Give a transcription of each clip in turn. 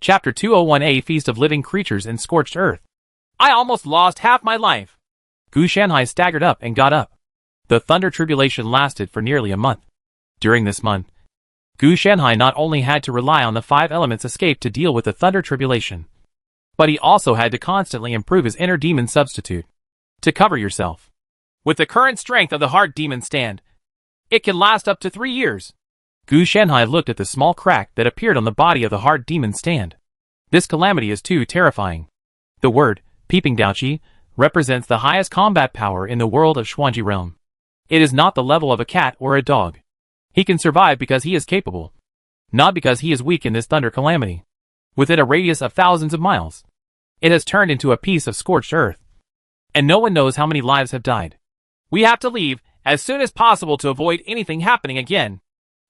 Chapter 201A Feast of Living Creatures in Scorched Earth. I almost lost half my life. Gu Shanhai staggered up and got up. The thunder tribulation lasted for nearly a month. During this month, Gu Shanhai not only had to rely on the 5 elements escape to deal with the thunder tribulation, but he also had to constantly improve his inner demon substitute. To cover yourself. With the current strength of the heart demon stand, it can last up to 3 years. Gu Shanhai looked at the small crack that appeared on the body of the heart demon stand. This calamity is too terrifying. The word, Peeping Daoqi, represents the highest combat power in the world of Xuanji realm. It is not the level of a cat or a dog. He can survive because he is capable, not because he is weak in this thunder calamity. Within a radius of thousands of miles, it has turned into a piece of scorched earth. And no one knows how many lives have died. We have to leave as soon as possible to avoid anything happening again.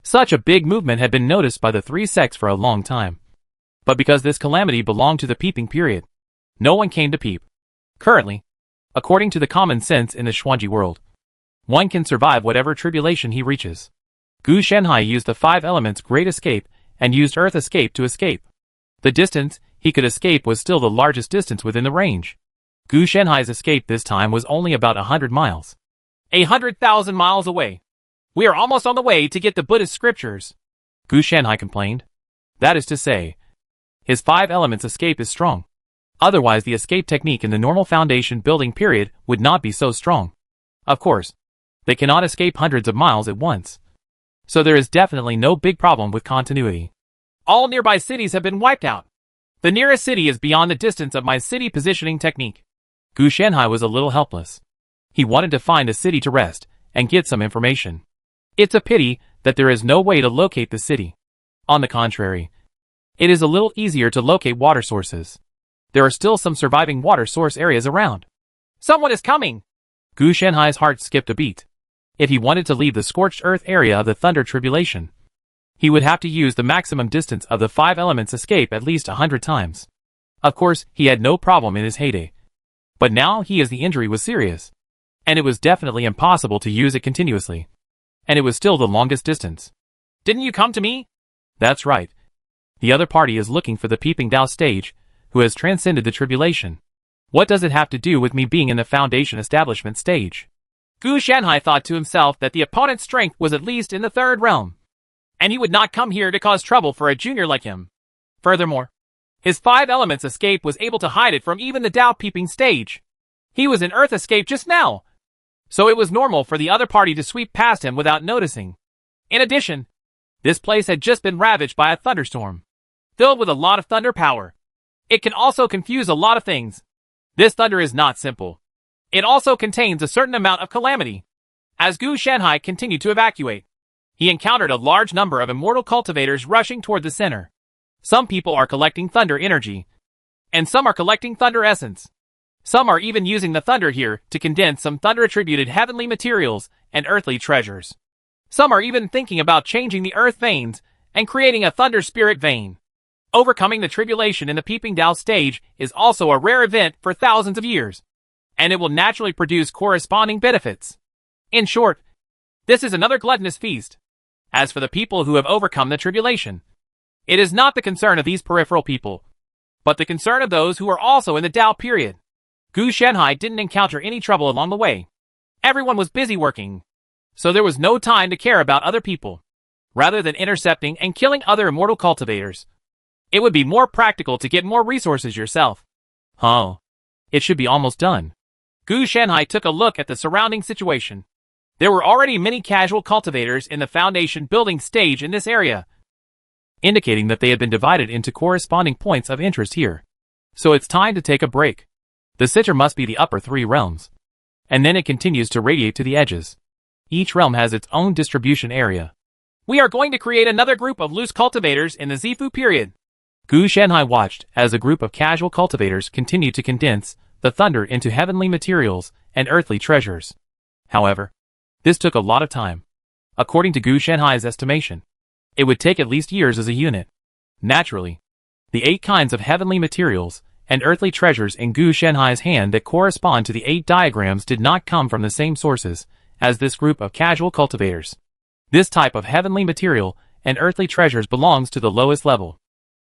Such a big movement had been noticed by the 3 sects for a long time. But because this calamity belonged to the peeping period, no one came to peep. Currently, according to the common sense in the Xuanji world, one can survive whatever tribulation he reaches. Gu Shanhai used the 5 elements Great Escape and used Earth Escape to escape. The distance he could escape was still the largest distance within the range. Gu Shanhai's escape this time was only about 100 miles. 100,000 miles away. We are almost on the way to get the Buddhist scriptures. Gu Shanhai complained. That is to say, his 5 elements escape is strong. Otherwise the escape technique in the normal foundation building period would not be so strong. Of course, they cannot escape hundreds of miles at once. So there is definitely no big problem with continuity. All nearby cities have been wiped out. The nearest city is beyond the distance of my city positioning technique. Gu Shanhai was a little helpless. He wanted to find a city to rest and get some information. It's a pity that there is no way to locate the city. On the contrary, it is a little easier to locate water sources. There are still some surviving water source areas around. Someone is coming! Gu Shanhai's heart skipped a beat. If he wanted to leave the scorched earth area of the thunder tribulation, he would have to use the maximum distance of the 5 elements escape at least 100 times. Of course, he had no problem in his heyday. But now the injury was serious. And it was definitely impossible to use it continuously. And it was still the longest distance. Didn't you come to me? That's right. The other party is looking for the Peeping Dao stage, who has transcended the tribulation. What does it have to do with me being in the foundation establishment stage? Gu Shanhai thought to himself that the opponent's strength was at least in the 3rd realm. And he would not come here to cause trouble for a junior like him. Furthermore, his 5 elements escape was able to hide it from even the Dao peeping stage. He was in Earth escape just now. So it was normal for the other party to sweep past him without noticing. In addition, this place had just been ravaged by a thunderstorm, filled with a lot of thunder power. It can also confuse a lot of things. This thunder is not simple. It also contains a certain amount of calamity. As Gu Shanhai continued to evacuate, he encountered a large number of immortal cultivators rushing toward the center. Some people are collecting thunder energy, and some are collecting thunder essence. Some are even using the thunder here to condense some thunder-attributed heavenly materials and earthly treasures. Some are even thinking about changing the earth veins and creating a thunder spirit vein. Overcoming the tribulation in the Peeping Dao stage is also a rare event for thousands of years, and it will naturally produce corresponding benefits. In short, this is another gluttonous feast. As for the people who have overcome the tribulation, it is not the concern of these peripheral people, but the concern of those who are also in the Dao period. Gu Shanhai didn't encounter any trouble along the way. Everyone was busy working, so there was no time to care about other people. Rather than intercepting and killing other immortal cultivators, it would be more practical to get more resources yourself. It should be almost done. Gu Shanhai took a look at the surrounding situation. There were already many casual cultivators in the foundation building stage in this area, indicating that they had been divided into corresponding points of interest here. So it's time to take a break. The center must be the upper 3 realms, and then it continues to radiate to the edges. Each realm has its own distribution area. We are going to create another group of loose cultivators in the Zifu period. Gu Shanhai watched as a group of casual cultivators continued to condense the thunder into heavenly materials and earthly treasures. However, this took a lot of time. According to Gu Shanhai's estimation, it would take at least years as a unit. Naturally, the 8 kinds of heavenly materials and earthly treasures in Gu Shanhai's hand that correspond to the 8 diagrams did not come from the same sources as this group of casual cultivators. This type of heavenly material and earthly treasures belongs to the lowest level.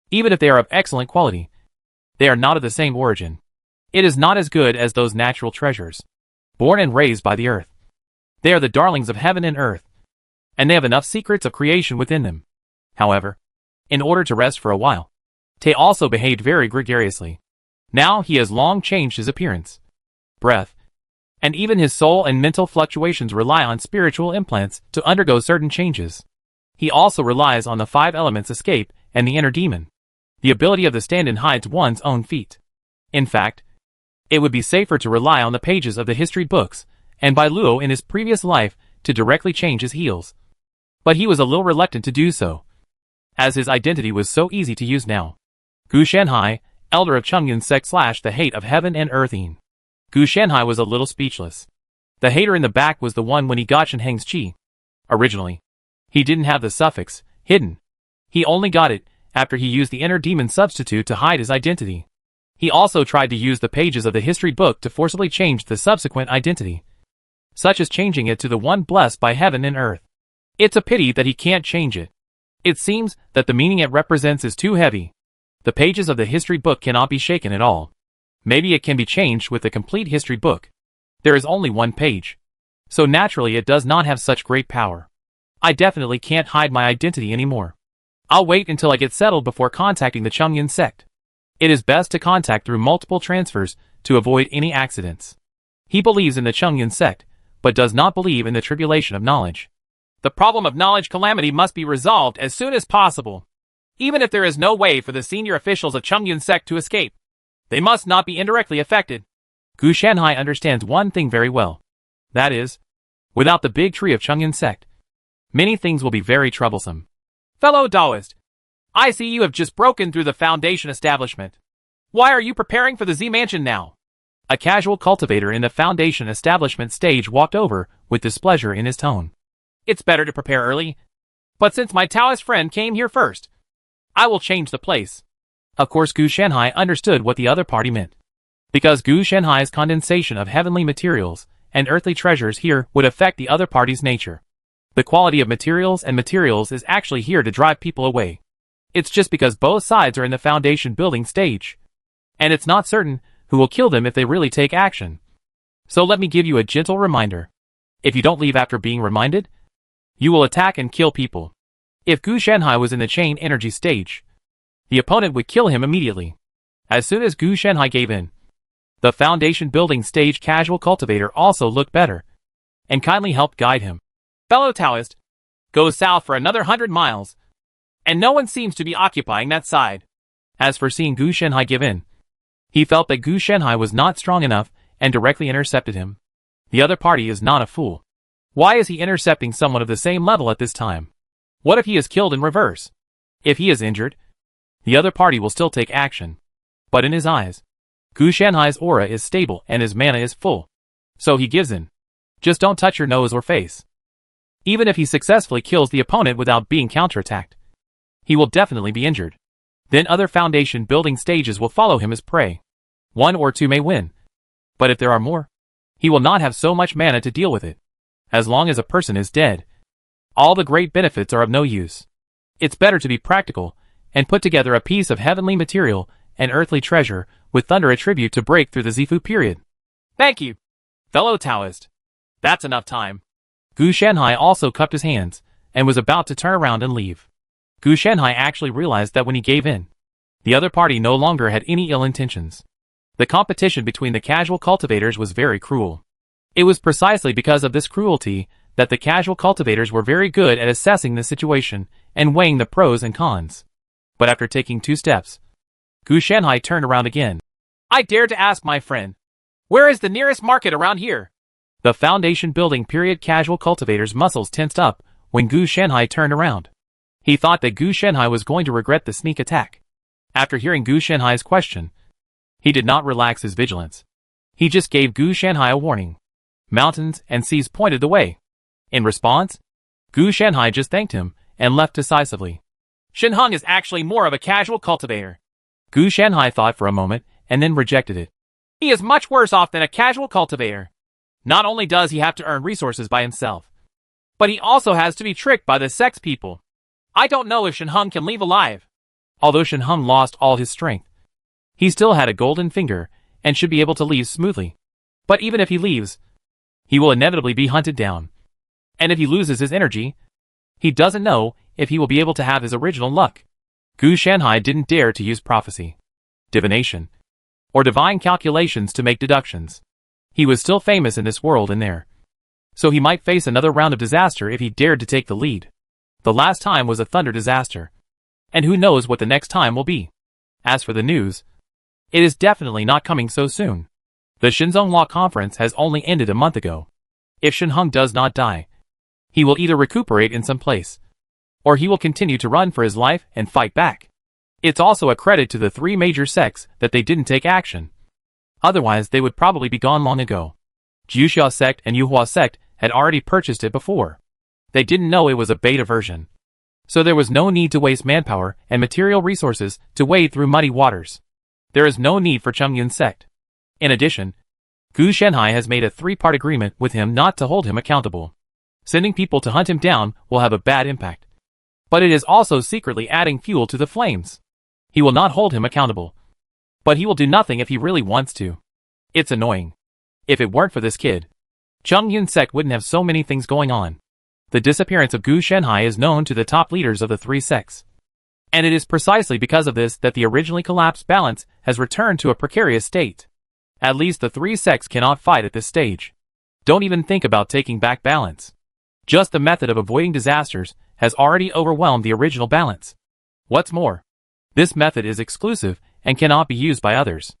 Even if they are of excellent quality, they are not of the same origin. It is not as good as those natural treasures, born and raised by the earth. They are the darlings of heaven and earth, and they have enough secrets of creation within them. However, in order to rest for a while, Te also behaved very gregariously. Now he has long changed his appearance, breath, and even his soul and mental fluctuations rely on spiritual implants to undergo certain changes. He also relies on the 5 elements escape and the inner demon. The ability of the stand-in hides one's own feet. In fact, it would be safer to rely on the pages of the history books and by Luo in his previous life to directly change his heels. But he was a little reluctant to do so, as his identity was so easy to use now. Gu Shanhai, elder of Chongyun sect / the hate of heaven and earthine. Gu Shanhai was a little speechless. The hater in the back was the one when he got Shenheng's chi. Originally, he didn't have the suffix hidden. He only got it after he used the inner demon substitute to hide his identity. He also tried to use the pages of the history book to forcibly change the subsequent identity, such as changing it to the one blessed by heaven and earth. It's a pity that he can't change it. It seems that the meaning it represents is too heavy. The pages of the history book cannot be shaken at all. Maybe it can be changed with the complete history book. There is only one page, so naturally it does not have such great power. I definitely can't hide my identity anymore. I'll wait until I get settled before contacting the Chongyun sect. It is best to contact through multiple transfers to avoid any accidents. He believes in the Chongyun sect, but does not believe in the tribulation of knowledge. The problem of knowledge calamity must be resolved as soon as possible. Even if there is no way for the senior officials of Chongyun sect to escape, they must not be indirectly affected. Gu Shanhai understands one thing very well. That is, without the big tree of Chongyun sect, many things will be very troublesome. Fellow Taoist, I see you have just broken through the Foundation establishment. Why are you preparing for the Z Mansion now? A casual cultivator in the Foundation establishment stage walked over with displeasure in his tone. It's better to prepare early, but since my Taoist friend came here first, I will change the place. Of course Gu Shanhai understood what the other party meant, because Gu Shanhai's condensation of heavenly materials and earthly treasures here would affect the other party's nature. The quality of materials and materials is actually here to drive people away. It's just because both sides are in the Foundation building stage, and it's not certain who will kill them if they really take action. So let me give you a gentle reminder. If you don't leave after being reminded, you will attack and kill people. If Gu Shanhai was in the chain energy stage, the opponent would kill him immediately. As soon as Gu Shanhai gave in, the Foundation building stage casual cultivator also looked better, and kindly helped guide him. Fellow Taoist, go south for another 100 miles, and no one seems to be occupying that side. As for seeing Gu Shanhai give in, he felt that Gu Shanhai was not strong enough and directly intercepted him. The other party is not a fool. Why is he intercepting someone of the same level at this time? What if he is killed in reverse? If he is injured, the other party will still take action. But in his eyes, Gu Shanhai's aura is stable and his mana is full. So he gives in. Just don't touch your nose or face. Even if he successfully kills the opponent without being counterattacked, he will definitely be injured. Then other Foundation building stages will follow him as prey. 1 or 2 may win. But if there are more, he will not have so much mana to deal with it. As long as a person is dead, all the great benefits are of no use. It's better to be practical and put together a piece of heavenly material and earthly treasure with thunder attribute to break through the Zifu period. Thank you, fellow Taoist. That's enough time. Gu Shanhai also cupped his hands and was about to turn around and leave. Gu Shanhai actually realized that when he gave in, the other party no longer had any ill intentions. The competition between the casual cultivators was very cruel. It was precisely because of this cruelty that the casual cultivators were very good at assessing the situation and weighing the pros and cons. But after taking 2 steps, Gu Shanhai turned around again. I dare to ask my friend, where is the nearest market around here? The Foundation building period casual cultivator's muscles tensed up when Gu Shanhai turned around. He thought that Gu Shanhai was going to regret the sneak attack. After hearing Gu Shanhai's question, he did not relax his vigilance. He just gave Gu Shanhai a warning. Mountains and seas pointed the way. In response, Gu Shanhai just thanked him and left decisively. Shenheng is actually more of a casual cultivator. Gu Shanhai thought for a moment and then rejected it. He is much worse off than a casual cultivator. Not only does he have to earn resources by himself, but he also has to be tricked by the sex people. I don't know if Shenheng can leave alive. Although Shen Hong lost all his strength, he still had a golden finger and should be able to leave smoothly. But even if he leaves, he will inevitably be hunted down. And if he loses his energy, he doesn't know if he will be able to have his original luck. Gu Shanhai didn't dare to use prophecy, divination, or divine calculations to make deductions. He was still famous in this world and there, so he might face another round of disaster if he dared to take the lead. The last time was a thunder disaster, and who knows what the next time will be. As for the news, it is definitely not coming so soon. The Shenzhonghua conference has only ended a month ago. If Shen Hong does not die, he will either recuperate in some place, or he will continue to run for his life and fight back. It's also a credit to the three major sects that they didn't take action. Otherwise they would probably be gone long ago. Jiuxia sect and Yuhua sect had already purchased it before. They didn't know it was a beta version, so there was no need to waste manpower and material resources to wade through muddy waters. There is no need for Chongyun sect. In addition, Gu Shanhai has made a 3-part agreement with him not to hold him accountable. Sending people to hunt him down will have a bad impact, but it is also secretly adding fuel to the flames. He will not hold him accountable, but he will do nothing if he really wants to. It's annoying. If it weren't for this kid, Chongyun sect wouldn't have so many things going on. The disappearance of Gu Shanhai is known to the top leaders of the 3 sects, and it is precisely because of this that the originally collapsed balance has returned to a precarious state. At least the 3 sects cannot fight at this stage. Don't even think about taking back balance. Just the method of avoiding disasters has already overwhelmed the original balance. What's more, this method is exclusive and cannot be used by others.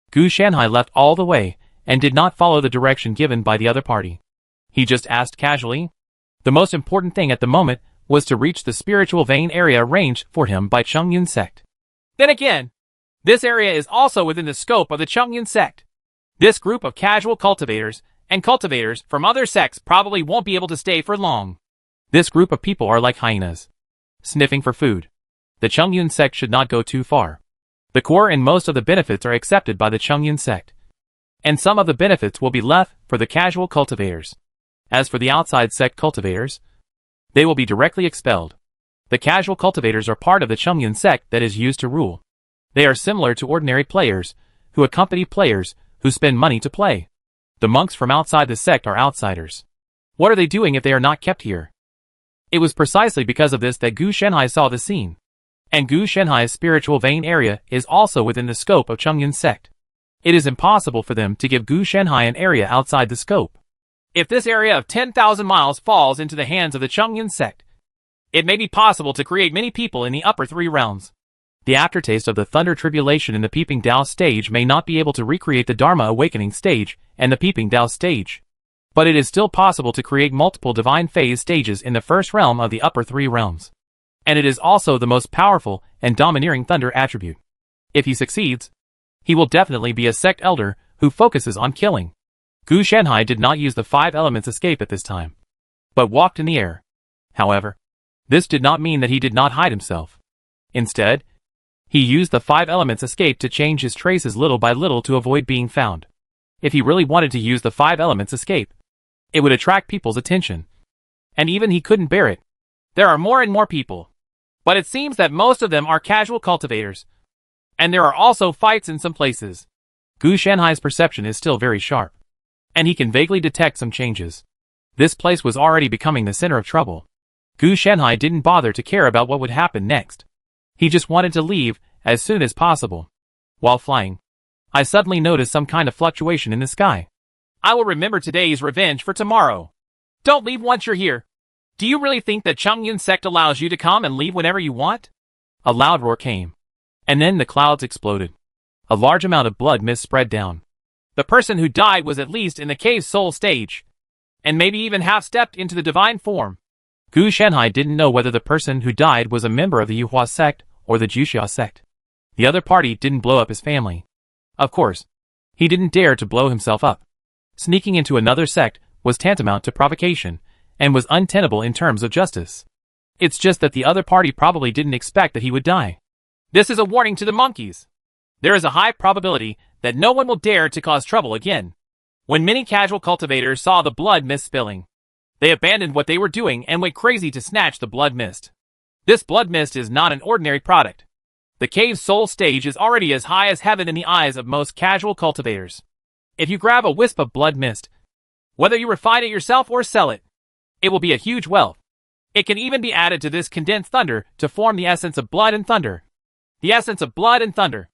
Gu Shanhai left all the way and did not follow the direction given by the other party. He just asked casually. The most important thing at the moment was to reach the spiritual vein area arranged for him by Chongyun sect. Then again, this area is also within the scope of the Chongyun sect. This group of casual cultivators and cultivators from other sects probably won't be able to stay for long. This group of people are like hyenas, sniffing for food. The Chongyun sect should not go too far. The core and most of the benefits are accepted by the Chongyun sect, and some of the benefits will be left for the casual cultivators. As for the outside sect cultivators, they will be directly expelled. The casual cultivators are part of the Chongyun sect that is used to rule. They are similar to ordinary players, who accompany players who spend money to play. The monks from outside the sect are outsiders. What are they doing if they are not kept here? It was precisely because of this that Gu Shanhai saw the scene. And Gu Shanhai's spiritual vein area is also within the scope of Chongyun sect. It is impossible for them to give Gu Shanhai an area outside the scope. If this area of 10,000 miles falls into the hands of the Chongyun sect, it may be possible to create many people in the upper 3 realms. The aftertaste of the Thunder Tribulation in the Peeping Dao stage may not be able to recreate the Dharma Awakening stage and the Peeping Dao stage, but it is still possible to create multiple Divine Phase stages in the first realm of the upper 3 realms. And it is also the most powerful and domineering Thunder attribute. If he succeeds, he will definitely be a sect elder who focuses on killing. Gu Shanhai did not use the 5 elements escape at this time, but walked in the air. However, this did not mean that he did not hide himself. Instead, he used the 5 elements escape to change his traces little by little to avoid being found. If he really wanted to use the 5 elements escape, it would attract people's attention. And even he couldn't bear it. There are more and more people, but it seems that most of them are casual cultivators. And there are also fights in some places. Gu Shanhai's perception is still very sharp, and he can vaguely detect some changes. This place was already becoming the center of trouble. Gu Shanhai didn't bother to care about what would happen next. He just wanted to leave as soon as possible. While flying, I suddenly noticed some kind of fluctuation in the sky. I will remember today's revenge for tomorrow. Don't leave once you're here. Do you really think that Chongyun sect allows you to come and leave whenever you want? A loud roar came, and then the clouds exploded. A large amount of blood mist spread down. The person who died was at least in the cave soul stage, and maybe even half-stepped into the divine form. Gu Shanhai didn't know whether the person who died was a member of the Yuhua sect or the Jiuxia sect. The other party didn't blow up his family. Of course, he didn't dare to blow himself up. Sneaking into another sect was tantamount to provocation, and was untenable in terms of justice. It's just that the other party probably didn't expect that he would die. This is a warning to the monkeys. There is a high probability that no one will dare to cause trouble again. When many casual cultivators saw the blood mist spilling, they abandoned what they were doing and went crazy to snatch the blood mist. This blood mist is not an ordinary product. The cave's soul stage is already as high as heaven in the eyes of most casual cultivators. If you grab a wisp of blood mist, whether you refine it yourself or sell it, it will be a huge wealth. It can even be added to this condensed thunder to form the essence of blood and thunder. The essence of blood and thunder,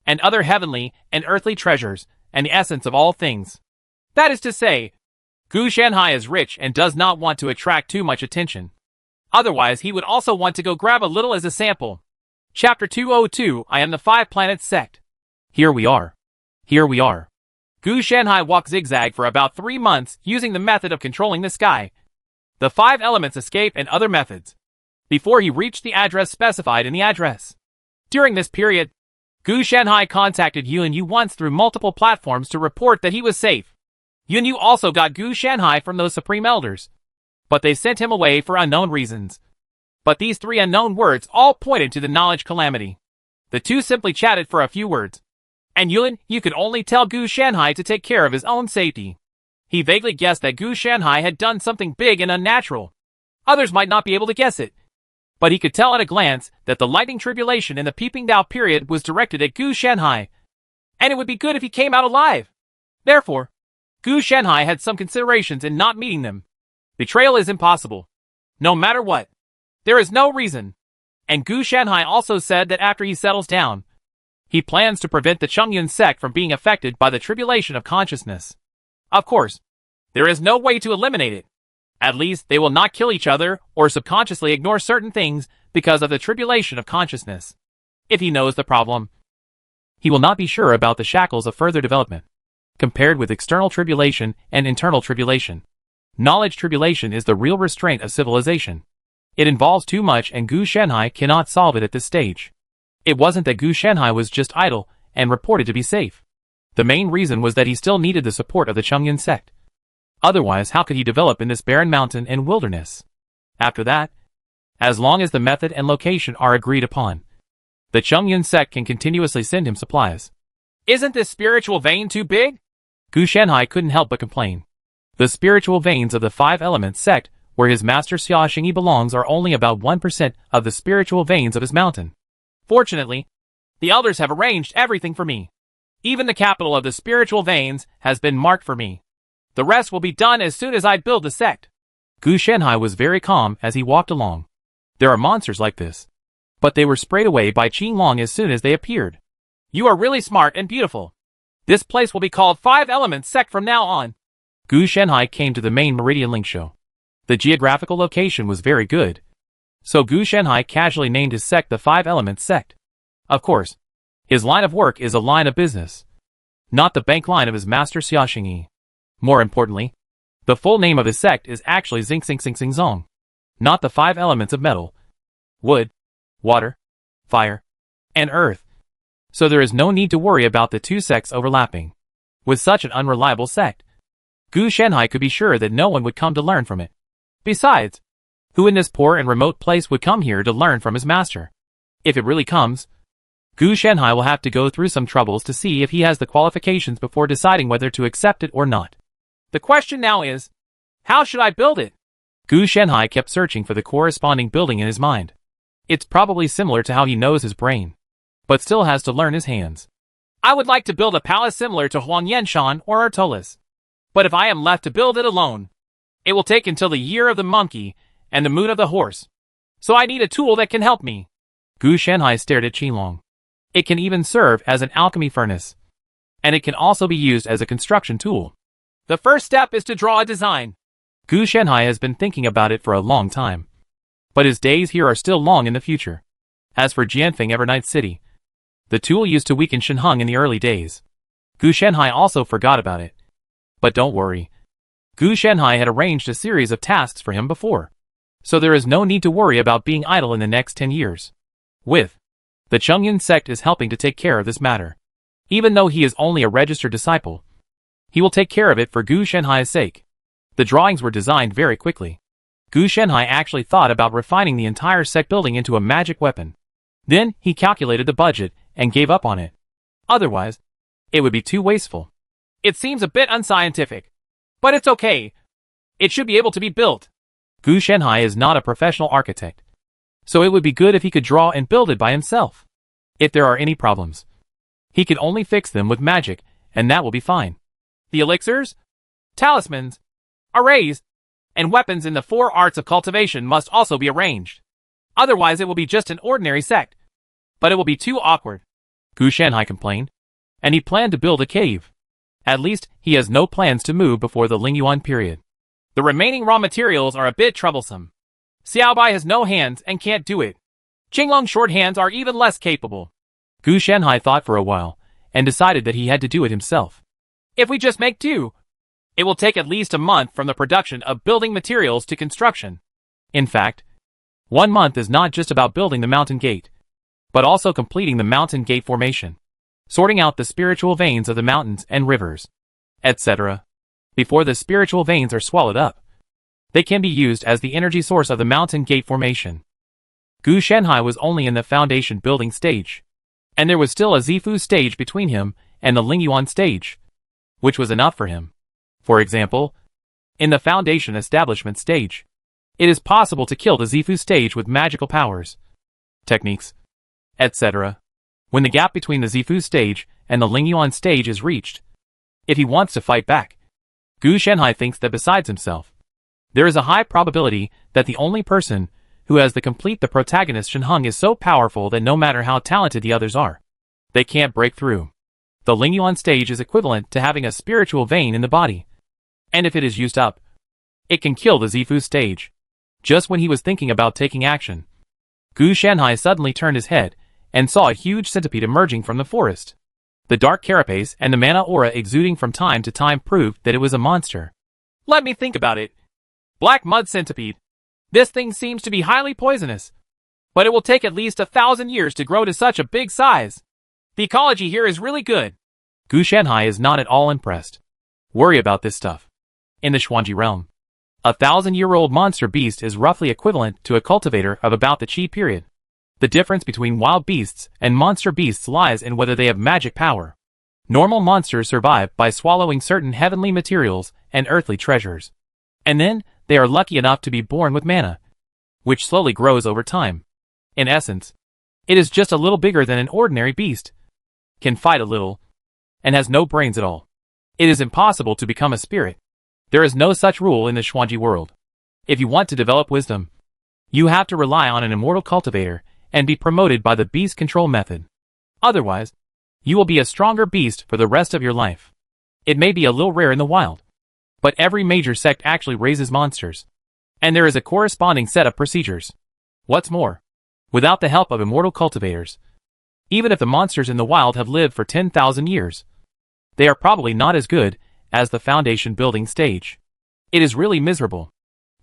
and other heavenly and earthly treasures, and the essence of all things. That is to say, Gu Shanhai is rich and does not want to attract too much attention. Otherwise, he would also want to go grab a little as a sample. Chapter 202, I am the Five Planets Sect. Here we are. Here we are. Gu Shanhai walked zigzag for about 3 months using the method of controlling the sky, the 5 elements escape and other methods, before he reached the address specified in the address. During this period, Gu Shanhai contacted Yunyu once through multiple platforms to report that he was safe. Yunyu also got Gu Shanhai from those Supreme Elders, but they sent him away for unknown reasons. But these 3 unknown words all pointed to the knowledge calamity. The two simply chatted for a few words, and Yunyu could only tell Gu Shanhai to take care of his own safety. He vaguely guessed that Gu Shanhai had done something big and unnatural. Others might not be able to guess it, but he could tell at a glance that the lightning tribulation in the Peeping Dao period was directed at Gu Shanhai, and it would be good if he came out alive. Therefore, Gu Shanhai had some considerations in not meeting them. Betrayal is impossible. No matter what. There is no reason. And Gu Shanhai also said that after he settles down, he plans to prevent the Chongyun sect from being affected by the tribulation of consciousness. Of course, there is no way to eliminate it. At least they will not kill each other or subconsciously ignore certain things because of the tribulation of consciousness. If he knows the problem, he will not be sure about the shackles of further development. Compared with external tribulation and internal tribulation, knowledge tribulation is the real restraint of civilization. It involves too much and Gu Shanhai cannot solve it at this stage. It wasn't that Gu Shanhai was just idle and reported to be safe. The main reason was that he still needed the support of the Chongyun sect. Otherwise, how could he develop in this barren mountain and wilderness? After that, as long as the method and location are agreed upon, the Chongyun sect can continuously send him supplies. Isn't this spiritual vein too big? Gu Shanhai couldn't help but complain. The spiritual veins of the 5 elements sect, where his master Xia Xingyi belongs, are only about 1% of the spiritual veins of his mountain. Fortunately, the elders have arranged everything for me. Even the capital of the spiritual veins has been marked for me. The rest will be done as soon as I build the sect. Gu Shanhai was very calm as he walked along. There are monsters like this, but they were sprayed away by Qinglong as soon as they appeared. You are really smart and beautiful. This place will be called 5 Elements Sect from now on. Gu Shanhai came to the main Meridian Link show. The geographical location was very good, so Gu Shanhai casually named his sect the 5 Elements Sect. Of course, his line of work is a line of business, not the bank line of his master Xia Xingyi. More importantly, the full name of his sect is actually Xing Xing Xing Xing Zong, not the 5 elements of metal, wood, water, fire, and earth. So there is no need to worry about the 2 sects overlapping. With such an unreliable sect, Gu Shanhai could be sure that no one would come to learn from it. Besides, who in this poor and remote place would come here to learn from his master? If it really comes, Gu Shanhai will have to go through some troubles to see if he has the qualifications before deciding whether to accept it or not. The question now is, how should I build it? Gu Shanhai kept searching for the corresponding building in his mind. It's probably similar to how he knows his brain, but still has to learn his hands. I would like to build a palace similar to Huangyanshan or Artolis. But if I am left to build it alone, it will take until the year of the monkey and the moon of the horse. So I need a tool that can help me. Gu Shanhai stared at Qinglong. It can even serve as an alchemy furnace, and it can also be used as a construction tool. The first step is to draw a design. Gu Shanhai has been thinking about it for a long time, but his days here are still long in the future. As for Jianfeng Evernight City, the tool used to weaken Shenheng in the early days. Gu Shanhai also forgot about it. But don't worry. Gu Shanhai had arranged a series of tasks for him before, so there is no need to worry about being idle in the next 10 years. The Chongyun sect is helping to take care of this matter. Even though he is only a registered disciple, he will take care of it for Gu Shanhai's sake. The drawings were designed very quickly. Gu Shanhai actually thought about refining the entire sect building into a magic weapon. Then he calculated the budget and gave up on it. Otherwise, it would be too wasteful. It seems a bit unscientific, but it's okay. It should be able to be built. Gu Shanhai is not a professional architect, so it would be good if he could draw and build it by himself. If there are any problems, he could only fix them with magic, and that will be fine. The elixirs, talismans, arrays, and weapons in the 4 arts of cultivation must also be arranged. Otherwise it will be just an ordinary sect. But it will be too awkward, Gu Shanhai complained. And he planned to build a cave. At least, he has no plans to move before the Lingyuan period. The remaining raw materials are a bit troublesome. Xiaobai has no hands and can't do it. Qinglong's short hands are even less capable. Gu Shanhai thought for a while, and decided that he had to do it himself. If we just make do, it will take at least a month from the production of building materials to construction. In fact, 1 month is not just about building the mountain gate, but also completing the mountain gate formation, sorting out the spiritual veins of the mountains and rivers, etc. Before the spiritual veins are swallowed up, they can be used as the energy source of the mountain gate formation. Gu Shanhai was only in the foundation building stage, and there was still a Zifu stage between him and the Lingyuan stage, which was enough for him. For example, in the foundation establishment stage, it is possible to kill the Zifu stage with magical powers, techniques, etc. When the gap between the Zifu stage and the Lingyuan stage is reached, if he wants to fight back, Gu Shanhai thinks that besides himself, there is a high probability that the only person who has the protagonist Shenheng is so powerful that no matter how talented the others are, they can't break through. The Lingyuan stage is equivalent to having a spiritual vein in the body, and if it is used up, it can kill the Zifu stage. Just when he was thinking about taking action, Gu Shanhai suddenly turned his head and saw a huge centipede emerging from the forest. The dark carapace and the mana aura exuding from time to time proved that it was a monster. Let me think about it. Black mud centipede. This thing seems to be highly poisonous, but it will take at least 1,000 years to grow to such a big size. The ecology here is really good. Gu Shanhai is not at all impressed. Worry about this stuff. In the Xuanji realm, a 1,000-year-old monster beast is roughly equivalent to a cultivator of about the Qi period. The difference between wild beasts and monster beasts lies in whether they have magic power. Normal monsters survive by swallowing certain heavenly materials and earthly treasures. And then, they are lucky enough to be born with mana, which slowly grows over time. In essence, it is just a little bigger than an ordinary beast, can fight a little, and has no brains at all. It is impossible to become a spirit. There is no such rule in the Xuanji world. If you want to develop wisdom, you have to rely on an immortal cultivator and be promoted by the beast control method. Otherwise, you will be a stronger beast for the rest of your life. It may be a little rare in the wild, but every major sect actually raises monsters, and there is a corresponding set of procedures. What's more, without the help of immortal cultivators, even if the monsters in the wild have lived for 10,000 years, they are probably not as good as the foundation building stage. It is really miserable.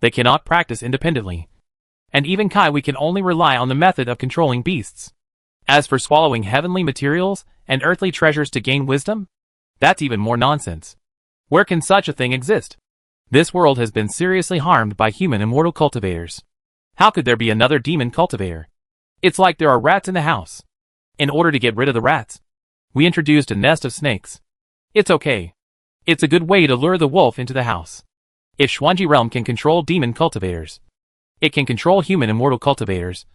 They cannot practice independently. And even Kaiwi can only rely on the method of controlling beasts. As for swallowing heavenly materials and earthly treasures to gain wisdom, that's even more nonsense. Where can such a thing exist? This world has been seriously harmed by human immortal cultivators. How could there be another demon cultivator? It's like there are rats in the house. In order to get rid of the rats, we introduced a nest of snakes. It's okay. It's a good way to lure the wolf into the house. If Xuanji Realm can control demon cultivators, it can control human immortal cultivators.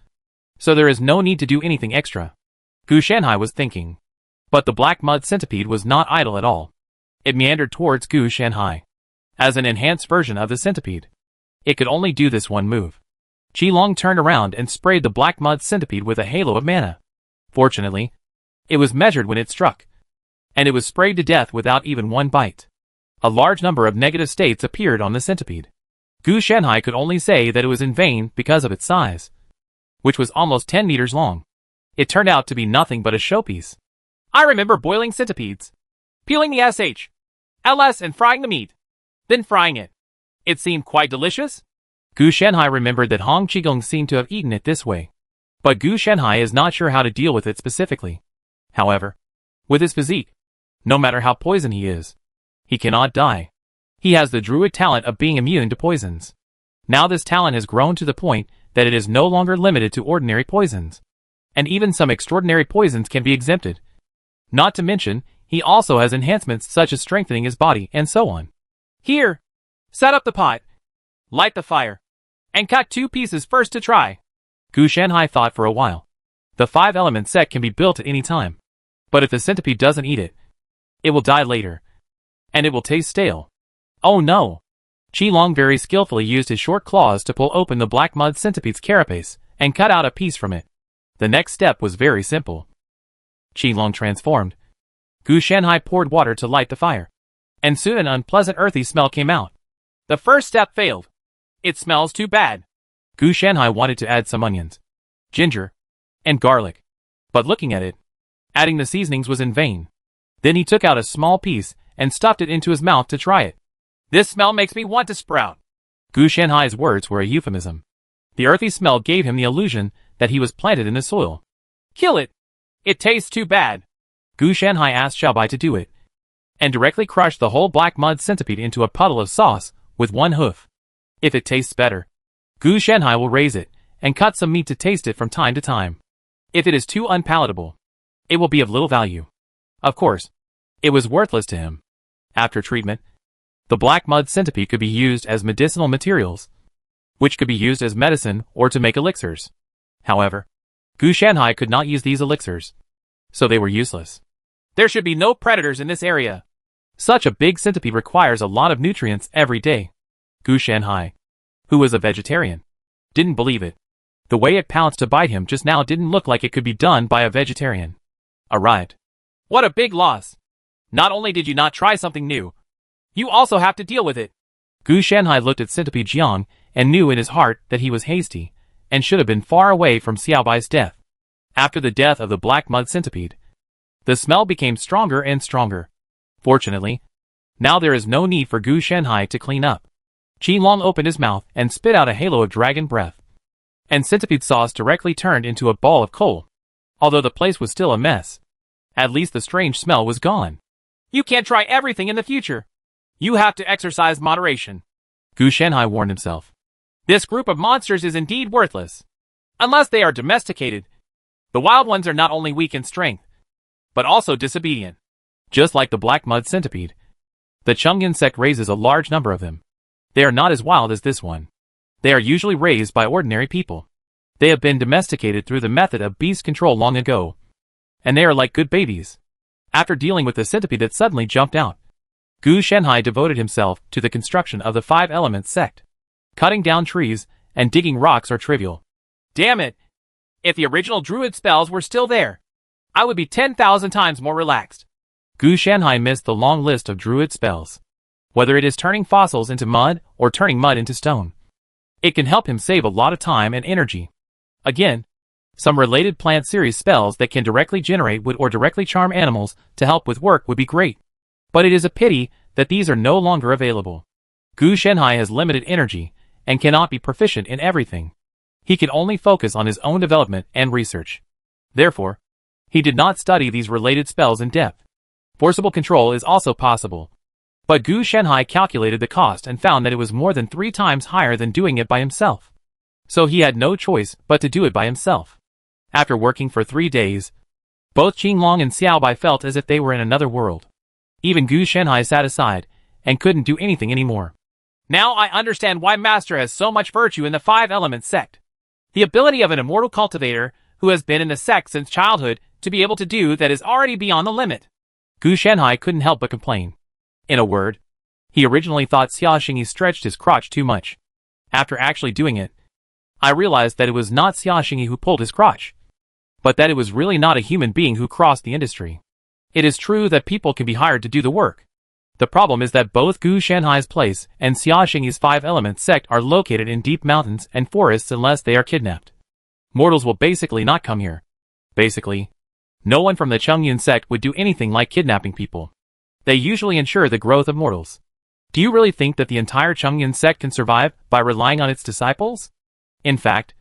So there is no need to do anything extra. Gu Shanhai was thinking. But the black mud centipede was not idle at all. It meandered towards Gu Shanhai. As an enhanced version of the centipede, it could only do this one move. Qilong turned around and sprayed the black mud centipede with a halo of mana. Fortunately, it was measured when it struck, and it was sprayed to death without even one bite. A large number of negative states appeared on the centipede. Gu Shanhai could only say that it was in vain because of its size, which was almost 10 meters long. It turned out to be nothing but a showpiece. I remember boiling centipedes, peeling the LS and frying the meat, then frying it. It seemed quite delicious. Gu Shanhai remembered that Hong Qigong seemed to have eaten it this way. But Gu Shanhai is not sure how to deal with it specifically. However, with his physique, no matter how poisoned he is, he cannot die. He has the druid talent of being immune to poisons. Now this talent has grown to the point that it is no longer limited to ordinary poisons. And even some extraordinary poisons can be exempted. Not to mention, he also has enhancements such as strengthening his body and so on. Here, set up the pot, light the fire, and cut 2 pieces first to try. Gu Shanhai thought for a while. The 5-element sect can be built at any time. But if the centipede doesn't eat it, it will die later. And it will taste stale. Oh no! Qilong very skillfully used his short claws to pull open the black mud centipede's carapace and cut out a piece from it. The next step was very simple. Qilong transformed. Gu Shanhai poured water to light the fire. And soon an unpleasant earthy smell came out. The first step failed. It smells too bad. Gu Shanhai wanted to add some onions, ginger, and garlic. But looking at it, adding the seasonings was in vain. Then he took out a small piece and stuffed it into his mouth to try it. This smell makes me want to sprout. Gu Shanhai's words were a euphemism. The earthy smell gave him the illusion that he was planted in the soil. Kill it! It tastes too bad. Gu Shanhai asked Xiaobai to do it, and directly crushed the whole black mud centipede into a puddle of sauce with one hoof. If it tastes better, Gu Shanhai will raise it and cut some meat to taste it from time to time. If it is too unpalatable, it will be of little value. Of course, it was worthless to him. After treatment, the black mud centipede could be used as medicinal materials, which could be used as medicine or to make elixirs. However, Gu Shanhai could not use these elixirs, so they were useless. There should be no predators in this area. Such a big centipede requires a lot of nutrients every day. Gu Shanhai, who was a vegetarian, didn't believe it. The way it pounced to bite him just now didn't look like it could be done by a vegetarian. Arrived. What a big loss. Not only did you not try something new, you also have to deal with it. Gu Shanhai looked at Centipede Jiang and knew in his heart that he was hasty and should have been far away from Xiaobai's death. After the death of the black mud centipede, the smell became stronger and stronger. Fortunately, now there is no need for Gu Shanhai to clean up. Qilong opened his mouth and spit out a halo of dragon breath. And centipede sauce directly turned into a ball of coal. Although the place was still a mess, at least the strange smell was gone. You can't try everything in the future. You have to exercise moderation. Gu Shanhai warned himself. This group of monsters is indeed worthless. Unless they are domesticated. The wild ones are not only weak in strength, but also disobedient. Just like the black mud centipede, the Changyan sect raises a large number of them. They are not as wild as this one. They are usually raised by ordinary people. They have been domesticated through the method of beast control long ago, and they are like good babies. After dealing with the centipede that suddenly jumped out, Gu Shanhai devoted himself to the construction of the 5-element sect. Cutting down trees and digging rocks are trivial. Damn it! If the original druid spells were still there, I would be 10,000 times more relaxed. Gu Shanhai missed the long list of druid spells. Whether it is turning fossils into mud or turning mud into stone, it can help him save a lot of time and energy. Again, some related plant series spells that can directly generate wood or directly charm animals to help with work would be great. But it is a pity that these are no longer available. Gu Shanhai has limited energy and cannot be proficient in everything. He can only focus on his own development and research. Therefore, he did not study these related spells in depth. Forcible control is also possible. But Gu Shanhai calculated the cost and found that it was more than 3 times higher than doing it by himself. So he had no choice but to do it by himself. After working for 3 days, both Qilong and Xiaobai felt as if they were in another world. Even Gu Shanhai sat aside and couldn't do anything anymore. Now I understand why Master has so much virtue in the 5-element sect. The ability of an immortal cultivator who has been in the sect since childhood to be able to do that is already beyond the limit. Gu Shanhai couldn't help but complain. In a word, he originally thought Xia Xingyi stretched his crotch too much. After actually doing it, I realized that it was not Xia Xingyi who pulled his crotch, but that it was really not a human being who crossed the industry. It is true that people can be hired to do the work. The problem is that both Gu Shanhai's place and Xia Xingyi's 5-element sect are located in deep mountains and forests unless they are kidnapped. Mortals will basically not come here. Basically, no one from the Changyan sect would do anything like kidnapping people. They usually ensure the growth of mortals. Do you really think that the entire Changyan sect can survive by relying on its disciples? In fact,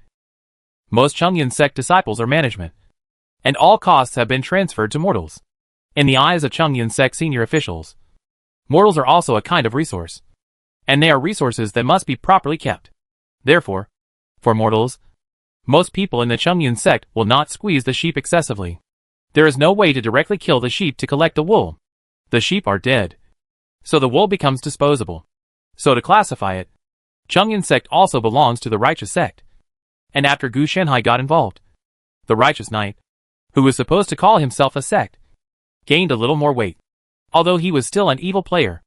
most Changyan sect disciples are management, and all costs have been transferred to mortals. In the eyes of Changyan sect senior officials, mortals are also a kind of resource, and they are resources that must be properly kept. Therefore, for mortals, most people in the Changyan sect will not squeeze the sheep excessively. There is no way to directly kill the sheep to collect the wool. The sheep are dead, so the wool becomes disposable. So to classify it, Changyan sect also belongs to the righteous sect. And after Gu Shanhai got involved, The righteous knight, who was supposed to call himself a sect, gained a little more weight. Although he was still an evil player,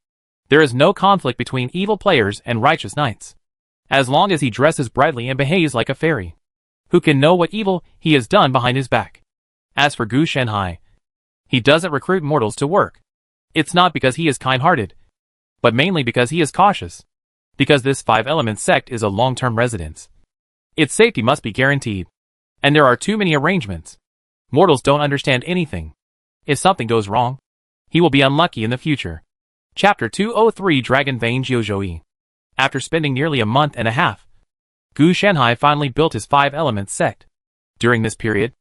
there is no conflict between evil players and righteous knights, as long as he dresses brightly and behaves like a fairy. Who can know what evil he has done behind his back? As for Gu Shanhai, he doesn't recruit mortals to work. It's not because he is kind-hearted, but mainly because he is cautious. Because this five-element sect is a long-term residence, its safety must be guaranteed. And there are too many arrangements. Mortals don't understand anything. If something goes wrong, he will be unlucky in the future. Chapter 203 Dragon Vein Jiuzhouyi. After spending nearly a month and a half, Gu Shanhai finally built his five-element sect. During this period,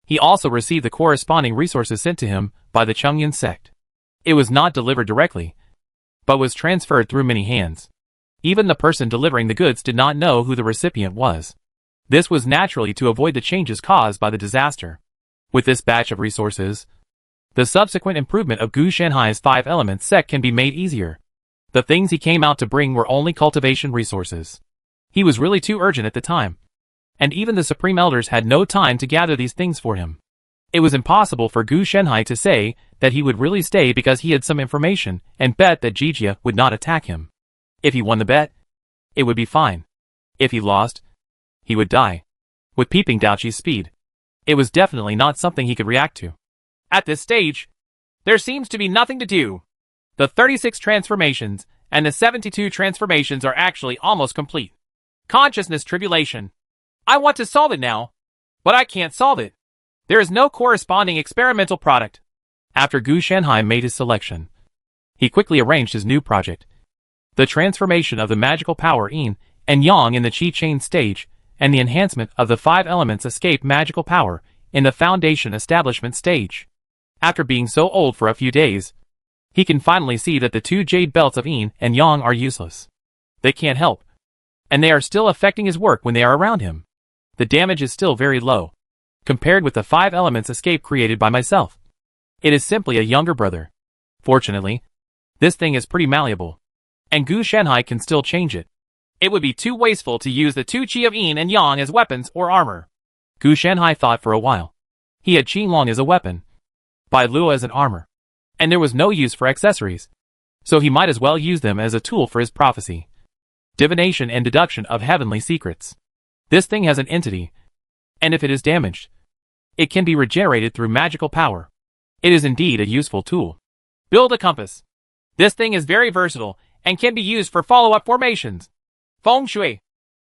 he also received the corresponding resources sent to him by the Chengyan sect. It was not delivered directly, but was transferred through many hands. Even the person delivering the goods did not know who the recipient was. This was naturally to avoid the changes caused by the disaster. With this batch of resources, the subsequent improvement of Gu Shanhai's five-element sect can be made easier. The things he came out to bring were only cultivation resources. He was really too urgent at the time, and even the Supreme Elders had no time to gather these things for him. It was impossible for Gu Shanhai to say that he would really stay because he had some information and bet that Jijia would not attack him. If he won the bet, it would be fine. If he lost, he would die. With Peeping Daoqi's speed, it was definitely not something he could react to. At this stage, there seems to be nothing to do. The 36 transformations and the 72 transformations are actually almost complete. Consciousness tribulation. I want to solve it now, but I can't solve it. There is no corresponding experimental product. After Gu Shanhai made his selection, he quickly arranged his new project. The transformation of the magical power Yin and Yang in the Qi Chain stage, and the enhancement of the five elements escape magical power in the foundation establishment stage. After being so old for a few days, he can finally see that the two jade belts of Yin and Yang are useless. They can't help, and they are still affecting his work when they are around him. The damage is still very low, compared with the five elements escape created by myself. It is simply a younger brother. Fortunately, this thing is pretty malleable, and Gu Shanhai can still change it. It would be too wasteful to use the two Qi of Yin and Yang as weapons or armor. Gu Shanhai thought for a while. He had Qinglong as a weapon, Bai Luo as an armor, and there was no use for accessories, so he might as well use them as a tool for his prophecy, divination and deduction of heavenly secrets. This thing has an entity, and if it is damaged, it can be regenerated through magical power. It is indeed a useful tool. Build a compass. This thing is very versatile and can be used for follow-up formations, feng shui,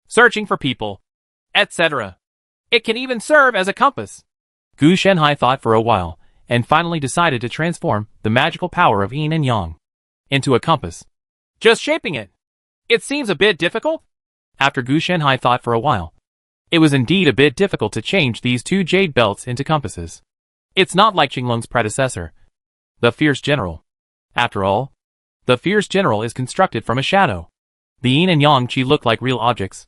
searching for people, etc. It can even serve as a compass. Gu Shanhai thought for a while, and finally decided to transform the magical power of Yin and Yang into a compass. Just shaping it. It seems a bit difficult. After Gu Shanhai thought for a while, it was indeed a bit difficult to change these two jade belts into compasses. It's not like Qinglong's predecessor, the Fierce General. After all, the Fierce General is constructed from a shadow. The Yin and Yang Qi look like real objects,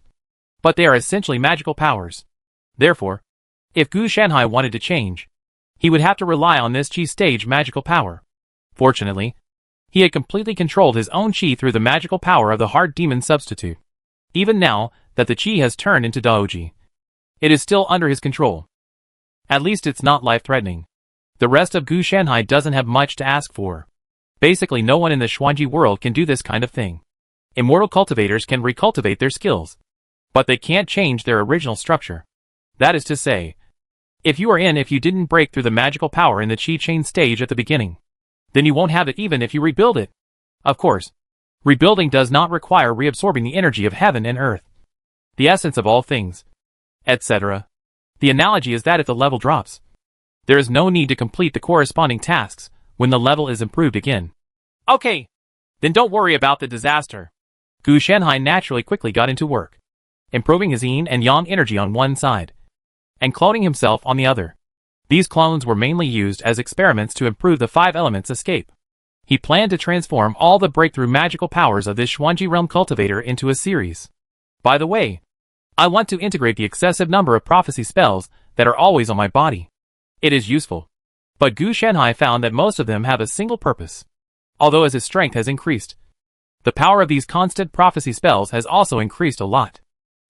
but they are essentially magical powers. Therefore, if Gu Shanhai wanted to change, he would have to rely on this Qi stage magical power. Fortunately, he had completely controlled his own Qi through the magical power of the Heart Demon substitute. Even now that the Qi has turned into Daoji, it is still under his control. At least it's not life-threatening. The rest of Gu Shanhai doesn't have much to ask for. Basically no one in the Xuanji world can do this kind of thing. Immortal cultivators can recultivate their skills, but they can't change their original structure. That is to say, if you didn't break through the magical power in the Qi Chain stage at the beginning, then you won't have it even if you rebuild it. Of course, rebuilding does not require reabsorbing the energy of heaven and earth, the essence of all things, etc. The analogy is that if the level drops, there is no need to complete the corresponding tasks when the level is improved again. Okay, then don't worry about the disaster. Gu Shanhai naturally quickly got into work, improving his Yin and Yang energy on one side, and cloning himself on the other. These clones were mainly used as experiments to improve the five elements escape. He planned to transform all the breakthrough magical powers of this Xuanji realm cultivator into a series. By the way, I want to integrate the excessive number of prophecy spells that are always on my body. It is useful, but Gu Shanhai found that most of them have a single purpose. Although as his strength has increased, the power of these constant prophecy spells has also increased a lot.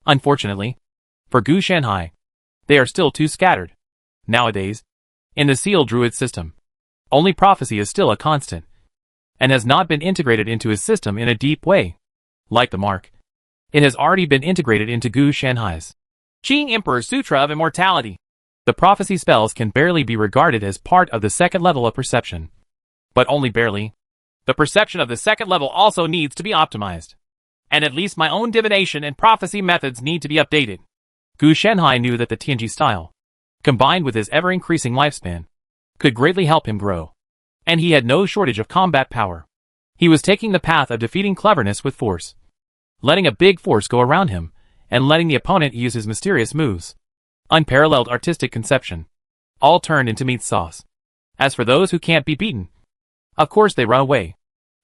Unfortunately, for Gu Shanhai, they are still too scattered. Nowadays, in the Seal Druid system, only prophecy is still a constant, and has not been integrated into his system in a deep way. Like the mark, it has already been integrated into Gu Shanhai's Qing Emperor's Sutra of Immortality. The prophecy spells can barely be regarded as part of the second level of perception. But only barely. The perception of the second level also needs to be optimized. And at least my own divination and prophecy methods need to be updated. Gu Shanhai knew that the Tianji style, combined with his ever-increasing lifespan, could greatly help him grow. And he had no shortage of combat power. He was taking the path of defeating cleverness with force, letting a big force go around him, and letting the opponent use his mysterious moves. Unparalleled artistic conception. All turned into meat sauce. As for those who can't be beaten, of course they run away.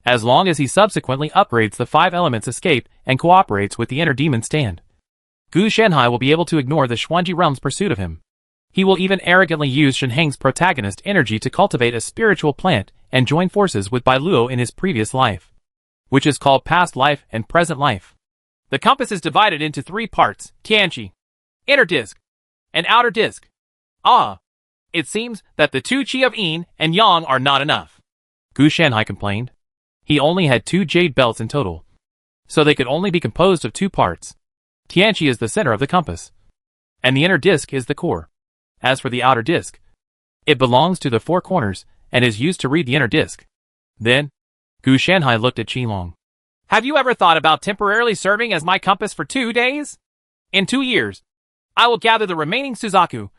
As long as he subsequently upgrades the 5 elements escape and cooperates with the inner demon stand, Gu Shanhai will be able to ignore the Xuanji realm's pursuit of him. He will even arrogantly use Shen Heng's protagonist energy to cultivate a spiritual plant and join forces with Bai Luo in his previous life, which is called past life and present life. The compass is divided into 3 parts: Tianqi, inner disc, and outer disc. It seems that the 2 Qi of Yin and Yang are not enough, Gu Shanhai complained. He only had 2 jade belts in total, so they could only be composed of 2 parts. Tianqi is the center of the compass, and the inner disc is the core. As for the outer disc, it belongs to the 4 corners and is used to read the inner disc. Then, Gu Shanhai looked at Qinglong. Have you ever thought about temporarily serving as my compass for 2 days? In 2 years, I will gather the remaining Suzaku,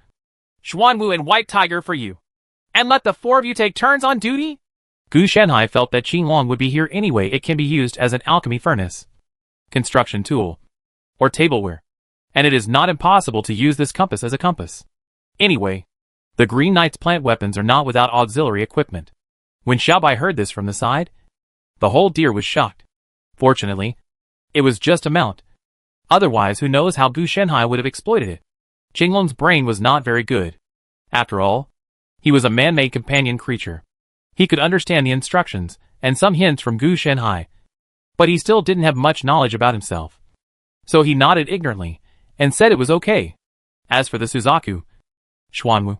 Xuanwu and White Tiger for you, and let the 4 of you take turns on duty? Gu Shanhai felt that Qinglong would be here anyway. It can be used as an alchemy furnace, construction tool, or tableware, and it is not impossible to use this compass as a compass. Anyway, the Green Knight's plant weapons are not without auxiliary equipment. When Xiaobai heard this from the side, the whole deer was shocked. Fortunately, it was just a mount. Otherwise, who knows how Gu Shanhai would have exploited it. Qinglong's brain was not very good. After all, he was a man-made companion creature. He could understand the instructions and some hints from Gu Shanhai, but he still didn't have much knowledge about himself. So he nodded ignorantly and said it was okay. As for the Suzaku, Xuanwu,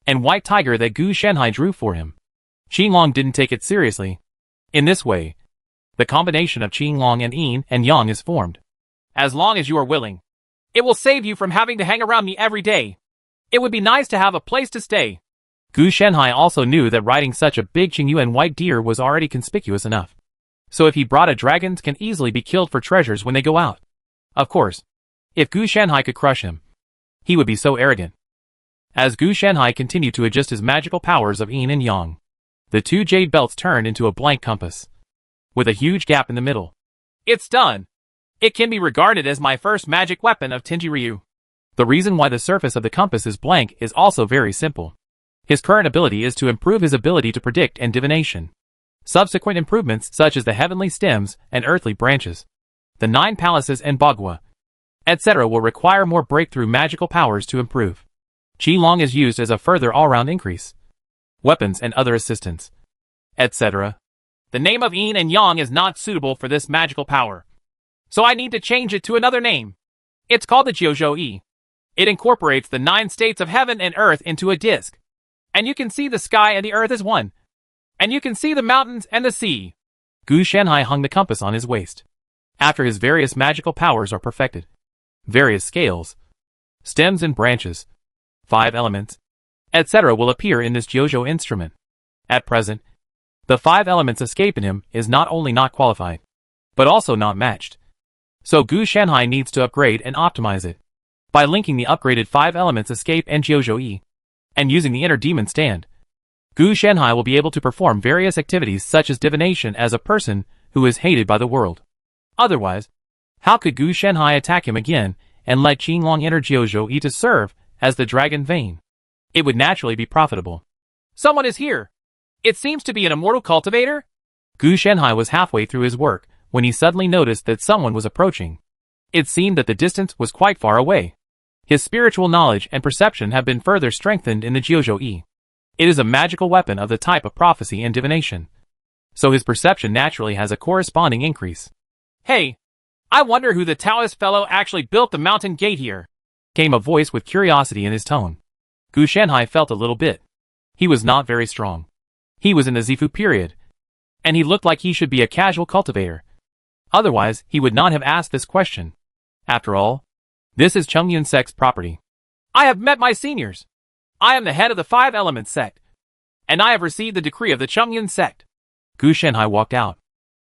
and White Tiger that Gu Shanhai drew for him, Qinglong didn't take it seriously. In this way, the combination of Qinglong and Yin and Yang is formed. As long as you are willing, it will save you from having to hang around me every day. It would be nice to have a place to stay. Gu Shanhai also knew that riding such a big Qingyuan white deer was already conspicuous enough. So if he brought a dragons can easily be killed for treasures when they go out. Of course, if Gu Shanhai could crush him, he would be so arrogant. As Gu Shanhai continued to adjust his magical powers of Yin and Yang, the 2 jade belts turned into a blank compass, with a huge gap in the middle. It's done! It can be regarded as my first magic weapon of Tenji Ryu. The reason why the surface of the compass is blank is also very simple. His current ability is to improve his ability to predict and divination. Subsequent improvements such as the heavenly stems and earthly branches, the 9 palaces and Bagua, etc. will require more breakthrough magical powers to improve. Qinglong is used as a further all-round increase. Weapons and other assistance, etc. The name of Yin and Yang is not suitable for this magical power, so I need to change it to another name. It's called the Jiuzhou Yi. It incorporates the 9 states of heaven and earth into a disc. And you can see the sky and the earth as one. And you can see the mountains and the sea. Gu Shanhai hung the compass on his waist. After his various magical powers are perfected, various scales, stems and branches, 5 elements, etc. will appear in this Jiuzhou instrument. At present, the 5 elements escape in him is not only not qualified, but also not matched. So Gu Shanhai needs to upgrade and optimize it by linking the upgraded 5 elements escape and Jiuzhou Yi, and using the inner demon stand. Gu Shanhai will be able to perform various activities such as divination as a person who is hated by the world. Otherwise, how could Gu Shanhai attack him again and let Qinglong enter Jiuzhou Yi to serve as the dragon vein? It would naturally be profitable. Someone is here. It seems to be an immortal cultivator. Gu Shanhai was halfway through his work when he suddenly noticed that someone was approaching. It seemed that the distance was quite far away. His spiritual knowledge and perception have been further strengthened in the Jiuzhou Yi. It is a magical weapon of the type of prophecy and divination, so his perception naturally has a corresponding increase. Hey, I wonder who the Taoist fellow actually built the mountain gate here, came a voice with curiosity in his tone. Gu Shanhai felt a little bit. He was not very strong. He was in the Zifu period, and he looked like he should be a casual cultivator. Otherwise, he would not have asked this question. After all, this is Chongyun sect's property. I have met my seniors. I am the head of the Five Elements sect, and I have received the decree of the Chongyun sect. Gu Shanhai walked out.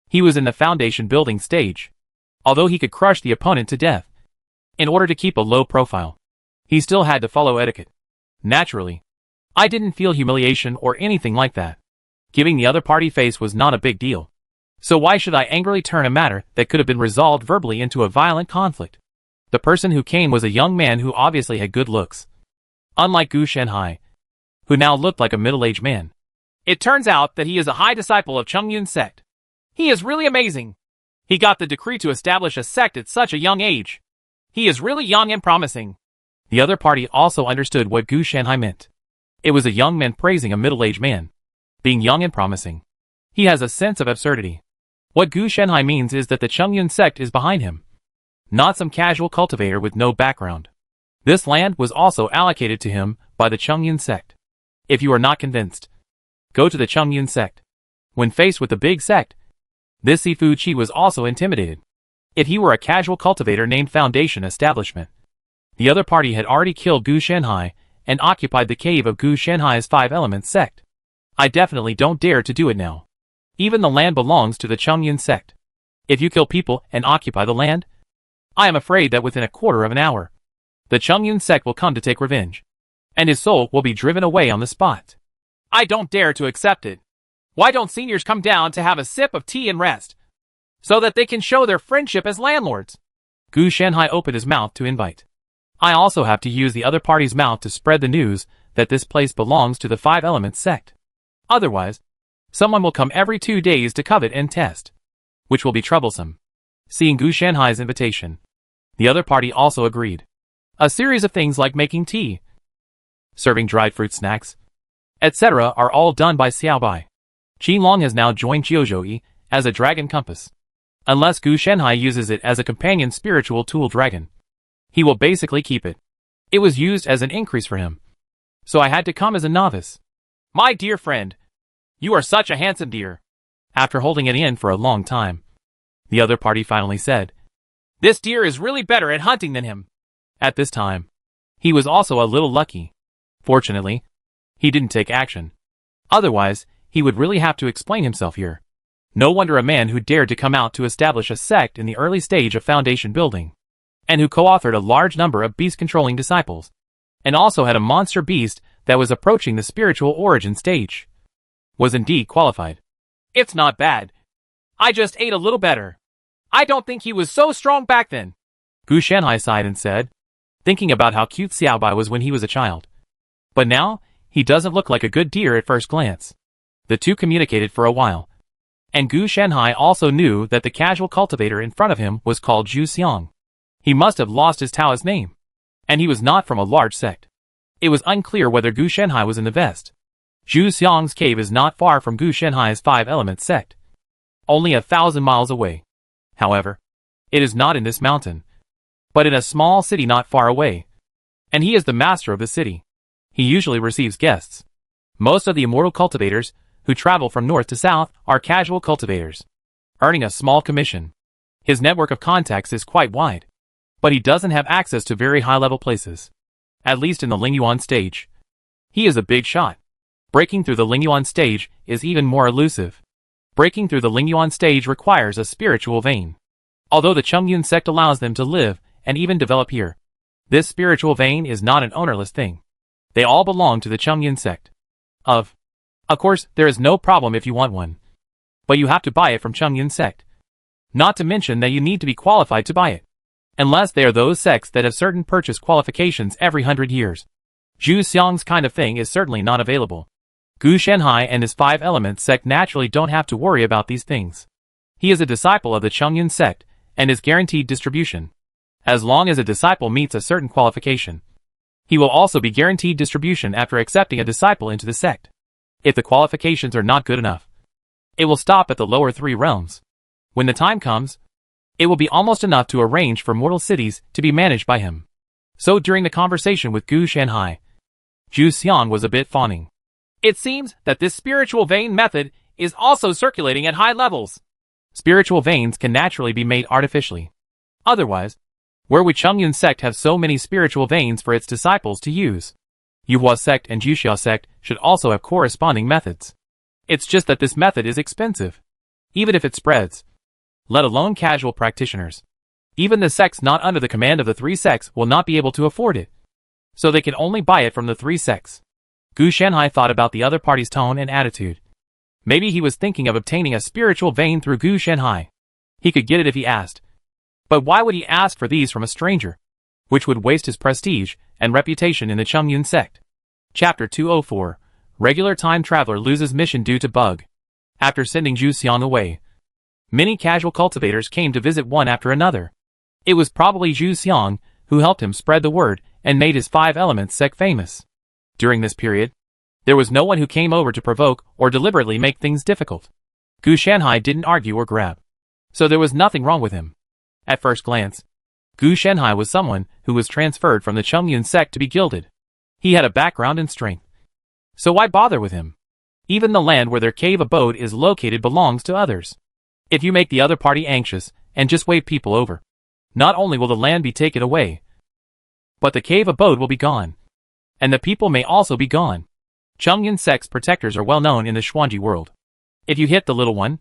He was in the foundation building stage. Although he could crush the opponent to death, in order to keep a low profile, he still had to follow etiquette. Naturally, I didn't feel humiliation or anything like that. Giving the other party face was not a big deal. So why should I angrily turn a matter that could have been resolved verbally into a violent conflict? The person who came was a young man who obviously had good looks. Unlike Gu Shanhai, who now looked like a middle-aged man. It turns out that he is a high disciple of Chongyun sect. He is really amazing. He got the decree to establish a sect at such a young age. He is really young and promising. The other party also understood what Gu Shanhai meant. It was a young man praising a middle-aged man. Being young and promising. He has a sense of absurdity. What Gu Shanhai means is that the Chongyun sect is behind him. Not some casual cultivator with no background. This land was also allocated to him by the Chongyun sect. If you are not convinced, go to the Chongyun sect. When faced with the big sect, this Zifu Qi was also intimidated. If he were a casual cultivator named Foundation Establishment, the other party had already killed Gu Shanhai and occupied the cave of Gu Shanhai's Five Elements sect. I definitely don't dare to do it now. Even the land belongs to the Chongyun sect. If you kill people and occupy the land, I am afraid that within a quarter of an hour, the Chongyun sect will come to take revenge, and his soul will be driven away on the spot. I don't dare to accept it. Why don't seniors come down to have a sip of tea and rest, so that they can show their friendship as landlords? Gu Shanhai opened his mouth to invite. I also have to use the other party's mouth to spread the news that this place belongs to the Five Elements sect. Otherwise, someone will come every 2 days to covet and test, which will be troublesome. Seeing Gu Shanhai's invitation, the other party also agreed. A series of things like making tea, serving dried fruit snacks, etc. are all done by Xiaobai. Qilong has now joined Jiuzhouyi as a dragon compass. Unless Gu Shanhai uses it as a companion spiritual tool dragon, he will basically keep it. It was used as an increase for him, so I had to come as a novice. My dear friend, you are such a handsome deer. After holding it in for a long time, the other party finally said, this deer is really better at hunting than him. At this time, he was also a little lucky. Fortunately, he didn't take action. Otherwise, he would really have to explain himself here. No wonder a man who dared to come out to establish a sect in the early stage of foundation building, and who co-authored a large number of beast-controlling disciples, and also had a monster beast that was approaching the spiritual origin stage, was indeed qualified. It's not bad. I just ate a little better. I don't think he was so strong back then. Gu Shanhai sighed and said, thinking about how cute Xiaobai was when he was a child. But now, he doesn't look like a good deer at first glance. The two communicated for a while, and Gu Shanhai also knew that the casual cultivator in front of him was called Zhu Xiang. He must have lost his Taoist name, and he was not from a large sect. It was unclear whether Gu Shanhai was in the vest. Zhu Xiang's cave is not far from Gu Shanhai's Five Elements sect, only 1,000 miles away. However, it is not in this mountain, but in a small city not far away, and he is the master of the city. He usually receives guests. Most of the immortal cultivators who travel from north to south are casual cultivators, earning a small commission. His network of contacts is quite wide, but he doesn't have access to very high-level places, at least in the Lingyuan stage. He is a big shot. Breaking through the Lingyuan stage is even more elusive. Breaking through the Lingyuan stage requires a spiritual vein. Although the Chongyun sect allows them to live and even develop here, this spiritual vein is not an ownerless thing. They all belong to the Chongyun sect. Of course, there is no problem if you want one, but you have to buy it from Chongyun sect. Not to mention that you need to be qualified to buy it, unless they are those sects that have certain purchase qualifications every 100 years. Zhu Xiang's kind of thing is certainly not available. Gu Shanhai and his Five Elements sect naturally don't have to worry about these things. He is a disciple of the Chongyun sect and is guaranteed distribution. As long as a disciple meets a certain qualification, he will also be guaranteed distribution after accepting a disciple into the sect. If the qualifications are not good enough, it will stop at the lower 3 realms. When the time comes, it will be almost enough to arrange for mortal cities to be managed by him. So during the conversation with Gu Shanhai, Zhu Xiang was a bit fawning. It seems that this spiritual vein method is also circulating at high levels. Spiritual veins can naturally be made artificially. Otherwise, where would Chengyun sect have so many spiritual veins for its disciples to use? Yuhua sect and Juxia sect should also have corresponding methods. It's just that this method is expensive. Even if it spreads, let alone casual practitioners. Even the sects not under the command of the three sects will not be able to afford it. So they can only buy it from the three sects. Gu Shanhai thought about the other party's tone and attitude. Maybe he was thinking of obtaining a spiritual vein through Gu Shanhai. He could get it if he asked. But why would he ask for these from a stranger? Which would waste his prestige and reputation in the Chengyun sect. Chapter 204. Regular time traveler loses mission due to bug. After sending Zhu Xiang away, many casual cultivators came to visit one after another. It was probably Zhu Xiang who helped him spread the word and made his 5 Elements sect famous. During this period, there was no one who came over to provoke or deliberately make things difficult. Gu Shanhai didn't argue or grab. So there was nothing wrong with him. At first glance, Gu Shanhai was someone who was transferred from the Chengyun sect to be gilded. He had a background and strength. So why bother with him? Even the land where their cave abode is located belongs to others. If you make the other party anxious and just wave people over, not only will the land be taken away, but the cave abode will be gone. And the people may also be gone. Chengyun sect's protectors are well known in the Xuanji world. If you hit the little one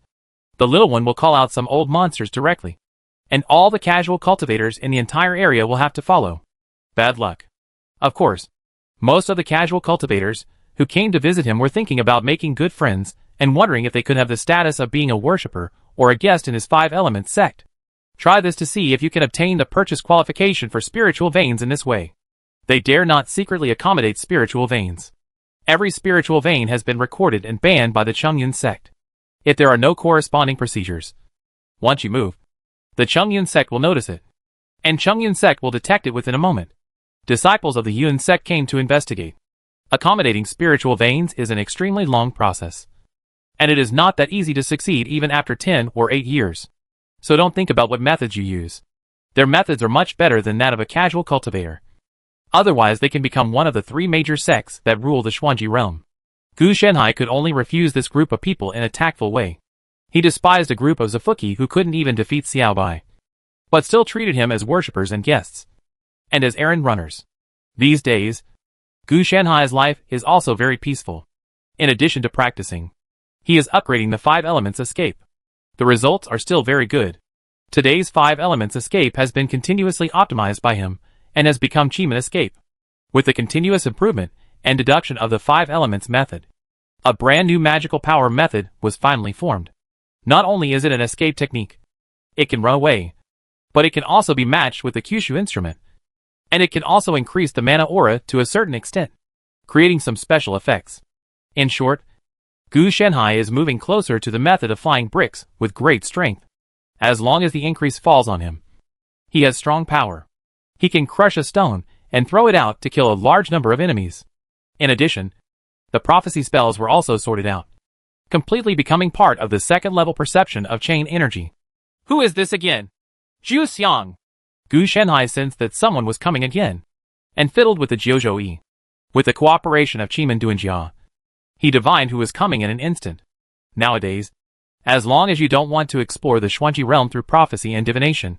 will call out some old monsters directly. And all the casual cultivators in the entire area will have to follow. Bad luck. Of course, most of the casual cultivators who came to visit him were thinking about making good friends and wondering if they could have the status of being a worshipper or a guest in his 5 Elements sect. Try this to see if you can obtain the purchase qualification for spiritual veins in this way. They dare not secretly accommodate spiritual veins. Every spiritual vein has been recorded and banned by the Chengyun sect. If there are no corresponding procedures, once you move, the Chengyun sect will notice it. And Chengyun sect will detect it within a moment. Disciples of the Yun sect came to investigate. Accommodating spiritual veins is an extremely long process. And it is not that easy to succeed even after 10 or 8 years. So don't think about what methods you use. Their methods are much better than that of a casual cultivator. Otherwise they can become one of the 3 major sects that rule the Xuanji realm. Gu Shanhai could only refuse this group of people in a tactful way. He despised a group of Zafuki who couldn't even defeat Xiao Bai, but still treated him as worshippers and guests, and as errand runners. These days, Gu Shanhai's life is also very peaceful. In addition to practicing, he is upgrading the 5 Elements escape. The results are still very good. Today's 5 Elements escape has been continuously optimized by him, and has become Chiman escape. With the continuous improvement and deduction of the 5 Elements method, a brand new magical power method was finally formed. Not only is it an escape technique, it can run away, but it can also be matched with the Kyushu instrument. And it can also increase the mana aura to a certain extent, creating some special effects. In short, Gu Shanhai is moving closer to the method of flying bricks with great strength. As long as the increase falls on him, he has strong power. He can crush a stone and throw it out to kill a large number of enemies. In addition, the prophecy spells were also sorted out, completely becoming part of the 2nd level perception of chain energy. Who is this again? Zhu Xiang. Gu Shanhai sensed that someone was coming again, and fiddled with the Jiuzhou Yi. With the cooperation of Chiman Duanjia, he divined who was coming in an instant. Nowadays, as long as you don't want to explore the Xuanji realm through prophecy and divination,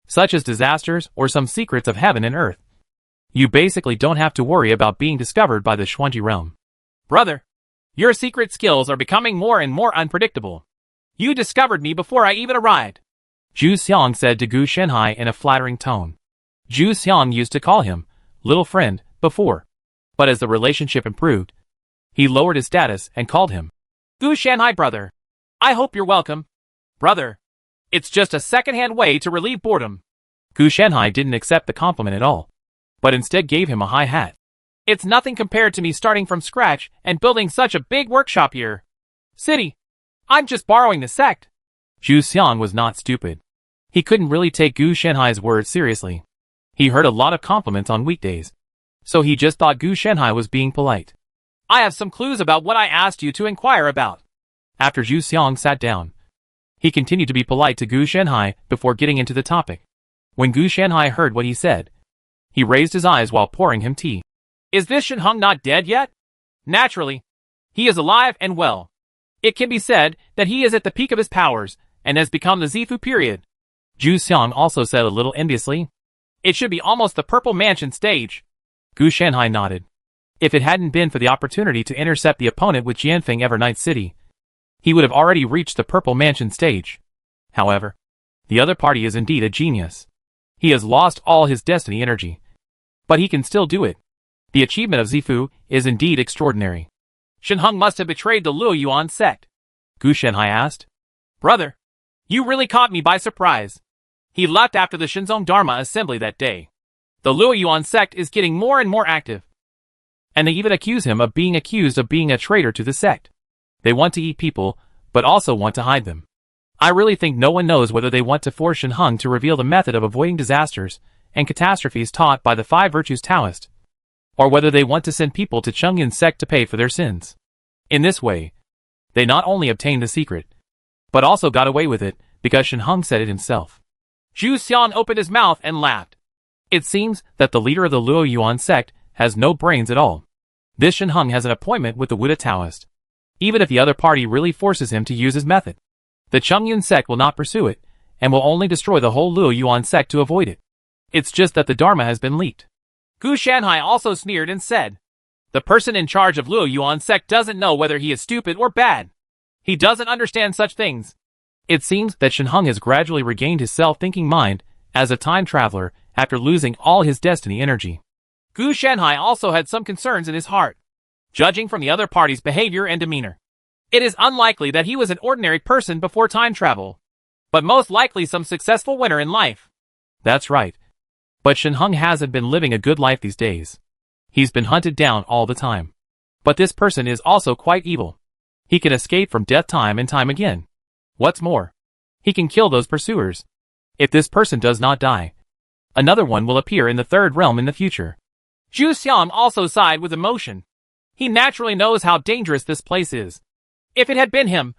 such as disasters or some secrets of heaven and earth, you basically don't have to worry about being discovered by the Xuanji realm. Brother, your secret skills are becoming more and more unpredictable. You discovered me before I even arrived, Zhu Xiang said to Gu Shanhai in a flattering tone. Zhu Xiang used to call him little friend before, but as the relationship improved, he lowered his status and called him Gu Shanhai brother. I hope you're welcome. Brother, it's just a second-hand way to relieve boredom. Gu Shanhai didn't accept the compliment at all, but instead gave him a high hat. It's nothing compared to me starting from scratch and building such a big workshop here. City, I'm just borrowing the sect. Zhu Xiang was not stupid. He couldn't really take Gu Shanhai's words seriously. He heard a lot of compliments on weekdays, so he just thought Gu Shanhai was being polite. I have some clues about what I asked you to inquire about. After Zhu Xiang sat down, he continued to be polite to Gu Shanhai before getting into the topic. When Gu Shanhai heard what he said, he raised his eyes while pouring him tea. Is this Shen Heng not dead yet? Naturally. He is alive and well. It can be said that he is at the peak of his powers, and has become the Zifu period. Zhu Xiang also said a little enviously. It should be almost the Purple Mansion stage. Gu Shanhai nodded. If it hadn't been for the opportunity to intercept the opponent with Jianfeng Evernight City, he would have already reached the Purple Mansion stage. However, the other party is indeed a genius. He has lost all his destiny energy, but he can still do it. The achievement of Zifu is indeed extraordinary. Shen Heng must have betrayed the Luo Yuan sect. Gu Shanhai asked. Brother, you really caught me by surprise. He left after the Shenzong Dharma assembly that day. The Luo Yuan sect is getting more and more active, and they even accuse him of being accused of being a traitor to the sect. They want to eat people, but also want to hide them. I really think no one knows whether they want to force Shen Heng to reveal the method of avoiding disasters and catastrophes taught by the Five Virtues Taoist, or whether they want to send people to Chongyun sect to pay for their sins. In this way, they not only obtained the secret, but also got away with it, because Shen Heng said it himself. Zhu Xian opened his mouth and laughed. It seems that the leader of the Luo Yuan sect has no brains at all. This Shen Heng has an appointment with the Wuda Taoist. Even if the other party really forces him to use his method, the Chongyun sect will not pursue it, and will only destroy the whole Luo Yuan sect to avoid it. It's just that the Dharma has been leaked. Gu Shanhai also sneered and said, the person in charge of Luo Yuan sect doesn't know whether he is stupid or bad. He doesn't understand such things. It seems that Shen Heng has gradually regained his self-thinking mind as a time traveler after losing all his destiny energy. Gu Shanhai also had some concerns in his heart. Judging from the other party's behavior and demeanor, it is unlikely that he was an ordinary person before time travel, but most likely some successful winner in life. That's right. But Shen Heng hasn't been living a good life these days. He's been hunted down all the time. But this person is also quite evil. He can escape from death time and time again. What's more, he can kill those pursuers. If this person does not die, another one will appear in the third realm in the future. Zhu Xiang also sighed with emotion. He naturally knows how dangerous this place is. If it had been him,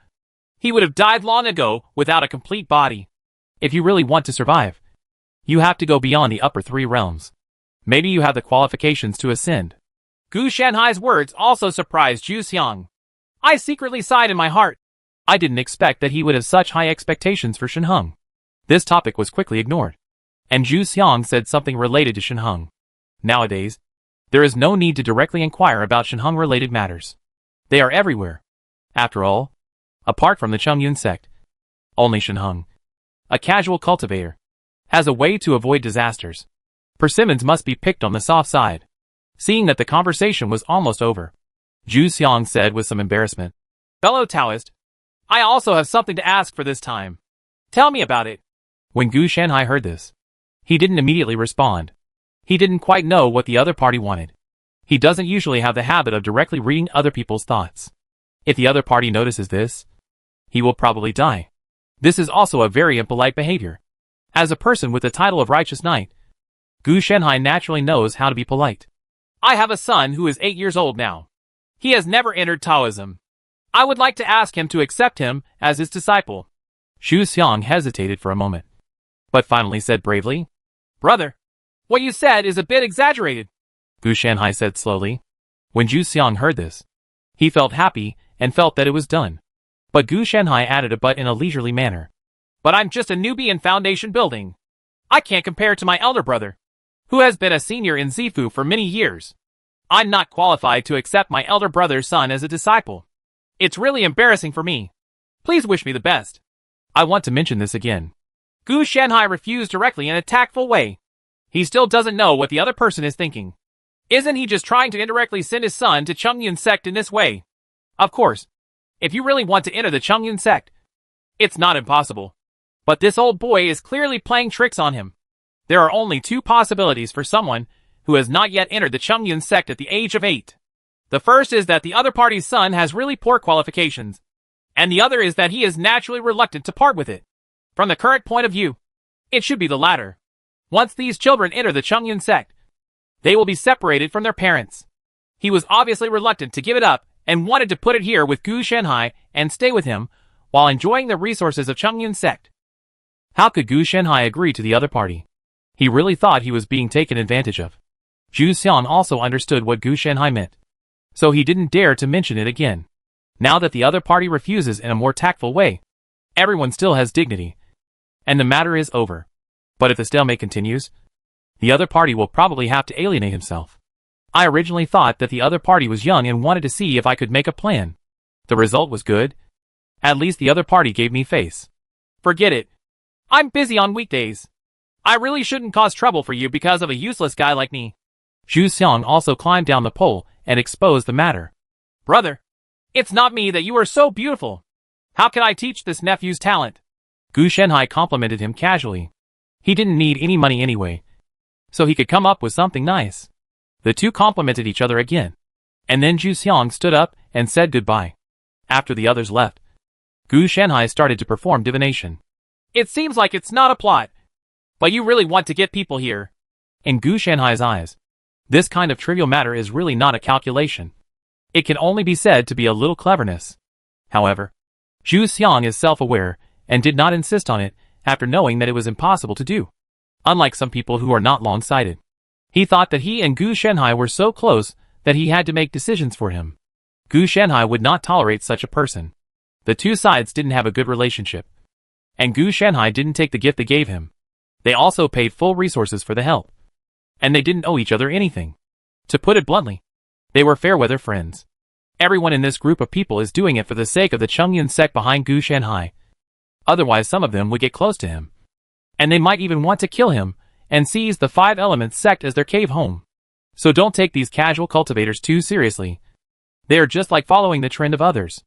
he would have died long ago without a complete body. If you really want to survive, you have to go beyond the upper three realms. Maybe you have the qualifications to ascend. Gu Shanhai's words also surprised Zhu Xiang. I secretly sighed in my heart. I didn't expect that he would have such high expectations for Shen Heng. This topic was quickly ignored, and Zhu Xiang said something related to Shen Heng. Nowadays, there is no need to directly inquire about Shen Heng-related matters. They are everywhere. After all, apart from the Chongyun sect, only Shen Heng, a casual cultivator, has a way to avoid disasters. Persimmons must be picked on the soft side. Seeing that the conversation was almost over, Zhu Xiang said with some embarrassment, Fellow Taoist, I also have something to ask for this time. Tell me about it. When Gu Shanhai heard this, he didn't immediately respond. He didn't quite know what the other party wanted. He doesn't usually have the habit of directly reading other people's thoughts. If the other party notices this, he will probably die. This is also a very impolite behavior. As a person with the title of Righteous Knight, Gu Shanhai naturally knows how to be polite. I have a son who is 8 years old now. He has never entered Taoism. I would like to ask him to accept him as his disciple. Zhu Xiang hesitated for a moment, but finally said bravely, Brother, what you said is a bit exaggerated. Gu Shanhai said slowly. When Zhu Xiang heard this, he felt happy and felt that it was done. But Gu Shanhai added a but in a leisurely manner. But I'm just a newbie in foundation building. I can't compare to my elder brother, who has been a senior in Zifu for many years. I'm not qualified to accept my elder brother's son as a disciple. It's really embarrassing for me. Please wish me the best. I want to mention this again. Gu Shanhai refused directly in a tactful way. He still doesn't know what the other person is thinking. Isn't he just trying to indirectly send his son to Chongyun sect in this way? Of course, if you really want to enter the Chongyun sect, it's not impossible. But this old boy is clearly playing tricks on him. There are only two possibilities for someone who has not yet entered the Chongyun sect at the age of 8. The first is that the other party's son has really poor qualifications, and the other is that he is naturally reluctant to part with it. From the current point of view, it should be the latter. Once these children enter the Chongyun sect, they will be separated from their parents. He was obviously reluctant to give it up and wanted to put it here with Gu Shanhai and stay with him while enjoying the resources of Chongyun sect. How could Gu Shanhai agree to the other party? He really thought he was being taken advantage of. Zhu Xiang also understood what Gu Shanhai meant, so he didn't dare to mention it again. Now that the other party refuses in a more tactful way, everyone still has dignity, and the matter is over. But if the stalemate continues, the other party will probably have to alienate himself. I originally thought that the other party was young and wanted to see if I could make a plan. The result was good. At least the other party gave me face. Forget it. I'm busy on weekdays. I really shouldn't cause trouble for you because of a useless guy like me. Zhu Xiang also climbed down the pole and exposed the matter. Brother, it's not me that you are so beautiful. How can I teach this nephew's talent? Gu Shanhai complimented him casually. He didn't need any money anyway, so he could come up with something nice. The two complimented each other again, and then Zhu Xiang stood up and said goodbye. After the others left, Gu Shanhai started to perform divination. It seems like it's not a plot, but you really want to get people here. In Gu Shanhai's eyes, this kind of trivial matter is really not a calculation. It can only be said to be a little cleverness. However, Zhu Xiang is self-aware and did not insist on it after knowing that it was impossible to do. Unlike some people who are not long-sighted, he thought that he and Gu Shanhai were so close that he had to make decisions for him. Gu Shanhai would not tolerate such a person. The two sides didn't have a good relationship, and Gu Shanhai didn't take the gift they gave him. They also paid full resources for the help, and they didn't owe each other anything. To put it bluntly, they were fair-weather friends. Everyone in this group of people is doing it for the sake of the Chongyun sect behind Gu Shanhai. Otherwise some of them would get close to him, and they might even want to kill him and seize the Five Elements sect as their cave home. So don't take these casual cultivators too seriously. They are just like following the trend of others.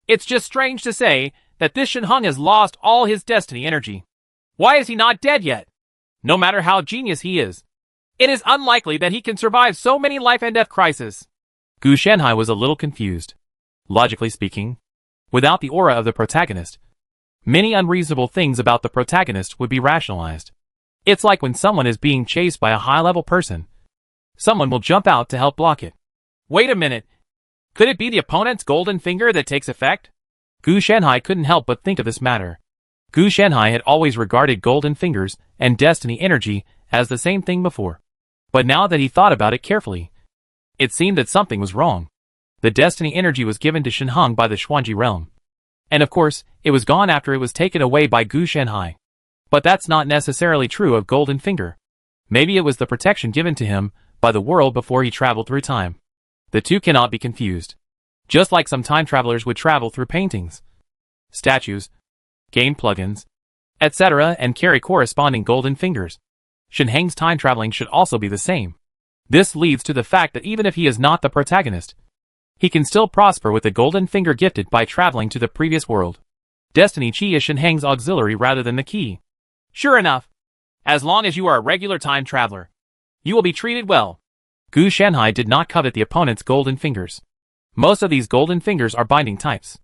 It's just strange to say that this Shen Heng has lost all his destiny energy. Why is he not dead yet? No matter how genius he is, it is unlikely that he can survive so many life and death crises. Gu Shanhai was a little confused. Logically speaking, without the aura of the protagonist, many unreasonable things about the protagonist would be rationalized. It's like when someone is being chased by a high-level person. Someone will jump out to help block it. Wait a minute. Could it be the opponent's golden finger that takes effect? Gu Shanhai couldn't help but think of this matter. Gu Shanhai had always regarded golden fingers and destiny energy as the same thing before. But now that he thought about it carefully, it seemed that something was wrong. The destiny energy was given to Shen Heng by the Xuanji realm. And of course, it was gone after it was taken away by Gu Shanhai. But that's not necessarily true of Golden Finger. Maybe it was the protection given to him by the world before he traveled through time. The two cannot be confused. Just like some time travelers would travel through paintings, statues, game plugins, etc. and carry corresponding golden fingers. Shen Heng's time traveling should also be the same. This leads to the fact that even if he is not the protagonist, he can still prosper with the golden finger gifted by traveling to the previous world. Destiny Chi is Shen Heng's auxiliary rather than the key. Sure enough, as long as you are a regular time traveler, you will be treated well. Gu Shanhai did not covet the opponent's golden fingers. Most of these golden fingers are binding types.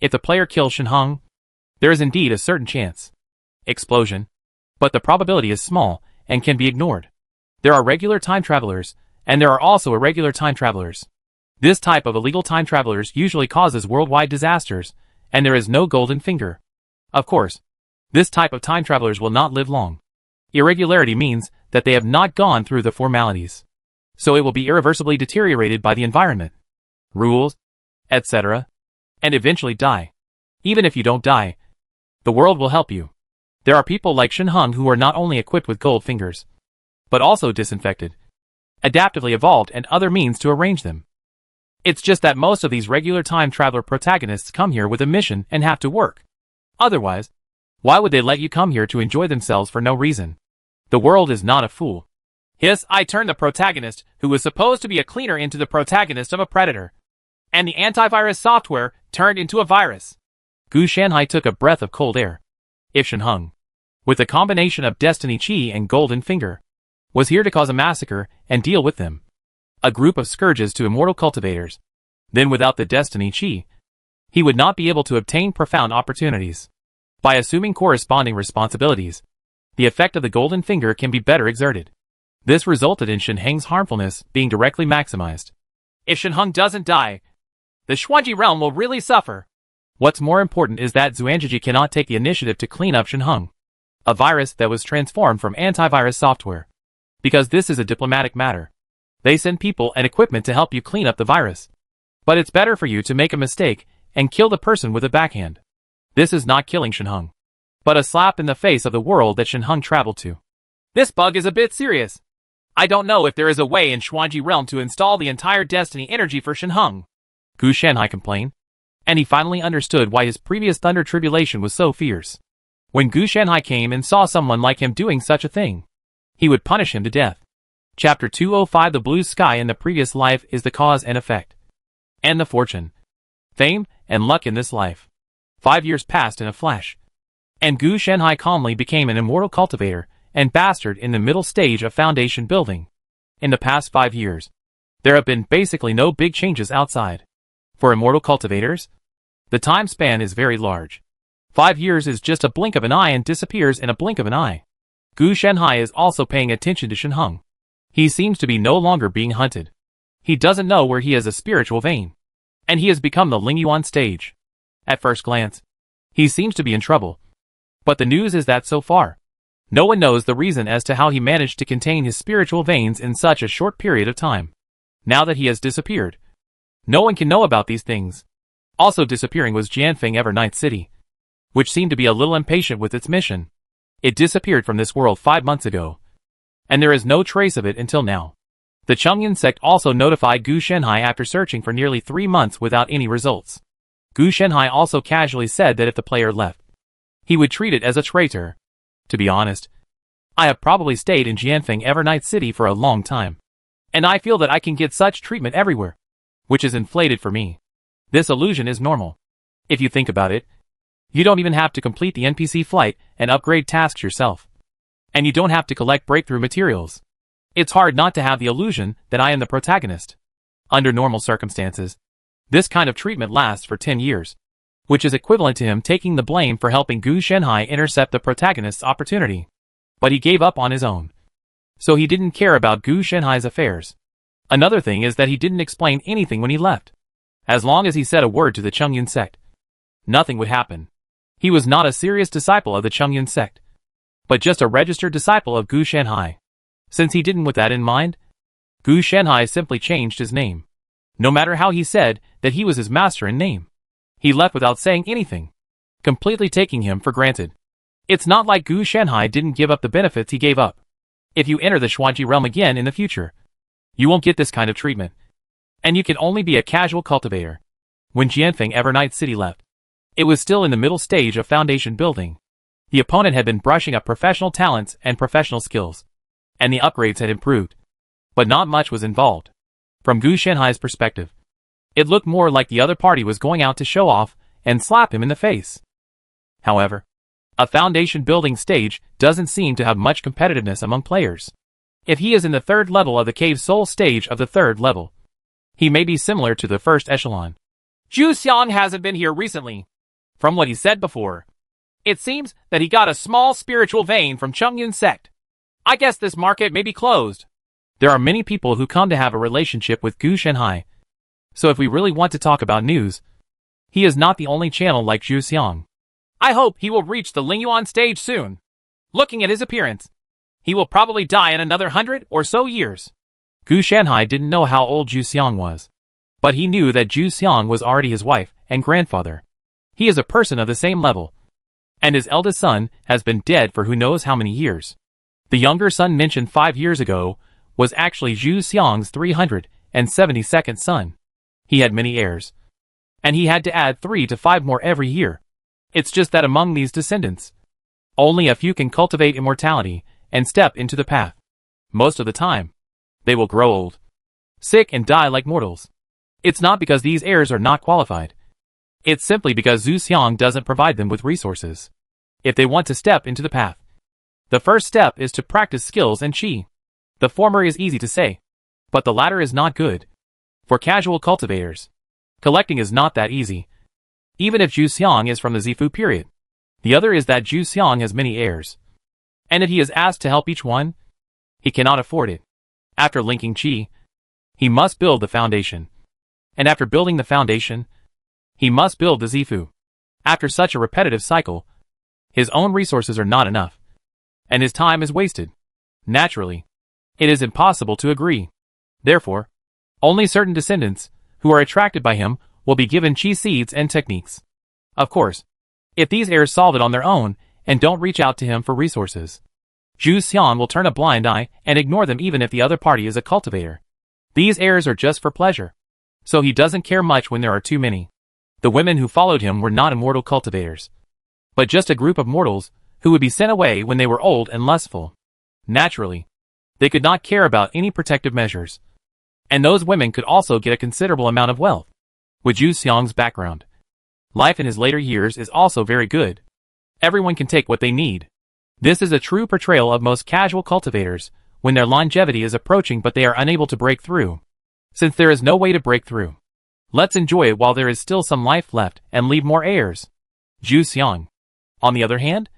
If the player kills Shen Heng, there is indeed a certain chance. Explosion. But the probability is small and can be ignored. There are regular time travelers, and there are also irregular time travelers. This type of illegal time travelers usually causes worldwide disasters, and there is no golden finger. Of course, this type of time travelers will not live long. Irregularity means that they have not gone through the formalities, so it will be irreversibly deteriorated by the environment, rules, etc., and eventually die. Even if you don't die, the world will help you. There are people like Shen Heng who are not only equipped with gold fingers, but also disinfected, adaptively evolved and other means to arrange them. It's just that most of these regular time traveler protagonists come here with a mission and have to work. Otherwise, why would they let you come here to enjoy themselves for no reason? The world is not a fool. Yes, I turned the protagonist, who was supposed to be a cleaner, into the protagonist of a predator. And the antivirus software turned into a virus. Gu Shanhai took a breath of cold air. If Shen Heng, with a combination of Destiny Chi and Golden Finger, was here to cause a massacre and deal with them, a group of scourges to immortal cultivators, then without the Destiny Chi, he would not be able to obtain profound opportunities. By assuming corresponding responsibilities, the effect of the Golden Finger can be better exerted. This resulted in Shen Heng's harmfulness being directly maximized. If Shen Heng doesn't die, the Xuanji realm will really suffer. What's more important is that Xuanjiji cannot take the initiative to clean up Shen Heng, a virus that was transformed from antivirus software, because this is a diplomatic matter. They send people and equipment to help you clean up the virus. But it's better for you to make a mistake and kill the person with a backhand. This is not killing Shenheng, but a slap in the face of the world that Shenheng traveled to. This bug is a bit serious. I don't know if there is a way in Xuanji Realm to install the entire Destiny energy for Shenheng, Gu Shanhai complained, and he finally understood why his previous Thunder Tribulation was so fierce. When Gu Shanhai came and saw someone like him doing such a thing, he would punish him to death. Chapter 205 The blue sky in the previous life is the cause and effect. And the fortune, fame, and luck in this life. 5 years passed in a flash. And Gu Shanhai calmly became an immortal cultivator and bastard in the middle stage of foundation building. In the past 5 years, there have been basically no big changes outside. For immortal cultivators, the time span is very large. 5 years is just a blink of an eye and disappears in a blink of an eye. Gu Shanhai is also paying attention to Shenheng. He seems to be no longer being hunted. He doesn't know where he has a spiritual vein. And he has become the Lingyuan stage. At first glance, he seems to be in trouble. But the news is that so far, no one knows the reason as to how he managed to contain his spiritual veins in such a short period of time. Now that he has disappeared, no one can know about these things. Also disappearing was Jianfeng Evernight City, which seemed to be a little impatient with its mission. It disappeared from this world 5 months ago, and there is no trace of it until now. The Chengyan sect also notified Gu Shanhai after searching for nearly 3 months without any results. Gu Shanhai also casually said that if the player left, he would treat it as a traitor. To be honest, I have probably stayed in Jianfeng Evernight City for a long time, and I feel that I can get such treatment everywhere, which is inflated for me. This illusion is normal. If you think about it, you don't even have to complete the NPC flight and upgrade tasks yourself. And you don't have to collect breakthrough materials. It's hard not to have the illusion that I am the protagonist. Under normal circumstances, this kind of treatment lasts for 10 years, which is equivalent to him taking the blame for helping Gu Shanhai intercept the protagonist's opportunity. But he gave up on his own. So he didn't care about Gu Shanhai's affairs. Another thing is that he didn't explain anything when he left. As long as he said a word to the Chengyan sect, nothing would happen. He was not a serious disciple of the Chengyan sect, but just a registered disciple of Gu Shanhai. Since he didn't with that in mind, Gu Shanhai simply changed his name. No matter how he said that he was his master in name, he left without saying anything, completely taking him for granted. It's not like Gu Shanhai didn't give up the benefits he gave up. If you enter the Xuanji realm again in the future, you won't get this kind of treatment. And you can only be a casual cultivator. When Jianfeng Evernight City left, it was still in the middle stage of foundation building. The opponent had been brushing up professional talents and professional skills, and the upgrades had improved. But not much was involved. From Gu Shanhai's perspective, it looked more like the other party was going out to show off and slap him in the face. However, a foundation building stage doesn't seem to have much competitiveness among players. If he is in the 3rd level of the Cave Soul stage of the 3rd level, he may be similar to the 1st echelon. Zhu Xiang hasn't been here recently. From what he said before, it seems that he got a small spiritual vein from Chengyan sect. I guess this market may be closed. There are many people who come to have a relationship with Gu Shanhai. So if we really want to talk about news, he is not the only channel like Zhu Xiang. I hope he will reach the Lingyuan stage soon. Looking at his appearance, he will probably die in another 100 or so years. Gu Shanhai didn't know how old Zhu Xiang was, but he knew that Zhu Xiang was already his wife and grandfather. He is a person of the same level, and his eldest son has been dead for who knows how many years. The younger son mentioned 5 years ago was actually Zhu Xiang's 372nd son. He had many heirs, and he had to add 3 to 5 more every year. It's just that among these descendants, only a few can cultivate immortality and step into the path. Most of the time, they will grow old, sick and die like mortals. It's not because these heirs are not qualified. It's simply because Zhu Xiang doesn't provide them with resources. If they want to step into the path, the first step is to practice skills and qi. The former is easy to say, but the latter is not good. For casual cultivators, collecting is not that easy. Even if Zhu Xiang is from the Zifu period. The other is that Zhu Xiang has many heirs. And if he is asked to help each one, he cannot afford it. After linking qi, he must build the foundation. And after building the foundation, he must build the Zifu. After such a repetitive cycle, his own resources are not enough, and his time is wasted. Naturally, it is impossible to agree. Therefore, only certain descendants, who are attracted by him, will be given chi seeds and techniques. Of course, if these heirs solve it on their own, and don't reach out to him for resources, Zhu Xian will turn a blind eye and ignore them even if the other party is a cultivator. These heirs are just for pleasure. So he doesn't care much when there are too many. The women who followed him were not immortal cultivators, but just a group of mortals who would be sent away when they were old and lustful. Naturally, they could not care about any protective measures. And those women could also get a considerable amount of wealth. With Zhu Xiang's background, life in his later years is also very good. Everyone can take what they need. This is a true portrayal of most casual cultivators, when their longevity is approaching but they are unable to break through. Since there is no way to break through, let's enjoy it while there is still some life left and leave more heirs. Zhu Xiang, on the other hand,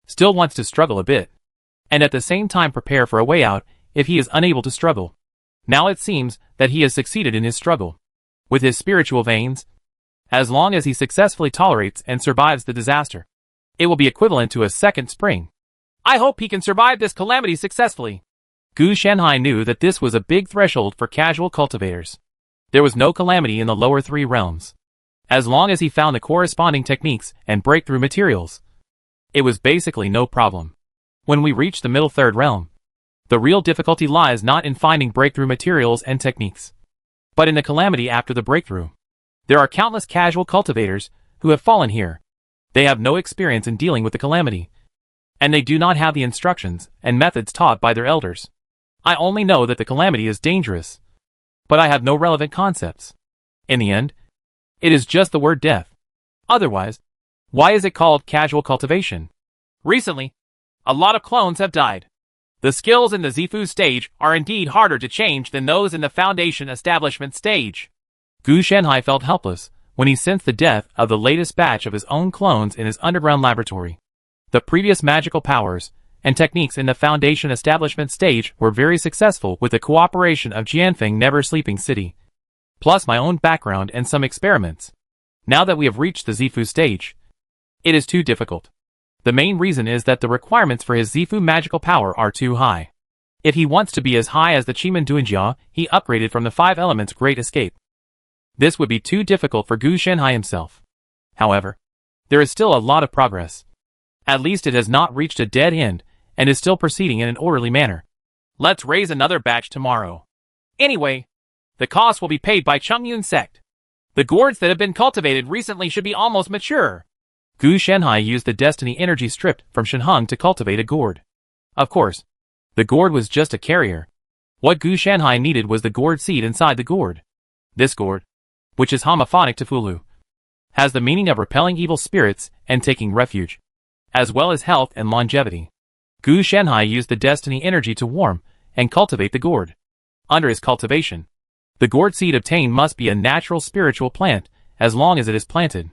still wants to struggle a bit, and at the same time prepare for a way out if he is unable to struggle. Now it seems that he has succeeded in his struggle. With his spiritual veins, as long as he successfully tolerates and survives the disaster, it will be equivalent to a second spring. I hope he can survive this calamity successfully. Gu Shanhai knew that this was a big threshold for casual cultivators. There was no calamity in the lower three realms. As long as he found the corresponding techniques and breakthrough materials, it was basically no problem. When we reach the middle third realm, the real difficulty lies not in finding breakthrough materials and techniques, but in the calamity after the breakthrough. There are countless casual cultivators who have fallen here. They have no experience in dealing with the calamity, and they do not have the instructions and methods taught by their elders. I only know that the calamity is dangerous, but I have no relevant concepts. In the end, it is just the word death. Otherwise, why is it called casual cultivation? Recently, a lot of clones have died. The skills in the Zifu stage are indeed harder to change than those in the Foundation establishment stage. Gu Shanhai felt helpless when he sensed the death of the latest batch of his own clones in his underground laboratory. The previous magical powers and techniques in the Foundation establishment stage were very successful with the cooperation of Jianfeng Never Sleeping City, plus my own background and some experiments. Now that we have reached the Zifu stage, it is too difficult. The main reason is that the requirements for his Zifu magical power are too high. If he wants to be as high as the Chiman Duanjia he upgraded from the 5 Elements Great Escape, this would be too difficult for Gu Shanhai himself. However, there is still a lot of progress. At least it has not reached a dead end, and is still proceeding in an orderly manner. Let's raise another batch tomorrow. Anyway, the cost will be paid by Chongyun sect. The gourds that have been cultivated recently should be almost mature. Gu Shanhai used the destiny energy stripped from Shenheng to cultivate a gourd. Of course, the gourd was just a carrier. What Gu Shanhai needed was the gourd seed inside the gourd. This gourd, which is homophonic to Fulu, has the meaning of repelling evil spirits and taking refuge, as well as health and longevity. Gu Shanhai used the destiny energy to warm and cultivate the gourd. Under his cultivation, the gourd seed obtained must be a natural spiritual plant as long as it is planted.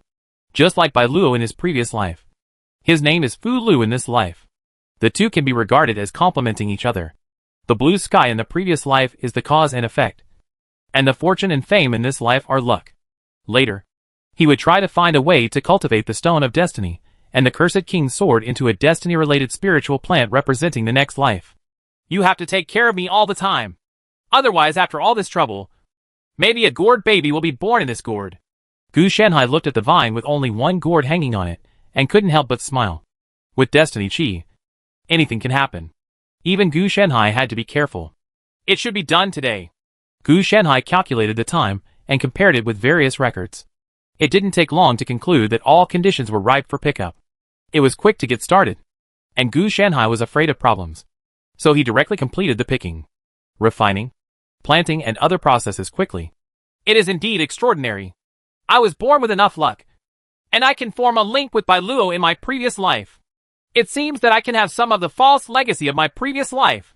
Just like Bai Luo in his previous life. His name is Fu Lu in this life. The two can be regarded as complementing each other. The blue sky in the previous life is the cause and effect, and the fortune and fame in this life are luck. Later, he would try to find a way to cultivate the Stone of Destiny and the Cursed King's Sword into a destiny-related spiritual plant representing the next life. You have to take care of me all the time. Otherwise, after all this trouble, maybe a gourd baby will be born in this gourd. Gu Shanhai looked at the vine with only one gourd hanging on it, and couldn't help but smile. With Destiny Chi, anything can happen. Even Gu Shanhai had to be careful. It should be done today. Gu Shanhai calculated the time, and compared it with various records. It didn't take long to conclude that all conditions were ripe for pickup. It was quick to get started, and Gu Shanhai was afraid of problems. So he directly completed the picking, refining, planting and other processes quickly. It is indeed extraordinary. I was born with enough luck, and I can form a link with Bai Luo in my previous life. It seems that I can have some of the false legacy of my previous life.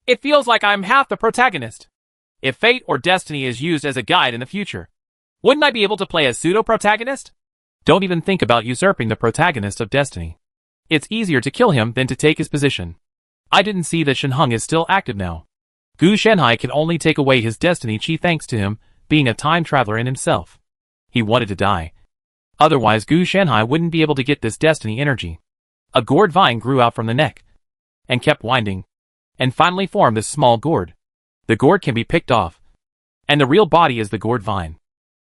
It feels like I'm half the protagonist. If fate or destiny is used as a guide in the future, wouldn't I be able to play a pseudo-protagonist? Don't even think about usurping the protagonist of destiny. It's easier to kill him than to take his position. I didn't see that Shenheng is still active now. Gu Shanhai can only take away his destiny chi thanks to him being a time traveler in himself. He wanted to die. Otherwise Gu Shanhai wouldn't be able to get this destiny energy. A gourd vine grew out from the neck, and kept winding, and finally formed this small gourd. The gourd can be picked off. And the real body is the gourd vine.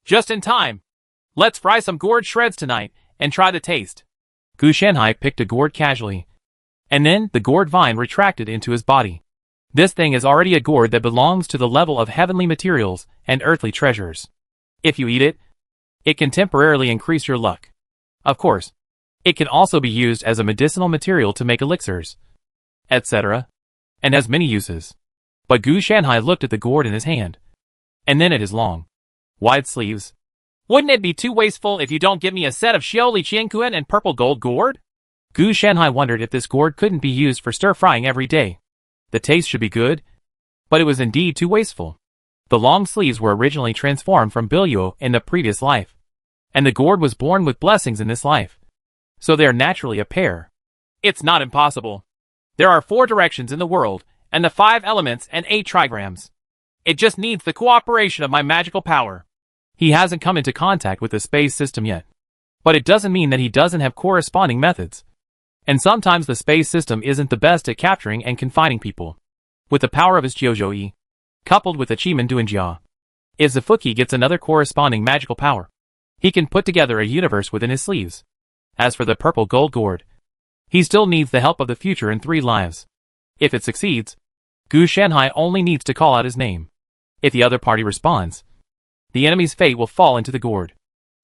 Just in time. Let's fry some gourd shreds tonight and try the taste. Gu Shanhai picked a gourd casually. And then the gourd vine retracted into his body. This thing is already a gourd that belongs to the level of heavenly materials and earthly treasures. If you eat it, it can temporarily increase your luck. Of course, it can also be used as a medicinal material to make elixirs, etc., and has many uses. But Gu Shanhai looked at the gourd in his hand, and then at his long, wide sleeves. Wouldn't it be too wasteful if you don't give me a set of Xiaoli Qianquan and purple gold gourd? Gu Shanhai wondered if this gourd couldn't be used for stir-frying every day. The taste should be good, but it was indeed too wasteful. The long sleeves were originally transformed from Biluo in the previous life, and the gourd was born with blessings in this life. So they are naturally a pair. It's not impossible. There are 4 directions in the world, and the 5 elements and 8 trigrams. It just needs the cooperation of my magical power. He hasn't come into contact with the space system yet. But it doesn't mean that he doesn't have corresponding methods. And sometimes the space system isn't the best at capturing and confining people. With the power of his Jiuzhou, coupled with the Qi Duanjia, if Zafuki gets another corresponding magical power, he can put together a universe within his sleeves. As for the purple gold gourd, he still needs the help of the future in 3 lives. If it succeeds, Gu Shanhai only needs to call out his name. If the other party responds, the enemy's fate will fall into the gourd,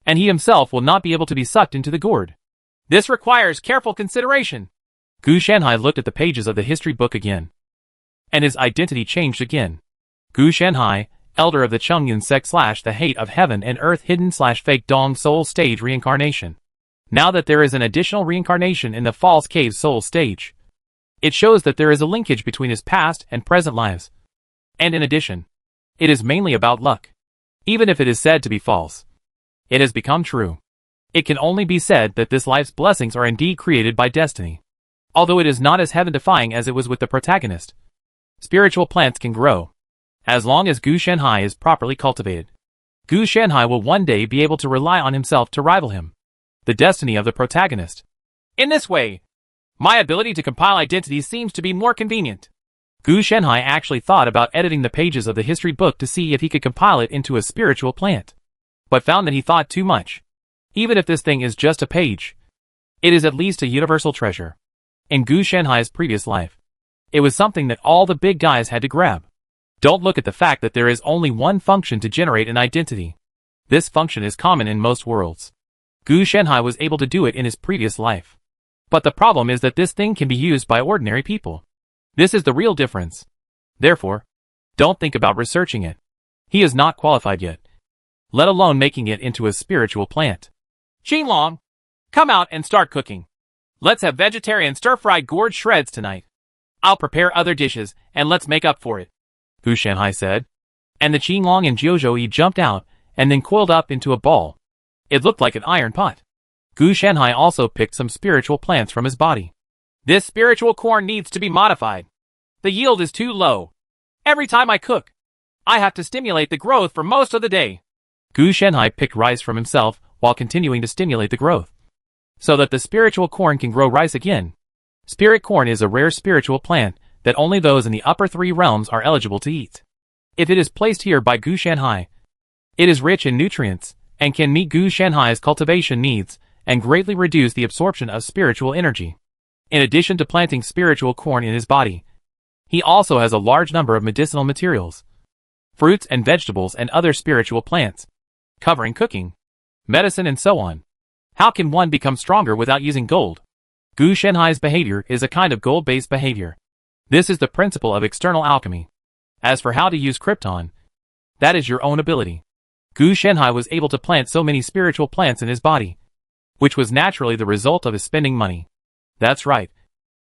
and he himself will not be able to be sucked into the gourd. This requires careful consideration. Gu Shanhai looked at the pages of the history book again, and his identity changed again. Gu Shanhai, elder of the Chengyun sect / the hate of heaven and earth hidden / fake Dong soul stage reincarnation. Now that there is an additional reincarnation in the false cave soul stage, it shows that there is a linkage between his past and present lives. And in addition, it is mainly about luck. Even if it is said to be false, it has become true. It can only be said that this life's blessings are indeed created by destiny. Although it is not as heaven-defying as it was with the protagonist. Spiritual plants can grow, as long as Gu Shanhai is properly cultivated. Gu Shanhai will one day be able to rely on himself to rival him. The destiny of the protagonist. In this way, my ability to compile identities seems to be more convenient. Gu Shanhai actually thought about editing the pages of the history book to see if he could compile it into a spiritual plant, but found that he thought too much. Even if this thing is just a page, it is at least a universal treasure. In Gu Shanhai's previous life, it was something that all the big guys had to grab. Don't look at the fact that there is only one function to generate an identity. This function is common in most worlds. Gu Shanhai was able to do it in his previous life. But the problem is that this thing can be used by ordinary people. This is the real difference. Therefore, don't think about researching it. He is not qualified yet, let alone making it into a spiritual plant. Qinglong, come out and start cooking. Let's have vegetarian stir-fried gourd shreds tonight. I'll prepare other dishes, and let's make up for it, Gu Shanhai said. And the Qinglong and Jiuzhou jumped out, and then coiled up into a ball. It looked like an iron pot. Gu Shanhai also picked some spiritual plants from his body. This spiritual corn needs to be modified. The yield is too low. Every time I cook, I have to stimulate the growth for most of the day. Gu Shanhai picked rice from himself while continuing to stimulate the growth, so that the spiritual corn can grow rice again. Spirit corn is a rare spiritual plant that only those in the upper 3 realms are eligible to eat. If it is placed here by Gu Shanhai, it is rich in nutrients and can meet Gu Shanhai's cultivation needs and greatly reduce the absorption of spiritual energy. In addition to planting spiritual corn in his body, he also has a large number of medicinal materials, fruits and vegetables and other spiritual plants, covering cooking, medicine and so on. How can one become stronger without using gold? Gu Shanhai's behavior is a kind of gold-based behavior. This is the principle of external alchemy. As for how to use Krypton, that is your own ability. Gu Shanhai was able to plant so many spiritual plants in his body, which was naturally the result of his spending money. That's right.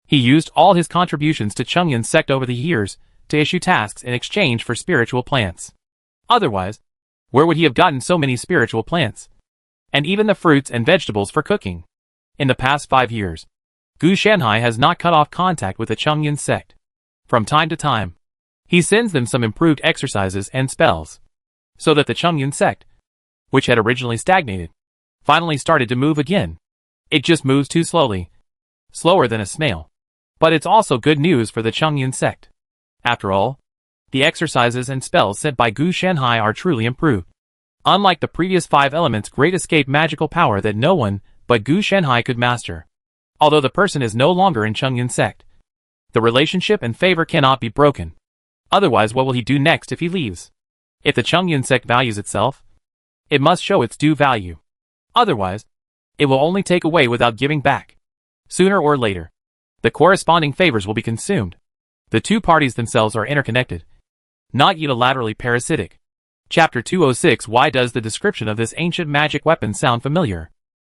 He used all his contributions to Chengyun sect over the years to issue tasks in exchange for spiritual plants. Otherwise, where would he have gotten so many spiritual plants? And even the fruits and vegetables for cooking. In the past 5 years, Gu Shanhai has not cut off contact with the Chengyun sect. From time to time, he sends them some improved exercises and spells, so that the Chengyun sect, which had originally stagnated, finally started to move again. It just moves too slowly, slower than a snail. But it's also good news for the Chengyun sect. After all, The exercises and spells sent by Gu Shanhai are truly improved. Unlike the previous 5 elements, Great Escape magical power that no one but Gu Shanhai could master. Although the person is no longer in Chongyun sect, the relationship and favor cannot be broken. Otherwise, what will he do next if he leaves? If the Chongyun sect values itself, it must show its due value. Otherwise, it will only take away without giving back. Sooner or later, the corresponding favors will be consumed. The two parties themselves are interconnected, not unilaterally parasitic. Chapter 206. Why does the description of this ancient magic weapon sound familiar?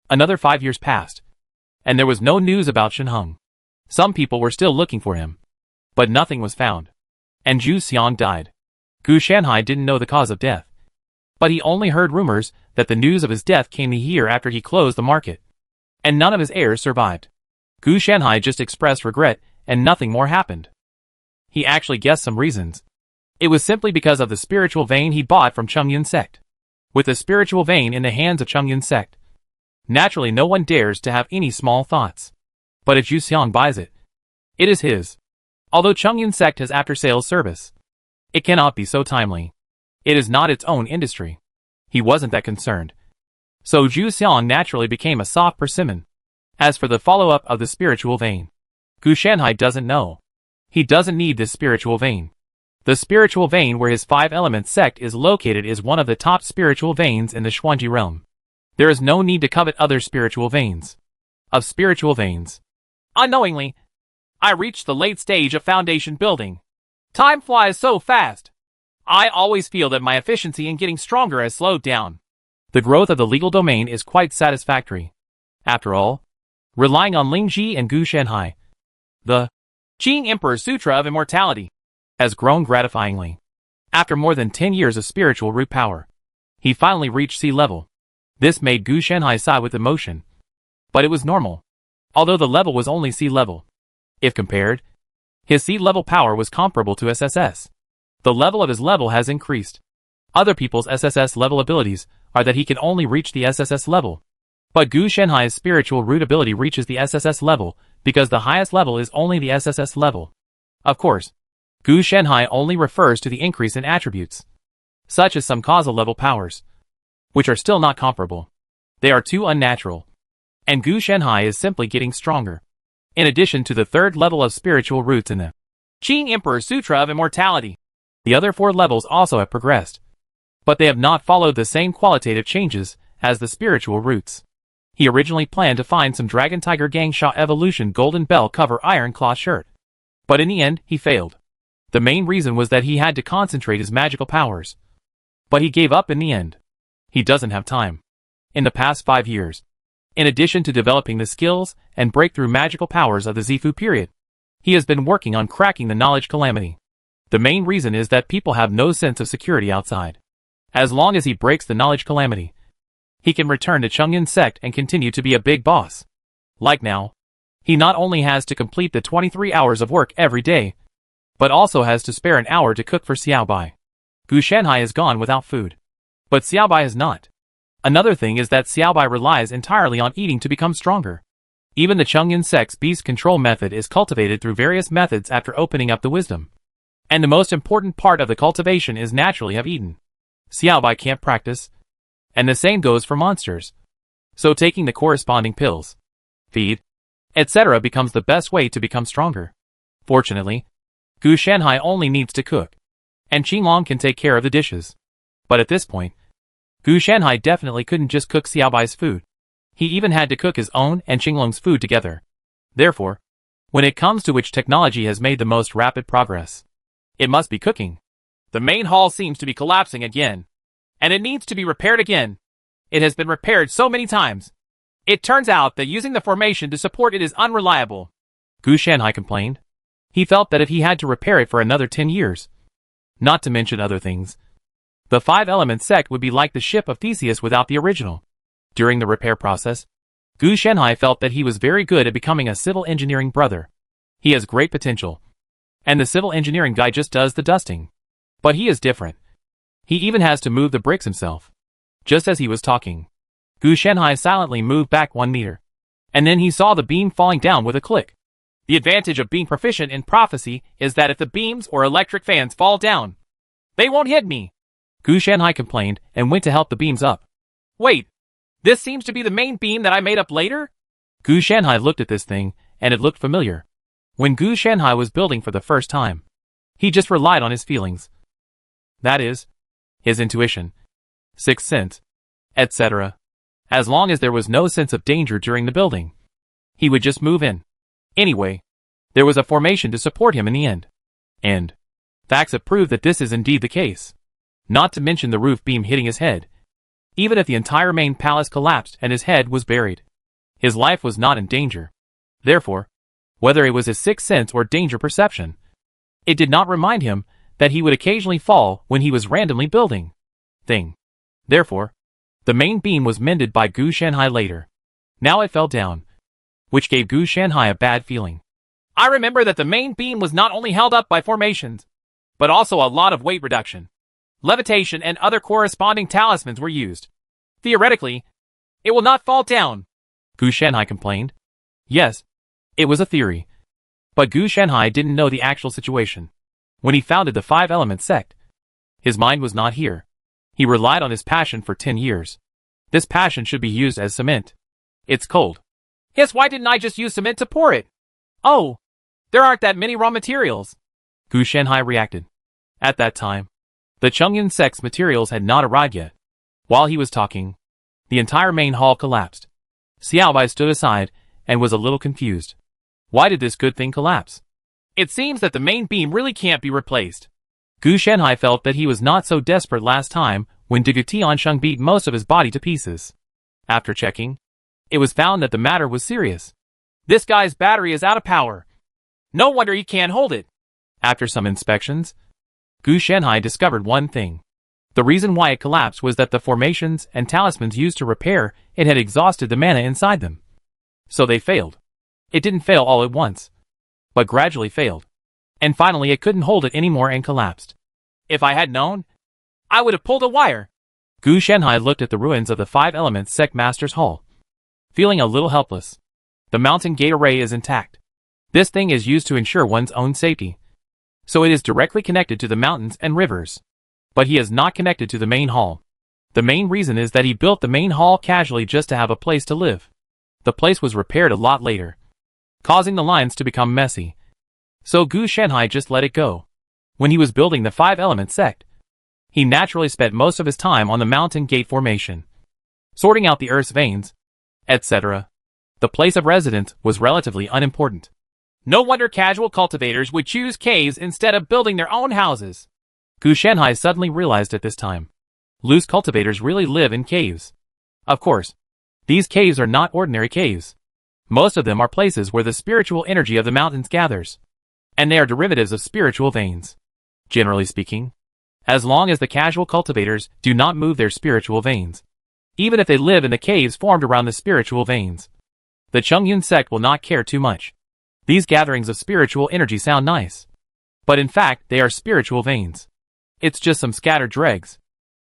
Another 5 years passed, and there was no news about Shen Heng. Some people were still looking for him, but nothing was found. And Zhu Xiang died. Gu Shanhai didn't know the cause of death, but he only heard rumors that the news of his death came a year after he closed the market, and none of his heirs survived. Gu Shanhai just expressed regret, and nothing more happened. He actually guessed some reasons. It was simply because of the spiritual vein he bought from Chongyun sect. With the spiritual vein in the hands of Chongyun sect, naturally no one dares to have any small thoughts. But if Zhu Xiang buys it, it is his. Although Chongyun sect has after-sales service, it cannot be so timely. It is not its own industry. He wasn't that concerned. So Zhu Xiang naturally became a soft persimmon. As for the follow-up of the spiritual vein, Gu Shanhai doesn't know. He doesn't need this spiritual vein. The spiritual vein where his 5-element sect is located is one of the top spiritual veins in the Xuanji realm. There is no need to covet other spiritual veins. Of spiritual veins. Unknowingly, I reached the late stage of foundation building. Time flies so fast. I always feel that my efficiency in getting stronger has slowed down. The growth of the legal domain is quite satisfactory. After all, relying on Ling Ji and Gu Shanhai, the Qing Emperor Sutra of Immortality has grown gratifyingly. After more than 10 years of spiritual root power, he finally reached sea level. This made Gu Shanhai sigh with emotion. But it was normal, although the level was only sea level. If compared, his sea level power was comparable to SSS. The level of his level has increased. Other people's SSS level abilities are that he can only reach the SSS level. But Gu Shanhai's spiritual root ability reaches the SSS level because the highest level is only the SSS level. Of course, Gu Shanhai only refers to the increase in attributes, such as some causal level powers, which are still not comparable. They are too unnatural. And Gu Shanhai is simply getting stronger. In addition to the 3rd level of spiritual roots in the Qing Emperor Sutra of Immortality, the other 4 levels also have progressed. But they have not followed the same qualitative changes as the spiritual roots. He originally planned to find some Dragon Tiger Gangsha Evolution Golden Bell cover Iron Claw shirt. But in the end, he failed. The main reason was that he had to concentrate his magical powers. But he gave up in the end. He doesn't have time. In the past 5 years, in addition to developing the skills and breakthrough magical powers of the Zifu period, he has been working on cracking the knowledge calamity. The main reason is that people have no sense of security outside. As long as he breaks the knowledge calamity, he can return to Chongyun sect and continue to be a big boss. Like now, he not only has to complete the 23 hours of work every day, but also has to spare an hour to cook for Xiaobai. Gu Shanhai is gone without food. But Xiaobai is not. Another thing is that Xiaobai relies entirely on eating to become stronger. Even the Chongyun sect's beast control method is cultivated through various methods after opening up the wisdom. And the most important part of the cultivation is naturally have eaten. Xiaobai can't practice. And the same goes for monsters. So taking the corresponding pills, feed, etc. becomes the best way to become stronger. Fortunately, Gu Shanhai only needs to cook, and Qinglong can take care of the dishes. But at this point, Gu Shanhai definitely couldn't just cook Xiaobai's food. He even had to cook his own and Qinglong's food together. Therefore, when it comes to which technology has made the most rapid progress, it must be cooking. The main hall seems to be collapsing again, and it needs to be repaired again. It has been repaired so many times. It turns out that using the formation to support it is unreliable. Gu Shanhai complained. He felt that if he had to repair it for another 10 years, not to mention other things, the 5-element sect would be like the ship of Theseus without the original. During the repair process, Gu Shanhai felt that he was very good at becoming a civil engineering brother. He has great potential, and the civil engineering guy just does the dusting. But he is different. He even has to move the bricks himself. Just as he was talking, Gu Shanhai silently moved back 1 meter, and then he saw the beam falling down with a click. The advantage of being proficient in prophecy is that if the beams or electric fans fall down, they won't hit me. Gu Shanhai complained and went to help the beams up. Wait, this seems to be the main beam that I made up later? Gu Shanhai looked at this thing, and it looked familiar. When Gu Shanhai was building for the first time, he just relied on his feelings. That is, his intuition, sixth sense, etc. As long as there was no sense of danger during the building, he would just move in. Anyway, there was a formation to support him in the end. And facts have proved that this is indeed the case. Not to mention the roof beam hitting his head. Even if the entire main palace collapsed and his head was buried, his life was not in danger. Therefore, whether it was his sixth sense or danger perception, it did not remind him that he would occasionally fall when he was randomly building. Therefore, the main beam was mended by Gu Shanhai later. Now it fell down, which gave Gu Shanhai a bad feeling. I remember that the main beam was not only held up by formations, but also a lot of weight reduction. Levitation and other corresponding talismans were used. Theoretically, it will not fall down, Gu Shanhai complained. Yes, it was a theory. But Gu Shanhai didn't know the actual situation. When he founded the Five Elements sect, his mind was not here. He relied on his passion for 10 years. This passion should be used as cement. It's cold. Yes, why didn't I just use cement to pour it? Oh, there aren't that many raw materials, Gu Shanhai reacted. At that time, the Chongyun sect's materials had not arrived yet. While he was talking, the entire main hall collapsed. Xiaobai stood aside and was a little confused. Why did this good thing collapse? It seems that the main beam really can't be replaced. Gu Shanhai felt that he was not so desperate last time when Digu Tiansheng beat most of his body to pieces. After checking, it was found that the matter was serious. This guy's battery is out of power. No wonder he can't hold it. After some inspections, Gu Shanhai discovered one thing. The reason why it collapsed was that the formations and talismans used to repair it had exhausted the mana inside them. So they failed. It didn't fail all at once, but gradually failed. And finally it couldn't hold it anymore and collapsed. If I had known, I would have pulled a wire. Gu Shanhai looked at the ruins of the Five Elements Sect Master's Hall, feeling a little helpless. The mountain gate array is intact. This thing is used to ensure one's own safety, so it is directly connected to the mountains and rivers. But he is not connected to the main hall. The main reason is that he built the main hall casually just to have a place to live. The place was repaired a lot later, causing the lines to become messy. So Gu Shanhai just let it go. When he was building the Five Elements sect, he naturally spent most of his time on the mountain gate formation, sorting out the earth's veins, etc. The place of residence was relatively unimportant. No wonder casual cultivators would choose caves instead of building their own houses. Gu Shanhai suddenly realized at this time. Loose cultivators really live in caves. Of course, these caves are not ordinary caves. Most of them are places where the spiritual energy of the mountains gathers, and they are derivatives of spiritual veins. Generally speaking, as long as the casual cultivators do not move their spiritual veins, even if they live in the caves formed around the spiritual veins, the Chongyun sect will not care too much. These gatherings of spiritual energy sound nice, but in fact they are spiritual veins. It's just some scattered dregs.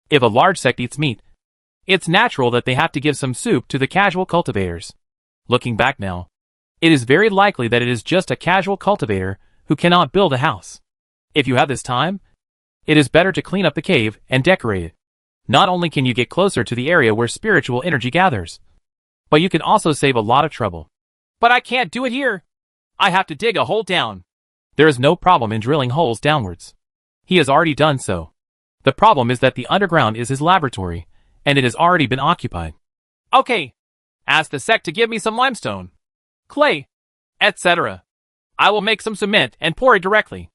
If a large sect eats meat, it's natural that they have to give some soup to the casual cultivators. Looking back now, it is very likely that it is just a casual cultivator who cannot build a house. If you have this time, it is better to clean up the cave and decorate it. Not only can you get closer to the area where spiritual energy gathers, but you can also save a lot of trouble. But I can't do it here. I have to dig a hole down. There is no problem in drilling holes downwards. He has already done so. The problem is that the underground is his laboratory, and it has already been occupied. Okay. Ask the sect to give me some limestone, clay, etc. I will make some cement and pour it directly.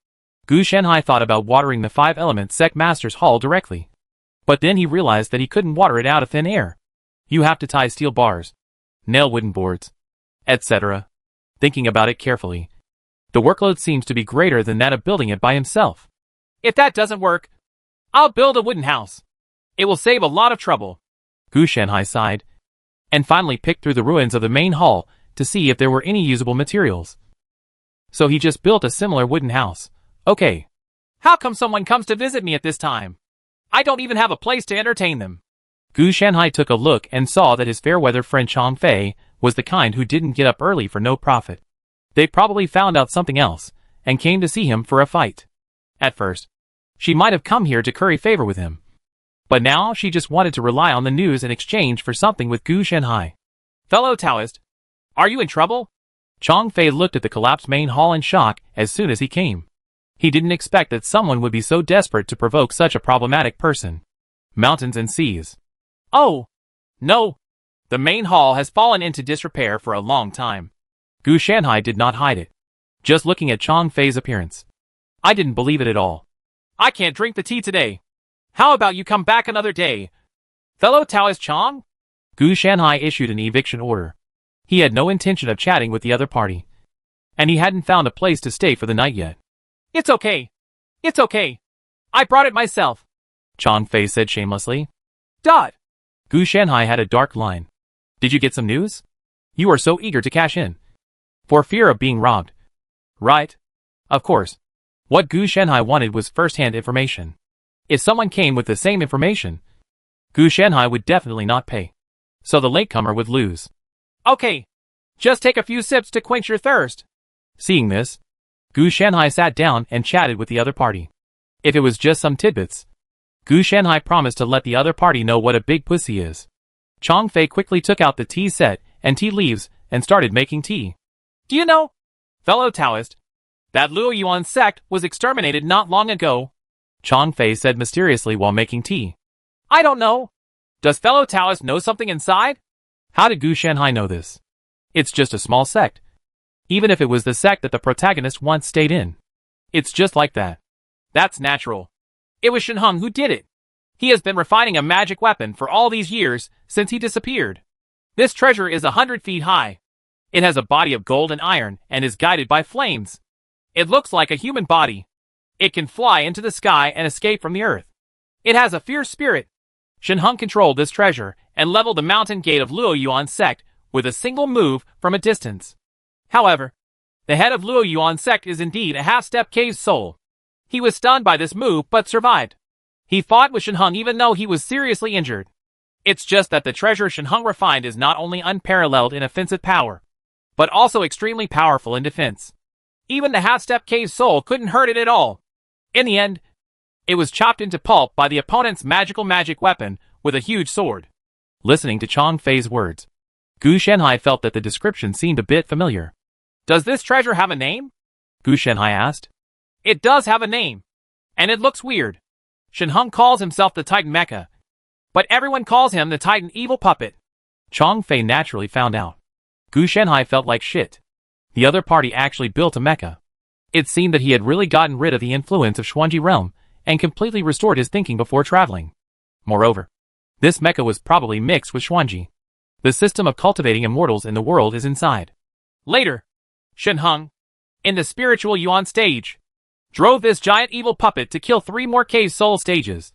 Gu Shanhai thought about watering the Five Elements Sect Master's Hall directly. But then he realized that he couldn't water it out of thin air. You have to tie steel bars, nail wooden boards, etc. Thinking about it carefully, the workload seems to be greater than that of building it by himself. If that doesn't work, I'll build a wooden house. It will save a lot of trouble. Gu Shanhai sighed, and finally picked through the ruins of the main hall to see if there were any usable materials. So he just built a similar wooden house. Okay. How come someone comes to visit me at this time? I don't even have a place to entertain them. Gu Shanhai took a look and saw that his fair-weather friend Chang Fei was the kind who didn't get up early for no profit. They probably found out something else, and came to see him for a fight. At first, she might have come here to curry favor with him. But now she just wanted to rely on the news in exchange for something with Gu Shanhai. Fellow Taoist, are you in trouble? Chang Fei looked at the collapsed main hall in shock as soon as he came. He didn't expect that someone would be so desperate to provoke such a problematic person. Mountains and seas. Oh, no. The main hall has fallen into disrepair for a long time. Gu Shanhai did not hide it. Just looking at Chang Fei's appearance. I didn't believe it at all. I can't drink the tea today. How about you come back another day? Fellow Taoist Chang? Gu Shanhai issued an eviction order. He had no intention of chatting with the other party. And he hadn't found a place to stay for the night yet. It's okay. It's okay. I brought it myself. Chang Fei said shamelessly. Dot. Gu Shanhai had a dark line. Did you get some news? You are so eager to cash in. For fear of being robbed. Right? Of course. What Gu Shanhai wanted was first-hand information. If someone came with the same information, Gu Shanhai would definitely not pay. So the latecomer would lose. Okay. Just take a few sips to quench your thirst. Seeing this, Gu Shanhai sat down and chatted with the other party. If it was just some tidbits, Gu Shanhai promised to let the other party know what a big pussy is. Chang Fei quickly took out the tea set and tea leaves and started making tea. Do you know, fellow Taoist, that Luo Yuan sect was exterminated not long ago? Chang Fei said mysteriously while making tea. I don't know. Does fellow Taoist know something inside? How did Gu Shanhai know this? It's just a small sect. Even if it was the sect that the protagonist once stayed in. It's just like that. That's natural. It was Shen Heng who did it. He has been refining a magic weapon for all these years since he disappeared. This treasure is 100 feet high. It has a body of gold and iron and is guided by flames. It looks like a human body. It can fly into the sky and escape from the earth. It has a fierce spirit. Shen Heng controlled this treasure and leveled the mountain gate of Luo Yuan sect with a single move from a distance. However, the head of Luo Yuan sect is indeed a half-step cave soul. He was stunned by this move but survived. He fought with Shen Heng even though he was seriously injured. It's just that the treasure Shen Heng refined is not only unparalleled in offensive power, but also extremely powerful in defense. Even the half-step cave soul couldn't hurt it at all. In the end, it was chopped into pulp by the opponent's magic weapon with a huge sword. Listening to Chang Fei's words, Gu Shanhai felt that the description seemed a bit familiar. Does this treasure have a name? Gu Shanhai asked. It does have a name. And it looks weird. Shen Heng calls himself the Titan Mecha. But everyone calls him the Titan Evil Puppet. Chang Fei naturally found out. Gu Shanhai felt like shit. The other party actually built a mecha. It seemed that he had really gotten rid of the influence of Xuanji realm and completely restored his thinking before traveling. Moreover, this mecha was probably mixed with Xuanji. The system of cultivating immortals in the world is inside. Later, Shen Heng, in the spiritual Yuan stage, drove this giant evil puppet to kill 3 more cave soul stages,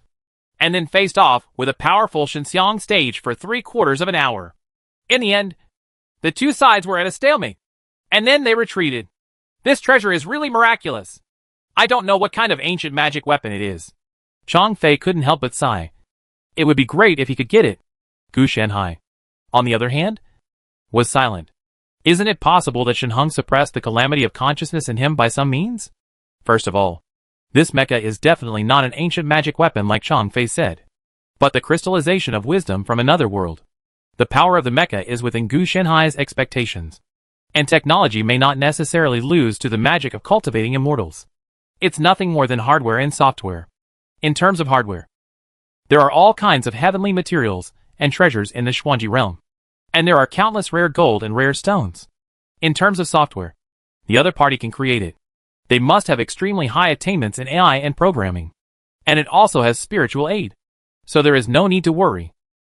and then faced off with a powerful Shenxiang stage for 3/4 of an hour. In the end, the two sides were at a stalemate, and then they retreated. This treasure is really miraculous. I don't know what kind of ancient magic weapon it is. Chang Fei couldn't help but sigh. It would be great if he could get it. Gu Shanhai, on the other hand, was silent. Isn't it possible that Shen Heng suppressed the calamity of consciousness in him by some means? First of all, this mecha is definitely not an ancient magic weapon like Chang Fei said, but the crystallization of wisdom from another world. The power of the mecha is within Gu Shanhai's expectations, and technology may not necessarily lose to the magic of cultivating immortals. It's nothing more than hardware and software. In terms of hardware, there are all kinds of heavenly materials and treasures in the Xuanji realm, and there are countless rare gold and rare stones. In terms of software, the other party can create it. They must have extremely high attainments in AI and programming. And it also has spiritual aid. So there is no need to worry.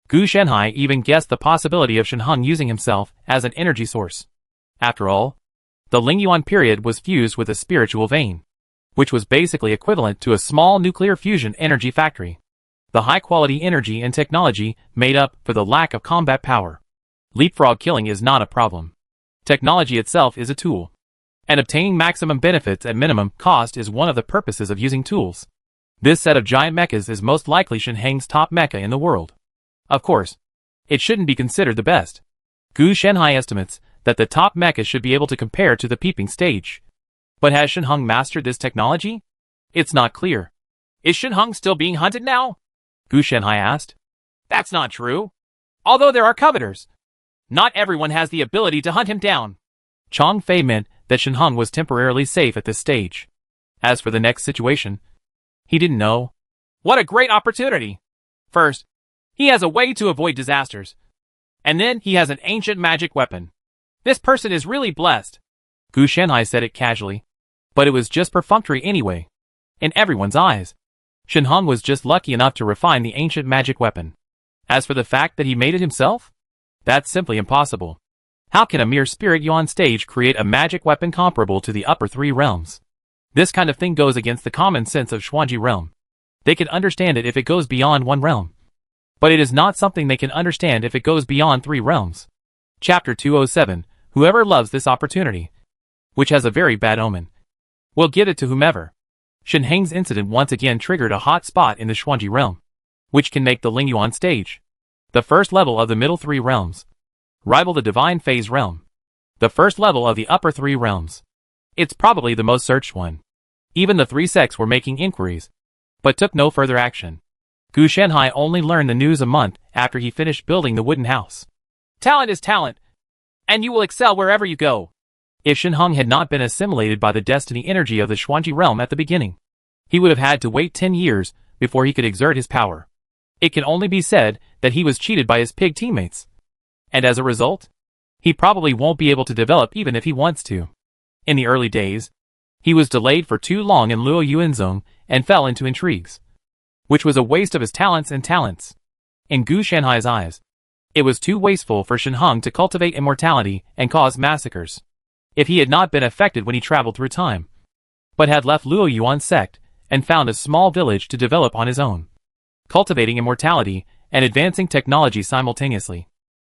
Gu Shanhai even guessed the possibility of Shen Heng using himself as an energy source. After all, the Lingyuan period was fused with a spiritual vein, which was basically equivalent to a small nuclear fusion energy factory. The high-quality energy and technology made up for the lack of combat power. Leapfrog killing is not a problem. Technology itself is a tool. And obtaining maximum benefits at minimum cost is one of the purposes of using tools. This set of giant mechas is most likely Shen Heng's top mecha in the world. Of course, it shouldn't be considered the best. Gu Shanhai estimates that the top mechas should be able to compare to the peeping stage. But has Shen Heng mastered this technology? It's not clear. Is Shen Heng still being hunted now? Gu Shanhai asked. That's not true. Although there are coveters, not everyone has the ability to hunt him down. Chang Fei meant that Shen Heng was temporarily safe at this stage. As for the next situation, he didn't know. What a great opportunity! First, he has a way to avoid disasters. And then he has an ancient magic weapon. This person is really blessed. Gu Shanhai said it casually. But it was just perfunctory anyway. In everyone's eyes, Shen Heng was just lucky enough to refine the ancient magic weapon. As for the fact that he made it himself, that's simply impossible. How can a mere spirit yuan stage create a magic weapon comparable to the upper three realms? This kind of thing goes against the common sense of Xuanji realm. They can understand it if it goes beyond one realm. But it is not something they can understand if it goes beyond 3 realms. Chapter 207, Whoever loves this opportunity, which has a very bad omen, will give it to whomever. Shen Heng's incident once again triggered a hot spot in the Xuanji realm, which can make the Lingyuan stage, the first level of the middle 3 realms, rival the divine phase realm, the first level of the upper 3 realms. It's probably the most searched one. Even the 3 sects were making inquiries, but took no further action. Gu Shanhai only learned the news a month after he finished building the wooden house. Talent is talent, and you will excel wherever you go. If Shen Heng had not been assimilated by the destiny energy of the Xuanji realm at the beginning, he would have had to wait 10 years before he could exert his power. It can only be said that he was cheated by his pig teammates. And as a result, he probably won't be able to develop even if he wants to. In the early days, he was delayed for too long in Luo Yuanzong and fell into intrigues, which was a waste of his talents and talents. In Gu Shanhai's eyes, it was too wasteful for Shen Heng to cultivate immortality and cause massacres. If he had not been affected when he traveled through time, but had left Luo Yuan sect and found a small village to develop on his own, cultivating immortality and advancing technology simultaneously,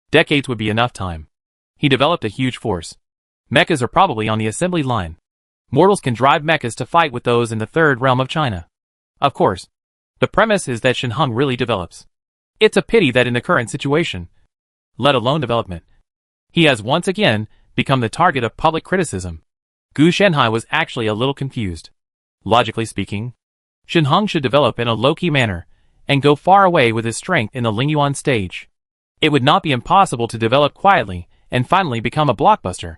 decades would be enough time. He developed a huge force. Mechas are probably on the assembly line. Mortals can drive mechas to fight with those in the 3rd realm of China. Of course, the premise is that Shen Heng really develops. It's a pity that in the current situation, let alone development, he has once again become the target of public criticism. Gu Shanhai was actually a little confused. Logically speaking, Shen Heng should develop in a low-key manner and go far away with his strength in the Lingyuan stage. It would not be impossible to develop quietly and finally become a blockbuster.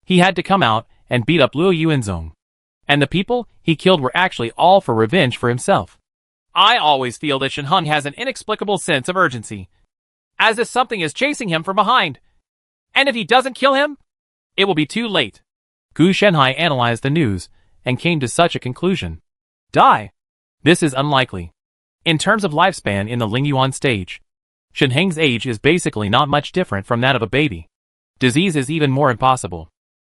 He had to come out and beat up Luo Yuanzong. And the people he killed were actually all for revenge for himself. I always feel that Shen Heng has an inexplicable sense of urgency, as if something is chasing him from behind. And if he doesn't kill him, it will be too late. Gu Shanhai analyzed the news and came to such a conclusion. Die. This is unlikely. In terms of lifespan in the Lingyuan stage, Shen Heng's age is basically not much different from that of a baby. Disease is even more impossible.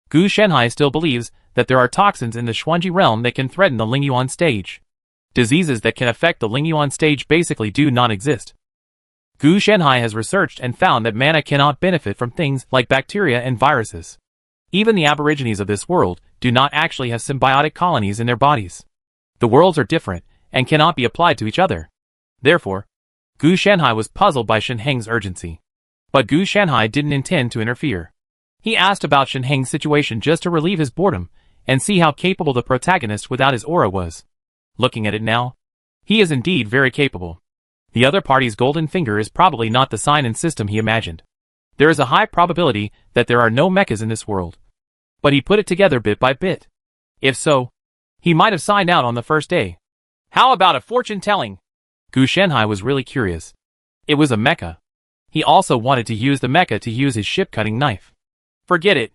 Gu Shanhai still believes that there are toxins in the Xuanji realm that can threaten the Lingyuan stage. Diseases that can affect the Lingyuan stage basically do not exist. Gu Shanhai has researched and found that mana cannot benefit from things like bacteria and viruses. Even the aborigines of this world do not actually have symbiotic colonies in their bodies. The worlds are different and cannot be applied to each other. Therefore, Gu Shanhai was puzzled by Shen Heng's urgency. But Gu Shanhai didn't intend to interfere. He asked about Shen Heng's situation just to relieve his boredom and see how capable the protagonist without his aura was. Looking at it now, he is indeed very capable. The other party's golden finger is probably not the sign and system he imagined. There is a high probability that there are no mechas in this world. But he put it together bit by bit. If so, he might have signed out on the first day. How about a fortune-telling? Gu Shanhai was really curious. It was a mecha. He also wanted to use the mecha to use his ship-cutting knife. Forget it.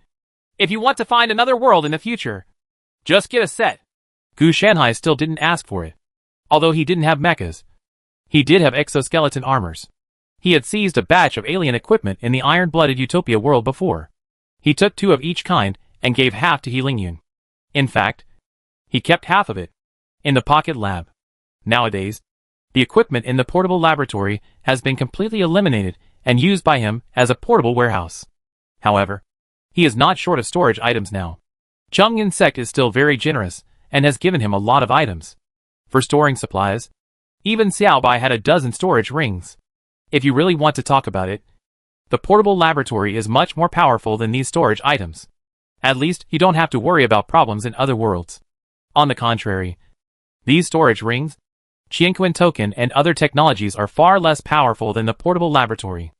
If you want to find another world in the future, just get a set. Gu Shanhai still didn't ask for it. Although he didn't have mechas, he did have exoskeleton armors. He had seized a batch of alien equipment in the iron-blooded Utopia world before. He took 2 of each kind and gave half to He Lingyun. In fact, he kept half of it in the pocket lab. Nowadays, the equipment in the portable laboratory has been completely eliminated and used by him as a portable warehouse. However, he is not short of storage items now. Chungyun sect is still very generous and has given him a lot of items. For storing supplies, even Xiaobai had a dozen storage rings. If you really want to talk about it, The portable laboratory is much more powerful than these storage items. At least, you don't have to worry about problems in other worlds. On the contrary, these storage rings, Qianquan token and other technologies are far less powerful than the portable laboratory.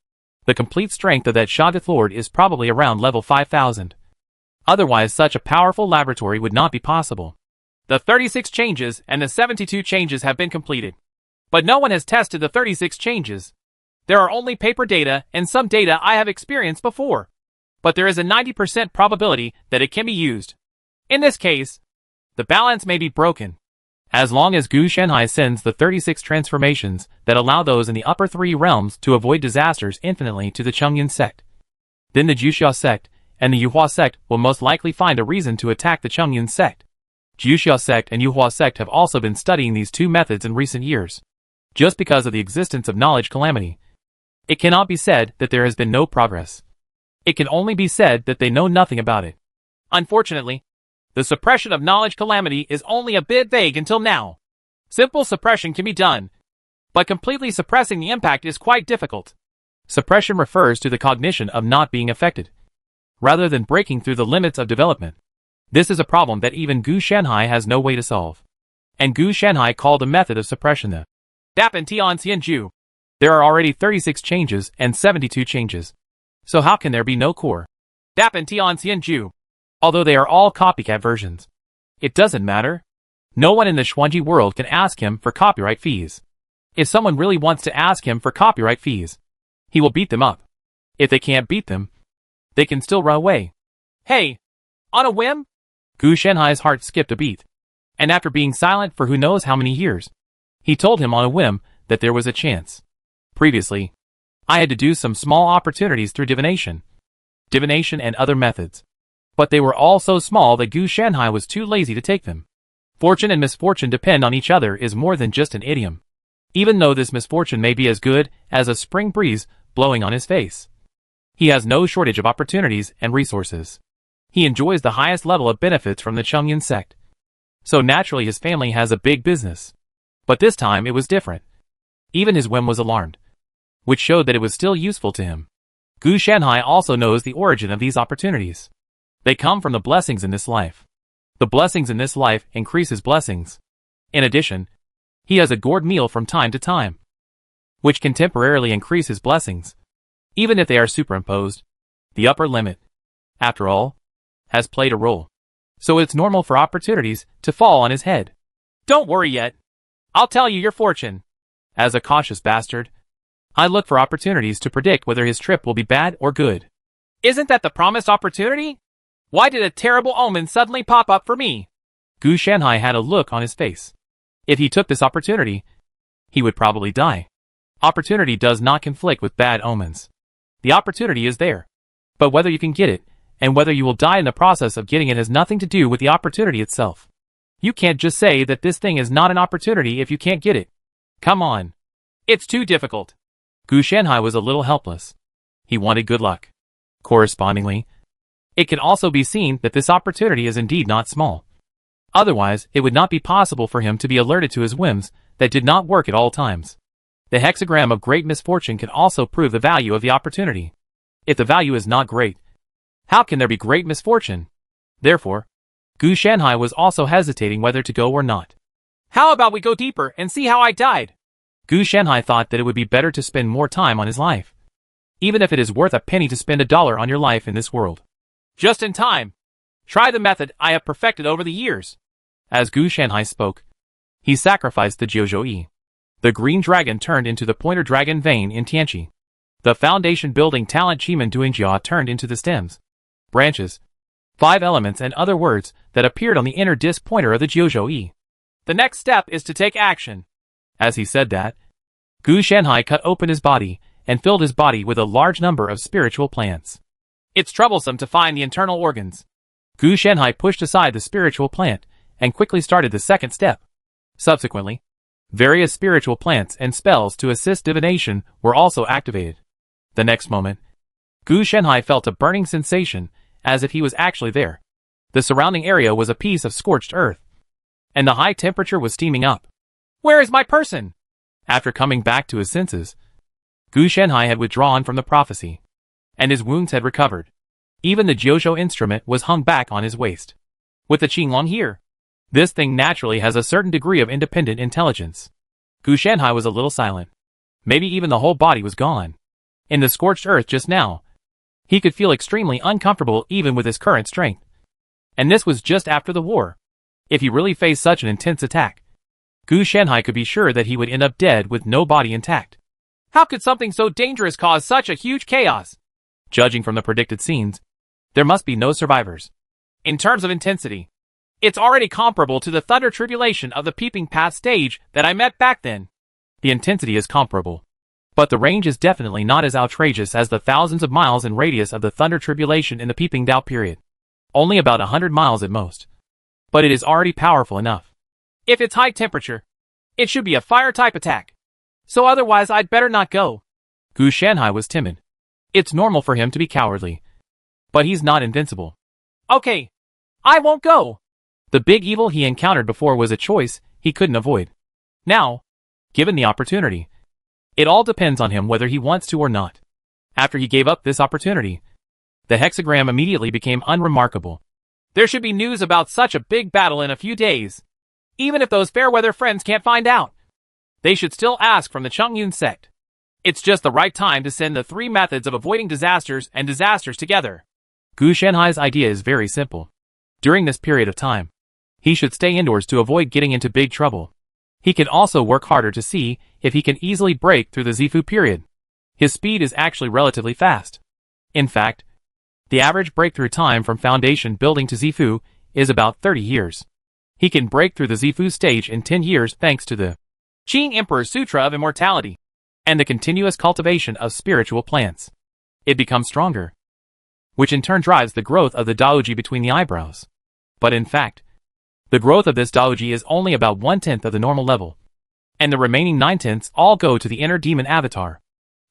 The complete strength of that Shoggoth Lord is probably around level 5000. Otherwise such a powerful laboratory would not be possible. The 36 changes and the 72 changes have been completed. But no one has tested the 36 changes. There are only paper data and some data I have experienced before. But there is a 90% probability that it can be used. In this case, the balance may be broken. As long as Gu Shanhai sends the 36 transformations that allow those in the upper 3 realms to avoid disasters infinitely to the Chengyan sect, then the Juxia sect and the Yuhua sect will most likely find a reason to attack the Chengyan sect. Juxia sect and Yuhua sect have also been studying these two methods in recent years. Just because of the existence of knowledge calamity, it cannot be said that there has been no progress. It can only be said that they know nothing about it. Unfortunately, the suppression of knowledge calamity is only a bit vague until now. Simple suppression can be done, but completely suppressing the impact is quite difficult. Suppression refers to the cognition of not being affected, rather than breaking through the limits of development. This is a problem that even Gu Shanhai has no way to solve. And Gu Shanhai called a method of suppression the Dapan Tian Xianju. There are already 36 changes and 72 changes. So how can there be no core Dapan Tian Xianju? Although they are all copycat versions. It doesn't matter. No one in the Xuanji world can ask him for copyright fees. If someone really wants to ask him for copyright fees, he will beat them up. If they can't beat them, they can still run away. Hey! On a whim? Gu Shanhai's heart skipped a beat. And after being silent for who knows how many years, he told him on a whim that there was a chance. Previously, I had to do some small opportunities through divination and other methods. But they were all so small that Gu Shanhai was too lazy to take them. Fortune and misfortune depend on each other is more than just an idiom. Even though this misfortune may be as good as a spring breeze blowing on his face, he has no shortage of opportunities and resources. He enjoys the highest level of benefits from the Chengyan sect. So naturally his family has a big business. But this time it was different. Even his whim was alarmed, which showed that it was still useful to him. Gu Shanhai also knows the origin of these opportunities. They come from the blessings in this life. The blessings in this life increase his blessings. In addition, he has a gourd meal from time to time, which can temporarily increase his blessings, even if they are superimposed. The upper limit, after all, has played a role. So it's normal for opportunities to fall on his head. Don't worry yet. I'll tell you your fortune. As a cautious bastard, I look for opportunities to predict whether his trip will be bad or good. Isn't that the promised opportunity? Why did a terrible omen suddenly pop up for me? Gu Shanhai had a look on his face. If he took this opportunity, he would probably die. Opportunity does not conflict with bad omens. The opportunity is there. But whether you can get it, and whether you will die in the process of getting it has nothing to do with the opportunity itself. You can't just say that this thing is not an opportunity if you can't get it. Come on. It's too difficult. Gu Shanhai was a little helpless. He wanted good luck. Correspondingly, it can also be seen that this opportunity is indeed not small. Otherwise, it would not be possible for him to be alerted to his whims that did not work at all times. The hexagram of great misfortune can also prove the value of the opportunity. If the value is not great, how can there be great misfortune? Therefore, Gu Shanhai was also hesitating whether to go or not. How about we go deeper and see how I died? Gu Shanhai thought that it would be better to spend more time on his life, even if it is worth a penny to spend $1 on your life in this world. Just in time. Try the method I have perfected over the years. As Gu Shanhai spoke, he sacrificed the Jiuzhou. The green dragon turned into the pointer dragon vein in Tianqi. The foundation building talent Chiman Duingjia turned into the stems, branches, 5 elements and other words that appeared on the inner disc pointer of the Jiuzhou. The next step is to take action. As he said that, Gu Shanhai cut open his body and filled his body with a large number of spiritual plants. It's troublesome to find the internal organs. Gu Shanhai pushed aside the spiritual plant and quickly started the second step. Subsequently, various spiritual plants and spells to assist divination were also activated. The next moment, Gu Shanhai felt a burning sensation as if he was actually there. The surrounding area was a piece of scorched earth, and the high temperature was steaming up. Where is my person? After coming back to his senses, Gu Shanhai had withdrawn from the prophecy. and his wounds had recovered. Even the Jiuzhou instrument was hung back on his waist. With the Qinglong here, this thing naturally has a certain degree of independent intelligence. Gu Shanhai was a little silent. Maybe even the whole body was gone. In the scorched earth just now, he could feel extremely uncomfortable even with his current strength. And this was just after the war. If he really faced such an intense attack, Gu Shanhai could be sure that he would end up dead with no body intact. How could something so dangerous cause such a huge chaos? Judging from the predicted scenes, there must be no survivors. In terms of intensity, it's already comparable to the thunder tribulation of the Peeping Path stage that I met back then. The intensity is comparable, but the range is definitely not as outrageous as the thousands of miles in radius of the thunder tribulation in the Peeping Dao period. Only about 100 miles at most. But it is already powerful enough. If it's high temperature, it should be a fire-type attack. So otherwise I'd better not go. Gu Shanhai was timid. It's normal for him to be cowardly. But he's not invincible. Okay, I won't go. The big evil he encountered before was a choice he couldn't avoid. Now, given the opportunity, it all depends on him whether he wants to or not. After he gave up this opportunity, the hexagram immediately became unremarkable. There should be news about such a big battle in a few days. Even if those fair-weather friends can't find out, they should still ask from the Chongyun sect. It's just the right time to send the 3 methods of avoiding disasters and disasters together. Gu Shanhai's idea is very simple. During this period of time, he should stay indoors to avoid getting into big trouble. He can also work harder to see if he can easily break through the Zifu period. His speed is actually relatively fast. In fact, the average breakthrough time from foundation building to Zifu is about 30 years. He can break through the Zifu stage in 10 years thanks to the Qing Emperor's Sutra of Immortality and the continuous cultivation of spiritual plants. It becomes stronger, which in turn drives the growth of the Daoji between the eyebrows. But in fact, the growth of this Daoji is only about 1/10 of the normal level, and the remaining 9/10 all go to the inner demon avatar,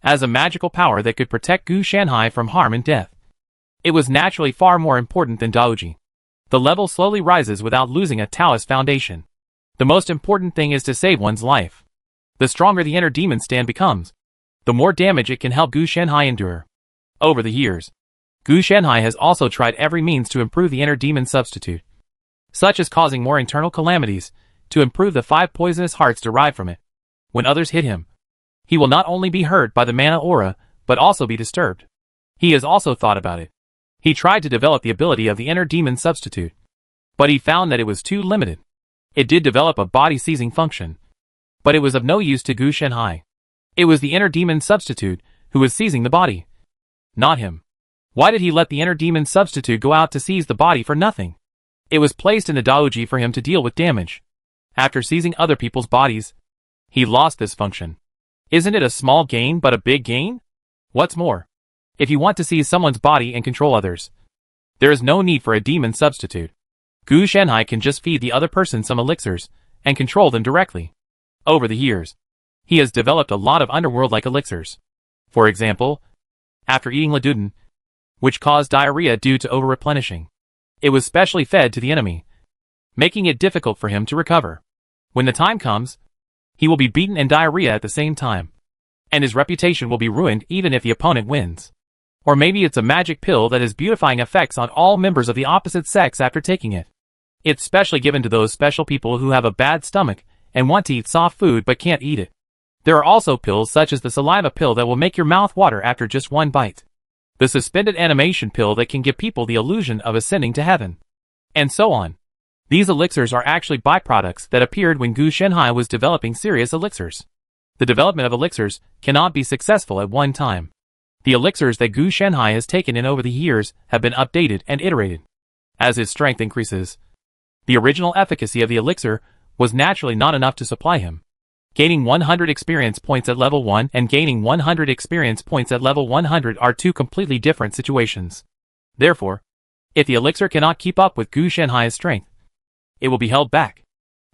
as a magical power that could protect Gu Shanhai from harm and death. It was naturally far more important than Daoji. The level slowly rises without losing a Taoist foundation. The most important thing is to save one's life. The stronger the inner demon stand becomes, the more damage it can help Gu Shanhai endure. Over the years, Gu Shanhai has also tried every means to improve the inner demon substitute, such as causing more internal calamities, to improve the 5 poisonous hearts derived from it. When others hit him, he will not only be hurt by the mana aura, but also be disturbed. He has also thought about it. He tried to develop the ability of the inner demon substitute, but he found that it was too limited. It did develop a body-seizing function, but it was of no use to Gu Shanhai. It was the inner demon substitute who was seizing the body, not him. Why did he let the inner demon substitute go out to seize the body for nothing? It was placed in the Daoji for him to deal with damage. After seizing other people's bodies, he lost this function. Isn't it a small gain but a big gain? What's more, if you want to seize someone's body and control others, there is no need for a demon substitute. Gu Shanhai can just feed the other person some elixirs and control them directly. Over the years, he has developed a lot of underworld-like elixirs. For example, after eating Ladudin, which caused diarrhea due to over-replenishing, it was specially fed to the enemy, making it difficult for him to recover. When the time comes, he will be beaten and diarrhea at the same time, and his reputation will be ruined even if the opponent wins. Or maybe it's a magic pill that has beautifying effects on all members of the opposite sex after taking it. It's specially given to those special people who have a bad stomach and want to eat soft food but can't eat it. There are also pills such as the saliva pill that will make your mouth water after just one bite, the suspended animation pill that can give people the illusion of ascending to heaven, and so on. These elixirs are actually byproducts that appeared when Gu Shanhai was developing serious elixirs. The development of elixirs cannot be successful at one time. The elixirs that Gu Shanhai has taken in over the years have been updated and iterated. As his strength increases, the original efficacy of the elixir was naturally not enough to supply him. Gaining 100 experience points at level 1 and gaining 100 experience points at level 100 are two completely different situations. Therefore, if the elixir cannot keep up with Gu Shanhai's strength, it will be held back.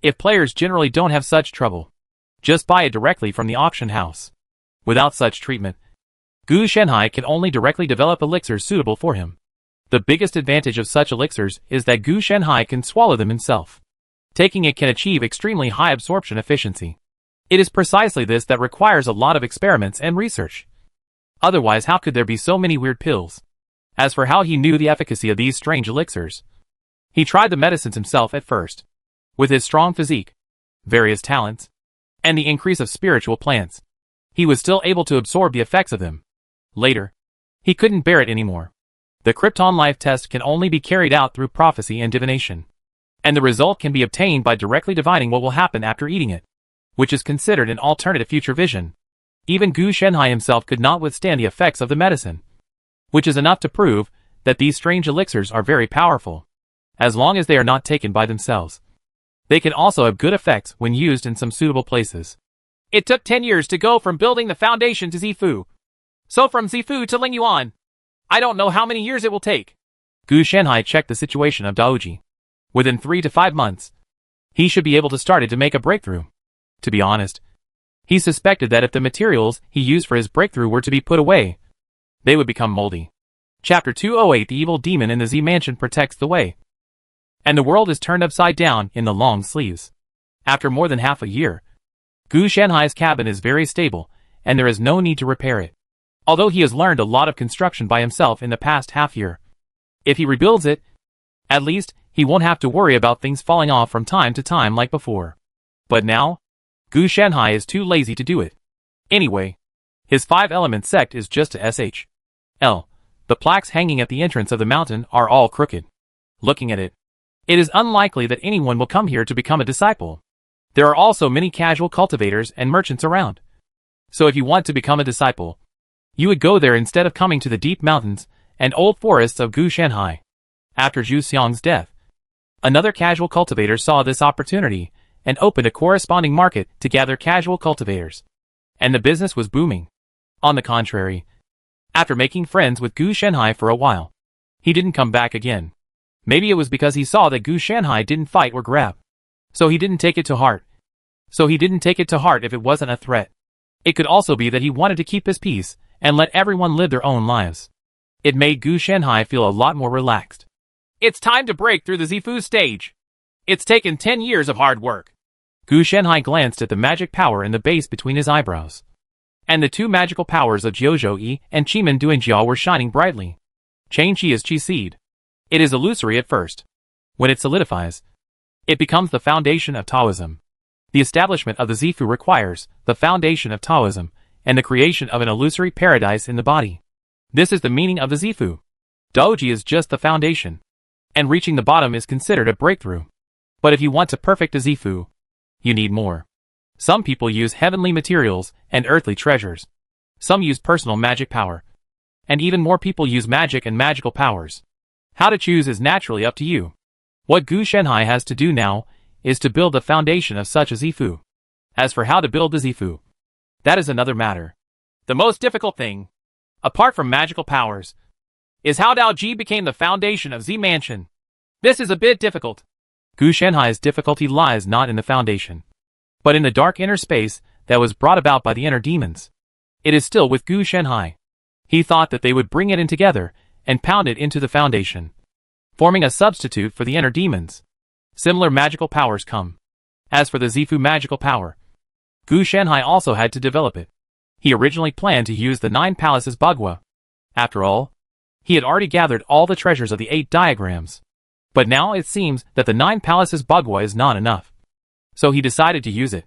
If players generally don't have such trouble, just buy it directly from the auction house. Without such treatment, Gu Shanhai can only directly develop elixirs suitable for him. The biggest advantage of such elixirs is that Gu Shanhai can swallow them himself. Taking it can achieve extremely high absorption efficiency. It is precisely this that requires a lot of experiments and research. Otherwise, how could there be so many weird pills? As for how he knew the efficacy of these strange elixirs, he tried the medicines himself at first. With his strong physique, various talents, and the increase of spiritual plants, he was still able to absorb the effects of them. Later, he couldn't bear it anymore. The Krypton life test can only be carried out through prophecy and divination, and the result can be obtained by directly divining what will happen after eating it, which is considered an alternative future vision. Even Gu Shenhai himself could not withstand the effects of the medicine, which is enough to prove that these strange elixirs are very powerful, as long as they are not taken by themselves. They can also have good effects when used in some suitable places. It took 10 years to go from building the foundation to Zifu. So from Zifu to Lingyuan, I don't know how many years it will take. Gu Shenhai checked the situation of Daoji. Within 3 to 5 months, he should be able to start to make a breakthrough. To be honest, he suspected that if the materials he used for his breakthrough were to be put away, they would become moldy. Chapter 208 The Evil Demon in the Z Mansion protects the way, and the world is turned upside down in the long sleeves. After more than half a year, Gu Shenhai's cabin is very stable, and there is no need to repair it. Although he has learned a lot of construction by himself in the past half year, if he rebuilds it, at least he won't have to worry about things falling off from time to time like before. But now, Gu Shenhai is too lazy to do it. Anyway, his 5-element sect is just a SHL. The plaques hanging at the entrance of the mountain are all crooked. Looking at it, it is unlikely that anyone will come here to become a disciple. There are also many casual cultivators and merchants around. So if you want to become a disciple, you would go there instead of coming to the deep mountains and old forests of Gu Shenhai. After Zhu Xiang's death, another casual cultivator saw this opportunity and opened a corresponding market to gather casual cultivators. And the business was booming. On the contrary, after making friends with Gu Shenhai for a while, he didn't come back again. Maybe it was because he saw that Gu Shenhai didn't fight or grab. So he didn't take it to heart if it wasn't a threat. It could also be that he wanted to keep his peace and let everyone live their own lives. It made Gu Shenhai feel a lot more relaxed. It's time to break through the Zifu stage. It's taken 10 years of hard work. Gu Shenhai glanced at the magic power in the base between his eyebrows. And the two magical powers of Jiuzhou Yi and Qimen Duanjiao were shining brightly. Chain Qi is Qi seed. It is illusory at first. When it solidifies, it becomes the foundation of Taoism. The establishment of the Zifu requires the foundation of Taoism and the creation of an illusory paradise in the body. This is the meaning of the Zifu. Daoji is just the foundation, and reaching the bottom is considered a breakthrough. But if you want to perfect a Zifu, you need more. Some people use heavenly materials and earthly treasures. Some use personal magic power. And even more people use magic and magical powers. How to choose is naturally up to you. What Gu Shenhai has to do now is to build the foundation of such a Zifu. As for how to build the Zifu, that is another matter. The most difficult thing, apart from magical powers, is how Daoji became the foundation of Z Mansion. This is a bit difficult. Gu Shenhai's difficulty lies not in the foundation, but in the dark inner space that was brought about by the inner demons. It is still with Gu Shenhai. He thought that they would bring it in together and pound it into the foundation, forming a substitute for the inner demons. Similar magical powers come. As for the Zifu magical power, Gu Shenhai also had to develop it. He originally planned to use the 9 palaces Bagua. After all, he had already gathered all the treasures of the 8 diagrams. But now it seems that the 9 palaces Bagua is not enough. So he decided to use it.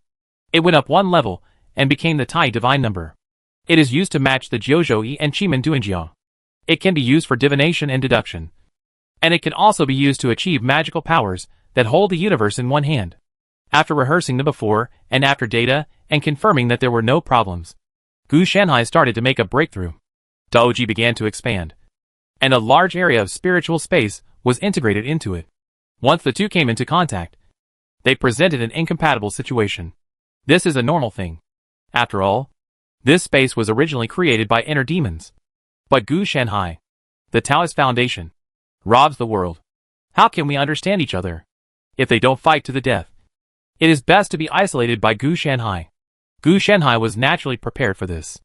It went up 1 level and became the Tai divine number. It is used to match the Jiuzhou Yi and Qimen Duanjiao. It can be used for divination and deduction. And it can also be used to achieve magical powers that hold the universe in one hand. After rehearsing the before and after data and confirming that there were no problems, Gu Shenhai started to make a breakthrough. Daoji began to expand, and a large area of spiritual space was integrated into it. Once the two came into contact, they presented an incompatible situation. This is a normal thing. After all, this space was originally created by inner demons. But Gu Shenhai, the Taoist foundation, robs the world. How can we understand each other if they don't fight to the death? It is best to be isolated by Gu Shenhai. Gu Shenhai was naturally prepared for this.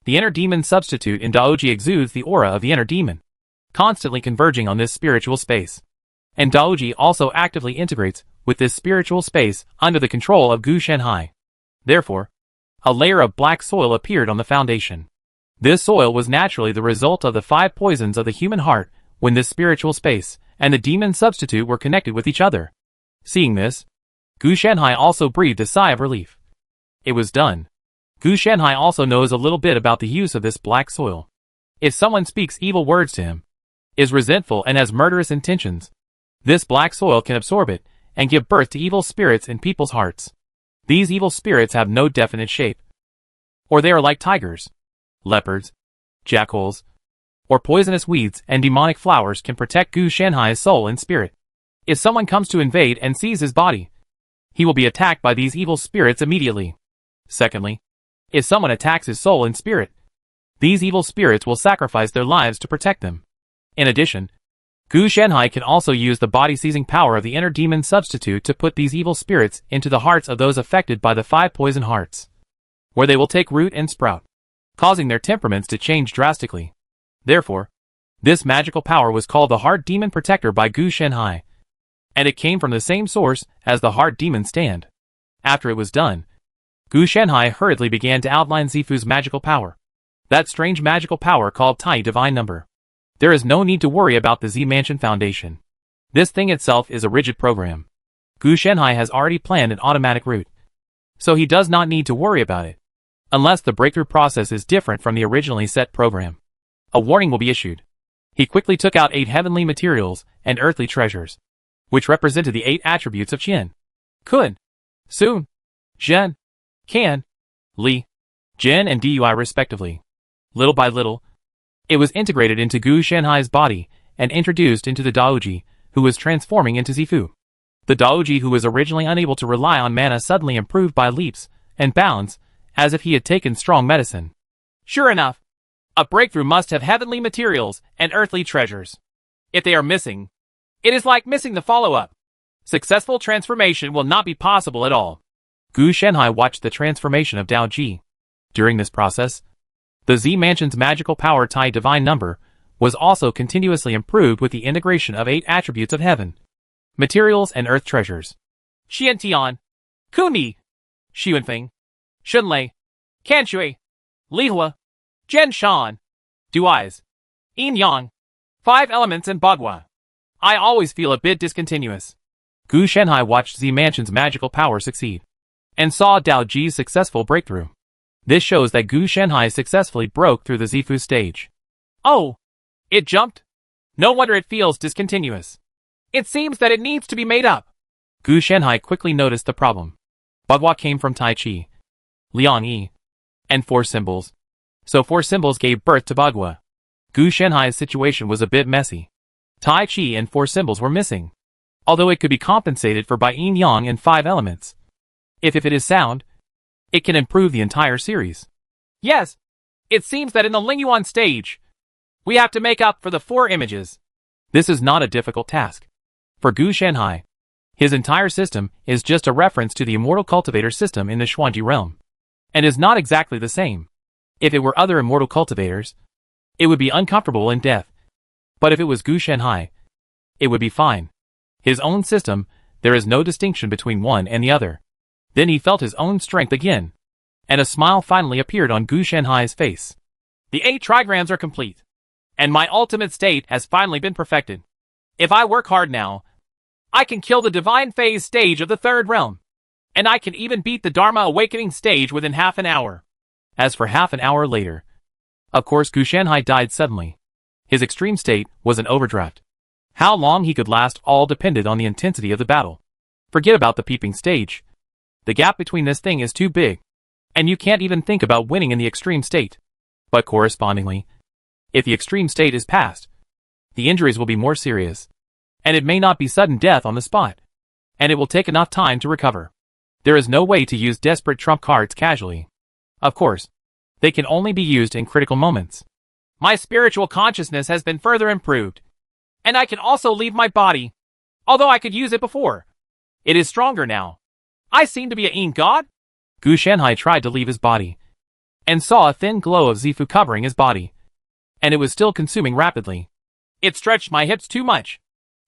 The inner demon substitute in Daoji exudes the aura of the inner demon, constantly converging on this spiritual space. And Daoji also actively integrates with this spiritual space under the control of Gu Shenhai. Therefore, a layer of black soil appeared on the foundation. This soil was naturally the result of the 5 poisons of the human heart when this spiritual space and the demon substitute were connected with each other. Seeing this, Gu Shanhai also breathed a sigh of relief. It was done. Gu Shanhai also knows a little bit about the use of this black soil. If someone speaks evil words to him, is resentful and has murderous intentions, this black soil can absorb it and give birth to evil spirits in people's hearts. These evil spirits have no definite shape, or they are like tigers, leopards, jackals, or poisonous weeds, and demonic flowers can protect Gu Shanhai's soul and spirit. If someone comes to invade and seize his body, he will be attacked by these evil spirits immediately. Secondly, if someone attacks his soul and spirit, these evil spirits will sacrifice their lives to protect them. In addition, Gu Shanhai can also use the body-seizing power of the inner demon substitute to put these evil spirits into the hearts of those affected by the 5 poison hearts, where they will take root and sprout, causing their temperaments to change drastically. Therefore, this magical power was called the Heart Demon Protector by Gu Shanhai, and it came from the same source as the Heart Demon Stand. After it was done, Gu Shanhai hurriedly began to outline Zifu's magical power. That strange magical power called Tai Divine Number. There is no need to worry about the Z Mansion Foundation. This thing itself is a rigid program. Gu Shanhai has already planned an automatic route, so he does not need to worry about it, unless the breakthrough process is different from the originally set program. A warning will be issued. He quickly took out 8 heavenly materials and earthly treasures, which represented the 8 attributes of Qian, Kun, Sun, Zhen, Can, Li, Jin and Dui respectively. Little by little, it was integrated into Gu Shanhai's body and introduced into the Daoji, who was transforming into Zifu. The Daoji, who was originally unable to rely on mana, suddenly improved by leaps and bounds, as if he had taken strong medicine. Sure enough, a breakthrough must have heavenly materials and earthly treasures. If they are missing, it is like missing the follow-up. Successful transformation will not be possible at all. Gu Shanhai watched the transformation of Dao Ji. During this process, the Z Mansion's magical power Tai Divine Number was also continuously improved with the integration of 8 attributes of heaven, materials and earth treasures. Xian Tian, Kuni, Xuanfeng, Shunlei, Kanshui, Lihua, Zhen Shan, Duais, Yin Yang, 5 elements and Bagua. I always feel a bit discontinuous. Gu Shanhai watched Z Mansion's magical power succeed, and saw Dao Ji's successful breakthrough. This shows that Gu Shanhai successfully broke through the Zifu stage. Oh! It jumped? No wonder it feels discontinuous. It seems that it needs to be made up. Gu Shanhai quickly noticed the problem. Bagua came from Tai Chi, Liang Yi, and 4 symbols. So 4 symbols gave birth to Bagua. Gu Shanhai's situation was a bit messy. Tai Chi and 4 symbols were missing, although it could be compensated for by Yin Yang and 5 elements. If it is sound, it can improve the entire series. Yes, it seems that in the Lingyuan stage, we have to make up for the 4 images. This is not a difficult task. For Gu Shanhai, his entire system is just a reference to the Immortal Cultivator system in the Xuanji realm, and is not exactly the same. If it were other Immortal Cultivators, it would be uncomfortable in death. But if it was Gu Shanhai, it would be fine. His own system, there is no distinction between one and the other. Then he felt his own strength again, and a smile finally appeared on Gu Shanhai's face. The 8 trigrams are complete, and my ultimate state has finally been perfected. If I work hard now, I can kill the divine phase stage of the 3rd realm, and I can even beat the Dharma awakening stage within half an hour. As for half an hour later, of course Gu Shanhai died suddenly. His extreme state was an overdraft. How long he could last all depended on the intensity of the battle. Forget about the peeping stage. The gap between this thing is too big, and you can't even think about winning in the extreme state. But correspondingly, if the extreme state is passed, the injuries will be more serious, and it may not be sudden death on the spot, and it will take enough time to recover. There is no way to use desperate trump cards casually. Of course, they can only be used in critical moments. My spiritual consciousness has been further improved, and I can also leave my body, although I could use it before. It is stronger now. I seem to be a Yin god? Gu Shanhai tried to leave his body, and saw a thin glow of Zifu covering his body, and it was still consuming rapidly. It stretched my hips too much.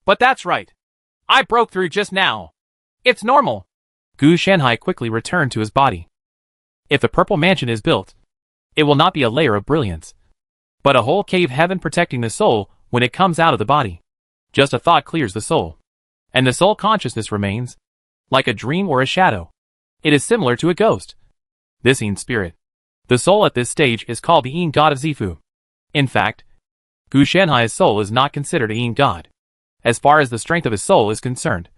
But that's right. I broke through just now. It's normal. Gu Shanhai quickly returned to his body. If the Purple Mansion is built, It will not be a layer of brilliance, but a whole cave heaven protecting the soul when it comes out of the body. Just a thought clears the soul, and the soul consciousness remains, like a dream or a shadow. It is similar to a ghost. This Yin spirit. The soul at this stage is called the Yin god of Zifu. In fact, Gu Shanhai's soul is not considered a Yin god, as far as the strength of his soul is concerned.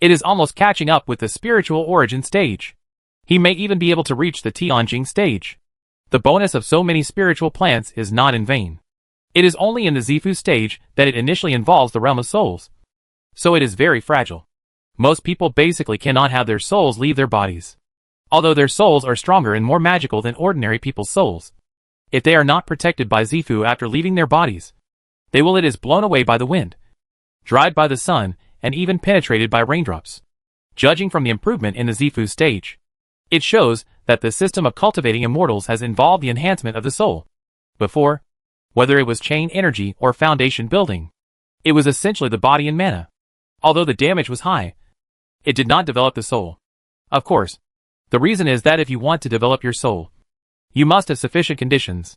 It is almost catching up with the spiritual origin stage. He may even be able to reach the Tianjing stage. The bonus of so many spiritual plants is not in vain. It is only in the Zifu stage that it initially involves the realm of souls. So it is very fragile. Most people basically cannot have their souls leave their bodies. Although their souls are stronger and more magical than ordinary people's souls. If they are not protected by Zifu after leaving their bodies, it is blown away by the wind, dried by the sun, and even penetrated by raindrops. Judging from the improvement in the Zifu stage, it shows that the system of cultivating immortals has involved the enhancement of the soul. Before, whether it was chain energy or foundation building, it was essentially the body and mana. Although the damage was high, it did not develop the soul. Of course, the reason is that if you want to develop your soul, you must have sufficient conditions.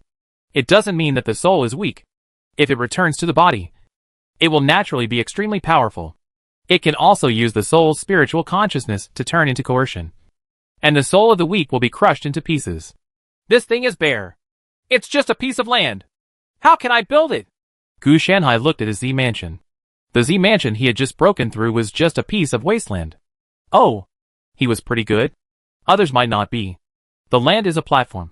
It doesn't mean that the soul is weak. If it returns to the body, it will naturally be extremely powerful. It can also use the soul's spiritual consciousness to turn into coercion. And the soul of the weak will be crushed into pieces. This thing is bare. It's just a piece of land. How can I build it? Gu Shanhai looked at his Z mansion. The Z mansion he had just broken through was just a piece of wasteland. Oh, he was pretty good. Others might not be. The land is a platform.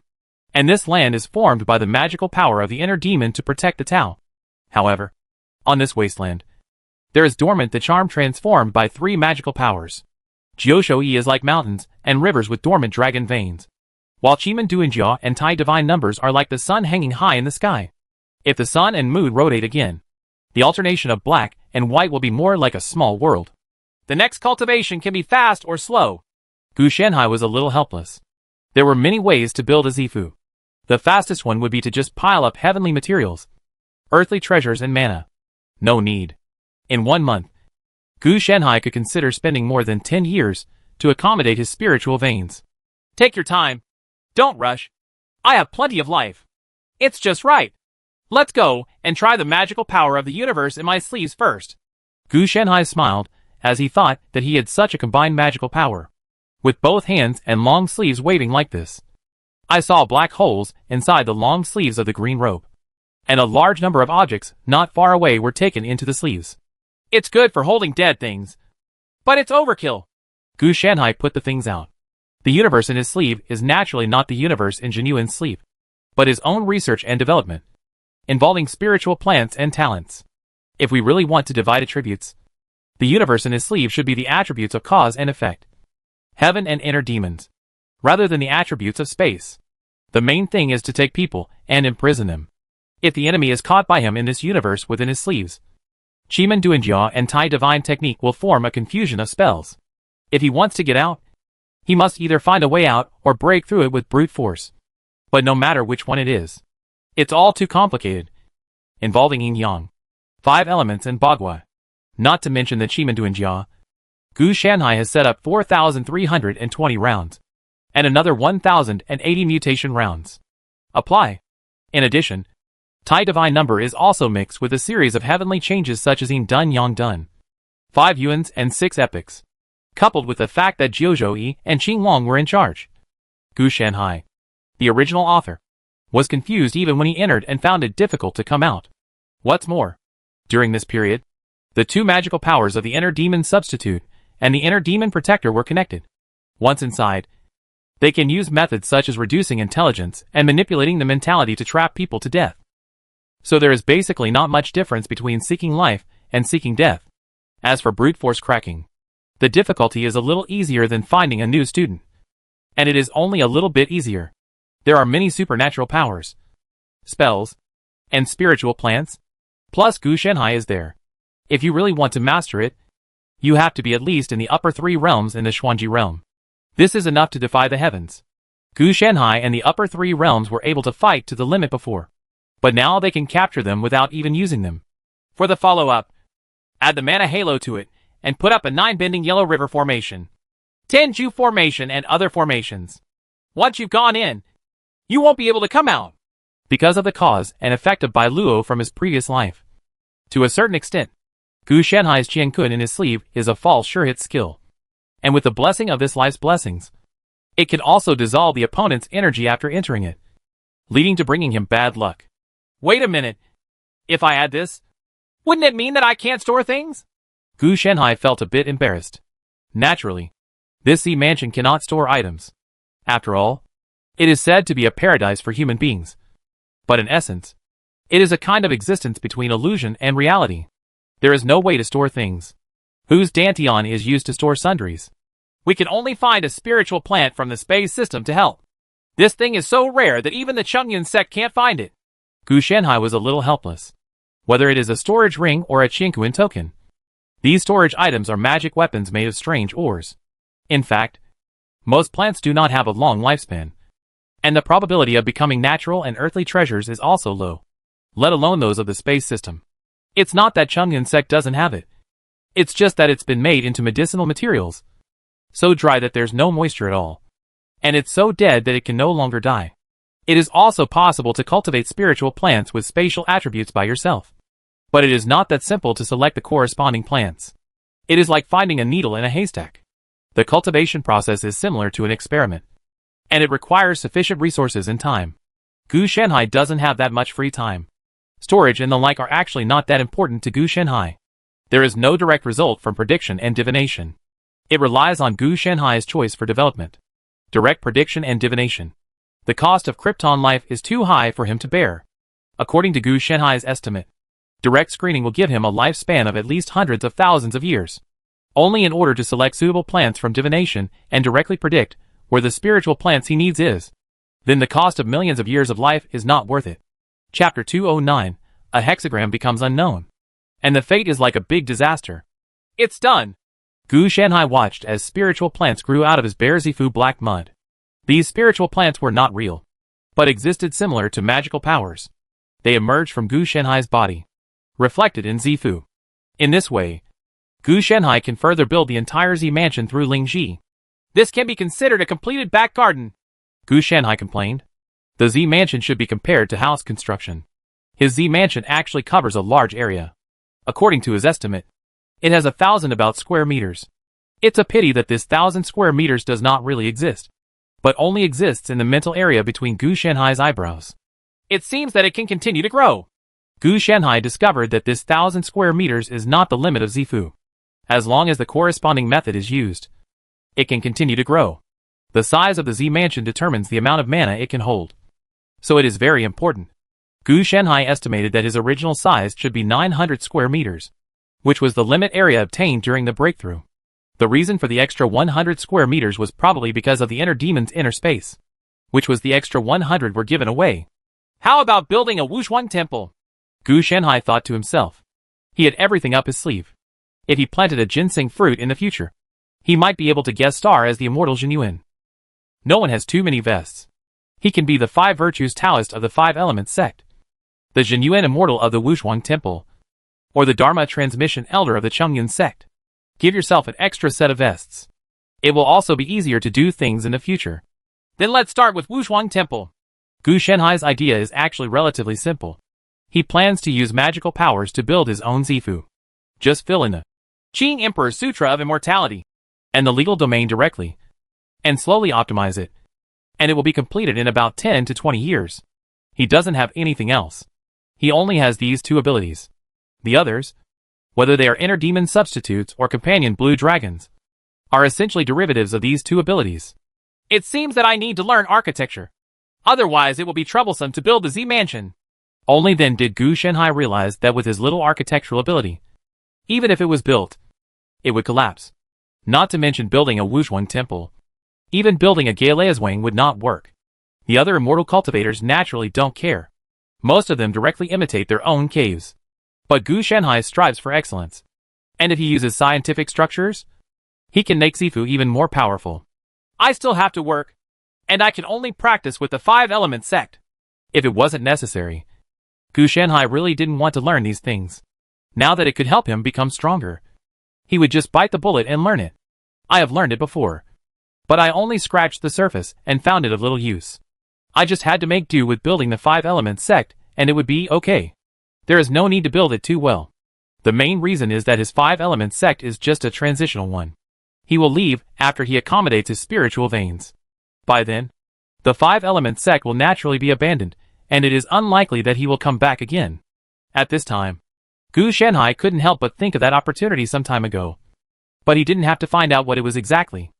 And this land is formed by the magical power of the inner demon to protect the Tao. However, on this wasteland, there is dormant the charm transformed by 3 magical powers. Jiushouyi is like mountains and rivers with dormant dragon veins, while Chiman Duanjia and Tai divine numbers are like the sun hanging high in the sky. If the sun and moon rotate again, the alternation of black and white will be more like a small world. The next cultivation can be fast or slow. Gu Shanhai was a little helpless. There were many ways to build a Zifu. The fastest one would be to just pile up heavenly materials, earthly treasures and mana. No need. In 1 month, Gu Shanhai could consider spending more than 10 years to accommodate his spiritual veins. Take your time. Don't rush. I have plenty of life. It's just right. Let's go and try the magical power of the universe in my sleeves first. Gu Shanhai smiled as he thought that he had such a combined magical power, with both hands and long sleeves waving like this. I saw black holes inside the long sleeves of the green robe, and a large number of objects not far away were taken into the sleeves. It's good for holding dead things, but it's overkill. Gu Shanhai put the things out. The universe in his sleeve is naturally not the universe in Jinyuan's sleeve, but his own research and development, involving spiritual plants and talents. If we really want to divide attributes, the universe in his sleeve should be the attributes of cause and effect, heaven and inner demons, rather than the attributes of space. The main thing is to take people and imprison them. If the enemy is caught by him in this universe within his sleeves, Chiman Duanjia and Tai divine technique will form a confusion of spells. If he wants to get out, he must either find a way out or break through it with brute force. But no matter which one it is, it's all too complicated, involving yin-yang, 5 elements and bagua. Not to mention the Chiman Duanjia. Gu Shanhai has set up 4,320 rounds, and another 1,080 mutation rounds. Apply. In addition, Tai divine number is also mixed with a series of heavenly changes such as Yin Dun Yang Dun, 5 yuans and 6 epics, coupled with the fact that Jiuzhou and Qing Wang were in charge. Gu Shanhai, the original author, was confused even when he entered and found it difficult to come out. What's more, during this period, the 2 magical powers of the inner demon substitute and the inner demon protector were connected. Once inside, they can use methods such as reducing intelligence and manipulating the mentality to trap people to death. So there is basically not much difference between seeking life and seeking death. As for brute force cracking, the difficulty is a little easier than finding a new student. And it is only a little bit easier. There are many supernatural powers, spells, and spiritual plants. Plus Gu Shanhai is there. If you really want to master it, you have to be at least in the upper 3 realms in the Xuanji realm. This is enough to defy the heavens. Gu Shanhai and the upper 3 realms were able to fight to the limit before, but now they can capture them without even using them. For the follow-up, add the mana halo to it, and put up a 9-bending Yellow River formation, Tenju formation and other formations. Once you've gone in, You won't be able to come out. Because of the cause and effect of Bai Luo from his previous life. To a certain extent, Gu Shanhai's Qian Kun in his sleeve is a fall sure-hit skill. And with the blessing of this life's blessings, it can also dissolve the opponent's energy after entering it, leading to bringing him bad luck. Wait a minute. If I add this, wouldn't it mean that I can't store things? Gu Shanhai felt a bit embarrassed. Naturally, this Z mansion cannot store items. After all, it is said to be a paradise for human beings. But in essence, it is a kind of existence between illusion and reality. There is no way to store things. Whose Dantian is used to store sundries. We can only find a spiritual plant from the space system to help. This thing is so rare that even the Chungyun sect can't find it. Gu Shanhai was a little helpless. Whether it is a storage ring or a Qiankuan token, these storage items are magic weapons made of strange ores. In fact, most plants do not have a long lifespan, and the probability of becoming natural and earthly treasures is also low, let alone those of the space system. It's not that Chungyun sect doesn't have it. It's just that it's been made into medicinal materials, so dry that there's no moisture at all, and it's so dead that it can no longer die. It is also possible to cultivate spiritual plants with spatial attributes by yourself. But it is not that simple to select the corresponding plants. It is like finding a needle in a haystack. The cultivation process is similar to an experiment, and it requires sufficient resources and time. Gu Shanhai doesn't have that much free time. Storage and the like are actually not that important to Gu Shanhai. There is no direct result from prediction and divination. It relies on Gu Shanhai's choice for development. Direct prediction and divination. The cost of Krypton life is too high for him to bear. According to Gu Shanhai's estimate, direct screening will give him a lifespan of at least hundreds of thousands of years. Only in order to select suitable plants from divination and directly predict where the spiritual plants he needs is. Then the cost of millions of years of life is not worth it. Chapter 209, a hexagram becomes unknown. And the fate is like a big disaster. It's done! Gu Shanhai watched as spiritual plants grew out of his bare Zifu black mud. These spiritual plants were not real, but existed similar to magical powers. They emerged from Gu Shanhai's body, reflected in Zifu. In this way, Gu Shanhai can further build the entire Z mansion through Lingji. This can be considered a completed back garden, Gu Shanhai complained. The Z mansion should be compared to house construction. His Z mansion actually covers a large area. According to his estimate, it has 1,000 about square meters. It's a pity that this 1,000 square meters does not really exist, but only exists in the mental area between Gu Shanhai's eyebrows. It seems that it can continue to grow. Gu Shanhai discovered that this 1,000 square meters is not the limit of Zifu. As long as the corresponding method is used, it can continue to grow. The size of the Z mansion determines the amount of mana it can hold. So it is very important. Gu Shanhai estimated that his original size should be 900 square meters, which was the limit area obtained during the breakthrough. The reason for the extra 100 square meters was probably because of the inner demon's inner space, which was the extra 100 were given away. How about building a Wushuang temple? Gu Shanhai thought to himself. He had everything up his sleeve. If he planted a ginseng fruit in the future, he might be able to guest star as the immortal Jinyuan. No one has too many vests. He can be the 5 virtues Taoist of the 5 elements sect, the Jinyuan immortal of the Wushuang temple, or the Dharma transmission elder of the Chungyun sect. Give yourself an extra set of vests. It will also be easier to do things in the future. Then let's start with Wushuang temple. Gu Shanhai's idea is actually relatively simple. He plans to use magical powers to build his own Zifu. Just fill in the Qing Emperor Sutra of Immortality and the legal domain directly, and slowly optimize it, and it will be completed in about 10 to 20 years. He doesn't have anything else. He only has these 2 abilities. The others, whether they are inner demon substitutes or companion blue dragons, are essentially derivatives of these 2 abilities. It seems that I need to learn architecture. Otherwise it will be troublesome to build the Z mansion. Only then did Gu Shanhai realize that with his little architectural ability, even if it was built, it would collapse. Not to mention building a Wushuang temple. Even building a Galeazwang would not work. The other immortal cultivators naturally don't care. Most of them directly imitate their own caves. But Gu Shanhai strives for excellence. And if he uses scientific structures, he can make Zifu even more powerful. I still have to work, and I can only practice with the 5 element sect. If it wasn't necessary, Gu Shanhai really didn't want to learn these things. Now that it could help him become stronger, he would just bite the bullet and learn it. I have learned it before, but I only scratched the surface and found it of little use. I just had to make do with building the 5-element sect, and it would be okay. There is no need to build it too well. The main reason is that his 5-element sect is just a transitional one. He will leave after he accommodates his spiritual veins. By then, the 5-element sect will naturally be abandoned, and it is unlikely that he will come back again. At this time, Gu Shanhai couldn't help but think of that opportunity some time ago. But he didn't have to find out what it was exactly.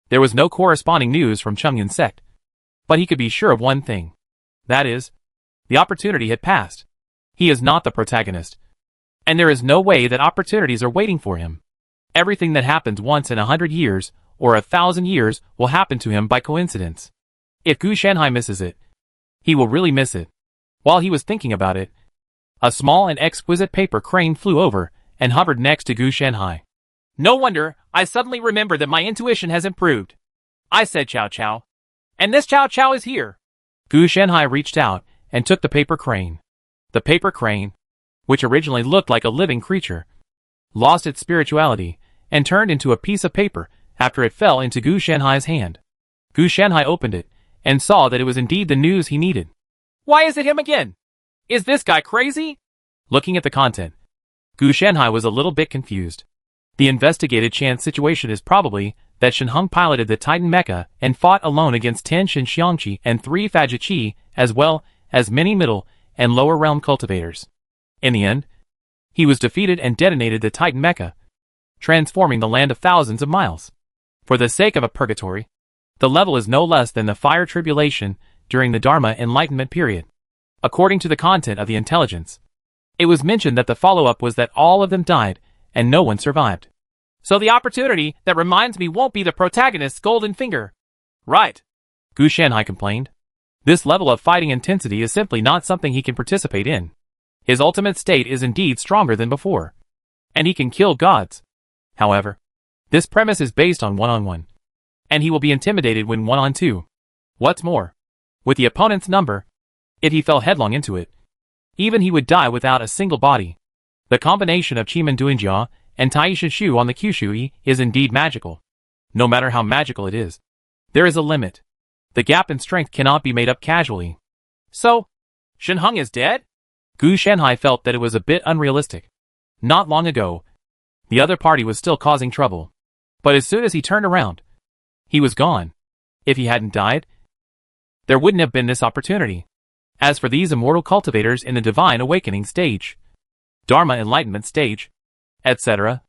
There was no corresponding news from Chongyun sect. But he could be sure of one thing. That is, the opportunity had passed. He is not the protagonist. And there is no way that opportunities are waiting for him. Everything that happens once in 100 years, or 1,000 years, will happen to him by coincidence. If Gu Shanhai misses it, he will really miss it. While he was thinking about it, a small and exquisite paper crane flew over and hovered next to Gu Shanhai. No wonder, I suddenly remember that my intuition has improved. I said Chow Chow. And this Chow Chow is here. Gu Shanhai reached out and took the paper crane. The paper crane, which originally looked like a living creature, lost its spirituality and turned into a piece of paper after it fell into Gu Shanhai's hand. Gu Shanhai opened it and saw that it was indeed the news he needed. Why is it him again? Is this guy crazy? Looking at the content, Gu Shanhai was a little bit confused. The investigated chance situation is probably that Shen Hong piloted the Titan Mecha and fought alone against 10 Shen Xiangqi and 3 Fajiqi, as well as many middle and lower realm cultivators. In the end, he was defeated and detonated the Titan Mecha, transforming the land of thousands of miles. For the sake of a purgatory, the level is no less than the fire tribulation during the Dharma enlightenment period. According to the content of the intelligence, it was mentioned that the follow-up was that all of them died and no one survived. So the opportunity that reminds me won't be the protagonist's golden finger. Right, Gu Shanhai complained. This level of fighting intensity is simply not something he can participate in. His ultimate state is indeed stronger than before, and he can kill gods. However, this premise is based on one-on-one, and he will be intimidated when one-on-two. What's more, with the opponent's number, if he fell headlong into it, even he would die without a single body. The combination of Chimen Duinjia and Taishan Shu on the Qshui is indeed magical. No matter how magical it is, there is a limit. The gap in strength cannot be made up casually. So, Shen Hong is dead? Gu Shanhai felt that it was a bit unrealistic. Not long ago, the other party was still causing trouble. But as soon as he turned around, he was gone. If he hadn't died, there wouldn't have been this opportunity. As for these immortal cultivators in the Divine Awakening stage, Dharma Enlightenment stage, etc.,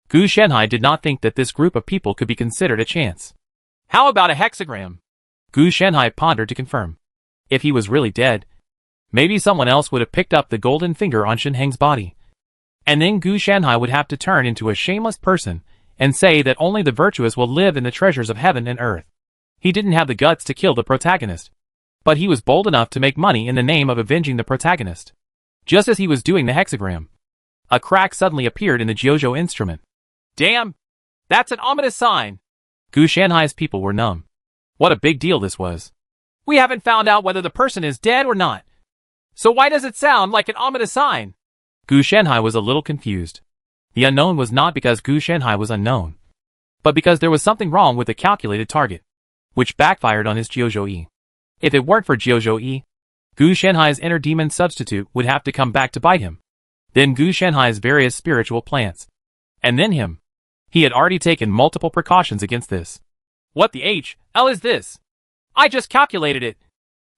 Gu Shanhai did not think that this group of people could be considered a chance. How about a hexagram? Gu Shanhai pondered to confirm. If he was really dead, maybe someone else would have picked up the golden finger on Shen Heng's body. And then Gu Shanhai would have to turn into a shameless person and say that only the virtuous will live in the treasures of heaven and earth. He didn't have the guts to kill the protagonist, but he was bold enough to make money in the name of avenging the protagonist. Just as he was doing the hexagram, a crack suddenly appeared in the Jiuzhou instrument. Damn! That's an ominous sign! Gu Shanhai's people were numb. What a big deal this was. We haven't found out whether the person is dead or not. So why does it sound like an ominous sign? Gu Shanhai was a little confused. The unknown was not because Gu Shanhai was unknown, but because there was something wrong with the calculated target, which backfired on his Jiuzhou. If it weren't for Jiuzhou, Gu Shanhai's inner demon substitute would have to come back to bite him. Then Gu Shanhai's various spiritual plants. And then him. He had already taken multiple precautions against this. What the HL is this? I just calculated it.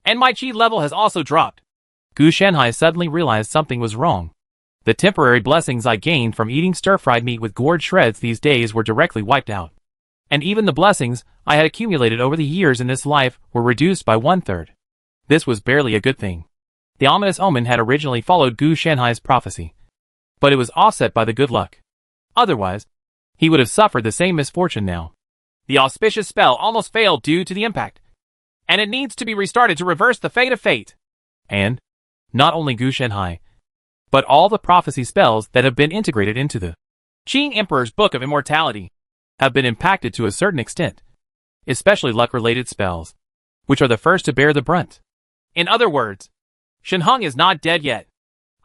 And my chi level has also dropped. Gu Shanhai suddenly realized something was wrong. The temporary blessings I gained from eating stir-fried meat with gourd shreds these days were directly wiped out. And even the blessings I had accumulated over the years in this life were reduced by 1/3. This was barely a good thing. The ominous omen had originally followed Gu Shanhai's prophecy, but it was offset by the good luck. Otherwise, he would have suffered the same misfortune now. The auspicious spell almost failed due to the impact, and it needs to be restarted to reverse the fate of fate. And, not only Gu Shanhai, but all the prophecy spells that have been integrated into the Qing Emperor's Book of Immortality have been impacted to a certain extent, especially luck-related spells, which are the first to bear the brunt. In other words, Shen Hong is not dead yet.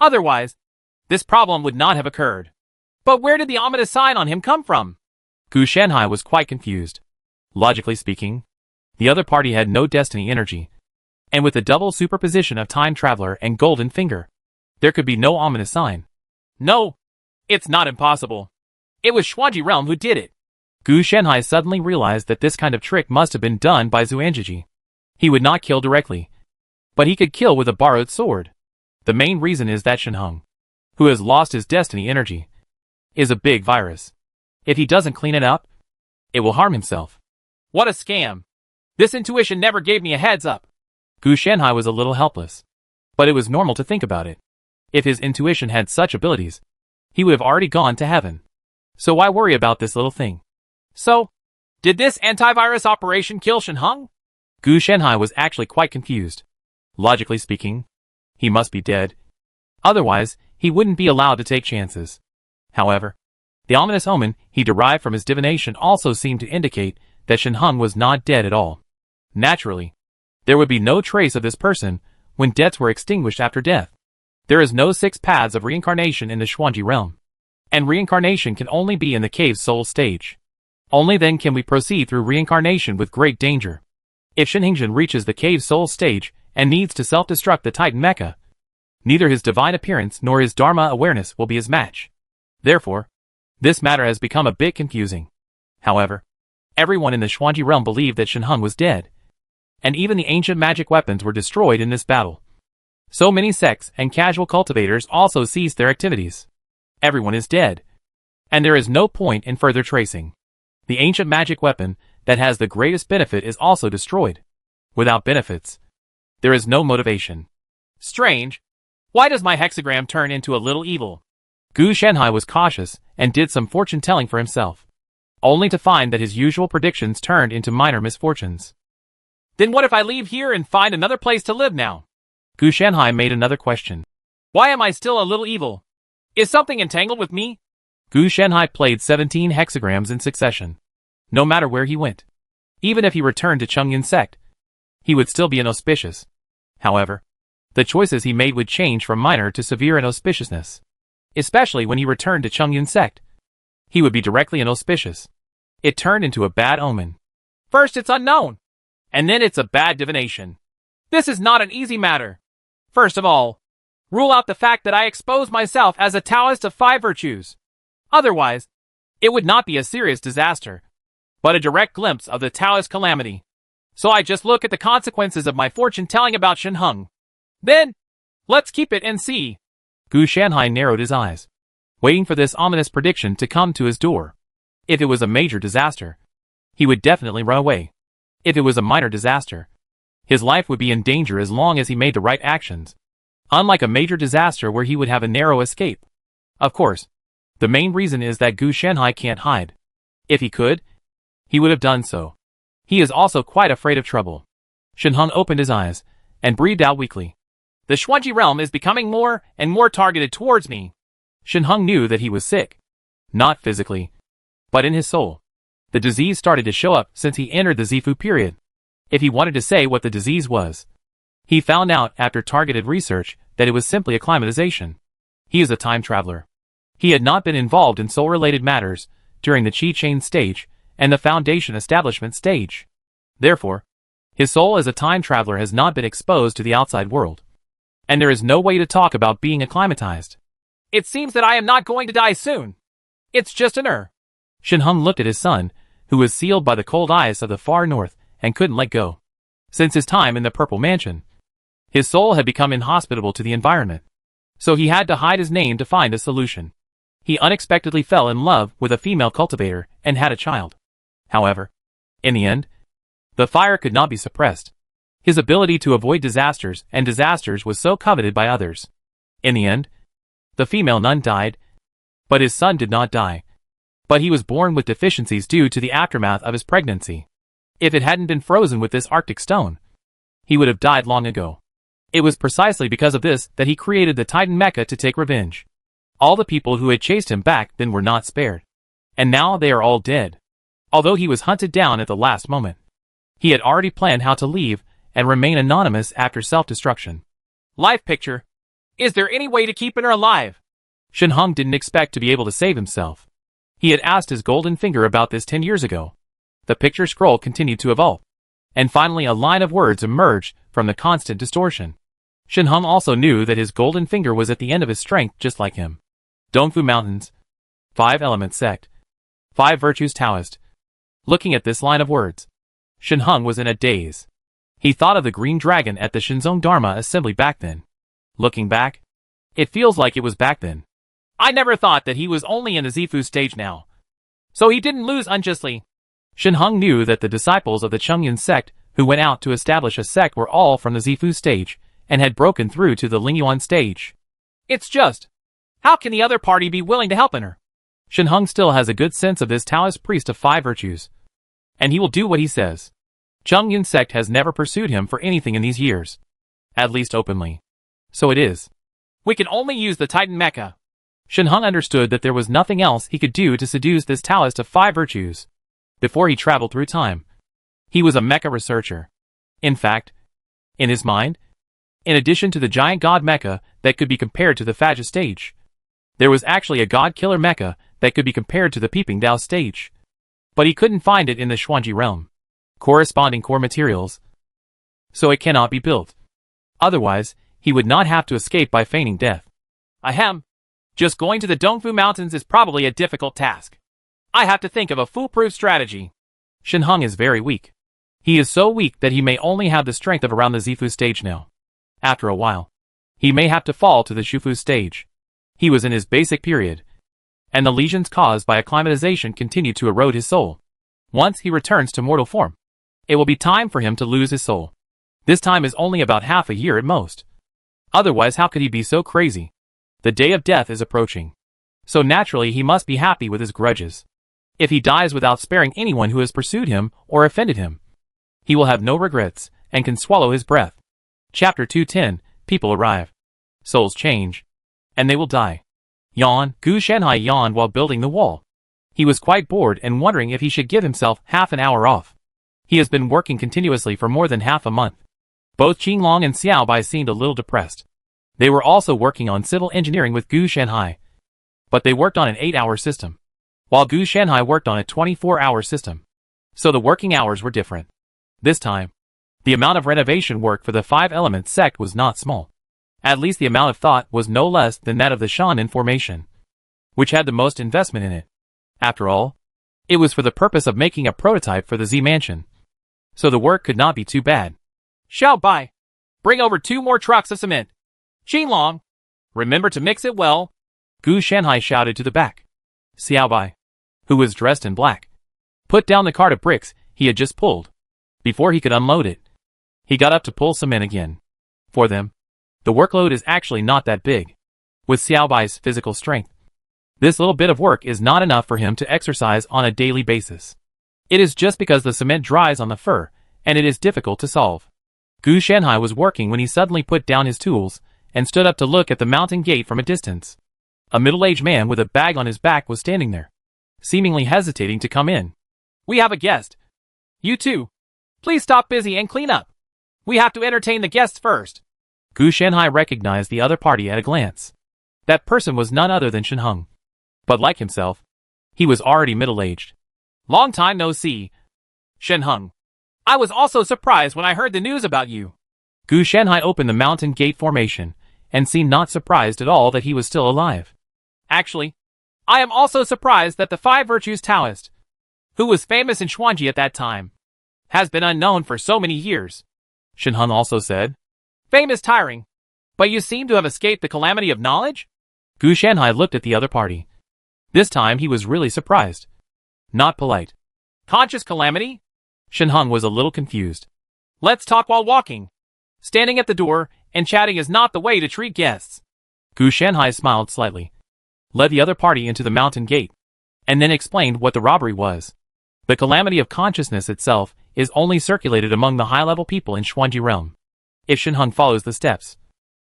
Otherwise, this problem would not have occurred. But where did the ominous sign on him come from? Gu Shanhai was quite confused. Logically speaking, the other party had no destiny energy, And with the double superposition of Time Traveler and Golden Finger, there could be no ominous sign. No, it's not impossible. It was Xuanji Realm who did it. Gu Shenhai suddenly realized that this kind of trick must have been done by Xuanjiji. He would not kill directly, but he could kill with a borrowed sword. The main reason is that Shenheng, who has lost his destiny energy, is a big virus. If he doesn't clean it up, it will harm himself. What a scam! This intuition never gave me a heads up. Gu Shenhai was a little helpless, but it was normal to think about it. If his intuition had such abilities, he would have already gone to heaven. So why worry about this little thing? So, did this antivirus operation kill Shenheng? Gu Shenhai was actually quite confused. Logically speaking, he must be dead. Otherwise, he wouldn't be allowed to take chances. However, the ominous omen he derived from his divination also seemed to indicate that Shenheng was not dead at all. Naturally, there would be no trace of this person when debts were extinguished after death. There is no 6 paths of reincarnation in the Xuanji realm, and reincarnation can only be in the cave soul stage. Only then can we proceed through reincarnation with great danger. If Shenheng reaches the cave soul stage and needs to self-destruct the Titan Mecha, neither his divine appearance nor his Dharma awareness will be his match. Therefore, this matter has become a bit confusing. However, everyone in the Xuanji realm believed that Shenheng was dead, and even the ancient magic weapons were destroyed in this battle. So many sects and casual cultivators also ceased their activities. Everyone is dead, and there is no point in further tracing. The ancient magic weapon that has the greatest benefit is also destroyed. Without benefits, there is no motivation. Strange. Why does my hexagram turn into a little evil? Gu Shenhai was cautious and did some fortune-telling for himself, only to find that his usual predictions turned into minor misfortunes. Then what if I leave here and find another place to live now? Gu Shenhai made another question. Why am I still a little evil? Is something entangled with me? Gu Shenhai played 17 hexagrams in succession. No matter where he went, even if he returned to Chongyun sect, he would still be inauspicious. However, the choices he made would change from minor to severe inauspiciousness. Especially when he returned to Chongyun sect, he would be directly inauspicious. It turned into a bad omen. First it's unknown, and then it's a bad divination. This is not an easy matter. First of all, rule out the fact that I expose myself as a Taoist of 5 virtues. Otherwise, it would not be a serious disaster, but a direct glimpse of the Taoist calamity. So I just look at the consequences of my fortune-telling about Shenheng. Then, let's keep it and see. Gu Shenhai narrowed his eyes, waiting for this ominous prediction to come to his door. If it was a major disaster, he would definitely run away. If it was a minor disaster, his life would be in danger as long as he made the right actions, unlike a major disaster where he would have a narrow escape. Of course, the main reason is that Gu Shenhai can't hide. If he could, he would have done so. He is also quite afraid of trouble. Shenheng opened his eyes and breathed out weakly. The Xuanji realm is becoming more and more targeted towards me. Shenheng knew that he was sick. Not physically, but in his soul. The disease started to show up since he entered the Zifu period. If he wanted to say what the disease was, he found out after targeted research that it was simply acclimatization. He is a time traveler. He had not been involved in soul-related matters during the Qi Chain stage and the Foundation establishment stage. Therefore, his soul as a time traveler has not been exposed to the outside world. And there is no way to talk about being acclimatized. It seems that I am not going to die soon. It's just an error. Shenheng looked at his son, who was sealed by the cold ice of the far north and couldn't let go. Since his time in the Purple Mansion, his soul had become inhospitable to the environment. So he had to hide his name to find a solution. He unexpectedly fell in love with a female cultivator and had a child. However, in the end, the fire could not be suppressed. His ability to avoid disasters and disasters was so coveted by others. In the end, the female nun died, but his son did not die. But he was born with deficiencies due to the aftermath of his pregnancy. If it hadn't been frozen with this Arctic stone, he would have died long ago. It was precisely because of this that he created the Titan Mecha to take revenge. All the people who had chased him back then were not spared. And now they are all dead. Although he was hunted down at the last moment, he had already planned how to leave and remain anonymous after self-destruction. Life picture. Is there any way to keep her alive? Shenheng didn't expect to be able to save himself. He had asked his golden finger about this 10 years ago. The picture scroll continued to evolve. And finally a line of words emerged from the constant distortion. Shenheng also knew that his golden finger was at the end of his strength just like him. Dongfu Mountains. 5 Elements Sect. 5 Virtues Taoist. Looking at this line of words, Shenheng was in a daze. He thought of the green dragon at the Shenzong Dharma assembly back then. Looking back, it feels like it was back then. I never thought that he was only in the Zifu stage now. So he didn't lose unjustly. Shenheng knew that the disciples of the Chengyan sect who went out to establish a sect were all from the Zifu stage and had broken through to the Lingyuan stage. It's just, how can the other party be willing to help in her? Shenheng still has a good sense of this Taoist priest of 5 virtues. And he will do what he says. Chengyan sect has never pursued him for anything in these years. At least openly. So it is. We can only use the Titan Mecha. Shenheng understood that there was nothing else he could do to seduce this Taoist of 5 virtues. Before he traveled through time, he was a mecha researcher. In fact, in his mind, in addition to the giant god mecha that could be compared to the Faja stage, there was actually a god killer mecha that could be compared to the Peeping Dao stage. But he couldn't find it in the Xuanji realm. Corresponding core materials. So it cannot be built. Otherwise, he would not have to escape by feigning death. Ahem. Just going to the Dongfu Mountains is probably a difficult task. I have to think of a foolproof strategy. Shenheng is very weak. He is so weak that he may only have the strength of around the Zifu stage now. After a while, he may have to fall to the Shufu stage. He was in his basic period, and the lesions caused by acclimatization continue to erode his soul. Once he returns to mortal form, it will be time for him to lose his soul. This time is only about half a year at most. Otherwise, how could he be so crazy? The day of death is approaching. So naturally he must be happy with his grudges. If he dies without sparing anyone who has pursued him or offended him, he will have no regrets and can swallow his breath. Chapter 210, People arrive. Souls change. And they will die. Yawn. Gu Shanhai yawned while building the wall. He was quite bored and wondering if he should give himself half an hour off. He has been working continuously for more than half a month. Both Qinglong and Xiao Bai seemed a little depressed. They were also working on civil engineering with Gu Shanhai. But they worked on an 8-hour system, while Gu Shanhai worked on a 24-hour system. So the working hours were different. This time, the amount of renovation work for the 5 Elements sect was not small. At least the amount of thought was no less than that of the Shan formation, which had the most investment in it. After all, it was for the purpose of making a prototype for the Z Mansion. So the work could not be too bad. Xiao Bai, bring over 2 more trucks of cement. Qinglong, remember to mix it well. Gu Shanhai shouted to the back. Xiao Bai, who was dressed in black, put down the cart of bricks he had just pulled. Before he could unload it, he got up to pull cement again. For them, the workload is actually not that big. With Xiao Bai's physical strength, this little bit of work is not enough for him to exercise on a daily basis. It is just because the cement dries on the fur, and it is difficult to solve. Gu Shanhai was working when he suddenly put down his tools and stood up to look at the mountain gate from a distance. A middle-aged man with a bag on his back was standing there, seemingly hesitating to come in. We have a guest. You two, please stop busy and clean up. We have to entertain the guests first. Gu Shanhai recognized the other party at a glance. That person was none other than Shenheng. But like himself, he was already middle-aged. Long time no see. Shenheng. I was also surprised when I heard the news about you. Gu Shanhai opened the mountain gate formation and seemed not surprised at all that he was still alive. Actually, I am also surprised that the 5 Virtues Taoist, who was famous in Xuanji at that time, has been unknown for so many years. Shenheng also said. Fame is tiring, but you seem to have escaped the calamity of knowledge? Gu Shanhai looked at the other party. This time he was really surprised. Not polite. Conscious calamity? Shenheng was a little confused. Let's talk while walking. Standing at the door and chatting is not the way to treat guests. Gu Shanhai smiled slightly, led the other party into the mountain gate, and then explained what the robbery was. The calamity of consciousness itself is only circulated among the high-level people in Xuanji realm. If Shenheng follows the steps,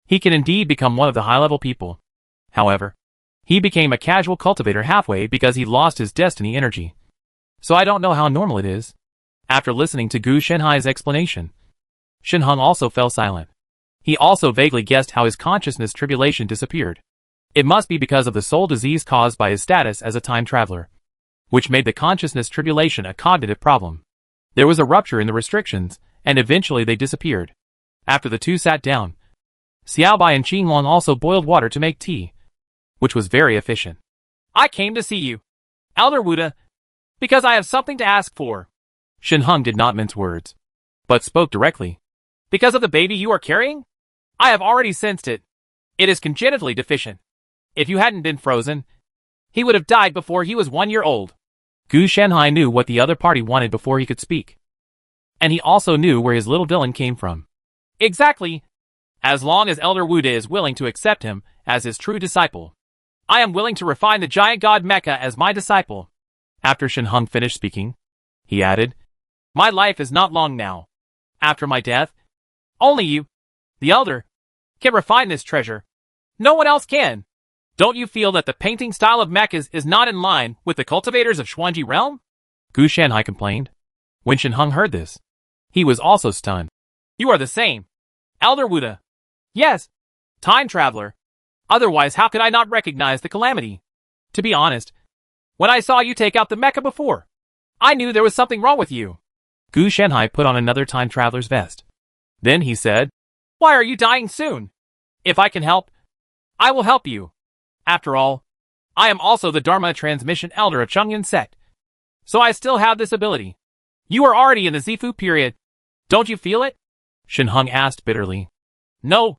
he can indeed become one of the high-level people. However, he became a casual cultivator halfway because he lost his destiny energy. So I don't know how normal it is. After listening to Gu Shanhai's explanation, Shenheng also fell silent. He also vaguely guessed how his consciousness tribulation disappeared. It must be because of the soul disease caused by his status as a time traveler, which made the consciousness tribulation a cognitive problem. There was a rupture in the restrictions, and eventually they disappeared. After the two sat down, Xiaobai and Qinglong also boiled water to make tea, which was very efficient. I came to see you, Elder Wuda, because I have something to ask for. Shen Heng did not mince words, but spoke directly. Because of the baby you are carrying? I have already sensed it. It is congenitally deficient. If you hadn't been frozen, he would have died before he was 1 year old. Gu Shanhai knew what the other party wanted before he could speak. And he also knew where his little villain came from. Exactly. As long as Elder Wuda is willing to accept him as his true disciple, I am willing to refine the giant god Mecha as my disciple. After Shen Heng finished speaking, he added, My life is not long now. After my death, only you, the Elder, can refine this treasure. No one else can. Don't you feel that the painting style of mechas is not in line with the cultivators of Xuanji realm? Gu Shanhai complained. When Shen Heng heard this, he was also stunned. You are the same, Elder Wuda. Yes, time traveler. Otherwise, how could I not recognize the calamity? To be honest, when I saw you take out the mecha before, I knew there was something wrong with you. Gu Shanhai put on another time traveler's vest. Then he said, Why are you dying soon? If I can help, I will help you. After all, I am also the Dharma transmission elder of Changyan sect, so I still have this ability. You are already in the Zifu period. Don't you feel it? Shen Heng asked bitterly. No.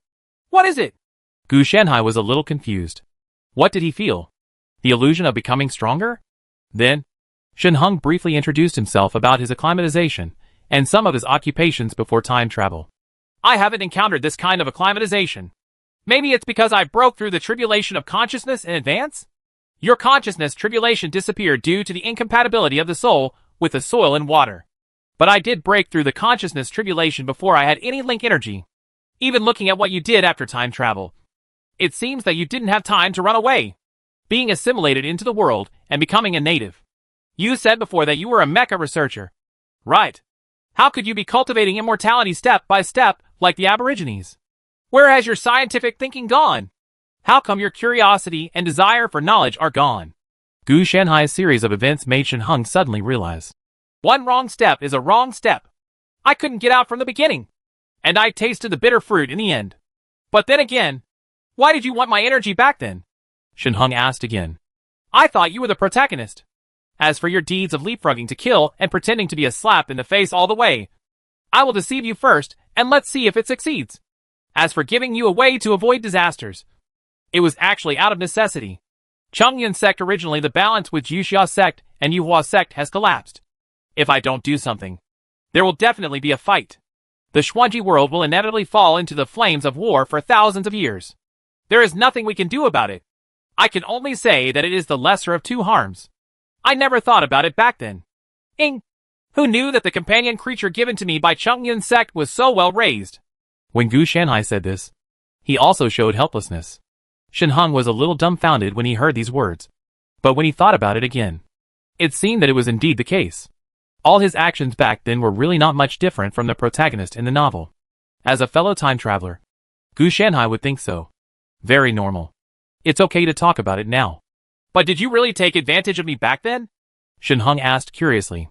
What is it? Gu Shanhai was a little confused. What did he feel? The illusion of becoming stronger? Then, Shen Heng briefly introduced himself about his acclimatization and some of his occupations before time travel. I haven't encountered this kind of acclimatization. Maybe it's because I broke through the tribulation of consciousness in advance? Your consciousness tribulation disappeared due to the incompatibility of the soul with the soil and water. But I did break through the consciousness tribulation before I had any link energy. Even looking at what you did after time travel, it seems that you didn't have time to run away, being assimilated into the world and becoming a native. You said before that you were a mecha researcher. Right. How could you be cultivating immortality step by step like the Aborigines? Where has your scientific thinking gone? How come your curiosity and desire for knowledge are gone? Gu Shanhai's series of events made Shen Heng suddenly realize. One wrong step is a wrong step. I couldn't get out from the beginning, and I tasted the bitter fruit in the end. But then again, why did you want my energy back then? Shen Heng asked again. I thought you were the protagonist. As for your deeds of leapfrogging to kill and pretending to be a slap in the face all the way, I will deceive you first, and let's see if it succeeds. As for giving you away to avoid disasters, it was actually out of necessity. Changyan sect originally the balance with Yuxia sect and Yuhua sect has collapsed. If I don't do something, there will definitely be a fight. The Xuanji world will inevitably fall into the flames of war for thousands of years. There is nothing we can do about it. I can only say that it is the lesser of two harms. I never thought about it back then. Who knew that the companion creature given to me by Changyan sect was so well raised? When Gu Shanhai said this, he also showed helplessness. Shen Heng was a little dumbfounded when he heard these words. But when he thought about it again, it seemed that it was indeed the case. All his actions back then were really not much different from the protagonist in the novel. As a fellow time traveler, Gu Shanhai would think so. Very normal. It's okay to talk about it now. But did you really take advantage of me back then? Shen Heng asked curiously.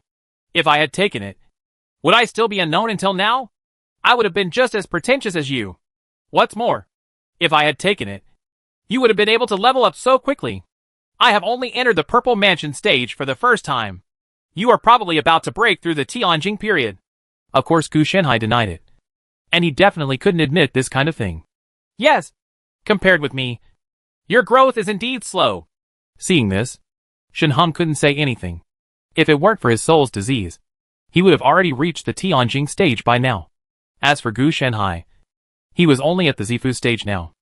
If I had taken it, would I still be unknown until now? I would have been just as pretentious as you. What's more, if I had taken it, you would have been able to level up so quickly. I have only entered the Purple Mansion stage for the first time. You are probably about to break through the Tianjing period. Of course Gu Shanhai denied it. And he definitely couldn't admit this kind of thing. Yes, compared with me, your growth is indeed slow. Seeing this, Shen Heng couldn't say anything. If it weren't for his soul's disease, he would have already reached the Tianjing stage by now. As for Gu Shanhai, he was only at the Zifu stage now.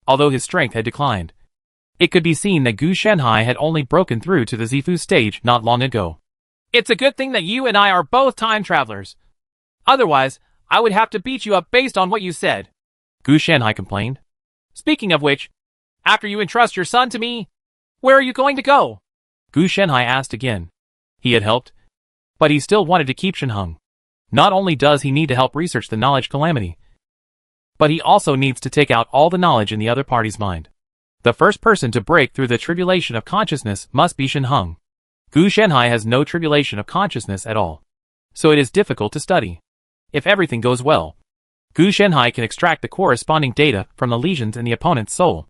Although his strength had declined, it could be seen that Gu Shanhai had only broken through to the Zifu stage not long ago. It's a good thing that you and I are both time travelers. Otherwise, I would have to beat you up based on what you said. Gu Shanhai complained. Speaking of which, after you entrust your son to me, where are you going to go? Gu Shanhai asked again. He had helped, but he still wanted to keep Shen Heng. Not only does he need to help research the knowledge calamity, but he also needs to take out all the knowledge in the other party's mind. The first person to break through the tribulation of consciousness must be Shen Heng. Gu Shanhai has no tribulation of consciousness at all. so it is difficult to study. If everything goes well, Gu Shenhai can extract the corresponding data from the lesions in the opponent's soul.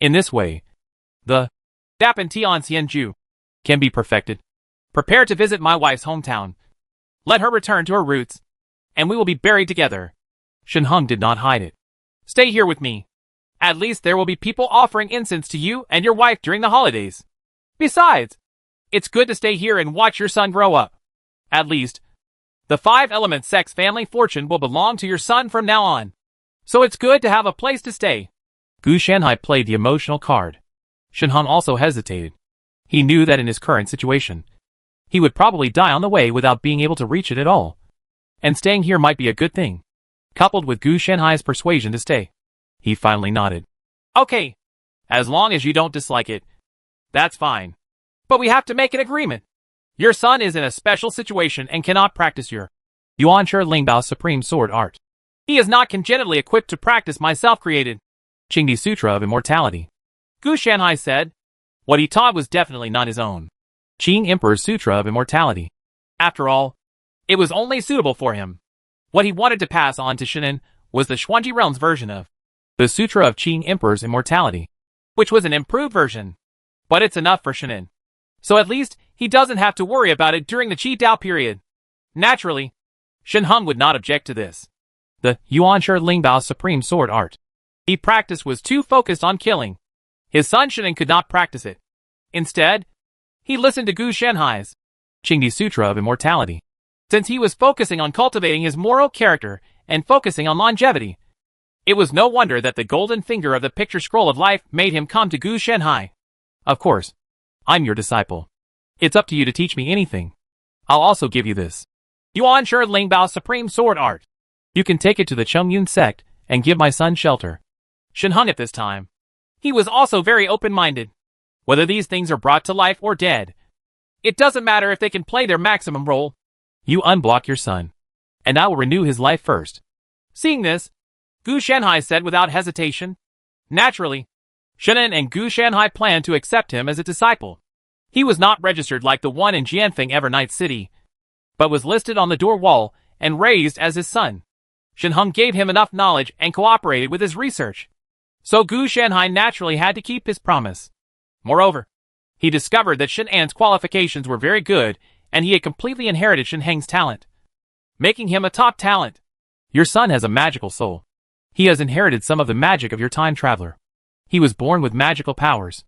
In this way, the Dapan Tian Xianju can be perfected. Prepare to visit my wife's hometown. Let her return to her roots, and we will be buried together. Shen Heng did not hide it. Stay here with me. At least there will be people offering incense to you and your wife during the holidays. Besides, it's good to stay here and watch your son grow up. At least, the 5-element sex family fortune will belong to your son from now on. So it's good to have a place to stay. Gu Shanhai played the emotional card. Shen Heng also hesitated. He knew that in his current situation, he would probably die on the way without being able to reach it at all. And staying here might be a good thing. Coupled with Gu Shanhai's persuasion to stay, he finally nodded. Okay. As long as you don't dislike it, that's fine. But we have to make an agreement. Your son is in a special situation and cannot practice your Yuanshi Lingbao Supreme Sword Art. He is not congenitally equipped to practice my self-created Qingdi Sutra of Immortality. Gu Shanhai said. What he taught was definitely not his own Qing Emperor's Sutra of Immortality. After all, it was only suitable for him. What he wanted to pass on to Shenin was the Xuanji realm's version of the Sutra of Qing Emperor's Immortality, which was an improved version. But it's enough for Shenin. So at least he doesn't have to worry about it during the Qi Dao period. Naturally, Shen Heng would not object to this. The Yuanshi Lingbao Supreme Sword Art he practiced was too focused on killing. His son Shenin could not practice it. Instead, he listened to Gu Shanhai's Qingdi Sutra of Immortality. Since he was focusing on cultivating his moral character and focusing on longevity, it was no wonder that the golden finger of the picture scroll of life made him come to Gu Shanhai. Of course, I'm your disciple. It's up to you to teach me anything. I'll also give you this Yuanshi Lingbao Supreme Sword Art. You can take it to the Chengyun sect and give my son shelter. Shen Heng at this time. He was also very open-minded. Whether these things are brought to life or dead, it doesn't matter if they can play their maximum role. You unblock your son, and I will renew his life first. Seeing this, Gu Shanhai said without hesitation. Naturally, Shenin and Gu Shanhai planned to accept him as a disciple. He was not registered like the one in Jianfeng Evernight City, but was listed on the door wall and raised as his son. Shen Heng gave him enough knowledge and cooperated with his research. So Gu Shanhai naturally had to keep his promise. Moreover, he discovered that Shen An's qualifications were very good and he had completely inherited Shen Heng's talent, making him a top talent. Your son has a magical soul. He has inherited some of the magic of your time traveler. He was born with magical powers.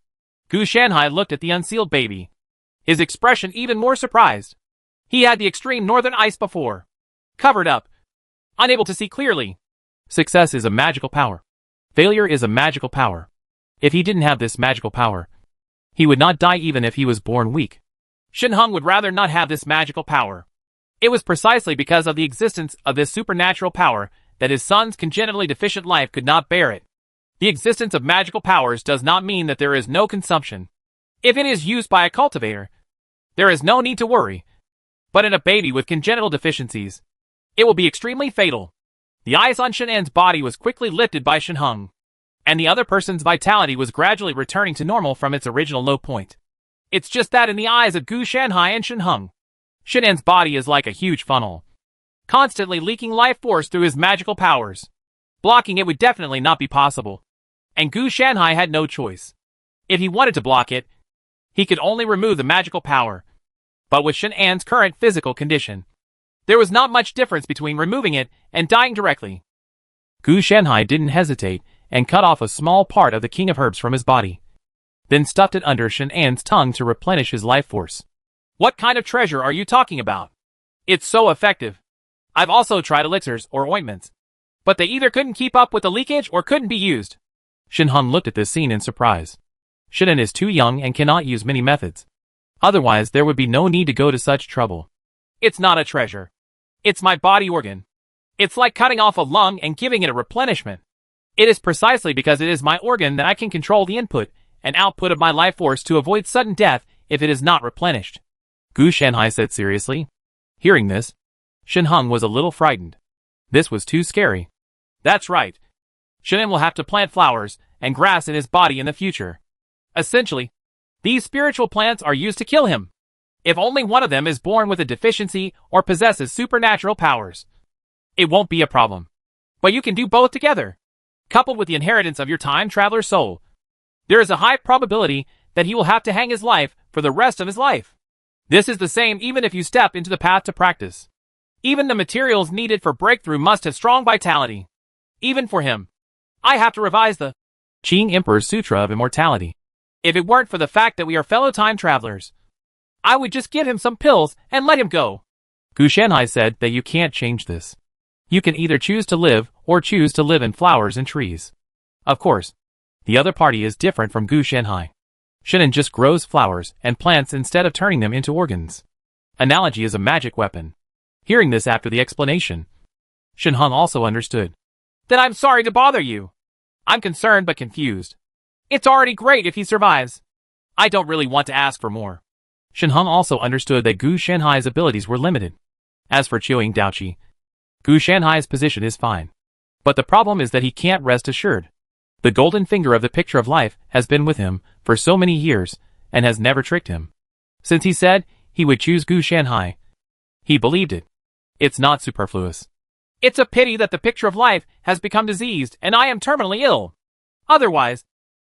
Gu Shanhai looked at the unsealed baby, his expression even more surprised. He had the extreme northern ice before, covered up, unable to see clearly. Success is a magical power. Failure is a magical power. If he didn't have this magical power, he would not die even if he was born weak. Shen Heng would rather not have this magical power. It was precisely because of the existence of this supernatural power that his son's congenitally deficient life could not bear it. The existence of magical powers does not mean that there is no consumption. If it is used by a cultivator, there is no need to worry. But in a baby with congenital deficiencies, it will be extremely fatal. The ice on Shen An's body was quickly lifted by Shen Heng, and the other person's vitality was gradually returning to normal from its original low point. It's just that in the eyes of Gu Shanhai and Shen Heng, Shen An's body is like a huge funnel, constantly leaking life force through his magical powers. Blocking it would definitely not be possible, and Gu Shanhai had no choice. If he wanted to block it, he could only remove the magical power. But with Shen An's current physical condition, there was not much difference between removing it and dying directly. Gu Shanhai didn't hesitate and cut off a small part of the king of herbs from his body, then stuffed it under Shen An's tongue to replenish his life force. What kind of treasure are you talking about? It's so effective. I've also tried elixirs or ointments, but they either couldn't keep up with the leakage or couldn't be used. Shen Heng looked at this scene in surprise. Shenin is too young and cannot use many methods. Otherwise, there would be no need to go to such trouble. It's not a treasure. It's my body organ. It's like cutting off a lung and giving it a replenishment. It is precisely because it is my organ that I can control the input and output of my life force to avoid sudden death if it is not replenished. Gu Shanhai said seriously. Hearing this, Shen Heng was a little frightened. This was too scary. That's right. Shenin will have to plant flowers and grass in his body in the future. Essentially, these spiritual plants are used to kill him. If only one of them is born with a deficiency or possesses supernatural powers, it won't be a problem. But you can do both together. Coupled with the inheritance of your time traveler's soul, there is a high probability that he will have to hang his life for the rest of his life. This is the same even if you step into the path to practice. Even the materials needed for breakthrough must have strong vitality. Even for him, I have to revise the Qing Emperor's Sutra of Immortality. If it weren't for the fact that we are fellow time travelers, I would just give him some pills and let him go. Gu Shanhai said that you can't change this. You can either choose to live or choose to live in flowers and trees. Of course, the other party is different from Gu Shanhai. Shannon just grows flowers and plants instead of turning them into organs. Analogy is a magic weapon. Hearing this after the explanation, Shen Heng also understood. Then I'm sorry to bother you. I'm concerned but confused. It's already great if he survives. I don't really want to ask for more. Shen Heng also understood that Gu Shanhai's abilities were limited. As for Qiuing Daoqi, Gu Shanhai's position is fine. But the problem is that he can't rest assured. The golden finger of the picture of life has been with him for so many years and has never tricked him. Since he said he would choose Gu Shanhai, he believed it. It's not superfluous. It's a pity that the picture of life has become diseased and I am terminally ill. Otherwise,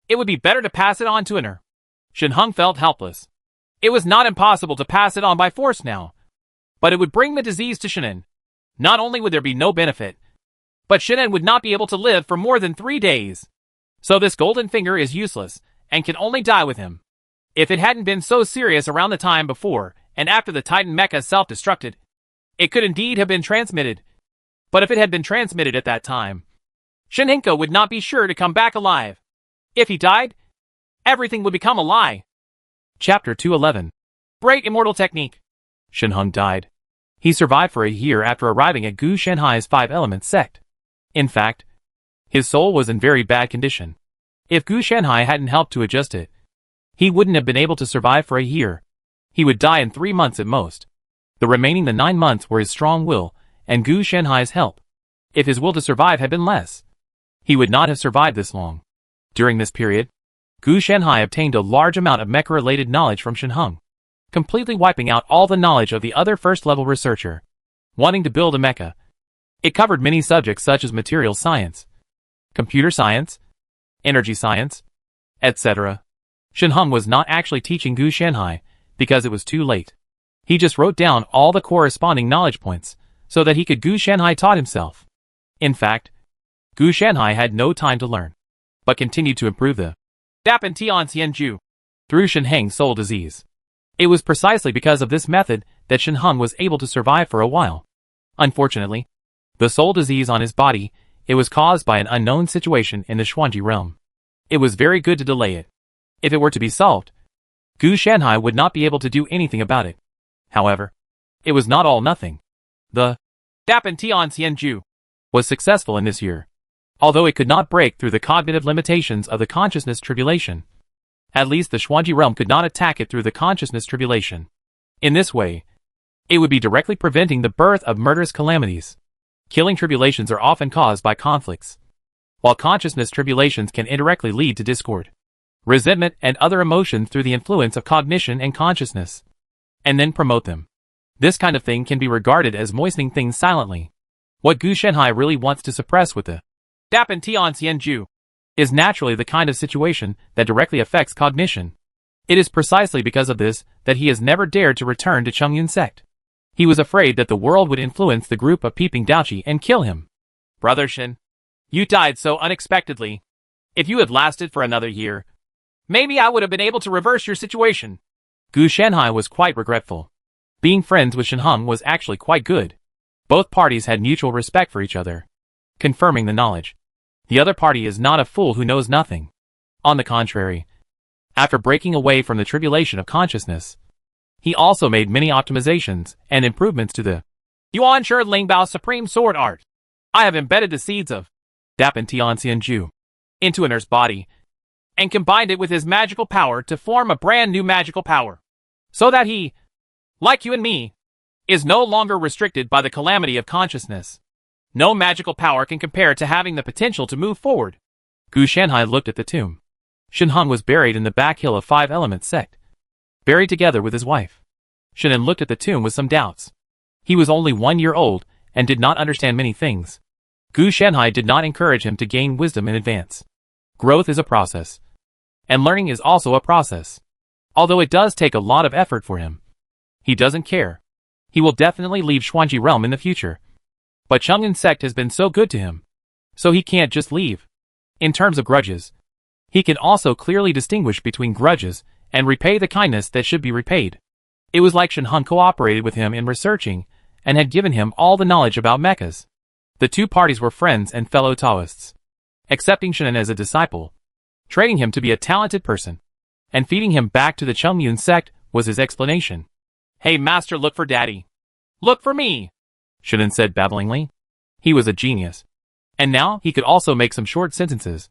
it would be better to pass it on to Inner. Shen Heng felt helpless. It was not impossible to pass it on by force now, but it would bring the disease to Shannon. Not only would there be no benefit, but Shannon would not be able to live for more than 3 days. So this golden finger is useless and can only die with him. If it hadn't been so serious around the time before and after the Titan mecha self-destructed, it could indeed have been transmitted. But if it had been transmitted at that time, Shinhenko would not be sure to come back alive. If he died, everything would become a lie. Chapter 211. Great Immortal Technique. Shen Heng died. He survived for a year after arriving at Gu Shanhai's 5-element sect. In fact, his soul was in very bad condition. If Gu Shanhai hadn't helped to adjust it, he wouldn't have been able to survive for a year. He would die in 3 months at most. The remaining 9 months were his strong will and Gu Shanhai's help. If his will to survive had been less, he would not have survived this long. During this period, Gu Shanhai obtained a large amount of mecha-related knowledge from Shen Heng, completely wiping out all the knowledge of the other first-level researcher. Wanting to build a mecha, it covered many subjects such as material science, computer science, energy science, etc. Shen Heng was not actually teaching Gu Shanhai because it was too late. He just wrote down all the corresponding knowledge points so that he could Gu Shanhai taught himself. In fact, Gu Shanhai had no time to learn, but continued to improve the Dapan Tian Xianju through Shen Heng's soul disease. It was precisely because of this method that Shen Heng was able to survive for a while. Unfortunately, the soul disease on his body, it was caused by an unknown situation in the Xuanji realm. It was very good to delay it. If it were to be solved, Gu Shanhai would not be able to do anything about it. However, it was not all nothing. The Dapan Tian Xianju was successful in this year, although it could not break through the cognitive limitations of the consciousness tribulation. At least the Xuanji realm could not attack it through the consciousness tribulation. In this way, it would be directly preventing the birth of murderous calamities. Killing tribulations are often caused by conflicts, while consciousness tribulations can indirectly lead to discord, resentment, and other emotions through the influence of cognition and consciousness, and then promote them. This kind of thing can be regarded as moistening things silently. What Gu Shanhai really wants to suppress with the Dapan Tian Xianju is naturally the kind of situation that directly affects cognition. It is precisely because of this that he has never dared to return to Chongyun sect. He was afraid that the world would influence the group of Peeping Daoqi and kill him. Brother Shen, you died so unexpectedly. If you had lasted for another year, maybe I would have been able to reverse your situation. Gu Shanhai was quite regretful. Being friends with Shen Heng was actually quite good. Both parties had mutual respect for each other, confirming the knowledge. The other party is not a fool who knows nothing. On the contrary, after breaking away from the tribulation of consciousness, he also made many optimizations and improvements to the Yuan Shi Lingbao Supreme Sword Art. I have embedded the seeds of Dapan Tian Xianju into Inner's body and combined it with his magical power to form a brand new magical power, so that he, like you and me, is no longer restricted by the calamity of consciousness. No magical power can compare to having the potential to move forward. Gu Shanhai looked at the tomb. Shen Heng was buried in the back hill of 5-element sect, buried together with his wife. Shannon looked at the tomb with some doubts. He was only 1 year old and did not understand many things. Gu Shanhai did not encourage him to gain wisdom in advance. Growth is a process. And learning is also a process. Although it does take a lot of effort for him. He doesn't care. He will definitely leave Xuanji realm in the future. But Chongyun sect has been so good to him. So he can't just leave. In terms of grudges, he can also clearly distinguish between grudges and repay the kindness that should be repaid. It was like Shen Hong cooperated with him in researching and had given him all the knowledge about mechas. The two parties were friends and fellow Taoists. Accepting Shannon as a disciple, training him to be a talented person, and feeding him back to the Chongyun sect was his explanation. Hey master, look for daddy. Look for me, Shannon said babblingly. He was a genius. And now he could also make some short sentences.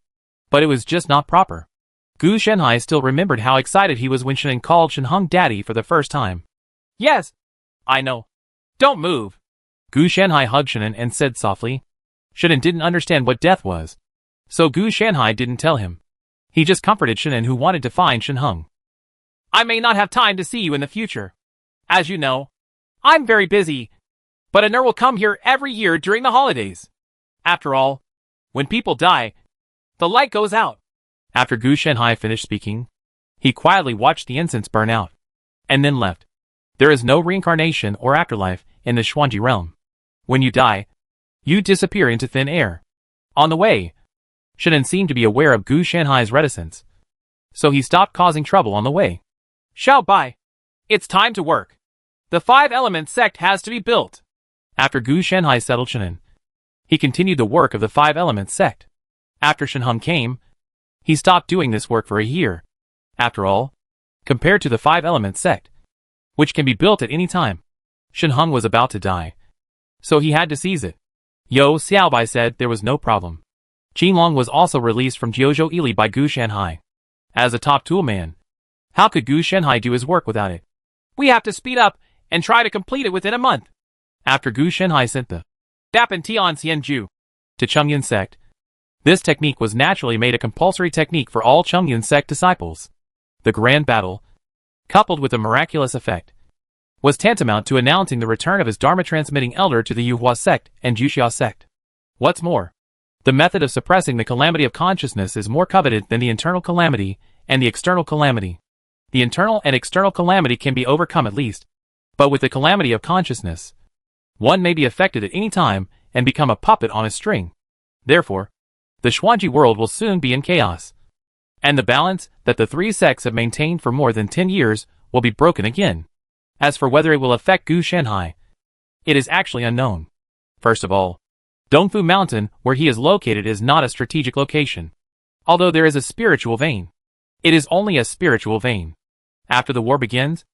But it was just not proper. Gu Shanhai still remembered how excited he was when Shannon called Shen Hong daddy for the first time. Yes, I know. Don't move. Gu Shanhai hugged Shannon and said softly. Shannon didn't understand what death was. So Gu Shanhai didn't tell him. He just comforted Shannon, who wanted to find Shen Hong. I may not have time to see you in the future. As you know, I'm very busy. But Anur will come here every year during the holidays. After all, when people die, the light goes out. After Gu Shanhai finished speaking, he quietly watched the incense burn out, and then left. There is no reincarnation or afterlife in the Xuanji realm. When you die, you disappear into thin air. On the way, Shannon seemed to be aware of Gu Shanhai's reticence, so he stopped causing trouble on the way. Xiao Bai, it's time to work. The 5 Elements sect has to be built. After Gu Shanhai settled Shannon, he continued the work of the 5 Elements sect. After Shen Hong came, he stopped doing this work for a year. After all, compared to the 5 Elements sect, which can be built at any time, Shen Hong was about to die. So he had to seize it. Yo Xiaobai said there was no problem. Qinglong was also released from Jiuzhou Ili by Gu Shanhai. As a top tool man, how could Gu Shanhai do his work without it? We have to speed up and try to complete it within a month. After Gu Shanhai sent the Dapan Tian Xianju to Chongyun sect, this technique was naturally made a compulsory technique for all Chongyun sect disciples. The grand battle, coupled with a miraculous effect, was tantamount to announcing the return of his Dharma-transmitting elder to the Yuhua sect and Juxia sect. What's more, the method of suppressing the calamity of consciousness is more coveted than the internal calamity and the external calamity. The internal and external calamity can be overcome at least, but with the calamity of consciousness, one may be affected at any time and become a puppet on a string. Therefore, the Xuanji world will soon be in chaos. And the balance that the 3 sects have maintained for more than 10 years will be broken again. As for whether it will affect Gu Shanhai, it is actually unknown. First of all, Dongfu Mountain, where he is located, is not a strategic location. Although there is a spiritual vein, it is only a spiritual vein. After the war begins,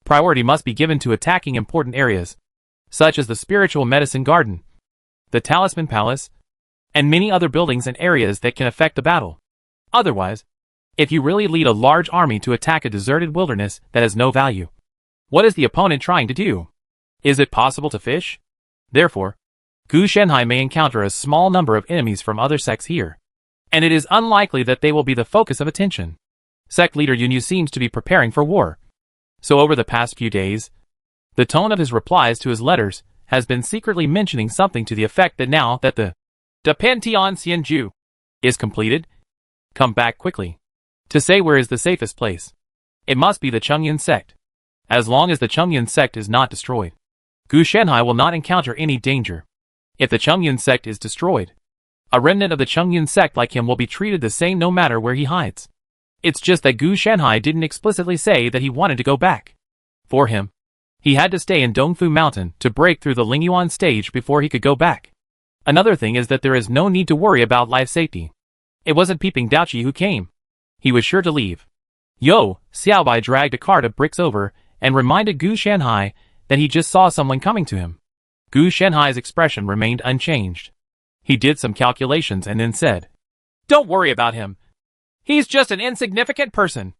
priority must be given to attacking important areas, such as the Spiritual Medicine Garden, the Talisman Palace, and many other buildings and areas that can affect the battle. Otherwise, if you really lead a large army to attack a deserted wilderness that has no value, what is the opponent trying to do? Is it possible to fish? Therefore, Gu Shanhai may encounter a small number of enemies from other sects here, and it is unlikely that they will be the focus of attention. Sect leader Yunyu seems to be preparing for war. So over the past few days, the tone of his replies to his letters has been secretly mentioning something to the effect that now that the Dapan Tian Xianju is completed, come back quickly. To say where is the safest place. It must be the Chongyun sect. As long as the Chongyun sect is not destroyed, Gu Shanhai will not encounter any danger. If the Chongyun sect is destroyed, a remnant of the Chongyun sect like him will be treated the same no matter where he hides. It's just that Gu Shanhai didn't explicitly say that he wanted to go back. For him, he had to stay in Dongfu Mountain to break through the Lingyuan stage before he could go back. Another thing is that there is no need to worry about life safety. It wasn't Peeping Daoqi who came. He was sure to leave. Yo, Xiaobai dragged a cart of bricks over and reminded Gu Shanhai that he just saw someone coming to him. Gu Shanhai's expression remained unchanged. He did some calculations and then said, "Don't worry about him. He's just an insignificant person."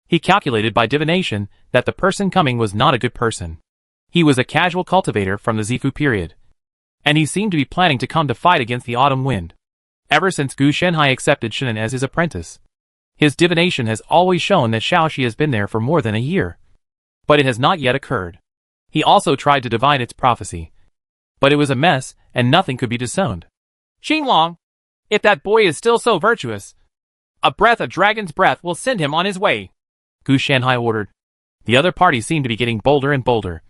He calculated by divination that the person coming was not a good person. He was a casual cultivator from the Zifu period, and he seemed to be planning to come to fight against the autumn wind. Ever since Gu Shanhai accepted Shannon as his apprentice, his divination has always shown that Xiaoxi has been there for more than a year. But it has not yet occurred. He also tried to divine its prophecy. But it was a mess, and nothing could be discerned. Qinglong, if that boy is still so virtuous, a breath of dragon's breath will send him on his way, Gu Shanhai ordered. The other party seemed to be getting bolder and bolder,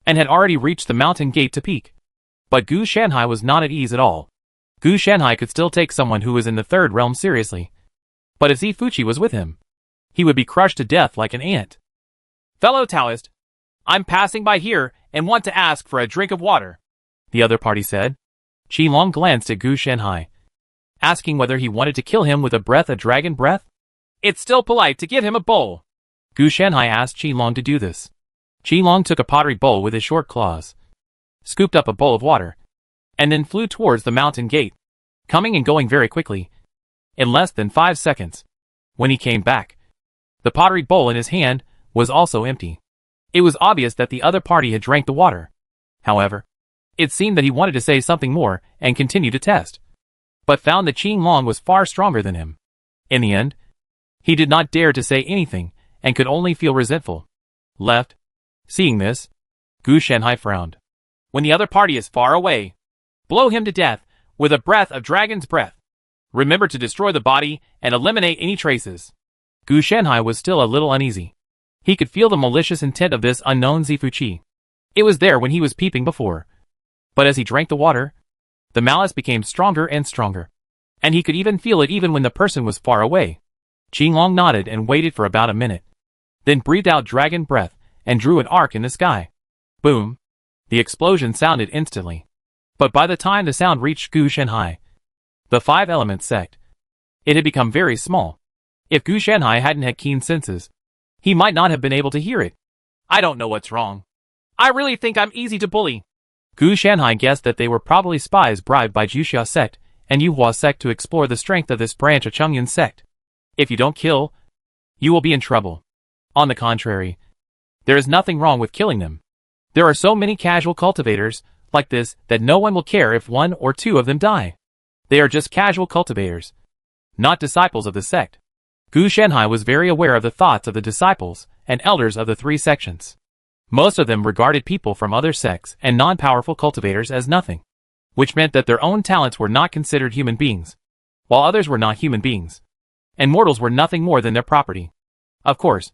and had already reached the mountain gate to peak. But Gu Shanhai was not at ease at all. Gu Shanhai could still take someone who was in the third realm seriously. But if Zifuchi was with him, he would be crushed to death like an ant. Fellow Taoist, I'm passing by here and want to ask for a drink of water, the other party said. Qinglong glanced at Gu Shanhai, asking whether he wanted to kill him with a breath of dragon breath. It's still polite to give him a bowl. Gu Shanhai asked Qinglong to do this. Qinglong took a pottery bowl with his short claws, scooped up a bowl of water, and then flew towards the mountain gate, coming and going very quickly, in less than 5 seconds. When he came back, the pottery bowl in his hand was also empty. It was obvious that the other party had drank the water. However, it seemed that he wanted to say something more and continue to test, but found that Qinglong was far stronger than him. In the end, he did not dare to say anything and could only feel resentful. Left. Seeing this, Gu Shanhai frowned. When the other party is far away, blow him to death with a breath of dragon's breath. Remember to destroy the body and eliminate any traces. Gu Shanhai was still a little uneasy. He could feel the malicious intent of this unknown Zifuchi. It was there when he was peeping before. But as he drank the water, the malice became stronger and stronger. And he could even feel it even when the person was far away. Qinglong nodded and waited for about a minute, then breathed out dragon breath and drew an arc in the sky. Boom! The explosion sounded instantly. But by the time the sound reached Gu Shanhai, the Five Elements sect, it had become very small. If Gu Shanhai hadn't had keen senses, he might not have been able to hear it. I don't know what's wrong. I really think I'm easy to bully. Gu Shanhai guessed that they were probably spies bribed by Juxia sect and Yuhua sect to explore the strength of this branch of Chongyun sect. If you don't kill, you will be in trouble. On the contrary, there is nothing wrong with killing them. There are so many casual cultivators like this that no one will care if 1 or 2 of them die. They are just casual cultivators, not disciples of the sect. Gu Shanhai was very aware of the thoughts of the disciples and elders of the 3 sections. Most of them regarded people from other sects and non-powerful cultivators as nothing, which meant that their own talents were not considered human beings, while others were not human beings, and mortals were nothing more than their property. Of course,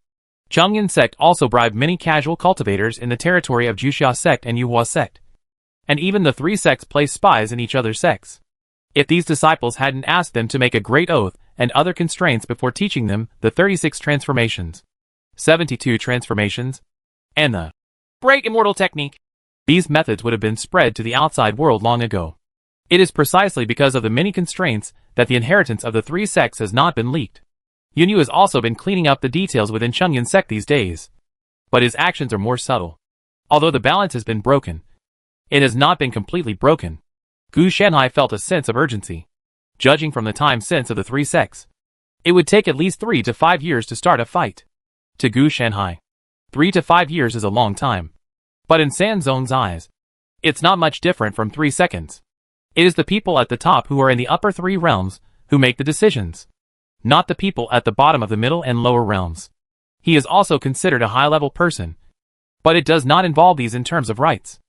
Chongyun sect also bribed many casual cultivators in the territory of Juxia sect and Yuhua sect, and even the 3 sects placed spies in each other's sects. If these disciples hadn't asked them to make a great oath and other constraints before teaching them the 36 transformations, 72 transformations, and the Great Immortal Technique, these methods would have been spread to the outside world long ago. It is precisely because of the many constraints that the inheritance of the 3 sects has not been leaked. Yunyu has also been cleaning up the details within Chongyun sect these days, but his actions are more subtle. Although the balance has been broken, it has not been completely broken. Gu Shanhai felt a sense of urgency. Judging from the time sense of the 3 sects, it would take at least 3 to 5 years to start a fight. To Gu Shanhai, 3 to 5 years is a long time. But in Sanzong's eyes, it's not much different from 3 seconds. It is the people at the top who are in the upper 3 realms who make the decisions, not the people at the bottom of the middle and lower realms. He is also considered a high-level person, but it does not involve these in terms of rights.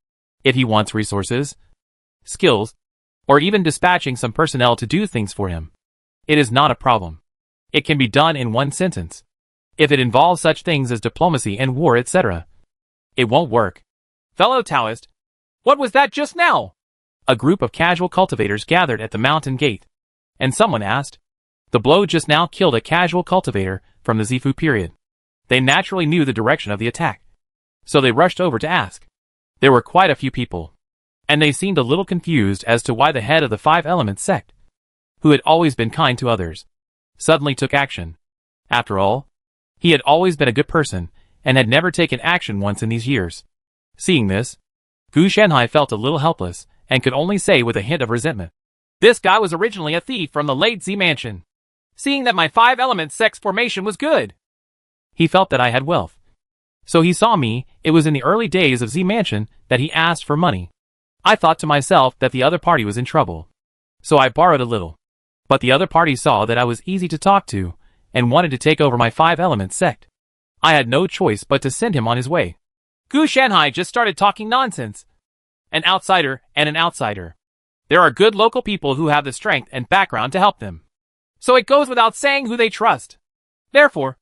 If he wants resources, skills, or even dispatching some personnel to do things for him, it is not a problem. It can be done in 1 sentence. If it involves such things as diplomacy and war, etc., it won't work. Fellow Taoist, what was that just now? A group of casual cultivators gathered at the mountain gate, and someone asked. The blow just now killed a casual cultivator from the Zifu period. They naturally knew the direction of the attack, so they rushed over to ask. There were quite a few people, and they seemed a little confused as to why the head of the 5 Elements sect, who had always been kind to others, suddenly took action. After all, he had always been a good person and had never taken action once in these years. Seeing this, Gu Shanhai felt a little helpless and could only say with a hint of resentment, "This guy was originally a thief from the late Z Mansion. Seeing that my 5 Elements sect's formation was good, he felt that I had wealth. So he saw me. It was in the early days of Z Mansion that he asked for money. I thought to myself that the other party was in trouble, so I borrowed a little. But the other party saw that I was easy to talk to and wanted to take over my 5 Elements sect. I had no choice but to send him on his way. Gu Shanhai just started talking nonsense. An outsider and an outsider. There are good local people who have the strength and background to help them. So it goes without saying who they trust. Therefore,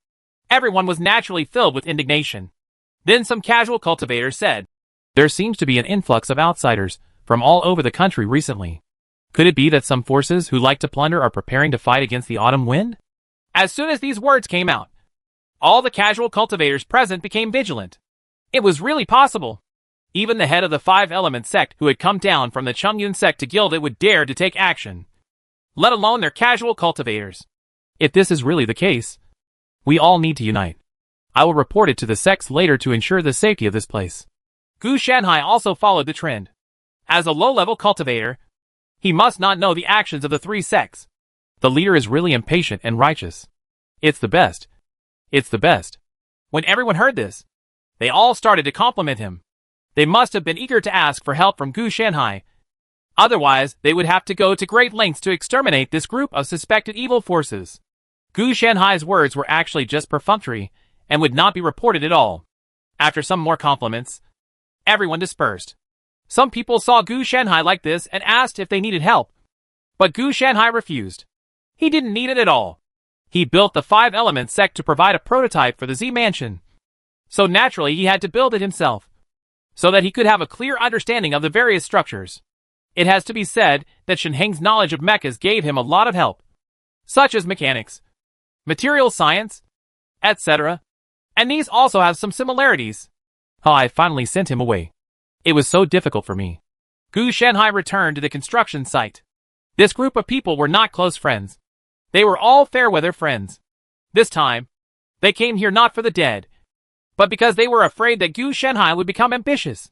everyone was naturally filled with indignation. Then some casual cultivators said, "There seems to be an influx of outsiders from all over the country recently. Could it be that some forces who like to plunder are preparing to fight against the autumn wind?" As soon as these words came out, all the casual cultivators present became vigilant. It was really possible. Even the head of the Five Elements sect who had come down from the Chungyun sect to gild it would dare to take action. Let alone their casual cultivators. If this is really the case, we all need to unite. I will report it to the sects later to ensure the safety of this place. Gu Shanhai also followed the trend. As a low-level cultivator, he must not know the actions of the three sects. The leader is really impatient and righteous. It's the best. It's the best. When everyone heard this, they all started to compliment him. They must have been eager to ask for help from Gu Shanhai. Otherwise, they would have to go to great lengths to exterminate this group of suspected evil forces. Gu Shanhai's words were actually just perfunctory and would not be reported at all. After some more compliments, everyone dispersed. Some people saw Gu Shanhai like this and asked if they needed help. But Gu Shanhai refused. He didn't need it at all. He built the Five Elements sect to provide a prototype for the Z Mansion. So naturally he had to build it himself, so that he could have a clear understanding of the various structures. It has to be said that Shen Heng's knowledge of mechas gave him a lot of help, such as mechanics, material science, etc. And these also have some similarities. I finally sent him away. It was so difficult for me. Gu Shanhai returned to the construction site. This group of people were not close friends. They were all fair-weather friends. This time, they came here not for the dead, but because they were afraid that Gu Shanhai would become ambitious,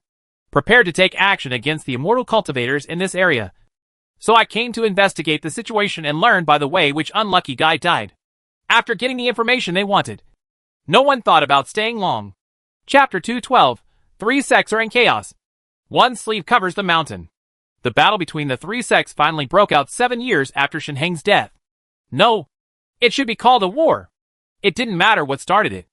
prepared to take action against the immortal cultivators in this area. So I came to investigate the situation and learn by the way which unlucky guy died. After getting the information they wanted, no one thought about staying long. Chapter 212. Three sects are in chaos. One sleeve covers the mountain. The battle between the three sects finally broke out 7 years after Shen Heng's death. No, it should be called a war. It didn't matter what started it.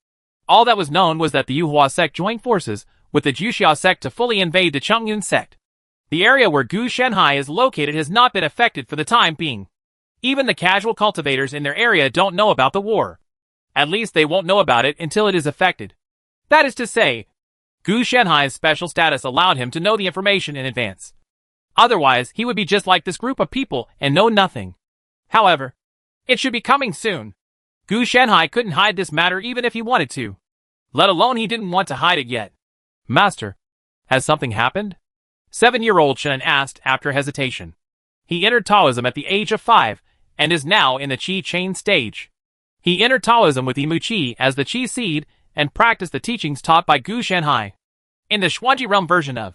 All that was known was that the Yuhua sect joined forces with the Juxia sect to fully invade the Chungyun sect. The area where Gu Shanhai is located has not been affected for the time being. Even the casual cultivators in their area don't know about the war. At least they won't know about it until it is affected. That is to say, Gu Shanhai's special status allowed him to know the information in advance. Otherwise, he would be just like this group of people and know nothing. However, it should be coming soon. Gu Shanhai couldn't hide this matter even if he wanted to. Let alone he didn't want to hide it yet. Master, has something happened? 7-year-old Shen asked after hesitation. He entered Taoism at the age of 5 and is now in the Qi chain stage. He entered Taoism with Yimu Qi as the Qi seed and practiced the teachings taught by Gu Shanhai in the Xuanji realm version of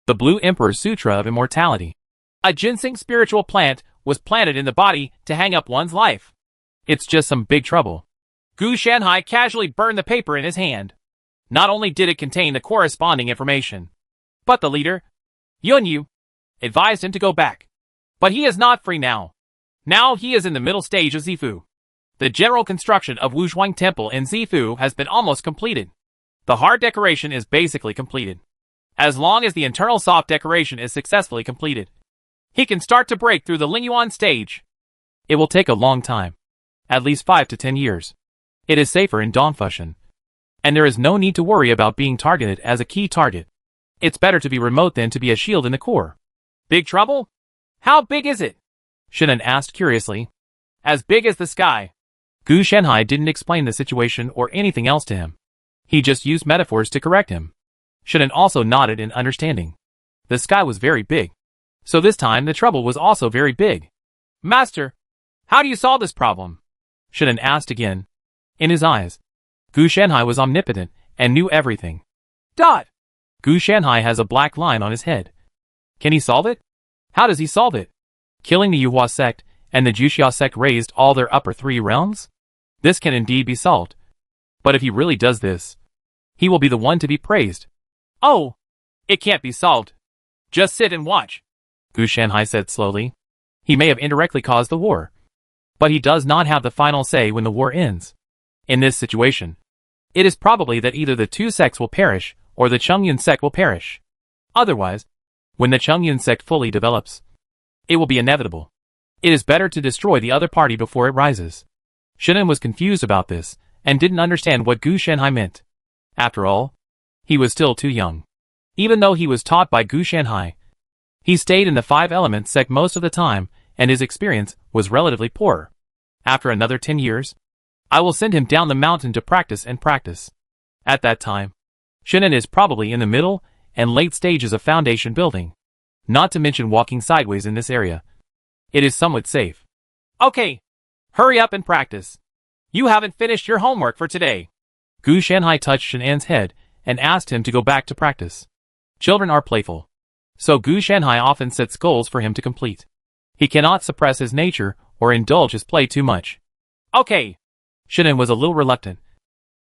the Blue Emperor's Sutra of Immortality. A ginseng spiritual plant was planted in the body to hang up one's life. It's just some big trouble. Gu Shanhai casually burned the paper in his hand. Not only did it contain the corresponding information, but the leader, Yun Yu, advised him to go back. But he is not free now. Now he is in the middle stage of Zifu. The general construction of Wuzhuang Temple in Zifu has been almost completed. The hard decoration is basically completed. As long as the internal soft decoration is successfully completed, he can start to break through the Lingyuan stage. It will take a long time. At least 5 to 10 years. It is safer in Dongfushan. And there is no need to worry about being targeted as a key target. It's better to be remote than to be a shield in the core. Big trouble? How big is it? Shinan asked curiously. As big as the sky. Gu Shanhai didn't explain the situation or anything else to him. He just used metaphors to correct him. Shinan also nodded in understanding. The sky was very big. So this time the trouble was also very big. Master, how do you solve this problem? Shinan asked again. In his eyes, Gu Shanhai was omnipotent and knew everything. Gu Shanhai has a black line on his head. Can he solve it? How does he solve it? Killing the Yuhua sect and the Juxia sect raised all their upper 3 realms? This can indeed be solved. But if he really does this, he will be the one to be praised. Oh, it can't be solved. Just sit and watch, Gu Shanhai said slowly. He may have indirectly caused the war, but he does not have the final say when the war ends. In this situation, it is probably that either the two sects will perish or the Chongyun sect will perish. Otherwise, when the Chongyun sect fully develops, it will be inevitable. It is better to destroy the other party before it rises. Shinan was confused about this, and didn't understand what Gu Shanhai meant. After all, he was still too young. Even though he was taught by Gu Shanhai, he stayed in the Five Elements sect most of the time, and his experience was relatively poor. After another 10 years, I will send him down the mountain to practice and practice. At that time, Shinan is probably in the middle and late stages of foundation building. Not to mention walking sideways in this area. It is somewhat safe. Okay, hurry up and practice. You haven't finished your homework for today. Gu Shanhai touched Shanan's head and asked him to go back to practice. Children are playful, so Gu Shanhai often sets goals for him to complete. He cannot suppress his nature or indulge his play too much. Okay. Shinan was a little reluctant,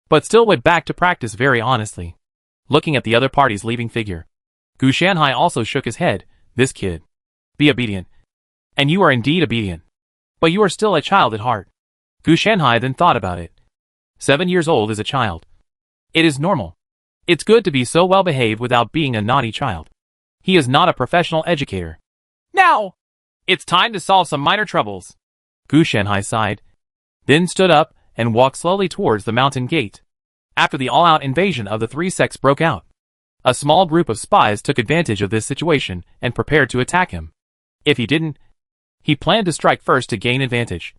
but still went back to practice very honestly. Looking at the other party's leaving figure, Gu Shanhai also shook his head. This kid. Be obedient. And you are indeed obedient. But you are still a child at heart. Gu Shanhai then thought about it. 7 years old is a child. It is normal. It's good to be so well behaved without being a naughty child. He is not a professional educator. Now! It's time to solve some minor troubles. Gu Shanhai sighed, then stood up and walked slowly towards the mountain gate. After the all-out invasion of the three sects broke out, a small group of spies took advantage of this situation and prepared to attack him. If he didn't, he planned to strike first to gain advantage.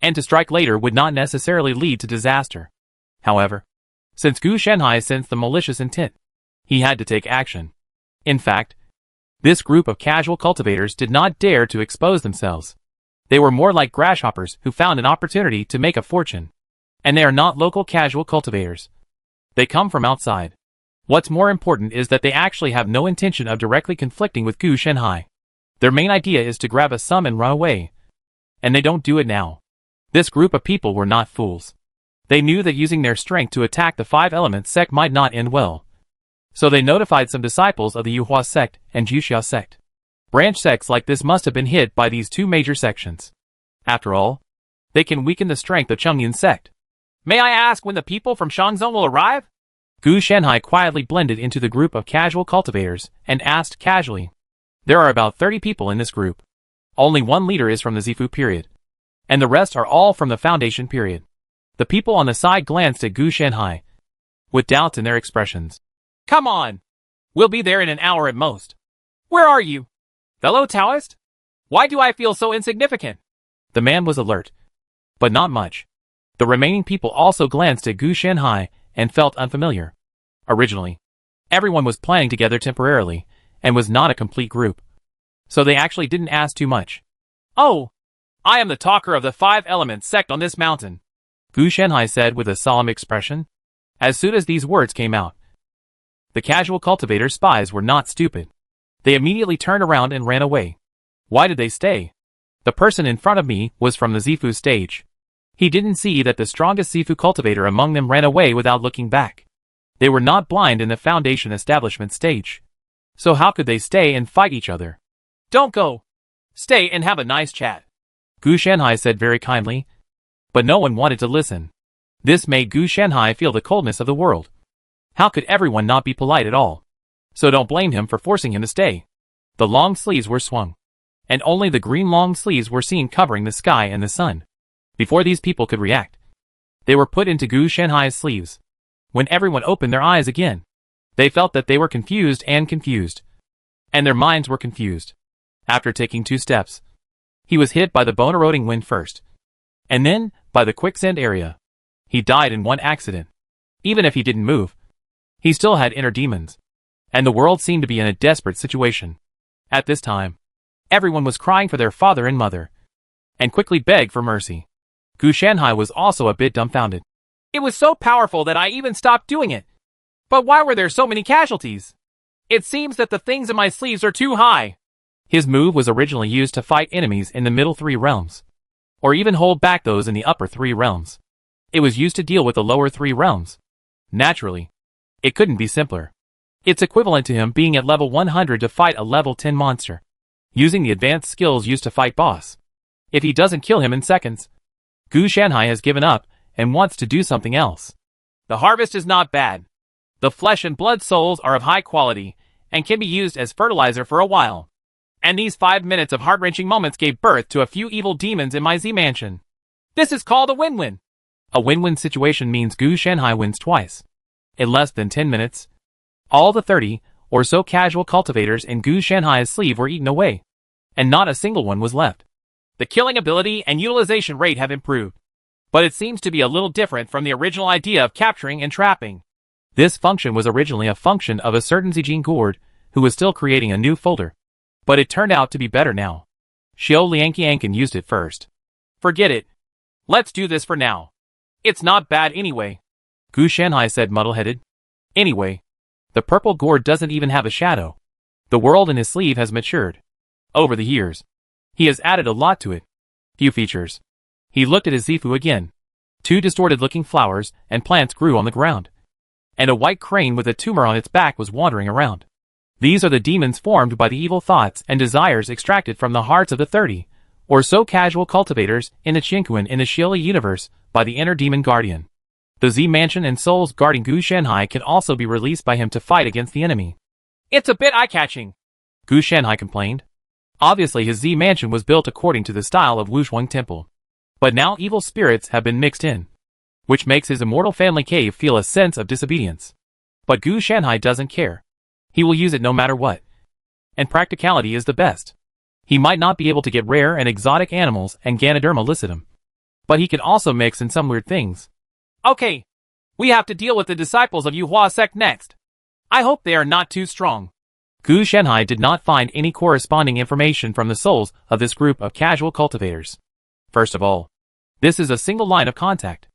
And to strike later would not necessarily lead to disaster. However, since Gu Shanhai sensed the malicious intent, he had to take action. In fact, this group of casual cultivators did not dare to expose themselves. They were more like grasshoppers who found an opportunity to make a fortune. And they are not local casual cultivators. They come from outside. What's more important is that they actually have no intention of directly conflicting with Gu Shanhai. Their main idea is to grab a sum and run away. And they don't do it now. This group of people were not fools. They knew that using their strength to attack the Five Elements sect might not end well. So they notified some disciples of the Yuhua sect and Juxia sect. Branch sects like this must have been hit by these two major sections. After all, they can weaken the strength of Chongyun sect. May I ask when the people from Shangzong will arrive? Gu Shanhai quietly blended into the group of casual cultivators and asked casually. There are about 30 people in this group. Only one leader is from the Zifu period. And the rest are all from the Foundation period. The people on the side glanced at Gu Shanhai, with doubts in their expressions. Come on! We'll be there in an hour at most. Where are you? Fellow Taoist? Why do I feel so insignificant? The man was alert, but not much. The remaining people also glanced at Gu Shanhai and felt unfamiliar. Originally, everyone was planning together temporarily, and was not a complete group. So they actually didn't ask too much. Oh! I am the talker of the Five Elements sect on this mountain, Gu Shanhai said with a solemn expression. As soon as these words came out, the casual cultivator spies were not stupid. They immediately turned around and ran away. Why did they stay? The person in front of me was from the Zifu stage. He didn't see that the strongest Zifu cultivator among them ran away without looking back. They were not blind in the Foundation establishment stage. So how could they stay and fight each other? Don't go. Stay and have a nice chat, Gu Shanhai said very kindly. But no one wanted to listen. This made Gu Shanhai feel the coldness of the world. How could everyone not be polite at all? So don't blame him for forcing him to stay. The long sleeves were swung, and only the green long sleeves were seen covering the sky and the sun. Before these people could react, they were put into Gu Shanhai's sleeves. When everyone opened their eyes again, they felt that they were confused, and their minds were confused. After taking 2 steps, he was hit by the bone-eroding wind first, and then by the quicksand area. He died in one accident. Even if he didn't move, he still had inner demons, and the world seemed to be in a desperate situation. At this time, everyone was crying for their father and mother, and quickly begged for mercy. Gu Shanhai was also a bit dumbfounded. It was so powerful that I even stopped doing it. But why were there so many casualties? It seems that the things in my sleeves are too high. His move was originally used to fight enemies in the middle 3 realms, or even hold back those in the upper 3 realms. It was used to deal with the lower 3 realms. Naturally, it couldn't be simpler. It's equivalent to him being at level 100 to fight a level 10 monster, using the advanced skills used to fight boss. If he doesn't kill him in seconds, Gu Shanhai has given up and wants to do something else. The harvest is not bad, The flesh and blood souls are of high quality and can be used as fertilizer for a while. And these 5 minutes of heart-wrenching moments gave birth to a few evil demons in my Z mansion. This is called a win-win. A win-win situation means Gu Shanhai wins twice. In less than 10 minutes, all the 30 or so casual cultivators in Gu Shanhai's sleeve were eaten away, and not a single one was left. The killing ability and utilization rate have improved, but it seems to be a little different from the original idea of capturing and trapping. This function was originally a function of a certain Zijin Gourd, who was still creating a new folder. But it turned out to be better now. Xiao Lianqianqin used it first. Forget it. Let's do this for now. It's not bad anyway. Gu Shanhai said muddle-headed. Anyway, the purple gourd doesn't even have a shadow. The world in his sleeve has matured. Over the years, he has added a lot to it. Few features. He looked at his Zifu again. 2 distorted-looking flowers and plants grew on the ground. And a white crane with a tumor on its back was wandering around. These are the demons formed by the evil thoughts and desires extracted from the hearts of the 30 or so casual cultivators in the Qingquan in the Xioli universe by the inner demon guardian. The Z mansion and souls guarding Gu Shanhai can also be released by him to fight against the enemy. It's a bit eye-catching, Gu Shanhai complained. Obviously his Z mansion was built according to the style of Wushuang Temple. But now evil spirits have been mixed in, which makes his immortal family cave feel a sense of disobedience. But Gu Shanhai doesn't care. He will use it no matter what. And practicality is the best. He might not be able to get rare and exotic animals and Ganoderma lucidum, but he can also mix in some weird things. Okay, we have to deal with the disciples of Yuhua sect next. I hope they are not too strong. Gu Shanhai did not find any corresponding information from the souls of this group of casual cultivators. First of all, this is a single line of contact.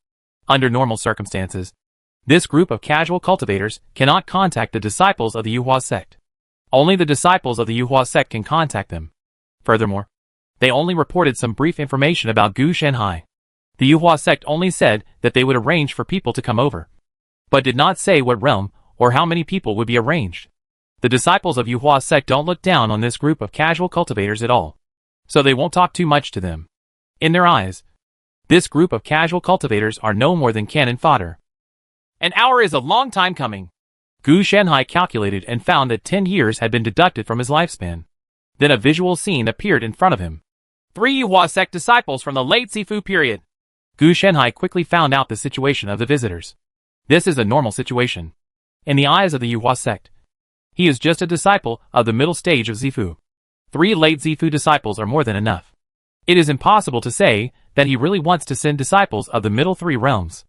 Under normal circumstances, this group of casual cultivators cannot contact the disciples of the Yuhua sect. Only the disciples of the Yuhua sect can contact them. Furthermore, they only reported some brief information about Gu Shanhai. The Yuhua sect only said that they would arrange for people to come over, but did not say what realm or how many people would be arranged. The disciples of Yuhua sect don't look down on this group of casual cultivators at all, so they won't talk too much to them. In their eyes, this group of casual cultivators are no more than cannon fodder. An hour is a long time coming. Gu Shanhai calculated and found that 10 years had been deducted from his lifespan. Then a visual scene appeared in front of him. 3 Yuhua sect disciples from the late Sifu period. Gu Shanhai quickly found out the situation of the visitors. This is a normal situation. In the eyes of the Yuhua sect, he is just a disciple of the middle stage of Zifu. 3 late Zifu disciples are more than enough. It is impossible to say that he really wants to send disciples of the middle 3 realms.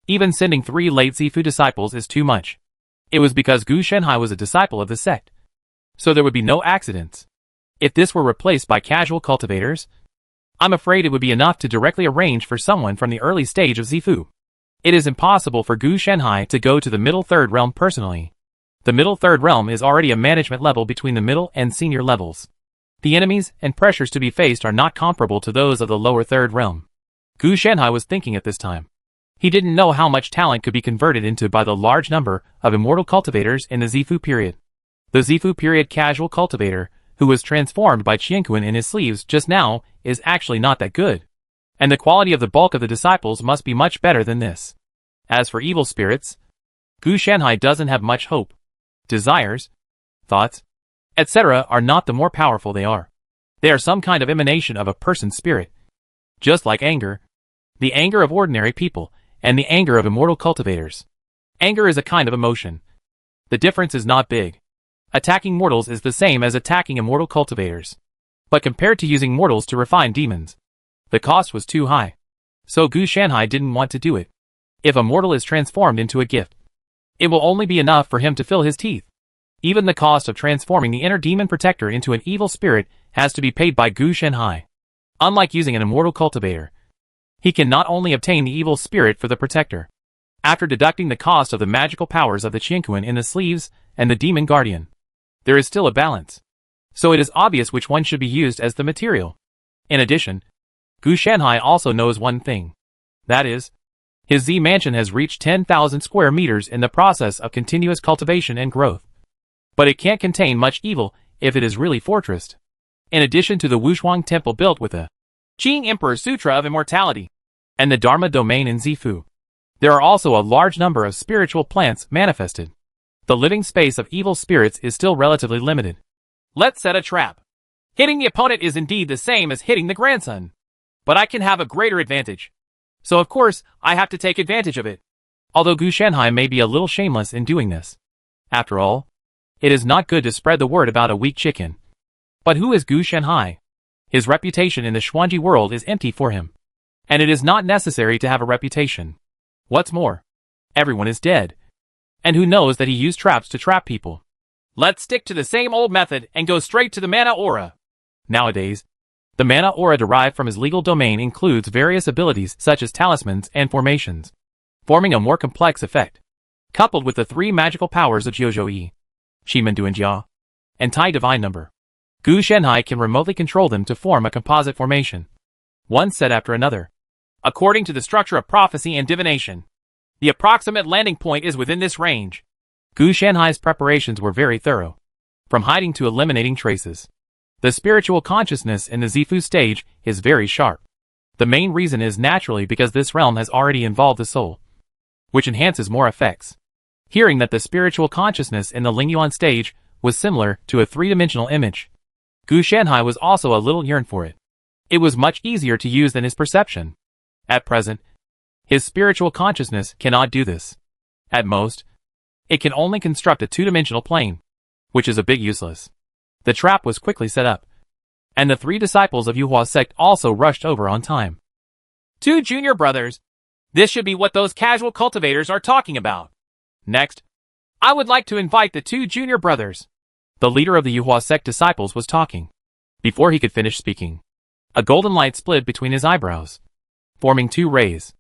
Even sending 3 late Zifu disciples is too much. It was because Gu Shanhai was a disciple of the sect, so there would be no accidents. If this were replaced by casual cultivators, I'm afraid it would be enough to directly arrange for someone from the early stage of Zifu. It is impossible for Gu Shanhai to go to the middle 3rd realm personally. The middle 3rd realm is already a management level between the middle and senior levels. The enemies and pressures to be faced are not comparable to those of the lower 3rd realm. Gu Shanhai was thinking at this time. He didn't know how much talent could be converted into by the large number of immortal cultivators in the Zifu period. The Zifu period casual cultivator, who was transformed by Qianquan in his sleeves just now, is actually not that good. And the quality of the bulk of the disciples must be much better than this. As for evil spirits, Gu Shanhai doesn't have much hope. Desires, thoughts, etc. are not the more powerful they are. They are some kind of emanation of a person's spirit. Just like anger, the anger of ordinary people, and the anger of immortal cultivators. Anger is a kind of emotion. The difference is not big. Attacking mortals is the same as attacking immortal cultivators. But compared to using mortals to refine demons, the cost was too high. So Gu Shanhai didn't want to do it. If a mortal is transformed into a gift, it will only be enough for him to fill his teeth. Even the cost of transforming the inner demon protector into an evil spirit has to be paid by Gu Shanhai. Unlike using an immortal cultivator, he can not only obtain the evil spirit for the protector, after deducting the cost of the magical powers of the Qianquan in the sleeves and the demon guardian, there is still a balance. So it is obvious which one should be used as the material. In addition, Gu Shanhai also knows one thing. That is, his Z mansion has reached 10,000 square meters in the process of continuous cultivation and growth. But it can't contain much evil if it is really fortressed. In addition to the Wushuang Temple built with the Qing Emperor Sutra of Immortality and the Dharma domain in Zifu, there are also a large number of spiritual plants manifested. The living space of evil spirits is still relatively limited. Let's set a trap. Hitting the opponent is indeed the same as hitting the grandson. But I can have a greater advantage. So of course, I have to take advantage of it. Although Gu Shanhai may be a little shameless in doing this. After all, it is not good to spread the word about a weak chicken. But who is Gu Shanhai? His reputation in the Xuanji world is empty for him. And it is not necessary to have a reputation. What's more, everyone is dead. And who knows that he used traps to trap people? Let's stick to the same old method and go straight to the mana aura. Nowadays, the mana aura derived from his legal domain includes various abilities such as talismans and formations, forming a more complex effect. Coupled with the three magical powers of Jiuzhou Yi, Shimen Duanjia, and Tai Divine Number, Gu Shanhai can remotely control them to form a composite formation, one set after another. According to the structure of prophecy and divination, the approximate landing point is within this range. Gu Shanhai's preparations were very thorough, from hiding to eliminating traces. The spiritual consciousness in the Zifu stage is very sharp. The main reason is naturally because this realm has already involved the soul, which enhances more effects. Hearing that the spiritual consciousness in the Lingyuan stage was similar to a three-dimensional image, Gu Shanhai was also a little yearned for it. It was much easier to use than his perception. At present, his spiritual consciousness cannot do this. At most, it can only construct a two-dimensional plane, which is a bit useless. The trap was quickly set up, and the three disciples of Yuhua sect also rushed over on time. Two junior brothers. This should be what those casual cultivators are talking about. Next, I would like to invite the two junior brothers. The leader of the Yuhua sect disciples was talking. Before he could finish speaking, a golden light split between his eyebrows, forming two rays.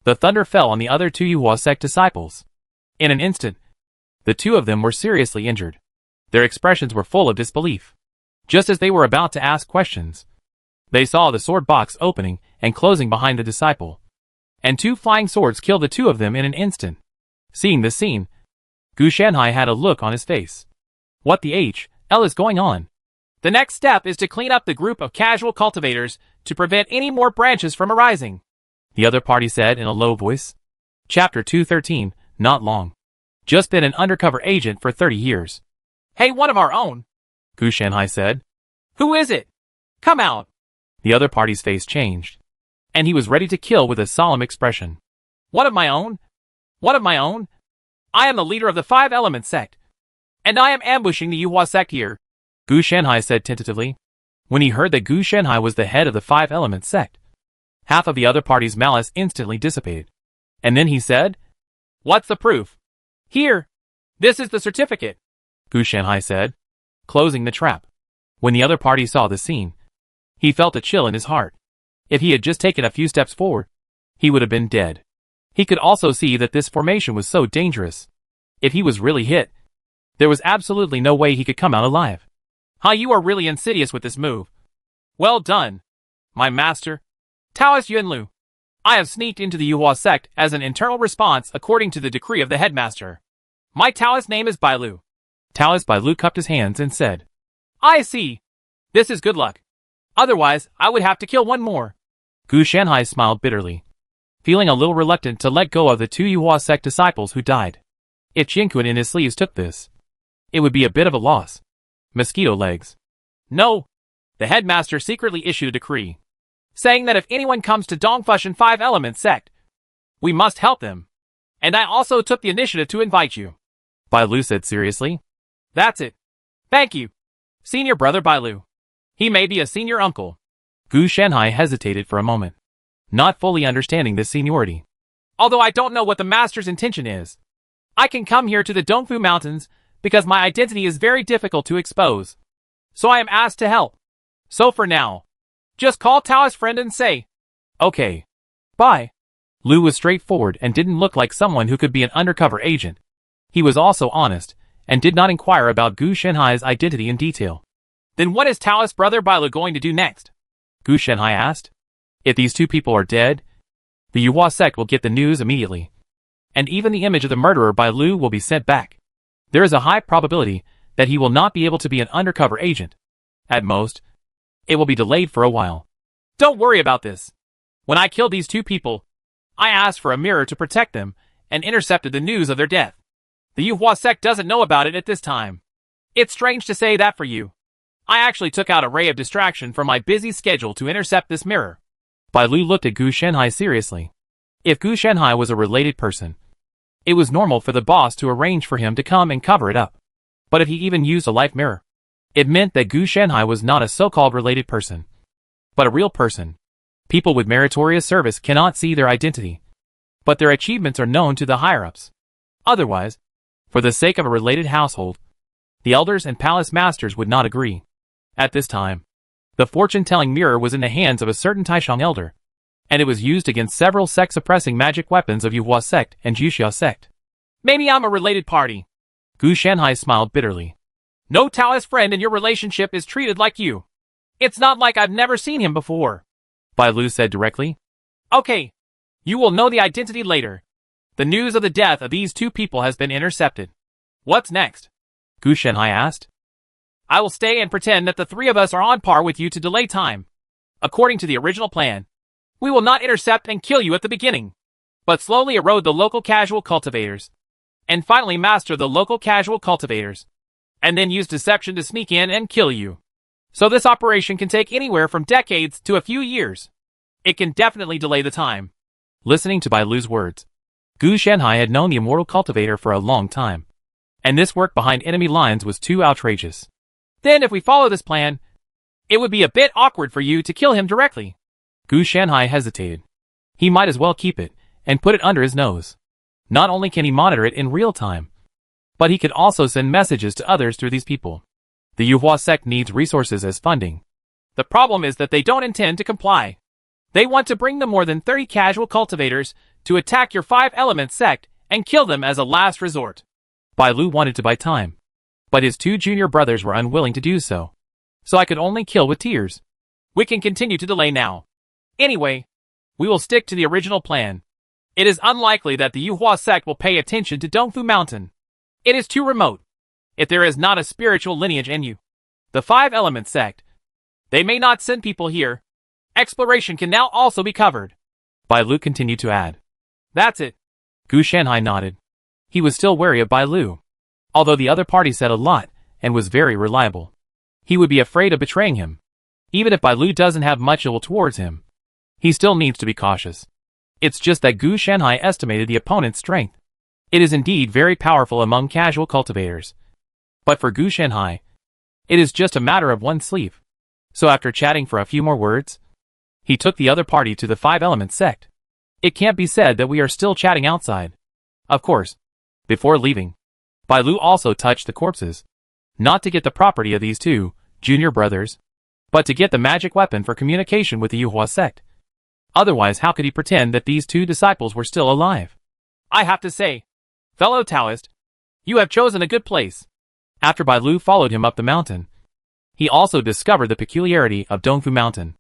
The thunder fell on the other two Yuhua sect disciples. In an instant, the two of them were seriously injured. Their expressions were full of disbelief. Just as they were about to ask questions, they saw the sword box opening and closing behind the disciple, and two flying swords killed the two of them in an instant. Seeing this scene, Gu Shanhai had a look on his face. What the hell is going on? The next step is to clean up the group of casual cultivators to prevent any more branches from arising, the other party said in a low voice. Chapter 213, not long. Just been an undercover agent for 30 years. Hey, one of our own, Gu Shanhai said. Who is it? Come out. The other party's face changed, and he was ready to kill with a solemn expression. One of my own? One of my own? I am the leader of the Five Elements sect, and I am ambushing the Yuhua sect here, Gu Shanhai said tentatively. When he heard that Gu Shanhai was the head of the Five Elements sect, half of the other party's malice instantly dissipated. And then he said, What's the proof? Here. This is the certificate, Gu Shanhai said, closing the trap. When the other party saw the scene, he felt a chill in his heart. If he had just taken a few steps forward, he would have been dead. He could also see that this formation was so dangerous. If he was really hit, there was absolutely no way he could come out alive. You are really insidious with this move. Well done, my master, Taoist Yunlu. I have sneaked into the Yuhua sect as an internal response according to the decree of the headmaster. My Taoist name is Bailu. Taoist Bailu cupped his hands and said, I see. This is good luck. Otherwise, I would have to kill one more. Gu Shanhai smiled bitterly, feeling a little reluctant to let go of the two Yuhua sect disciples who died. If Jinkun in his sleeves took this, it would be a bit of a loss. Mosquito legs. No. The headmaster secretly issued a decree, saying that if anyone comes to Dongfushan Five Elements sect, we must help them. And I also took the initiative to invite you, Bailu said seriously. That's it. Thank you, senior brother Bailu. He may be a senior uncle. Gu Shanhai hesitated for a moment, not fully understanding this seniority. Although I don't know what the master's intention is, I can come here to the Dongfu Mountains because my identity is very difficult to expose. So I am asked to help. So for now, just call Taoist friend and say, okay. Bye. Lu was straightforward and didn't look like someone who could be an undercover agent. He was also honest, and did not inquire about Gu Shanhai's identity in detail. Then what is Taoist brother Bailu going to do next? Gu Shanhai asked. If these two people are dead, the Yuhua sect will get the news immediately. And even the image of the murderer Bailu will be sent back. There is a high probability that he will not be able to be an undercover agent. At most, it will be delayed for a while. Don't worry about this. When I killed these two people, I asked for a mirror to protect them and intercepted the news of their death. The Yuhua sect doesn't know about it at this time. It's strange to say that for you. I actually took out a ray of distraction from my busy schedule to intercept this mirror. Bai Lu looked at Gu Shenhai seriously. If Gu Shenhai was a related person, it was normal for the boss to arrange for him to come and cover it up. But if he even used a life mirror, it meant that Gu Shenhai was not a so-called related person, but a real person. People with meritorious service cannot see their identity, but their achievements are known to the higher-ups. Otherwise, for the sake of a related household, the elders and palace masters would not agree. At this time, the fortune-telling mirror was in the hands of a certain Taishang elder, and it was used against several sect-suppressing magic weapons of Yuhua sect and Juxia sect. Maybe I'm a related party. Gu Shenhai smiled bitterly. No Taoist friend in your relationship is treated like you. It's not like I've never seen him before, Bai Lu said directly. Okay, you will know the identity later. The news of the death of these two people has been intercepted. What's next? Gu Shenhai asked. I will stay and pretend that the three of us are on par with you to delay time. According to the original plan, we will not intercept and kill you at the beginning, but slowly erode the local casual cultivators, and finally master the local casual cultivators, and then use deception to sneak in and kill you. So this operation can take anywhere from decades to a few years. It can definitely delay the time. Listening to Bai Lu's words, Gu Shenhai had known the immortal cultivator for a long time, and this work behind enemy lines was too outrageous. Then if we follow this plan, it would be a bit awkward for you to kill him directly. Gu Shenhai hesitated. He might as well keep it and put it under his nose. Not only can he monitor it in real time, but he could also send messages to others through these people. The Yuhua sect needs resources as funding. The problem is that they don't intend to comply. They want to bring the more than 30 casual cultivators to attack your 5-element sect and kill them as a last resort. Bai Lu wanted to buy time, but his two junior brothers were unwilling to do so. So I could only kill with tears. We can continue to delay now. Anyway, we will stick to the original plan. It is unlikely that the Yuhua sect will pay attention to Dongfu Mountain. It is too remote. If there is not a spiritual lineage in you, the 5-element sect, they may not send people here. Exploration can now also be covered. Bai Lu continued to add. That's it. Gu Shenhai nodded. He was still wary of Bai Lu, although the other party said a lot and was very reliable. He would be afraid of betraying him. Even if Bai Lu doesn't have much ill towards him, he still needs to be cautious. It's just that Gu Shenhai estimated the opponent's strength. It is indeed very powerful among casual cultivators. But for Gu Shenhai, it is just a matter of one sleeve. So after chatting for a few more words, he took the other party to the 5-element sect. It can't be said that we are still chatting outside. Of course, before leaving, Bai Lu also touched the corpses, not to get the property of these two junior brothers, but to get the magic weapon for communication with the Yuhua sect. Otherwise, how could he pretend that these two disciples were still alive? I have to say, fellow Taoist, you have chosen a good place. After Bai Lu followed him up the mountain, he also discovered the peculiarity of Dongfu Mountain.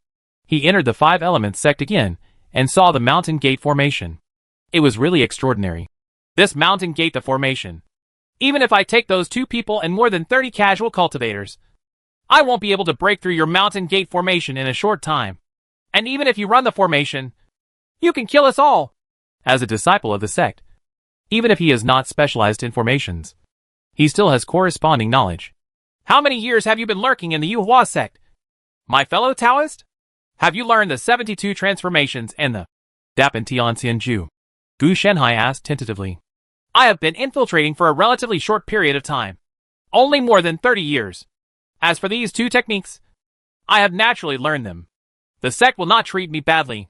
He entered the 5-element sect again and saw the mountain gate formation. It was really extraordinary. This mountain gate the formation. Even if I take those two people and more than 30 casual cultivators, I won't be able to break through your mountain gate formation in a short time. And even if you run the formation, you can kill us all. As a disciple of the sect, even if he is not specialized in formations, he still has corresponding knowledge. How many years have you been lurking in the Yuhua sect? My fellow Taoist? Have you learned the 72 transformations and the Dapan Tianxianju? Gu Shenhai asked tentatively. I have been infiltrating for a relatively short period of time. Only more than 30 years. As for these two techniques, I have naturally learned them. The sect will not treat me badly.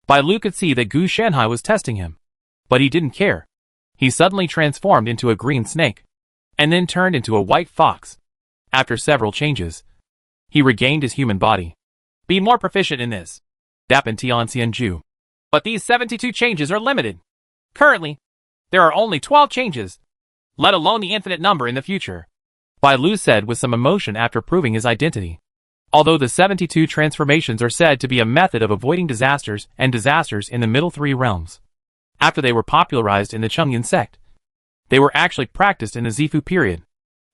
Bai Lu could see that Gu Shenhai was testing him, but he didn't care. He suddenly transformed into a green snake, and then turned into a white fox. After several changes, he regained his human body. Be more proficient in this, Dapan Tianxianju. But these 72 changes are limited. Currently, there are only 12 changes, let alone the infinite number in the future, Bai Lu said with some emotion after proving his identity. Although the 72 transformations are said to be a method of avoiding disasters and disasters in the middle 3 realms, after they were popularized in the Chengyan sect, they were actually practiced in the Zifu period.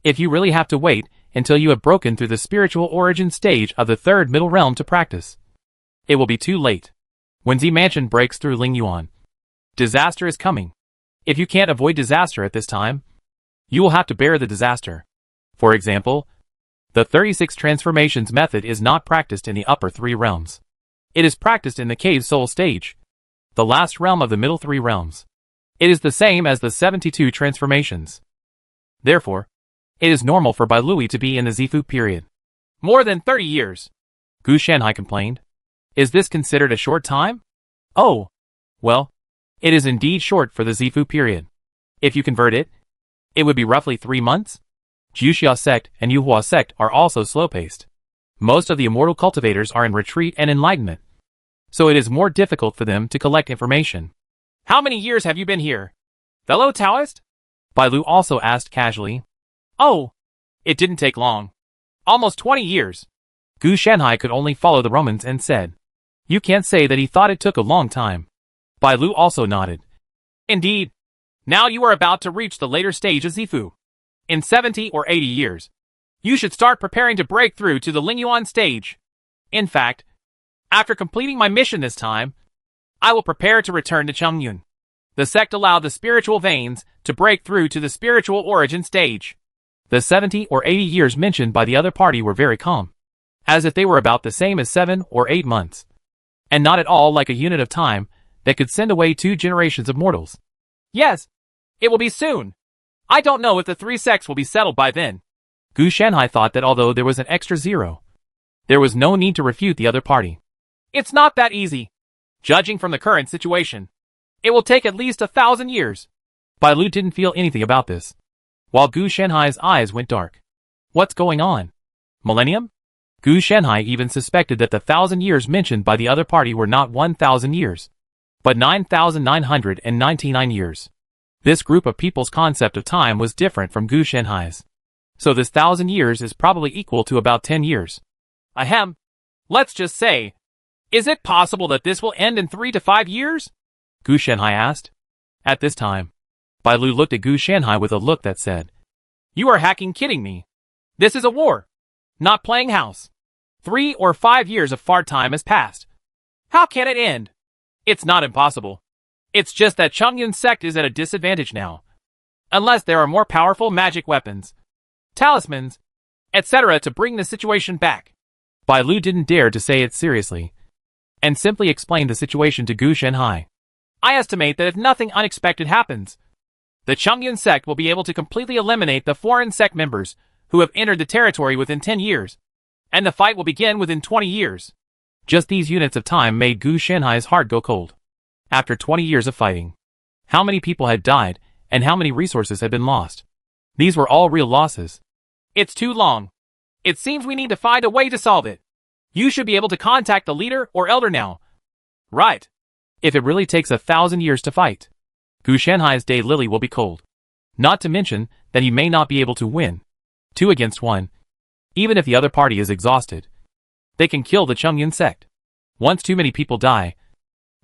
If you really have to wait until you have broken through the spiritual origin stage of the 3rd middle realm to practice, it will be too late. When Z Mansion breaks through Ling Yuan, disaster is coming. If you can't avoid disaster at this time, you will have to bear the disaster. For example, the 36 transformations method is not practiced in the upper 3 realms. It is practiced in the Cave Soul stage, the last realm of the middle 3 realms. It is the same as the 72 transformations. Therefore, it is normal for Bai Lui to be in the Zifu period. More than 30 years, Gu Shanhai complained. Is this considered a short time? Oh, well, it is indeed short for the Zifu period. If you convert it, it would be roughly 3 months. Juxia sect and Yuhua sect are also slow-paced. Most of the immortal cultivators are in retreat and enlightenment, so it is more difficult for them to collect information. How many years have you been here, fellow Taoist? Bai Lu also asked casually. Oh, it didn't take long. Almost 20 years. Gu Shanhai could only follow the Romans and said. You can't say that he thought it took a long time. Bai Lu also nodded. Indeed. Now you are about to reach the later stage of Zifu. In 70 or 80 years, you should start preparing to break through to the Lingyuan stage. In fact, after completing my mission this time, I will prepare to return to Chongyun. The sect allowed the spiritual veins to break through to the spiritual origin stage. The 70 or 80 years mentioned by the other party were very calm, as if they were about the same as 7 or 8 months, and not at all like a unit of time that could send away 2 generations of mortals. Yes, it will be soon. I don't know if the 3 sects will be settled by then. Gu Shanhai thought that although there was an extra 0, there was no need to refute the other party. It's not that easy. Judging from the current situation, it will take at least 1,000 years. Bai Lu didn't feel anything about this, while Gu Shanhai's eyes went dark. What's going on? Millennium? Gu Shanhai even suspected that the 1,000 years mentioned by the other party were not 1,000 years, but 9,999 years. This group of people's concept of time was different from Gu Shanhai's. So this 1,000 years is probably equal to about 10 years. Ahem. Let's just say, is it possible that this will end in 3 to 5 years? Gu Shanhai asked. At this time, Bai Lu looked at Gu Shanhai with a look that said, You are hacking kidding me. This is a war, not playing house. 3 or 5 years of fart time has passed. How can it end? It's not impossible. It's just that Chongyun sect is at a disadvantage now. Unless there are more powerful magic weapons, talismans, etc. to bring the situation back. Bai Lu didn't dare to say it seriously, and simply explained the situation to Gu Shanhai. I estimate that if nothing unexpected happens, the Chongyun sect will be able to completely eliminate the foreign sect members who have entered the territory within 10 years, and the fight will begin within 20 years. Just these units of time made Gu Shanhai's heart go cold. After 20 years of fighting, how many people had died and how many resources had been lost? These were all real losses. It's too long. It seems we need to find a way to solve it. You should be able to contact the leader or elder now. Right. If it really takes 1,000 years to fight, Gu Shanhai's daylily will be cold. Not to mention that he may not be able to win. 2 against 1. Even if the other party is exhausted, they can kill the Chongyun sect. Once too many people die,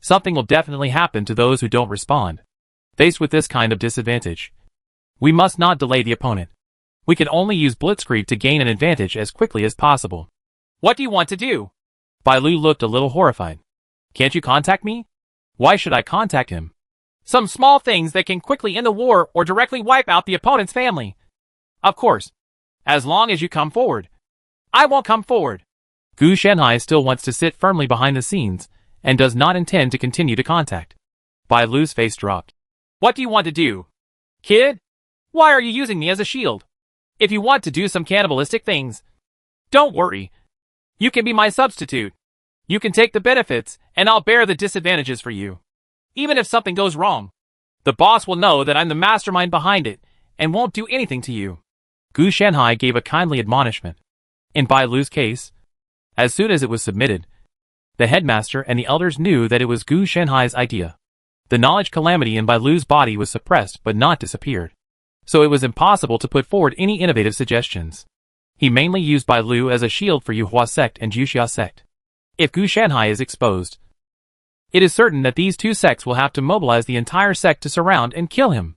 something will definitely happen to those who don't respond. Faced with this kind of disadvantage, we must not delay the opponent. We can only use Blitzkrieg to gain an advantage as quickly as possible. What do you want to do? Bai Lu looked a little horrified. Can't you contact me? Why should I contact him? Some small things that can quickly end the war or directly wipe out the opponent's family. Of course, as long as you come forward. I won't come forward. Gu Shanhai still wants to sit firmly behind the scenes and does not intend to continue to contact. Bai Lu's face dropped. What do you want to do? Kid? Why are you using me as a shield? If you want to do some cannibalistic things, don't worry. You can be my substitute. You can take the benefits, and I'll bear the disadvantages for you. Even if something goes wrong, the boss will know that I'm the mastermind behind it, and won't do anything to you. Gu Shanhai gave a kindly admonishment. In Bai Lu's case, as soon as it was submitted, the headmaster and the elders knew that it was Gu Shanhai's idea. The knowledge calamity in Bai Lu's body was suppressed but not disappeared, so it was impossible to put forward any innovative suggestions. He mainly used Bai Lu as a shield for Yuhua sect and Juxia sect. If Gu Shanhai is exposed, it is certain that these 2 sects will have to mobilize the entire sect to surround and kill him.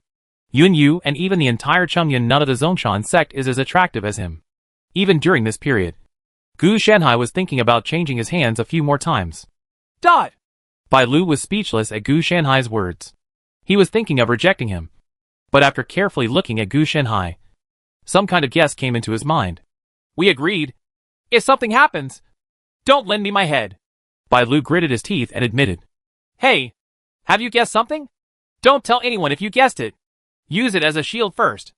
Yun Yu and even the entire Chongyun none of the Zongshan sect is as attractive as him. Even during this period, Gu Shanhai was thinking about changing his hands a few more times. Dot! Bai Lu was speechless at Gu Shanhai's words. He was thinking of rejecting him, But after carefully looking at Gu Shenhai, some kind of guess came into his mind. We agreed. If something happens, don't lend me my head. Bai Lu gritted his teeth and admitted. Hey, have you guessed something? Don't tell anyone if you guessed it. Use it as a shield first.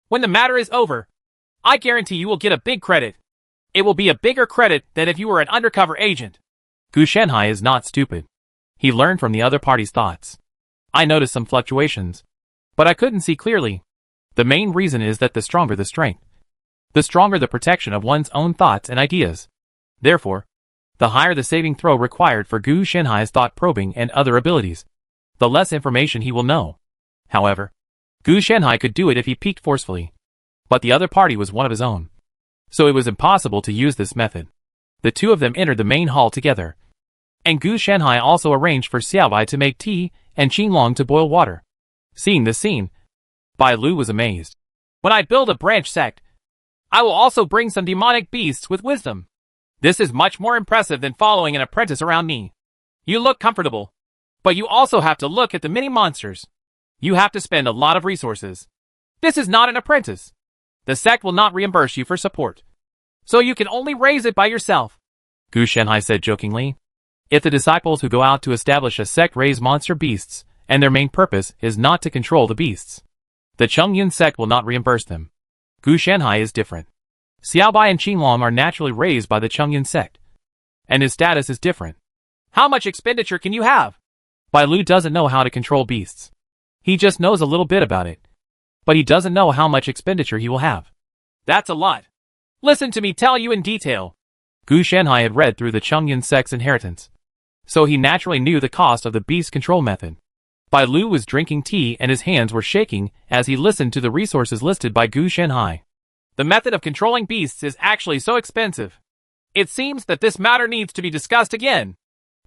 When the matter is over, I guarantee you will get a big credit. It will be a bigger credit than if you were an undercover agent. Gu Shenhai is not stupid. He learned from the other party's thoughts. I noticed some fluctuations, but I couldn't see clearly. The main reason is that the stronger the strength, the stronger the protection of one's own thoughts and ideas. Therefore, the higher the saving throw required for Gu Shenhai's thought probing and other abilities, the less information he will know. However, Gu Shenhai could do it if he peaked forcefully. But the other party was one of his own, so it was impossible to use this method. The two of them entered the main hall together, and Gu Shenhai also arranged for Xiaobai to make tea and Qinglong to boil water. Seeing this scene, Bai Lu was amazed. When I build a branch sect, I will also bring some demonic beasts with wisdom. This is much more impressive than following an apprentice around me. You look comfortable, but you also have to look at the mini monsters. You have to spend a lot of resources. This is not an apprentice. The sect will not reimburse you for support, so you can only raise it by yourself. Gu Shenhai said jokingly. If the disciples who go out to establish a sect raise monster beasts, and their main purpose is not to control the beasts, the Chongyun sect will not reimburse them. Gu Shenhai is different. Xiaobai and Qinglong are naturally raised by the Chongyun sect, and his status is different. How much expenditure can you have? Bai Lu doesn't know how to control beasts. He just knows a little bit about it, but he doesn't know how much expenditure he will have. That's a lot. Listen to me tell you in detail. Gu Shenhai had read through the Chongyun sect's inheritance, so he naturally knew the cost of the beast control method. Bai Lu was drinking tea and his hands were shaking as he listened to the resources listed by Gu Shenhai. The method of controlling beasts is actually so expensive. It seems that this matter needs to be discussed again.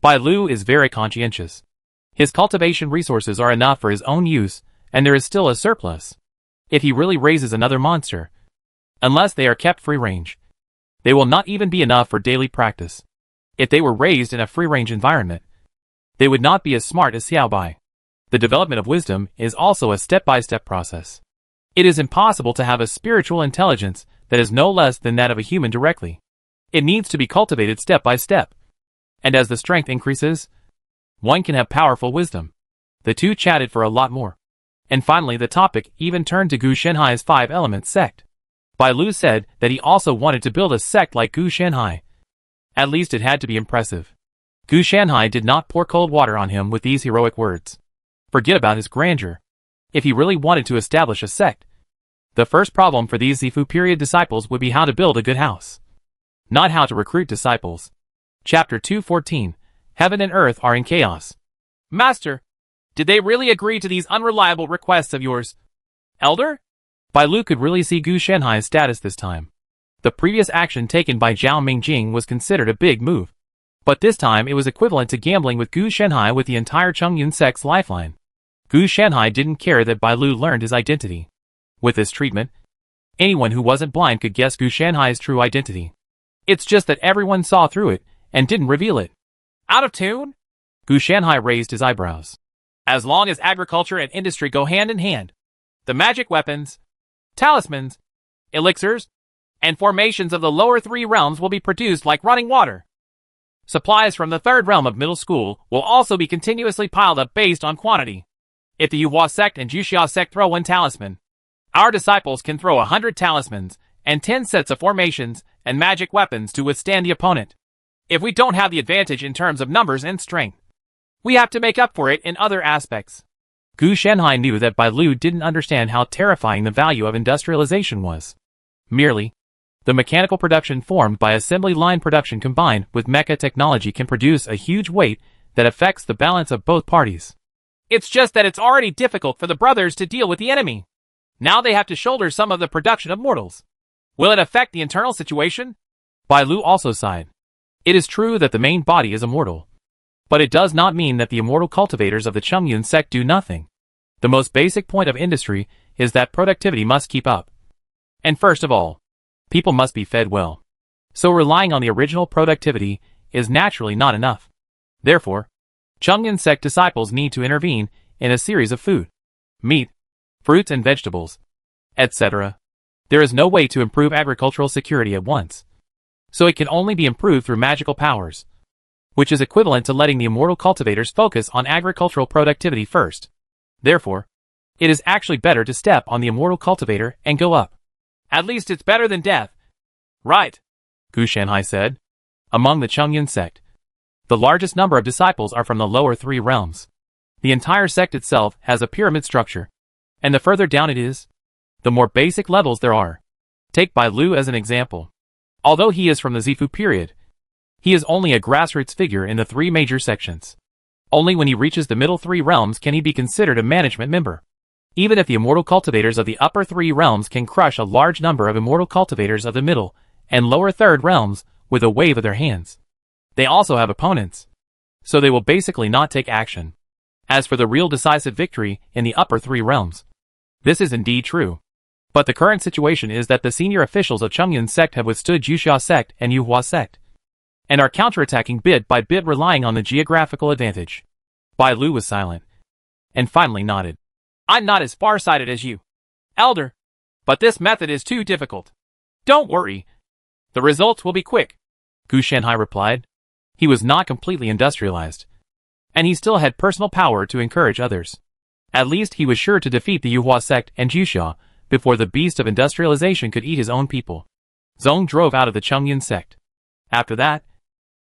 Bai Lu is very conscientious. His cultivation resources are enough for his own use, and there is still a surplus. If he really raises another monster, unless they are kept free-range, they will not even be enough for daily practice. If they were raised in a free-range environment, they would not be as smart as Xiaobai. The development of wisdom is also a step-by-step process. It is impossible to have a spiritual intelligence that is no less than that of a human directly. It needs to be cultivated step by step. And as the strength increases, one can have powerful wisdom. The two chatted for a lot more. And finally the topic even turned to Gu Shenhai's 5-element sect. Bai Lu said that he also wanted to build a sect like Gu Shenhai. At least it had to be impressive. Gu Shenhai did not pour cold water on him with these heroic words. Forget about his grandeur. If he really wanted to establish a sect, the first problem for these Zifu period disciples would be how to build a good house, not how to recruit disciples. Chapter 2:14. Heaven and Earth are in chaos. Master, did they really agree to these unreliable requests of yours? Elder? Bai Lu could really see Gu Shenhai's status this time. The previous action taken by Zhao Mingjing was considered a big move, but this time it was equivalent to gambling with Gu Shenhai with the entire Chongyun sect's lifeline. Gu Shenhai didn't care that Bai Lu learned his identity. With this treatment, anyone who wasn't blind could guess Gu Shenhai's true identity. It's just that everyone saw through it and didn't reveal it. Out of tune? Gu Shenhai raised his eyebrows. As long as agriculture and industry go hand in hand, the magic weapons, talismans, elixirs, and formations of the lower 3 realms will be produced like running water. Supplies from the 3rd realm of middle school will also be continuously piled up based on quantity. If the Yuhua sect and Juxia sect throw 1 talisman, our disciples can throw 100 talismans and 10 sets of formations and magic weapons to withstand the opponent. If we don't have the advantage in terms of numbers and strength, we have to make up for it in other aspects. Gu Shenhai knew that Bai Lu didn't understand how terrifying the value of industrialization was. Merely, the mechanical production formed by assembly line production combined with mecha technology can produce a huge weight that affects the balance of both parties. It's just that it's already difficult for the brothers to deal with the enemy. Now they have to shoulder some of the production of mortals. Will it affect the internal situation? Bai Lu also sighed. It is true that the main body is immortal, but it does not mean that the immortal cultivators of the Chongyun sect do nothing. The most basic point of industry is that productivity must keep up. And first of all, people must be fed well. So relying on the original productivity is naturally not enough. Therefore, Chongyun sect disciples need to intervene in a series of food, meat, fruits and vegetables, etc. There is no way to improve agricultural security at once. So it can only be improved through magical powers, which is equivalent to letting the immortal cultivators focus on agricultural productivity first. Therefore, it is actually better to step on the immortal cultivator and go up. At least it's better than death. Right, Gu Shanhai said. Among the Chengyan sect, the largest number of disciples are from the lower three realms. The entire sect itself has a pyramid structure, and the further down it is, the more basic levels there are. Take Bai Lu as an example. Although he is from the Zifu period, he is only a grassroots figure in the three major sections. Only when he reaches the middle three realms can he be considered a management member. Even if the immortal cultivators of the upper three realms can crush a large number of immortal cultivators of the middle and lower third realms with a wave of their hands, they also have opponents, so they will basically not take action. As for the real decisive victory in the upper three realms, this is indeed true. But the current situation is that the senior officials of Chengyan sect have withstood Juxia sect and Yuhua sect, and are counterattacking bit by bit, relying on the geographical advantage. Bai Lu was silent, and finally nodded. I'm not as far-sighted as you, Elder, but this method is too difficult. Don't worry. The results will be quick, Gu Shanhai replied. He was not completely industrialized, and he still had personal power to encourage others. At least he was sure to defeat the Yuhua sect and Juxia before the beast of industrialization could eat his own people. Zhong drove out of the Chengyan sect. After that,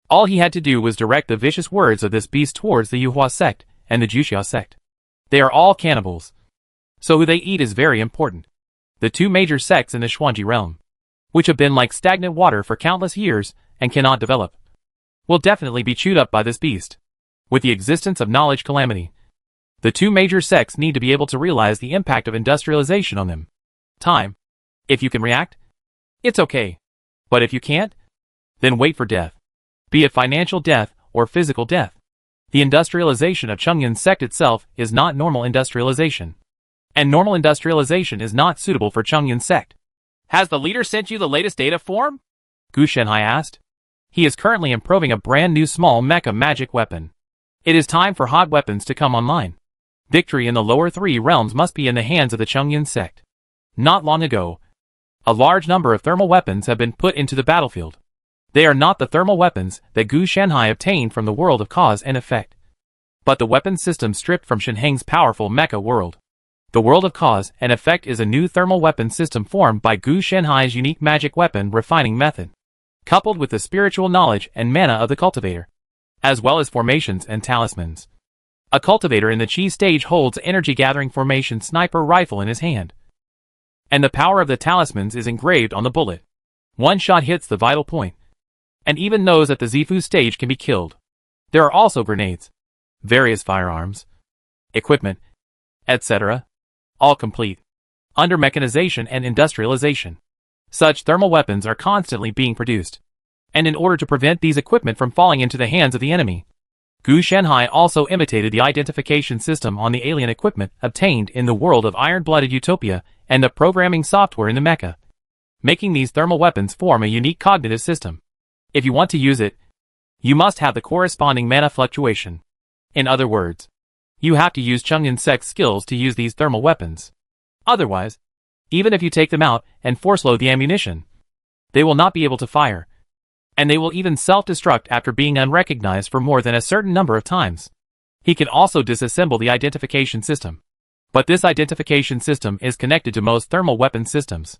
all he had to do was direct the vicious words of this beast towards the Yuhua sect and the Juxia sect. They are all cannibals, so who they eat is very important. The two major sects in the Xuanji realm, which have been like stagnant water for countless years and cannot develop, will definitely be chewed up by this beast. With the existence of knowledge calamity, the two major sects need to be able to realize the impact of industrialization on them. Time. If you can react, it's okay. But if you can't, then wait for death. Be it financial death or physical death. The industrialization of Chengyan sect itself is not normal industrialization. And normal industrialization is not suitable for Chengyan sect. Has the leader sent you the latest data form? Gu Shanhai asked. He is currently improving a brand new small mecha magic weapon. It is time for hot weapons to come online. Victory in the lower three realms must be in the hands of the Chengyan sect. Not long ago, a large number of thermal weapons have been put into the battlefield. They are not the thermal weapons that Gu Shanhai obtained from the world of cause and effect, but the weapon system stripped from Shenheng's powerful mecha world. The world of cause and effect is a new thermal weapon system formed by Gu Shanhai's unique magic weapon refining method, coupled with the spiritual knowledge and mana of the cultivator, as well as formations and talismans. A cultivator in the Qi stage holds energy-gathering formation sniper rifle in his hand, and the power of the talismans is engraved on the bullet. One shot hits the vital point, and even those at the Zifu stage can be killed. There are also grenades, various firearms, equipment, etc., all complete, under mechanization and industrialization. Such thermal weapons are constantly being produced, and in order to prevent these equipment from falling into the hands of the enemy, Gu Shanhai also imitated the identification system on the alien equipment obtained in the world of iron-blooded Utopia and the programming software in the mecha, making these thermal weapons form a unique cognitive system. If you want to use it, you must have the corresponding mana fluctuation. In other words, you have to use Chengyan sect skills to use these thermal weapons. Otherwise, even if you take them out and force load the ammunition, they will not be able to fire, and they will even self-destruct after being unrecognized for more than a certain number of times. He can also disassemble the identification system, but this identification system is connected to most thermal weapon systems.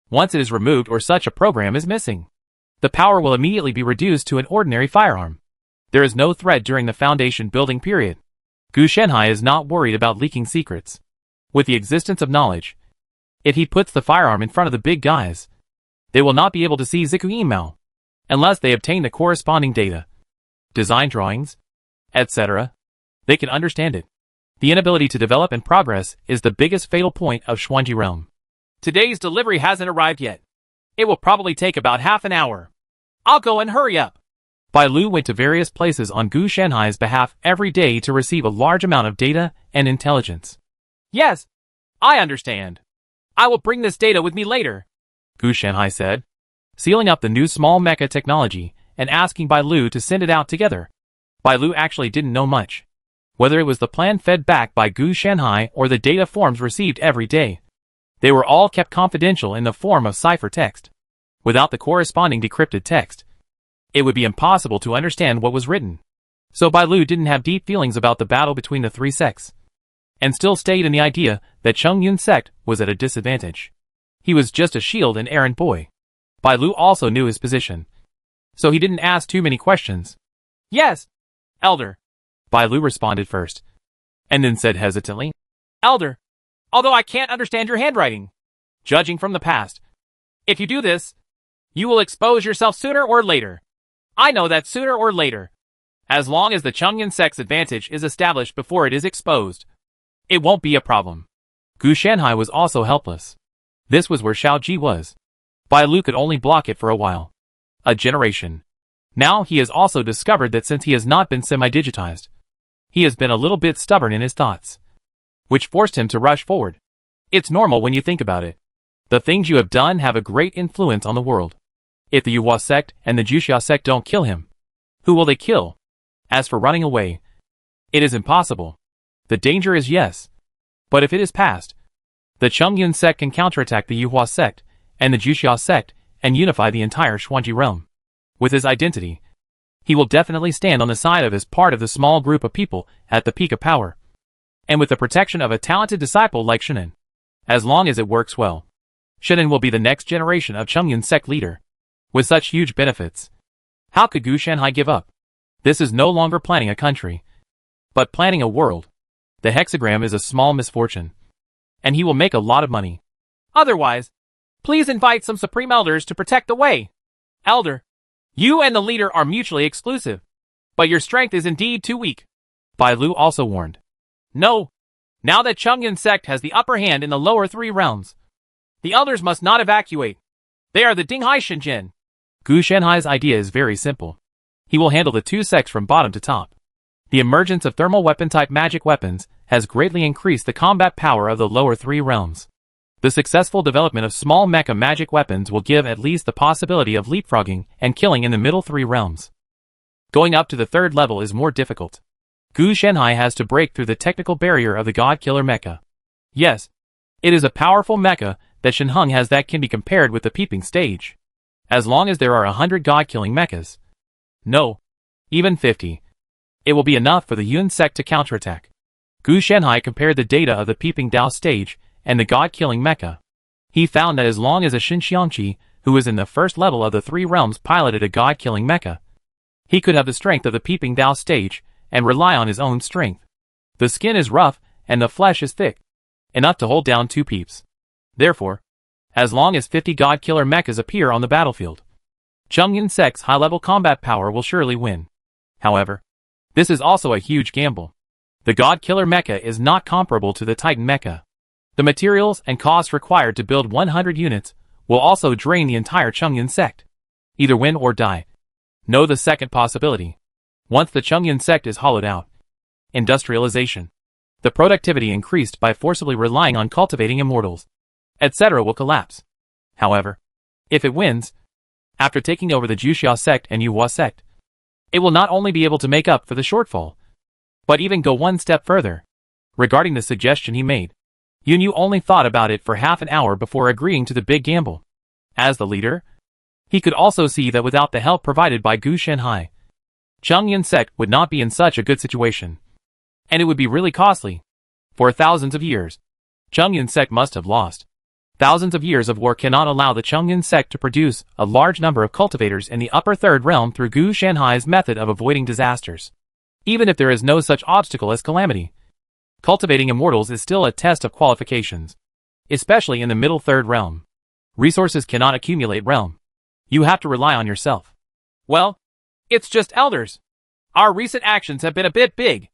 Once it is removed or such a program is missing, the power will immediately be reduced to an ordinary firearm. There is no threat during the foundation building period. Gu Shanhai is not worried about leaking secrets. With the existence of knowledge, if he puts the firearm in front of the big guys, they will not be able to see Ziku Yimao, unless they obtain the corresponding data, design drawings, etc. They can understand it. The inability to develop and progress is the biggest fatal point of Xuanji realm. Today's delivery hasn't arrived yet. It will probably take about half an hour. I'll go and hurry up. Bai Lu went to various places on Gu Shanhai's behalf every day to receive a large amount of data and intelligence. Yes, I understand. I will bring this data with me later, Gu Shanhai said, sealing up the new small mecha technology and asking Bai Lu to send it out together. Bai Lu actually didn't know much. Whether it was the plan fed back by Gu Shanhai or the data forms received every day, they were all kept confidential in the form of ciphertext. Without the corresponding decrypted text, it would be impossible to understand what was written. So Bai Lu didn't have deep feelings about the battle between the three sects, and still stayed in the idea that Cheng Yun's sect was at a disadvantage. He was just a shield and errand boy. Bai Lu also knew his position, so he didn't ask too many questions. Yes, Elder. Bai Lu responded first, and then said hesitantly, Elder, although I can't understand your handwriting, judging from the past, if you do this, you will expose yourself sooner or later. I know that sooner or later, as long as the Chongyun sect's advantage is established before it is exposed, it won't be a problem. Gu Shanhai was also helpless. This was where Xiao Ji was. Bai Lu could only block it for a while. A generation. Now he has also discovered that since he has not been semi-digitized, he has been a little bit stubborn in his thoughts, which forced him to rush forward. It's normal when you think about it. The things you have done have a great influence on the world. If the Yuhua sect and the Juxia sect don't kill him, who will they kill? As for running away, it is impossible. The danger is yes, but if it is past, the Chongyun sect can counterattack the Yuhua sect and the Juxia sect and unify the entire Xuanji realm. With his identity, he will definitely stand on the side of his part of the small group of people at the peak of power, and with the protection of a talented disciple like Shannon. As long as it works well, Shannon will be the next generation of Chongyun sect leader. With such huge benefits, how could Gu Shanhai give up? This is no longer planning a country, but planning a world. The hexagram is a small misfortune, and he will make a lot of money. Otherwise, please invite some Supreme Elders to protect the way. Elder, you and the leader are mutually exclusive, but your strength is indeed too weak. Bai Lu also warned. No, now that Chongyun sect has the upper hand in the lower three realms, the elders must not evacuate. They are the Dinghai Shenzhen. Gu Shanhai's idea is very simple. He will handle the two sects from bottom to top. The emergence of thermal weapon-type magic weapons has greatly increased the combat power of the lower three realms. The successful development of small mecha magic weapons will give at least the possibility of leapfrogging and killing in the middle three realms. Going up to the third level is more difficult. Gu Shanhai has to break through the technical barrier of the God Killer mecha. Yes, it is a powerful mecha that Shenheng has that can be compared with the peeping stage. As long as there are 100 God-killing mechas, no, even 50, it will be enough for the Yun sect to counterattack. Gu Shanhai compared the data of the peeping Dao stage and the God-killing mecha. He found that as long as a Shin Xiangqi, who is in the first level of the three realms, piloted a God-killing mecha, he could have the strength of the peeping Dao stage and rely on his own strength. The skin is rough and the flesh is thick, enough to hold down two peeps. Therefore, as long as 50 God-killer mechas appear on the battlefield, Chongyun sect's high-level combat power will surely win. However, this is also a huge gamble. The God-killer mecha is not comparable to the Titan mecha. The materials and costs required to build 100 units will also drain the entire Chongyun sect. Either win or die. Know the second possibility. Once the Chongyun sect is hollowed out, industrialization, the productivity increased by forcibly relying on cultivating immortals, etc. will collapse. However, if it wins, after taking over the Juxia sect and Yuhua sect, it will not only be able to make up for the shortfall, but even go one step further. Regarding the suggestion he made, Yun Yu only thought about it for half an hour before agreeing to the big gamble. As the leader, he could also see that without the help provided by Gu Shanhai, Chongyun sect would not be in such a good situation. And it would be really costly. For thousands of years, Chongyun sect must have lost. Thousands of years of war cannot allow the Chongyun sect to produce a large number of cultivators in the upper third realm through Gu Shanhai's method of avoiding disasters. Even if there is no such obstacle as calamity, cultivating immortals is still a test of qualifications, especially in the middle third realm. Resources cannot accumulate realm. You have to rely on yourself. Well, it's just elders. Our recent actions have been a bit big.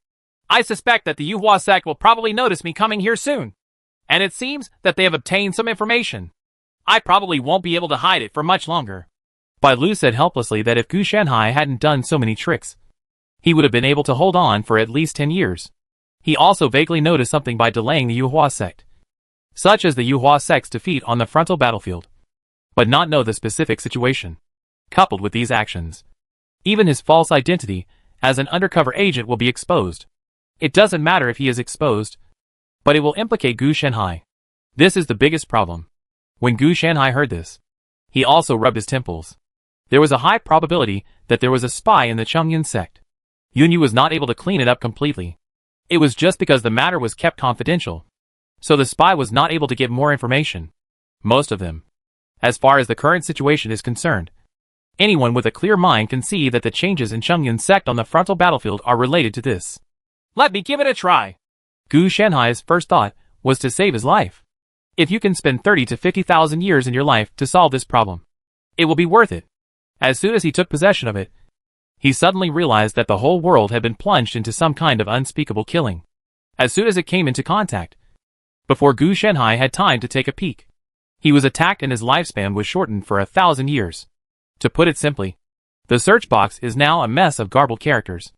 I suspect that the Yuhua sect will probably notice me coming here soon. And it seems that they have obtained some information. I probably won't be able to hide it for much longer. Bai Lu said helplessly that if Gu Shanhai hadn't done so many tricks, he would have been able to hold on for at least 10 years. He also vaguely noticed something by delaying the Yuhua sect, such as the Yuhua sect's defeat on the frontal battlefield, but not know the specific situation. Coupled with these actions, even his false identity as an undercover agent will be exposed. It doesn't matter if he is exposed, but it will implicate Gu Shanhai. This is the biggest problem. When Gu Shanhai heard this, he also rubbed his temples. There was a high probability that there was a spy in the Chongyun sect. Yunyu was not able to clean it up completely. It was just because the matter was kept confidential. So the spy was not able to get more information. Most of them. As far as the current situation is concerned, anyone with a clear mind can see that the changes in Chongyun sect on the frontal battlefield are related to this. Let me give it a try. Gu Shanhai's first thought was to save his life. If you can spend 30 to 50,000 years in your life to solve this problem, it will be worth it. As soon as he took possession of it, he suddenly realized that the whole world had been plunged into some kind of unspeakable killing. As soon as it came into contact, before Gu Shanhai had time to take a peek, he was attacked and his lifespan was shortened for 1,000 years. To put it simply, the search box is now a mess of garbled characters.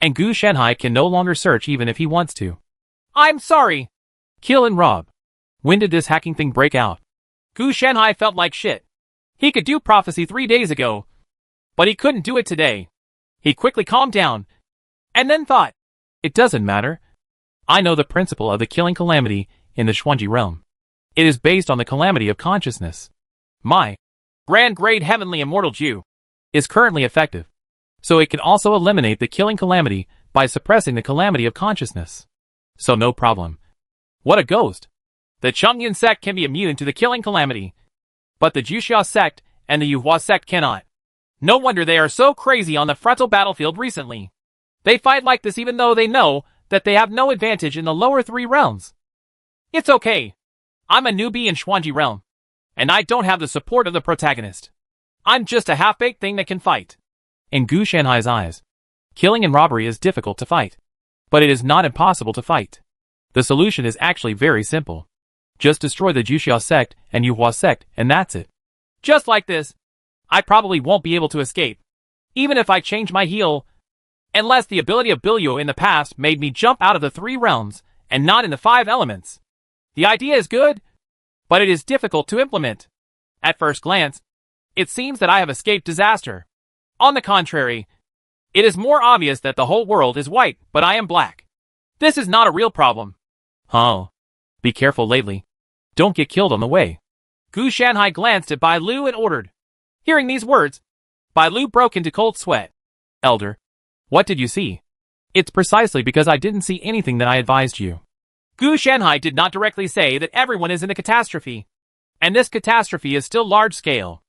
And Gu Shanhai can no longer search even if he wants to. I'm sorry. Kill and rob. When did this hacking thing break out? Gu Shanhai felt like shit. He could do prophecy 3 days ago, but he couldn't do it today. He quickly calmed down, and then thought, it doesn't matter. I know the principle of the killing calamity in the Xuanji realm. It is based on the calamity of consciousness. My grand grade heavenly immortal Ju is currently effective, so it can also eliminate the killing calamity by suppressing the calamity of consciousness. So no problem. What a ghost! The Chongyun sect can be immune to the killing calamity, but the Juxia sect and the Yuhua sect cannot. No wonder they are so crazy on the frontal battlefield recently. They fight like this even though they know that they have no advantage in the lower 3 realms. It's okay. I'm a newbie in Xuanji realm, and I don't have the support of the protagonist. I'm just a half-baked thing that can fight. In Gu Shanhai's eyes, killing and robbery is difficult to fight, but it is not impossible to fight. The solution is actually very simple. Just destroy the Juxia sect and Yuhua sect, and that's it. Just like this, I probably won't be able to escape, even if I change my heel, unless the ability of Bilyo in the past made me jump out of the 3 realms and not in the 5 elements. The idea is good, but it is difficult to implement. At first glance, it seems that I have escaped disaster. On the contrary, it is more obvious that the whole world is white, but I am black. This is not a real problem. Huh. Be careful lately. Don't get killed on the way. Gu Shanhai glanced at Bai Lu and ordered. Hearing these words, Bai Lu broke into cold sweat. Elder, what did you see? It's precisely because I didn't see anything that I advised you. Gu Shanhai did not directly say that everyone is in a catastrophe, and this catastrophe is still large-scale.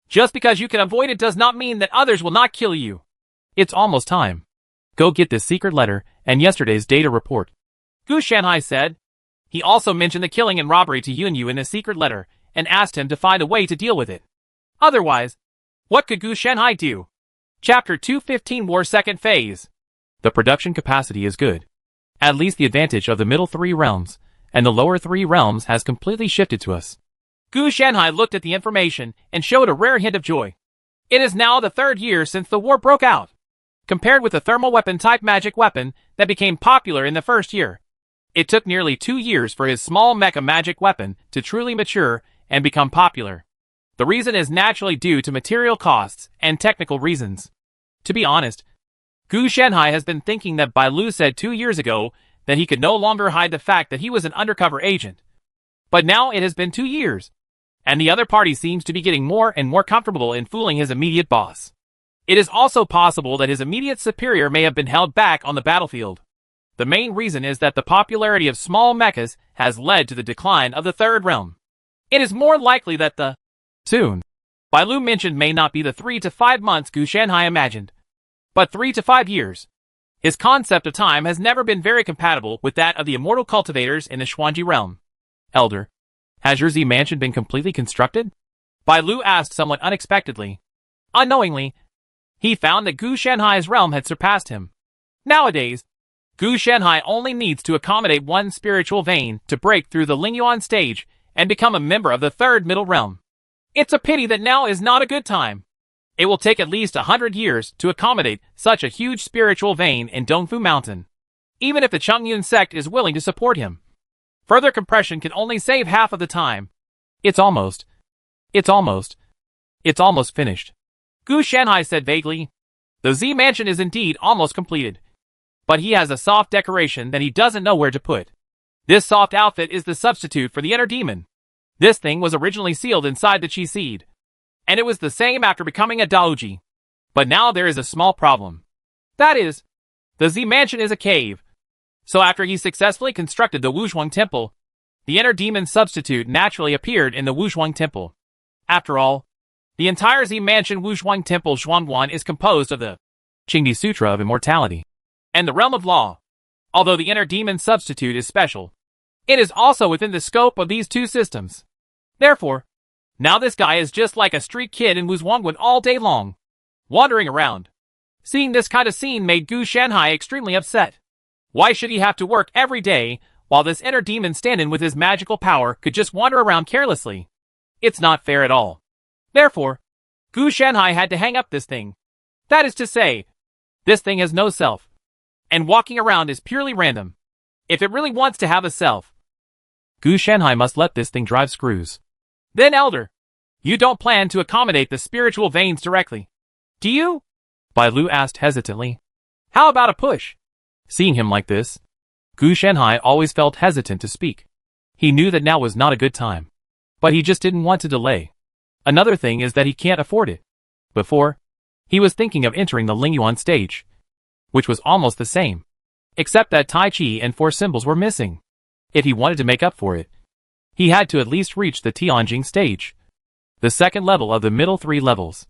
Just because you can avoid it does not mean that others will not kill you. It's almost time. Go get this secret letter and yesterday's data report. Gu Shanhai said. He also mentioned the killing and robbery to Yunyu in the secret letter and asked him to find a way to deal with it. Otherwise, what could Gu Shanhai do? Chapter 215 War Second Phase. The production capacity is good. At least the advantage of the middle 3 realms and the lower 3 realms has completely shifted to us. Gu Shanhai looked at the information and showed a rare hint of joy. It is now the 3rd year since the war broke out. Compared with the thermal weapon type magic weapon that became popular in the 1st year, it took nearly 2 years for his small mecha magic weapon to truly mature and become popular. The reason is naturally due to material costs and technical reasons. To be honest, Gu Shanhai has been thinking that Bai Lu said 2 years ago that he could no longer hide the fact that he was an undercover agent. But now it has been 2 years, and the other party seems to be getting more and more comfortable in fooling his immediate boss. It is also possible that his immediate superior may have been held back on the battlefield. The main reason is that the popularity of small mechas has led to the decline of the 3rd realm. It is more likely that the soon Bai Lu mentioned may not be the 3 to 5 months Gu Shanhai imagined, but 3 to 5 years. His concept of time has never been very compatible with that of the immortal cultivators in the Xuanji realm. Elder, has your Z mansion been completely constructed? Bai Lu asked somewhat unexpectedly. Unknowingly, he found that Gu Shanhai's realm had surpassed him. Nowadays, Gu Shanhai only needs to accommodate one spiritual vein to break through the Lingyuan stage and become a member of the 3rd middle realm. It's a pity that now is not a good time. It will take at least 100 years to accommodate such a huge spiritual vein in Dongfu Mountain, even if the Chongyun sect is willing to support him. Further compression can only save half of the time. It's almost finished. Gu Shanhai said vaguely. The Z mansion is indeed almost completed. but he has a soft decoration that he doesn't know where to put. This soft outfit is the substitute for the inner demon. This thing was originally sealed inside the chi seed, and it was the same after becoming a Daoji. But now there is a small problem. That is, the Z Mansion is a cave. So after he successfully constructed the Wuzhuang Temple, the inner demon substitute naturally appeared in the Wuzhuang Temple. After all, the entire Z Mansion Wuzhuang Temple Zhuangguan is composed of the Qingdi Sutra of Immortality and the Realm of Law. Although the inner demon substitute is special, it is also within the scope of these two systems. Therefore, now this guy is just like a street kid in Wuzhuangguan all day long, wandering around. Seeing this kind of scene made Gu Shanhai extremely upset. Why should he have to work every day, while this inner demon stand-in with his magical power could just wander around carelessly? It's not fair at all. Therefore, Gu Shanhai had to hang up this thing. That is to say, this thing has no self, and walking around is purely random. If it really wants to have a self, Gu Shanhai must let this thing drive screws. Then Elder, you don't plan to accommodate the spiritual veins directly, do you? Bai Lu asked hesitantly. How about a push? Seeing him like this, Gu Shanhai always felt hesitant to speak. He knew that now was not a good time, but he just didn't want to delay. Another thing is that he can't afford it. Before, he was thinking of entering the Lingyuan stage, which was almost the same, except that Tai Chi and 4 symbols were missing. If he wanted to make up for it, he had to at least reach the Tianjing stage, the second level of the middle 3 levels.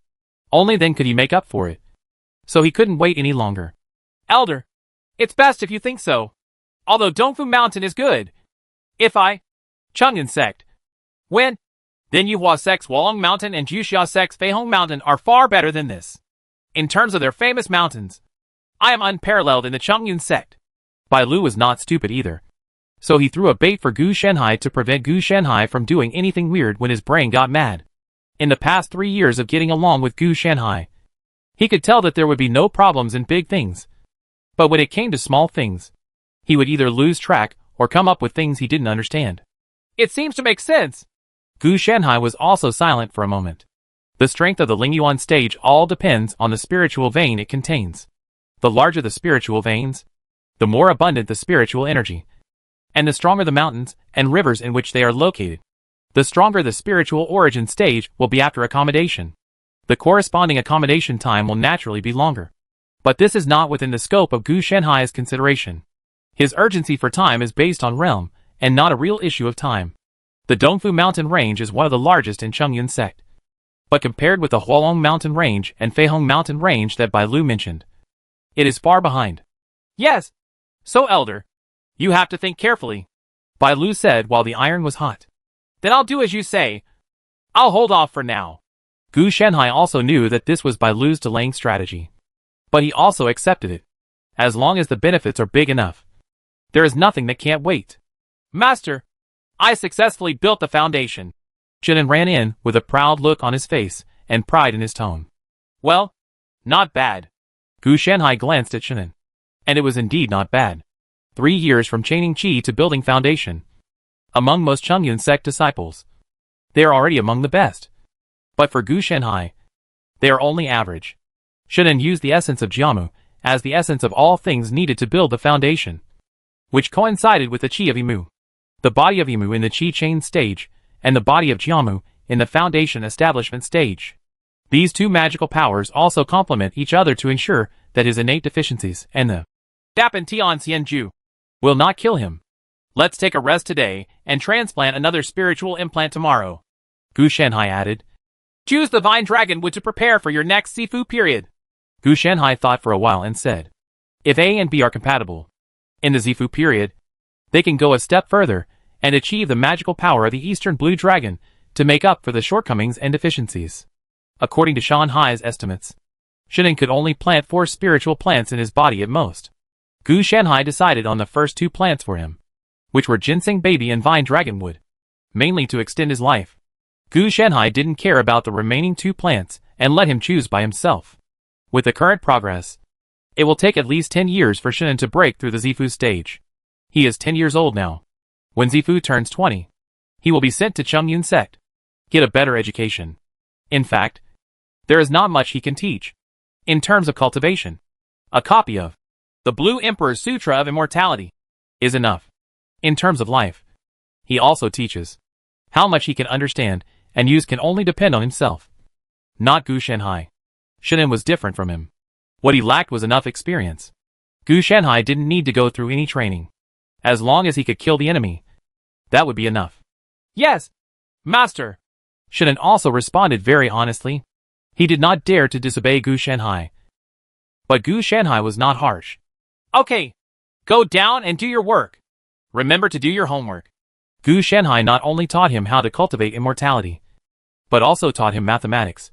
Only then could he make up for it. So he couldn't wait any longer. Elder, it's best if you think so. Although Dongfu Mountain is good. If I, Chang'an sect, win, then Yuhua sect's Wolong Mountain and Juxia sect's Feihong Mountain are far better than this. In terms of their famous mountains, I am unparalleled in the Chang'an sect. Bai Lu was not stupid either. So he threw a bait for Gu Shanhai to prevent Gu Shanhai from doing anything weird when his brain got mad. In the past 3 years of getting along with Gu Shanhai, he could tell that there would be no problems in big things. But when it came to small things, he would either lose track or come up with things he didn't understand. It seems to make sense. Gu Shanhai was also silent for a moment. The strength of the Lingyuan stage all depends on the spiritual vein it contains. The larger the spiritual veins, the more abundant the spiritual energy, and the stronger the mountains and rivers in which they are located, the stronger the spiritual origin stage will be after accommodation. The corresponding accommodation time will naturally be longer. But this is not within the scope of Gu Shanhai's consideration. His urgency for time is based on realm, and not a real issue of time. The Dongfu Mountain Range is one of the largest in Chang'an sect. But compared with the Huolong Mountain Range and Feihong Mountain Range that Bai Lu mentioned, it is far behind. Yes. So Elder, you have to think carefully, Bai Lu said while the iron was hot. Then I'll do as you say. I'll hold off for now. Gu Shanhai also knew that this was Bai Lu's delaying strategy. But he also accepted it. As long as the benefits are big enough, there is nothing that can't wait. Master, I successfully built the foundation. Shinan ran in with a proud look on his face and pride in his tone. Well, not bad. Gu Shanhai glanced at Shinan. And it was indeed not bad. 3 years from chaining Qi to building foundation. Among most Chang'an sect disciples, they are already among the best. But for Gu Shanhai, they are only average. Shinan used the essence of Jiamu as the essence of all things needed to build the foundation, which coincided with the Qi of Yimu. The body of Yimu in the Qi chain stage, and the body of Jiamu in the foundation establishment stage. These two magical powers also complement each other to ensure that his innate deficiencies and the Dapan Tian Xianju will not kill him. Let's take a rest today and transplant another spiritual implant tomorrow. Gu Shanhai added. Choose the Vine Dragon Wood to prepare for your next Sifu period. Gu Shanhai thought for a while and said, if A and B are compatible, in the Zifu period, they can go a step further and achieve the magical power of the Eastern Blue Dragon to make up for the shortcomings and deficiencies. According to Shanhai's estimates, Shinan could only plant 4 spiritual plants in his body at most. Gu Shanhai decided on the first 2 plants for him, which were Ginseng Baby and Vine Dragonwood, mainly to extend his life. Gu Shanhai didn't care about the remaining 2 plants and let him choose by himself. With the current progress, it will take at least 10 years for Shinan to break through the Zifu stage. He is 10 years old now. When Zifu turns 20, he will be sent to Chang'an sect, get a better education. In fact, there is not much he can teach. In terms of cultivation, a copy of The Blue Emperor Sutra of Immortality is enough. In terms of life, he also teaches how much he can understand and use can only depend on himself. Not Gu Shanhai. Shinin was different from him. What he lacked was enough experience. Gu Shanhai didn't need to go through any training. As long as he could kill the enemy, that would be enough. Yes, Master. Shinin also responded very honestly. He did not dare to disobey Gu Shanhai. But Gu Shanhai was not harsh. Okay, go down and do your work. Remember to do your homework. Gu Shanhai not only taught him how to cultivate immortality, but also taught him mathematics,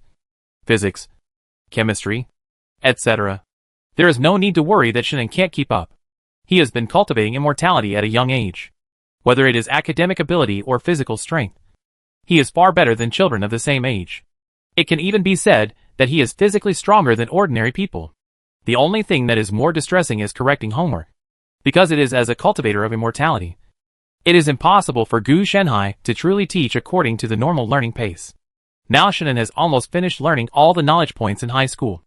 physics, chemistry, etc. There is no need to worry that Shinin can't keep up. He has been cultivating immortality at a young age. Whether it is academic ability or physical strength, he is far better than children of the same age. It can even be said that he is physically stronger than ordinary people. The only thing that is more distressing is correcting homework, because it is as a cultivator of immortality. It is impossible for Gu Shanhai to truly teach according to the normal learning pace. Now Shinin has almost finished learning all the knowledge points in high school.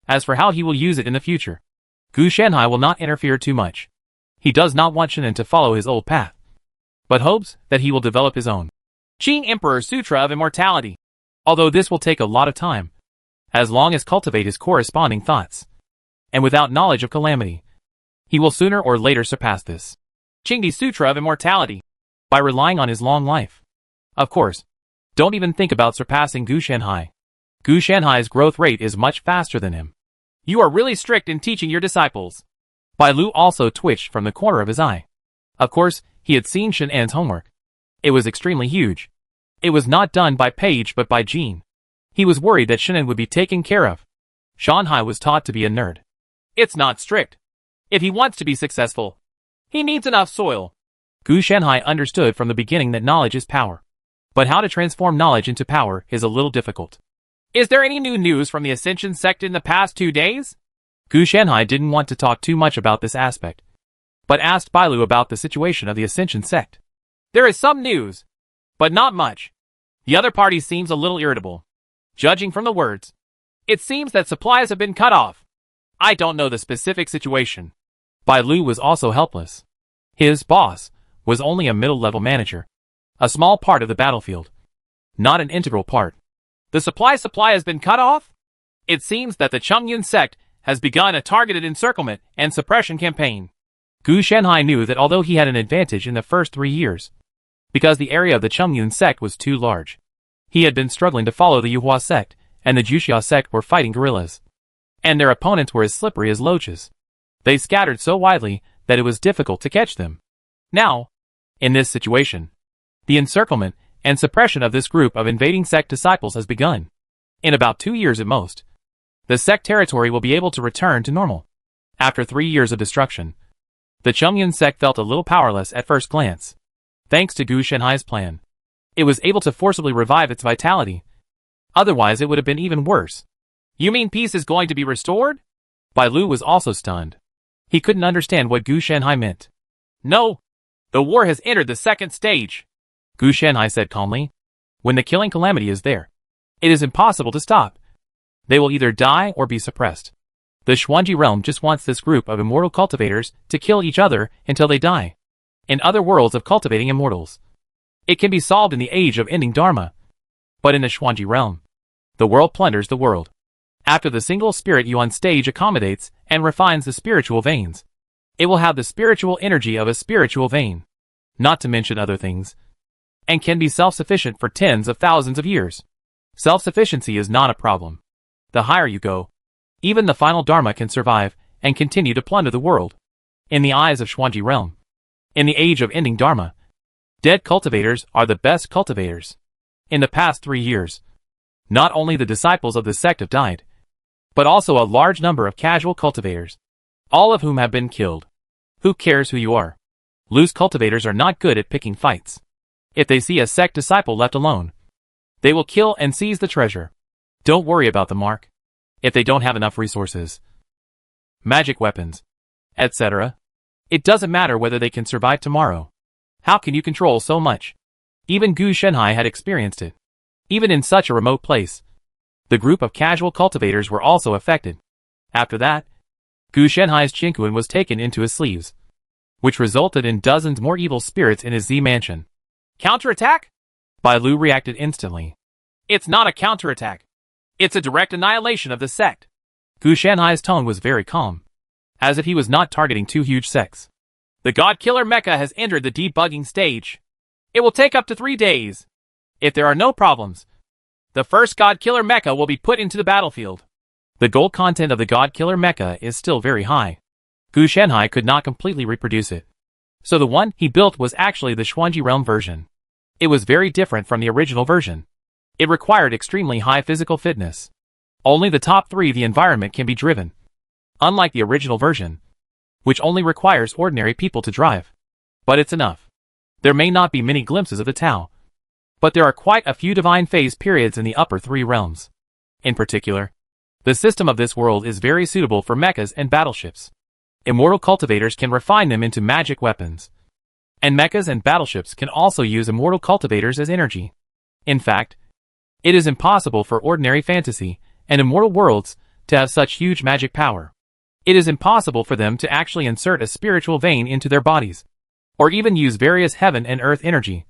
As for how he will use it in the future, Gu Shanhai will not interfere too much. He does not want Shinin to follow his old path, but hopes that he will develop his own. Qing Emperor Sutra of Immortality. Although this will take a lot of time, as long as cultivate his corresponding thoughts, and without knowledge of calamity, he will sooner or later surpass this. Qingdi Sutra of Immortality. By relying on his long life. Of course, don't even think about surpassing Gu Shanhai. Gu Shanhai's growth rate is much faster than him. You are really strict in teaching your disciples. Bai Lu also twitched from the corner of his eye. Of course, he had seen Shinin's homework. It was extremely huge. It was not done by Paige but by Jean. He was worried that Shinin would be taken care of. Shanhai was taught to be a nerd. It's not strict. If he wants to be successful, he needs enough soil. Gu Shanhai understood from the beginning that knowledge is power. But how to transform knowledge into power is a little difficult. Is there any new news from the Ascension sect in the past 2 days? Gu Shanhai didn't want to talk too much about this aspect, but asked Bai Lu about the situation of the Ascension sect. There is some news, but not much. The other party seems a little irritable. Judging from the words, it seems that supplies have been cut off. I don't know the specific situation. Bai Lu was also helpless. His boss was only a middle-level manager. A small part of the battlefield. Not an integral part. The supply has been cut off? It seems that the Chongyun sect has begun a targeted encirclement and suppression campaign. Gu Shanhai knew that although he had an advantage in the first 3 years, because the area of the Chongyun sect was too large, he had been struggling to follow the Yuhua sect, and the Juxia sect were fighting guerrillas. And their opponents were as slippery as loaches. They scattered so widely that it was difficult to catch them. Now, in this situation, the encirclement and suppression of this group of invading sect disciples has begun. In about 2 years at most, the sect territory will be able to return to normal. After 3 years of destruction, the Chongyun sect felt a little powerless at first glance. Thanks to Gu Shanhai's plan, it was able to forcibly revive its vitality. Otherwise it would have been even worse. You mean peace is going to be restored? Bai Lu was also stunned. He couldn't understand what Gu Shanhai meant. No, the war has entered the second stage. Gu Shanhai said calmly. When the killing calamity is there, it is impossible to stop. They will either die or be suppressed. The Xuanji realm just wants this group of immortal cultivators to kill each other until they die. In other worlds of cultivating immortals, it can be solved in the age of ending Dharma. But in the Xuanji realm, the world plunders the world. After the single spirit Yuan stage accommodates and refines the spiritual veins, it will have the spiritual energy of a spiritual vein, not to mention other things, and can be self-sufficient for tens of thousands of years. Self-sufficiency is not a problem. The higher you go, even the final Dharma can survive and continue to plunder the world. In the eyes of Xuanji realm, in the age of ending Dharma, dead cultivators are the best cultivators. In the past 3 years, not only the disciples of the sect have died, but also a large number of casual cultivators, all of whom have been killed. Who cares who you are? Loose cultivators are not good at picking fights. If they see a sect disciple left alone, they will kill and seize the treasure. Don't worry about the mark. If they don't have enough resources, magic weapons, etc., it doesn't matter whether they can survive tomorrow. How can you control so much? Even Gu Shanhai had experienced it. Even in such a remote place, the group of casual cultivators were also affected. After that, Gu Shenhai's Qingquan was taken into his sleeves, which resulted in dozens more evil spirits in his Z mansion. Counterattack? Bai Lu reacted instantly. It's not a counterattack. It's a direct annihilation of the sect. Gu Shenhai's tone was very calm, as if he was not targeting two huge sects. The God Killer Mecha has entered the debugging stage. It will take up to 3 days. If there are no problems, the first God Killer Mecha will be put into the battlefield. The gold content of the God Killer Mecha is still very high. Gu Shenhai could not completely reproduce it, so the one he built was actually the Xuanji Realm version. It was very different from the original version. It required extremely high physical fitness. Only the top 3 of the environment can be driven, unlike the original version, which only requires ordinary people to drive. But it's enough. There may not be many glimpses of the Tao, but there are quite a few divine phase periods in the upper 3 realms. In particular, the system of this world is very suitable for mechas and battleships. Immortal cultivators can refine them into magic weapons, and mechas and battleships can also use immortal cultivators as energy. In fact, it is impossible for ordinary fantasy and immortal worlds to have such huge magic power. It is impossible for them to actually insert a spiritual vein into their bodies, or even use various heaven and earth energy,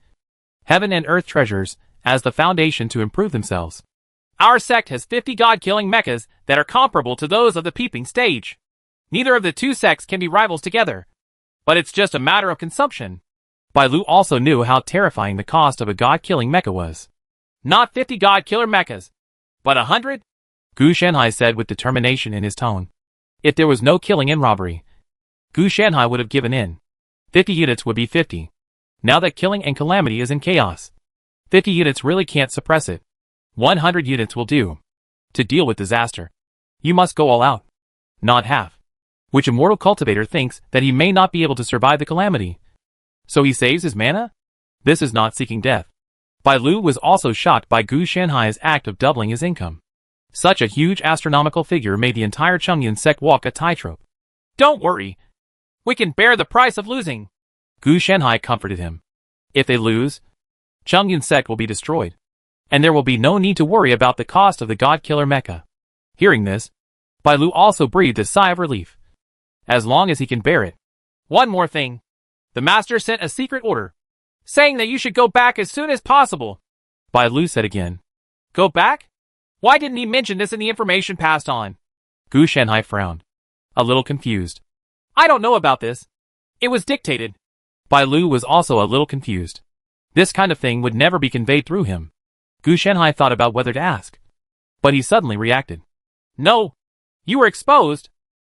heaven and earth treasures, as the foundation to improve themselves. Our sect has 50 god-killing mechas that are comparable to those of the peeping stage. Neither of the two sects can be rivals together, but it's just a matter of consumption. Bai Lu also knew how terrifying the cost of a god-killing mecha was. Not 50 god-killer mechas, but 100? Gu Shenhai said with determination in his tone. If there was no killing and robbery, Gu Shenhai would have given in. 50 units would be 50. Now that killing and calamity is in chaos, 50 units really can't suppress it. 100 units will do. To deal with disaster, you must go all out, not half. Which immortal cultivator thinks that he may not be able to survive the calamity, so he saves his mana? This is not seeking death. Bai Lu was also shocked by Gu Shenhai's act of doubling his income. Such a huge astronomical figure made the entire Chongyun sect walk a tightrope. Don't worry. We can bear the price of losing. Gu Shenhai comforted him. If they lose, Chongyun sect will be destroyed, and there will be no need to worry about the cost of the God Killer Mecha. Hearing this, Bai Lu also breathed a sigh of relief. As long as he can bear it. One more thing. The master sent a secret order, saying that you should go back as soon as possible. Bai Lu said again. Go back? Why didn't he mention this in the information passed on? Gu Shenhai frowned, a little confused. I don't know about this. It was dictated. Bai Lu was also a little confused. This kind of thing would never be conveyed through him. Gu Shenhai thought about whether to ask, but he suddenly reacted. No. You were exposed.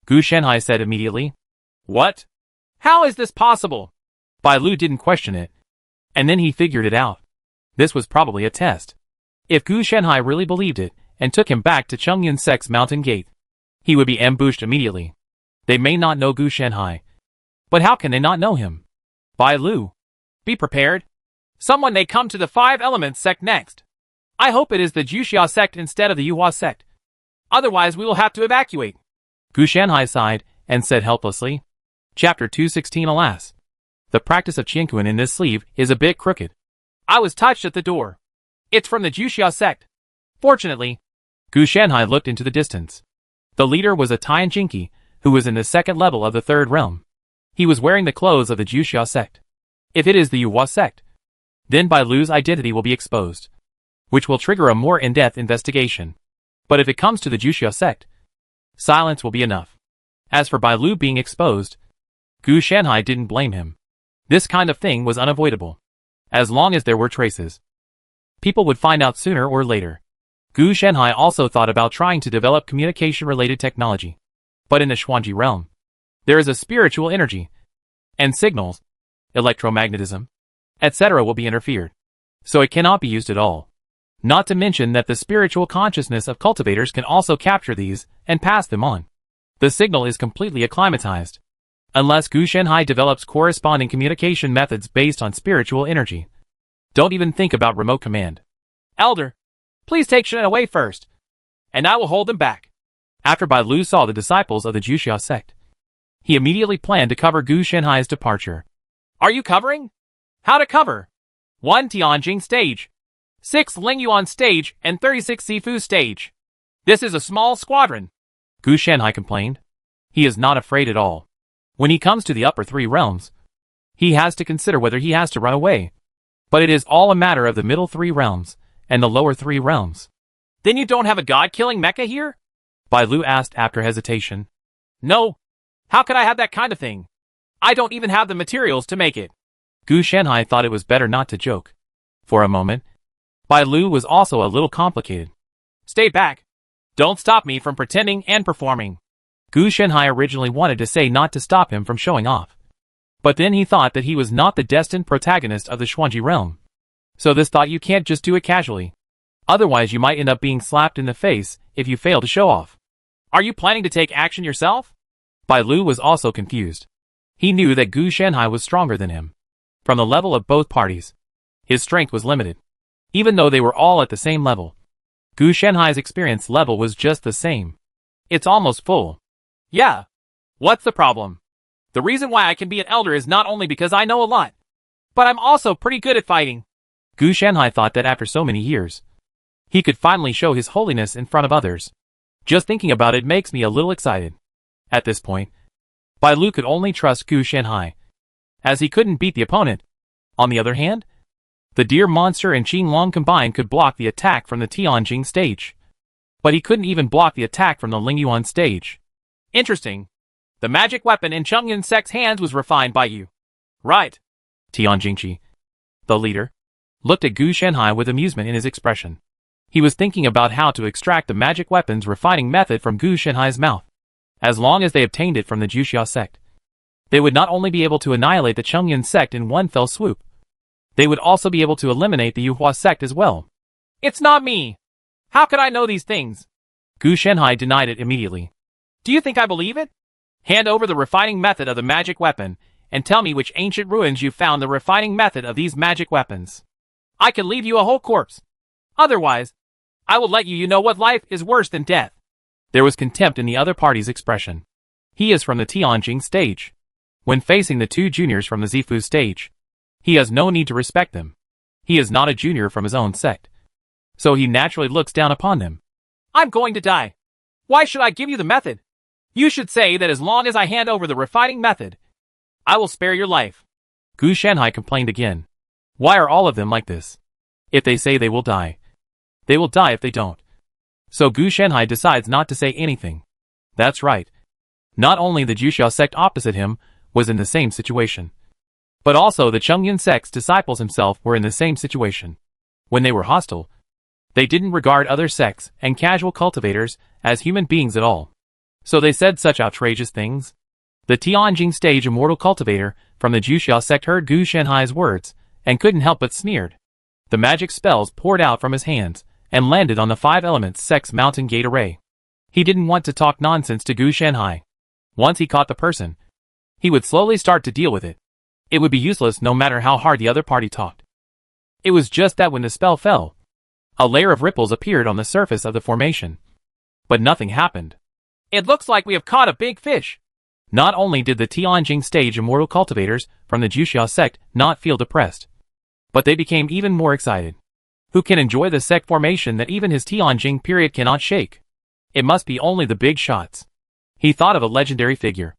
Gu Shenhai said immediately. What? How is this possible? Bai Lu didn't question it, and then he figured it out. This was probably a test. If Gu Shenhai really believed it and took him back to Chongyun sect's mountain gate, he would be ambushed immediately. They may not know Gu Shenhai, but how can they not know him? Bai Lu, be prepared. Someone may come to the Five Elements sect next. I hope it is the Juxia sect instead of the Yuhua sect. Otherwise we will have to evacuate. Gu Shenhai sighed and said helplessly. Chapter 216. Alas, the practice of Qingquan in this sleeve is a bit crooked. I was touched at the door. It's from the Juxia sect. Fortunately, Gu Shenhai looked into the distance. The leader was a Tian Jinki, who was in the second level of the third realm. He was wearing the clothes of the Juxia sect. If it is the Yuhua sect, then Bai Lu's identity will be exposed, which will trigger a more in-depth investigation. But if it comes to the Juxia sect, silence will be enough. As for Bai Lu being exposed, Gu Shenhai didn't blame him. This kind of thing was unavoidable. As long as there were traces, people would find out sooner or later. Gu Shenhai also thought about trying to develop communication-related technology. But in the Xuanji realm, there is a spiritual energy, and signals, electromagnetism, etc. will be interfered, so it cannot be used at all. Not to mention that the spiritual consciousness of cultivators can also capture these and pass them on. The signal is completely acclimatized, unless Gu Shenhai develops corresponding communication methods based on spiritual energy. Don't even think about remote command. Elder, please take Shen away first, and I will hold them back. After Bai Lu saw the disciples of the Juxia sect, he immediately planned to cover Gu Shenhai's departure. Are you covering? How to cover? 1 Tianjing stage, 6 Lingyuan stage, and 36 Sifu stage. This is a small squadron, Gu Shenhai complained. He is not afraid at all. When he comes to the upper three realms, he has to consider whether he has to run away. But it is all a matter of the middle three realms and the lower three realms. Then you don't have a god-killing mecha here? Bai Lu asked after hesitation. No. How could I have that kind of thing? I don't even have the materials to make it. Gu Shanhai thought it was better not to joke. For a moment, Bai Lu was also a little complicated. Stay back. Don't stop me from pretending and performing. Gu Shanhai originally wanted to say not to stop him from showing off. But then he thought that he was not the destined protagonist of the Xuanji realm. So this thought you can't just do it casually. Otherwise you might end up being slapped in the face if you fail to show off. Are you planning to take action yourself? Bai Lu was also confused. He knew that Gu Shanhai was stronger than him. From the level of both parties, his strength was limited. Even though they were all at the same level, Gu Shanhai's experience level was just the same. It's almost full. Yeah. What's the problem? The reason why I can be an elder is not only because I know a lot, but I'm also pretty good at fighting. Gu Shanhai thought that after so many years, he could finally show his holiness in front of others. Just thinking about it makes me a little excited. At this point, Bai Lu could only trust Gu Shanhai, as he couldn't beat the opponent. On the other hand, the Deer Monster and Qing Long combined could block the attack from the Tianjing stage. But he couldn't even block the attack from the Lingyuan stage. Interesting. The magic weapon in Chongyun Sect's hands was refined by you. Right. Tianjingqi, the leader, looked at Gu Shanhai with amusement in his expression. He was thinking about how to extract the magic weapon's refining method from Gu Shanhai's mouth. As long as they obtained it from the Juxia sect, they would not only be able to annihilate the Chongyun sect in one fell swoop, they would also be able to eliminate the Yuhua sect as well. It's not me. How could I know these things? Gu Shanhai denied it immediately. Do you think I believe it? Hand over the refining method of the magic weapon, and tell me which ancient ruins you found the refining method of these magic weapons. I can leave you a whole corpse. Otherwise, I will let you know what life is worse than death. There was contempt in the other party's expression. He is from the Tianjing stage. When facing the two juniors from the Zifu stage, he has no need to respect them. He is not a junior from his own sect, so he naturally looks down upon them. I'm going to die. Why should I give you the method? You should say that as long as I hand over the refining method, I will spare your life. Gu Shanhai complained again. Why are all of them like this? If they say they will die if they don't. So Gu Shanhai decides not to say anything. That's right. Not only the Juxia sect opposite him was in the same situation, but also the Chongyun sect's disciples himself were in the same situation. When they were hostile, they didn't regard other sects and casual cultivators as human beings at all. So they said such outrageous things. The Tianjing stage immortal cultivator from the Juxia sect heard Gu Shanhai's words and couldn't help but sneered. The magic spells poured out from his hands and landed on the Five Elements sect's mountain gate array. He didn't want to talk nonsense to Gu Shanhai. Once he caught the person, he would slowly start to deal with it. It would be useless no matter how hard the other party talked. It was just that when the spell fell, a layer of ripples appeared on the surface of the formation. But nothing happened. It looks like we have caught a big fish. Not only did the Tianjing stage immortal cultivators from the Juxia sect not feel depressed, but they became even more excited. Who can enjoy the sect formation that even his Tianjing period cannot shake? It must be only the big shots. He thought of a legendary figure.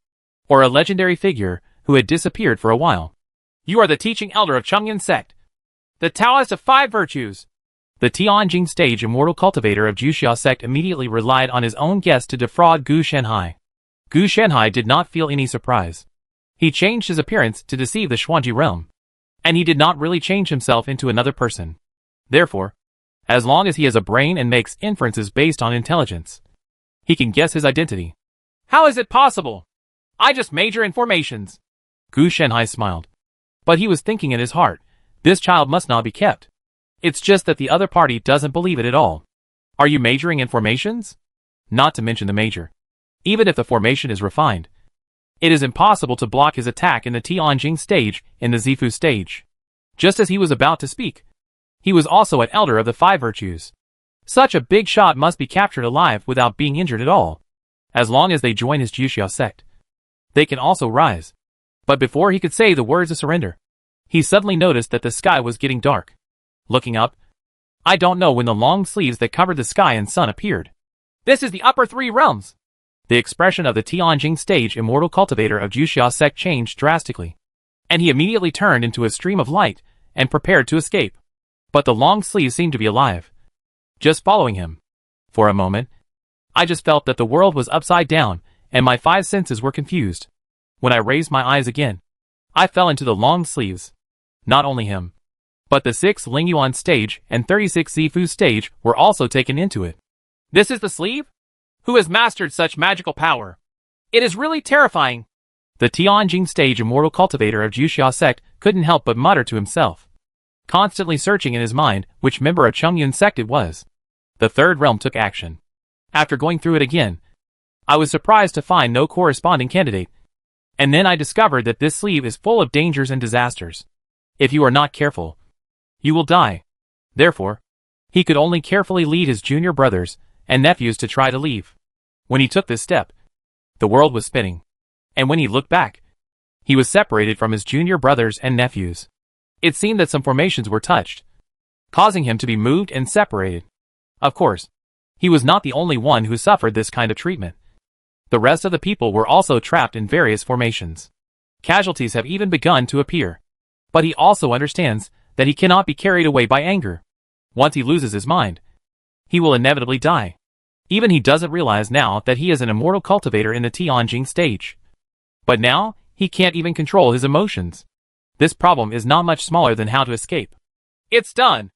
Or a legendary figure who had disappeared for a while. You are the teaching elder of Chongyun sect, the Taoist of Five Virtues. The Tianjing stage immortal cultivator of Juxia sect immediately relied on his own guess to defraud Gu Shanhai. Gu Shanhai did not feel any surprise. He changed his appearance to deceive the Xuanji realm. And he did not really change himself into another person. Therefore, as long as he has a brain and makes inferences based on intelligence, he can guess his identity. How is it possible? I just major in formations. Gu Shanhai smiled. But he was thinking in his heart, this child must not be kept. It's just that the other party doesn't believe it at all. Are you majoring in formations? Not to mention the major. Even if the formation is refined, it is impossible to block his attack in the Tianjing stage in the Zifu stage. Just as he was about to speak, he was also an elder of the Five Virtues. Such a big shot must be captured alive without being injured at all. As long as they join his Juxia sect, they can also rise. But before he could say the words of surrender, he suddenly noticed that the sky was getting dark. Looking up, I don't know when the long sleeves that covered the sky and sun appeared. This is the upper three realms. The expression of the Tianjing stage immortal cultivator of Juxia sect changed drastically, and he immediately turned into a stream of light and prepared to escape. But the long sleeves seemed to be alive, just following him. For a moment, I just felt that the world was upside down and my five senses were confused. When I raised my eyes again, I fell into the long sleeves. Not only him, but the 6 Lingyuan stage and 36 Zifu stage were also taken into it. This is the sleeve? Who has mastered such magical power? It is really terrifying. The Tianjing stage immortal cultivator of Juxia sect couldn't help but mutter to himself, constantly searching in his mind which member of Chongyun sect it was. The third realm took action. After going through it again, I was surprised to find no corresponding candidate. And then I discovered that this sleeve is full of dangers and disasters. If you are not careful, you will die. Therefore, he could only carefully lead his junior brothers and nephews to try to leave. When he took this step, the world was spinning. And when he looked back, he was separated from his junior brothers and nephews. It seemed that some formations were touched, causing him to be moved and separated. Of course, he was not the only one who suffered this kind of treatment. The rest of the people were also trapped in various formations. Casualties have even begun to appear. But he also understands that he cannot be carried away by anger. Once he loses his mind, he will inevitably die. Even he doesn't realize now that he is an immortal cultivator in the Tianjing stage. But now, he can't even control his emotions. This problem is not much smaller than how to escape. It's done.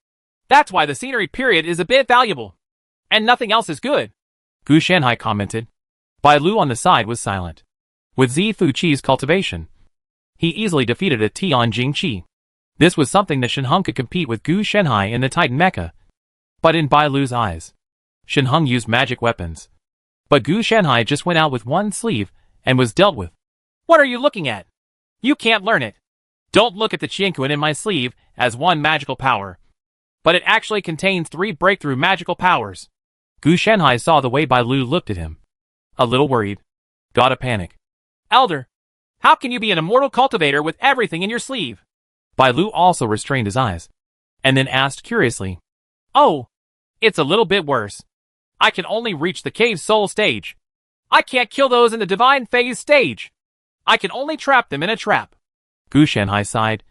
That's why the scenery period is a bit valuable. And nothing else is good, Gu Shanhai commented. Bai Lu on the side was silent. With Zifu Qi's cultivation, he easily defeated a Tianjing Qi. This was something that Shenheng could compete with Gu Shanhai in the Titan Mecha. But in Bai Lu's eyes, Shenheng used magic weapons. But Gu Shanhai just went out with one sleeve and was dealt with. What are you looking at? You can't learn it. Don't look at the Qianquan in my sleeve as one magical power. But it actually contains 3 breakthrough magical powers. Gu Shanhai saw the way Bai Lu looked at him. A little worried. Got a panic. Elder, how can you be an immortal cultivator with everything in your sleeve? Bai Lu also restrained his eyes, and then asked curiously. Oh, it's a little bit worse. I can only reach the cave soul stage. I can't kill those in the divine phase stage. I can only trap them in a trap. Gu Shanhai sighed,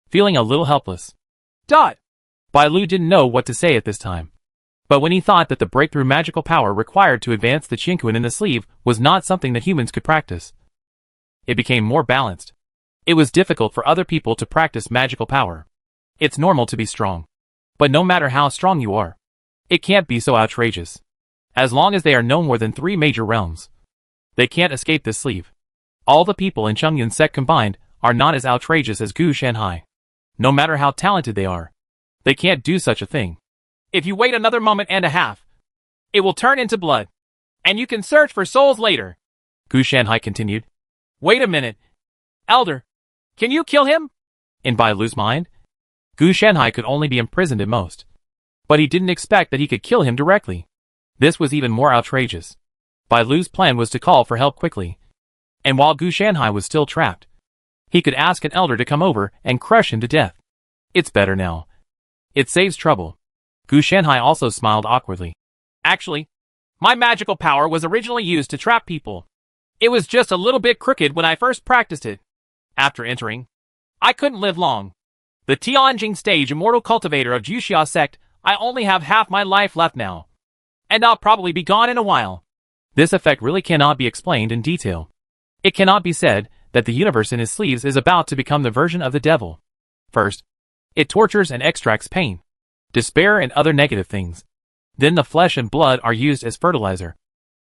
feeling a little helpless. Bai Lu didn't know what to say at this time. But when he thought that the breakthrough magical power required to advance the Qianquan in the sleeve was not something that humans could practice, it became more balanced. It was difficult for other people to practice magical power. It's normal to be strong. But no matter how strong you are, it can't be so outrageous. As long as they are no more than 3 major realms, they can't escape this sleeve. All the people in Chongyun sect combined are not as outrageous as Gu Shanhai. No matter how talented they are, they can't do such a thing. If you wait another moment and a half, it will turn into blood. And you can search for souls later, Gu Shanhai continued. Wait a minute. Elder, can you kill him? In Bai Lu's mind, Gu Shanhai could only be imprisoned at most. But he didn't expect that he could kill him directly. This was even more outrageous. Bai Lu's plan was to call for help quickly. And while Gu Shanhai was still trapped, he could ask an elder to come over and crush him to death. It's better now. It saves trouble. Gu Shanhai also smiled awkwardly. Actually, my magical power was originally used to trap people. It was just a little bit crooked when I first practiced it. After entering, I couldn't live long. The Tianjing stage immortal cultivator of Juxia sect, I only have half my life left now. And I'll probably be gone in a while. This effect really cannot be explained in detail. It cannot be said that the universe in his sleeves is about to become the version of the devil. First, it tortures and extracts pain, despair and other negative things. Then the flesh and blood are used as fertilizer,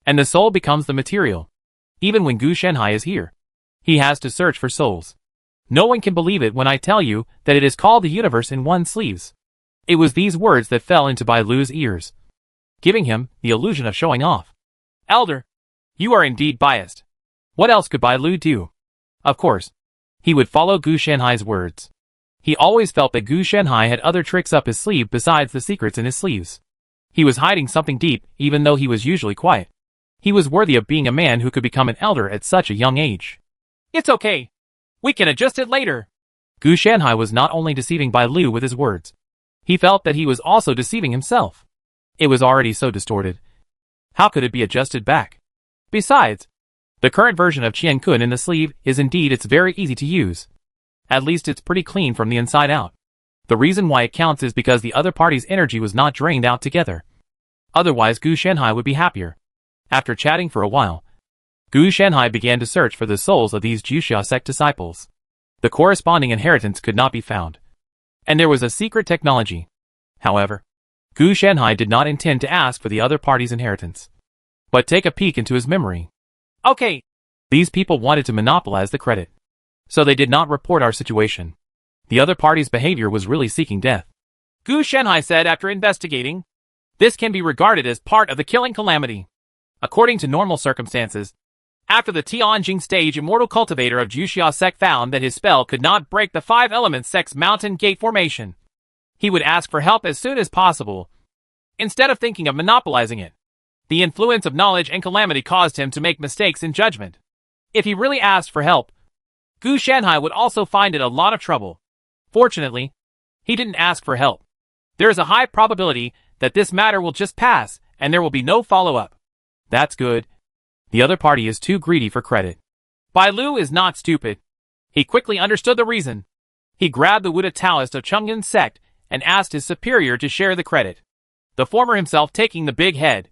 and the soul becomes the material. Even when Gu Shanhai is here, he has to search for souls. No one can believe it when I tell you that it is called the universe in one's sleeves. It was these words that fell into Bai Lu's ears, giving him the illusion of showing off. Elder, you are indeed biased. What else could Bai Lu do? Of course, he would follow Gu Shanhai's words. He always felt that Gu Shanhai had other tricks up his sleeve besides the secrets in his sleeves. He was hiding something deep, even though he was usually quiet. He was worthy of being a man who could become an elder at such a young age. It's okay. We can adjust it later. Gu Shanhai was not only deceiving Bai Lu with his words. He felt that he was also deceiving himself. It was already so distorted. How could it be adjusted back? Besides, the current version of Qian Kun in the sleeve is indeed it's very easy to use. At least it's pretty clean from the inside out. The reason why it counts is because the other party's energy was not drained out together. Otherwise Gu Shanhai would be happier. After chatting for a while, Gu Shanhai began to search for the souls of these Juxia sect disciples. The corresponding inheritance could not be found. And there was a secret technology. However, Gu Shanhai did not intend to ask for the other party's inheritance, but take a peek into his memory. Okay. These people wanted to monopolize the credit, so they did not report our situation. The other party's behavior was really seeking death. Gu Shanhai said after investigating, this can be regarded as part of the killing calamity. According to normal circumstances, after the Tianjing stage, Immortal Cultivator of Juxia sect found that his spell could not break the 5 elements sect's mountain gate formation. He would ask for help as soon as possible, instead of thinking of monopolizing it. The influence of knowledge and calamity caused him to make mistakes in judgment. If he really asked for help, Gu Shanhai would also find it a lot of trouble. Fortunately, he didn't ask for help. There is a high probability that this matter will just pass, and there will be no follow-up. That's good. The other party is too greedy for credit. Bai Lu is not stupid. He quickly understood the reason. He grabbed the Wuda Taoist of Chongyun sect and asked his superior to share the credit. The former himself taking the big head.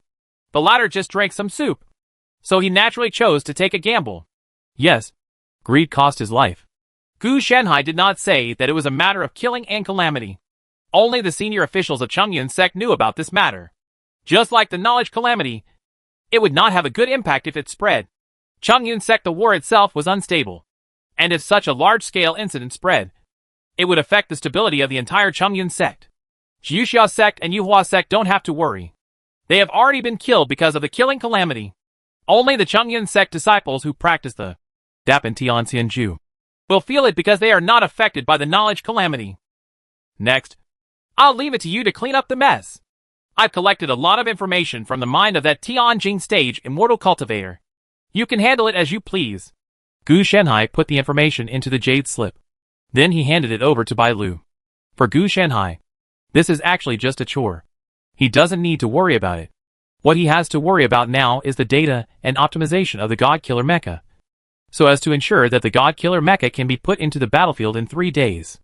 The latter just drank some soup, so he naturally chose to take a gamble. Yes, greed cost his life. Gu Shanhai did not say that it was a matter of killing and calamity. Only the senior officials of Chongyun sect knew about this matter. Just like the knowledge calamity, it would not have a good impact if it spread. Chongyun sect, the war itself was unstable, and if such a large-scale incident spread, it would affect the stability of the entire Chongyun sect. Juxia sect and Yuhua sect don't have to worry. They have already been killed because of the killing calamity. Only the Chongyun sect disciples who practice the Dapan Tianxianju will feel it because they are not affected by the knowledge calamity. Next, I'll leave it to you to clean up the mess. I've collected a lot of information from the mind of that Tianjing stage Immortal Cultivator. You can handle it as you please. Gu Shanhai put the information into the jade slip. Then he handed it over to Bai Lu. For Gu Shanhai, this is actually just a chore. He doesn't need to worry about it. What he has to worry about now is the data and optimization of the God Killer Mecha, so as to ensure that the God Killer Mecha can be put into the battlefield in 3 days.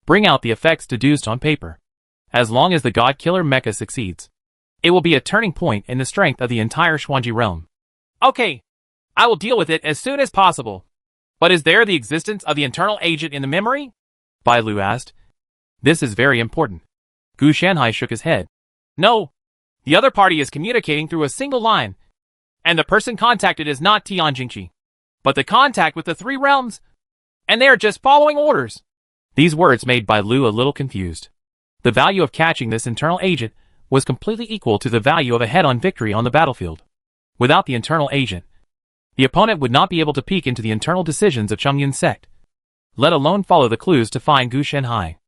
Bring out the effects deduced on paper. As long as the God Killer Mecha succeeds, it will be a turning point in the strength of the entire Xuanji realm. Okay, I will deal with it as soon as possible. But is there the existence of the internal agent in the memory? Bai Lu asked. This is very important. Gu Shanhai shook his head. No, the other party is communicating through a single line, and the person contacted is not Tianjingqi, but the contact with the 3 realms, and they are just following orders. These words made Bai Lu a little confused. The value of catching this internal agent was completely equal to the value of a head-on victory on the battlefield. Without the internal agent, the opponent would not be able to peek into the internal decisions of Chongyun sect, let alone follow the clues to find Gu Shanhai.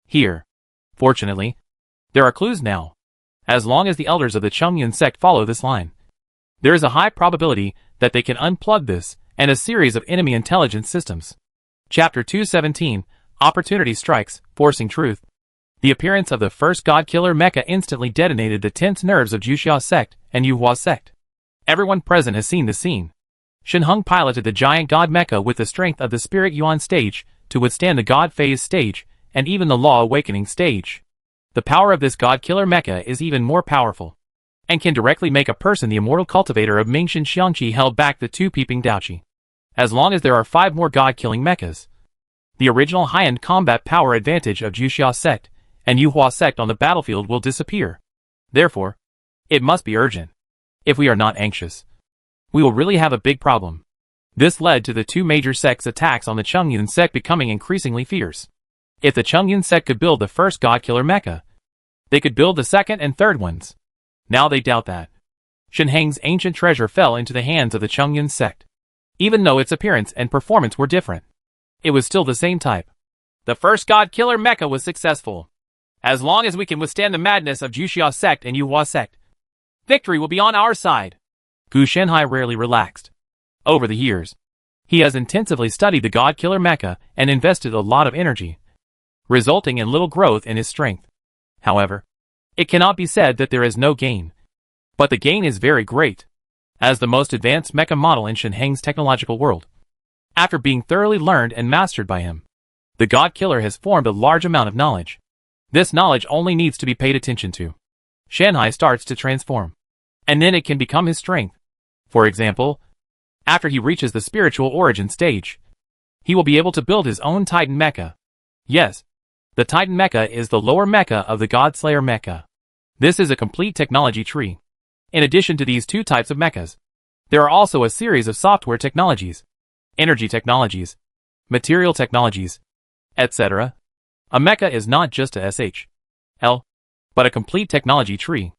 Here, fortunately, there are clues now. As long as the elders of the Chongyun sect follow this line, there is a high probability that they can unplug this and a series of enemy intelligence systems. Chapter 217, Opportunity Strikes, Forcing Truth. The appearance of the first God Killer Mecha instantly detonated the tense nerves of Juxia sect and Yuhua sect. Everyone present has seen the scene. Shen Heng piloted the giant God Mecha with the strength of the Spirit Yuan stage to withstand the God Phase stage and even the Law Awakening stage. The power of this God Killer Mecha is even more powerful, and can directly make a person the Immortal Cultivator of Mingshan Xiangqi held back the 2 Peeping Daoqi. As long as there are 5 more God-killing mechas, the original high-end combat power advantage of Juxia sect and Yuhua sect on the battlefield will disappear. Therefore, it must be urgent. If we are not anxious, we will really have a big problem. This led to the 2 major sects' attacks on the Chongyun sect becoming increasingly fierce. If the Chongyun sect could build the first God Killer Mecha, they could build the second and third ones. Now they doubt that. Shen Heng's ancient treasure fell into the hands of the Chongyun sect. Even though its appearance and performance were different, it was still the same type. The first God Killer Mecha was successful. As long as we can withstand the madness of Juxia sect and Yuhua sect, victory will be on our side. Gu Shanhai rarely relaxed. Over the years, he has intensively studied the God Killer Mecha and invested a lot of energy, resulting in little growth in his strength. However, it cannot be said that there is no gain, but the gain is very great. as the most advanced mecha model in Shen Heng's technological world. After being thoroughly learned and mastered by him, the God Killer has formed a large amount of knowledge. This knowledge only needs to be paid attention to. Shanhai starts to transform, and then it can become his strength. For example, after he reaches the spiritual origin stage, he will be able to build his own Titan mecha. Yes, the Titan mecha is the lower mecha of the God Slayer mecha. This is a complete technology tree. In addition to these two types of mechas, there are also a series of software technologies, energy technologies, material technologies, etc. A mecha is not just a SHL, but a complete technology tree.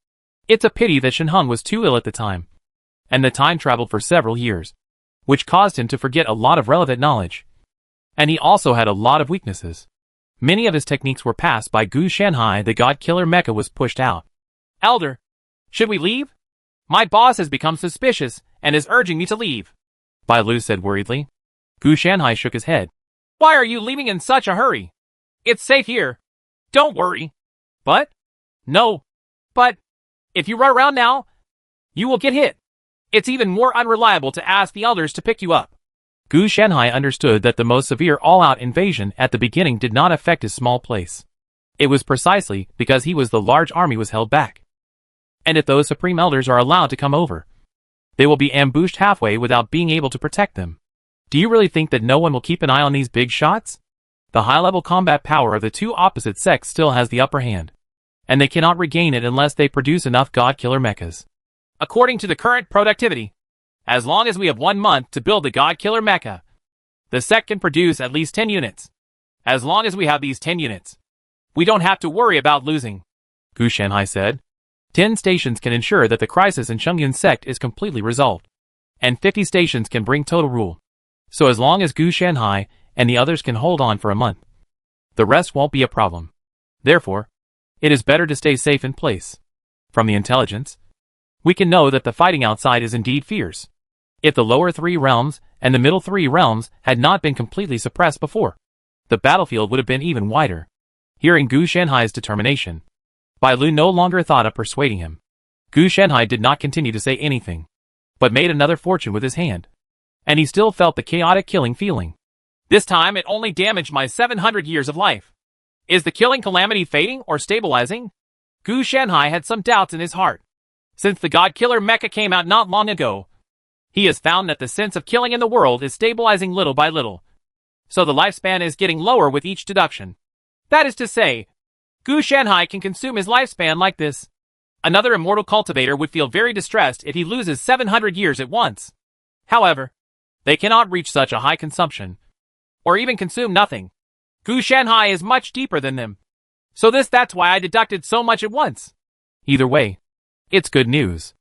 It's a pity that Shen Heng was too ill at the time, and the time traveled for several years, which caused him to forget a lot of relevant knowledge. And he also had a lot of weaknesses. Many of his techniques were passed by Gu Shanhai. The God Killer mecha was pushed out. Elder, should we leave? My boss has become suspicious and is urging me to leave, Bai Lu said worriedly. Gu Shanhai shook his head. Why are you leaving in such a hurry? It's safe here. Don't worry. But? No. But, if you run around now, you will get hit. It's even more unreliable to ask the elders to pick you up. Gu Shanhai understood that the most severe all-out invasion at the beginning did not affect his small place. It was precisely because he was the large army was held back. And if those supreme elders are allowed to come over, they will be ambushed halfway without being able to protect them. Do you really think that no one will keep an eye on these big shots? The high-level combat power of the two opposite sects still has the upper hand, and they cannot regain it unless they produce enough God Killer mechas. According to the current productivity, as long as we have 1 month to build the God Killer mecha, the sect can produce at least 10 units. As long as we have these 10 units, we don't have to worry about losing, Gu Shanhai said. 10 stations can ensure that the crisis in Chongyun sect is completely resolved, and 50 stations can bring total rule. So as long as Gu Shanhai and the others can hold on for a month, the rest won't be a problem. Therefore, it is better to stay safe in place. From the intelligence, we can know that the fighting outside is indeed fierce. If the lower 3 realms and the middle 3 realms had not been completely suppressed before, the battlefield would have been even wider. Hearing Gu Shanhai's determination, Bai Lu no longer thought of persuading him. Gu Shanhai did not continue to say anything, but made another fortune with his hand. And he still felt the chaotic killing feeling. This time it only damaged my 700 years of life. Is the killing calamity fading or stabilizing? Gu Shanhai had some doubts in his heart. Since the God Killer mecha came out not long ago, he has found that the sense of killing in the world is stabilizing little by little. So the lifespan is getting lower with each deduction. That is to say, Gu Shanhai can consume his lifespan like this. Another immortal cultivator would feel very distressed if he loses 700 years at once. However, they cannot reach such a high consumption, or even consume nothing. Gu Shanhai is much deeper than them. So that's why I deducted so much at once. Either way, it's good news.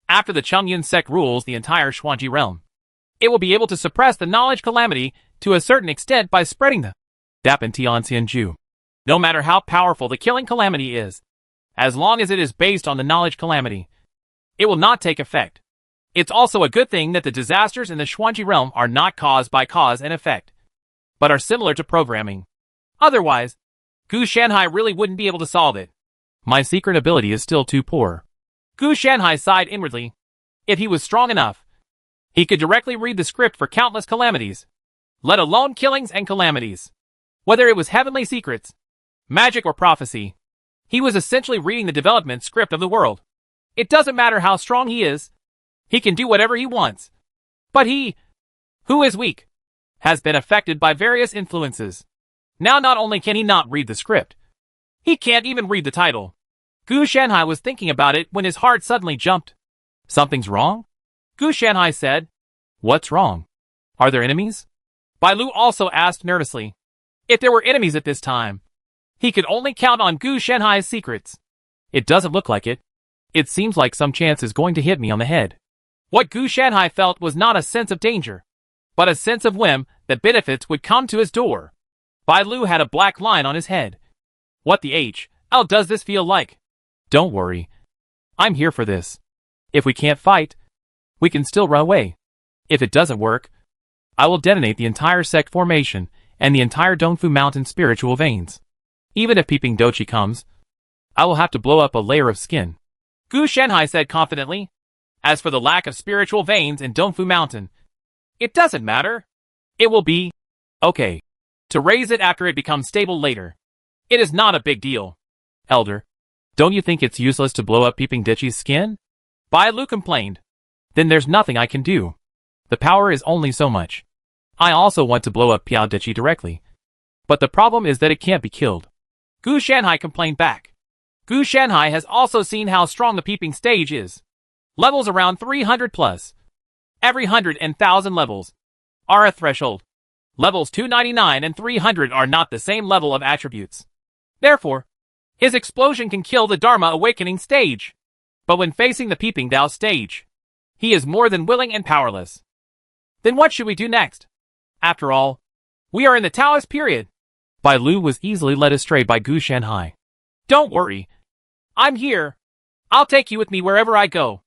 After the Chongyun sect rules the entire Xuanji realm, it will be able to suppress the knowledge calamity to a certain extent by spreading the Dap and Tianxianju. No matter how powerful the killing calamity is, as long as it is based on the knowledge calamity, it will not take effect. It's also a good thing that the disasters in the Xuanji realm are not caused by cause and effect, but are similar to programming. Otherwise, Gu Shanhai really wouldn't be able to solve it. My secret ability is still too poor. Gu Shanhai sighed inwardly. If he was strong enough, he could directly read the script for countless calamities, let alone killings and calamities. Whether it was heavenly secrets, magic or prophecy, he was essentially reading the development script of the world. It doesn't matter how strong he is, he can do whatever he wants. But he, who is weak, has been affected by various influences. Now not only can he not read the script, he can't even read the title. Gu Shanhai was thinking about it when his heart suddenly jumped. Something's wrong? Gu Shanhai said. What's wrong? Are there enemies? Bai Lu also asked nervously. If there were enemies at this time, he could only count on Gu Shanhai's secrets. It doesn't look like it. It seems like some chance is going to hit me on the head. What Gu Shanhai felt was not a sense of danger, but a sense of whim that benefits would come to his door. Bai Lu had a black line on his head. What the hell does this feel like? Don't worry. I'm here for this. If we can't fight, we can still run away. If it doesn't work, I will detonate the entire sect formation and the entire Dongfu Mountain spiritual veins. Even if Peeping Dochi comes, I will have to blow up a layer of skin. Gu Shanhai said confidently. As for the lack of spiritual veins in Dongfu Mountain, it doesn't matter. It will be okay to raise it after it becomes stable later. It is not a big deal. Elder, don't you think it's useless to blow up Peeping Ditchy's skin? Bai Lu complained. Then there's nothing I can do. The power is only so much. I also want to blow up Piao Ditchy directly. But the problem is that it can't be killed. Gu Shanhai complained back. Gu Shanhai has also seen how strong the peeping stage is. Levels around 300 plus. Every 100 and 1,000 levels are a threshold. Levels 299 and 300 are not the same level of attributes. Therefore, his explosion can kill the Dharma awakening stage. But when facing the Peeping Dao stage, he is more than willing and powerless. Then what should we do next? After all, we are in the Taoist period. Bai Lu was easily led astray by Gu Shanhai. Don't worry. I'm here. I'll take you with me wherever I go.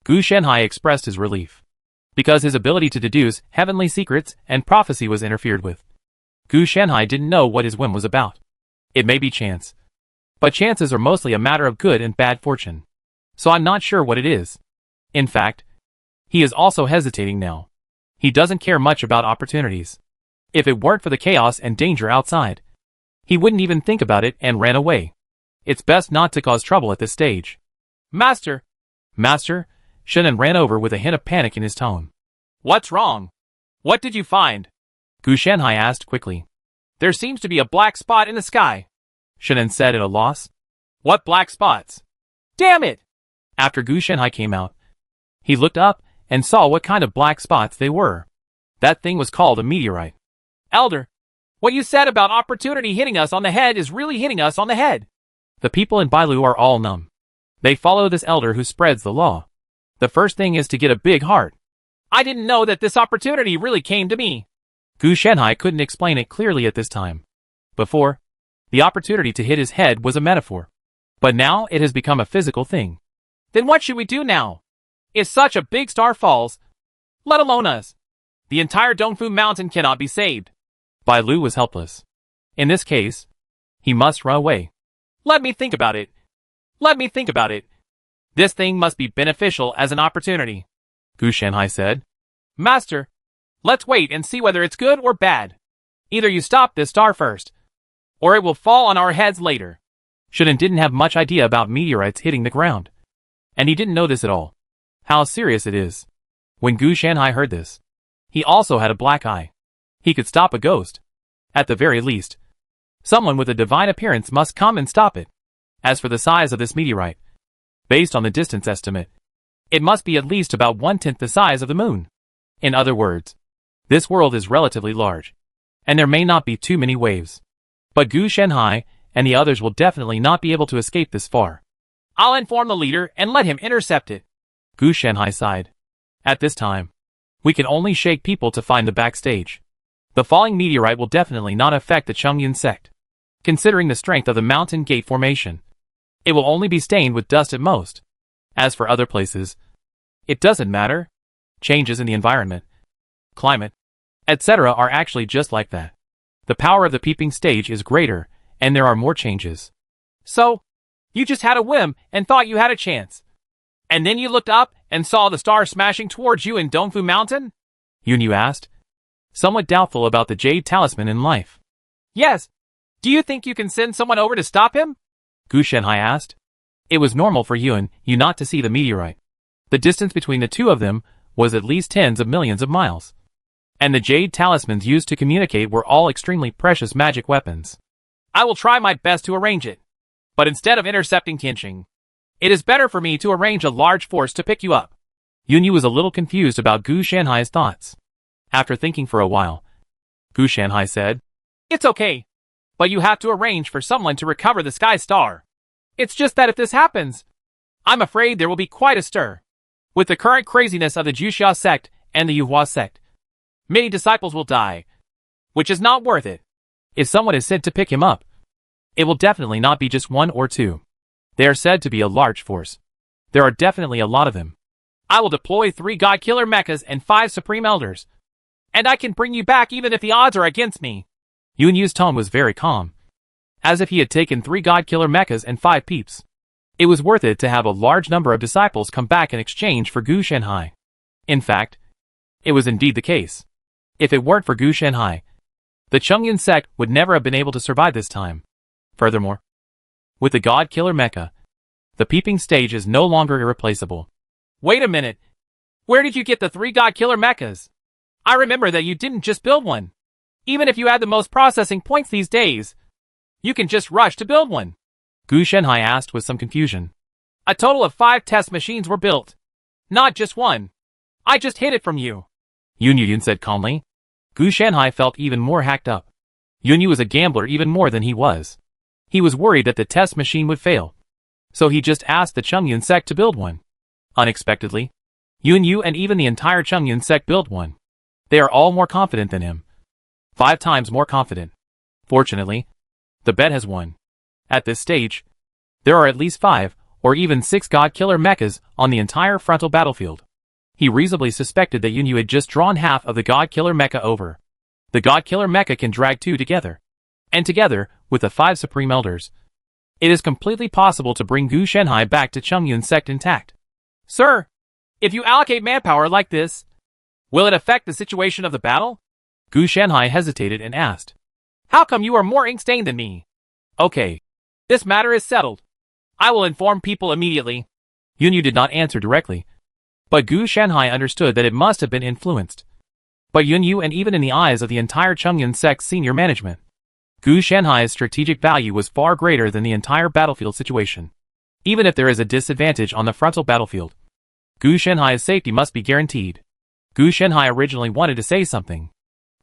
Gu Shanhai expressed his relief, because his ability to deduce heavenly secrets and prophecy was interfered with. Gu Shanhai didn't know what his whim was about. It may be chance. But chances are mostly a matter of good and bad fortune. So I'm not sure what it is. In fact, he is also hesitating now. He doesn't care much about opportunities. If it weren't for the chaos and danger outside, he wouldn't even think about it and ran away. It's best not to cause trouble at this stage. Master! Master! Shannon ran over with a hint of panic in his tone. What's wrong? What did you find? Gu Shanhai asked quickly. There seems to be a black spot in the sky, Shannon said at a loss. What black spots? Damn it! After Gu Shanhai came out, he looked up and saw what kind of black spots they were. That thing was called a meteorite. Elder, what you said about opportunity hitting us on the head is really hitting us on the head. The people in Bai Lu are all numb. They follow this elder who spreads the law. The first thing is to get a big heart. I didn't know that this opportunity really came to me. Gu Shanhai couldn't explain it clearly at this time. Before, the opportunity to hit his head was a metaphor. But now it has become a physical thing. Then what should we do now? If such a big star falls, let alone us, the entire Dongfu Mountain cannot be saved. Bai Lu was helpless. In this case, he must run away. Let me think about it. Let me think about it. This thing must be beneficial as an opportunity, Gu Shanhai said. Master, let's wait and see whether it's good or bad. Either you stop this star first, or it will fall on our heads later. Shannon didn't have much idea about meteorites hitting the ground. And he didn't know this at all. How serious it is. When Gu Shanhai heard this, he also had a black eye. He could stop a ghost. At the very least, someone with a divine appearance must come and stop it. As for the size of this meteorite, based on the distance estimate, it must be at least about 1/10 the size of the moon. In other words, this world is relatively large, and there may not be too many waves. But Gu Shanhai and the others will definitely not be able to escape this far. I'll inform the leader and let him intercept it. Gu Shanhai sighed. At this time, we can only shake people to find the backstage. The falling meteorite will definitely not affect the Chongyun sect. Considering the strength of the mountain gate formation, it will only be stained with dust at most. As for other places, it doesn't matter. Changes in the environment, climate, etc. are actually just like that. The power of the peeping stage is greater, and there are more changes. So, you just had a whim and thought you had a chance. And then you looked up and saw the star smashing towards you in Dongfu Mountain? Yunyu asked, somewhat doubtful about the jade talisman in life. Yes. Do you think you can send someone over to stop him? Gu Shanhai asked. It was normal for Yu not to see the meteorite. The distance between the two of them was at least tens of millions of miles. And the jade talismans used to communicate were all extremely precious magic weapons. I will try my best to arrange it. But instead of intercepting Tianqing, it is better for me to arrange a large force to pick you up. Yunyu was a little confused about Gu Shanhai's thoughts. After thinking for a while, Gu Shanhai said, It's okay. But you have to arrange for someone to recover the Sky Star. It's just that if this happens, I'm afraid there will be quite a stir. With the current craziness of the Juxia sect and the Yuhua sect, many disciples will die, which is not worth it. If someone is sent to pick him up, it will definitely not be just one or two. They are said to be a large force. There are definitely a lot of them. I will deploy 3 God Killer Mechas and 5 Supreme Elders. And I can bring you back even if the odds are against me. Yunyu's tone was very calm, as if he had taken 3 God Killer Mechas and 5 peeps. It was worth it to have a large number of disciples come back in exchange for Gu Shanhai. In fact, it was indeed the case. If it weren't for Gu Shanhai, the Chongyun sect would never have been able to survive this time. Furthermore, with the God Killer Mecha, the peeping stage is no longer irreplaceable. Wait a minute. Where did you get the 3 God Killer Mechas? I remember that you didn't just build one. Even if you had the most processing points these days, you can just rush to build one. Gu Shanhai asked with some confusion. A total of 5 test machines were built. Not just one. I just hid it from you. Yun Yun said calmly. Gu Shanhai felt even more hacked up. Yun Yu was a gambler even more than he was. He was worried that the test machine would fail. So he just asked the Chongyun sect to build one. Unexpectedly, Yun Yu and even the entire Chongyun sect built one. They are all more confident than him. 5 times more confident. Fortunately, the bet has won. At this stage, there are at least 5 or even 6 God Killer Mechas on the entire frontal battlefield. He reasonably suspected that Yun Yu had just drawn half of the God Killer Mecha over. The God Killer Mecha can drag 2 together. And together, with the 5 Supreme Elders, it is completely possible to bring Gu Shanhai back to Chongyun sect intact. Sir, if you allocate manpower like this, will it affect the situation of the battle? Gu Shanhai hesitated and asked. How come you are more ink-stained than me? Okay. This matter is settled. I will inform people immediately. Yun Yu did not answer directly, but Gu Shanhai understood that it must have been influenced. But Yun Yu and even in the eyes of the entire Chongyun sect's senior management, Gu Shanhai's strategic value was far greater than the entire battlefield situation. Even if there is a disadvantage on the frontal battlefield, Gu Shanhai's safety must be guaranteed. Gu Shanhai originally wanted to say something,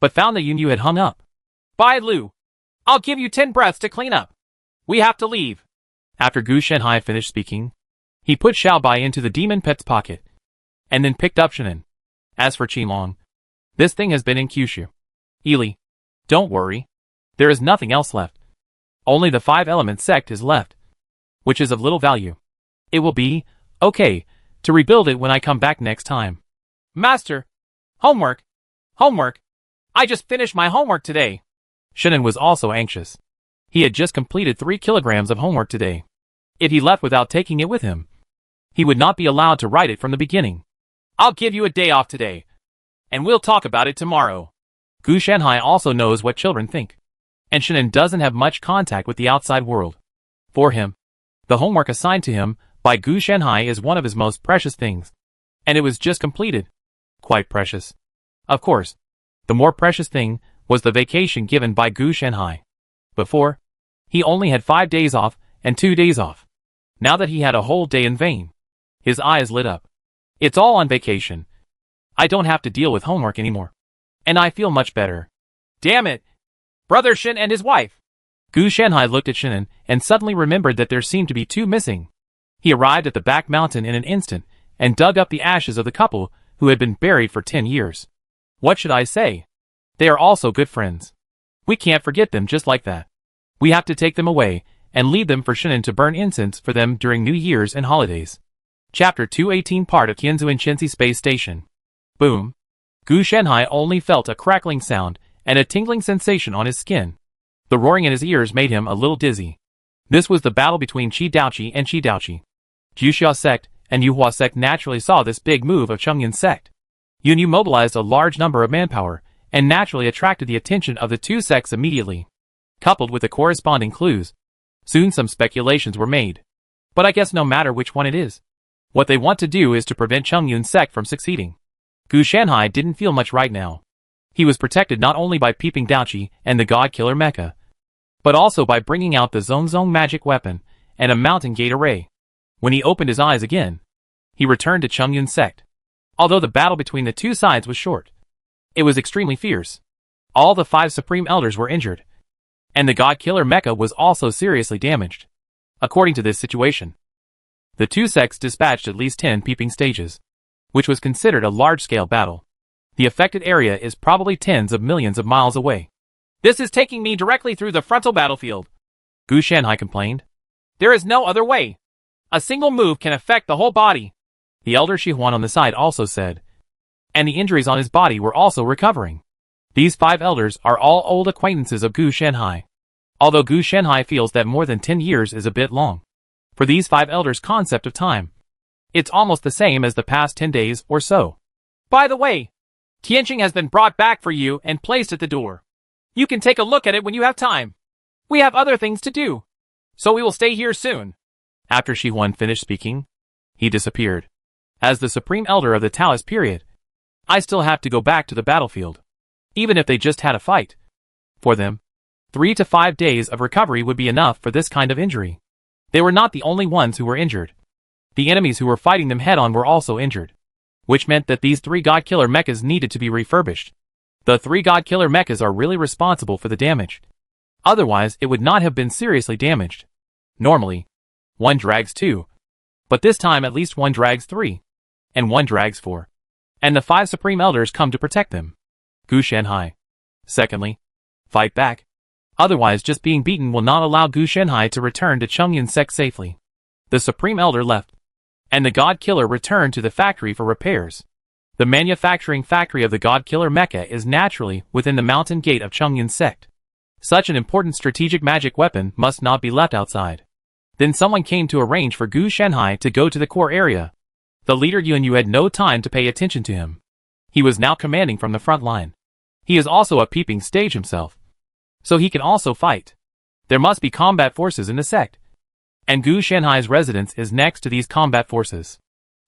but found that Yun Yu had hung up. Bai Lu, I'll give you 10 breaths to clean up. We have to leave. After Gu Shanhai finished speaking, he put Xiao Bai into the demon pet's pocket, and then picked up Shannon. As for Qilong, this thing has been in Kyushu. Ili, don't worry. There is nothing else left. Only the 5 element sect is left, which is of little value. It will be okay to rebuild it when I come back next time. Master, homework. Homework. I just finished my homework today. Shannon was also anxious. He had just completed 3 kilograms of homework today. If he left without taking it with him, he would not be allowed to write it from the beginning. I'll give you a day off today, and we'll talk about it tomorrow. Gu Shanhai also knows what children think, and Shannon doesn't have much contact with the outside world. For him, the homework assigned to him by Gu Shanhai is one of his most precious things, and it was just completed. Quite precious. Of course, the more precious thing was the vacation given by Gu Shanhai. Before, he only had 5 days off and 2 days off. Now that he had a whole day in vain, his eyes lit up. It's all on vacation. I don't have to deal with homework anymore. And I feel much better. Damn it! Brother Shin and his wife! Gu Shanhai looked at Shannon and suddenly remembered that there seemed to be 2 missing. He arrived at the back mountain in an instant and dug up the ashes of the couple who had been buried for 10 years. What should I say? They are also good friends. We can't forget them just like that. We have to take them away and leave them for Shannon to burn incense for them during New Year's and holidays. Chapter 218 Part of Tianzuin Shensi Space Station. Boom. Gu Shanhai only felt a crackling sound and a tingling sensation on his skin. The roaring in his ears made him a little dizzy. This was the battle between Qi Daoqi and Qi Daoqi. Juxia sect and Yuhua sect naturally saw this big move of Chongyun sect. Yun Yu mobilized a large number of manpower and naturally attracted the attention of the 2 sects immediately. Coupled with the corresponding clues, soon some speculations were made. But I guess no matter which one it is, what they want to do is to prevent Chongyun sect from succeeding. Gu Shanhai didn't feel much right now. He was protected not only by Peeping Daoqi and the God Killer Mecha, but also by bringing out the Zongzong magic weapon and a mountain gate array. When he opened his eyes again, he returned to Chongyun sect. Although the battle between the 2 sides was short, it was extremely fierce. All the 5 Supreme Elders were injured, and the God Killer Mecha was also seriously damaged. According to this situation, the 2 sects dispatched at least 10 peeping stages, which was considered a large-scale battle. The affected area is probably tens of millions of miles away. This is taking me directly through the frontal battlefield, Gu Shanhai complained. There is no other way. A single move can affect the whole body. The elder Shihuan on the side also said. And the injuries on his body were also recovering. These 5 elders are all old acquaintances of Gu Shanhai. Although Gu Shanhai feels that more than 10 years is a bit long, For these 5 elders' concept of time, it's almost the same as the past 10 days or so. By the way, Tianqing has been brought back for you and placed at the door. You can take a look at it when you have time. We have other things to do, so we will stay here soon. After Shi Huan finished speaking, he disappeared. As the Supreme Elder of the Taoist period, I still have to go back to the battlefield. Even if they just had a fight. For them, 3 to 5 days of recovery would be enough for this kind of injury. They were not the only ones who were injured. The enemies who were fighting them head-on were also injured, which meant that these 3 God-Killer mechas needed to be refurbished. The 3 God-Killer mechas are really responsible for the damage. Otherwise, it would not have been seriously damaged. Normally, 1 drags 2. But this time at least 1 drags 3. And 1 drags 4. And the 5 Supreme Elders come to protect them. Gu Shanhai. Secondly, fight back. Otherwise just being beaten will not allow Gu Shanhai to return to Chengyan Sect safely. The Supreme Elder left, and the God Killer returned to the factory for repairs. The manufacturing factory of the God Killer mecha is naturally within the mountain gate of Chengyan Sect. Such an important strategic magic weapon must not be left outside. Then someone came to arrange for Gu Shanhai to go to the core area. The leader Yun Yu had no time to pay attention to him. He was now commanding from the front line. He is also a peeping stage himself, so he can also fight. There must be combat forces in the sect, and Gu Shanhai's residence is next to these combat forces.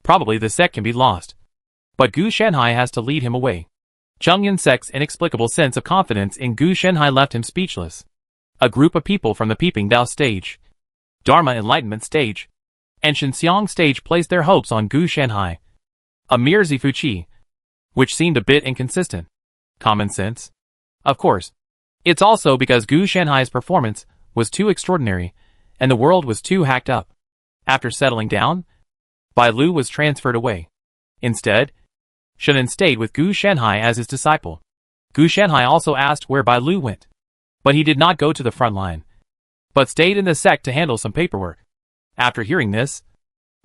Probably the sect can be lost, but Gu Shanhai has to lead him away. Chengyan Sect's inexplicable sense of confidence in Gu Shanhai left him speechless. A group of people from the Peeping Dao stage, Dharma Enlightenment stage, and Shinxiang stage placed their hopes on Gu Shanhai. A mere Zifuqi, which seemed a bit inconsistent. Common sense? Of course. It's also because Gu Shanhai's performance was too extraordinary, and the world was too hacked up. After settling down, Bai Lu was transferred away. Instead, Shannon stayed with Gu Shanhai as his disciple. Gu Shanhai also asked where Bai Lu went, but he did not go to the front line, but stayed in the sect to handle some paperwork. After hearing this,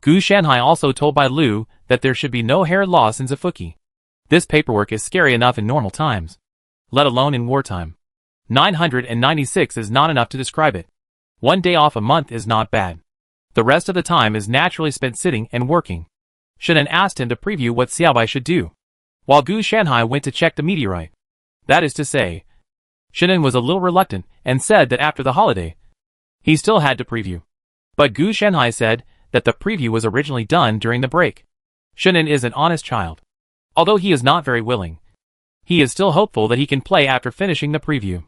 Gu Shanhai also told Bai Lu that there should be no hair loss in Zifuqi. This paperwork is scary enough in normal times, let alone in wartime. 996 is not enough to describe it. 1 day off a month is not bad. The rest of the time is naturally spent sitting and working. Shannon asked him to preview what Xiaobai should do, while Gu Shanhai went to check the meteorite. That is to say, Shannon was a little reluctant and said that after the holiday, he still had to preview. But Gu Shanhai said that the preview was originally done during the break. Shannon is an honest child. Although he is not very willing, he is still hopeful that he can play after finishing the preview.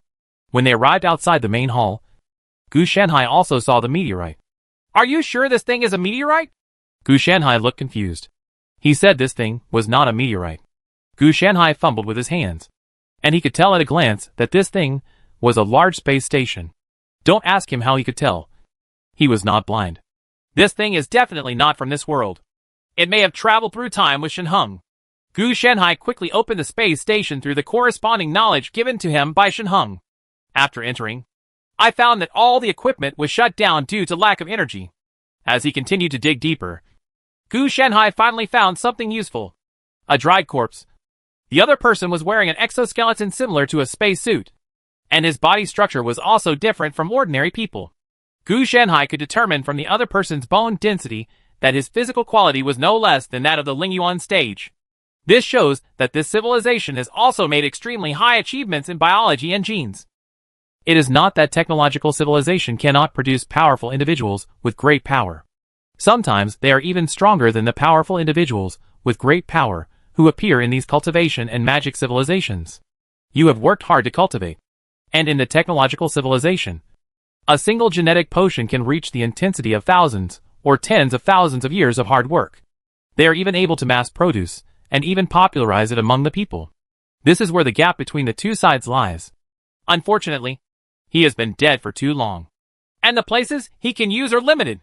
When they arrived outside the main hall, Gu Shanhai also saw the meteorite. Are you sure this thing is a meteorite? Gu Shanhai looked confused. He said this thing was not a meteorite. Gu Shanhai fumbled with his hands, and he could tell at a glance that this thing was a large space station. Don't ask him how he could tell. He was not blind. This thing is definitely not from this world. It may have traveled through time with Shen Heng. Gu Shanhai quickly opened the space station through the corresponding knowledge given to him by Shen Heng. After entering, I found that all the equipment was shut down due to lack of energy. As he continued to dig deeper, Gu Shanhai finally found something useful. A dried corpse. The other person was wearing an exoskeleton similar to a space suit, and his body structure was also different from ordinary people. Gu Shanhai could determine from the other person's bone density that his physical quality was no less than that of the Lingyuan stage. This shows that this civilization has also made extremely high achievements in biology and genes. It is not that technological civilization cannot produce powerful individuals with great power. Sometimes they are even stronger than the powerful individuals with great power who appear in these cultivation and magic civilizations. You have worked hard to cultivate. And in the technological civilization, a single genetic potion can reach the intensity of thousands or tens of thousands of years of hard work. They are even able to mass produce and even popularize it among the people. This is where the gap between the two sides lies. Unfortunately, he has been dead for too long, and the places he can use are limited.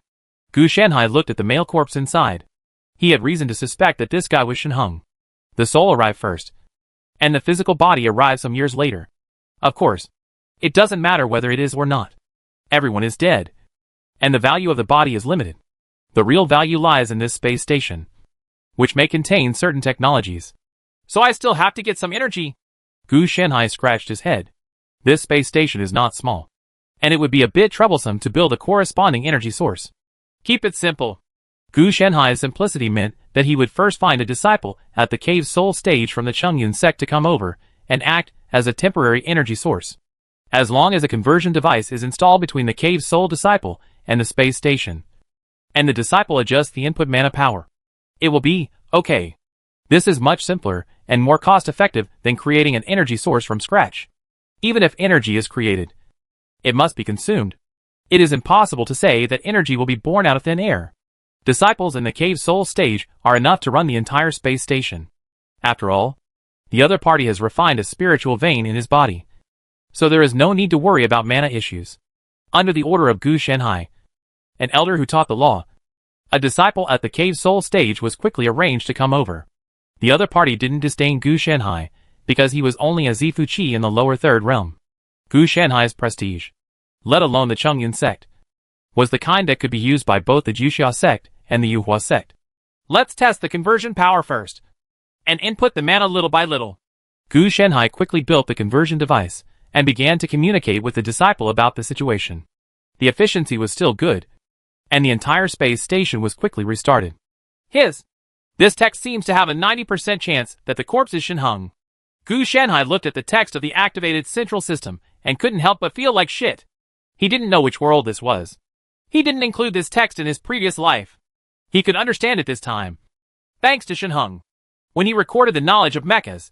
Gu Shanhai looked at the male corpse inside. He had reason to suspect that this guy was Shen Heng. The soul arrived first, and the physical body arrived some years later. Of course, it doesn't matter whether it is or not. Everyone is dead, and the value of the body is limited. The real value lies in this space station, which may contain certain technologies. So I still have to get some energy. Gu Shanhai scratched his head. This space station is not small, and it would be a bit troublesome to build a corresponding energy source. Keep it simple. Gu Shanhai's simplicity meant that he would first find a disciple at the cave's soul stage from the Chongyun sect to come over and act as a temporary energy source. As long as a conversion device is installed between the cave's soul disciple and the space station, and the disciple adjusts the input mana power, it will be okay. This is much simpler and more cost-effective than creating an energy source from scratch. Even if energy is created, it must be consumed. It is impossible to say that energy will be born out of thin air. Disciples in the cave soul stage are enough to run the entire space station. After all, the other party has refined a spiritual vein in his body, so there is no need to worry about mana issues. Under the order of Gu Shanhai, an elder who taught the law, a disciple at the cave soul stage was quickly arranged to come over. The other party didn't disdain Gu Shanhai because he was only a Zifu Qi in the lower third realm. Gu Shanhai's prestige, let alone the Chongyun sect, was the kind that could be used by both the Juxia sect and the Yuhua sect. Let's test the conversion power first, and input the mana little by little. Gu Shanhai quickly built the conversion device and began to communicate with the disciple about the situation. The efficiency was still good, and the entire space station was quickly restarted. This text seems to have a 90% chance that the corpse is Shenheng. Gu Shanhai looked at the text of the activated central system and couldn't help but feel like shit. He didn't know which world this was. He didn't include this text in his previous life. He could understand it this time, thanks to Shenheng. When he recorded the knowledge of mechas,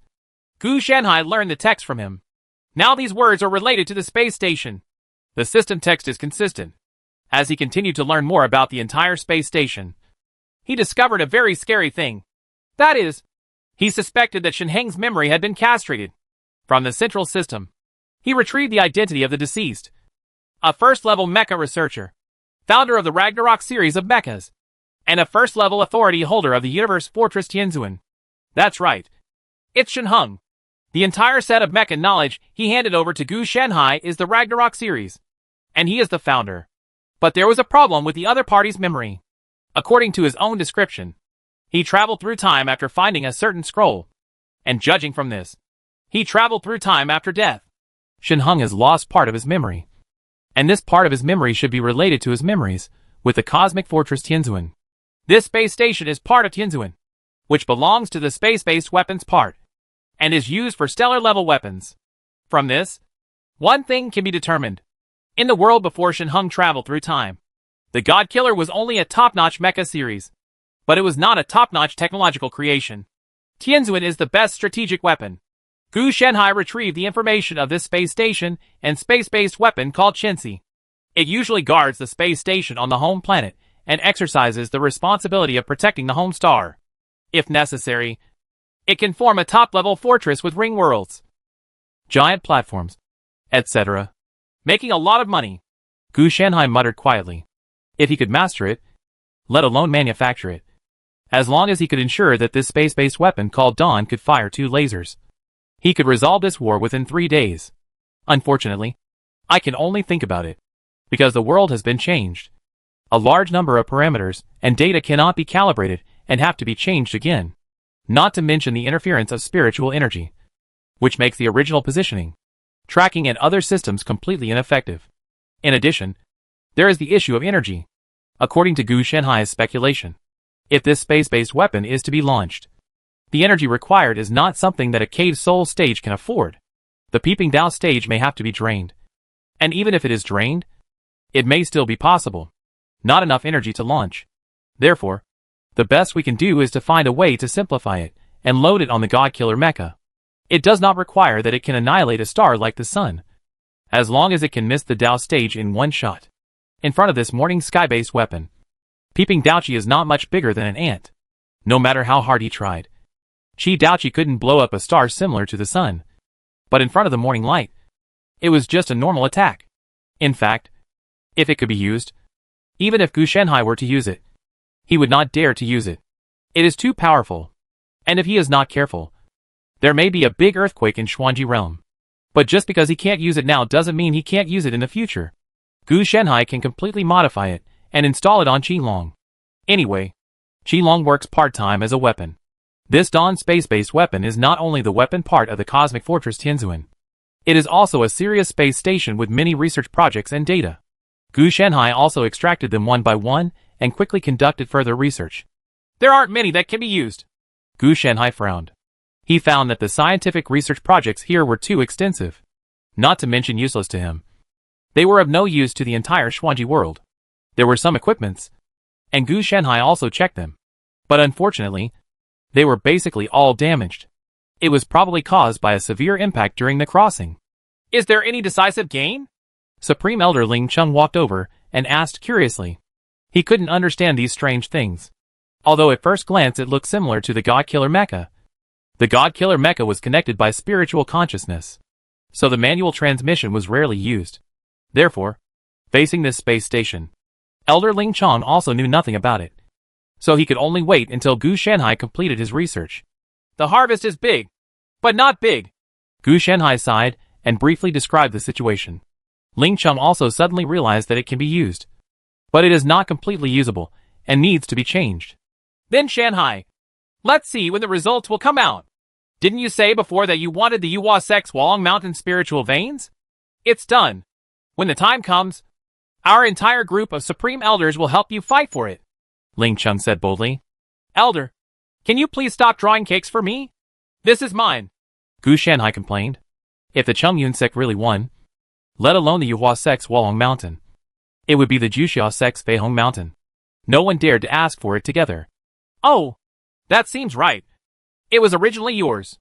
Gu Shanhai learned the text from him. Now these words are related to the space station. The system text is consistent. As he continued to learn more about the entire space station, he discovered a very scary thing. That is, he suspected that Shenheng's memory had been castrated. From the central system, he retrieved the identity of the deceased, a first-level mecha researcher, founder of the Ragnarok series of mechas, and a first-level authority holder of the Universe Fortress Tianzuan. That's right. It's Shenheng. The entire set of mecha knowledge he handed over to Gu Shanhai is the Ragnarok series, and he is the founder. But there was a problem with the other party's memory. According to his own description, he traveled through time after finding a certain scroll, and judging from this, he traveled through time after death. Shenheng has lost part of his memory, and this part of his memory should be related to his memories with the Cosmic Fortress Tianzuan. This space station is part of Tianzuan, which belongs to the space-based weapons part, and is used for stellar-level weapons. From this, one thing can be determined. In the world before Shenheng traveled through time, the God Killer was only a top-notch mecha series, but it was not a top-notch technological creation. Tianzuan is the best strategic weapon. Gu Shanhai retrieved the information of this space station and space-based weapon called Shensi. It usually guards the space station on the home planet and exercises the responsibility of protecting the home star. If necessary, it can form a top-level fortress with ring worlds, giant platforms, etc., making a lot of money. Gu Shanhai muttered quietly. If he could master it, let alone manufacture it, as long as he could ensure that this space-based weapon called Dawn could fire 2 lasers, he could resolve this war within 3 days. Unfortunately, I can only think about it, because the world has been changed. A large number of parameters and data cannot be calibrated and have to be changed again, not to mention the interference of spiritual energy, which makes the original positioning, tracking and other systems completely ineffective. In addition, there is the issue of energy. According to Gu Shanhai's speculation, if this space-based weapon is to be launched, the energy required is not something that a cave soul stage can afford. The Peeping Dao stage may have to be drained. And even if it is drained, it may still be possible. Not enough energy to launch. Therefore, the best we can do is to find a way to simplify it and load it on the God Killer mecha. It does not require that it can annihilate a star like the sun, as long as it can miss the Dao stage in one shot. In front of this morning sky-based weapon, Peeping Daochi is not much bigger than an ant. No matter how hard he tried, Chi Daochi couldn't blow up a star similar to the sun. But in front of the morning light, it was just a normal attack. In fact, if it could be used, even if Gu Shanhai were to use it, he would not dare to use it. It is too powerful. And if he is not careful, there may be a big earthquake in Xuanji realm. But just because he can't use it now doesn't mean he can't use it in the future. Gu Shanhai can completely modify it and install it on Qilong. Anyway, Qilong works part-time as a weapon. This Dawn space-based weapon is not only the weapon part of the Cosmic Fortress Tianzuan, it is also a serious space station with many research projects and data. Gu Shanhai also extracted them one by one and quickly conducted further research. There aren't many that can be used. Gu Shanhai frowned. He found that the scientific research projects here were too extensive, not to mention useless to him. They were of no use to the entire Xuanji world. There were some equipments, and Gu Shanhai also checked them. But unfortunately, they were basically all damaged. It was probably caused by a severe impact during the crossing. Is there any decisive gain? Supreme Elder Ling Chung walked over and asked curiously. He couldn't understand these strange things. Although at first glance it looked similar to the God Killer Mecha. The God Killer Mecha was connected by spiritual consciousness, so the manual transmission was rarely used. Therefore, facing this space station, Elder Ling Chung also knew nothing about it, so he could only wait until Gu Shanhai completed his research. The harvest is big, but not big. Gu Shanhai sighed and briefly described the situation. Ling Chung also suddenly realized that it can be used, but it is not completely usable and needs to be changed. Then Shanhai, let's see when the results will come out. Didn't you say before that you wanted the Yuhua Sect's Walong Mountain spiritual veins? It's done. When the time comes, our entire group of Supreme Elders will help you fight for it, Ling Chung said boldly. Elder, can you please stop drawing cakes for me? This is mine, Gu Shanhai complained. If the Chongyun sect really won, let alone the Yuhua Sect's Walong Mountain, it would be the Juxia Sect's Feihong Mountain. No one dared to ask for it together. Oh, that seems right. It was originally yours.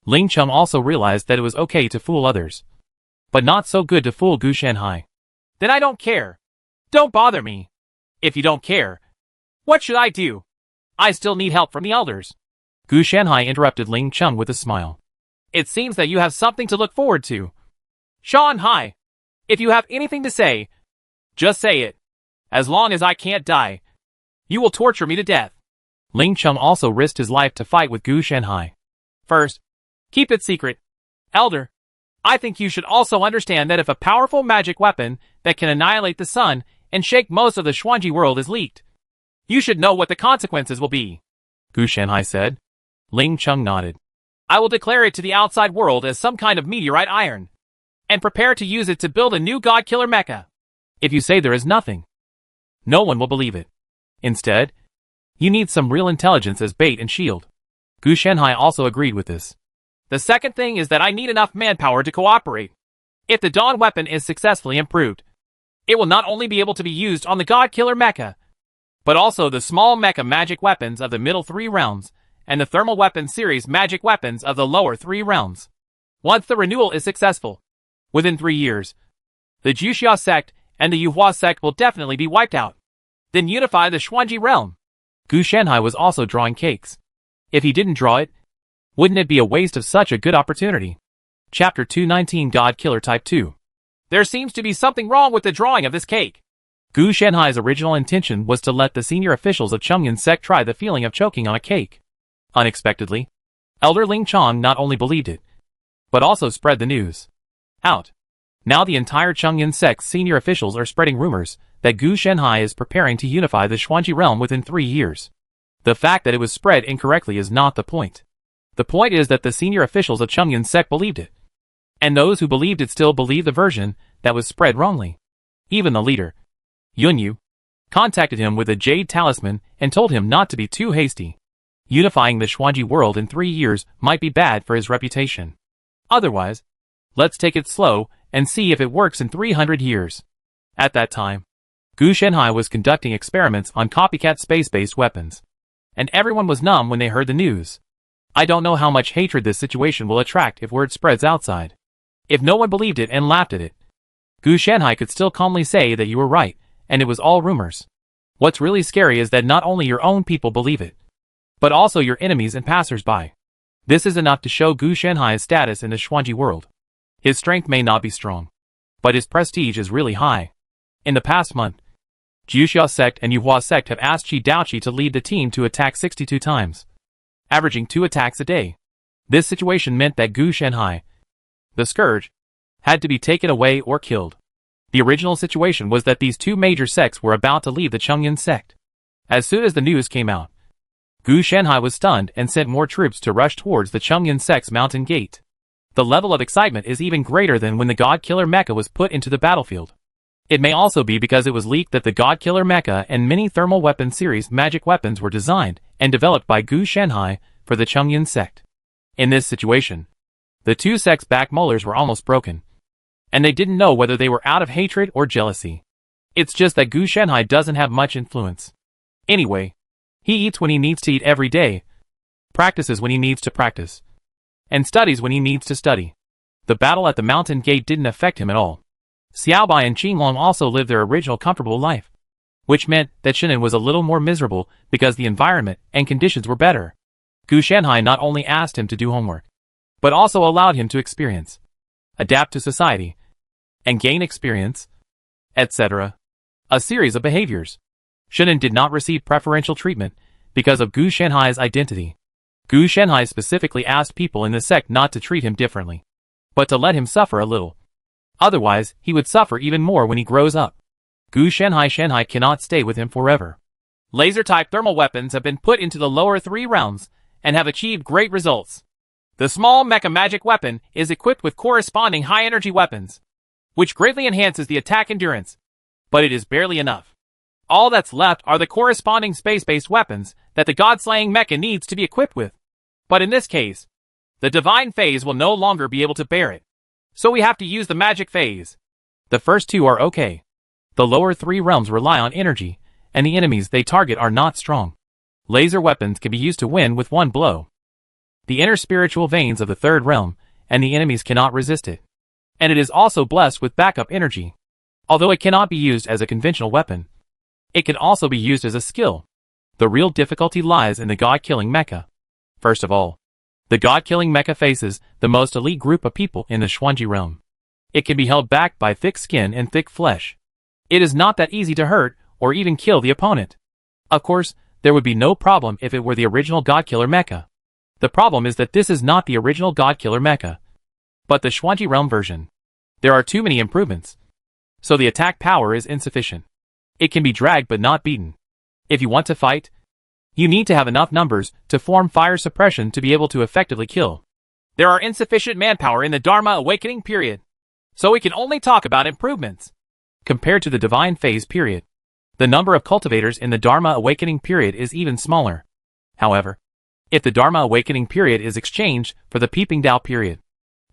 Ling Chung also realized that it was okay to fool others, but not so good to fool Gu Shanhai. Then I don't care. Don't bother me. If you don't care, what should I do? I still need help from the elders. Gu Shanhai interrupted Ling Chung with a smile. It seems that you have something to look forward to. Shanhai, if you have anything to say, just say it. As long as I can't die, you will torture me to death. Ling Chung also risked his life to fight with Gu Shanhai. First, keep it secret. Elder, I think you should also understand that if a powerful magic weapon that can annihilate the sun and shake most of the Xuanji world is leaked, you should know what the consequences will be, Gu Shanhai said. Ling Chung nodded. I will declare it to the outside world as some kind of meteorite iron, and prepare to use it to build a new God Killer Mecha. If you say there is nothing, no one will believe it. Instead, you need some real intelligence as bait and shield. Gu Shanhai also agreed with this. The second thing is that I need enough manpower to cooperate. If the Dawn weapon is successfully improved, it will not only be able to be used on the God Killer Mecha, but also the small mecha magic weapons of the middle 3 realms, and the thermal weapon series magic weapons of the lower 3 realms. Once the renewal is successful, within 3 years, the Juxia sect and the Yuhua sect will definitely be wiped out. Then unify the Xuanji realm. Gu Shanhai was also drawing cakes. If he didn't draw it, wouldn't it be a waste of such a good opportunity? Chapter 219 God Killer Type 2. There seems to be something wrong with the drawing of this cake. Gu Shanhai's original intention was to let the senior officials of Chongyun sect try the feeling of choking on a cake. Unexpectedly, Elder Ling Chung not only believed it, but also spread the news out. Now the entire Chongyun sect's senior officials are spreading rumors that Gu Shanhai is preparing to unify the Xuanji realm within 3 years. The fact that it was spread incorrectly is not the point. The point is that the senior officials of Chongyun sect believed it, and those who believed it still believe the version that was spread wrongly. Even the leader, Yunyu, contacted him with a jade talisman and told him not to be too hasty. Unifying the Xuanji world in 3 years might be bad for his reputation. Otherwise, let's take it slow and see if it works in 300 years. At that time, Gu Shanhai was conducting experiments on copycat space-based weapons, and everyone was numb when they heard the news. I don't know how much hatred this situation will attract if word spreads outside. If no one believed it and laughed at it, Gu Shanhai could still calmly say that you were right, and it was all rumors. What's really scary is that not only your own people believe it, but also your enemies and passers-by. This is enough to show Gu Shanhai's status in the Xuanji world. His strength may not be strong, but his prestige is really high. In the past month, Juxia sect and Yuhua sect have asked Qi Daoqi to lead the team to attack 62 times, averaging 2 attacks a day. This situation meant that Gu Shanhai, the Scourge, had to be taken away or killed. The original situation was that these 2 major sects were about to leave the Chongyun sect. As soon as the news came out, Gu Shanhai was stunned and sent more troops to rush towards the Chongyun sect's mountain gate. The level of excitement is even greater than when the God Killer Mecha was put into the battlefield. It may also be because it was leaked that the God-Killer Mecha and Mini Thermal Weapon series magic weapons were designed and developed by Gu Shanhai for the Chongyun sect. In this situation, the two sects' back molars were almost broken, and they didn't know whether they were out of hatred or jealousy. It's just that Gu Shanhai doesn't have much influence. Anyway, he eats when he needs to eat every day, practices when he needs to practice, and studies when he needs to study. The battle at the mountain gate didn't affect him at all. Xiaobai and Qinglong also lived their original comfortable life, which meant that Shinan was a little more miserable because the environment and conditions were better. Gu Shanhai not only asked him to do homework, but also allowed him to experience, adapt to society, and gain experience, etc. A series of behaviors. Shinan did not receive preferential treatment because of Gu Shanhai's identity. Gu Shanhai specifically asked people in the sect not to treat him differently, but to let him suffer a little. Otherwise, he would suffer even more when he grows up. Gu Shanhai cannot stay with him forever. Laser-type thermal weapons have been put into the lower 3 realms and have achieved great results. The small mecha magic weapon is equipped with corresponding high-energy weapons, which greatly enhances the attack endurance, but it is barely enough. All that's left are the corresponding space-based weapons that the god-slaying mecha needs to be equipped with. But in this case, the divine phase will no longer be able to bear it. So we have to use the magic phase. The first two are okay. The lower 3 realms rely on energy, and the enemies they target are not strong. Laser weapons can be used to win with one blow. The inner spiritual veins of the 3rd realm, and the enemies cannot resist it. And it is also blessed with backup energy. Although it cannot be used as a conventional weapon, it can also be used as a skill. The real difficulty lies in the god-killing mecha. First of all, the god-killing mecha faces the most elite group of people in the Xuanji realm. It can be held back by thick skin and thick flesh. It is not that easy to hurt or even kill the opponent. Of course, there would be no problem if it were the original god-killer mecha. The problem is that this is not the original god-killer mecha, but the Xuanji realm version. There are too many improvements, so the attack power is insufficient. It can be dragged but not beaten. If you want to fight, you need to have enough numbers to form fire suppression to be able to effectively kill. There are insufficient manpower in the Dharma Awakening period, so we can only talk about improvements. Compared to the Divine Phase period, the number of cultivators in the Dharma Awakening period is even smaller. However, if the Dharma Awakening period is exchanged for the Peeping Dao period,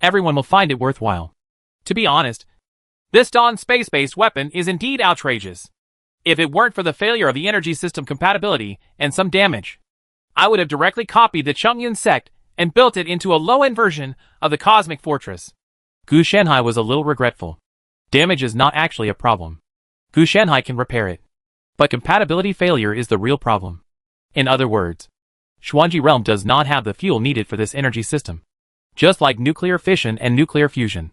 everyone will find it worthwhile. To be honest, this Dawn space-based weapon is indeed outrageous. If it weren't for the failure of the energy system compatibility and some damage, I would have directly copied the Chongyun sect and built it into a low-end version of the Cosmic Fortress. Gu Shanhai was a little regretful. Damage is not actually a problem. Gu Shanhai can repair it. But compatibility failure is the real problem. In other words, Xuanji realm does not have the fuel needed for this energy system. Just like nuclear fission and nuclear fusion,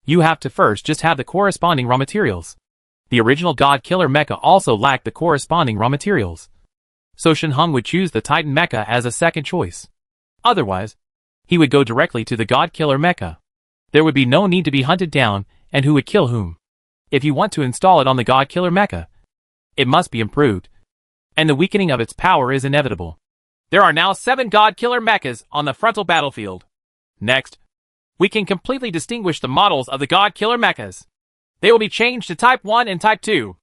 you have to first just have the corresponding raw materials. The original God-Killer Mecha also lacked the corresponding raw materials. So Shen Hong would choose the Titan Mecha as a second choice. Otherwise, he would go directly to the God-Killer Mecha. There would be no need to be hunted down, and who would kill whom. If you want to install it on the God-Killer Mecha, it must be improved, and the weakening of its power is inevitable. There are now 7 God-Killer Mechas on the frontal battlefield. Next, we can completely distinguish the models of the God-Killer Mechas. They will be changed to Type 1 and Type 2.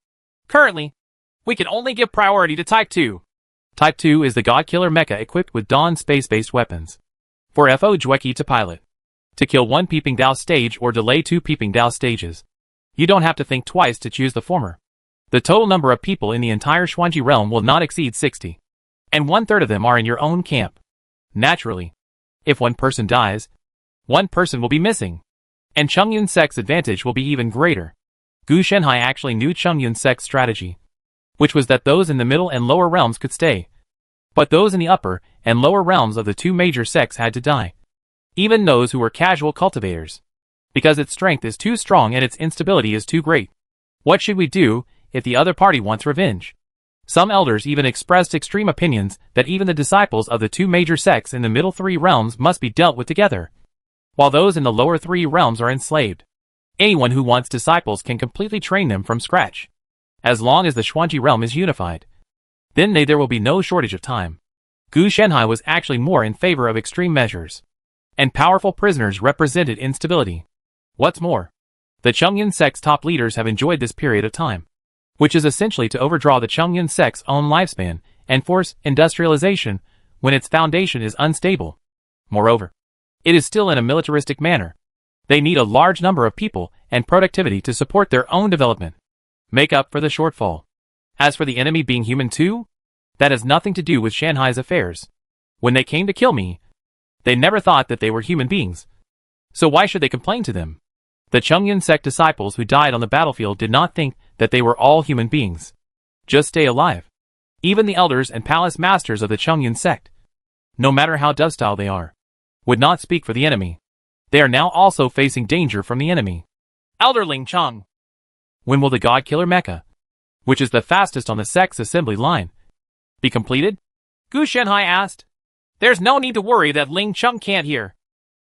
Currently, we can only give priority to Type 2. Type 2 is the God-Killer Mecha equipped with Dawn space-based weapons. For FO Jueki to pilot. To kill 1 Peeping Dao stage or delay 2 Peeping Dao stages. You don't have to think twice to choose the former. The total number of people in the entire Xuanji realm will not exceed 60. And 1/3 of them are in your own camp. Naturally, if 1 person dies, 1 person will be missing. And Chongyun sect's advantage will be even greater. Gu Shanhai actually knew Chongyun sect's strategy, which was that those in the middle and lower realms could stay. But those in the upper and lower realms of the 2 major sects had to die. Even those who were casual cultivators. Because its strength is too strong and its instability is too great. What should we do if the other party wants revenge? Some elders even expressed extreme opinions that even the disciples of the 2 major sects in the middle 3 realms must be dealt with together, while those in the lower 3 realms are enslaved. Anyone who wants disciples can completely train them from scratch. As long as the Xuanji realm is unified, then there will be no shortage of time. Gu Shanhai was actually more in favor of extreme measures, and powerful prisoners represented instability. What's more, The Chongyun sect's top leaders have enjoyed this period of time, which is essentially to overdraw the Chongyun sect's own lifespan and force industrialization when its foundation is unstable. Moreover, it is still in a militaristic manner. They need a large number of people and productivity to support their own development, make up for the shortfall. As for the enemy being human too, that has nothing to do with Shanhai's affairs. When they came to kill me, they never thought that they were human beings. So why should they complain to them? The Chongyun sect disciples who died on the battlefield did not think that they were all human beings. Just stay alive. Even the elders and palace masters of the Chongyun sect, no matter how docile they are, would not speak for the enemy. They are now also facing danger from the enemy. Elder Ling Cheng. When will the God Killer Mecha, which is the fastest on the sect's assembly line, be completed? Gu Shanhai asked. There's no need to worry that Ling Cheng can't hear.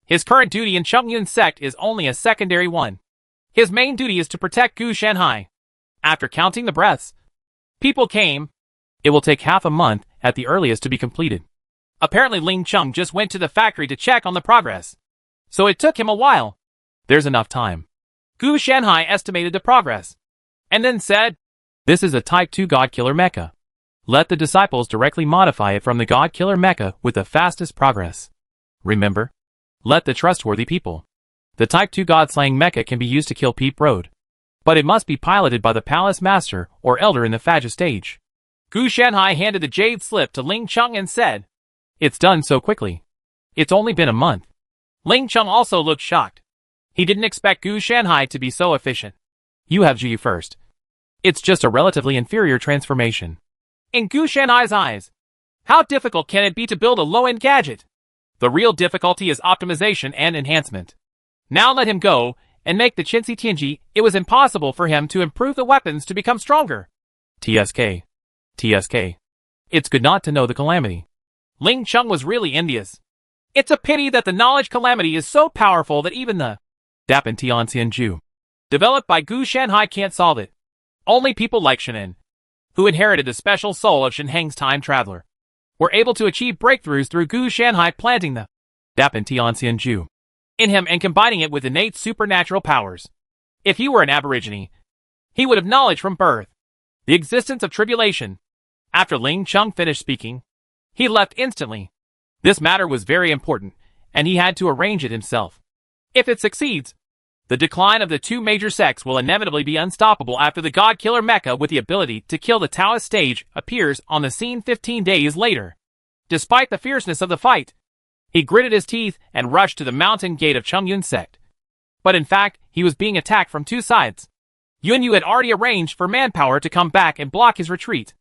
His current duty in Chongyun sect is only a secondary one. His main duty is to protect Gu Shanhai. After counting the breaths, people came. It will take half a month at the earliest to be completed. Apparently Ling Cheng just went to the factory to check on the progress, so it took him a while. There's enough time. Gu Shanhai estimated the progress, and then said, this is a Type 2 God Killer Mecha. Let the disciples directly modify it from the God Killer Mecha with the fastest progress. Remember, let the trustworthy people. The Type 2 God Slaying Mecha can be used to kill Peep Road, but it must be piloted by the Palace Master or Elder in the Faja stage. Gu Shanhai handed the jade slip to Ling Cheng and said, it's done so quickly. It's only been a month. Ling Cheng also looked shocked. He didn't expect Gu Shanhai to be so efficient. You have Ji first. It's just a relatively inferior transformation. In Gu Shanhai's eyes, how difficult can it be to build a low-end gadget? The real difficulty is optimization and enhancement. Now let him go and make the Chinsi Tianji. It was impossible for him to improve the weapons to become stronger. TSK. It's good not to know the calamity. Ling Cheng was really envious. It's a pity that the knowledge calamity is so powerful that even the Dapan Tianxianju, developed by Gu Shanhai, can't solve it. Only people like Shan'en, who inherited the special soul of Shenheng's time traveler, were able to achieve breakthroughs through Gu Shanhai planting the Dapan Tianxianju in him and combining it with innate supernatural powers. If he were an aborigine, he would have knowledge from birth. The existence of tribulation. After Ling Cheng finished speaking, he left instantly. This matter was very important, and he had to arrange it himself. If it succeeds, the decline of the two major sects will inevitably be unstoppable after the God Killer Mecha with the ability to kill the Taoist stage appears on the scene 15 days later. Despite the fierceness of the fight, he gritted his teeth and rushed to the mountain gate of Chongyun sect. But in fact, he was being attacked from two sides. Yun Yu had already arranged for manpower to come back and block his retreat.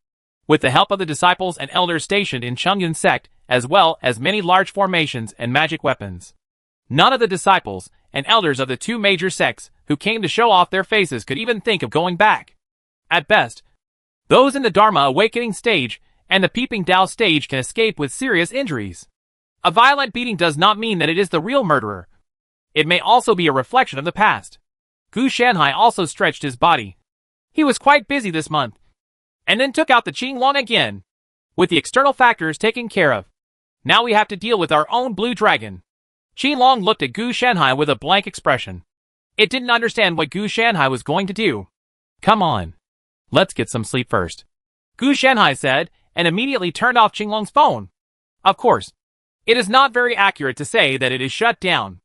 With the help of the disciples and elders stationed in Chongyun sect, as well as many large formations and magic weapons, none of the disciples and elders of the two major sects who came to show off their faces could even think of going back. At best, those in the Dharma awakening stage and the peeping Dao stage can escape with serious injuries. A violent beating does not mean that it is the real murderer. It may also be a reflection of the past. Gu Shanhai also stretched his body. He was quite busy this month, and then took out the Qinglong again. With the external factors taken care of, now we have to deal with our own blue dragon. Qinglong looked at Gu Shanhai with a blank expression. It didn't understand what Gu Shanhai was going to do. Come on. Let's get some sleep first, Gu Shanhai said, and immediately turned off Qinglong's phone. Of course, it is not very accurate to say that it is shut down.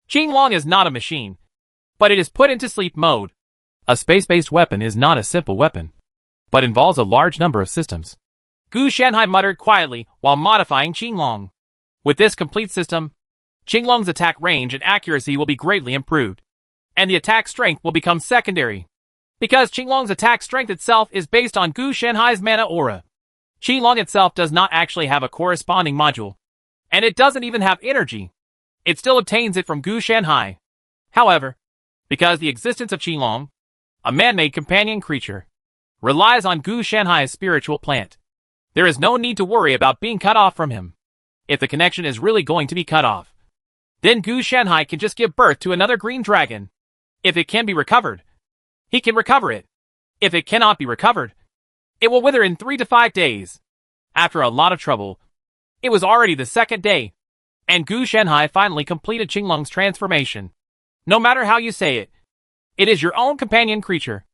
Qinglong is not a machine, but it is put into sleep mode. A space-based weapon is not a simple weapon, but involves a large number of systems. Gu Shanhai muttered quietly while modifying Qinglong. With this complete system, Qinglong's attack range and accuracy will be greatly improved, and the attack strength will become secondary. Because Qinglong's attack strength itself is based on Gu Shanhai's mana aura. Qinglong itself does not actually have a corresponding module, and it doesn't even have energy. It still obtains it from Gu Shanhai. However, because the existence of Qinglong, a man-made companion creature, relies on Gu Shanhai's spiritual plant, there is no need to worry about being cut off from him. If the connection is really going to be cut off, then Gu Shanhai can just give birth to another green dragon. If it can be recovered, he can recover it. If it cannot be recovered, it will wither in 3 to 5 days. After a lot of trouble, it was already the second day, and Gu Shanhai finally completed Qinglong's transformation. No matter how you say it, It is your own companion creature.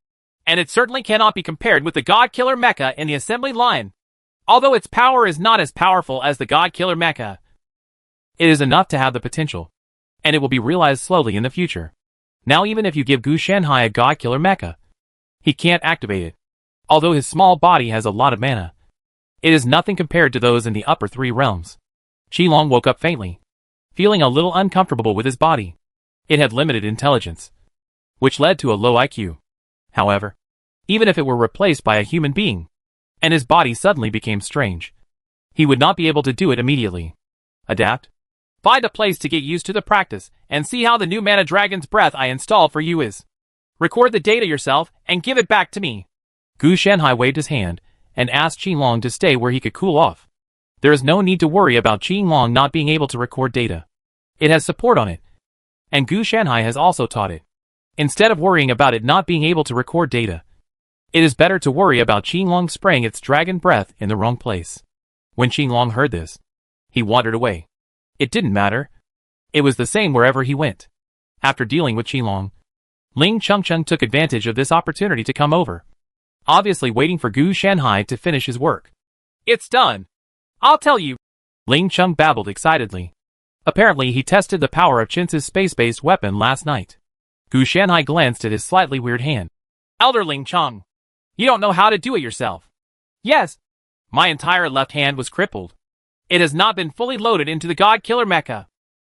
And it certainly cannot be compared with the God Killer Mecha in the assembly line. Although its power is not as powerful as the God Killer Mecha, it is enough to have the potential, and it will be realized slowly in the future. Now even if you give Gu Shanhai a God Killer Mecha, he can't activate it. Although his small body has a lot of mana, it is nothing compared to those in the upper three realms. Qilong woke up faintly, feeling a little uncomfortable with his body. It had limited intelligence, which led to a low IQ. However, even if it were replaced by a human being, and his body suddenly became strange, he would not be able to do it immediately. Adapt? Find a place to get used to the practice, and see how the new Mana Dragon's Breath I installed for you is. Record the data yourself, and give it back to me. Gu Shanhai waved his hand, and asked Qilong to stay where he could cool off. There is no need to worry about Qilong not being able to record data. It has support on it, and Gu Shanhai has also taught it. Instead of worrying about it not being able to record data, it is better to worry about Qilong spraying its dragon breath in the wrong place. When Qilong heard this, he wandered away. It didn't matter. It was the same wherever he went. After dealing with Qilong, Ling Chengcheng took advantage of this opportunity to come over, obviously waiting for Gu Shanhai to finish his work. It's done. I'll tell you. Ling Cheng babbled excitedly. Apparently he tested the power of Chin's space-based weapon last night. Gu Shanhai glanced at his slightly weird hand. Elder Ling Cheng, you don't know how to do it yourself. Yes. My entire left hand was crippled. It has not been fully loaded into the God Killer Mecha.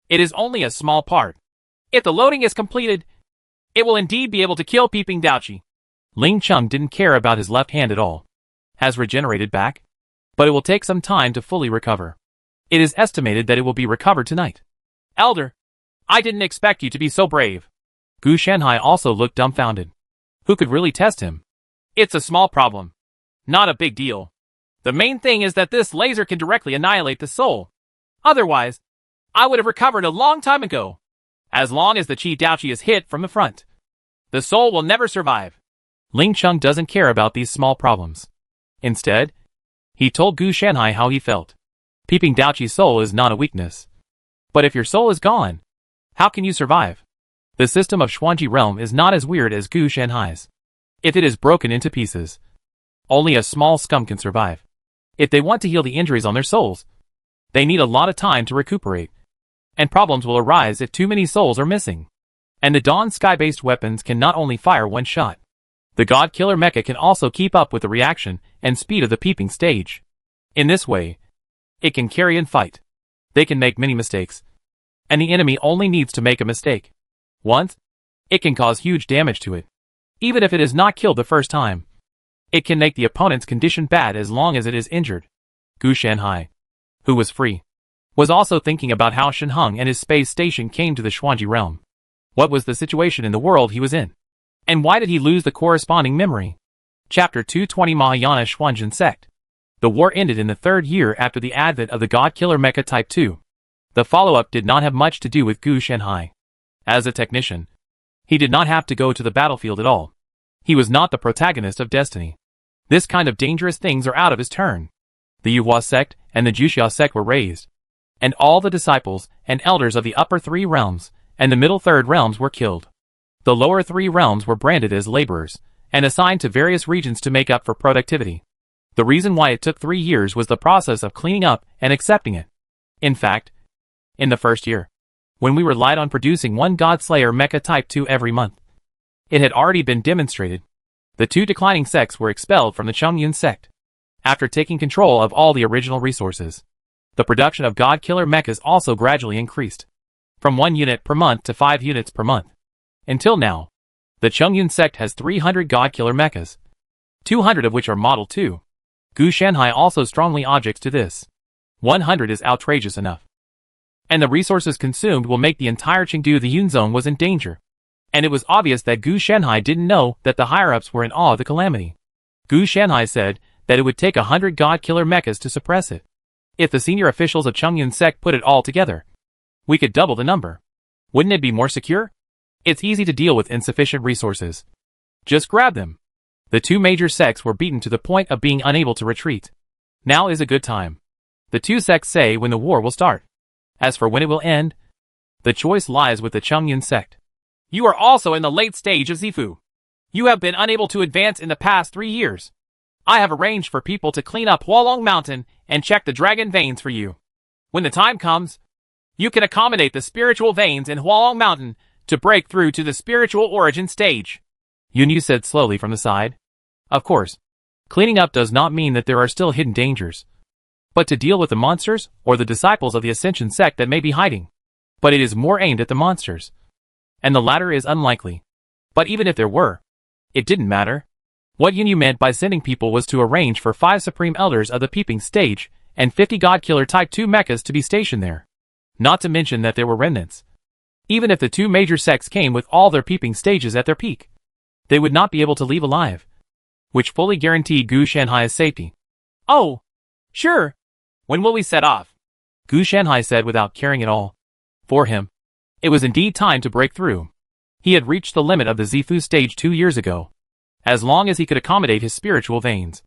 It is only a small part. If the loading is completed, it will indeed be able to kill Peeping Daochi. Ling Cheng didn't care about his left hand at all. Has regenerated back, but it will take some time to fully recover. It is estimated that it will be recovered tonight. Elder, I didn't expect you to be so brave. Gu Shanhai also looked dumbfounded. Who could really test him? It's a small problem. Not a big deal. The main thing is that this laser can directly annihilate the soul. Otherwise, I would have recovered a long time ago. As long as the Qi Daochi is hit from the front, the soul will never survive. Ling Cheng doesn't care about these small problems. Instead, he told Gu Shanhai how he felt. Peeping Daochi's soul is not a weakness. But if your soul is gone, how can you survive? The system of Xuanji realm is not as weird as Gu Shanhai's. If it is broken into pieces, only a small scum can survive. If they want to heal the injuries on their souls, they need a lot of time to recuperate. And problems will arise if too many souls are missing. And the Dawn Sky-based weapons can not only fire one shot. The God Killer Mecha can also keep up with the reaction and speed of the peeping stage. In this way, it can carry and fight. They can make many mistakes, and the enemy only needs to make a mistake once. It can cause huge damage to it. Even if it is not killed the first time, it can make the opponent's condition bad as long as it is injured. Gu Shanhai, who was free, was also thinking about how Shen Heng and his space station came to the Xuanji realm. What was the situation in the world he was in? And why did he lose the corresponding memory? Chapter 220 Mahayana Xuanjin Sect. The war ended in the third year after the advent of the God Killer Mecha Type 2. The follow-up did not have much to do with Gu Shanhai. As a technician, he did not have to go to the battlefield at all. He was not the protagonist of Destiny. This kind of dangerous things are out of his turn. The Yuhua sect and the Juxia sect were raised, and all the disciples and elders of the upper three realms and the middle third realms were killed. The lower three realms were branded as laborers and assigned to various regions to make up for productivity. The reason why it took 3 years was the process of cleaning up and accepting it. In fact, in the first year, when we relied on producing one Godslayer Mecha Type 2 every month, it had already been demonstrated. The 2 declining sects were expelled from the Chongyun sect. After taking control of all the original resources, the production of God Killer Mechas also gradually increased, from 1 unit per month to 5 units per month. Until now, the Chongyun sect has 300 God Killer Mechas, 200 of which are Model 2. Gu Shanhai also strongly objects to this. 100 is outrageous enough. And the resources consumed will make the entire Chengdu the Yun Zone was in danger. And it was obvious that Gu Shanhai didn't know that the higher-ups were in awe of the calamity. Gu Shanhai said that it would take 100 God Killer Mechas to suppress it. If the senior officials of Chongyun sect put it all together, we could double the number. Wouldn't it be more secure? It's easy to deal with insufficient resources. Just grab them. The 2 major sects were beaten to the point of being unable to retreat. Now is a good time. The 2 sects say when the war will start. As for when it will end, the choice lies with the Chongyun sect. You are also in the late stage of Zifu. You have been unable to advance in the past 3 years. I have arranged for people to clean up Hualong Mountain and check the dragon veins for you. When the time comes, you can accommodate the spiritual veins in Hualong Mountain to break through to the spiritual origin stage. Yunyu said slowly from the side. Of course, cleaning up does not mean that there are still hidden dangers, but to deal with the monsters or the disciples of the Ascension sect that may be hiding. But it is more aimed at the monsters, and the latter is unlikely. But even if there were, it didn't matter. What Yunyu meant by sending people was to arrange for 5 Supreme Elders of the Peeping Stage and 50 God-Killer Type 2 mechas to be stationed there. Not to mention that there were remnants. Even if the 2 major sects came with all their Peeping Stages at their peak, they would not be able to leave alive, which fully guaranteed Gu Shanhai's safety. Oh, sure. When will we set off? Gu Shanhai said without caring at all. For him, it was indeed time to break through. He had reached the limit of the Zifu stage 2 years ago. As long as he could accommodate his spiritual veins,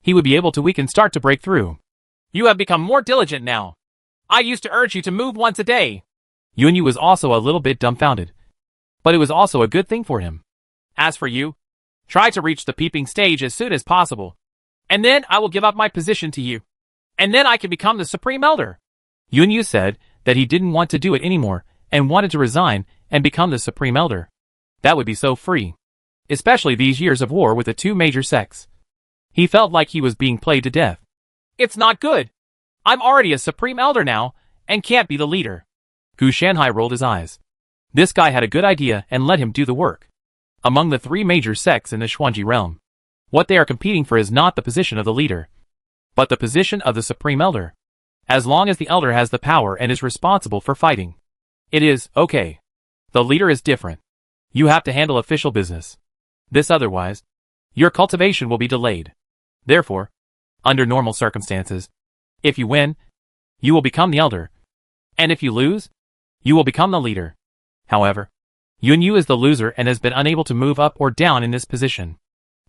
he would be able to weaken start to break through. You have become more diligent now. I used to urge you to move once a day. Yunyu was also a little bit dumbfounded, but it was also a good thing for him. As for you, try to reach the Peeping Stage as soon as possible, and then I will give up my position to you, and then I can become the Supreme Elder. Yunyu said that he didn't want to do it anymore and wanted to resign and become the Supreme Elder. That would be so free, especially these years of war with the 2 major sects. He felt like he was being played to death. It's not good. I'm already a Supreme Elder now and can't be the leader. Gu Shanhai rolled his eyes. This guy had a good idea and let him do the work. Among the 3 major sects in the Xuanji realm, what they are competing for is not the position of the leader, but the position of the Supreme Elder. As long as the Elder has the power and is responsible for fighting, it is okay. The leader is different. You have to handle official business. This otherwise, your cultivation will be delayed. Therefore, under normal circumstances, if you win, you will become the Elder. And if you lose, you will become the leader. However, Yunyu is the loser and has been unable to move up or down in this position.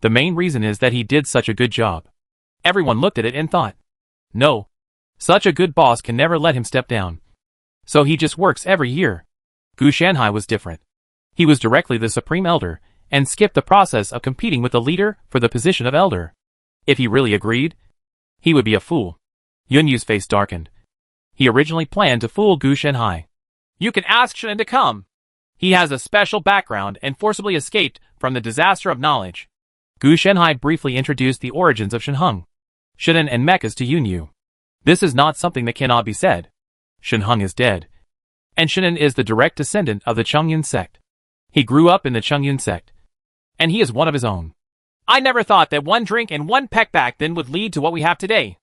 The main reason is that he did such a good job. Everyone looked at it and thought, no, such a good boss can never let him step down. So he just works every year. Gu Shanhai was different. He was directly the Supreme Elder and skipped the process of competing with the leader for the position of Elder. If he really agreed, he would be a fool. Yunyu's face darkened. He originally planned to fool Gu Shanhai. You can ask Shannon to come. He has a special background and forcibly escaped from the disaster of knowledge. Gu Shanhai briefly introduced the origins of Shenheng, Shannon and mechas to Yunyu. This is not something that cannot be said. Shenheng is dead, and Shannon is the direct descendant of the Chongyun sect. He grew up in the Chongyun sect, and he is one of his own. I never thought that 1 drink and 1 peck back then would lead to what we have today.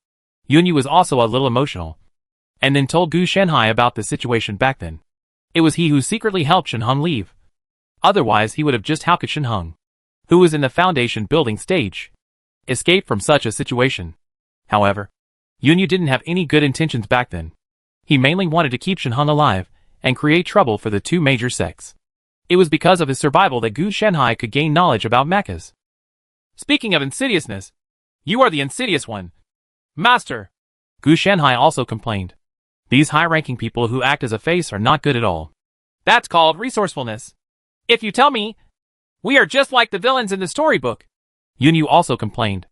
Yunyu was also a little emotional, and then told Gu Shanhai about the situation back then. It was he who secretly helped Shenheng leave. Otherwise he would have just how could Shenheng, who was in the foundation building stage, escape from such a situation. However, Yunyu didn't have any good intentions back then. He mainly wanted to keep Shenheng alive and create trouble for the 2 major sects. It was because of his survival that Gu Shanhai could gain knowledge about mechas. Speaking of insidiousness, you are the insidious one. Master. Gu Shanhai also complained. These high-ranking people who act as a face are not good at all. That's called resourcefulness. If you tell me, we are just like the villains in the storybook. Yunyu also complained.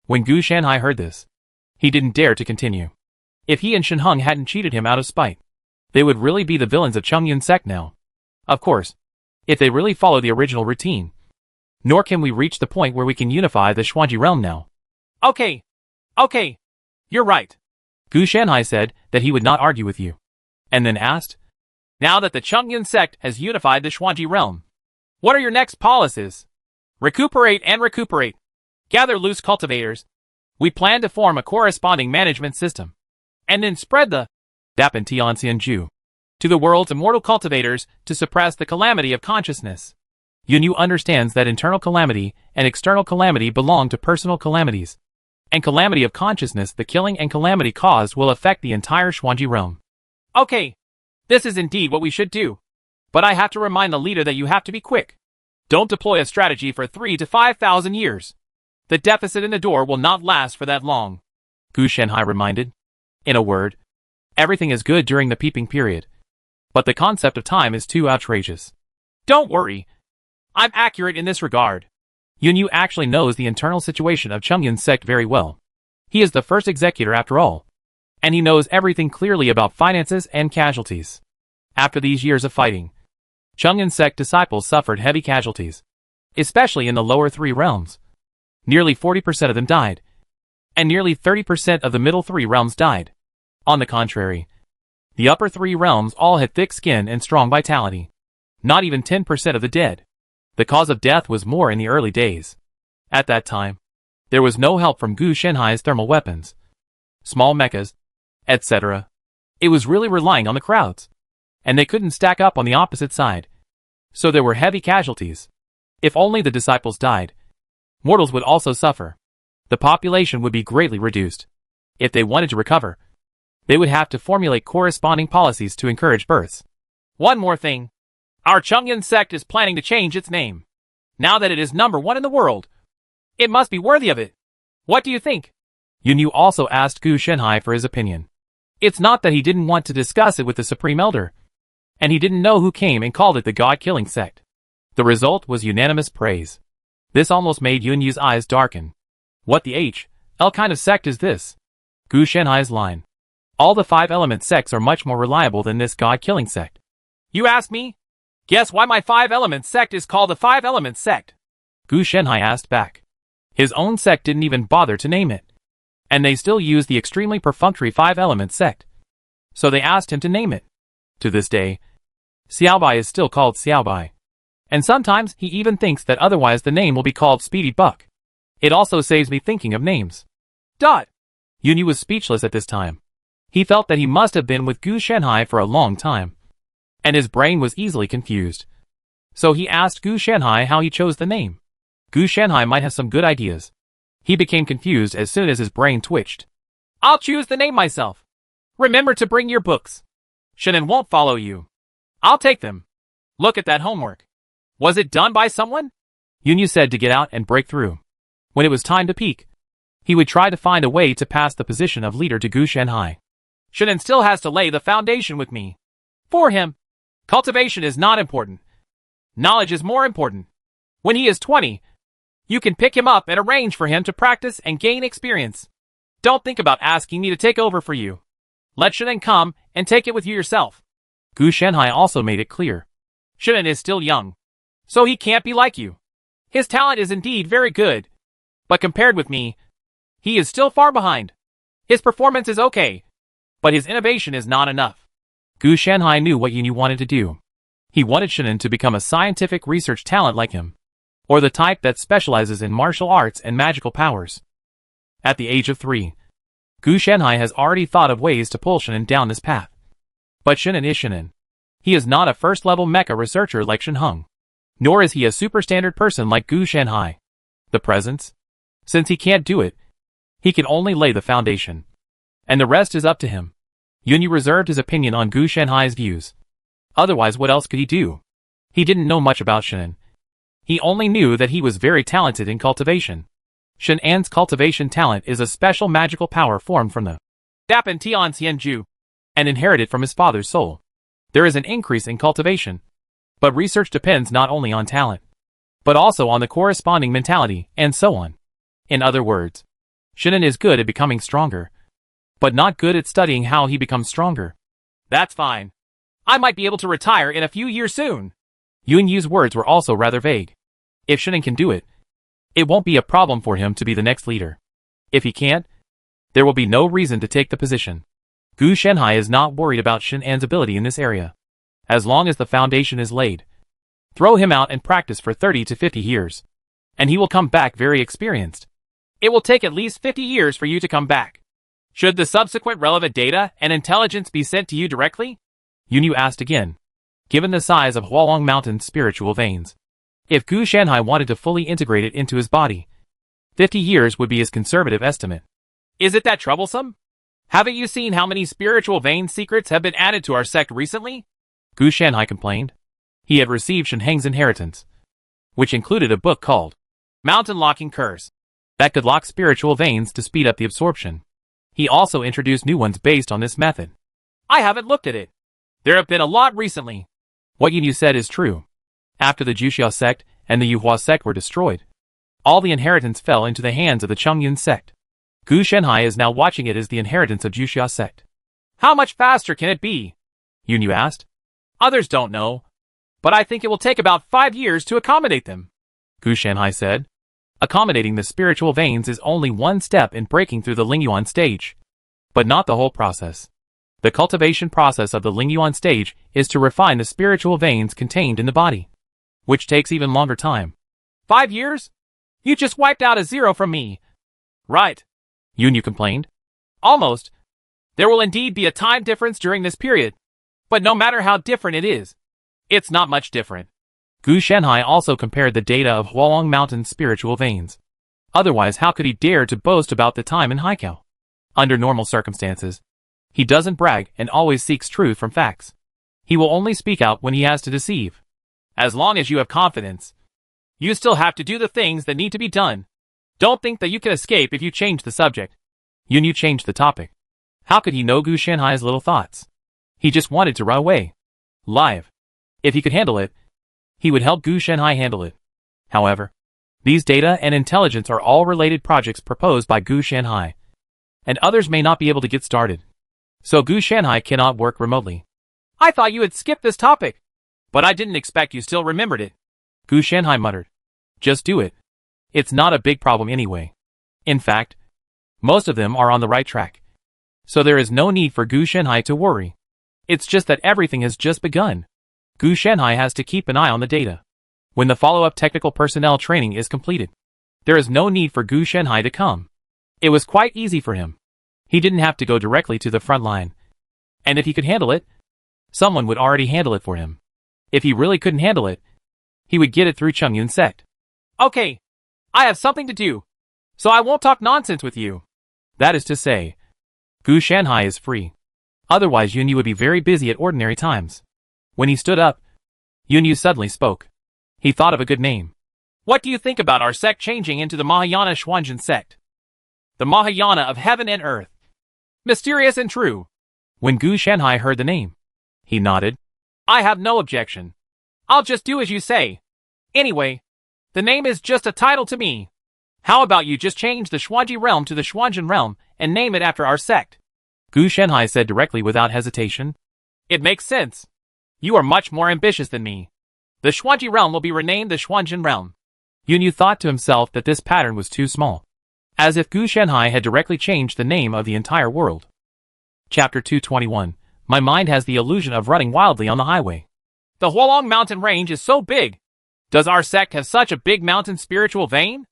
When Gu Shanhai heard this, he didn't dare to continue. If he and Shenheng hadn't cheated him out of spite, they would really be the villains of Chongyun sect now. Of course, if they really follow the original routine. Nor can we reach the point where we can unify the Xuanji realm now. Okay. You're right. Gu Shanhai said that he would not argue with you, and then asked, now that the Chongyun sect has unified the Xuanji realm, what are your next policies? Recuperate and recuperate. Gather loose cultivators. We plan to form a corresponding management system, and then spread the Dapan Tianxianju to the world's immortal cultivators to suppress the calamity of consciousness. Yunyu understands that internal calamity and external calamity belong to personal calamities, and calamity of consciousness, the killing and calamity caused, will affect the entire Xuanji realm. Okay, this is indeed what we should do. But I have to remind the leader that you have to be quick. Don't deploy a strategy for 3,000 to 5,000 years. The deficit in the door will not last for that long. Gu Shanhai reminded. In a word, everything is good during the peeping period, but the concept of time is too outrageous. Don't worry. I'm accurate in this regard. Yun Yu actually knows the internal situation of Chongyun's sect very well. He is the first executor after all. And he knows everything clearly about finances and casualties. After these years of fighting, Chongyun's sect disciples suffered heavy casualties, especially in the lower 3 realms. Nearly 40% of them died, and nearly 30% of the middle 3 realms died. On the contrary, the upper 3 realms all had thick skin and strong vitality. Not even 10% of the dead. The cause of death was more in the early days. At that time, there was no help from Gu Shenhai's thermal weapons, small mechas, etc. It was really relying on the crowds. And they couldn't stack up on the opposite side. So there were heavy casualties. If only the disciples died, mortals would also suffer. The population would be greatly reduced. If they wanted to recover, they would have to formulate corresponding policies to encourage births. One more thing. Our Chongyun sect is planning to change its name. Now that it is #1 in the world, it must be worthy of it. What do you think? Yun Yu also asked Gu Shenhai for his opinion. It's not that he didn't want to discuss it with the Supreme Elder, and he didn't know who came and called it the God-killing sect. The result was unanimous praise. This almost made Yun Yu's eyes darken. What the H.L. kind of sect is this? Gu Shenhai's line. All the 5-element sects are much more reliable than this God-killing sect. You ask me? Guess why my 5-element sect is called the 5-element sect? Gu Shenhai asked back. His own sect didn't even bother to name it. And they still use the extremely perfunctory 5-element sect. So they asked him to name it. To this day, Xiaobai is still called Xiaobai. And sometimes he even thinks that otherwise the name will be called Speedy Buck. It also saves me thinking of names. Yun Yu was speechless at this time. He felt that he must have been with Gu Shenhai for a long time. And his brain was easily confused. So he asked Gu Shenhai how he chose the name. Gu Shenhai might have some good ideas. He became confused as soon as his brain twitched. I'll choose the name myself. Remember to bring your books. Shannon won't follow you. I'll take them. Look at that homework. Was it done by someone? Yun Yu said to get out and break through. When it was time to peek, he would try to find a way to pass the position of leader to Gu Shenhai. Shannon still has to lay the foundation with me. For him, cultivation is not important. Knowledge is more important. When he is 20, you can pick him up and arrange for him to practice and gain experience. Don't think about asking me to take over for you. Let Shannon come and take it with you yourself. Gu Shenhai also made it clear. Shannon is still young, so he can't be like you. His talent is indeed very good, but compared with me, he is still far behind. His performance is okay, but his innovation is not enough. Gu Shenhai knew what Yun Yu wanted to do. He wanted Shannon to become a scientific research talent like him, or the type that specializes in martial arts and magical powers. At the age of 3, Gu Shenhai has already thought of ways to pull Shannon down this path. But Shannon is Shannon. He is not a first-level mecha researcher like Shen Heng. Nor is he a super-standard person like Gu Shenhai. The presence? Since he can't do it, he can only lay the foundation. And the rest is up to him. Yun Yu reserved his opinion on Gu Shenhai's views. Otherwise what else could he do? He didn't know much about Shannon. He only knew that he was very talented in cultivation. Shannon's cultivation talent is a special magical power formed from the Dapan Tian Xianju, and inherited from his father's soul. There is an increase in cultivation. But research depends not only on talent, but also on the corresponding mentality, and so on. In other words, Shannon is good at becoming stronger, but not good at studying how he becomes stronger. That's fine. I might be able to retire in a few years soon. Yun Yu's words were also rather vague. If Shannon can do it, it won't be a problem for him to be the next leader. If he can't, there will be no reason to take the position. Gu Shenhai is not worried about Shannon's ability in this area. As long as the foundation is laid, throw him out and practice for 30 to 50 years, and he will come back very experienced. It will take at least 50 years for you to come back. Should the subsequent relevant data and intelligence be sent to you directly? Yun Yu asked again. Given the size of Hualong Mountain's spiritual veins, if Gu Shenhai wanted to fully integrate it into his body, 50 years would be his conservative estimate. Is it that troublesome? Haven't you seen how many spiritual vein secrets have been added to our sect recently? Gu Shenhai complained. He had received Shen Heng's inheritance, which included a book called Mountain Locking Curse, that could lock spiritual veins to speed up the absorption. He also introduced new ones based on this method. I haven't looked at it. There have been a lot recently. What Yun Yu said is true. After the Juxia sect and the Yuhua sect were destroyed, all the inheritance fell into the hands of the Chengyun sect. Gu Shenhai is now watching it as the inheritance of Juxia sect. How much faster can it be? Yunyu asked. Others don't know, but I think it will take about 5 years to accommodate them, Gu Shenhai said. Accommodating the spiritual veins is only one step in breaking through the Lingyuan stage, but not the whole process. The cultivation process of the Lingyuan stage is to refine the spiritual veins contained in the body, which takes even longer time. 5 years? You just wiped out a zero from me. Right, Yunyu complained. Almost. There will indeed be a time difference during this period, but no matter how different it is, it's not much different. Gu Shenhai also compared the data of Hualong Mountain's spiritual veins. Otherwise, how could he dare to boast about the time in Haikao? Under normal circumstances, he doesn't brag and always seeks truth from facts. He will only speak out when he has to deceive. As long as you have confidence, you still have to do the things that need to be done. Don't think that you can escape if you change the subject. Yunyu changed the topic. How could he know Gu Shenhai's little thoughts? He just wanted to run away. Live. If he could handle it, he would help Gu Shenhai handle it. However, these data and intelligence are all related projects proposed by Gu Shenhai, and others may not be able to get started. So Gu Shenhai cannot work remotely. I thought you had skipped this topic, but I didn't expect you still remembered it, Gu Shenhai muttered. Just do it. It's not a big problem anyway. In fact, most of them are on the right track. So there is no need for Gu Shenhai to worry. It's just that everything has just begun. Gu Shenhai has to keep an eye on the data. When the follow-up technical personnel training is completed, there is no need for Gu Shenhai to come. It was quite easy for him. He didn't have to go directly to the front line. And if he could handle it, someone would already handle it for him. If he really couldn't handle it, he would get it through Chengyun sect. Okay, I have something to do, so I won't talk nonsense with you. That is to say, Gu Shenhai is free. Otherwise Yunyu would be very busy at ordinary times. When he stood up, Yunyu suddenly spoke. He thought of a good name. What do you think about our sect changing into the Mahayana Xuanzhen sect? The Mahayana of heaven and earth. Mysterious and true. When Gu Shenhai heard the name, he nodded. I have no objection. I'll just do as you say. Anyway, the name is just a title to me. How about you just change the Xuanji realm to the Xuanzhen realm and name it after our sect? Gu Shenhai said directly without hesitation. It makes sense. You are much more ambitious than me. The Xuanji realm will be renamed the Xuanzhen realm. Yunyu thought to himself that this pattern was too small. As if Gu Shenhai had directly changed the name of the entire world. Chapter 221. My mind has the illusion of running wildly on the highway. The Hualong mountain range is so big. Does our sect have such a big mountain spiritual vein?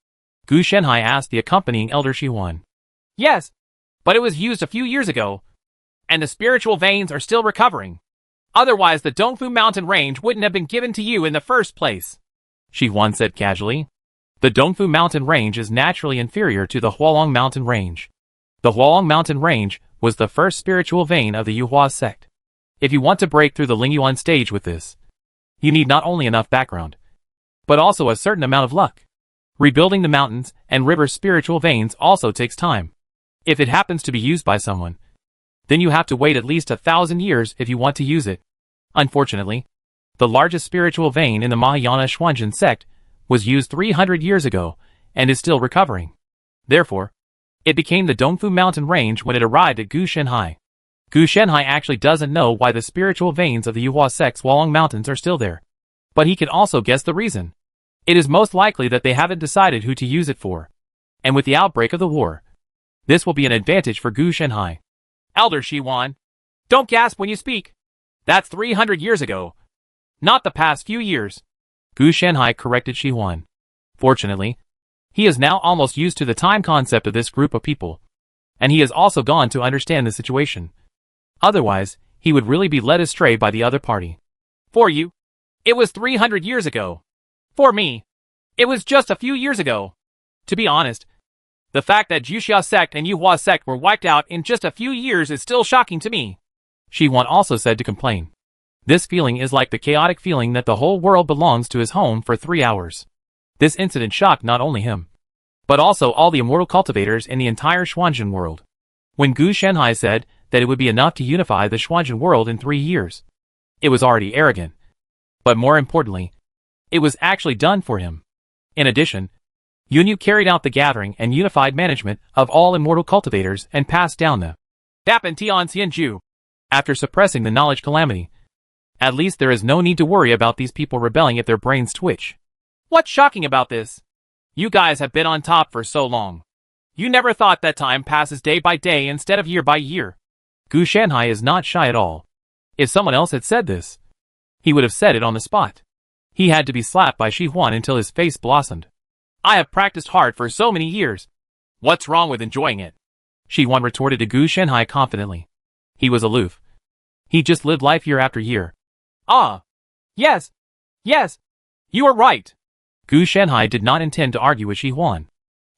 Gu Shenhai asked the accompanying elder Shihuan. Yes, but it was used a few years ago, and the spiritual veins are still recovering. Otherwise the Dongfu mountain range wouldn't have been given to you in the first place, Shihuan said casually. The Dongfu mountain range is naturally inferior to the Hualong mountain range. The Hualong mountain range was the first spiritual vein of the Yuhua sect. If you want to break through the Lingyuan stage with this, you need not only enough background, but also a certain amount of luck. Rebuilding the mountains and river spiritual veins also takes time. If it happens to be used by someone, then you have to wait at least 1,000 years if you want to use it. Unfortunately, the largest spiritual vein in the Mahayana Xuanzhen sect was used 300 years ago and is still recovering. Therefore, it became the Dongfu mountain range when it arrived at Gu Shenhai. Gu Shenhai actually doesn't know why the spiritual veins of the Yuhua sect's Hualong mountains are still there. But he can also guess the reason. It is most likely that they haven't decided who to use it for. And with the outbreak of the war, this will be an advantage for Gu Shenhai. Elder Shihuan, don't gasp when you speak. That's 300 years ago, not the past few years. Gu Shenhai corrected Shihuan. Fortunately, he is now almost used to the time concept of this group of people, and he has also gone to understand the situation. Otherwise, he would really be led astray by the other party. For you, it was 300 years ago. For me, it was just a few years ago. To be honest, the fact that Juxia sect and Yuhua sect were wiped out in just a few years is still shocking to me. Shihuan also said to complain. This feeling is like the chaotic feeling that the whole world belongs to his home for 3 hours. This incident shocked not only him, but also all the immortal cultivators in the entire Xuanzhen world. When Gu Shenhai said that it would be enough to unify the Xuanzhen world in 3 years, it was already arrogant. But more importantly, It was actually done for him. In addition, Yunyu carried out the gathering and unified management of all immortal cultivators and passed down the Dapanti on Xianju. After suppressing the knowledge calamity, at least there is no need to worry about these people rebelling if their brains twitch. What's shocking about this? You guys have been on top for so long. You never thought that time passes day by day instead of year by year. Gu Shanhai is not shy at all. If someone else had said this, he would have said it on the spot. He had to be slapped by Shi Huan until his face blossomed. I have practiced hard for so many years. What's wrong with enjoying it? Shi Huan retorted to Gu Shanhai confidently. He was aloof. He just lived life year after year. Ah. Yes. Yes. You are right. Gu Shanhai did not intend to argue with Shi Huan.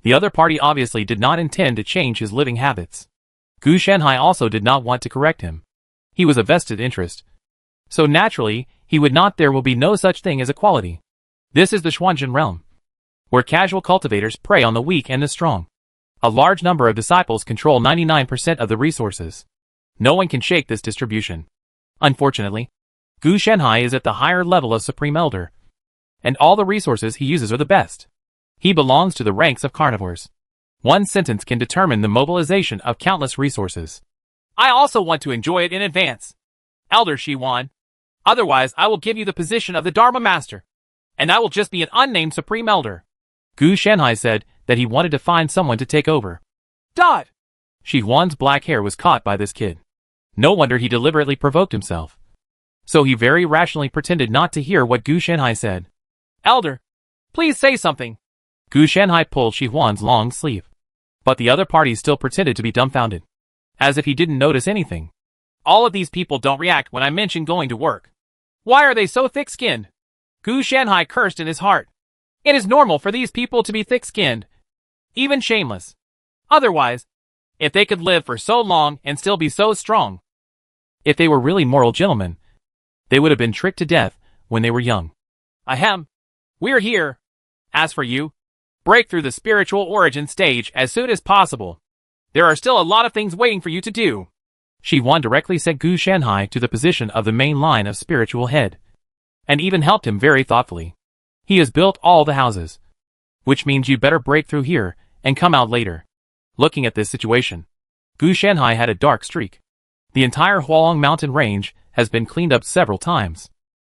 The other party obviously did not intend to change his living habits. Gu Shanhai also did not want to correct him. He was a vested interest. So naturally, he would not. There will be no such thing as equality. This is the Xuanzhen realm, where casual cultivators prey on the weak and the strong. A large number of disciples control 99% of the resources. No one can shake this distribution. Unfortunately, Gu Shanhai is at the higher level of Supreme Elder, and all the resources he uses are the best. He belongs to the ranks of carnivores. One sentence can determine the mobilization of countless resources. I also want to enjoy it in advance. Elder Shi Huan. Otherwise I will give you the position of the Dharma Master, and I will just be an unnamed Supreme Elder. Gu Shanhai said that he wanted to find someone to take over. Dot! Shi Huan's black hair was caught by this kid. No wonder he deliberately provoked himself. So he very rationally pretended not to hear what Gu Shanhai said. Elder, please say something. Gu Shanhai pulled Shi Huan's long sleeve. But the other party still pretended to be dumbfounded, as if he didn't notice anything. All of these people don't react when I mention going to work. Why are they so thick-skinned? Gu Shanhai cursed in his heart. It is normal for these people to be thick-skinned, even shameless. Otherwise, if they could live for so long and still be so strong, if they were really moral gentlemen, they would have been tricked to death when they were young. Ahem. We're here. As for you, break through the spiritual origin stage as soon as possible. There are still a lot of things waiting for you to do. Shi Huan directly set Gu Shanhai to the position of the main line of spiritual head, and even helped him very thoughtfully. He has built all the houses, which means you better break through here and come out later. Looking at this situation, Gu Shanhai had a dark streak. The entire Hualong mountain range has been cleaned up several times.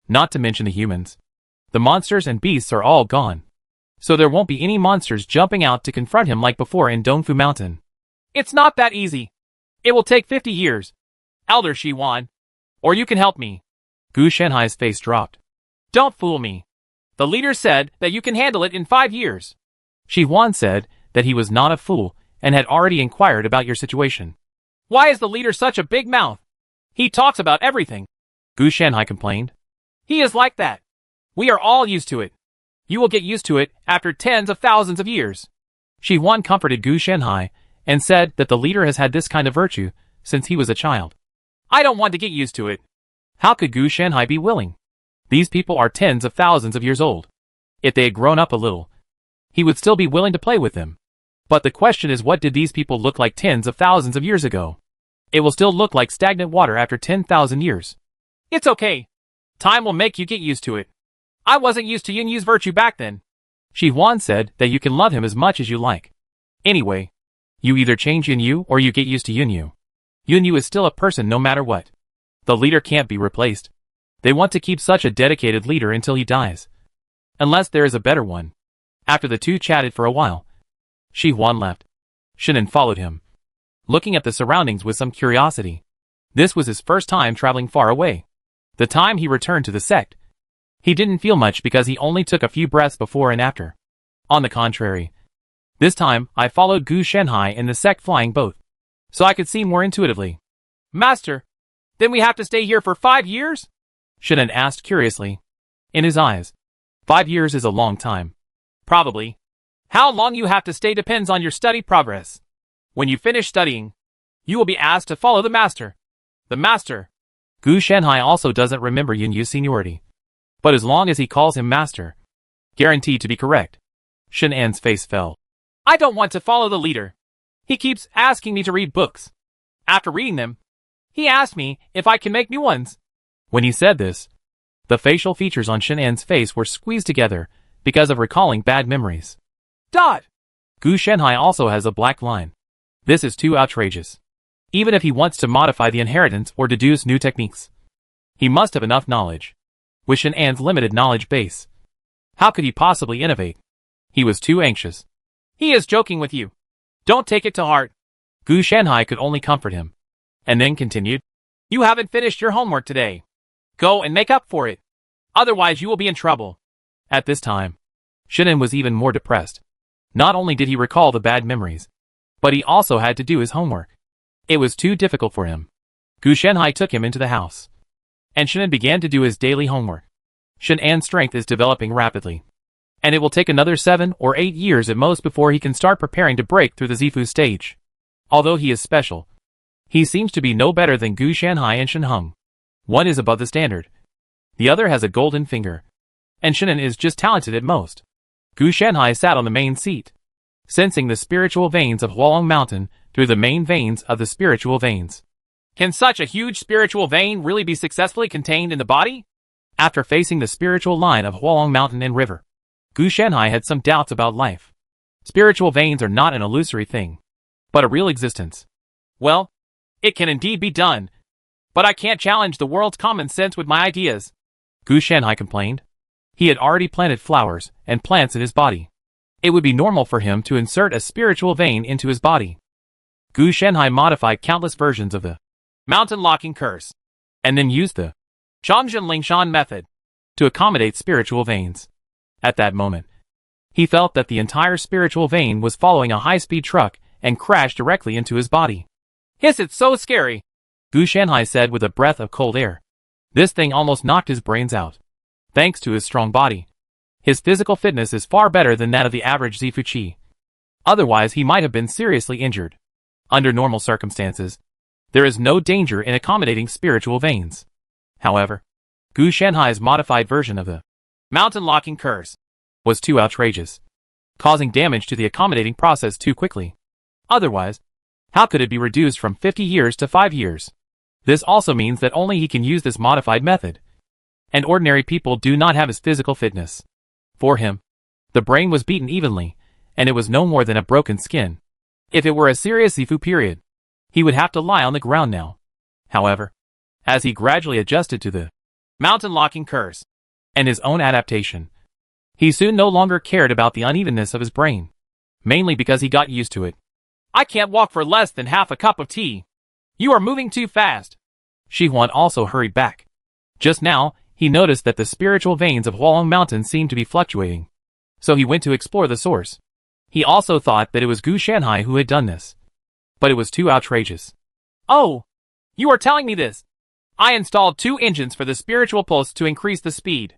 Not to mention the humans. The monsters and beasts are all gone. So there won't be any monsters jumping out to confront him like before in Dongfu Mountain. It's not that easy. It will take 50 years. Elder Shi Huan. Or you can help me. Gu Shanhai's face dropped. Don't fool me. The leader said that you can handle it in 5 years. Shi Huan said that he was not a fool and had already inquired about your situation. Why is the leader such a big mouth? He talks about everything. Gu Shanhai complained. He is like that. We are all used to it. You will get used to it after tens of thousands of years. Shi Huan comforted Gu Shanhai and said that the leader has had this kind of virtue since he was a child. I don't want to get used to it. How could Gu Shanhai be willing? These people are tens of thousands of years old. If they had grown up a little, he would still be willing to play with them. But the question is, what did these people look like tens of thousands of years ago? It will still look like stagnant water after 10,000 years. It's okay. Time will make you get used to it. I wasn't used to Yunyu's virtue back then. Shi Huan said that you can love him as much as you like. Anyway, you either change Yunyu or you get used to Yunyu. Yunyu is still a person no matter what. The leader can't be replaced. They want to keep such a dedicated leader until he dies. Unless there is a better one. After the two chatted for a while, Shi Huan left. Shinan followed him, looking at the surroundings with some curiosity. This was his first time traveling far away. The time he returned to the sect, he didn't feel much because he only took a few breaths before and after. On the contrary, this time I followed Gu Shanhai in the sect flying both, so I could see more intuitively. Master, then we have to stay here for 5 years? Shinan asked curiously. In his eyes, 5 years is a long time. Probably. How long you have to stay depends on your study progress. When you finish studying, you will be asked to follow the master. The master. Gu Shanhai also doesn't remember Yunyu's seniority. But as long as he calls him master, guaranteed to be correct. Shinan's face fell. I don't want to follow the leader. He keeps asking me to read books. After reading them, he asked me if I can make new ones. When he said this, The facial features on Shenan's face were squeezed together because of recalling bad memories. Dot! Gu Shenhai also has a black line. This is too outrageous. Even if he wants to modify the inheritance or deduce new techniques, he must have enough knowledge. With Shenan's limited knowledge base, how could he possibly innovate? He was too anxious. He is joking with you. Don't take it to heart. Gu Shenhai could only comfort him, and then continued. You haven't finished your homework today. Go and make up for it. Otherwise you will be in trouble. At this time, Shenan was even more depressed. Not only did he recall the bad memories, but he also had to do his homework. It was too difficult for him. Gu Shenhai took him into the house, and Shenan began to do his daily homework. Shenan's strength is developing rapidly, and it will take another 7 or 8 years at most before he can start preparing to break through the Zifu stage. Although he is special, he seems to be no better than Gu Shenhai and Shen Heng. One is above the standard. The other has a golden finger, and Shenan is just talented at most. Gu Shenhai sat on the main seat, sensing the spiritual veins of Hualong Mountain through the main veins of the spiritual veins. Can such a huge spiritual vein really be successfully contained in the body? After facing the spiritual line of Hualong Mountain and river, Gu Shenhai had some doubts about life. Spiritual veins are not an illusory thing, but a real existence. Well, it can indeed be done, but I can't challenge the world's common sense with my ideas. Gu Shenhai complained. He had already planted flowers and plants in his body. It would be normal for him to insert a spiritual vein into his body. Gu Shenhai modified countless versions of the mountain locking curse, and then used the Changzhen Lingshan method to accommodate spiritual veins. At that moment, he felt that the entire spiritual vein was following a high-speed truck and crashed directly into his body. Hiss, it's so scary, Gu Shenhai said with a breath of cold air. This thing almost knocked his brains out. Thanks to his strong body, his physical fitness is far better than that of the average Zifu Chi. Otherwise he might have been seriously injured. Under normal circumstances, there is no danger in accommodating spiritual veins. However, Gu Shenhai's modified version of the mountain locking curse was too outrageous, causing damage to the accommodating process too quickly. Otherwise, how could it be reduced from 50 years to 5 years? This also means that only he can use this modified method, and ordinary people do not have his physical fitness. For him, the brain was beaten evenly, and it was no more than a broken skin. If it were a serious Zifu period, he would have to lie on the ground now. However, as he gradually adjusted to the mountain locking curse and his own adaptation, he soon no longer cared about the unevenness of his brain, mainly because he got used to it. I can't walk for less than half a cup of tea. You are moving too fast. Shi Huan also hurried back. Just now, he noticed that the spiritual veins of Hualong Mountain seemed to be fluctuating, so he went to explore the source. He also thought that it was Gu Shenhai who had done this, but it was too outrageous. Oh, you are telling me this? I installed 2 engines for the spiritual pulse to increase the speed.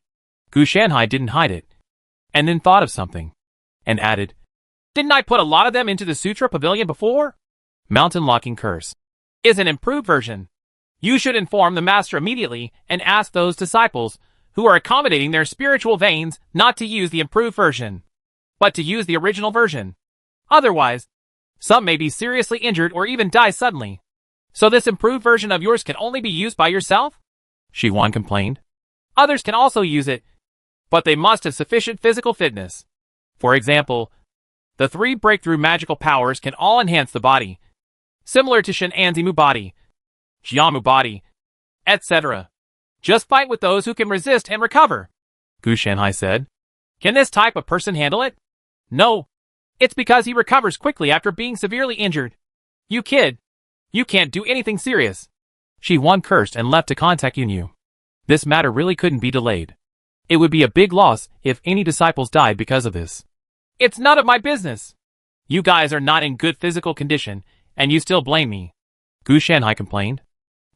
Gu Shenhai didn't hide it, and then thought of something, and added, didn't I put a lot of them into the Sutra Pavilion before? Mountain locking curse is an improved version. You should inform the master immediately and ask those disciples who are accommodating their spiritual veins not to use the improved version, but to use the original version. Otherwise, some may be seriously injured or even die suddenly. So this improved version of yours can only be used by yourself? Shi Huan complained. Others can also use it, but they must have sufficient physical fitness. For example, the 3 breakthrough magical powers can all enhance the body, similar to Shenanzimu body, Jiamu body, etc. Just fight with those who can resist and recover, Gu Shenhai said. Can this type of person handle it? No. It's because he recovers quickly after being severely injured. You kid. You can't do anything serious. Shi Huan cursed and left to contact Yunyu. This matter really couldn't be delayed. It would be a big loss if any disciples died because of this. It's none of my business. You guys are not in good physical condition, and you still blame me, Gu Shenhai complained.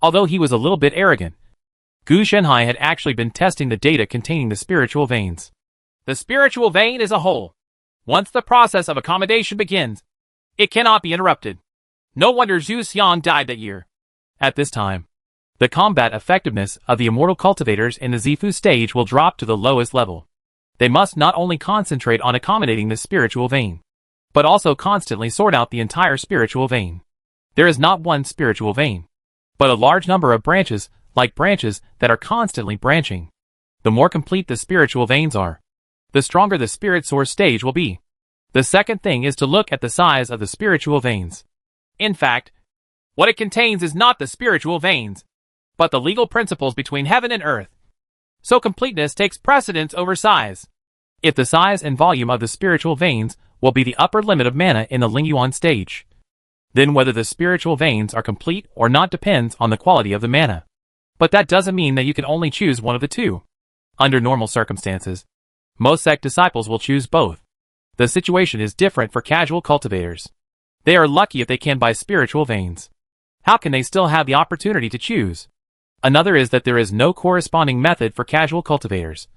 Although he was a little bit arrogant, Gu Shenhai had actually been testing the data containing the spiritual veins. The spiritual vein is a whole. Once the process of accommodation begins, it cannot be interrupted. No wonder Zhu Xiang died that year. At this time, the combat effectiveness of the immortal cultivators in the Zifu stage will drop to the lowest level. They must not only concentrate on accommodating the spiritual vein, but also constantly sort out the entire spiritual vein. There is not one spiritual vein, but a large number of branches, like branches that are constantly branching. The more complete the spiritual veins are, the stronger the spirit source stage will be. The second thing is to look at the size of the spiritual veins. In fact, what it contains is not the spiritual veins, but the legal principles between heaven and earth. So completeness takes precedence over size. If the size and volume of the spiritual veins will be the upper limit of mana in the Lingyuan stage, then whether the spiritual veins are complete or not depends on the quality of the mana. But that doesn't mean that you can only choose one of the two. Under normal circumstances, most sect disciples will choose both. The situation is different for casual cultivators. They are lucky if they can buy spiritual veins. How can they still have the opportunity to choose? Another is that there is no corresponding method for casual cultivators.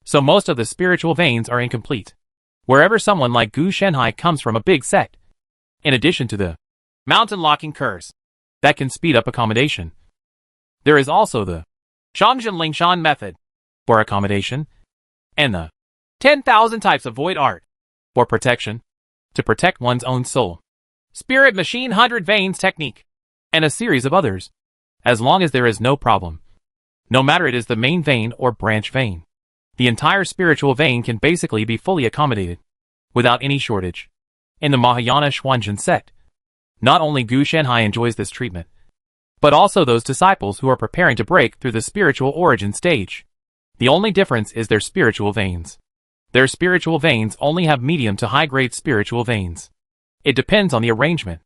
So most of the spiritual veins are incomplete. Wherever someone like Gu Shenhai comes from a big sect. In addition to the mountain locking curse that can speed up accommodation, there is also the Changjin Lingshan method for accommodation, and the 10,000 types of void art for protection, to protect one's own soul. Spirit Machine 100 Veins technique, and a series of others, as long as there is no problem. No matter it is the main vein or branch vein, the entire spiritual vein can basically be fully accommodated, without any shortage. In the Mahayana Xuanzhen sect, not only Gu Shenhai enjoys this treatment, but also those disciples who are preparing to break through the spiritual origin stage. The only difference is their spiritual veins. Their spiritual veins only have medium to high-grade spiritual veins. It depends on the arrangement.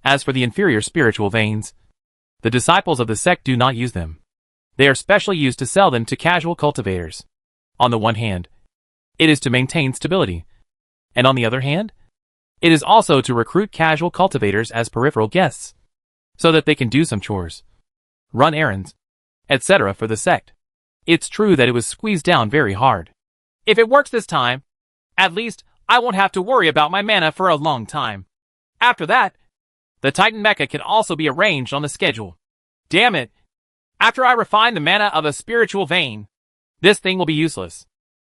As for the inferior spiritual veins, the disciples of the sect do not use them. They are specially used to sell them to casual cultivators. On the one hand, it is to maintain stability, and on the other hand, it is also to recruit casual cultivators as peripheral guests, so that they can do some chores, run errands, etc. for the sect. It's true that it was squeezed down very hard. If it works this time, at least I won't have to worry about my mana for a long time. After that, the Titan Mecha can also be arranged on the schedule. Damn it! After I refine the mana of a spiritual vein, this thing will be useless.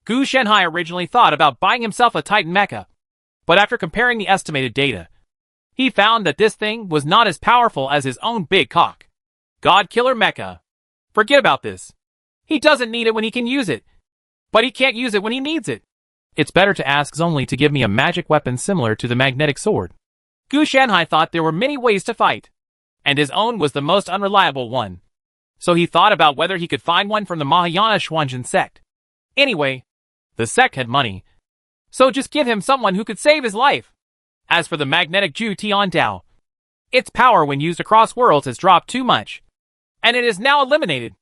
Gu Shenhai originally thought about buying himself a Titan Mecha, but after comparing the estimated data, he found that this thing was not as powerful as his own big cock. God Killer Mecha. Forget about this. He doesn't need it when he can use it, but he can't use it when he needs it. It's better to ask Zhongli to give me a magic weapon similar to the magnetic sword. Gu Shenhai thought there were many ways to fight, and his own was the most unreliable one. So he thought about whether he could find one from the Mahayana Xuanzhen sect. Anyway, the sect had money, so just give him someone who could save his life. As for the magnetic Ju Tian Dao, its power when used across worlds has dropped too much, and it is now eliminated.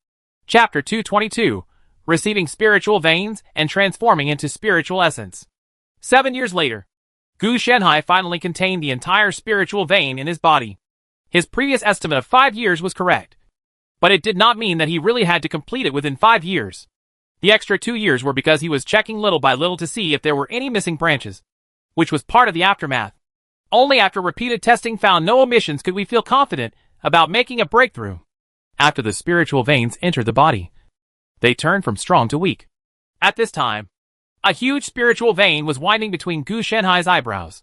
Chapter 222, Receiving Spiritual Veins and Transforming into Spiritual Essence. 7 years later, Gu Shenhai finally contained the entire spiritual vein in his body. His previous estimate of 5 years was correct, but it did not mean that he really had to complete it within 5 years. The extra 2 years were because he was checking little by little to see if there were any missing branches, which was part of the aftermath. Only after repeated testing found no omissions could we feel confident about making a breakthrough. After the spiritual veins entered the body, they turned from strong to weak. At this time, a huge spiritual vein was winding between Gu Shenhai's eyebrows,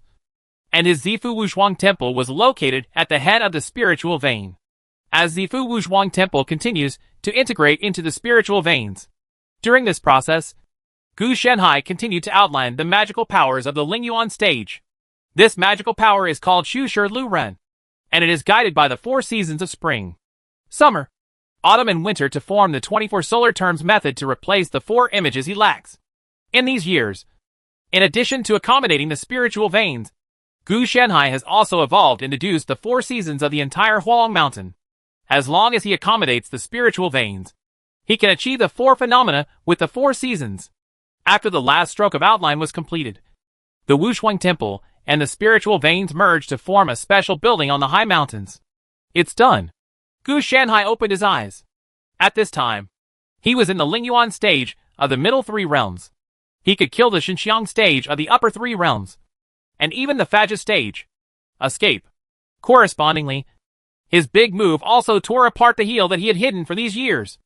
and his Zifu Wuzhuang Temple was located at the head of the spiritual vein. As Zifu Wuzhuang Temple continues to integrate into the spiritual veins, during this process, Gu Shenhai continued to outline the magical powers of the Lingyuan stage. This magical power is called Shushi Lu Ren, and it is guided by the 4 seasons of spring, summer, autumn and winter to form the 24 solar terms method to replace the 4 images he lacks. In these years, in addition to accommodating the spiritual veins, Gu Shenhai has also evolved and deduced the 4 seasons of the entire Hualong Mountain. As long as he accommodates the spiritual veins, he can achieve the 4 phenomena with the 4 seasons. After the last stroke of outline was completed, the Wuzhuang Temple and the spiritual veins merged to form a special building on the high mountains. It's done. Gu Shenhai opened his eyes. At this time, he was in the Lingyuan stage of the middle 3 realms. He could kill the Xinxiang stage of the upper 3 realms, and even the Faja stage. Escape. Correspondingly, his big move also tore apart the heel that he had hidden for these years,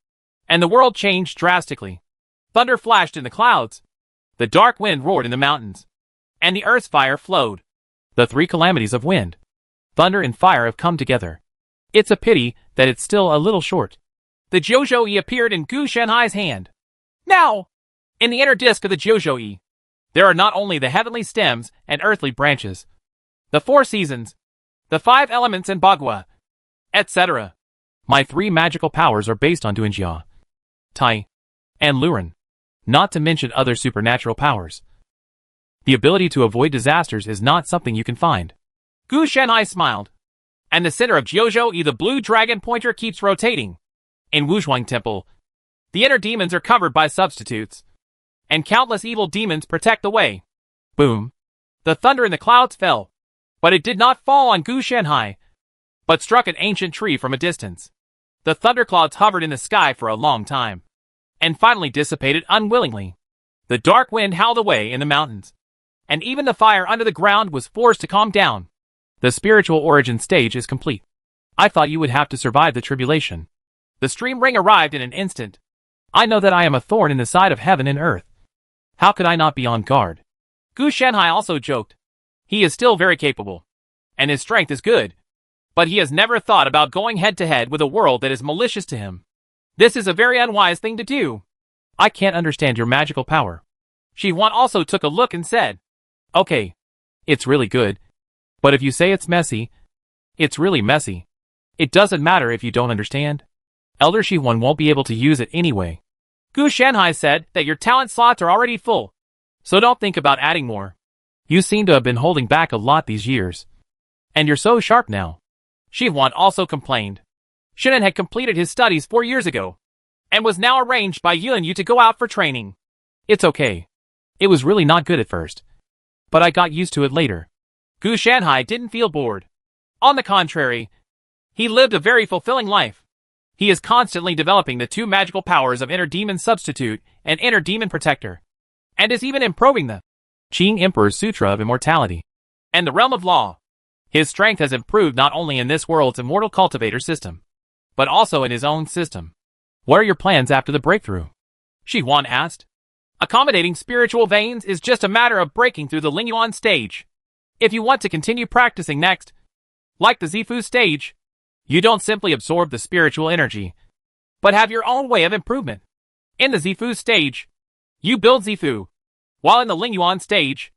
and the world changed drastically. Thunder flashed in the clouds, the dark wind roared in the mountains, and the earth's fire flowed. The 3 calamities of wind, thunder and fire have come together. It's a pity that it's still a little short. The Zhou Yi appeared in Gu Shenhai's hand. Now, in the inner disk of the Jiuzhou, there are not only the heavenly stems and earthly branches, the 4 seasons, the 5 elements and Bagua, etc. My 3 magical powers are based on Duanjia, Tai, and Luren, not to mention other supernatural powers. The ability to avoid disasters is not something you can find. Gu Shanhai smiled. And the center of Jiuzhou, the blue dragon pointer keeps rotating. In Wuzhuang Temple, the inner demons are covered by substitutes, and countless evil demons protect the way. Boom. The thunder in the clouds fell, but it did not fall on Gu Shanhai, but struck an ancient tree from a distance. The thunderclouds hovered in the sky for a long time, and finally dissipated unwillingly. The dark wind howled away in the mountains, and even the fire under the ground was forced to calm down. The spiritual origin stage is complete. I thought you would have to survive the tribulation. The stream ring arrived in an instant. I know that I am a thorn in the side of heaven and earth. How could I not be on guard? Gu Shanhai also joked. He is still very capable, and his strength is good, but he has never thought about going head-to-head with a world that is malicious to him. This is a very unwise thing to do. I can't understand your magical power. Shi Huan also took a look and said, Okay, it's really good, but if you say it's messy, it's really messy. It doesn't matter if you don't understand. Elder Shi Huan won't be able to use it anyway. Gu Shanhai said that your talent slots are already full, so don't think about adding more. You seem to have been holding back a lot these years, and you're so sharp now. Shi Huan also complained. Shinan had completed his studies 4 years ago, and was now arranged by Yuan Yu to go out for training. It's okay. It was really not good at first, but I got used to it later. Gu Shanhai didn't feel bored. On the contrary, he lived a very fulfilling life. He is constantly developing the 2 magical powers of Inner Demon Substitute and Inner Demon Protector, and is even improving the Qing Emperor's Sutra of Immortality and the Realm of Law. His strength has improved not only in this world's immortal cultivator system, but also in his own system. What are your plans after the breakthrough? Shi Huan asked. Accommodating spiritual veins is just a matter of breaking through the Lingyuan stage. If you want to continue practicing next, like the Zifu stage, you don't simply absorb the spiritual energy, but have your own way of improvement. In the Zifu stage, you build Zifu, while in the Lingyuan stage,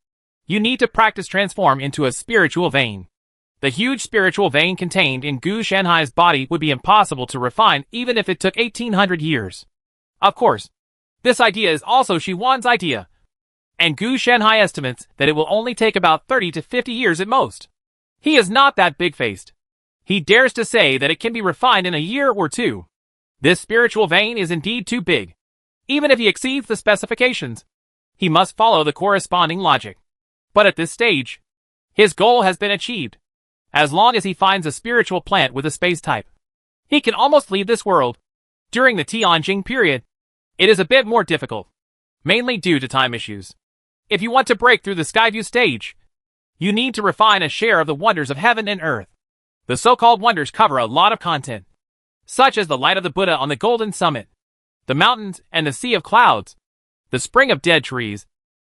you need to practice transform into a spiritual vein. The huge spiritual vein contained in Gu Shanhai's body would be impossible to refine even if it took 1800 years. Of course, this idea is also Shi Huan's idea, and Gu Shanhai estimates that it will only take about 30 to 50 years at most. He is not that big-faced. He dares to say that it can be refined in a year or 2. This spiritual vein is indeed too big. Even if he exceeds the specifications, he must follow the corresponding logic. But at this stage, his goal has been achieved. As long as he finds a spiritual plant with a space type, he can almost leave this world. During the Tianjing period, it is a bit more difficult, mainly due to time issues. If you want to break through the Skyview stage, you need to refine a share of the wonders of heaven and earth. The so-called wonders cover a lot of content, such as the light of the Buddha on the Golden Summit, the mountains and the sea of clouds, the spring of dead trees,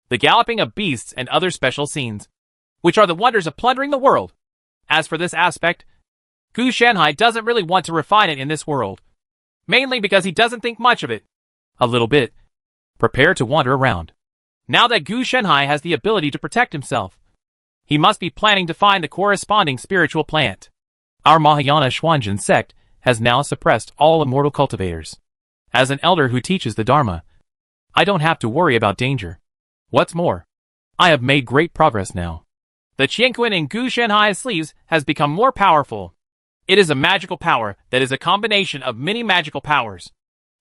the galloping of beasts and other special scenes, which are the wonders of plundering the world. As for this aspect, Gu Shanhai doesn't really want to refine it in this world, mainly because he doesn't think much of it. A little bit. Prepare to wander around. Now that Gu Shanhai has the ability to protect himself, he must be planning to find the corresponding spiritual plant. Our Mahayana Xuanzhen sect has now suppressed all immortal cultivators. As an elder who teaches the Dharma, I don't have to worry about danger. What's more, I have made great progress now. The Qianquan in Gu Shanhai's sleeves has become more powerful. It is a magical power that is a combination of many magical powers.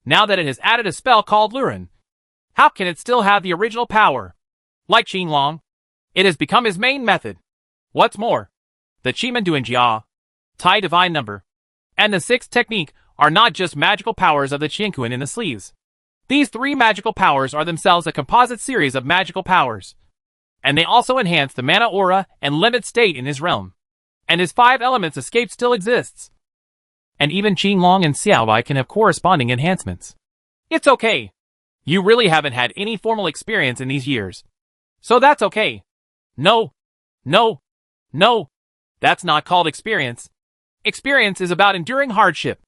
Now that it has added a spell called Luren, how can it still have the original power? Like Qinglong, it has become his main method. What's more, the Qimen Duanjia, Tai Divine Number, and the 6th technique are not just magical powers of the Qianquan in the sleeves. These 3 magical powers are themselves a composite series of magical powers, and they also enhance the mana aura and limit state in his realm. And his 5 elements escape still exists. And even Qinglong and Xiaowai can have corresponding enhancements. It's okay. You really haven't had any formal experience in these years, so that's okay. No. That's not called experience. Experience is about enduring hardship.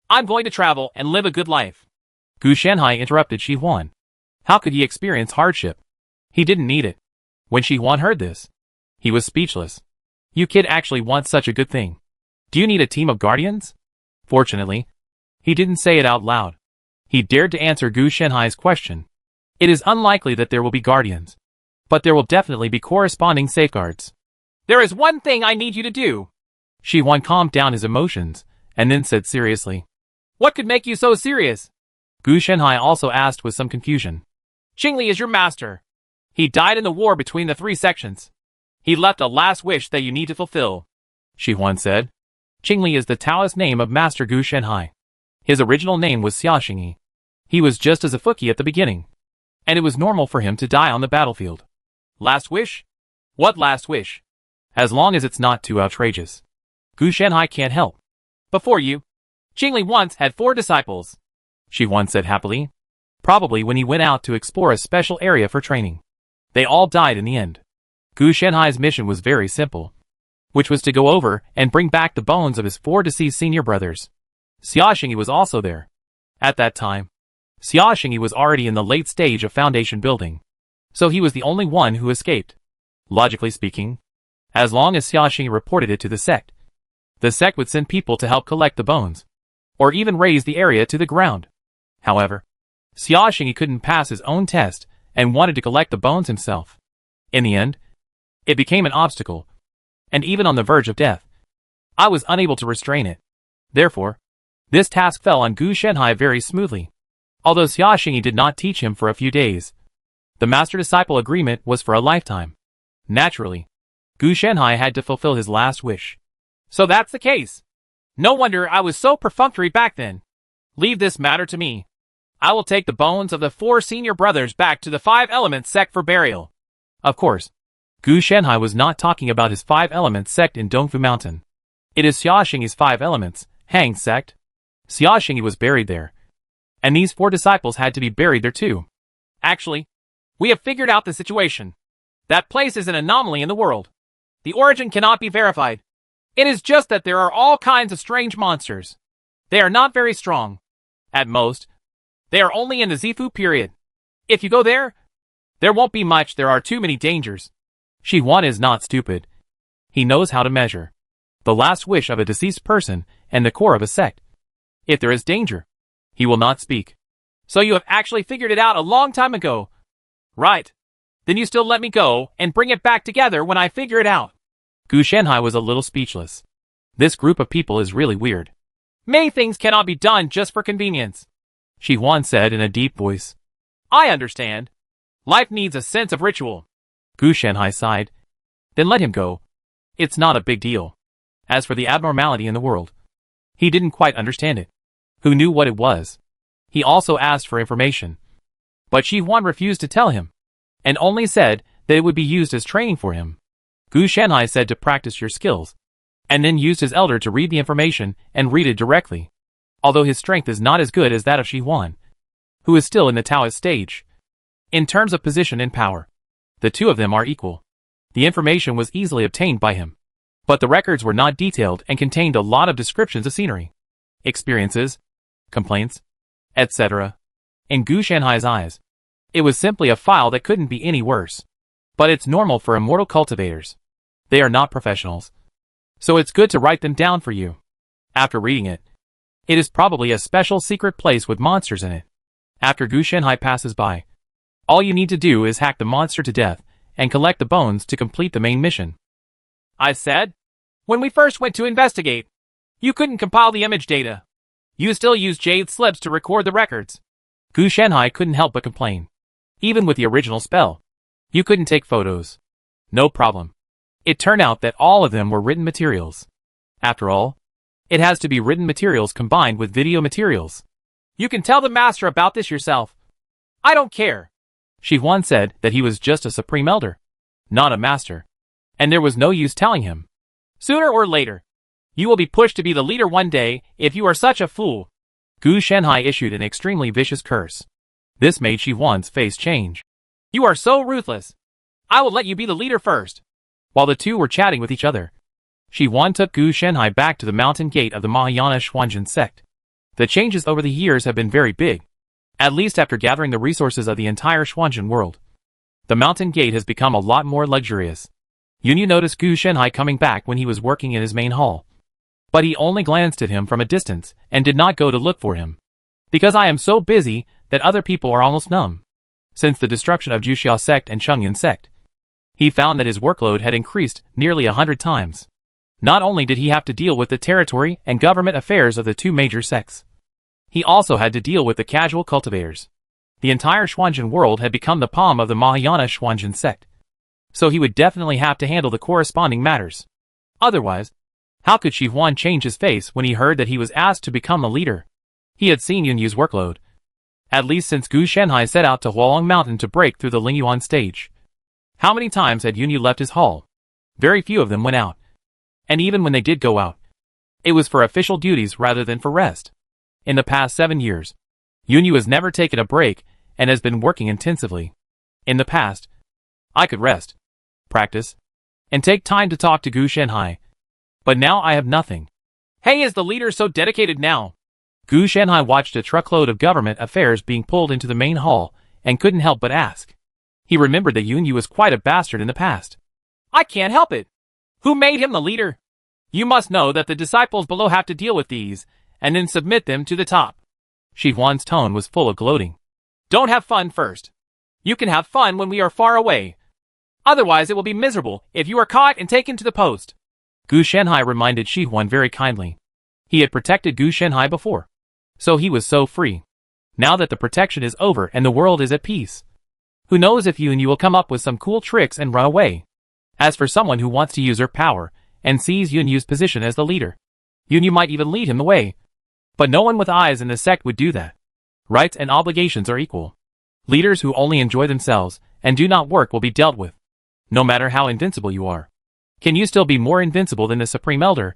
I'm going to travel and live a good life. Gu Shanhai interrupted Shi Huan. How could he experience hardship? He didn't need it. When Shi Huan heard this, he was speechless. You kid actually want such a good thing. Do you need a team of guardians? Fortunately, he didn't say it out loud. He dared to answer Gu Shenhai's question. It is unlikely that there will be guardians, but there will definitely be corresponding safeguards. There is one thing I need you to do. Shi Huan calmed down his emotions, and then said seriously. What could make you so serious? Gu Shenhai also asked with some confusion. Qingli is your master. He died in the war between the three sections. He left a last wish that you need to fulfill. Shi Huan said. Qingli is the Taoist name of Master Gu Shenhai. His original name was Xia Xingyi. He was just as a Fuki at the beginning, and it was normal for him to die on the battlefield. Last wish? What last wish? As long as it's not too outrageous. Gu Shenhai can't help. Before you, Qingli once had 4 disciples. Shi Huan said happily. Probably when he went out to explore a special area for training. They all died in the end. Gu Shenhai's mission was very simple, which was to go over and bring back the bones of his 4 deceased senior brothers. Xia Xingyi was also there. At that time, Xia Xingyi was already in the late stage of foundation building, so he was the only one who escaped. Logically speaking, as long as Xia Xingyi reported it to the sect would send people to help collect the bones, or even raise the area to the ground. However, Xia Xingyi couldn't pass his own test and wanted to collect the bones himself. In the end, it became an obstacle, and even on the verge of death, I was unable to restrain it. Therefore, this task fell on Gu Shenhai very smoothly. Although Xia Xingyi did not teach him for a few days, the master-disciple agreement was for a lifetime. Naturally, Gu Shenhai had to fulfill his last wish. So that's the case. No wonder I was so perfunctory back then. Leave this matter to me. I will take the bones of the 4 senior brothers back to the 5 Elements sect for burial. Of course, Gu Shenhai was not talking about his 5 Elements sect in Dongfu Mountain. It is Xia Xingyi's 5 Elements, Hang sect. Xia Xingyi was buried there, and these 4 disciples had to be buried there too. Actually, we have figured out the situation. That place is an anomaly in the world. The origin cannot be verified. It is just that there are all kinds of strange monsters. They are not very strong. At most, they are only in the Zifu period. If you go there, there won't be much. There are too many dangers. Shi Huan is not stupid. He knows how to measure the last wish of a deceased person and the core of a sect. If there is danger, he will not speak. So you have actually figured it out a long time ago. Right. Then you still let me go and bring it back together when I figure it out. Gu Shenhai was a little speechless. This group of people is really weird. Many things cannot be done just for convenience, Shi Huan said in a deep voice. I understand. Life needs a sense of ritual. Gu Shenhai sighed. Then let him go. It's not a big deal. As for the abnormality in the world, he didn't quite understand it. Who knew what it was? He also asked for information, but Shi Huan refused to tell him, and only said that it would be used as training for him. Gu Shenhai said to practice your skills, and then used his elder to read the information and read it directly. Although his strength is not as good as that of Shi Huan, who is still in the Taoist stage. In terms of position and power, the two of them are equal. The information was easily obtained by him, but the records were not detailed and contained a lot of descriptions of scenery, experiences, complaints, etc. In Gu Shenhai's eyes, it was simply a file that couldn't be any worse. But it's normal for immortal cultivators. They are not professionals. So it's good to write them down for you. After reading it, it is probably a special secret place with monsters in it. After Gu Shenhai passes by, all you need to do is hack the monster to death and collect the bones to complete the main mission. I said, when we first went to investigate, you couldn't compile the image data. You still used jade slips to record the records. Gu Shenhai couldn't help but complain. Even with the original spell, you couldn't take photos. No problem. It turned out that all of them were written materials. After all, it has to be written materials combined with video materials. You can tell the master about this yourself. I don't care. Shi Huan said that he was just a supreme elder, not a master, and there was no use telling him. Sooner or later, you will be pushed to be the leader one day if you are such a fool. Gu Shenhai issued an extremely vicious curse. This made Shi Huan's face change. You are so ruthless. I will let you be the leader first. While the two were chatting with each other, Shi Huan took Gu Shenhai back to the mountain gate of the Mahayana Xuanjin sect. The changes over the years have been very big, At least after gathering the resources of the entire Xuanzhen world. The mountain gate has become a lot more luxurious. Yunyu noticed Gu Shenhai coming back when he was working in his main hall. But he only glanced at him from a distance and did not go to look for him. Because I am so busy that other people are almost numb. Since the destruction of Juxia sect and Chengyan sect, he found that his workload had increased nearly 100 times. Not only did he have to deal with the territory and government affairs of the two major sects, he also had to deal with the casual cultivators. The entire Xuanzhen world had become the palm of the Mahayana Xuanzhen sect. So he would definitely have to handle the corresponding matters. Otherwise, how could Shi Huan change his face when he heard that he was asked to become a leader? He had seen Yunyu's workload. At least since Gu Shenhai set out to Hualong Mountain to break through the Lingyuan stage. How many times had Yunyu left his hall? Very few of them went out. And even when they did go out, it was for official duties rather than for rest. In the past 7 years, Yunyu has never taken a break and has been working intensively. In the past, I could rest, practice, and take time to talk to Gu Shenhai. But now I have nothing. Hey, is the leader so dedicated now? Gu Shenhai watched a truckload of government affairs being pulled into the main hall and couldn't help but ask. He remembered that Yunyu was quite a bastard in the past. I can't help it. Who made him the leader? You must know that the disciples below have to deal with these, and then submit them to the top. Shi Huan's tone was full of gloating. Don't have fun first. You can have fun when we are far away. Otherwise it will be miserable if you are caught and taken to the post. Gu Shenhai reminded Shi Huan very kindly. He had protected Gu Shenhai before. So he was so free. Now that the protection is over and the world is at peace, who knows if Yunyu will come up with some cool tricks and run away. As for someone who wants to use her power and sees Yunyu's position as the leader, Yunyu might even lead him away. But no one with eyes in the sect would do that. Rights and obligations are equal. Leaders who only enjoy themselves and do not work will be dealt with. No matter how invincible you are. Can you still be more invincible than the Supreme Elder,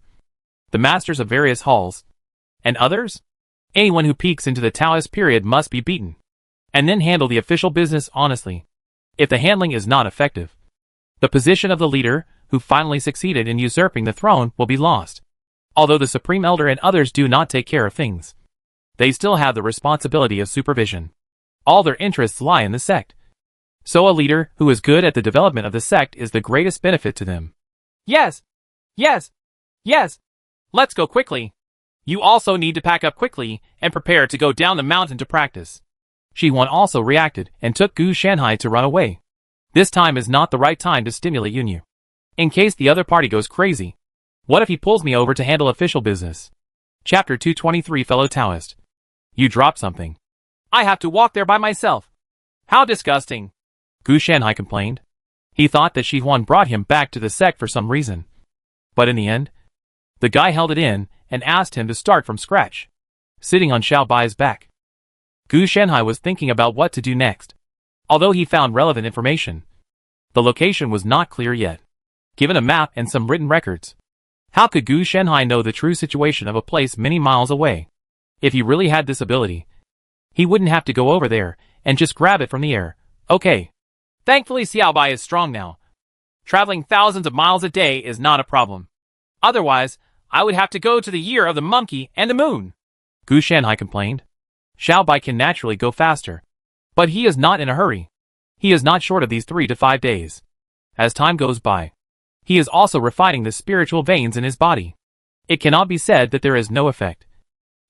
the masters of various halls, and others? Anyone who peeks into the Taoist period must be beaten. And then handle the official business honestly. If the handling is not effective, the position of the leader, who finally succeeded in usurping the throne, will be lost. Although the Supreme Elder and others do not take care of things, they still have the responsibility of supervision. All their interests lie in the sect. So a leader who is good at the development of the sect is the greatest benefit to them. Yes! Yes! Yes! Let's go quickly. You also need to pack up quickly and prepare to go down the mountain to practice. Shi Huan also reacted and took Gu Shenhai to run away. This time is not the right time to stimulate Yunyu. In case the other party goes crazy. What if he pulls me over to handle official business? Chapter 223 Fellow Taoist. You dropped something. I have to walk there by myself. How disgusting. Gu Shenhai complained. He thought that Shi Huan brought him back to the sect for some reason. But in the end, the guy held it in and asked him to start from scratch. Sitting on Xiao Bai's back, Gu Shenhai was thinking about what to do next. Although he found relevant information, the location was not clear yet. Given a map and some written records, how could Gu Shenhai know the true situation of a place many miles away? If he really had this ability, he wouldn't have to go over there and just grab it from the air. Okay. Thankfully Xiao Bai is strong now. Traveling thousands of miles a day is not a problem. Otherwise, I would have to go to the year of the monkey and the moon. Gu Shenhai complained. Xiao Bai can naturally go faster. But he is not in a hurry. He is not short of these 3 to 5 days. As time goes by, he is also refining the spiritual veins in his body. It cannot be said that there is no effect.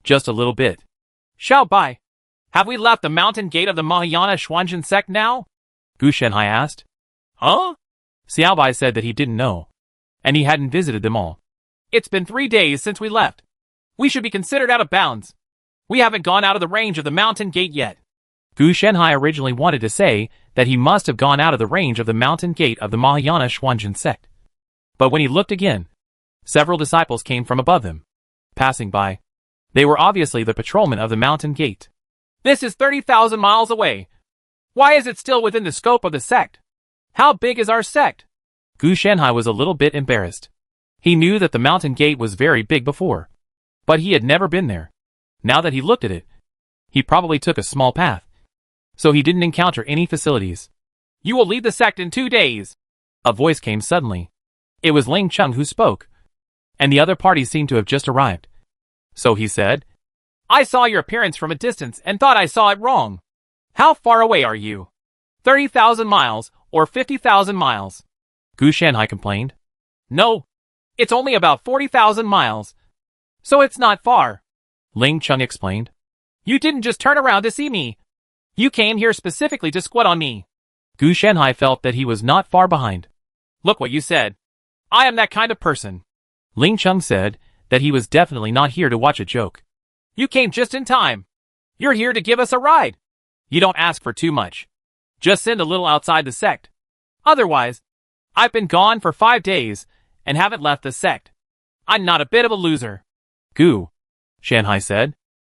Just a little bit. Xiao Bai, have we left the mountain gate of the Mahayana Xuanzhen sect now? Gu Shenhai asked. Huh? Xiao Bai said that he didn't know, and he hadn't visited them all. It's been 3 days since we left. We should be considered out of bounds. We haven't gone out of the range of the mountain gate yet. Gu Shenhai originally wanted to say that he must have gone out of the range of the mountain gate of the Mahayana Xuanzhen sect. But when he looked again, several disciples came from above them, passing by. They were obviously the patrolmen of the mountain gate. This is 30,000 miles away. Why is it still within the scope of the sect? How big is our sect? Gu Shenhai was a little bit embarrassed. He knew that the mountain gate was very big before, but he had never been there. Now that he looked at it, he probably took a small path, so he didn't encounter any facilities. You will leave the sect in 2 days. A voice came suddenly. It was Ling Chung who spoke, and the other party seemed to have just arrived. So he said, I saw your appearance from a distance and thought I saw it wrong. How far away are you? 30,000 miles or 50,000 miles? Gu Shanhai complained. No, it's only about 40,000 miles. So it's not far, Ling Chung explained. You didn't just turn around to see me. You came here specifically to squat on me. Gu Shanhai felt that he was not far behind. Look what you said. I am that kind of person. Ling Chung said that he was definitely not here to watch a joke. You came just in time. You're here to give us a ride. You don't ask for too much. Just send a little outside the sect. Otherwise, I've been gone for 5 days and haven't left the sect. I'm not a bit of a loser. Gu Shanhai said.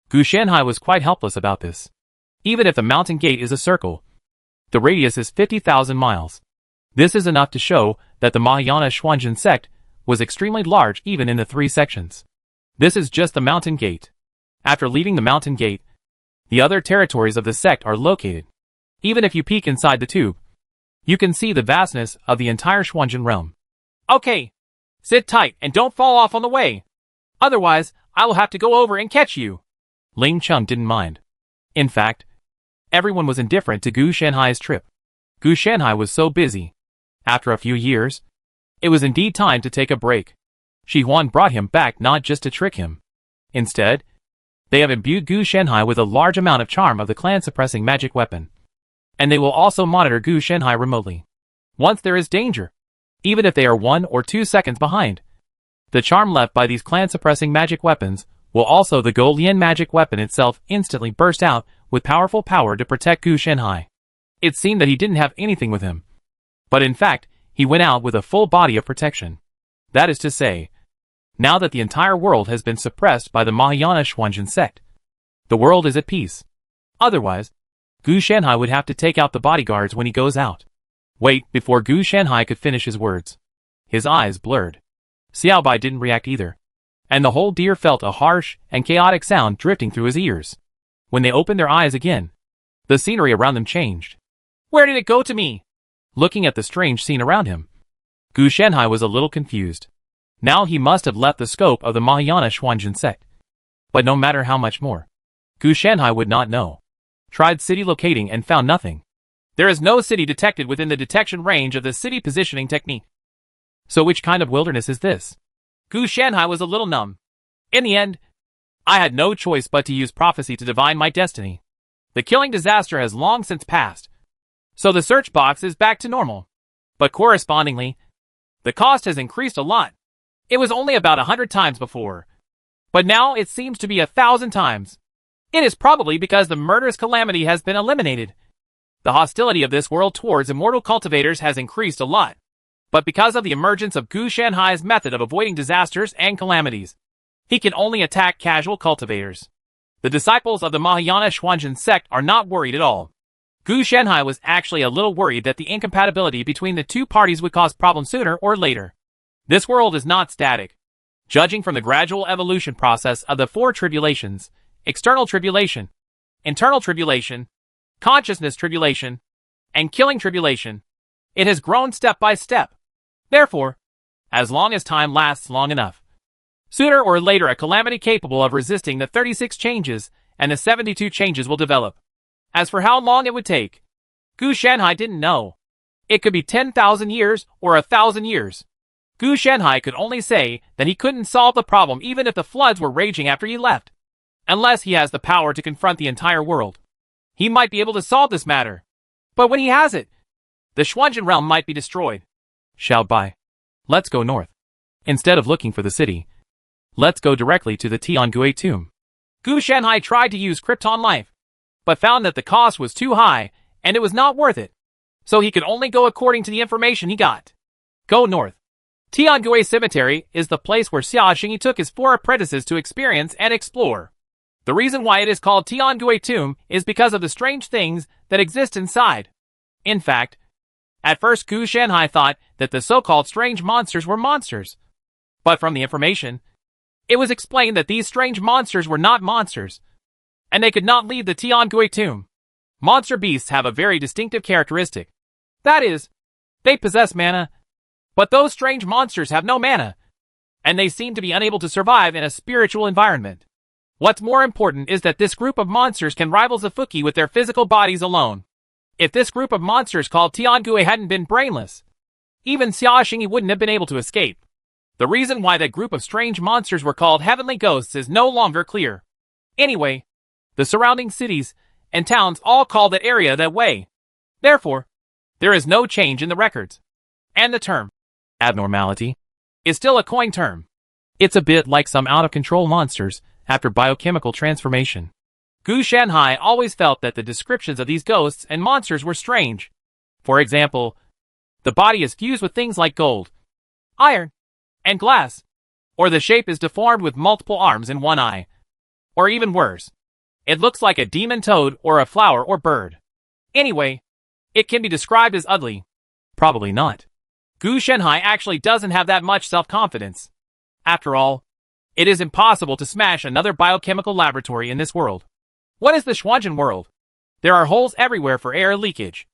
Gu Shanhai was quite helpless about this. Even if the mountain gate is a circle, the radius is 50,000 miles. This is enough to show that the Mahayana Xuanzhen sect was extremely large even in the 3 sections. This is just the mountain gate. After leaving the mountain gate, the other territories of the sect are located. Even if you peek inside the tube, you can see the vastness of the entire Xuanzhen realm. Okay, sit tight and don't fall off on the way. Otherwise, I will have to go over and catch you. Ling Chung didn't mind. In fact, everyone was indifferent to Gu Shanhai's trip. Gu Shanhai was so busy. After a few years, it was indeed time to take a break. Shi Huan brought him back not just to trick him. Instead, they have imbued Gu Shanhai with a large amount of charm of the clan-suppressing magic weapon. And they will also monitor Gu Shanhai remotely. Once there is danger, even if they are 1 or 2 seconds behind, the charm left by these clan-suppressing magic weapons will also the Go Lian magic weapon itself instantly burst out with powerful power to protect Gu Shanhai. It seemed that he didn't have anything with him. But in fact, he went out with a full body of protection. That is to say, now that the entire world has been suppressed by the Mahayana Xuanzhen sect, the world is at peace. Otherwise, Gu Shanhai would have to take out the bodyguards when he goes out. Wait, before Gu Shanhai could finish his words, his eyes blurred. Xiao Bai didn't react either, and the whole deer felt a harsh and chaotic sound drifting through his ears. When they opened their eyes again, the scenery around them changed. Where did it go to me? Looking at the strange scene around him, Gu Shanhai was a little confused. Now he must have left the scope of the Mahayana Xuanzhen sect. But no matter how much more, Gu Shanhai would not know. Tried city locating and found nothing. There is no city detected within the detection range of the city positioning technique. So which kind of wilderness is this? Gu Shanhai was a little numb. In the end, I had no choice but to use prophecy to divine my destiny. The killing disaster has long since passed, so the search box is back to normal. But correspondingly, the cost has increased a lot. It was only about 100 times before, but now it seems to be 1,000 times. It is probably because the murderous calamity has been eliminated. The hostility of this world towards immortal cultivators has increased a lot. But because of the emergence of Gu Shanhai's method of avoiding disasters and calamities, he can only attack casual cultivators. The disciples of the Mahayana Xuanzhen sect are not worried at all. Gu Shanhai was actually a little worried that the incompatibility between the two parties would cause problems sooner or later. This world is not static. Judging from the gradual evolution process of the 4 tribulations, external tribulation, internal tribulation, consciousness tribulation, and killing tribulation, it has grown step by step. Therefore, as long as time lasts long enough, sooner or later a calamity capable of resisting the 36 changes and the 72 changes will develop. As for how long it would take, Gu Shanhai didn't know. It could be 10,000 years or 1,000 years. Gu Shanhai could only say that he couldn't solve the problem even if the floods were raging after he left. Unless he has the power to confront the entire world, he might be able to solve this matter. But when he has it, the Xuanzhen realm might be destroyed. Xiao Bai, let's go north. Instead of looking for the city, let's go directly to the Tiangui tomb. Gu Shanhai tried to use Krypton Life, but found that the cost was too high and it was not worth it. So he could only go according to the information he got. Go north. Tiangui Cemetery is the place where Xia Xingyi took his 4 apprentices to experience and explore. The reason why it is called Tiangui Tomb is because of the strange things that exist inside. In fact, at first Gu Shanhai thought that the so-called strange monsters were monsters. But from the information, it was explained that these strange monsters were not monsters, and they could not leave the Tiangui Tomb. Monster beasts have a very distinctive characteristic. That is, they possess mana, but those strange monsters have no mana, and they seem to be unable to survive in a spiritual environment. What's more important is that this group of monsters can rival Zafuki with their physical bodies alone. If this group of monsters called Tiangue hadn't been brainless, even Xia Xingyi wouldn't have been able to escape. The reason why that group of strange monsters were called heavenly ghosts is no longer clear. Anyway, the surrounding cities and towns all call that area that way. Therefore, there is no change in the records. And the term abnormality is still a coined term. It's a bit like some out-of-control monsters after biochemical transformation. Gu Shanhai always felt that the descriptions of these ghosts and monsters were strange. For example, the body is fused with things like gold, iron, and glass. Or the shape is deformed with multiple arms and one eye. Or even worse, it looks like a demon toad or a flower or bird. Anyway, it can be described as ugly. Probably not. Gu Shanhai actually doesn't have that much self-confidence. After all, it is impossible to smash another biochemical laboratory in this world. What is the Xuanzhen world? There are holes everywhere for air leakage.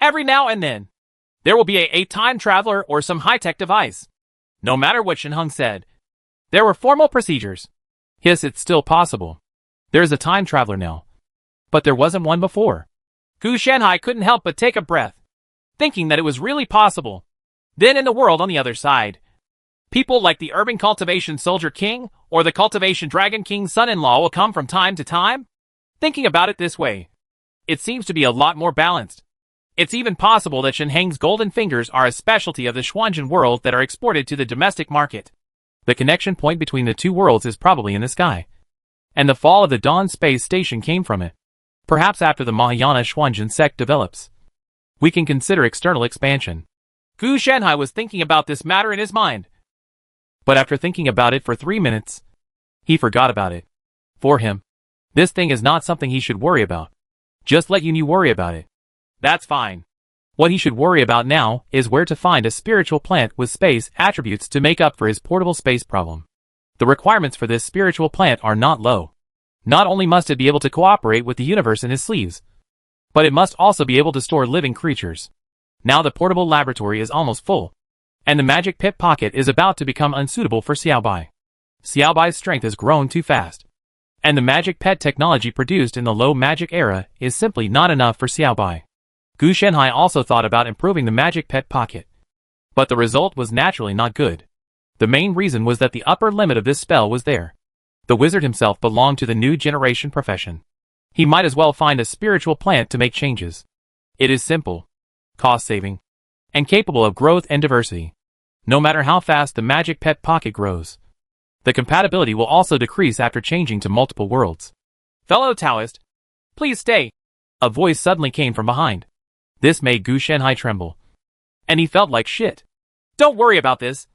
Every now and then, there will be a time traveler or some high-tech device. No matter what Shenheng said, there were formal procedures. Yes, it's still possible. There is a time traveler now. But there wasn't one before. Gu Shanhai couldn't help but take a breath, thinking that it was really possible. Then in the world on the other side, people like the Urban Cultivation Soldier King or the Cultivation Dragon King's son-in-law will come from time to time. Thinking about it this way, it seems to be a lot more balanced. It's even possible that Shenheng's golden fingers are a specialty of the Xuanzhen world that are exported to the domestic market. The connection point between the two worlds is probably in the sky. And the fall of the Dawn space station came from it. Perhaps after the Mahayana Xuanzhen sect develops, we can consider external expansion. Gu Shanhai was thinking about this matter in his mind. But after thinking about it for 3 minutes, he forgot about it. For him, this thing is not something he should worry about. Just let you worry about it. That's fine. What he should worry about now is where to find a spiritual plant with space attributes to make up for his portable space problem. The requirements for this spiritual plant are not low. Not only must it be able to cooperate with the universe in his sleeves, but it must also be able to store living creatures. Now the portable laboratory is almost full, and the magic pit pocket is about to become unsuitable for Xiaobai. Xiaobai's strength has grown too fast, and the magic pet technology produced in the low magic era is simply not enough for Xiaobai. Gu Shanhai also thought about improving the magic pet pocket, but the result was naturally not good. The main reason was that the upper limit of this spell was there. The wizard himself belonged to the new generation profession. He might as well find a spiritual plant to make changes. It is simple, cost-saving, and capable of growth and diversity. No matter how fast the magic pet pocket grows, the compatibility will also decrease after changing to multiple worlds. Fellow Taoist, please stay. A voice suddenly came from behind. This made Gu Shanhai tremble. And he felt like shit. Don't worry about this.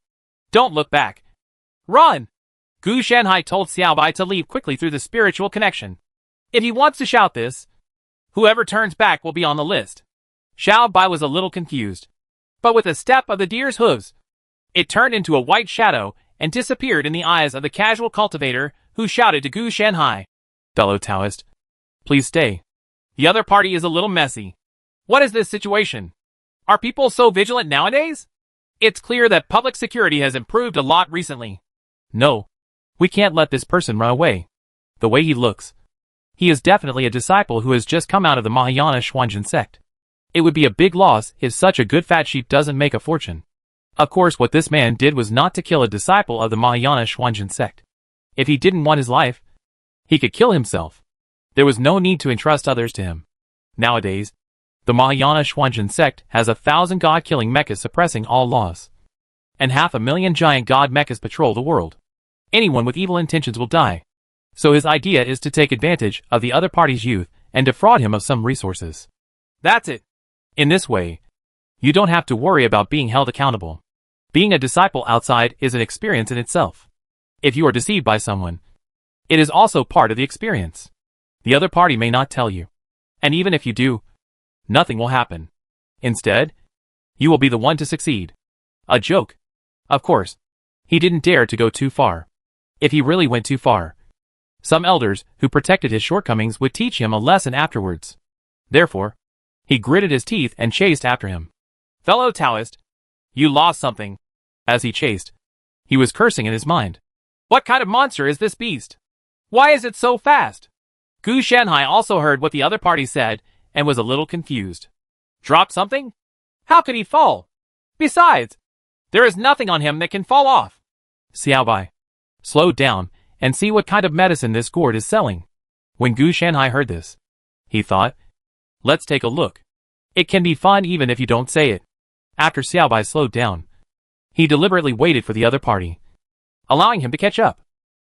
Don't look back. Run! Gu Shanhai told Xiaobai to leave quickly through the spiritual connection. If he wants to shout this, whoever turns back will be on the list. Xiaobai was a little confused. But with a step of the deer's hooves, it turned into a white shadow and disappeared in the eyes of the casual cultivator who shouted to Gu Shanhai. Fellow Taoist, please stay. The other party is a little messy. What is this situation? Are people so vigilant nowadays? It's clear that public security has improved a lot recently. No, we can't let this person run away. The way he looks, he is definitely a disciple who has just come out of the Mahayana Xuanzhen sect. It would be a big loss if such a good fat sheep doesn't make a fortune. Of course, what this man did was not to kill a disciple of the Mahayana Xuanzhen sect. If he didn't want his life, he could kill himself. There was no need to entrust others to him. Nowadays, the Mahayana Xuanzhen sect has 1,000 god-killing mechas suppressing all laws. And 500,000 giant god mechas patrol the world. Anyone with evil intentions will die. So his idea is to take advantage of the other party's youth and defraud him of some resources. That's it. In this way, you don't have to worry about being held accountable. Being a disciple outside is an experience in itself. If you are deceived by someone, it is also part of the experience. The other party may not tell you. And even if you do, nothing will happen. Instead, you will be the one to succeed. A joke. Of course, he didn't dare to go too far. If he really went too far, some elders who protected his shortcomings would teach him a lesson afterwards. Therefore, he gritted his teeth and chased after him. Fellow Taoist, you lost something. As he chased, he was cursing in his mind. What kind of monster is this beast? Why is it so fast? Gu Shanhai also heard what the other party said and was a little confused. Dropped something? How could he fall? Besides, there is nothing on him that can fall off. Xiaobai slowed down and see what kind of medicine this gourd is selling. When Gu Shanhai heard this, he thought, let's take a look. It can be fun even if you don't say it. After Xiaobai slowed down, he deliberately waited for the other party, allowing him to catch up.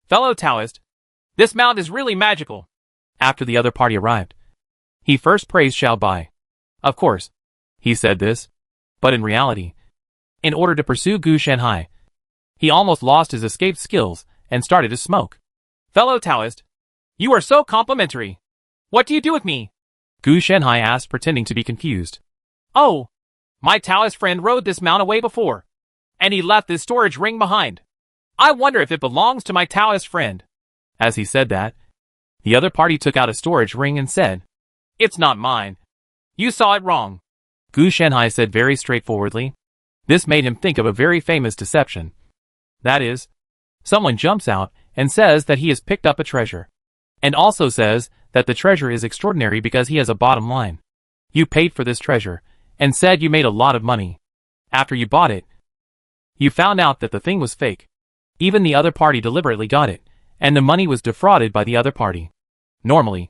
Fellow Taoist, this mount is really magical. After the other party arrived, he first praised Xiaobai. Of course, he said this, but in reality, in order to pursue Gu Shanhai, he almost lost his escape skills and started to smoke. Fellow Taoist, you are so complimentary. What do you do with me? Gu Shanhai asked, pretending to be confused. Oh, my Taoist friend rode this mount away before, and he left this storage ring behind. I wonder if it belongs to my Taoist friend. As he said that, the other party took out a storage ring and said, it's not mine. You saw it wrong. Gu Shanhai said very straightforwardly. This made him think of a very famous deception. That is, someone jumps out and says that he has picked up a treasure, and also says that the treasure is extraordinary because he has a bottom line. You paid for this treasure, and said you made a lot of money. After you bought it, you found out that the thing was fake. Even the other party deliberately got it, and the money was defrauded by the other party. Normally,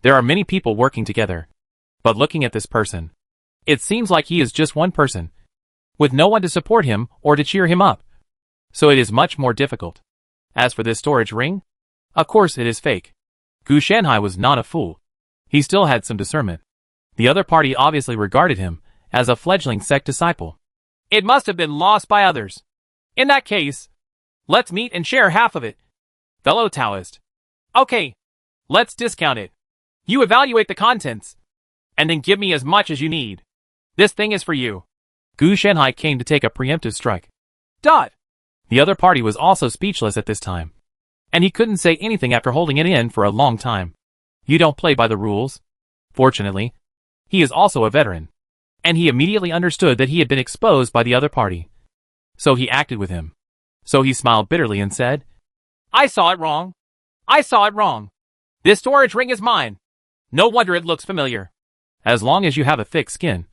there are many people working together, but looking at this person, it seems like he is just one person, with no one to support him or to cheer him up. So it is much more difficult. As for this storage ring, of course it is fake. Gu Shanhai was not a fool. He still had some discernment. The other party obviously regarded him as a fledgling sect disciple. It must have been lost by others. In that case, let's meet and share half of it. Fellow Taoist. Okay, let's discount it. You evaluate the contents, and then give me as much as you need. This thing is for you. Gu Shanhai came to take a preemptive strike. The other party was also speechless at this time, and he couldn't say anything after holding it in for a long time. You don't play by the rules. Fortunately, he is also a veteran, and he immediately understood that he had been exposed by the other party. So he acted with him. So he smiled bitterly and said, I saw it wrong. I saw it wrong. This storage ring is mine. No wonder it looks familiar. As long as you have a thick skin,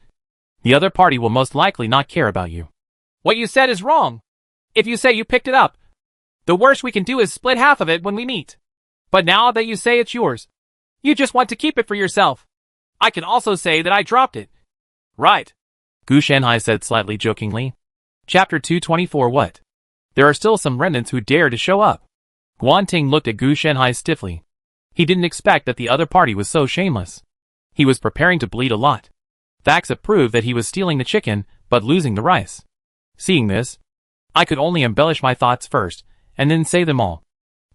the other party will most likely not care about you. What you said is wrong. If you say you picked it up, the worst we can do is split half of it when we meet. But now that you say it's yours, you just want to keep it for yourself. I can also say that I dropped it. Right. Gu Shanhai said slightly jokingly. Chapter 224. What? There are still some remnants who dare to show up. Guanting looked at Gu Shanhai stiffly. He didn't expect that the other party was so shameless. He was preparing to bleed a lot. Facts have proved that he was stealing the chicken, but losing the rice. Seeing this, I could only embellish my thoughts first, and then say them all.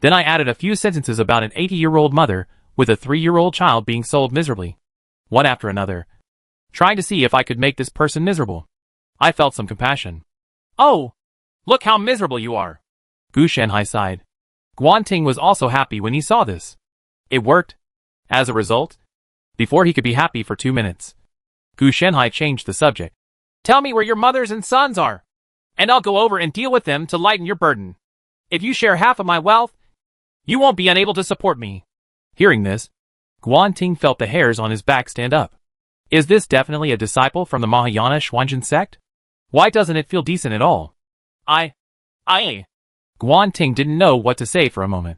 Then I added a few sentences about an 80-year-old mother with a 3-year-old child being sold miserably, one after another, trying to see if I could make this person miserable. I felt some compassion. Oh, look how miserable you are. Gu Shanhai sighed. Guanting was also happy when he saw this. It worked. As a result, before he could be happy for 2 minutes, Gu Shanhai changed the subject. Tell me where your mothers and sons are, and I'll go over and deal with them to lighten your burden. If you share half of my wealth, you won't be unable to support me. Hearing this, Guanting felt the hairs on his back stand up. Is this definitely a disciple from the Mahayana Xuanzhen sect? Why doesn't it feel decent at all? Guanting didn't know what to say for a moment.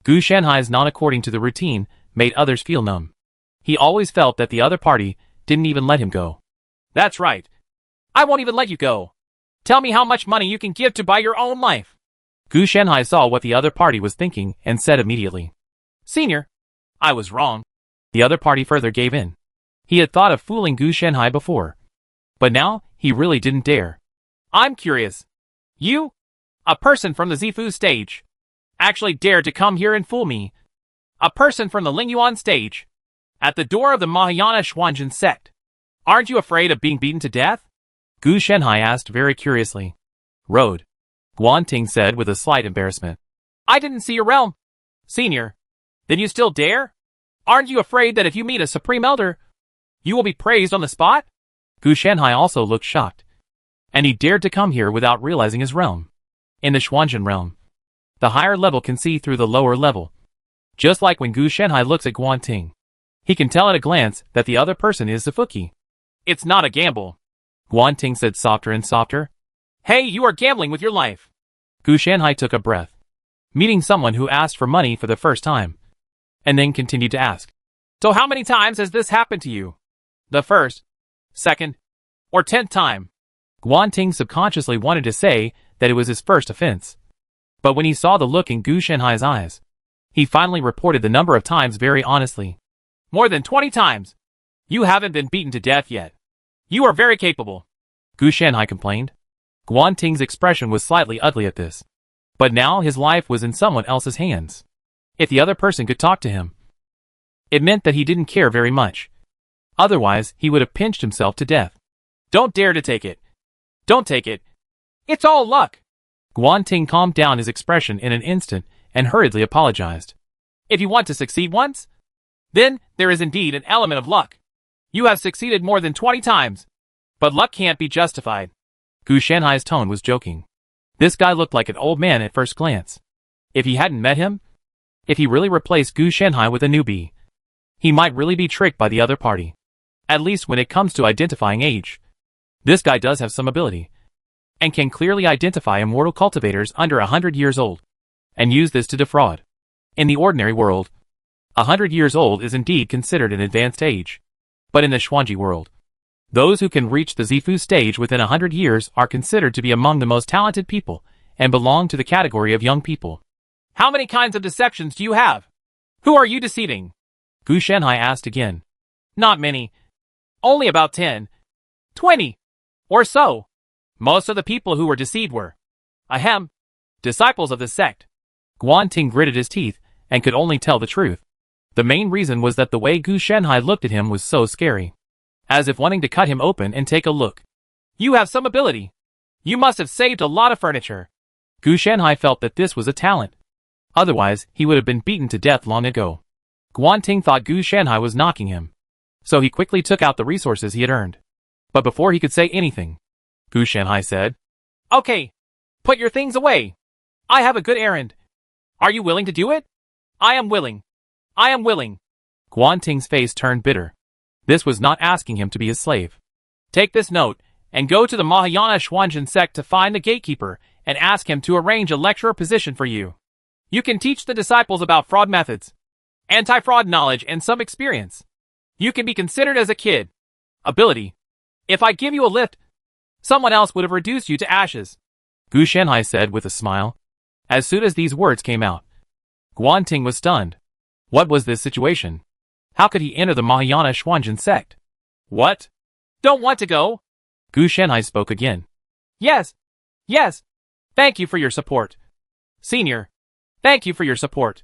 Gu Shanhai's not according to the routine made others feel numb. He always felt that the other party didn't even let him go. That's right. I won't even let you go. Tell me how much money you can give to buy your own life. Gu Shanhai saw what the other party was thinking and said immediately, Senior, I was wrong. The other party further gave in. He had thought of fooling Gu Shanhai before, but now he really didn't dare. I'm curious. You, a person from the Zifu stage, actually dared to come here and fool me. A person from the Lingyuan stage, at the door of the Mahayana Xuanzhen sect. Aren't you afraid of being beaten to death? Gu Shanhai asked very curiously. Road. Guanting said with a slight embarrassment. I didn't see your realm. Senior, then you still dare? Aren't you afraid that if you meet a Supreme Elder, you will be praised on the spot? Gu Shanhai also looked shocked. And he dared to come here without realizing his realm. In the Xuanzhen realm, the higher level can see through the lower level. Just like when Gu Shanhai looks at Guanting. He can tell at a glance that the other person is Zafuki. It's not a gamble, Guanting said softer and softer. Hey, you are gambling with your life. Gu Shanhai took a breath, meeting someone who asked for money for the first time, and then continued to ask. So how many times has this happened to you? The first, second, or 10th time? Guanting subconsciously wanted to say that it was his first offense. But when he saw the look in Gu Shanhai's eyes, he finally reported the number of times very honestly. More than 20 times. You haven't been beaten to death yet. You are very capable, Gu Shanhai complained. Guanting's expression was slightly ugly at this. But now his life was in someone else's hands. If the other person could talk to him, it meant that he didn't care very much. Otherwise, he would have pinched himself to death. Don't dare to take it. Don't take it. It's all luck. Guanting calmed down his expression in an instant and hurriedly apologized. If you want to succeed once, then there is indeed an element of luck. You have succeeded more than 20 times. But luck can't be justified. Gu Shanhai's tone was joking. This guy looked like an old man at first glance. If he hadn't met him, if he really replaced Gu Shanhai with a newbie, he might really be tricked by the other party. At least when it comes to identifying age. This guy does have some ability, and can clearly identify immortal cultivators under 100 years old, and use this to defraud. In the ordinary world, 100 years old is indeed considered an advanced age. But in the Xuanji world, those who can reach the Zifu stage within 100 years are considered to be among the most talented people, and belong to the category of young people. How many kinds of deceptions do you have? Who are you deceiving? Gu Shanhai asked again. Not many. Only about 10, 20, or so. Most of the people who were deceived were, disciples of the sect. Guanting gritted his teeth, and could only tell the truth. The main reason was that the way Gu Shanhai looked at him was so scary. As if wanting to cut him open and take a look. You have some ability. You must have saved a lot of furniture. Gu Shanhai felt that this was a talent. Otherwise, he would have been beaten to death long ago. Guanting thought Gu Shanhai was knocking him. So he quickly took out the resources he had earned. But before he could say anything, Gu Shanhai said, Okay, put your things away. I have a good errand. Are you willing to do it? I am willing. I am willing. Guanting's face turned bitter. This was not asking him to be his slave. Take this note, and go to the Mahayana Xuanzhen sect to find the gatekeeper, and ask him to arrange a lecturer position for you. You can teach the disciples about fraud methods, anti-fraud knowledge, and some experience. You can be considered as a kid. Ability. If I give you a lift, someone else would have reduced you to ashes. Gu Shanhai said with a smile. As soon as these words came out, Guanting was stunned. What was this situation? How could he enter the Mahayana Xuanzhen sect? What? Don't want to go? Gu Shanhai spoke again. Yes. Yes. Thank you for your support. Senior. Thank you for your support.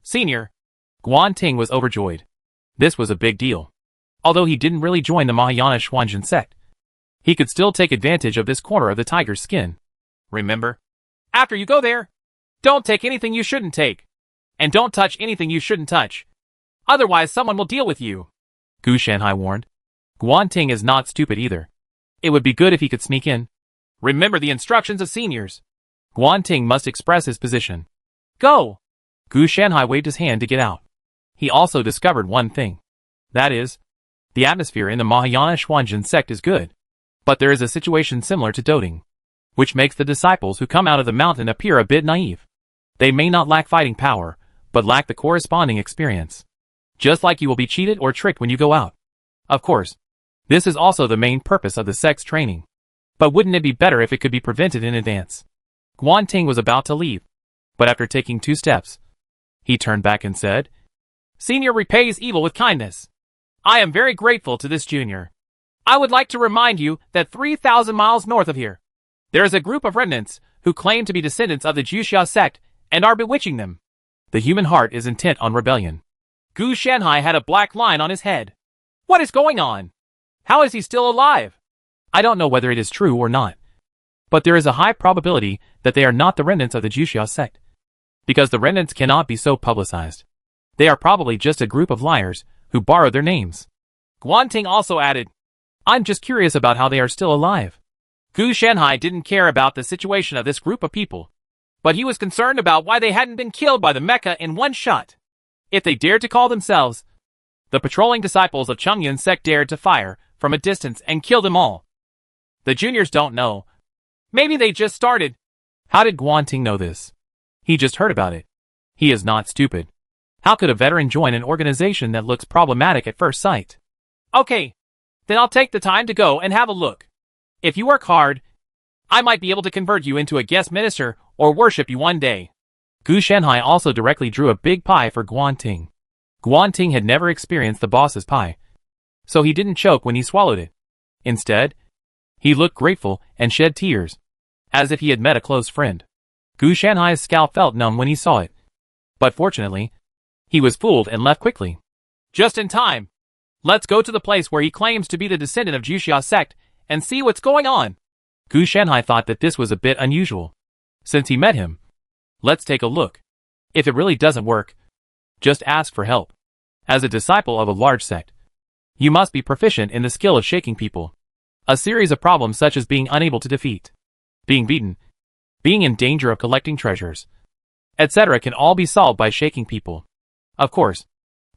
Senior. Guanting was overjoyed. This was a big deal. Although he didn't really join the Mahayana Xuanzhen sect, he could still take advantage of this corner of the tiger's skin. Remember? After you go there, don't take anything you shouldn't take. And don't touch anything you shouldn't touch. Otherwise someone will deal with you. Gu Shanhai warned. Guanting is not stupid either. It would be good if he could sneak in. Remember the instructions of seniors. Guanting must express his position. Go! Gu Shanhai waved his hand to get out. He also discovered one thing. That is, the atmosphere in the Mahayana Xuanzhen sect is good. But there is a situation similar to doting, which makes the disciples who come out of the mountain appear a bit naive. They may not lack fighting power, but lack the corresponding experience. Just like you will be cheated or tricked when you go out. Of course, this is also the main purpose of the sect's training. But wouldn't it be better if it could be prevented in advance? Guanting was about to leave, but after taking 2 steps, he turned back and said, Senior repays evil with kindness. I am very grateful to this junior. I would like to remind you that 3,000 miles north of here, there is a group of remnants who claim to be descendants of the Juxia sect and are bewitching them. The human heart is intent on rebellion. Gu Shanhai had a black line on his head. What is going on? How is he still alive? I don't know whether it is true or not. But there is a high probability that they are not the remnants of the Juxia sect. Because the remnants cannot be so publicized. They are probably just a group of liars who borrowed their names. Guanting also added, I'm just curious about how they are still alive. Gu Shanhai didn't care about the situation of this group of people. But he was concerned about why they hadn't been killed by the mecha in one shot. If they dared to call themselves the patrolling disciples of Chongyun sect dared to fire from a distance and kill them all. The juniors don't know. Maybe they just started. How did Guanting know this? He just heard about it. He is not stupid. How could a veteran join an organization that looks problematic at first sight? Okay, then I'll take the time to go and have a look. If you work hard, I might be able to convert you into a guest minister or worship you one day. Gu Shanhai also directly drew a big pie for Guanting. Guanting had never experienced the boss's pie, so he didn't choke when he swallowed it. Instead, he looked grateful and shed tears, as if he had met a close friend. Gu Shanhai's scalp felt numb when he saw it, but fortunately, he was fooled and left quickly. Just in time. Let's go to the place where he claims to be the descendant of Juxia sect and see what's going on. Gu Shanhai thought that this was a bit unusual. Since he met him, let's take a look. If it really doesn't work, just ask for help. As a disciple of a large sect, you must be proficient in the skill of shaking people. A series of problems such as being unable to defeat, being beaten, being in danger of collecting treasures, etc. can all be solved by shaking people. Of course,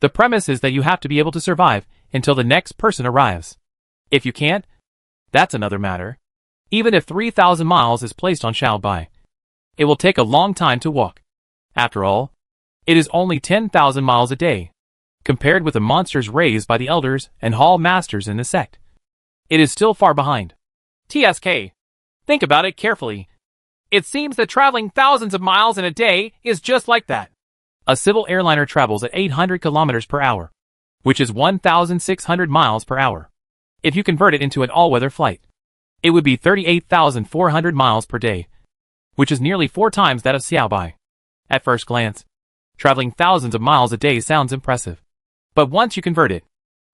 the premise is that you have to be able to survive until the next person arrives. If you can't, that's another matter. Even if 3,000 miles is placed on Xiaobai, it will take a long time to walk. After all, it is only 10,000 miles a day, compared with the monsters raised by the elders and hall masters in the sect. It is still far behind. TSK. Think about it carefully. It seems that traveling thousands of miles in a day is just like that. A civil airliner travels at 800 kilometers per hour, which is 1,600 miles per hour. If you convert it into an all-weather flight, it would be 38,400 miles per day, which is nearly 4 times that of Xiaobai. At first glance, traveling thousands of miles a day sounds impressive. But once you convert it,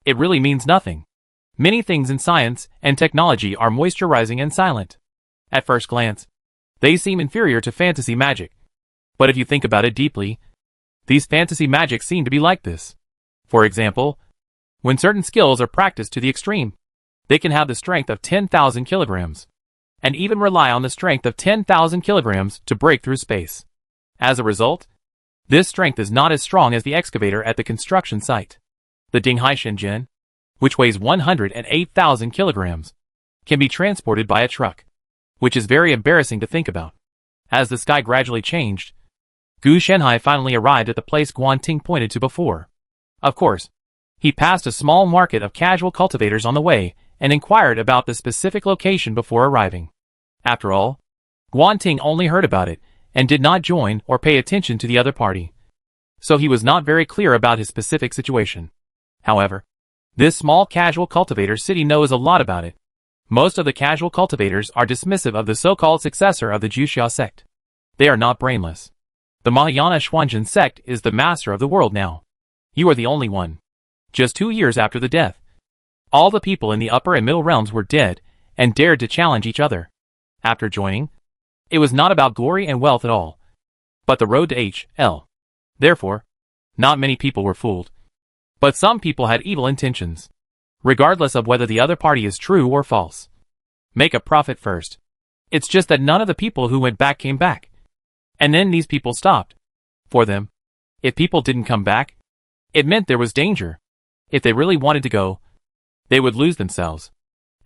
it really means nothing. Many things in science and technology are moisturizing and silent. At first glance, they seem inferior to fantasy magic. But if you think about it deeply, these fantasy magics seem to be like this. For example, when certain skills are practiced to the extreme, they can have the strength of 10,000 kilograms, and even rely on the strength of 10,000 kilograms to break through space. As a result, this strength is not as strong as the excavator at the construction site. The Dinghai Shenzhen, which weighs 108,000 kilograms, can be transported by a truck, which is very embarrassing to think about. As the sky gradually changed, Gu Shanhai finally arrived at the place Guanting pointed to before. Of course, he passed a small market of casual cultivators on the way and inquired about the specific location before arriving. After all, Guanting only heard about it and did not join or pay attention to the other party, so he was not very clear about his specific situation. However, this small casual cultivator city knows a lot about it. Most of the casual cultivators are dismissive of the so-called successor of the Juxia sect. They are not brainless. The Mahayana Xuanzhen sect is the master of the world now. You are the only one. Just 2 years after the death, all the people in the upper and middle realms were dead and dared to challenge each other. After joining, it was not about glory and wealth at all, but the road to HL. Therefore, not many people were fooled. But some people had evil intentions, regardless of whether the other party is true or false. Make a profit first. It's just that none of the people who went back came back. And then these people stopped. For them, if people didn't come back, it meant there was danger. If they really wanted to go, they would lose themselves.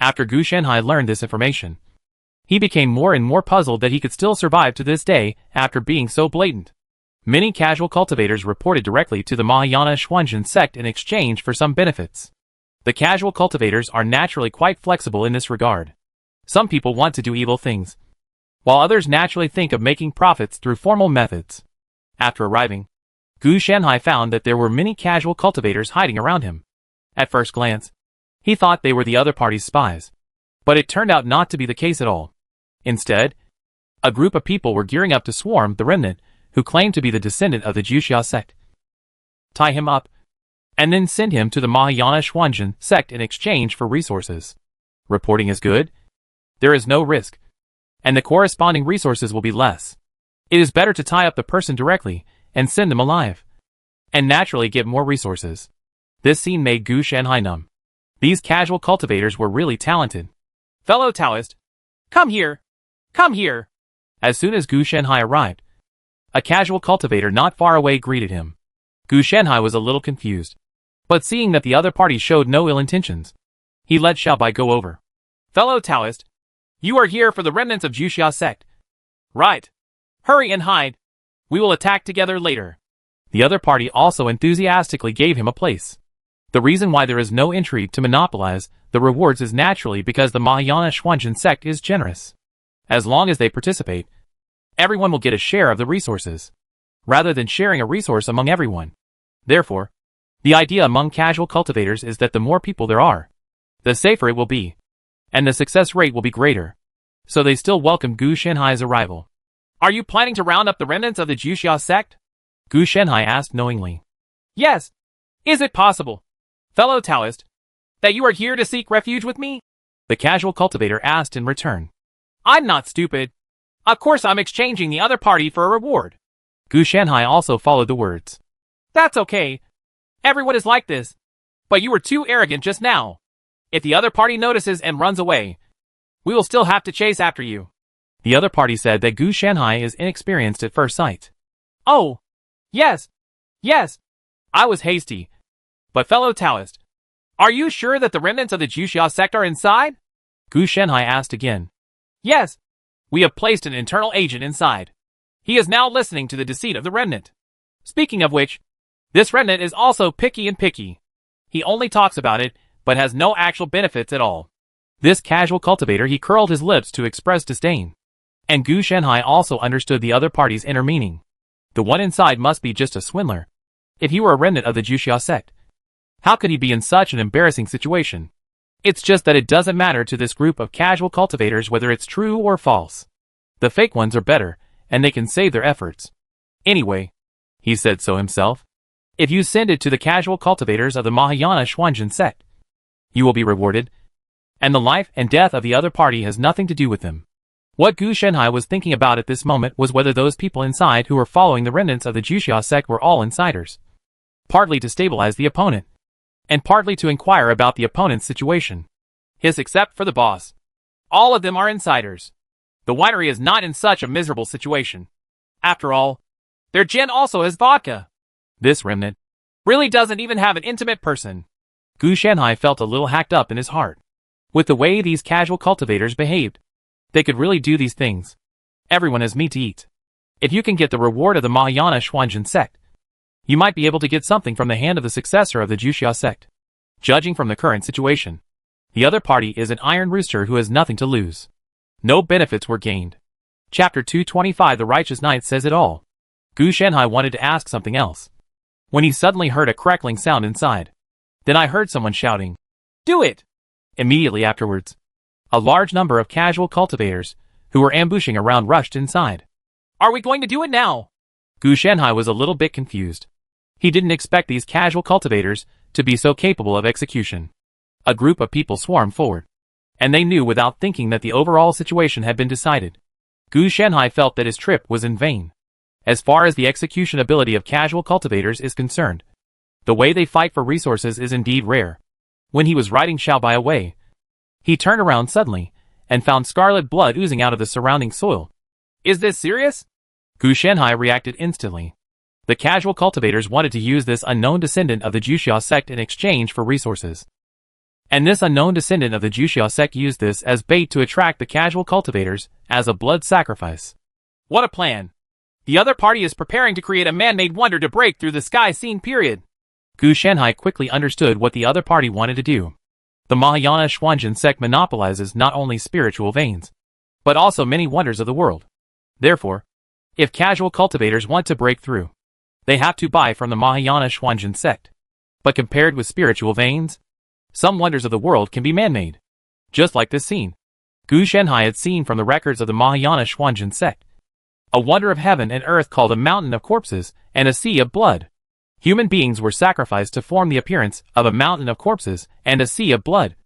After Gu Shanhai learned this information, he became more and more puzzled that he could still survive to this day after being so blatant. Many casual cultivators reported directly to the Mahayana Xuanzhen sect in exchange for some benefits. The casual cultivators are naturally quite flexible in this regard. Some people want to do evil things, while others naturally think of making profits through formal methods. After arriving, Gu Shanhai found that there were many casual cultivators hiding around him. At first glance, he thought they were the other party's spies, but it turned out not to be the case at all. Instead, a group of people were gearing up to swarm the remnant who claimed to be the descendant of the Juxia sect, tie him up, and then send him to the Mahayana Xuanzhen sect in exchange for resources. Reporting is good. There is no risk, and the corresponding resources will be less. It is better to tie up the person directly and send them alive, and naturally get more resources. This scene made Gu Shanhai numb. These casual cultivators were really talented. Fellow Taoist, come here! Come here! As soon as Gu Shanhai arrived, a casual cultivator not far away greeted him. Gu Shanhai was a little confused. But seeing that the other party showed no ill intentions, he let Xiaobai go over. Fellow Taoist, you are here for the remnants of Juxia sect. Right. Hurry and hide. We will attack together later. The other party also enthusiastically gave him a place. The reason why there is no intrigue to monopolize the rewards is naturally because the Mahayana Xuanzhen sect is generous. As long as they participate, everyone will get a share of the resources, rather than sharing a resource among everyone. Therefore, the idea among casual cultivators is that the more people there are, the safer it will be, and the success rate will be greater. So they still welcome Gu Shanhai's arrival. Are you planning to round up the remnants of the Juxia sect? Gu Shanhai asked knowingly. Yes. Is it possible, fellow Taoist, that you are here to seek refuge with me? The casual cultivator asked in return. I'm not stupid. Of course I'm exchanging the other party for a reward. Gu Shanhai also followed the words. That's okay. Everyone is like this. But you were too arrogant just now. If the other party notices and runs away, we will still have to chase after you. The other party said that Gu Shanhai is inexperienced at first sight. Oh, yes. I was hasty. But fellow Taoist, are you sure that the remnants of the Juxia sect are inside? Gu Shanhai asked again. Yes. We have placed an internal agent inside. He is now listening to the deceit of the remnant. Speaking of which, this remnant is also picky. He only talks about it, but has no actual benefits at all. This casual cultivator, he curled his lips to express disdain. And Gu Shanhai also understood the other party's inner meaning. The one inside must be just a swindler. If he were a remnant of the Juxia sect, how could he be in such an embarrassing situation? It's just that it doesn't matter to this group of casual cultivators whether it's true or false. The fake ones are better, and they can save their efforts. Anyway, he said so himself. If you send it to the casual cultivators of the Mahayana Xuanzhen sect, you will be rewarded, and the life and death of the other party has nothing to do with them. What Gu Shanhai was thinking about at this moment was whether those people inside who were following the remnants of the Juxia sect were all insiders. Partly to stabilize the opponent, and partly to inquire about the opponent's situation. Except for the boss. All of them are insiders. The winery is not in such a miserable situation. After all, their gin also has vodka. This remnant really doesn't even have an intimate person. Gu Shanhai felt a little hacked up in his heart. With the way these casual cultivators behaved, they could really do these things. Everyone has meat to eat. If you can get the reward of the Mahayana Xuanzhen sect, you might be able to get something from the hand of the successor of the Juxia sect. Judging from the current situation, the other party is an iron rooster who has nothing to lose. No benefits were gained. Chapter 225 The Righteous Knight says it all. Gu Shanhai wanted to ask something else, when he suddenly heard a crackling sound inside. Then I heard someone shouting, "Do it!" Immediately afterwards, a large number of casual cultivators, who were ambushing around, rushed inside. Are we going to do it now? Gu Shanhai was a little bit confused. He didn't expect these casual cultivators to be so capable of execution. A group of people swarmed forward, and they knew without thinking that the overall situation had been decided. Gu Shanhai felt that his trip was in vain. As far as the execution ability of casual cultivators is concerned, the way they fight for resources is indeed rare. When he was riding Xiaobai away, he turned around suddenly, and found scarlet blood oozing out of the surrounding soil. Is this serious? Gu Shanhai reacted instantly. The casual cultivators wanted to use this unknown descendant of the Juxia sect in exchange for resources. And this unknown descendant of the Juxia sect used this as bait to attract the casual cultivators as a blood sacrifice. What a plan! The other party is preparing to create a man-made wonder to break through the sky scene period. Gu Shanhai quickly understood what the other party wanted to do. The Mahayana Xuanzhen sect monopolizes not only spiritual veins, but also many wonders of the world. Therefore, if casual cultivators want to break through, they have to buy from the Mahayana Xuanzhen sect. But compared with spiritual veins, some wonders of the world can be man-made. Just like this scene, Gu Shanhai had seen from the records of the Mahayana Xuanzhen sect. A wonder of heaven and earth called a mountain of corpses and a sea of blood. Human beings were sacrificed to form the appearance of a mountain of corpses and a sea of blood.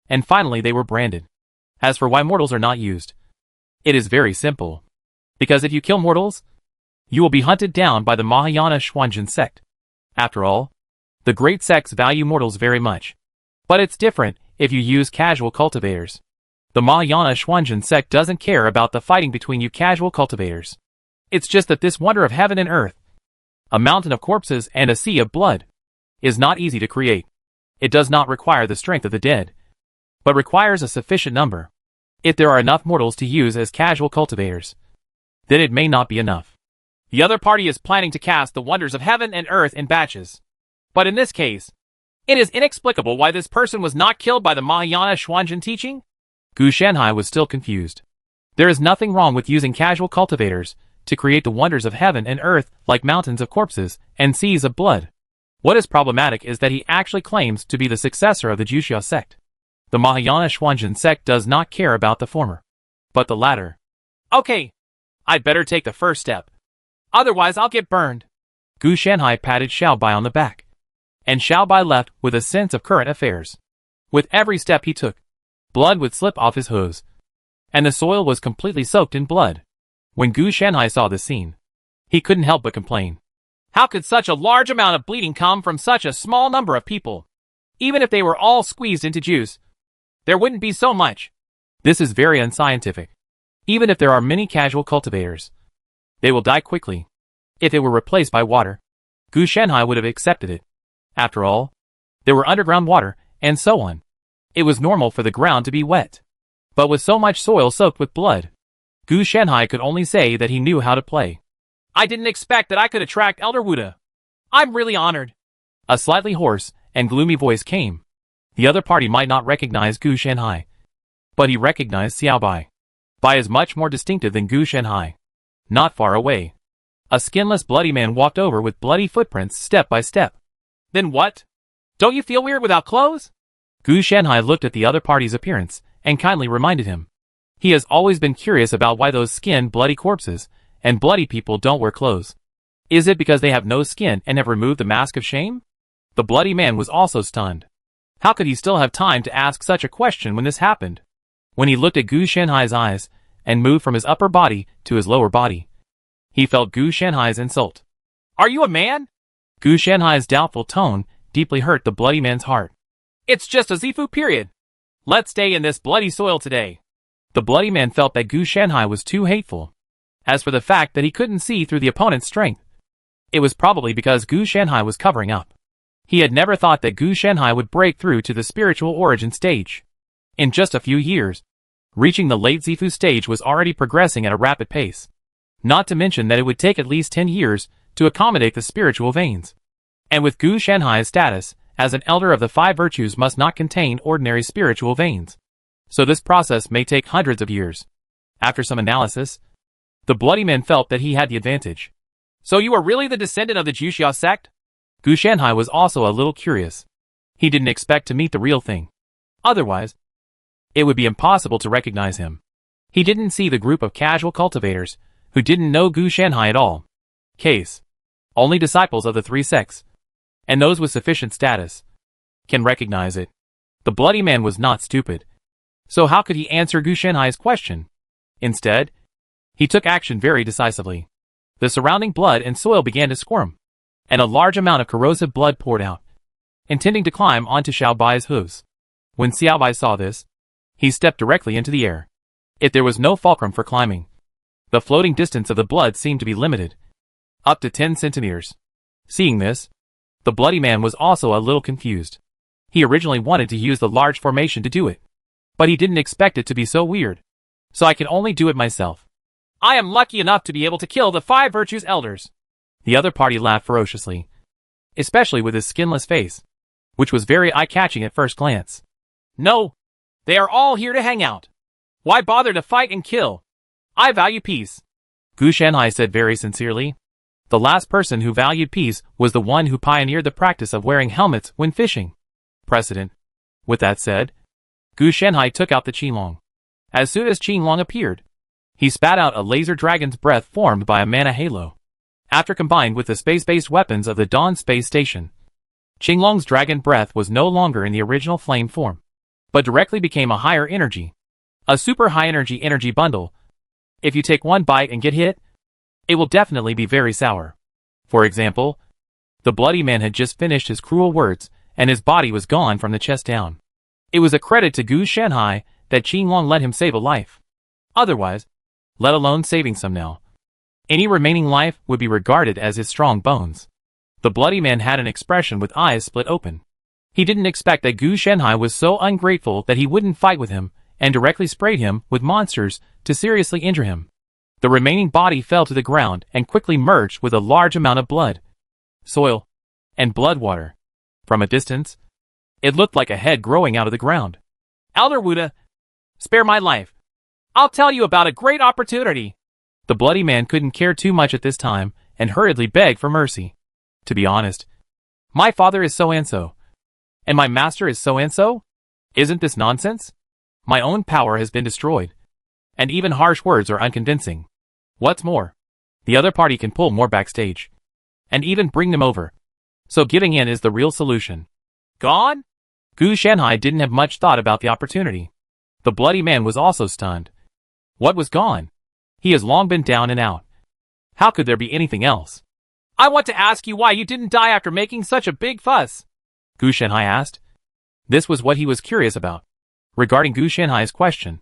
And finally they were branded. As for why mortals are not used, it is very simple. Because if you kill mortals, you will be hunted down by the Mahayana Xuanzhen sect. After all, the great sects value mortals very much. But it's different if you use casual cultivators. The Mahayana Xuanzhen sect doesn't care about the fighting between you casual cultivators. It's just that this wonder of heaven and earth, A mountain of corpses and a sea of blood is not easy to create. It does not require the strength of the dead, but requires a sufficient number. If there are enough mortals to use as casual cultivators, then it may not be enough. The other party is planning to cast the wonders of heaven and earth in batches. But in this case, it is inexplicable why this person was not killed by the Mahayana Xuanzhen teaching. Gu Shanhai was still confused. There is nothing wrong with using casual cultivators to create the wonders of heaven and earth like mountains of corpses and seas of blood. What is problematic is that he actually claims to be the successor of the Juxia sect. The Mahayana Xuanzhen sect does not care about the former, but the latter. Okay, I'd better take the first step. Otherwise I'll get burned. Gu Shanhai patted Xiaobai on the back, and Xiaobai left with a sense of current affairs. With every step he took, blood would slip off his hose, and the soil was completely soaked in blood. When Gu Shanhai saw this scene, he couldn't help but complain. How could such a large amount of bleeding come from such a small number of people? Even if they were all squeezed into juice, there wouldn't be so much. This is very unscientific. Even if there are many casual cultivators, they will die quickly. If it were replaced by water, Gu Shanhai would have accepted it. After all, there were underground water, and so on. It was normal for the ground to be wet. But with so much soil soaked with blood, Gu Shanhai could only say that he knew how to play. I didn't expect that I could attract Elder Wuda. I'm really honored. A slightly hoarse and gloomy voice came. The other party might not recognize Gu Shanhai, but he recognized Xiaobai. Bai is much more distinctive than Gu Shanhai. Not far away, a skinless bloody man walked over with bloody footprints step by step. Then what? Don't you feel weird without clothes? Gu Shanhai looked at the other party's appearance and kindly reminded him. He has always been curious about why those skinned bloody corpses and bloody people don't wear clothes. Is it because they have no skin and have removed the mask of shame? The bloody man was also stunned. How could he still have time to ask such a question when this happened? When he looked at Gu Shanhai's eyes and moved from his upper body to his lower body, he felt Gu Shanhai's insult. Are you a man? Gu Shanhai's doubtful tone deeply hurt the bloody man's heart. It's just a Zifu period. Let's stay in this bloody soil today. The bloody man felt that Gu Shanhai was too hateful. As for the fact that he couldn't see through the opponent's strength, it was probably because Gu Shanhai was covering up. He had never thought that Gu Shanhai would break through to the spiritual origin stage. In just a few years, reaching the late Zifu stage was already progressing at a rapid pace. Not to mention that it would take at least 10 years to accommodate the spiritual veins. And with Gu Shanhai's status as an elder of the five virtues must not contain ordinary spiritual veins. So this process may take hundreds of years. After some analysis, the bloody man felt that he had the advantage. So you are really the descendant of the Juxia sect? Gu Shanhai was also a little curious. He didn't expect to meet the real thing. Otherwise, it would be impossible to recognize him. He didn't see the group of casual cultivators who didn't know Gu Shanhai at all. Case. Only disciples of the three sects, and those with sufficient status, can recognize it. The bloody man was not stupid. So how could he answer Gu Shanhai's question? Instead, he took action very decisively. The surrounding blood and soil began to squirm, and a large amount of corrosive blood poured out, intending to climb onto Xiaobai's hooves. When Xiaobai saw this, he stepped directly into the air. If there was no fulcrum for climbing, the floating distance of the blood seemed to be limited, up to 10 centimeters. Seeing this, the bloody man was also a little confused. He originally wanted to use the large formation to do it, but he didn't expect it to be so weird. So I can only do it myself. I am lucky enough to be able to kill the five virtues elders. The other party laughed ferociously, especially with his skinless face, which was very eye-catching at first glance. No, they are all here to hang out. Why bother to fight and kill? I value peace. Gu Shanhai said very sincerely. The last person who valued peace was the one who pioneered the practice of wearing helmets when fishing. Precedent. With that said, Gu Shanhai took out the Qinglong. As soon as Qinglong appeared, he spat out a laser dragon's breath formed by a mana halo. After combined with the space-based weapons of the Dawn space station, Qinglong's dragon breath was no longer in the original flame form, but directly became a higher energy. A super high energy bundle. If you take one bite and get hit, it will definitely be very sour. For example, the bloody man had just finished his cruel words, and his body was gone from the chest down. It was a credit to Gu Shanhai that Qinglong let him save a life. Otherwise, let alone saving some now, Any remaining life would be regarded as his strong bones. The bloody man had an expression with eyes split open. He didn't expect that Gu Shanhai was so ungrateful that he wouldn't fight with him and directly sprayed him with monsters to seriously injure him. The remaining body fell to the ground and quickly merged with a large amount of blood, soil, and blood water. From a distance, it looked like a head growing out of the ground. Elder Wuda, spare my life. I'll tell you about a great opportunity. The bloody man couldn't care too much at this time and hurriedly begged for mercy. To be honest, my father is so-and-so, and my master is so-and-so? Isn't this nonsense? My own power has been destroyed, and even harsh words are unconvincing. What's more, the other party can pull more backstage, and even bring them over. So giving in is the real solution. Gone? Gu Shanhai didn't have much thought about the opportunity. The bloody man was also stunned. What was gone? He has long been down and out. How could there be anything else? I want to ask you why you didn't die after making such a big fuss, Gu Shanhai asked. This was what he was curious about. Regarding Gu Shanhai's question,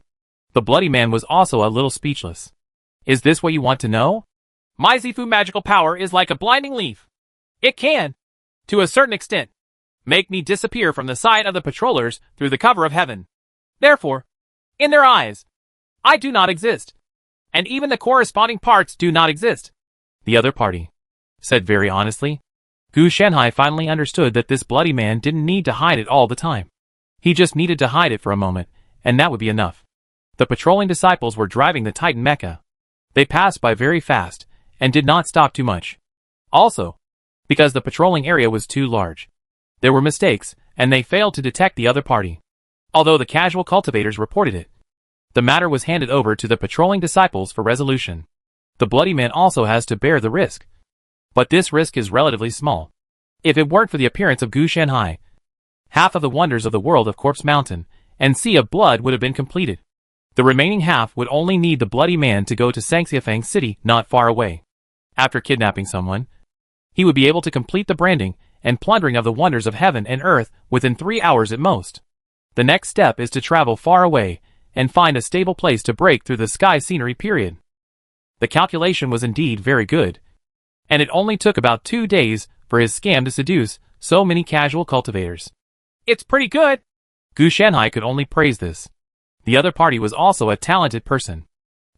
the bloody man was also a little speechless. Is this what you want to know? My Zifu magical power is like a blinding leaf. It can, to a certain extent, make me disappear from the sight of the patrollers through the cover of heaven. Therefore, in their eyes, I do not exist, and even the corresponding parts do not exist. The other party said very honestly. Gu Shanhai finally understood that this bloody man didn't need to hide it all the time. He just needed to hide it for a moment, and that would be enough. The patrolling disciples were driving the Titan mecha. They passed by very fast, and did not stop too much. Also, because the patrolling area was too large, there were mistakes, and they failed to detect the other party. Although the casual cultivators reported it, the matter was handed over to the patrolling disciples for resolution. The bloody man also has to bear the risk. But this risk is relatively small. If it weren't for the appearance of Gu Shanhai, half of the wonders of the world of Corpse Mountain and Sea of Blood would have been completed. The remaining half would only need the bloody man to go to Sangxiafang City not far away. After kidnapping someone, he would be able to complete the branding and plundering of the wonders of heaven and earth within 3 hours at most. The next step is to travel far away and find a stable place to break through the sky scenery period. The calculation was indeed very good, and it only took about 2 days for his scam to seduce so many casual cultivators. It's pretty good. Gu Shanhai could only praise this. The other party was also a talented person.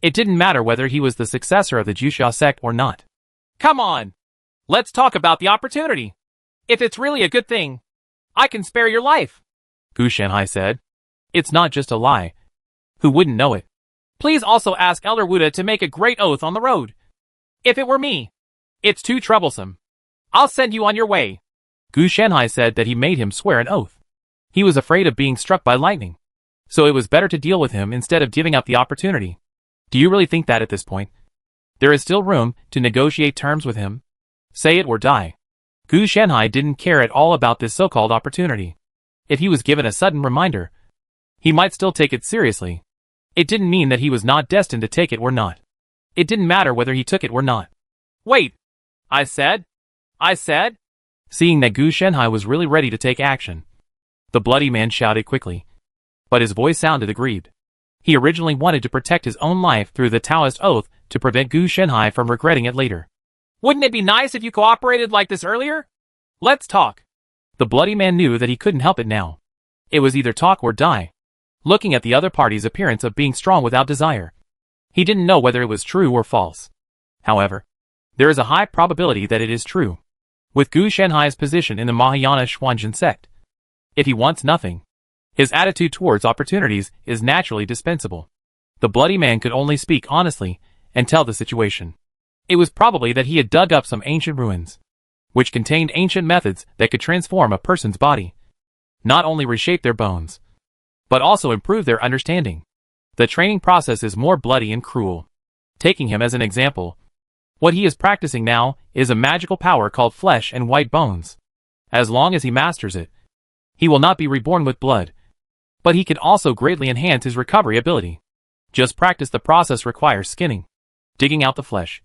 It didn't matter whether he was the successor of the Juxia sect or not. Come on! Let's talk about the opportunity. If it's really a good thing, I can spare your life, Gu Shanhai said. It's not just a lie. Who wouldn't know it? Please also ask Elder Wuda to make a great oath on the road. If it were me, it's too troublesome. I'll send you on your way. Gu Shanhai said that he made him swear an oath. He was afraid of being struck by lightning, so it was better to deal with him instead of giving up the opportunity. Do you really think that at this point there is still room to negotiate terms with him? Say it or die. Gu Shanhai didn't care at all about this so-called opportunity. If he was given a sudden reminder, he might still take it seriously. It didn't mean that he was not destined to take it or not. It didn't matter whether he took it or not. Wait! I said? Seeing that Gu Shanhai was really ready to take action, the bloody man shouted quickly. But his voice sounded aggrieved. He originally wanted to protect his own life through the Taoist oath to prevent Gu Shanhai from regretting it later. Wouldn't it be nice if you cooperated like this earlier? Let's talk. The bloody man knew that he couldn't help it now. It was either talk or die. Looking at the other party's appearance of being strong without desire, he didn't know whether it was true or false. However, there is a high probability that it is true. With Gu Shanhai's position in the Mahayana Xuanzhen sect, if he wants nothing, his attitude towards opportunities is naturally dispensable. The bloody man could only speak honestly and tell the situation. It was probably that he had dug up some ancient ruins, which contained ancient methods that could transform a person's body, not only reshape their bones, but also improve their understanding. The training process is more bloody and cruel. Taking him as an example, what he is practicing now is a magical power called flesh and white bones. As long as he masters it, he will not be reborn with blood, but he can also greatly enhance his recovery ability. Just practice the process requires skinning, digging out the flesh,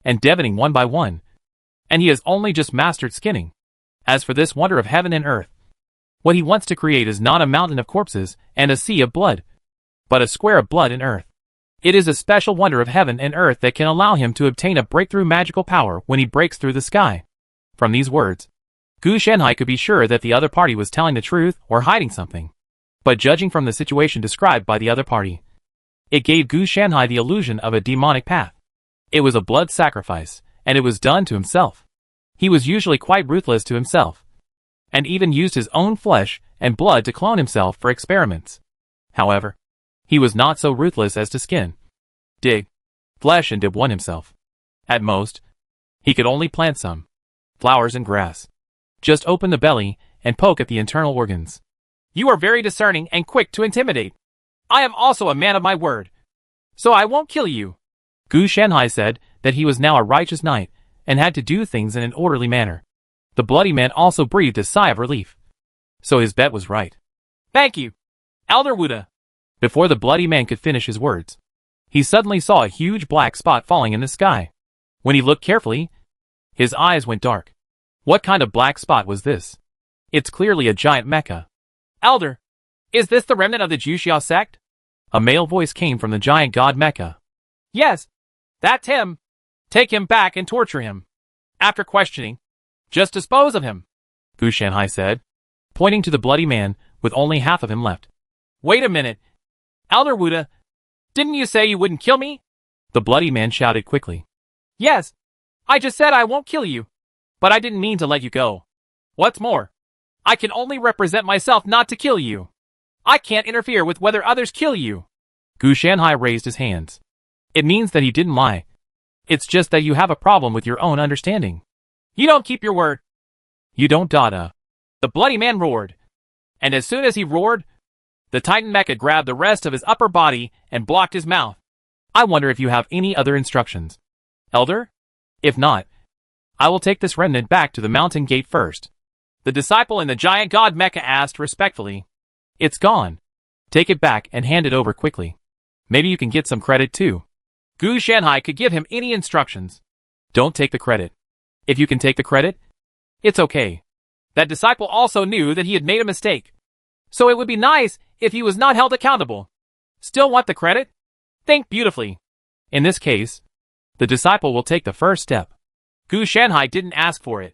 and deadening one by one, and he has only just mastered skinning. As for this wonder of heaven and earth, what he wants to create is not a mountain of corpses and a sea of blood, but a square of blood and earth. It is a special wonder of heaven and earth that can allow him to obtain a breakthrough magical power when he breaks through the sky. From these words, Gu Shanhai could be sure that the other party was telling the truth or hiding something. But judging from the situation described by the other party, it gave Gu Shanhai the illusion of a demonic path. It was a blood sacrifice, and it was done to himself. He was usually quite ruthless to himself, and even used his own flesh and blood to clone himself for experiments. However, he was not so ruthless as to skin, dig, flesh and dip one himself. At most, he could only plant some flowers and grass. Just open the belly and poke at the internal organs. You are very discerning and quick to intimidate. I am also a man of my word, so I won't kill you. Gu Shanhai said that he was now a righteous knight and had to do things in an orderly manner. The bloody man also breathed a sigh of relief. So his bet was right. Thank you, Elder Wuda. Before the bloody man could finish his words, he suddenly saw a huge black spot falling in the sky. When he looked carefully, his eyes went dark. What kind of black spot was this? It's clearly a giant mecha. Elder, is this the remnant of the Juxiao sect? A male voice came from the giant god mecha. Yes, that's him. Take him back and torture him. After questioning, just dispose of him, Gu Shanhai said, pointing to the bloody man with only half of him left. Wait a minute. Elder Wuda, didn't you say you wouldn't kill me? The bloody man shouted quickly. Yes, I just said I won't kill you, but I didn't mean to let you go. What's more, I can only represent myself not to kill you. I can't interfere with whether others kill you. Gu Shanhai raised his hands. It means that he didn't lie. It's just that you have a problem with your own understanding. You don't keep your word. You don't, Dada. The bloody man roared. And as soon as he roared, the Titan mecha grabbed the rest of his upper body and blocked his mouth. I wonder if you have any other instructions, Elder? If not, I will take this remnant back to the mountain gate first. The disciple in the giant god mecha asked respectfully. It's gone. Take it back and hand it over quickly. Maybe you can get some credit too. Gu Shanhai could give him any instructions. Don't take the credit. If you can take the credit, it's okay. That disciple also knew that he had made a mistake, so it would be nice if he was not held accountable. Still want the credit? Think beautifully. In this case, the disciple will take the first step. Gu Shanhai didn't ask for it,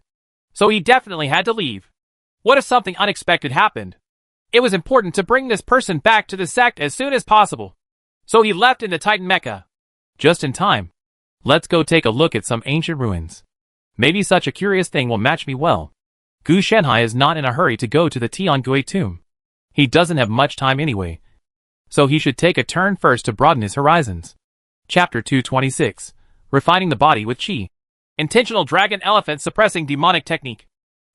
so he definitely had to leave. What if something unexpected happened? It was important to bring this person back to the sect as soon as possible, so he left in the Titan mecha. Just in time. Let's go take a look at some ancient ruins. Maybe such a curious thing will match me well. Gu Shanhai is not in a hurry to go to the Tiangui tomb. He doesn't have much time anyway, so he should take a turn first to broaden his horizons. Chapter 226. Refining the body with Qi. Intentional dragon elephant suppressing demonic technique.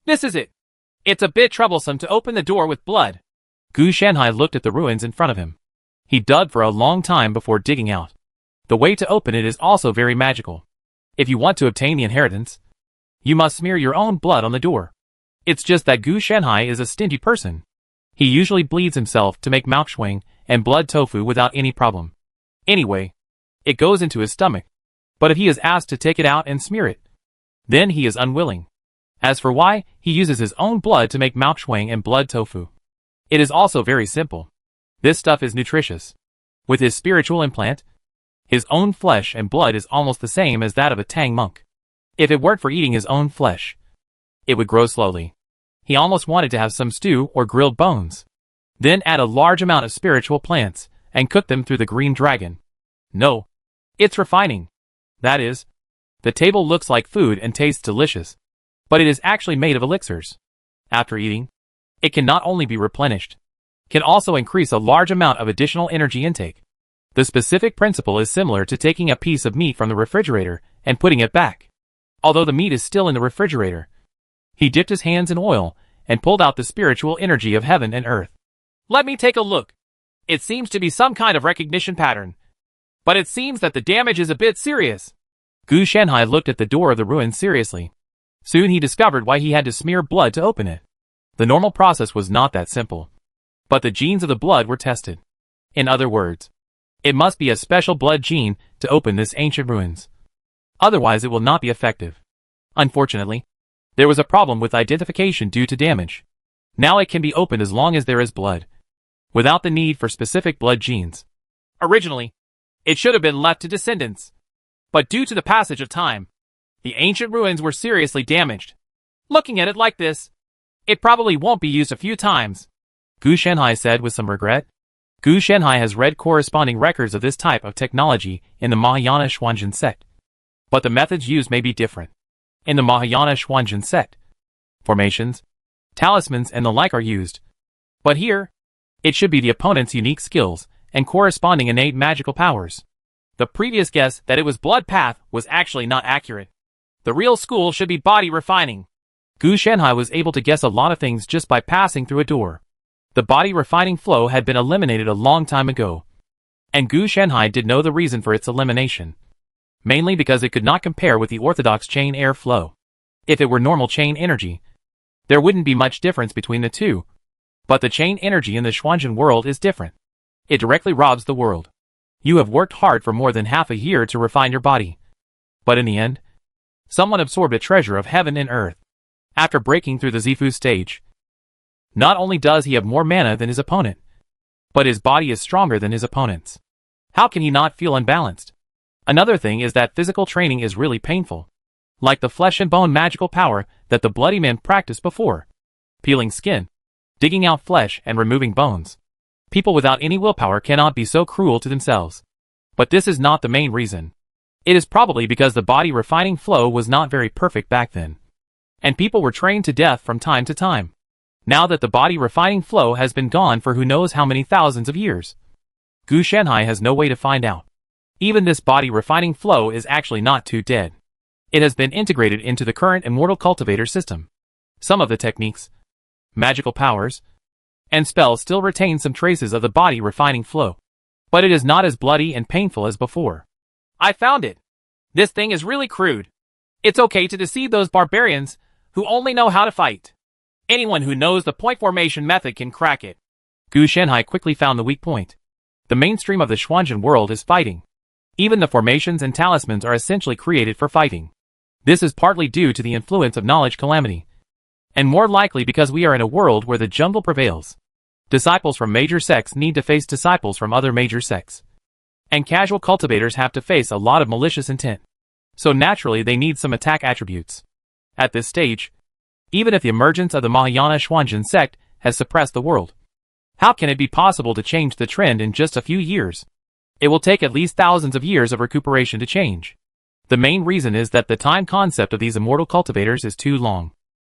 This is it. It's a bit troublesome to open the door with blood. Gu Shanhai looked at the ruins in front of him. He dug for a long time before digging out. The way to open it is also very magical. If you want to obtain the inheritance, you must smear your own blood on the door. It's just that Gu Shanhai is a stingy person. He usually bleeds himself to make Maoxuang and blood tofu without any problem. Anyway, it goes into his stomach. But if he is asked to take it out and smear it, then he is unwilling. As for why, he uses his own blood to make Maoxuang and blood tofu. It is also very simple. This stuff is nutritious. With his spiritual implant, his own flesh and blood is almost the same as that of a Tang monk. If it weren't for eating his own flesh, it would grow slowly. He almost wanted to have some stew or grilled bones. Then add a large amount of spiritual plants and cook them through the green dragon. No, it's refining. That is, the table looks like food and tastes delicious, but it is actually made of elixirs. After eating, it can not only be replenished, can also increase a large amount of additional energy intake. The specific principle is similar to taking a piece of meat from the refrigerator and putting it back. Although the meat is still in the refrigerator, he dipped his hands in oil and pulled out the spiritual energy of heaven and earth. Let me take a look. It seems to be some kind of recognition pattern, but it seems that the damage is a bit serious. Gu Shanhai looked at the door of the ruin seriously. Soon he discovered why he had to smear blood to open it. The normal process was not that simple, but the genes of the blood were tested. In other words, it must be a special blood gene to open this ancient ruins. Otherwise it will not be effective. Unfortunately, there was a problem with identification due to damage. Now it can be opened as long as there is blood, without the need for specific blood genes. Originally, It should have been left to descendants. But due to the passage of time, the ancient ruins were seriously damaged. Looking at it like this, it probably won't be used a few times, Gu Shenhai said with some regret. Gu Shenhai has read corresponding records of this type of technology in the Mahayana Xuanzhen sect. But the methods used may be different. In the Mahayana Xuanzhen sect, formations, talismans and the like are used. But here, it should be the opponent's unique skills and corresponding innate magical powers. The previous guess that it was blood path was actually not accurate. The real school should be body refining. Gu Shenhai was able to guess a lot of things just by passing through a door. The body refining flow had been eliminated a long time ago. And Gu Shenhai did know the reason for its elimination. Mainly because it could not compare with the orthodox chain air flow. If it were normal chain energy, there wouldn't be much difference between the two. But the chain energy in the Xuanzhen world is different. It directly robs the world. You have worked hard for more than half a year to refine your body. But in the end, someone absorbed a treasure of heaven and earth. After breaking through the Zifu stage, not only does he have more mana than his opponent, but his body is stronger than his opponent's. How can he not feel unbalanced? Another thing is that physical training is really painful. Like the flesh and bone magical power that the bloody man practiced before. Peeling skin, digging out flesh and removing bones. People without any willpower cannot be so cruel to themselves. But this is not the main reason. It is probably because the body refining flow was not very perfect back then. And people were trained to death from time to time. Now that the body refining flow has been gone for who knows how many thousands of years, Gu Shenhai has no way to find out. Even this body refining flow is actually not too dead. It has been integrated into the current immortal cultivator system. Some of the techniques, magical powers, and spells still retain some traces of the body refining flow. But it is not as bloody and painful as before. I found it. This thing is really crude. It's okay to deceive those barbarians who only know how to fight. Anyone who knows the point formation method can crack it. Gu Shenhai quickly found the weak point. The mainstream of the Xuanzhen world is fighting. Even the formations and talismans are essentially created for fighting. This is partly due to the influence of knowledge calamity. And more likely because we are in a world where the jungle prevails. Disciples from major sects need to face disciples from other major sects. And casual cultivators have to face a lot of malicious intent. So naturally they need some attack attributes. At this stage, even if the emergence of the Mahayana Xuanzhen sect has suppressed the world, how can it be possible to change the trend in just a few years? It will take at least thousands of years of recuperation to change. The main reason is that the time concept of these immortal cultivators is too long.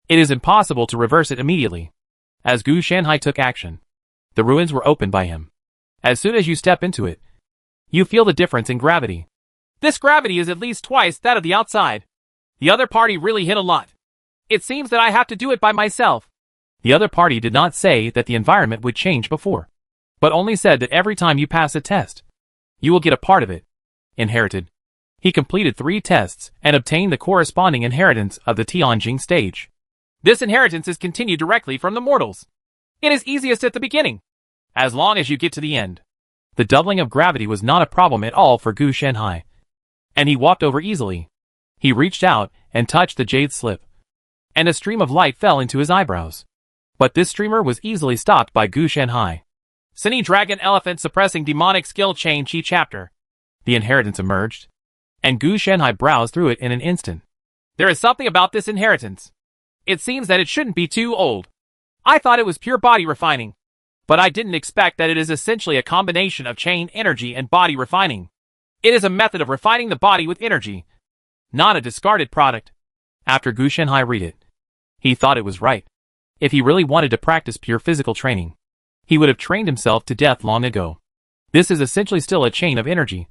It is impossible to reverse it immediately. As Gu Shenhai took action, the ruins were opened by him. As soon as you step into it, you feel the difference in gravity. This gravity is at least twice that of the outside. The other party really hit a lot. It seems that I have to do it by myself. The other party did not say that the environment would change before, but only said that every time you pass a test, you will get a part of it. Inherited. He completed 3 tests and obtained the corresponding inheritance of the Tianjing stage. This inheritance is continued directly from the mortals. It is easiest at the beginning, as long as you get to the end. The doubling of gravity was not a problem at all for Gu Shenhai, and he walked over easily. He reached out and touched the jade slip, and a stream of light fell into his eyebrows. But this streamer was easily stopped by Gu Shenhai. Cine Dragon Elephant Suppressing Demonic Skill Chain Chi Chapter. The inheritance emerged, and Gu Shenhai browsed through it in an instant. There is something about this inheritance. It seems that it shouldn't be too old. I thought it was pure body refining, but I didn't expect that it is essentially a combination of chain energy and body refining. It is a method of refining the body with energy, not a discarded product. After Gu Shenhai read it, he thought it was right. If he really wanted to practice pure physical training, he would have trained himself to death long ago. This is essentially still a chain of energy,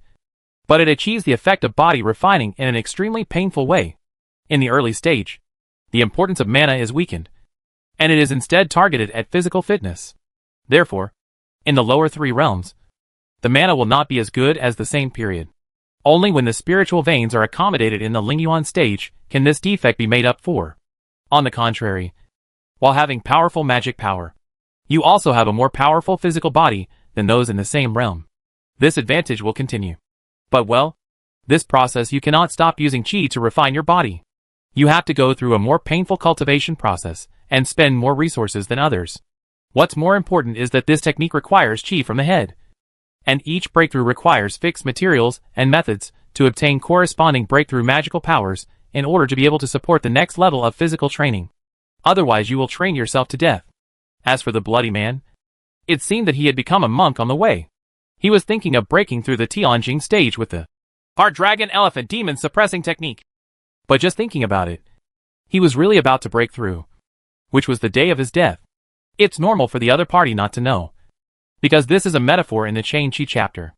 but it achieves the effect of body refining in an extremely painful way. In the early stage, the importance of mana is weakened, and it is instead targeted at physical fitness. Therefore, in the lower 3 realms, the mana will not be as good as the same period. Only when the spiritual veins are accommodated in the Lingyuan stage can this defect be made up for. On the contrary, while having powerful magic power, you also have a more powerful physical body than those in the same realm. This advantage will continue. But well, this process you cannot stop using qi to refine your body. You have to go through a more painful cultivation process and spend more resources than others. What's more important is that this technique requires qi from the head. and each breakthrough requires fixed materials and methods to obtain corresponding breakthrough magical powers in order to be able to support the next level of physical training. Otherwise you will train yourself to death. As for the bloody man, it seemed that he had become a monk on the way. He was thinking of breaking through the Tianjing stage with the Hard Dragon Elephant Demon Suppressing Technique. But just thinking about it, he was really about to break through, which was the day of his death. It's normal for the other party not to know, because this is a metaphor in the Chain Chi chapter.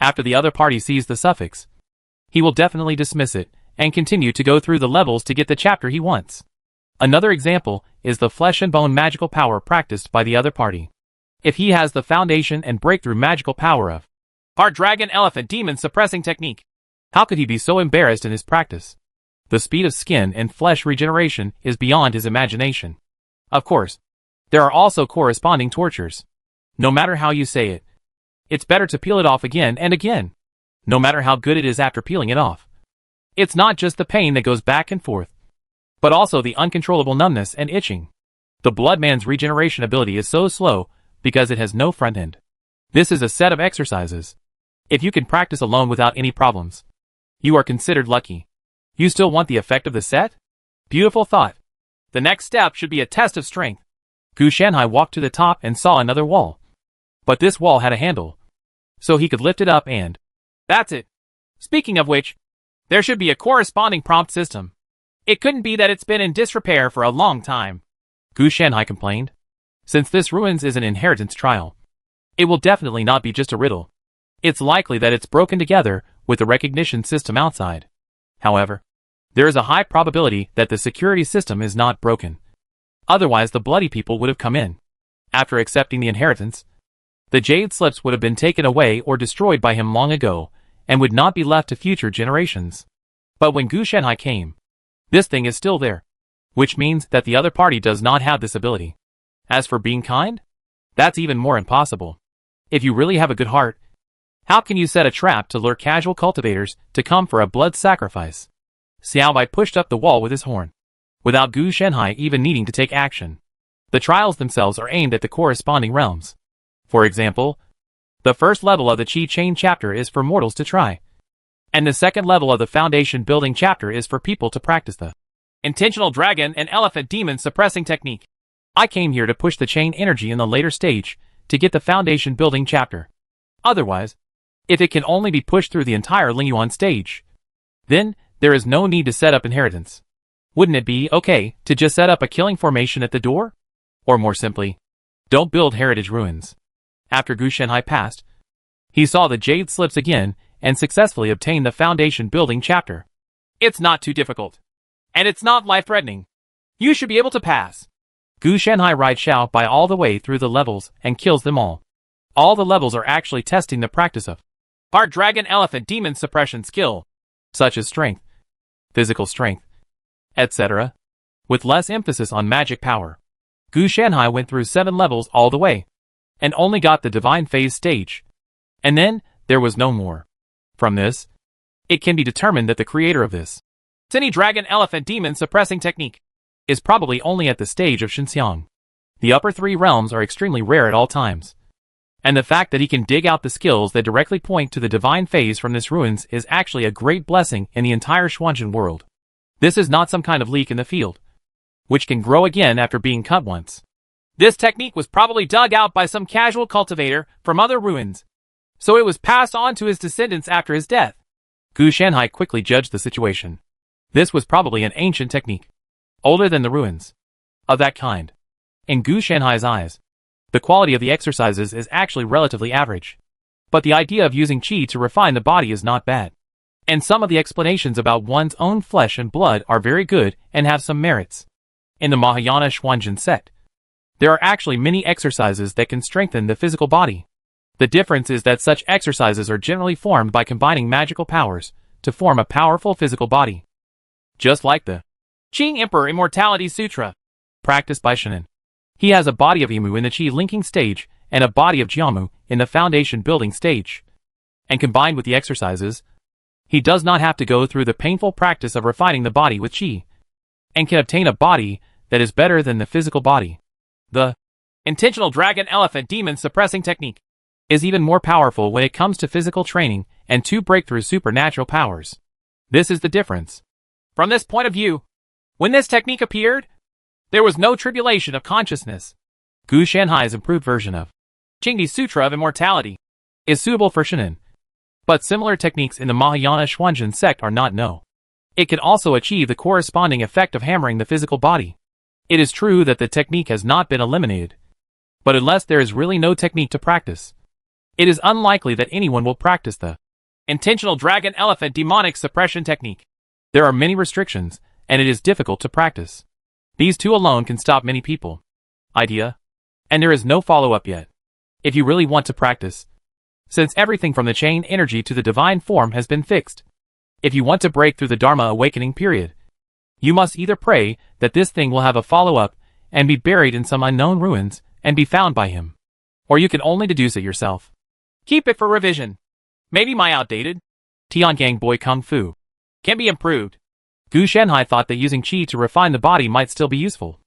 After the other party sees the suffix, he will definitely dismiss it and continue to go through the levels to get the chapter he wants. Another example is the flesh and bone magical power practiced by the other party. If he has the foundation and breakthrough magical power of Hard Dragon Elephant Demon Suppressing Technique, how could he be so embarrassed in his practice? The speed of skin and flesh regeneration is beyond his imagination. Of course, there are also corresponding tortures. No matter how you say it, it's better to peel it off again and again, no matter how good it is after peeling it off. It's not just the pain that goes back and forth, but also the uncontrollable numbness and itching. The Bloodman's regeneration ability is so slow because it has no front end. This is a set of exercises. If you can practice alone without any problems, you are considered lucky. You still want the effect of the set? Beautiful thought. The next step should be a test of strength. Gu Shanhai walked to the top and saw another wall. But this wall had a handle, so he could lift it up and... That's it. Speaking of which, there should be a corresponding prompt system. It couldn't be that it's been in disrepair for a long time, Gu Shanhai complained. Since this ruins is an inheritance trial, it will definitely not be just a riddle. It's likely that it's broken together with the recognition system outside. However, there is a high probability that the security system is not broken. Otherwise the bloody people would have come in. After accepting the inheritance, the jade slips would have been taken away or destroyed by him long ago, and would not be left to future generations. But when Gu Shanhai came, this thing is still there, which means that the other party does not have this ability. As for being kind, that's even more impossible. If you really have a good heart, how can you set a trap to lure casual cultivators to come for a blood sacrifice? Xiao Bai pushed up the wall with his horn, without Gu Shanhai even needing to take action. The trials themselves are aimed at the corresponding realms. For example, the first level of the Qi Chain chapter is for mortals to try, and the second level of the foundation building chapter is for people to practice the Intentional Dragon and Elephant Demon Suppressing Technique. I came here to push the chain energy in the later stage to get the foundation building chapter. Otherwise, if it can only be pushed through the entire Lingyuan stage, then there is no need to set up inheritance. Wouldn't it be okay to just set up a killing formation at the door? Or more simply, don't build heritage ruins. After Gu Shanhai passed, he saw the jade slips again and successfully obtained the foundation building chapter. It's not too difficult. And it's not life-threatening. You should be able to pass. Gu Shanhai rides Xiao Bai all the way through the levels and kills them all. All the levels are actually testing the practice of Hard Dragon Elephant Demon Suppression skill, such as strength, physical strength, etc., with less emphasis on magic power. Gu Shanhai went through 7 levels all the way, and only got the divine phase stage. And then, there was no more. From this, it can be determined that the creator of this Tiny Dragon Elephant Demon Suppressing Technique is probably only at the stage of Xinxiang. The upper 3 realms are extremely rare at all times. And the fact that he can dig out the skills that directly point to the divine phase from this ruins is actually a great blessing in the entire Xuanzhen world. This is not some kind of leak in the field, which can grow again after being cut once. This technique was probably dug out by some casual cultivator from other ruins, so it was passed on to his descendants after his death. Gu Shanhai quickly judged the situation. This was probably an ancient technique, older than the ruins, of that kind. In Gu Shanhai's eyes, the quality of the exercises is actually relatively average. But the idea of using qi to refine the body is not bad. And some of the explanations about one's own flesh and blood are very good and have some merits. In the Mahayana Xuanzhen sect, there are actually many exercises that can strengthen the physical body. The difference is that such exercises are generally formed by combining magical powers to form a powerful physical body. Just like the Qing Emperor Immortality Sutra, practiced by Shannon. He has a body of Imu in the Qi linking stage and a body of Jiamu in the foundation building stage. And combined with the exercises, he does not have to go through the painful practice of refining the body with Qi, and can obtain a body that is better than the physical body. The Intentional Dragon Elephant Demon Suppressing Technique is even more powerful when it comes to physical training and to breakthrough supernatural powers. This is the difference. From this point of view, when this technique appeared, there was no tribulation of consciousness. Gu Shanhai's improved version of Qingdi Sutra of Immortality is suitable for Shinin, but similar techniques in the Mahayana Xuanzhen sect are not no. It can also achieve the corresponding effect of hammering the physical body. It is true that the technique has not been eliminated, but unless there is really no technique to practice, it is unlikely that anyone will practice the intentional dragon elephant demonic suppression technique. There are many restrictions, and it is difficult to practice. These two alone can stop many people. Idea? And there is no follow-up yet. If you really want to practice, since everything from the chain energy to the divine form has been fixed, if you want to break through the Dharma awakening period, you must either pray that this thing will have a follow-up and be buried in some unknown ruins and be found by him, or you can only deduce it yourself. Keep it for revision. Maybe my outdated Tiangang Boy Kung Fu can be improved. Gu Shanhai thought that using qi to refine the body might still be useful,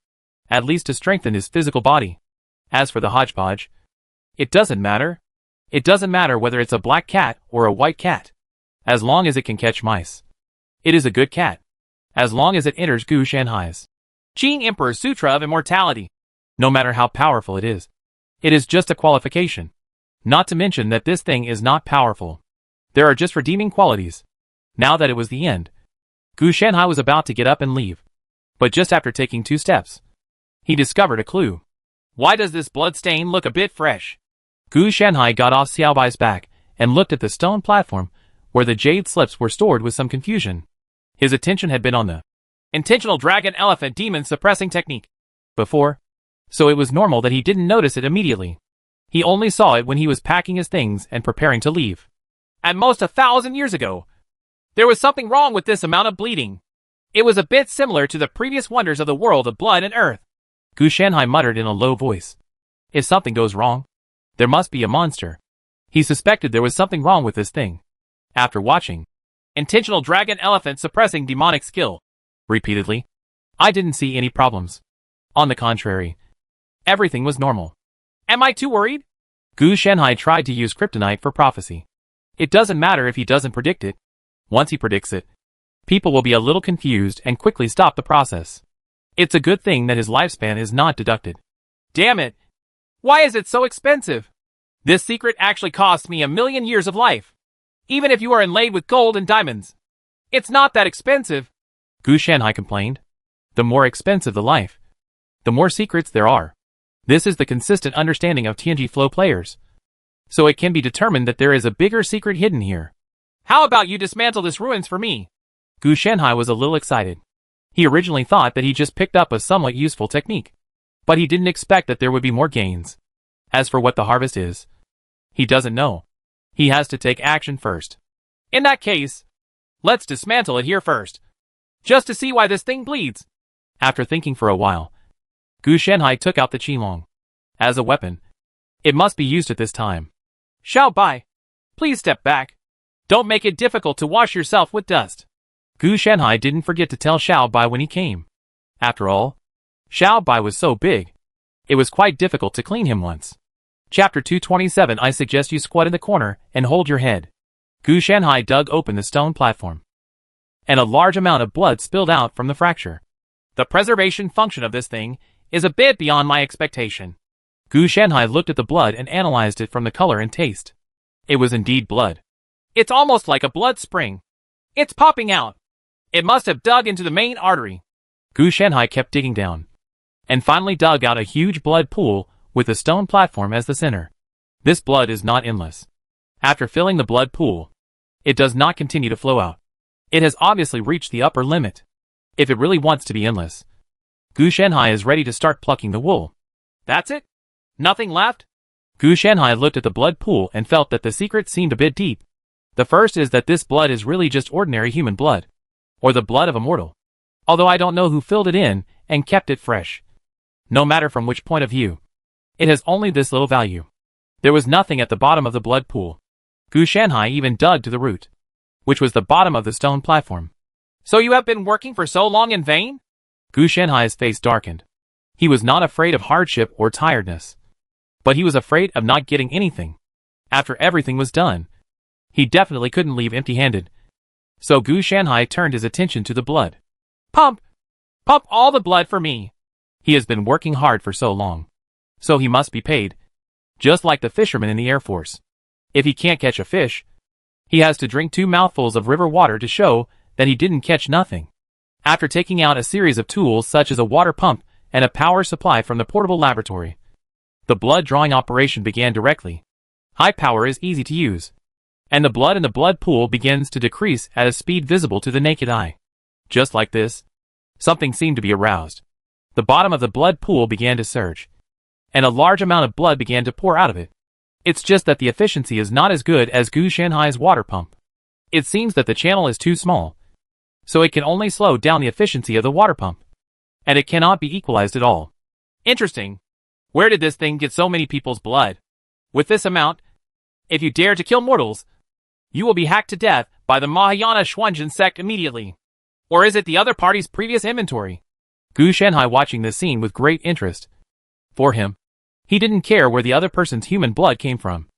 at least to strengthen his physical body. As for the hodgepodge, it doesn't matter. It doesn't matter whether it's a black cat or a white cat, as long as it can catch mice. It is a good cat, as long as it enters Gu Shanhai's Qing Emperor's Sutra of Immortality. No matter how powerful it is just a qualification. Not to mention that this thing is not powerful. There are just redeeming qualities. Now that it was the end, Gu Shanhai was about to get up and leave. But just after taking 2 steps, he discovered a clue. Why does this blood stain look a bit fresh? Gu Shanhai got off Xiaobai's back and looked at the stone platform where the jade slips were stored with some confusion. His attention had been on the intentional dragon elephant demon suppressing technique before, so it was normal that he didn't notice it immediately. He only saw it when he was packing his things and preparing to leave. At most 1,000 years ago, there was something wrong with this amount of bleeding. It was a bit similar to the previous wonders of the world of blood and earth. Gu Shanhai muttered in a low voice. If something goes wrong, there must be a monster. He suspected there was something wrong with this thing. After watching intentional dragon elephant suppressing demonic skill repeatedly, I didn't see any problems. On the contrary, everything was normal. Am I too worried? Gu Shanhai tried to use kryptonite for prophecy. It doesn't matter if he doesn't predict it. Once he predicts it, people will be a little confused and quickly stop the process. It's a good thing that his lifespan is not deducted. Damn it! Why is it so expensive? This secret actually costs me 1,000,000 years of life. Even if you are inlaid with gold and diamonds, it's not that expensive. Gu Shanhai complained. The more expensive the life, the more secrets there are. This is the consistent understanding of TNG Flow players. So it can be determined that there is a bigger secret hidden here. How about you dismantle this ruins for me? Gu Shanhai was a little excited. He originally thought that he just picked up a somewhat useful technique, but he didn't expect that there would be more gains. As for what the harvest is, he doesn't know. He has to take action first. In that case, let's dismantle it here first, just to see why this thing bleeds. After thinking for a while, Gu Shanhai took out the qilong. As a weapon, it must be used at this time. Xiao Bai, please step back. Don't make it difficult to wash yourself with dust. Gu Shanhai didn't forget to tell Xiao Bai when he came. After all, Xiao Bai was so big, it was quite difficult to clean him once. Chapter 227. I suggest you squat in the corner and hold your head. Gu Shanhai dug open the stone platform, and a large amount of blood spilled out from the fracture. The preservation function of this thing is a bit beyond my expectation. Gu Shanhai looked at the blood and analyzed it from the color and taste. It was indeed blood. It's almost like a blood spring. It's popping out. It must have dug into the main artery. Gu Shanhai kept digging down, and finally dug out a huge blood pool with the stone platform as the center. This blood is not endless. After filling the blood pool, it does not continue to flow out. It has obviously reached the upper limit. If it really wants to be endless, Gu Shanhai is ready to start plucking the wool. That's it? Nothing left? Gu Shanhai looked at the blood pool and felt that the secret seemed a bit deep. The first is that this blood is really just ordinary human blood, or the blood of a mortal. Although I don't know who filled it in and kept it fresh. No matter from which point of view, it has only this little value. There was nothing at the bottom of the blood pool. Gu Shanhai even dug to the root, which was the bottom of the stone platform. So you have been working for so long in vain? Gu Shanhai's face darkened. He was not afraid of hardship or tiredness, but he was afraid of not getting anything. After everything was done, he definitely couldn't leave empty-handed. So Gu Shanhai turned his attention to the blood. Pump! Pump all the blood for me! He has been working hard for so long. So he must be paid. Just like the fisherman in the Air Force. If he can't catch a fish, he has to drink 2 mouthfuls of river water to show that he didn't catch nothing. After taking out a series of tools such as a water pump and a power supply from the portable laboratory, the blood drawing operation began directly. High power is easy to use, and the blood in the blood pool begins to decrease at a speed visible to the naked eye. Just like this, something seemed to be aroused. The bottom of the blood pool began to surge, and a large amount of blood began to pour out of it. It's just that the efficiency is not as good as Gu Shanhai's water pump. It seems that the channel is too small, so it can only slow down the efficiency of the water pump, and it cannot be equalized at all. Interesting. Where did this thing get so many people's blood? With this amount, if you dare to kill mortals, you will be hacked to death by the Mahayana Xuanzhen sect immediately. Or is it the other party's previous inventory? Gu Shanhai watching this scene with great interest. For him, he didn't care where the other person's human blood came from.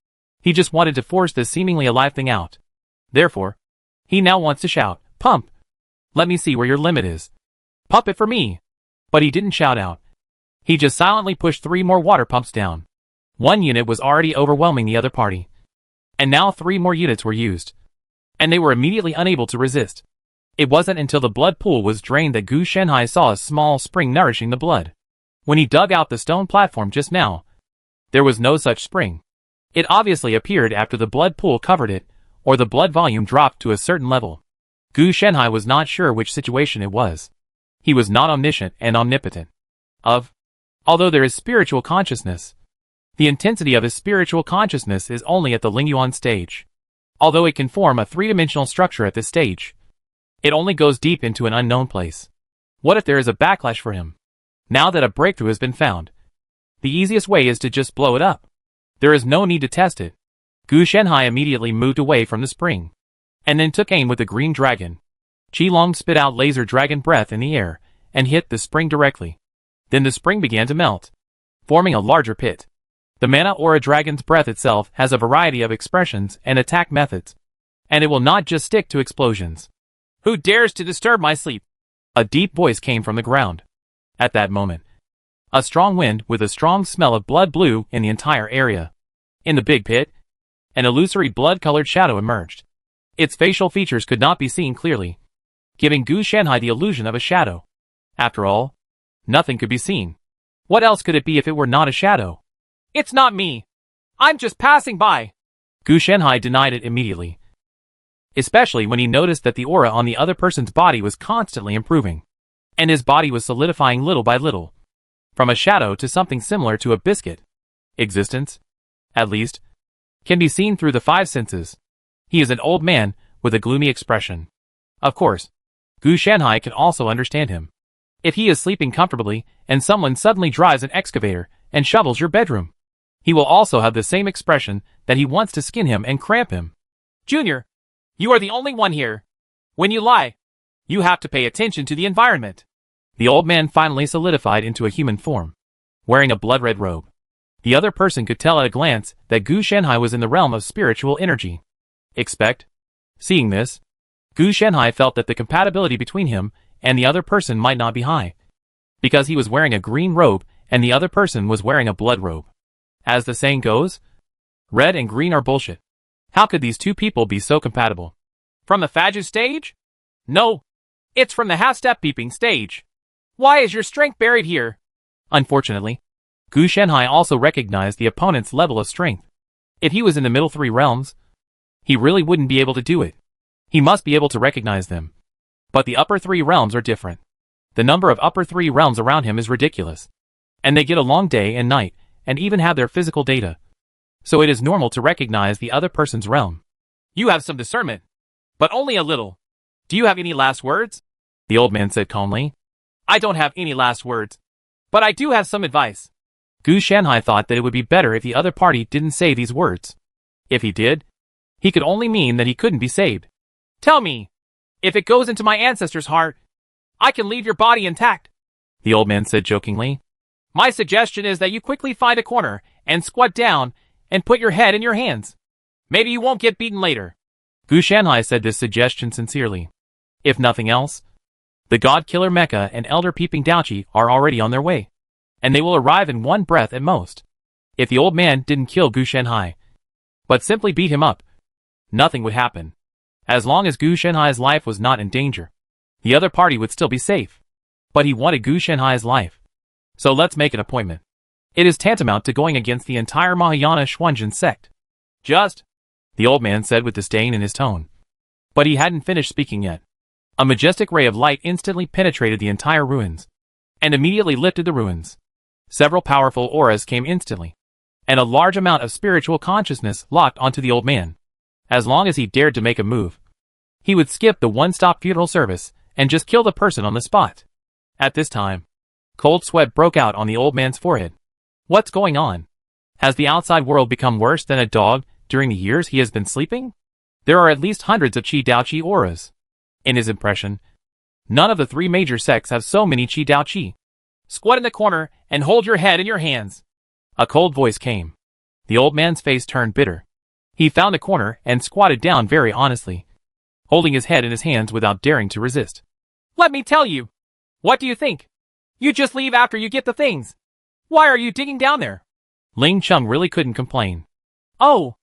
He just wanted to force this seemingly alive thing out. Therefore, he now wants to shout, "Pump! Let me see where your limit is. Pump it for me!" But he didn't shout out. He just silently pushed 3 more water pumps down. One unit was already overwhelming the other party. And now 3 more units were used. And they were immediately unable to resist. It wasn't until the blood pool was drained that Gu Shanhai saw a small spring nourishing the blood. When he dug out the stone platform just now, there was no such spring. It obviously appeared after the blood pool covered it, or the blood volume dropped to a certain level. Gu Shanhai was not sure which situation it was. He was not omniscient and omnipotent. Although there is spiritual consciousness, the intensity of his spiritual consciousness is only at the Lingyuan stage. Although it can form a 3-dimensional structure at this stage, it only goes deep into an unknown place. What if there is a backlash for him? Now that a breakthrough has been found, the easiest way is to just blow it up. There is no need to test it. Gu Shanhai immediately moved away from the spring, and then took aim with the green dragon. Qilong spit out laser dragon breath in the air, and hit the spring directly. Then the spring began to melt, forming a larger pit. The mana aura dragon's breath itself has a variety of expressions and attack methods, and it will not just stick to explosions. Who dares to disturb my sleep? A deep voice came from the ground. At that moment, a strong wind with a strong smell of blood blew in the entire area. In the big pit, an illusory blood-colored shadow emerged. Its facial features could not be seen clearly, giving Gu Shanhai the illusion of a shadow. After all, nothing could be seen. What else could it be if it were not a shadow? It's not me. I'm just passing by. Gu Shanhai denied it immediately, especially when he noticed that the aura on the other person's body was constantly improving, and his body was solidifying little by little, from a shadow to something similar to a biscuit. Existence, at least, can be seen through the 5 senses. He is an old man with a gloomy expression. Of course, Gu Shanhai can also understand him. If he is sleeping comfortably and someone suddenly drives an excavator and shovels your bedroom, he will also have the same expression that he wants to skin him and cramp him. Junior, you are the only one here. When you lie, you have to pay attention to the environment. The old man finally solidified into a human form, wearing a blood-red robe. The other person could tell at a glance that Gu Shanhai was in the realm of spiritual energy. Seeing this, Gu Shanhai felt that the compatibility between him and the other person might not be high, because he was wearing a green robe and the other person was wearing a blood robe. As the saying goes, red and green are bullshit. How could these two people be so compatible? From the Faju stage? No, it's from the half-step peeping stage. Why is your strength buried here? Unfortunately, Gu Shanhai also recognized the opponent's level of strength. If he was in the middle 3 realms, he really wouldn't be able to do it. He must be able to recognize them. But the upper 3 realms are different. The number of upper 3 realms around him is ridiculous. And they get along day and night, and even have their physical data. So it is normal to recognize the other person's realm. You have some discernment, but only a little. Do you have any last words? The old man said calmly. I don't have any last words, but I do have some advice. Gu Shanhai thought that it would be better if the other party didn't say these words. If he did, he could only mean that he couldn't be saved. Tell me, if it goes into my ancestor's heart, I can leave your body intact, the old man said jokingly. My suggestion is that you quickly find a corner and squat down and put your head in your hands. Maybe you won't get beaten later. Gu Shanhai said this suggestion sincerely. If nothing else, the God Killer Mecha and Elder Peeping Daochi are already on their way, and they will arrive in one breath at most. If the old man didn't kill Gu Shanhai, but simply beat him up, nothing would happen. As long as Gu Shanhai's life was not in danger, the other party would still be safe. But he wanted Gu Shanhai's life. So let's make an appointment. It is tantamount to going against the entire Mahayana Xuanzhen sect. Just, the old man said with disdain in his tone. But he hadn't finished speaking yet. A majestic ray of light instantly penetrated the entire ruins, and immediately lifted the ruins. Several powerful auras came instantly, and a large amount of spiritual consciousness locked onto the old man. As long as he dared to make a move, he would skip the one-stop funeral service and just kill the person on the spot. At this time, cold sweat broke out on the old man's forehead. What's going on? Has the outside world become worse than a dog during the years he has been sleeping? There are at least hundreds of Qi Dao Qi auras. In his impression, none of the three major sects have so many Qi Dao Qi. Squat in the corner and hold your head in your hands. A cold voice came. The old man's face turned bitter. He found a corner and squatted down very honestly, holding his head in his hands without daring to resist. Let me tell you. What do you think? You just leave after you get the things. Why are you digging down there? Ling Chung really couldn't complain. Oh,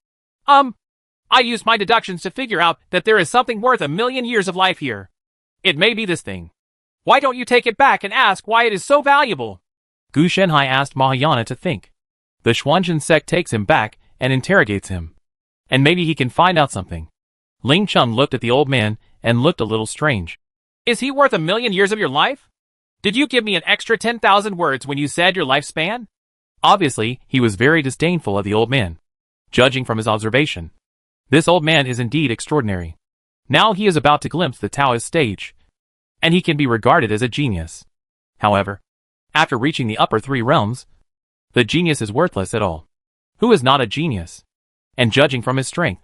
I used my deductions to figure out that there is something worth 1,000,000 years of life here. It may be this thing. Why don't you take it back and ask why it is so valuable? Gu Shanhai asked Mahayana to think. The Xuanzhen sect takes him back and interrogates him. And maybe he can find out something. Ling Chung looked at the old man and looked a little strange. Is he worth 1,000,000 years of your life? Did you give me an extra 10,000 words when you said your lifespan? Obviously, he was very disdainful of the old man. Judging from his observation, this old man is indeed extraordinary. Now he is about to glimpse the Taoist stage, and he can be regarded as a genius. However, after reaching the upper three realms, the genius is worthless at all. Who is not a genius? And judging from his strength,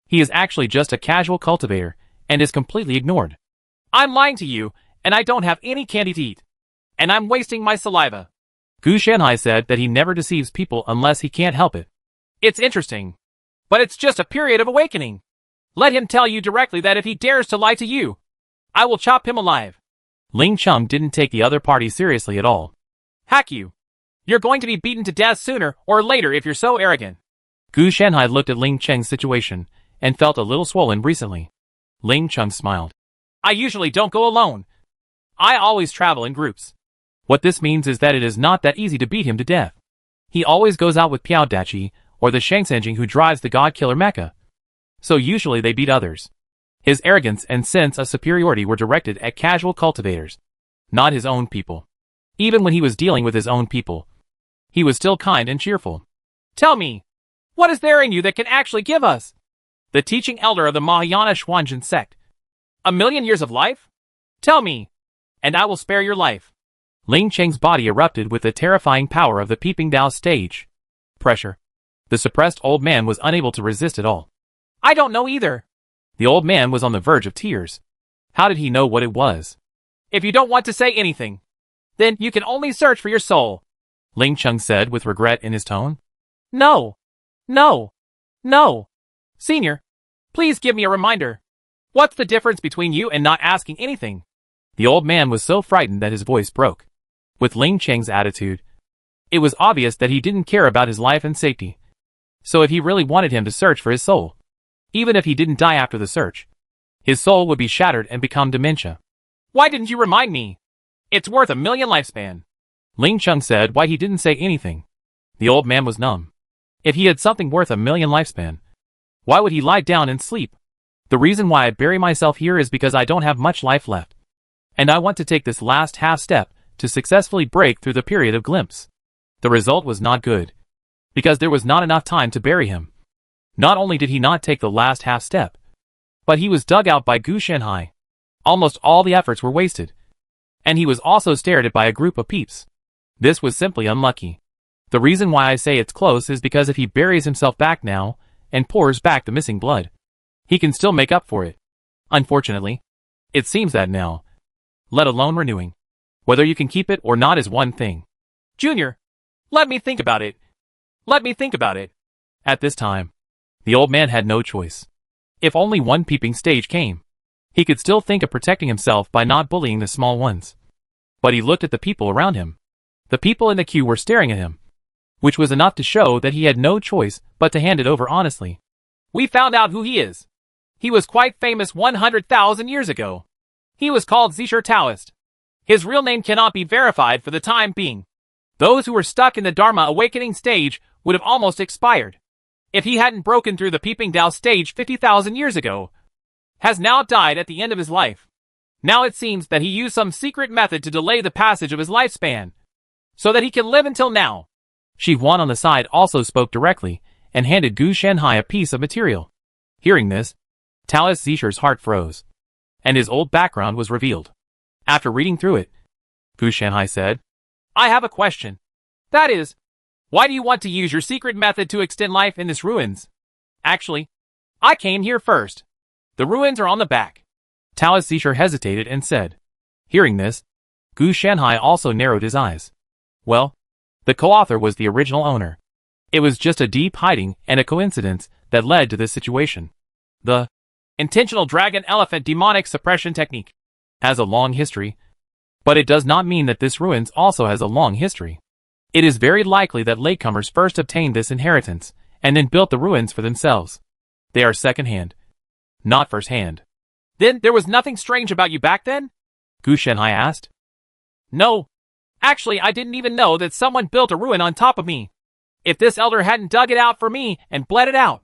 he is actually just a casual cultivator and is completely ignored. I'm lying to you, and I don't have any candy to eat. And I'm wasting my saliva. Gu Shanhai said that he never deceives people unless he can't help it. It's interesting. But it's just a period of awakening. Let him tell you directly that if he dares to lie to you, I will chop him alive. Ling Chung didn't take the other party seriously at all. Hack you. You're going to be beaten to death sooner or later if you're so arrogant. Gu Shanhai looked at Ling Cheng's situation and felt a little swollen recently. Ling Chung smiled. I usually don't go alone. I always travel in groups. What this means is that it is not that easy to beat him to death. He always goes out with Piao Dachi or the Shangsanjing who drives the God Killer Mecha. So usually they beat others. His arrogance and sense of superiority were directed at casual cultivators, not his own people. Even when he was dealing with his own people, he was still kind and cheerful. Tell me, what is there in you that can actually give us the teaching elder of the Mahayana Xuanzhen sect 1,000,000 years of life? Tell me, and I will spare your life. Ling Cheng's body erupted with the terrifying power of the Peeping Dao stage. Pressure. The suppressed old man was unable to resist at all. I don't know either. The old man was on the verge of tears. How did he know what it was? If you don't want to say anything, then you can only search for your soul, Ling Chung said with regret in his tone. No. No. No. Senior, please give me a reminder. What's the difference between you and not asking anything? The old man was so frightened that his voice broke. With Ling Cheng's attitude, it was obvious that he didn't care about his life and safety. So if he really wanted him to search for his soul, even if he didn't die after the search, his soul would be shattered and become dementia. Why didn't you remind me? It's worth 1,000,000 lifespan. Ling Chung said why he didn't say anything. The old man was numb. If he had something worth 1,000,000 lifespan, why would he lie down and sleep? The reason why I bury myself here is because I don't have much life left. And I want to take this last half step to successfully break through the period of glimpse. The result was not good, because there was not enough time to bury him. Not only did he not take the last half step, but he was dug out by Gu Shanhai. Almost all the efforts were wasted. And he was also stared at by a group of peeps. This was simply unlucky. The reason why I say it's close is because if he buries himself back now and pours back the missing blood, he can still make up for it. Unfortunately, it seems that now, let alone renewing, whether you can keep it or not is one thing. Junior, let me think about it. Let me think about it. At this time, The old man had no choice. If only one peeping stage came, he could still think of protecting himself by not bullying the small ones. But he looked at the people around him. The people in the queue were staring at him, which was enough to show that he had no choice but to hand it over honestly. We found out who he is. He was quite famous 100,000 years ago. He was called Zisher Taoist. His real name cannot be verified for the time being. Those who were stuck in the Dharma awakening stage would have almost expired if he hadn't broken through the peeping Tao stage 50,000 years ago. Has now died at the end of his life. Now it seems that he used some secret method to delay the passage of his lifespan, so that he can live until now. Shi Huan on the side also spoke directly, and handed Gu Shanhai a piece of material. Hearing this, Taoist Zisher's heart froze, and his old background was revealed. After reading through it, Gu Shanhai said, I have a question. That is, why do you want to use your secret method to extend life in this ruins? Actually, I came here first. The ruins are on the back. Taoist Zisher hesitated and said. Hearing this, Gu Shanhai also narrowed his eyes. Well, the co-author was the original owner. It was just a deep hiding and a coincidence that led to this situation. The intentional dragon elephant demonic suppression technique has a long history, but it does not mean that this ruins also has a long history. It is very likely that latecomers first obtained this inheritance and then built the ruins for themselves. They are second-hand, not first-hand. Then there was nothing strange about you back then? Gu Shanhai asked. No. Actually, I didn't even know that someone built a ruin on top of me. If this elder hadn't dug it out for me and bled it out,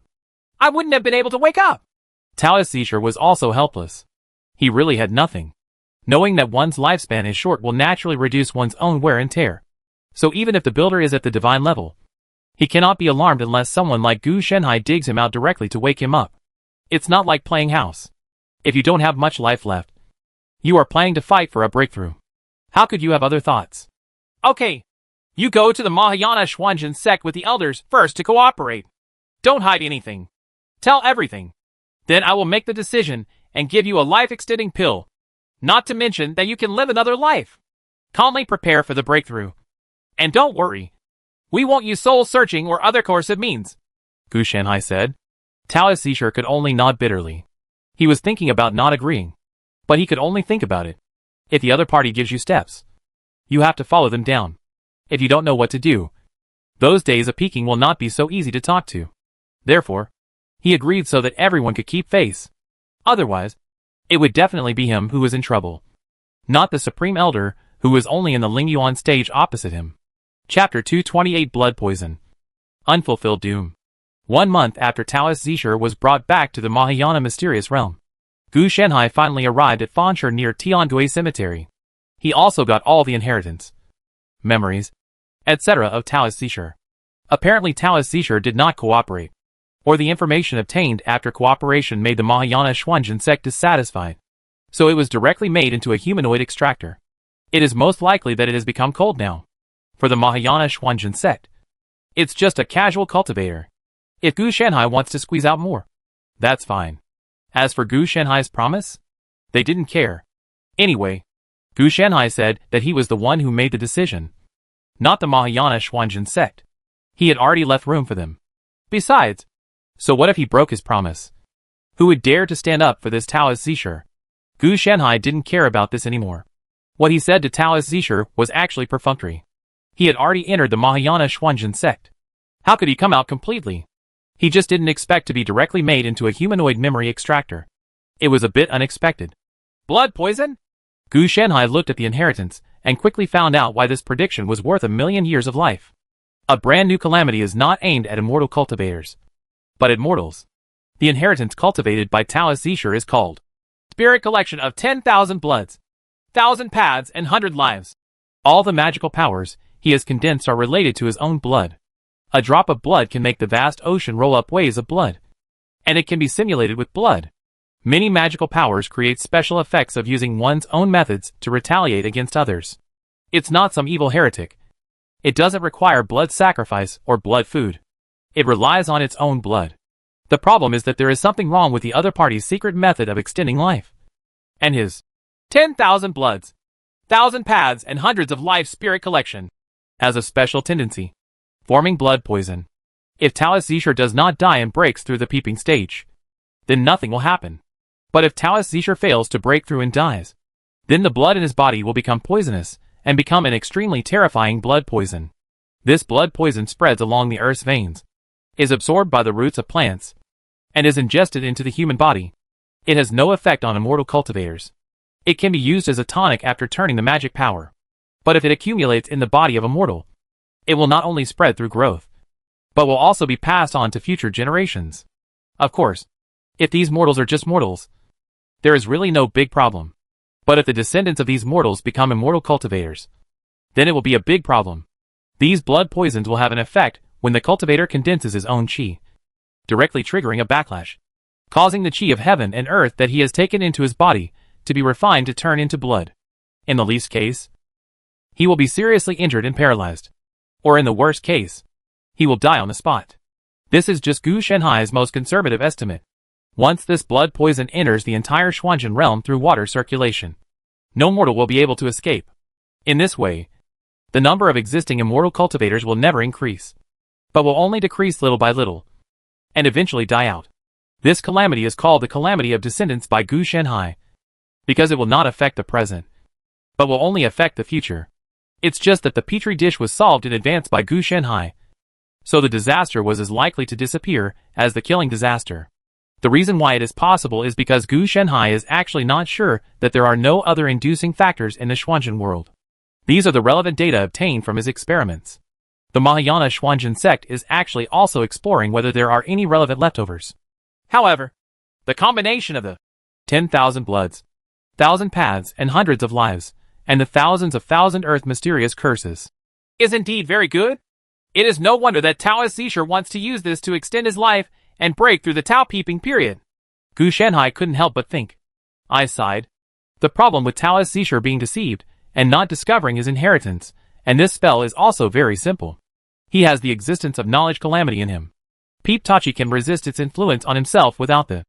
I wouldn't have been able to wake up. Taoist Zisher was also helpless. He really had nothing. Knowing that one's lifespan is short will naturally reduce one's own wear and tear. So even if the builder is at the divine level, he cannot be alarmed unless someone like Gu Shanhai digs him out directly to wake him up. It's not like playing house. If you don't have much life left, you are planning to fight for a breakthrough. How could you have other thoughts? Okay. You go to the Mahayana Xuanzhen sect with the elders first to cooperate. Don't hide anything. Tell everything. Then I will make the decision and give you a life-extending pill. Not to mention that you can live another life. Calmly prepare for the breakthrough. And don't worry. We won't use soul-searching or other coercive means, Gu Shanhai said. Taoist Zisher could only nod bitterly. He was thinking about not agreeing, but he could only think about it. If the other party gives you steps, you have to follow them down. If you don't know what to do, those days of Peking will not be so easy to talk to. Therefore, he agreed so that everyone could keep face. Otherwise, it would definitely be him who was in trouble, not the Supreme Elder who was only in the Lingyuan stage opposite him. Chapter 228 Blood Poison. Unfulfilled Doom. 1 month after Taoist Zisher was brought back to the Mahayana mysterious realm, Gu Shanhai finally arrived at Fanshe near Tiangui Cemetery. He also got all the inheritance, memories, etc. of Taoist Zisher. Apparently Taoist Zisher did not cooperate, or the information obtained after cooperation made the Mahayana Xuanzhen sect dissatisfied. So it was directly made into a humanoid extractor. It is most likely that it has become cold now. For the Mahayana Xuanzhen sect, it's just a casual cultivator. If Gu Shanhai wants to squeeze out more, that's fine. As for Gu Shanhai's promise, they didn't care. Anyway, Gu Shanhai said that he was the one who made the decision, not the Mahayana Xuanzhen sect. He had already left room for them. Besides, so what if he broke his promise? Who would dare to stand up for this Taoist Zisher? Gu Shanhai didn't care about this anymore. What he said to Taoist Zisher was actually perfunctory. He had already entered the Mahayana Xuanzhen sect. How could he come out completely? He just didn't expect to be directly made into a humanoid memory extractor. It was a bit unexpected. Blood poison? Gu Shanhai looked at the inheritance and quickly found out why this prediction was worth 1,000,000 years of life. A brand new calamity is not aimed at immortal cultivators, but at mortals. The inheritance cultivated by Taoist Zisher is called Spirit Collection of 10,000 Bloods, 1,000 Paths, and 100 Lives. All the magical powers he has condensed are related to his own blood. A drop of blood can make the vast ocean roll up waves of blood, and it can be simulated with blood. Many magical powers create special effects of using one's own methods to retaliate against others. It's not some evil heretic. It doesn't require blood sacrifice or blood food. It relies on its own blood. The problem is that there is something wrong with the other party's secret method of extending life. And his 10,000 Bloods, 1,000 Paths, and hundreds of life spirit collection has a special tendency, forming blood poison. If Taoist Zisher does not die and breaks through the peeping stage, then nothing will happen. But if Taoist Zisher fails to break through and dies, then the blood in his body will become poisonous and become an extremely terrifying blood poison. This blood poison spreads along the earth's veins, is absorbed by the roots of plants, and is ingested into the human body. It has no effect on immortal cultivators. It can be used as a tonic after turning the magic power. But if it accumulates in the body of a mortal, it will not only spread through growth, but will also be passed on to future generations. Of course, if these mortals are just mortals, there is really no big problem. But if the descendants of these mortals become immortal cultivators, then it will be a big problem. These blood poisons will have an effect when the cultivator condenses his own chi, directly triggering a backlash, causing the chi of heaven and earth that he has taken into his body to be refined to turn into blood. In the least case, he will be seriously injured and paralyzed. Or in the worst case, he will die on the spot. This is just Gu Shenhai's most conservative estimate. Once this blood poison enters the entire Xuanzhen realm through water circulation, no mortal will be able to escape. In this way, the number of existing immortal cultivators will never increase, but will only decrease little by little, and eventually die out. This calamity is called the Calamity of Descendants by Gu Shenhai, because it will not affect the present, but will only affect the future. It's just that the petri dish was solved in advance by Gu Shenhai, so the disaster was as likely to disappear as the killing disaster. The reason why it is possible is because Gu Shenhai is actually not sure that there are no other inducing factors in the Xuanzhen world. These are the relevant data obtained from his experiments. The Mahayana Xuanzhen sect is actually also exploring whether there are any relevant leftovers. However, the combination of the 10,000 bloods, 1,000 paths and hundreds of lives, and the thousands of thousand earth mysterious curses is indeed very good. It is no wonder that Taoist Zisher wants to use this to extend his life and break through the Tao peeping period. Gu Shenhai couldn't help but think. I sighed. The problem with Taoist Zisher being deceived and not discovering his inheritance, and this spell is also very simple. He has the existence of knowledge calamity in him. Peep Tachi can resist its influence on himself without the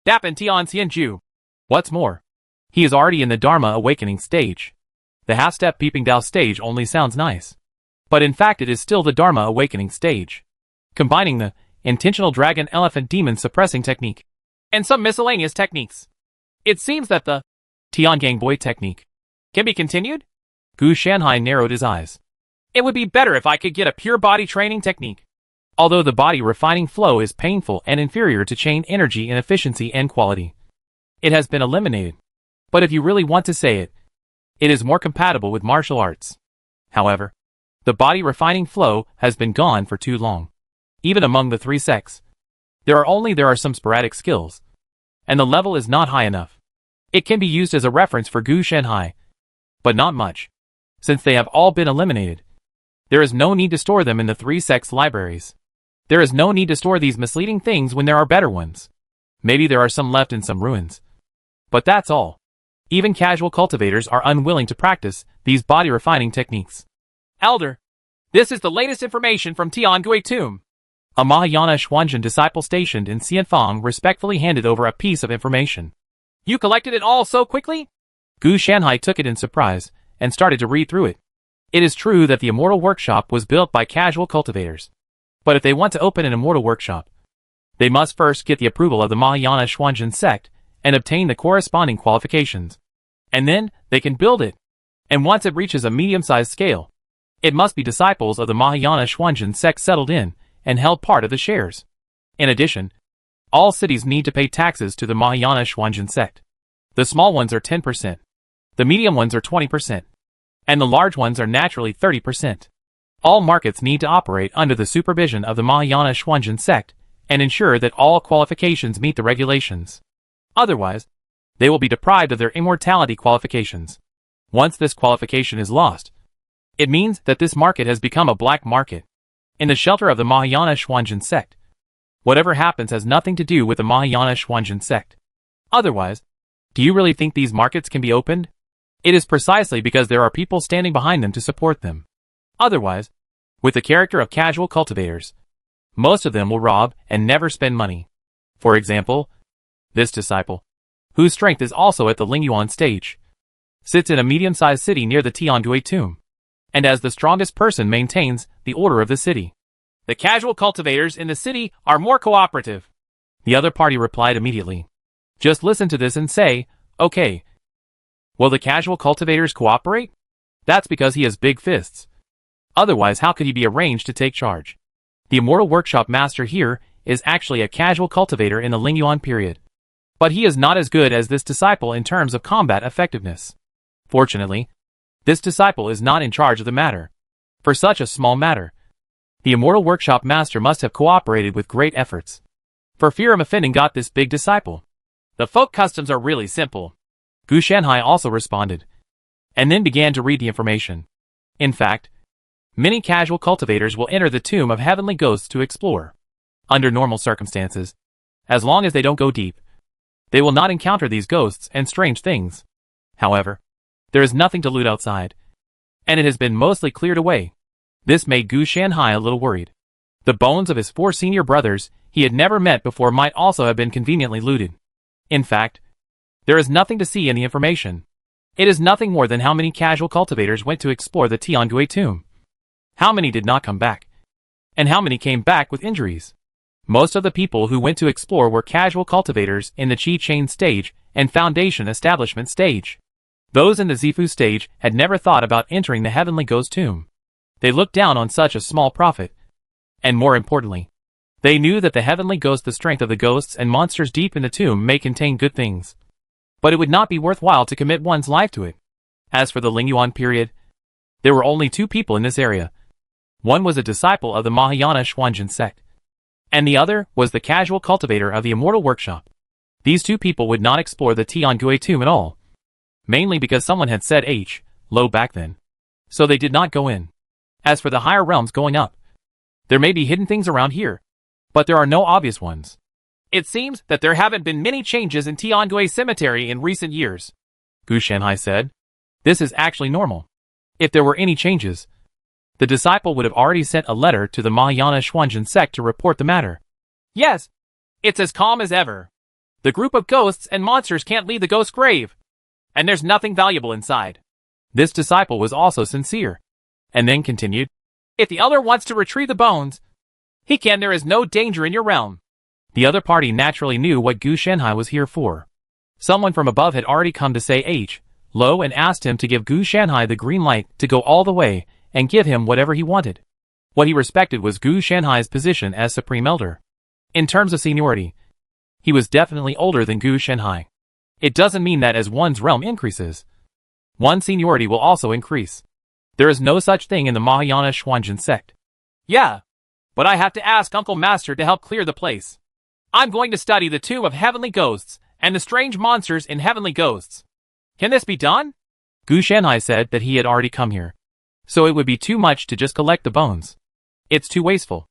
Dapan Tian Xianju. What's more, he is already in the Dharma awakening stage. The half-step peeping Dao stage only sounds nice, but in fact it is still the Dharma awakening stage. Combining the intentional dragon elephant demon suppressing technique and some miscellaneous techniques, it seems that the Tiangang Boy technique can be continued. Gu Shenhai narrowed his eyes. It would be better if I could get a pure body training technique. Although the body refining flow is painful and inferior to chain energy in efficiency and quality, it has been eliminated. But if you really want to say it, it is more compatible with martial arts. However, the body refining flow has been gone for too long. Even among the three sects, there are some sporadic skills, and the level is not high enough. It can be used as a reference for Gu Shenhai, but not much. Since they have all been eliminated, there is no need to store them in the three sects' libraries. There is no need to store these misleading things when there are better ones. Maybe there are some left in some ruins, but that's all. Even casual cultivators are unwilling to practice these body refining techniques. Elder, this is the latest information from Tiangui Tomb. A Mahayana Xuanzhen disciple stationed in Xianfang respectfully handed over a piece of information. You collected it all so quickly? Gu Shenhai took it in surprise and started to read through it. It is true that the Immortal Workshop was built by casual cultivators, but if they want to open an Immortal Workshop, they must first get the approval of the Mahayana Xuanzhen sect and obtain the corresponding qualifications. And then, they can build it. And once it reaches a medium-sized scale, it must be disciples of the Mahayana Xuanzhen sect settled in and held part of the shares. In addition, all cities need to pay taxes to the Mahayana Xuanzhen sect. The small ones are 10%, the medium ones are 20%, and the large ones are naturally 30%. All markets need to operate under the supervision of the Mahayana Xuanzhen sect and ensure that all qualifications meet the regulations. Otherwise, they will be deprived of their immortality qualifications. Once this qualification is lost, it means that this market has become a black market. In the shelter of the Mahayana Xuanzhen sect, whatever happens has nothing to do with the Mahayana Xuanzhen sect. Otherwise, do you really think these markets can be opened? It is precisely because there are people standing behind them to support them. Otherwise, with the character of casual cultivators, most of them will rob and never spend money. For example, this disciple, whose strength is also at the Lingyuan stage, sits in a medium-sized city near the Tiangui tomb, and as the strongest person maintains the order of the city. The casual cultivators in the city are more cooperative. The other party replied immediately. Just listen to this and say, okay. Will the casual cultivators cooperate? That's because he has big fists. Otherwise, how could he be arranged to take charge? The Immortal Workshop Master here is actually a casual cultivator in the Lingyuan period. But he is not as good as this disciple in terms of combat effectiveness. Fortunately, this disciple is not in charge of the matter. For such a small matter, the Immortal Workshop Master must have cooperated with great efforts. For fear of offending got this big disciple. The folk customs are really simple. Gu Shanhai also responded, and then began to read the information. In fact, many casual cultivators will enter the Tomb of Heavenly Ghosts to explore. Under normal circumstances, as long as they don't go deep, they will not encounter these ghosts and strange things. However, there is nothing to loot outside, and it has been mostly cleared away. This made Gu Shanhai a little worried. The bones of his 4 senior brothers he had never met before might also have been conveniently looted. In fact, there is nothing to see in the information. It is nothing more than how many casual cultivators went to explore the Tiangui tomb. How many did not come back? And how many came back with injuries? Most of the people who went to explore were casual cultivators in the Qi Chain stage and Foundation Establishment stage. Those in the Zifu stage had never thought about entering the Heavenly Ghost tomb. They looked down on such a small profit. And more importantly, they knew that the Heavenly Ghost, the strength of the ghosts and monsters deep in the tomb, may contain good things. But it would not be worthwhile to commit one's life to it. As for the Lingyuan period, there were only 2 people in this area. One was a disciple of the Mahayana Xuanjin sect, and the other was the casual cultivator of the Immortal Workshop. These 2 people would not explore the Tiangui tomb at all, mainly because someone had said low back then. So they did not go in. As for the higher realms going up, there may be hidden things around here, but there are no obvious ones. It seems that there haven't been many changes in Tiangui Cemetery in recent years, Gu Shanhai said. This is actually normal. If there were any changes, the disciple would have already sent a letter to the Mahayana Xuanjin sect to report the matter. Yes, it's as calm as ever. The group of ghosts and monsters can't leave the ghost grave, and there's nothing valuable inside. This disciple was also sincere, and then continued, if the elder wants to retrieve the bones, he can. There is no danger in your realm. The other party naturally knew what Gu Shanhai was here for. Someone from above had already come to say low and asked him to give Gu Shanhai the green light to go all the way and give him whatever he wanted. What he respected was Gu Shanhai's position as Supreme Elder. In terms of seniority, he was definitely older than Gu Shanhai. It doesn't mean that as one's realm increases, one's seniority will also increase. There is no such thing in the Mahayana Xuanjin sect. Yeah, but I have to ask Uncle Master to help clear the place. I'm going to study the Tomb of Heavenly Ghosts and the strange monsters in Heavenly Ghosts. Can this be done? Gu Shanhai said that he had already come here, so it would be too much to just collect the bones. It's too wasteful.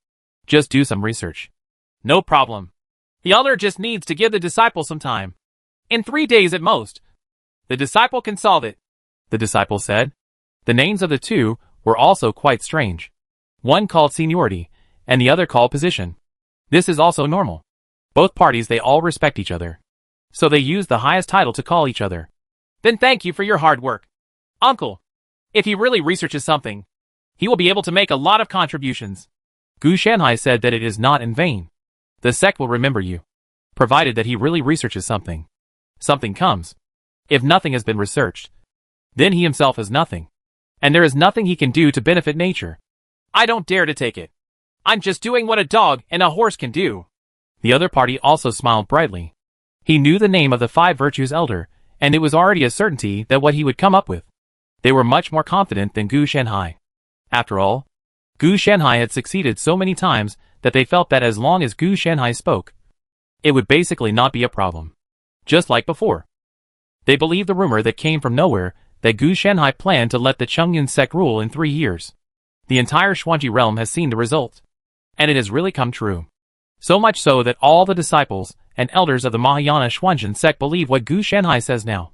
Just do some research. No problem. The elder just needs to give the disciple some time. In 3 days at most. The disciple can solve it, the disciple said. The names of the 2 were also quite strange. One called seniority, and the other called position. This is also normal. Both parties, they all respect each other, so they use the highest title to call each other. Then thank you for your hard work, Uncle. If he really researches something, he will be able to make a lot of contributions. Gu Shanhai said that it is not in vain. The sect will remember you, provided that he really researches something. Something comes. If nothing has been researched, then he himself is nothing, and there is nothing he can do to benefit nature. I don't dare to take it. I'm just doing what a dog and a horse can do. The other party also smiled brightly. He knew the name of the 5 Virtues Elder, and it was already a certainty that what he would come up with. They were much more confident than Gu Shanhai. After all, Gu Shanhai had succeeded so many times that they felt that as long as Gu Shanhai spoke, it would basically not be a problem. Just like before. They believed the rumor that came from nowhere that Gu Shanhai planned to let the Chongyun sect rule in 3 years. The entire Xuanji realm has seen the result, and it has really come true. So much so that all the disciples and elders of the Mahayana Xuanjin sect believe what Gu Shanhai says now.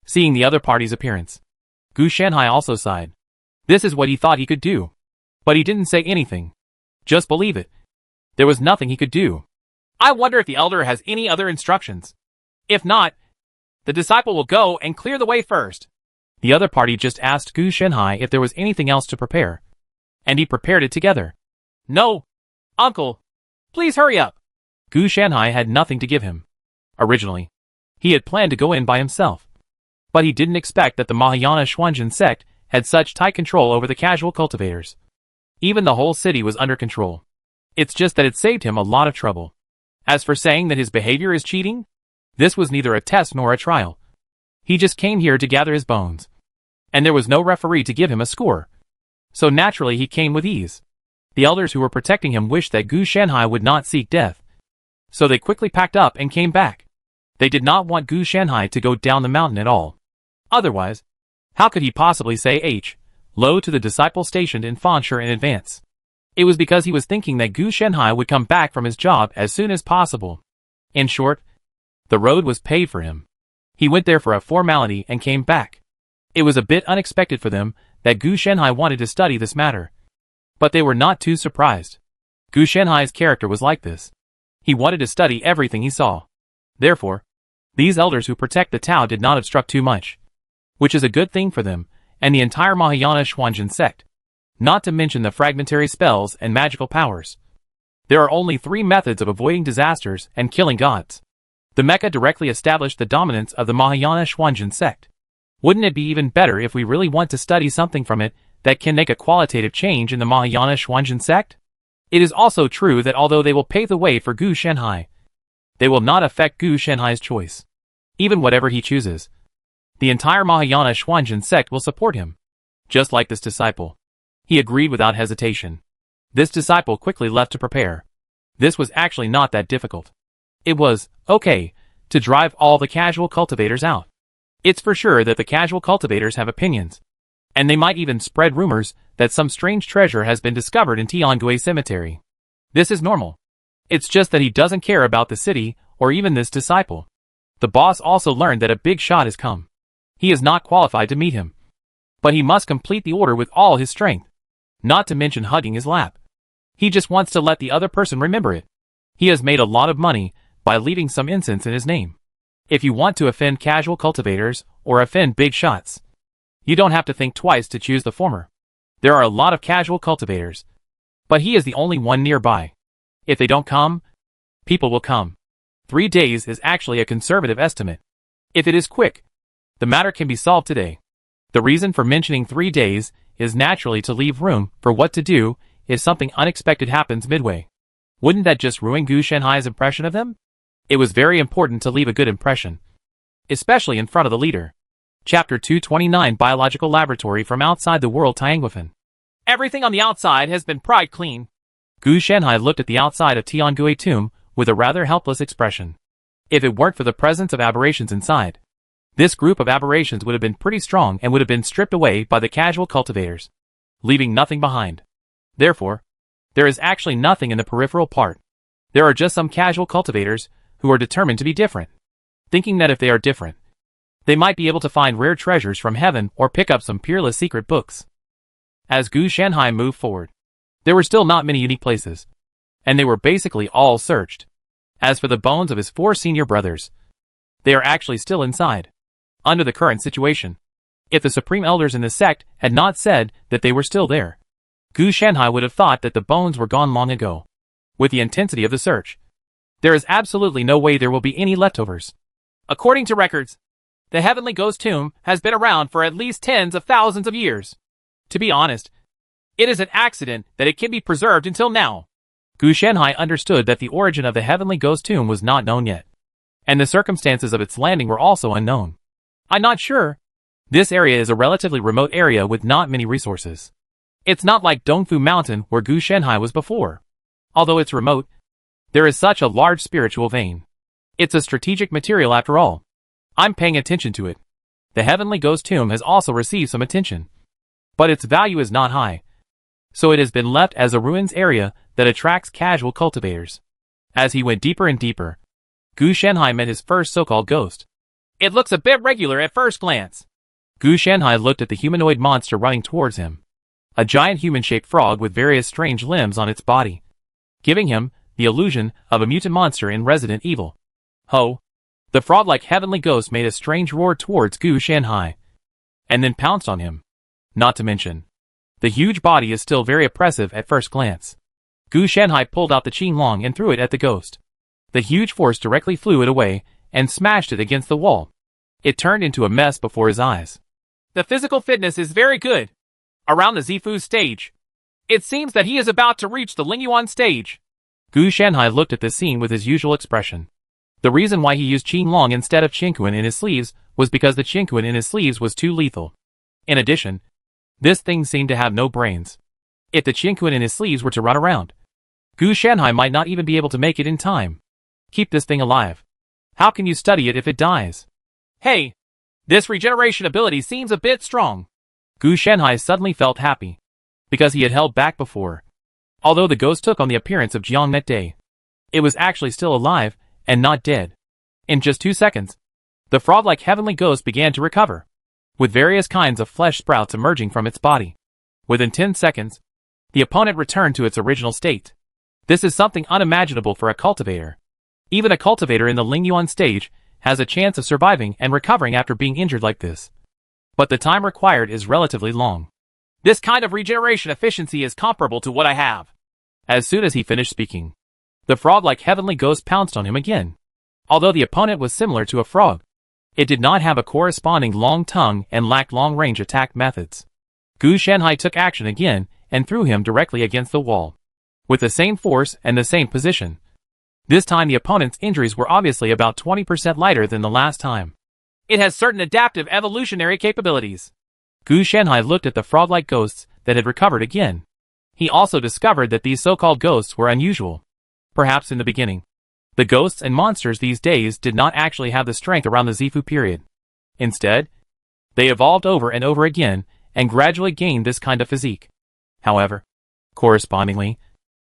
Seeing the other party's appearance, Gu Shanhai also sighed. This is what he thought he could do. But he didn't say anything. Just believe it. There was nothing he could do. I wonder if the elder has any other instructions. If not, the disciple will go and clear the way first. The other party just asked Gu Shanhai if there was anything else to prepare, and he prepared it together. No, Uncle, please hurry up. Gu Shanhai had nothing to give him. Originally, he had planned to go in by himself. But he didn't expect that the Mahayana Xuanzhen sect had such tight control over the casual cultivators. Even the whole city was under control. It's just that it saved him a lot of trouble. As for saying that his behavior is cheating, this was neither a test nor a trial. He just came here to gather his bones. And there was no referee to give him a score. So naturally he came with ease. The elders who were protecting him wished that Gu Shanhai would not seek death. So they quickly packed up and came back. They did not want Gu Shanhai to go down the mountain at all. Otherwise, how could he possibly say hello to the disciple stationed in Fanshe in advance? It was because he was thinking that Gu Shanhai would come back from his job as soon as possible. In short, the road was paid for him. He went there for a formality and came back. It was a bit unexpected for them that Gu Shanhai wanted to study this matter. But they were not too surprised. Gu Shanhai's character was like this. He wanted to study everything he saw. Therefore, these elders who protect the Tao did not obstruct too much. Which is a good thing for them, and the entire Mahayana Xuanzhen sect. Not to mention the fragmentary spells and magical powers. There are only 3 methods of avoiding disasters and killing gods. The Mecha directly established the dominance of the Mahayana Xuanzhen sect. Wouldn't it be even better if we really want to study something from it that can make a qualitative change in the Mahayana Xuanzhen sect? It is also true that although they will pave the way for Gu Shanhai, they will not affect Gu Shanhai's choice. Even whatever he chooses, the entire Mahayana Xuanzhen sect will support him. Just like this disciple. He agreed without hesitation. This disciple quickly left to prepare. This was actually not that difficult. It was okay to drive all the casual cultivators out. It's for sure that the casual cultivators have opinions. And they might even spread rumors that some strange treasure has been discovered in Tiangui Cemetery. This is normal. It's just that he doesn't care about the city or even this disciple. The boss also learned that a big shot has come. He is not qualified to meet him. But he must complete the order with all his strength. Not to mention hugging his lap. He just wants to let the other person remember it. He has made a lot of money by leaving some incense in his name. If you want to offend casual cultivators or offend big shots, you don't have to think twice to choose the former. There are a lot of casual cultivators, but he is the only one nearby. If they don't come, people will come. 3 days is actually a conservative estimate. If it is quick, the matter can be solved today. The reason for mentioning 3 days is naturally to leave room for what to do if something unexpected happens midway. Wouldn't that just ruin Gu Shanhai's impression of them? It was very important to leave a good impression, especially in front of the leader. Chapter 229 Biological Laboratory from outside the world Tianguifan. Everything on the outside has been pried clean. Gu Shanhai looked at the outside of Tiangui tomb with a rather helpless expression. If it weren't for the presence of aberrations inside, this group of aberrations would have been pretty strong and would have been stripped away by the casual cultivators, leaving nothing behind. Therefore, there is actually nothing in the peripheral part. There are just some casual cultivators who are determined to be different, thinking that if they are different, they might be able to find rare treasures from heaven or pick up some peerless secret books. As Gu Shanhai moved forward, there were still not many unique places, and they were basically all searched. As for the bones of his 4 senior brothers, they are actually still inside. Under the current situation, if the supreme elders in the sect had not said that they were still there, Gu Shanhai would have thought that the bones were gone long ago. With the intensity of the search, there is absolutely no way there will be any leftovers. According to records, the Heavenly Ghost Tomb has been around for at least tens of thousands of years. To be honest, it is an accident that it can be preserved until now. Gu Shanhai understood that the origin of the Heavenly Ghost Tomb was not known yet, and the circumstances of its landing were also unknown. I'm not sure. This area is a relatively remote area with not many resources. It's not like Dongfu Mountain where Gu Shanhai was before. Although it's remote, there is such a large spiritual vein. It's a strategic material after all. I'm paying attention to it. The Heavenly Ghost Tomb has also received some attention, but its value is not high. So it has been left as a ruins area that attracts casual cultivators. As he went deeper and deeper, Gu Shanhai met his first so-called ghost. It looks a bit regular at first glance. Gu Shanhai looked at the humanoid monster running towards him. A giant human-shaped frog with various strange limbs on its body, giving him the illusion of a mutant monster in Resident Evil. Ho! The frog-like heavenly ghost made a strange roar towards Gu Shanhai, and then pounced on him. Not to mention, the huge body is still very oppressive at first glance. Gu Shanhai pulled out the Qinglong and threw it at the ghost. The huge force directly flew it away and smashed it against the wall. It turned into a mess before his eyes. The physical fitness is very good. Around the Zifu stage. It seems that he is about to reach the Lingyuan stage. Gu Shanhai looked at the scene with his usual expression. The reason why he used Qinglong instead of Qingquan in his sleeves was because the Qingquan in his sleeves was too lethal. In addition, this thing seemed to have no brains. If the Qingquan in his sleeves were to run around, Gu Shanhai might not even be able to make it in time. Keep this thing alive. How can you study it if it dies? Hey! This regeneration ability seems a bit strong. Gu Shanhai suddenly felt happy. Because he had held back before. Although the ghost took on the appearance of Jiang Net-Day, it was actually still alive and not dead. In just 2 seconds, the frog-like heavenly ghost began to recover, with various kinds of flesh sprouts emerging from its body. Within 10 seconds, the opponent returned to its original state. This is something unimaginable for a cultivator. Even a cultivator in the Lingyuan stage has a chance of surviving and recovering after being injured like this. But the time required is relatively long. This kind of regeneration efficiency is comparable to what I have. As soon as he finished speaking, the frog-like heavenly ghost pounced on him again. Although the opponent was similar to a frog, it did not have a corresponding long tongue and lacked long-range attack methods. Gu Shanhai took action again and threw him directly against the wall. With the same force and the same position. This time the opponent's injuries were obviously about 20% lighter than the last time. It has certain adaptive evolutionary capabilities. Gu Shanhai looked at the frog-like ghosts that had recovered again. He also discovered that these so-called ghosts were unusual. Perhaps in the beginning, the ghosts and monsters these days did not actually have the strength around the Zifu period. Instead, they evolved over and over again and gradually gained this kind of physique. However, correspondingly,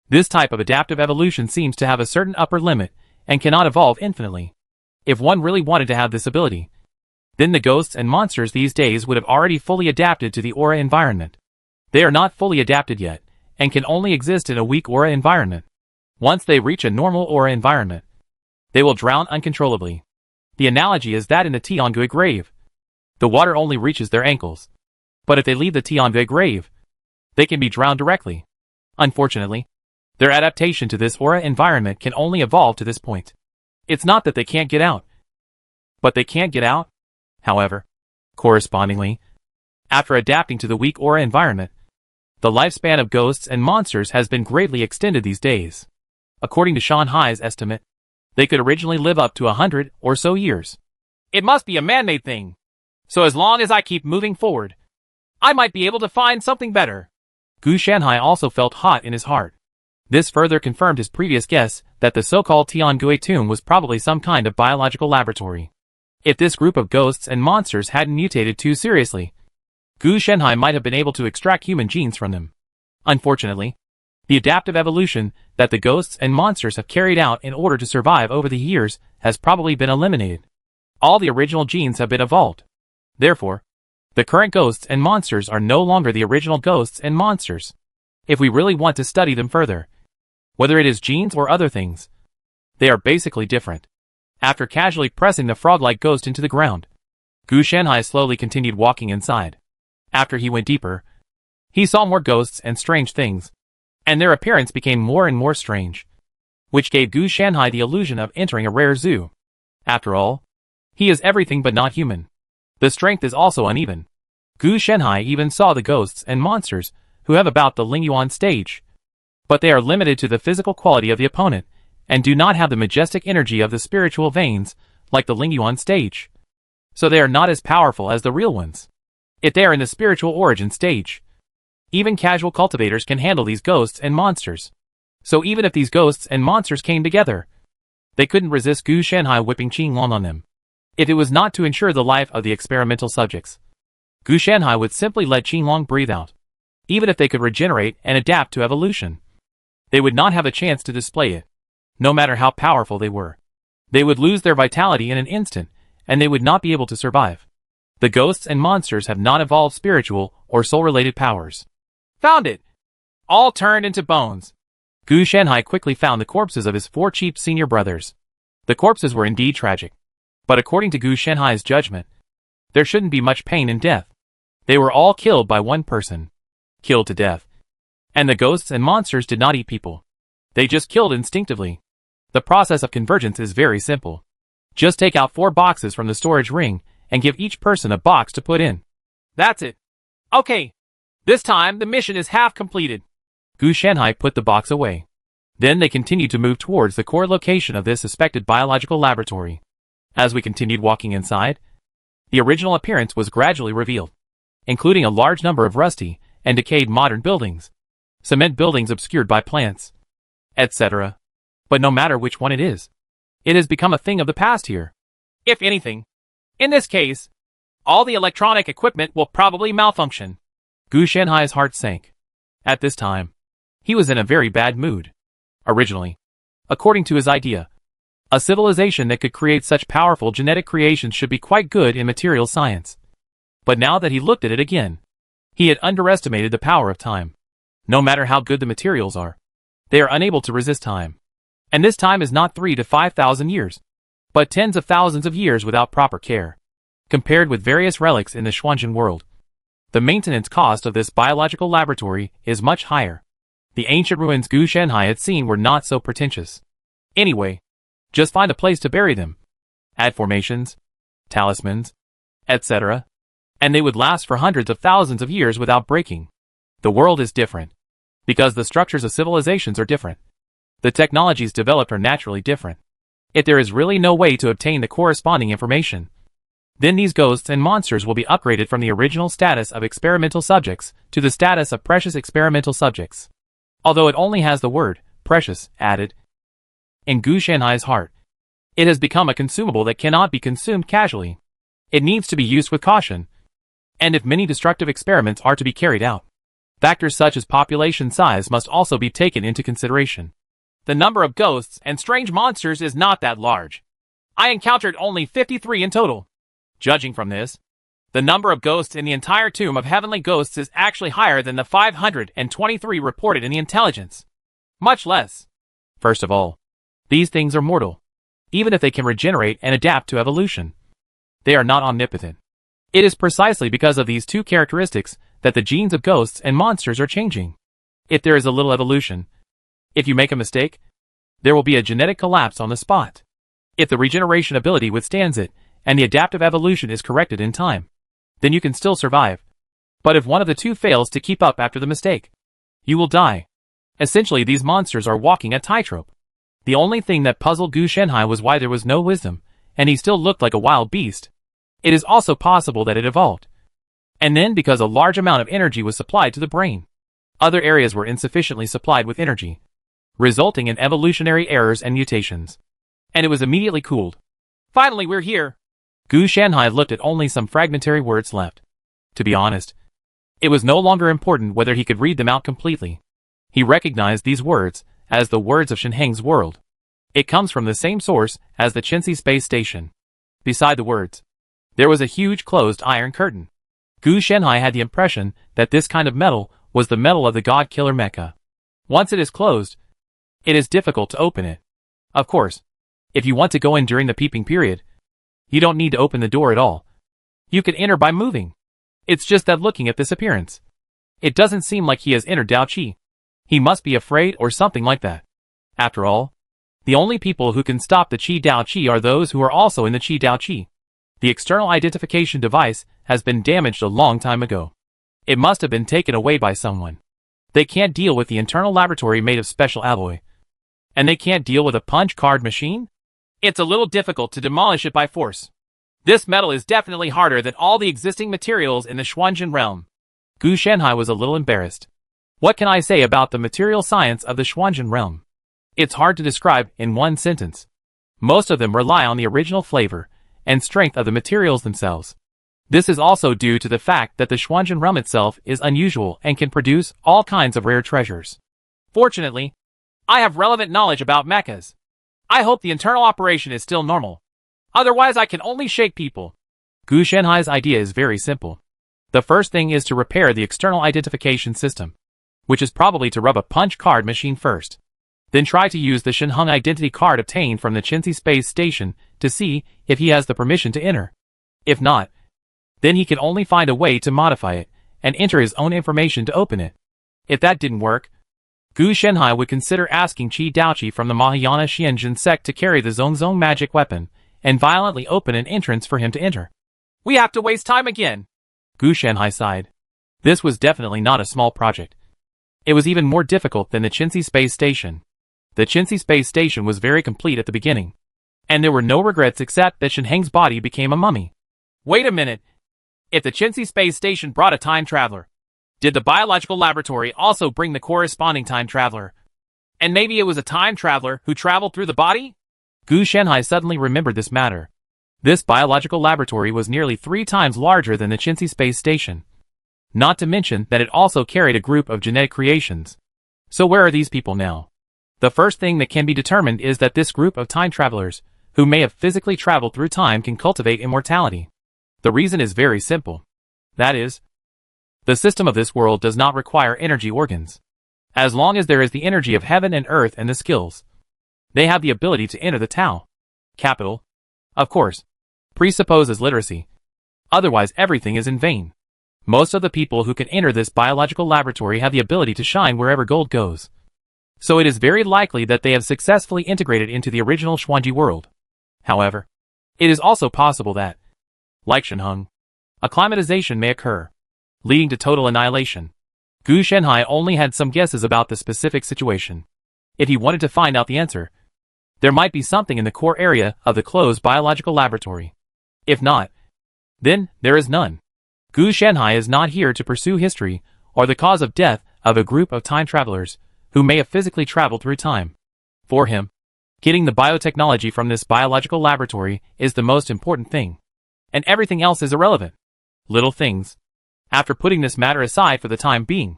this type of adaptive evolution seems to have a certain upper limit and cannot evolve infinitely. If one really wanted to have this ability, then the ghosts and monsters these days would have already fully adapted to the aura environment. They are not fully adapted yet, and can only exist in a weak aura environment. Once they reach a normal aura environment, they will drown uncontrollably. The analogy is that in the Tiangui grave, the water only reaches their ankles. But if they leave the Tiangui grave, they can be drowned directly. Unfortunately, their adaptation to this aura environment can only evolve to this point. It's not that they can't get out, but they can't get out. However, correspondingly, after adapting to the weak aura environment, the lifespan of ghosts and monsters has been greatly extended these days. According to Shanhai's estimate, they could originally live up to 100 or so years. It must be a man-made thing. So as long as I keep moving forward, I might be able to find something better. Gu Shanhai also felt hot in his heart. This further confirmed his previous guess that the so-called Tiangui tomb was probably some kind of biological laboratory. If this group of ghosts and monsters hadn't mutated too seriously, Gu Shanhai might have been able to extract human genes from them. Unfortunately, the adaptive evolution that the ghosts and monsters have carried out in order to survive over the years has probably been eliminated. All the original genes have been evolved. Therefore, the current ghosts and monsters are no longer the original ghosts and monsters. If we really want to study them further, whether it is genes or other things, they are basically different. After casually pressing the frog-like ghost into the ground, Gu Shanhai slowly continued walking inside. After he went deeper, he saw more ghosts and strange things, and their appearance became more and more strange, which gave Gu Shanhai the illusion of entering a rare zoo. After all, he is everything but not human. The strength is also uneven. Gu Shanhai even saw the ghosts and monsters who have about the Lingyuan stage, but they are limited to the physical quality of the opponent, and do not have the majestic energy of the spiritual veins, like the Lingyuan stage. So they are not as powerful as the real ones. If they are in the spiritual origin stage, even casual cultivators can handle these ghosts and monsters. So even if these ghosts and monsters came together, they couldn't resist Gu Shanhai whipping Qinglong on them. If it was not to ensure the life of the experimental subjects, Gu Shanhai would simply let Qinglong breathe out. Even if they could regenerate and adapt to evolution, they would not have a chance to display it. No matter how powerful they were, they would lose their vitality in an instant, and they would not be able to survive. The ghosts and monsters have not evolved spiritual or soul-related powers. Found it! All turned into bones. Gu Shanhai quickly found the corpses of his 4 chief senior brothers. The corpses were indeed tragic. But according to Gu Shanhai's judgment, there shouldn't be much pain in death. They were all killed by one person. Killed to death. And the ghosts and monsters did not eat people. They just killed instinctively. The process of convergence is very simple. Just take out 4 boxes from the storage ring and give each person a box to put in. That's it. Okay. This time, the mission is half completed. Gu Shanhai put the box away. Then they continued to move towards the core location of this suspected biological laboratory. As we continued walking inside, the original appearance was gradually revealed, including a large number of rusty and decayed modern buildings, cement buildings obscured by plants, etc. But no matter which one it has become a thing of the past here. If anything, in this case, all the electronic equipment will probably malfunction. Gu Shanhai's heart sank. At this time, he was in a very bad mood. Originally, according to his idea, a civilization that could create such powerful genetic creations should be quite good in material science. But now that he looked at it again, he had underestimated the power of time. No matter how good the materials are, they are unable to resist time. And this time is not 3,000 to 5,000 years, but tens of thousands of years without proper care. Compared with various relics in the Xuanzhen world, the maintenance cost of this biological laboratory is much higher. The ancient ruins Gu Shanhai had seen were not so pretentious. Anyway, just find a place to bury them. Add formations, talismans, etc. And they would last for hundreds of thousands of years without breaking. The world is different, because the structures of civilizations are different. The technologies developed are naturally different. If there is really no way to obtain the corresponding information, then these ghosts and monsters will be upgraded from the original status of experimental subjects to the status of precious experimental subjects. Although it only has the word precious added in Gu Shanhai's heart, it has become a consumable that cannot be consumed casually. It needs to be used with caution. And if many destructive experiments are to be carried out, factors such as population size must also be taken into consideration. The number of ghosts and strange monsters is not that large. I encountered only 53 in total. Judging from this, the number of ghosts in the entire tomb of heavenly ghosts is actually higher than the 523 reported in the intelligence. Much less. First of all, these things are mortal. Even if they can regenerate and adapt to evolution, they are not omnipotent. It is precisely because of these two characteristics that the genes of ghosts and monsters are changing. If there is a little evolution, if you make a mistake, there will be a genetic collapse on the spot. If the regeneration ability withstands it, and the adaptive evolution is corrected in time, then you can still survive. But if one of the two fails to keep up after the mistake, you will die. Essentially, these monsters are walking a tightrope. The only thing that puzzled Gu Shanhai was why there was no wisdom, and he still looked like a wild beast. It is also possible that it evolved. And then because a large amount of energy was supplied to the brain, other areas were insufficiently supplied with energy, resulting in evolutionary errors and mutations. And it was immediately cooled. Finally, we're here. Gu Shanhai looked at only some fragmentary words left. To be honest, it was no longer important whether he could read them out completely. He recognized these words as the words of Shenheng's world. It comes from the same source as the Qinxi space station. Beside the words, there was a huge closed iron curtain. Gu Shanhai had the impression that this kind of metal was the metal of the God Killer Mecha. Once it is closed, it is difficult to open it. Of course, if you want to go in during the peeping period, you don't need to open the door at all. You can enter by moving. It's just that looking at this appearance, it doesn't seem like he has entered Dao Qi. He must be afraid or something like that. After all, the only people who can stop the Qi Dao Qi are those who are also in the Qi Dao Qi. The external identification device has been damaged a long time ago. It must have been taken away by someone. They can't deal with the internal laboratory made of special alloy. And they can't deal with a punch card machine? It's a little difficult to demolish it by force. This metal is definitely harder than all the existing materials in the Xuanzhen realm. Gu Shanhai was a little embarrassed. What can I say about the material science of the Xuanzhen realm? It's hard to describe in one sentence. Most of them rely on the original flavor and strength of the materials themselves. This is also due to the fact that the Xuanzhen realm itself is unusual and can produce all kinds of rare treasures. Fortunately, I have relevant knowledge about mechas. I hope the internal operation is still normal. Otherwise I can only shake people. Gu Shanhai's idea is very simple. The first thing is to repair the external identification system, which is probably to rub a punch card machine first. Then try to use the Shenheng identity card obtained from the Qinxi space station to see if he has the permission to enter. If not, then he can only find a way to modify it and enter his own information to open it. If that didn't work, Gu Shenhai would consider asking Qi Daoqi from the Mahayana Xianjun sect to carry the Zongzong magic weapon and violently open an entrance for him to enter. We have to waste time again. Gu Shenhai sighed. This was definitely not a small project. It was even more difficult than the Qinxi space station. The Qinxi space station was very complete at the beginning, and there were no regrets except that Shen Heng's body became a mummy. Wait a minute. If the Qinxi space station brought a time traveler, did the biological laboratory also bring the corresponding time traveler? And maybe it was a time traveler who traveled through the body? Gu Shenhai suddenly remembered this matter. This biological laboratory was nearly 3 times larger than the Qinxi space station. Not to mention that it also carried a group of genetic creations. So where are these people now? The first thing that can be determined is that this group of time travelers, who may have physically traveled through time, can cultivate immortality. The reason is very simple. That is, the system of this world does not require energy organs. As long as there is the energy of heaven and earth and the skills, they have the ability to enter the Tao. Capital, of course, presupposes literacy. Otherwise everything is in vain. Most of the people who can enter this biological laboratory have the ability to shine wherever gold goes. So it is very likely that they have successfully integrated into the original Xuanji world. However, it is also possible that, like Shenheng, acclimatization may occur, leading to total annihilation. Gu Shenhai only had some guesses about the specific situation. If he wanted to find out the answer, there might be something in the core area of the closed biological laboratory. If not, then there is none. Gu Shenhai is not here to pursue history or the cause of death of a group of time travelers who may have physically traveled through time. For him, getting the biotechnology from this biological laboratory is the most important thing, and everything else is irrelevant. Little things. After putting this matter aside for the time being,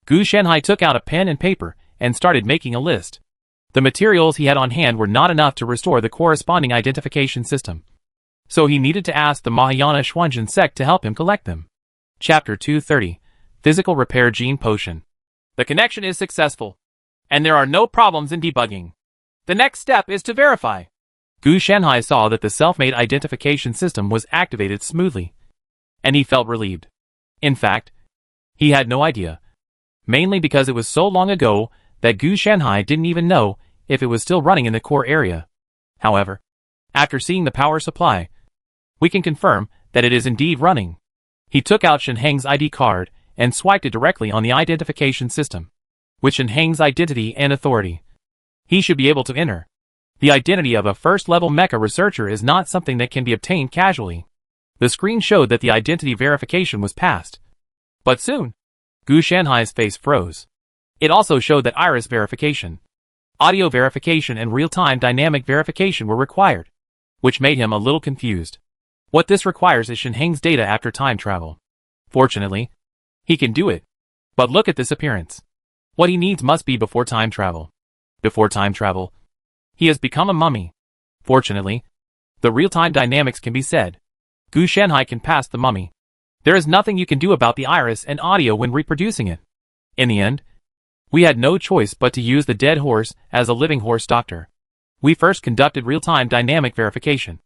Gu Shenhai took out a pen and paper and started making a list. The materials he had on hand were not enough to restore the corresponding identification system, so he needed to ask the Mahayana Xuanjun sect to help him collect them. Chapter 230. Physical Repair Gene Potion. The connection is successful, and there are no problems in debugging. The next step is to verify. Gu Shenhai saw that the self-made identification system was activated smoothly, and he felt relieved. In fact, he had no idea, mainly because it was so long ago that Gu Shenhai didn't even know if it was still running in the core area. However, after seeing the power supply, we can confirm that it is indeed running. He took out Shen Heng's ID card and swiped it directly on the identification system. With Shen Heng's identity and authority, he should be able to enter. The identity of a first-level mecha researcher is not something that can be obtained casually. The screen showed that the identity verification was passed. But soon, Gu Shenhai's face froze. It also showed that iris verification, audio verification and real-time dynamic verification were required, which made him a little confused. What this requires is Shen Heng's data after time travel. Fortunately, he can do it. But look at this appearance. What he needs must be before time travel. Before time travel, he has become a mummy. Fortunately, the real-time dynamics can be said. Gu Shenhai can pass the mummy. There is nothing you can do about the iris and audio when reproducing it. In the end, we had no choice but to use the dead horse as a living horse doctor. We first conducted real-time dynamic verification,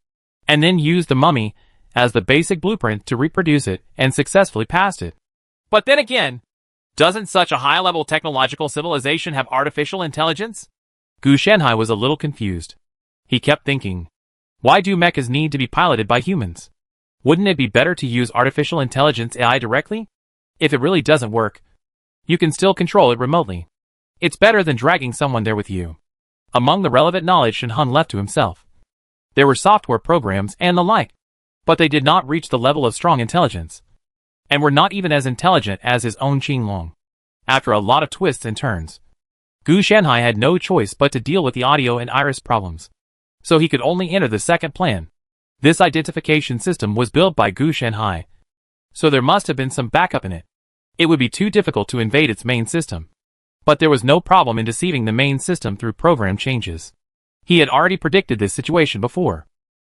and then used the mummy as the basic blueprint to reproduce it and successfully passed it. But then again, doesn't such a high-level technological civilization have artificial intelligence? Gu Shenhai was a little confused. He kept thinking, why do mechas need to be piloted by humans? Wouldn't it be better to use artificial intelligence AI directly? If it really doesn't work, you can still control it remotely. It's better than dragging someone there with you. Among the relevant knowledge Shen Heng left to himself, there were software programs and the like, but they did not reach the level of strong intelligence, and were not even as intelligent as his own Qinglong. After a lot of twists and turns, Gu Shenhai had no choice but to deal with the audio and iris problems, so he could only enter the second plan. This identification system was built by Gu Shenhai, so there must have been some backup in it. It would be too difficult to invade its main system. But there was no problem in deceiving the main system through program changes. He had already predicted this situation before.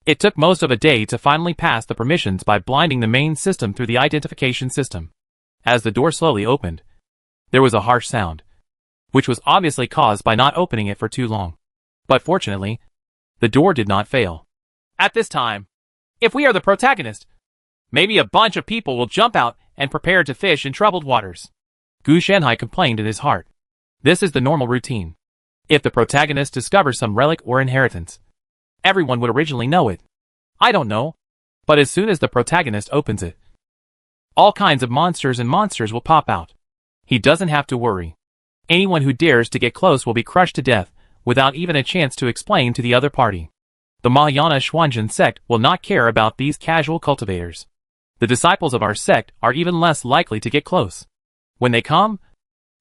It took most of a day to finally pass the permissions by blinding the main system through the identification system. As the door slowly opened, there was a harsh sound, which was obviously caused by not opening it for too long. But fortunately, the door did not fail. At this time, if we are the protagonist, maybe a bunch of people will jump out and prepare to fish in troubled waters. Gu Shanhai complained in his heart. This is the normal routine. If the protagonist discovers some relic or inheritance, everyone would originally know it. I don't know. But as soon as the protagonist opens it, all kinds of monsters will pop out. He doesn't have to worry. Anyone who dares to get close will be crushed to death, without even a chance to explain to the other party. The Mahayana Xuanzhen sect will not care about these casual cultivators. The disciples of our sect are even less likely to get close. When they come,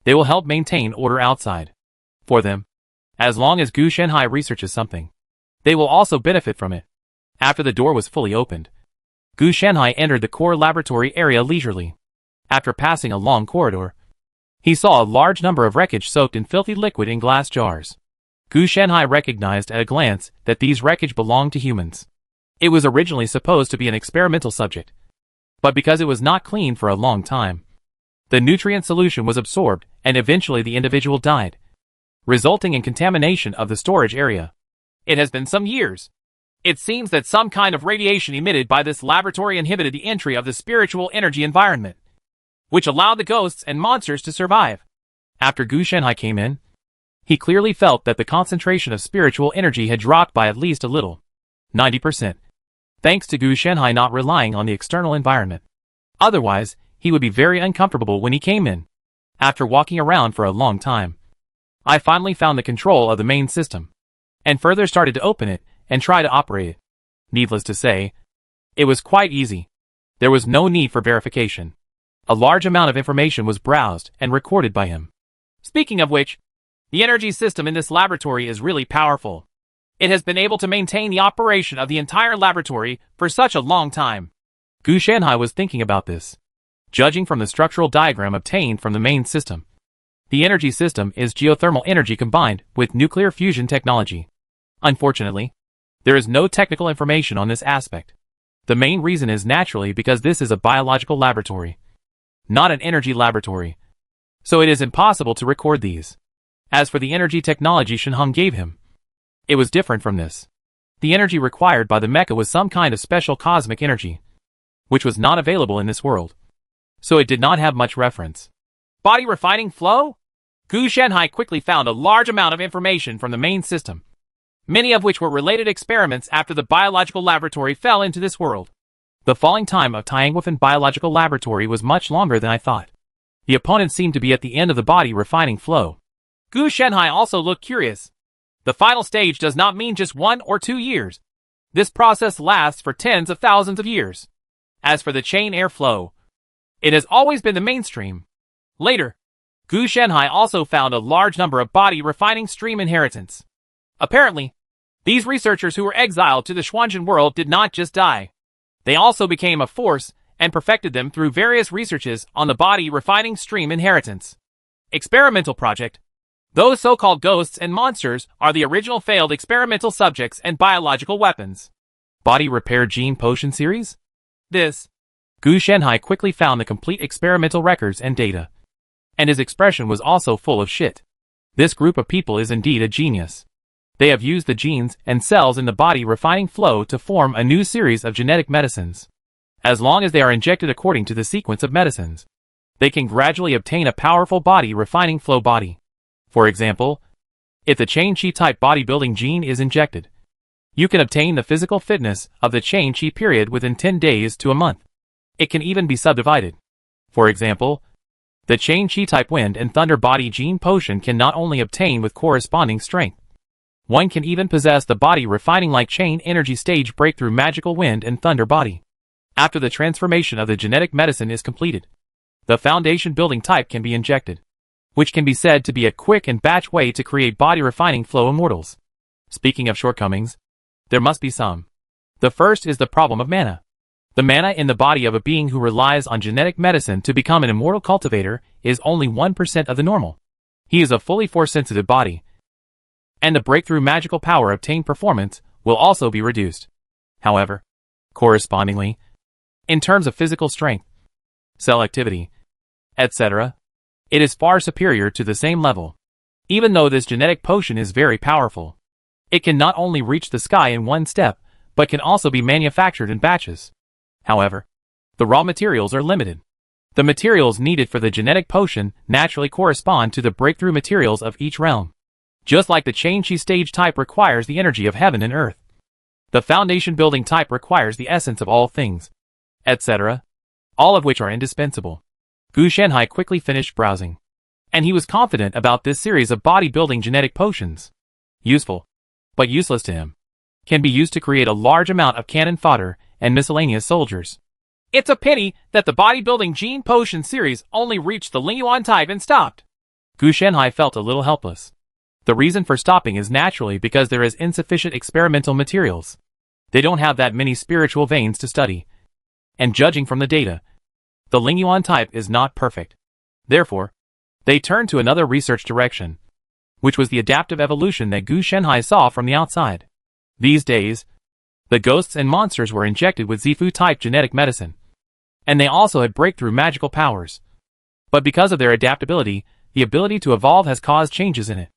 they will help maintain order outside. For them, as long as Gu Shanhai researches something, they will also benefit from it. After the door was fully opened, Gu Shanhai entered the core laboratory area leisurely. After passing a long corridor, he saw a large number of wreckage soaked in filthy liquid in glass jars. Gu Shanhai recognized at a glance that these wreckage belonged to humans. It was originally supposed to be an experimental subject, but because it was not cleaned for a long time, the nutrient solution was absorbed and eventually the individual died, resulting in contamination of the storage area. It has been some years. It seems that some kind of radiation emitted by this laboratory inhibited the entry of the spiritual energy environment, which allowed the ghosts and monsters to survive. After Gu Shanhai came in, he clearly felt that the concentration of spiritual energy had dropped by at least a little, 90%, thanks to Gu Shanhai not relying on the external environment. Otherwise, he would be very uncomfortable when he came in. After walking around for a long time, I finally found the control of the main system, and further started to open it and try to operate it. Needless to say, it was quite easy. There was no need for verification. A large amount of information was browsed and recorded by him. Speaking of which, the energy system in this laboratory is really powerful. It has been able to maintain the operation of the entire laboratory for such a long time. Gu Shanhai was thinking about this. Judging from the structural diagram obtained from the main system, the energy system is geothermal energy combined with nuclear fusion technology. Unfortunately, there is no technical information on this aspect. The main reason is naturally because this is a biological laboratory, not an energy laboratory. So it is impossible to record these. As for the energy technology Shenhong gave him, it was different from this. The energy required by the mecha was some kind of special cosmic energy, which was not available in this world. So it did not have much reference. Body refining flow? Gu Shanhai quickly found a large amount of information from the main system, many of which were related experiments after the biological laboratory fell into this world. The falling time of Tianguifan Biological Laboratory was much longer than I thought. The opponent seemed to be at the end of the body refining flow. Gu Shanhai also looked curious. The final stage does not mean just 1 or 2 years. This process lasts for tens of thousands of years. As for the chain air flow, it has always been the mainstream. Later, Gu Shanhai also found a large number of body refining stream inheritance. Apparently, these researchers who were exiled to the Xuanzhen world did not just die. They also became a force and perfected them through various researches on the body refining stream inheritance. Experimental project. Those so-called ghosts and monsters are the original failed experimental subjects and biological weapons. Body repair gene potion series? This. Gu Shanhai quickly found the complete experimental records and data. And his expression was also full of shit. This group of people is indeed a genius. They have used the genes and cells in the body refining flow to form a new series of genetic medicines. As long as they are injected according to the sequence of medicines, they can gradually obtain a powerful body refining flow body. For example, if the Chain Chi type bodybuilding gene is injected, you can obtain the physical fitness of the Chain Chi period within 10 days to a month. It can even be subdivided. For example, the Chain Chi type wind and thunder body gene potion can not only obtain with corresponding strength, one can even possess the body refining like chain energy stage breakthrough magical wind and thunder body. After the transformation of the genetic medicine is completed, the foundation building type can be injected, which can be said to be a quick and batch way to create body refining flow immortals. Speaking of shortcomings, there must be some. The first is the problem of mana. The mana in the body of a being who relies on genetic medicine to become an immortal cultivator is only 1% of the normal. He is a fully force-sensitive body, and the breakthrough magical power obtained performance will also be reduced. However, correspondingly, in terms of physical strength, cell activity, etc., it is far superior to the same level. Even though this genetic potion is very powerful, it can not only reach the sky in one step, but can also be manufactured in batches. However, the raw materials are limited. The materials needed for the genetic potion naturally correspond to the breakthrough materials of each realm. Just like the Changshi stage type requires the energy of heaven and earth, the foundation building type requires the essence of all things, etc., all of which are indispensable. Gu Shanhai quickly finished browsing, and he was confident about this series of bodybuilding genetic potions. Useful, but useless to him. Can be used to create a large amount of cannon fodder and miscellaneous soldiers. It's a pity that the bodybuilding gene potion series only reached the Lingyuan type and stopped. Gu Shanhai felt a little helpless. The reason for stopping is naturally because there is insufficient experimental materials. They don't have that many spiritual veins to study. And judging from the data, the Lingyuan type is not perfect. Therefore, they turned to another research direction, which was the adaptive evolution that Gu Shanhai saw from the outside. These days, the ghosts and monsters were injected with Zifu-type genetic medicine, and they also had breakthrough magical powers. But because of their adaptability, the ability to evolve has caused changes in it.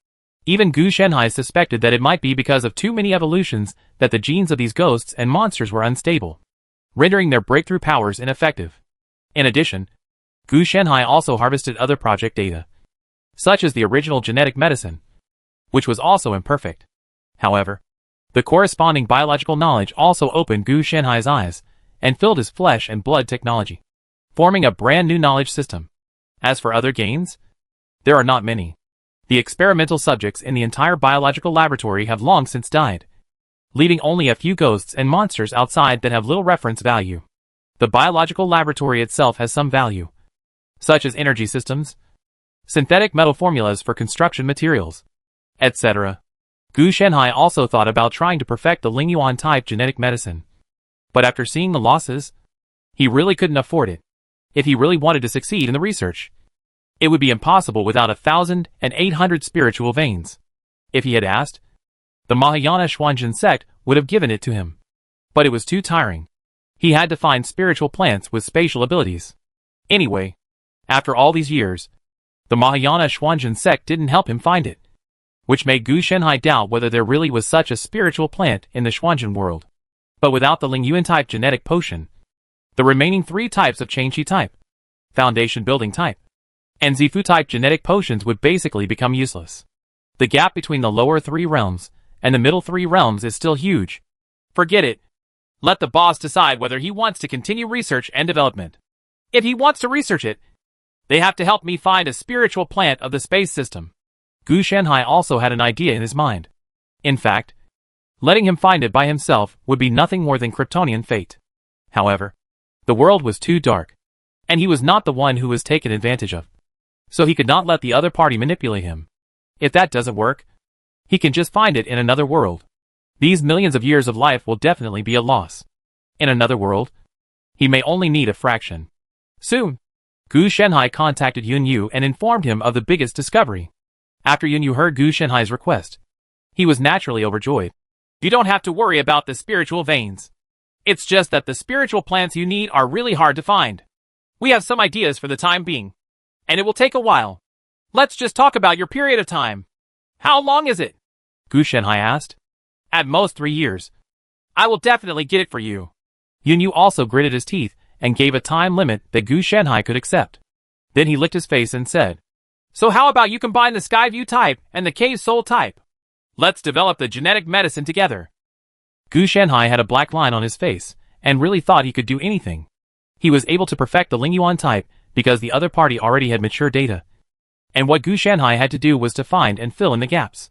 Even Gu Shanhai suspected that it might be because of too many evolutions that the genes of these ghosts and monsters were unstable, rendering their breakthrough powers ineffective. In addition, Gu Shanhai also harvested other project data, such as the original genetic medicine, which was also imperfect. However, the corresponding biological knowledge also opened Gu Shanhai's eyes and filled his flesh and blood technology, forming a brand new knowledge system. As for other gains, there are not many. The experimental subjects in the entire biological laboratory have long since died, leaving only a few ghosts and monsters outside that have little reference value. The biological laboratory itself has some value, such as energy systems, synthetic metal formulas for construction materials, etc. Gu Shanhai also thought about trying to perfect the Lingyuan type genetic medicine. But after seeing the losses, he really couldn't afford it. If he really wanted to succeed in the research, it would be impossible without 1,800 spiritual veins. If he had asked, the Mahayana Xuanzhen sect would have given it to him. But it was too tiring. He had to find spiritual plants with spatial abilities. Anyway, after all these years, the Mahayana Xuanzhen sect didn't help him find it, which made Gu Shanhai doubt whether there really was such a spiritual plant in the Xuanzhen world. But without the Lingyuan type genetic potion, the remaining 3 types of Changshi type, foundation building type, and Zifu type genetic potions would basically become useless. The gap between the lower 3 realms and the middle 3 realms is still huge. Forget it. Let the boss decide whether he wants to continue research and development. If he wants to research it, they have to help me find a spiritual plant of the space system. Gu Shanhai also had an idea in his mind. In fact, letting him find it by himself would be nothing more than Kryptonian fate. However, the world was too dark, and he was not the one who was taken advantage of. So he could not let the other party manipulate him. If that doesn't work, he can just find it in another world. These millions of years of life will definitely be a loss. In another world, he may only need a fraction. Soon, Gu Shanhai contacted Yun Yu and informed him of the biggest discovery. After Yun Yu heard Gu Shanhai's request, he was naturally overjoyed. You don't have to worry about the spiritual veins. It's just that the spiritual plants you need are really hard to find. We have some ideas for the time being, and it will take a while. Let's just talk about your period of time. How long is it? Gu Shanhai asked. At most 3 years. I will definitely get it for you. Yun Yu also gritted his teeth and gave a time limit that Gu Shanhai could accept. Then he licked his face and said, So how about you combine the Skyview type and the Cave Soul type? Let's develop the genetic medicine together. Gu Shanhai had a black line on his face and really thought he could do anything. He was able to perfect the Lingyuan type because the other party already had mature data, and what Gu Shanhai had to do was to find and fill in the gaps.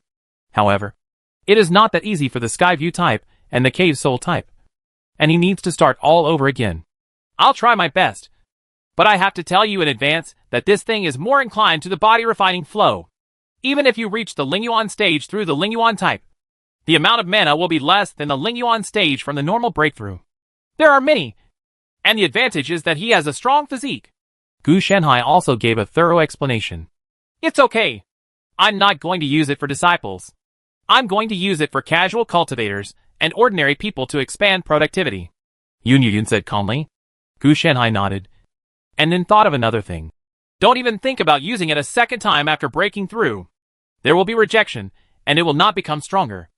However, it is not that easy for the Skyview type and the Cave Soul type, and he needs to start all over again. I'll try my best, but I have to tell you in advance that this thing is more inclined to the body refining flow. Even if you reach the Lingyuan stage through the Lingyuan type, the amount of mana will be less than the Lingyuan stage from the normal breakthrough. There are many, and the advantage is that he has a strong physique. Gu Shanhai also gave a thorough explanation. It's okay. I'm not going to use it for disciples. I'm going to use it for casual cultivators and ordinary people to expand productivity. Yun Yu said calmly. Gu Shanhai nodded, and then thought of another thing. Don't even think about using it a second time after breaking through. There will be rejection, and it will not become stronger.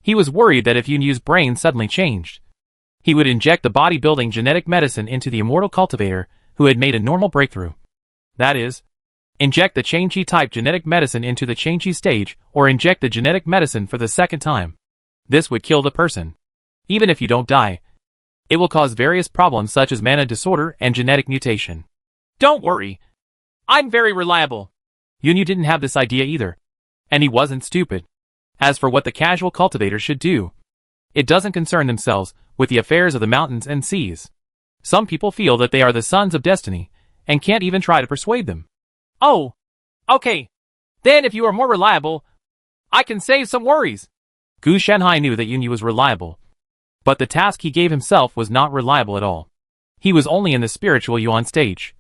He was worried that if Yun Yu's brain suddenly changed, he would inject the bodybuilding genetic medicine into the immortal cultivator, who had made a normal breakthrough. That is, inject the Changqi type genetic medicine into the Changqi stage, or inject the genetic medicine for the second time. This would kill the person. Even if you don't die, it will cause various problems such as mana disorder and genetic mutation. Don't worry. I'm very reliable. Yunyu didn't have this idea either. And he wasn't stupid. As for what the casual cultivators should do, it doesn't concern themselves with the affairs of the mountains and seas. Some people feel that they are the sons of destiny, and can't even try to persuade them. Oh, okay. Then if you are more reliable, I can save some worries. Gu Shanhai knew that Yunyu was reliable. But the task he gave himself was not reliable at all. He was only in the spiritual Yuan stage.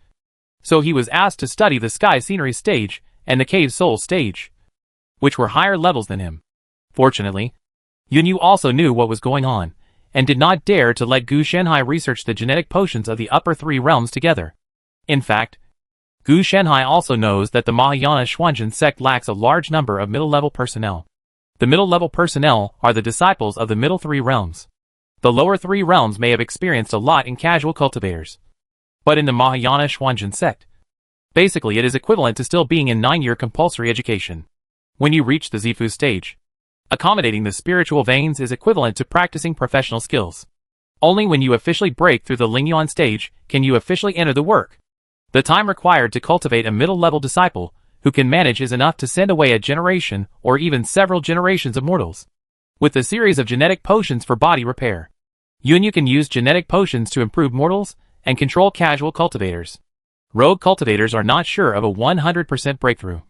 So he was asked to study the sky scenery stage and the cave soul stage, which were higher levels than him. Fortunately, Yunyu also knew what was going on, and did not dare to let Gu Shanhai research the genetic potions of the upper three realms together. In fact, Gu Shanhai also knows that the Mahayana Xuanzhen sect lacks a large number of middle-level personnel. The middle-level personnel are the disciples of the middle three realms. The lower three realms may have experienced a lot in casual cultivators. But in the Mahayana Xuanzhen sect, basically it is equivalent to still being in 9-year compulsory education. When you reach the Zifu stage, accommodating the spiritual veins is equivalent to practicing professional skills. Only when you officially break through the Lingyuan stage can you officially enter the work. The time required to cultivate a middle-level disciple who can manage is enough to send away a generation or even several generations of mortals. With the series of genetic potions for body repair, Yunyu can use genetic potions to improve mortals and control casual cultivators. Rogue cultivators are not sure of a 100% breakthrough.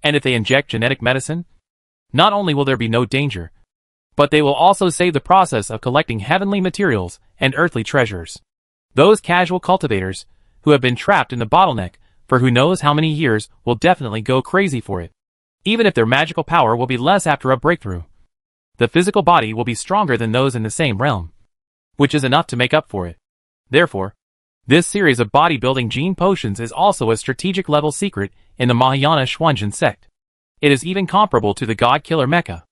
And if they inject genetic medicine, not only will there be no danger, but they will also save the process of collecting heavenly materials and earthly treasures. Those casual cultivators who have been trapped in the bottleneck for who knows how many years will definitely go crazy for it. Even if their magical power will be less after a breakthrough, the physical body will be stronger than those in the same realm, which is enough to make up for it. Therefore, this series of bodybuilding gene potions is also a strategic level secret in the Mahayana Xuanzhen sect. It is even comparable to the God Killer Mecha.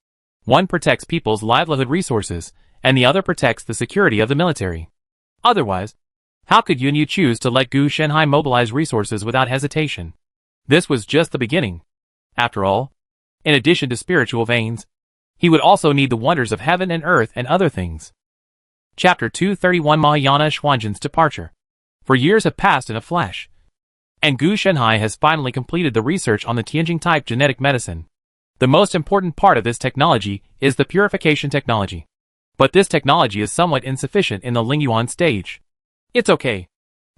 One protects people's livelihood resources, and the other protects the security of the military. Otherwise, how could Yunyu choose to let Gu Shanhai mobilize resources without hesitation? This was just the beginning. After all, in addition to spiritual veins, he would also need the wonders of heaven and earth and other things. Chapter 231 Mahayana Xuanzhen's Departure. For years have passed in a flash, and Gu Shanhai has finally completed the research on the Tianjing-type genetic medicine. The most important part of this technology is the purification technology. But this technology is somewhat insufficient in the Lingyuan stage. It's okay,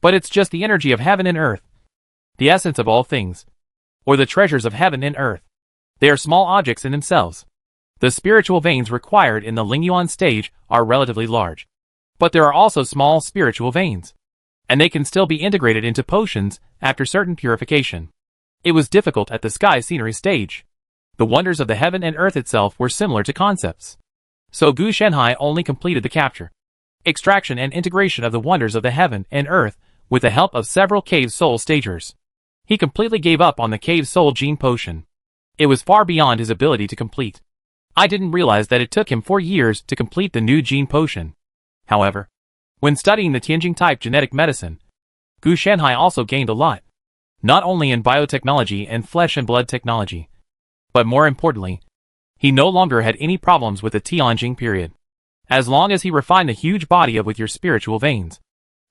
but it's just the energy of heaven and earth, the essence of all things, or the treasures of heaven and earth. They are small objects in themselves. The spiritual veins required in the Lingyuan stage are relatively large, but there are also small spiritual veins, and they can still be integrated into potions after certain purification. It was difficult at the sky scenery stage. The wonders of the heaven and earth itself were similar to concepts. So Gu Shanhai only completed the capture, extraction and integration of the wonders of the heaven and earth with the help of several cave soul stagers. He completely gave up on the cave soul gene potion. It was far beyond his ability to complete. I didn't realize that it took him 4 years to complete the new gene potion. However, when studying the Tianjing-type genetic medicine, Gu Shanhai also gained a lot. Not only in biotechnology and flesh and blood technology, but more importantly, he no longer had any problems with the Tianjing period. As long as he refined the huge body with your spiritual veins,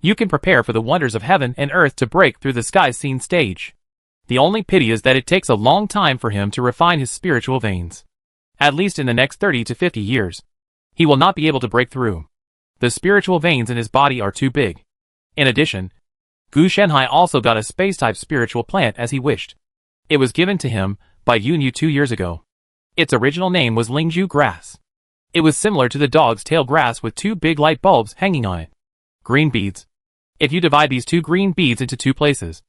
you can prepare for the wonders of heaven and earth to break through the sky scene stage. The only pity is that it takes a long time for him to refine his spiritual veins. At least in the next 30 to 50 years, he will not be able to break through. The spiritual veins in his body are too big. In addition, Gu Shanhai also got a space-type spiritual plant as he wished. It was given to him by Yunyu 2 years ago. Its original name was Lingju grass. It was similar to the dog's tail grass with 2 big light bulbs hanging on it. Green beads. If you divide these 2 green beads into 2 places,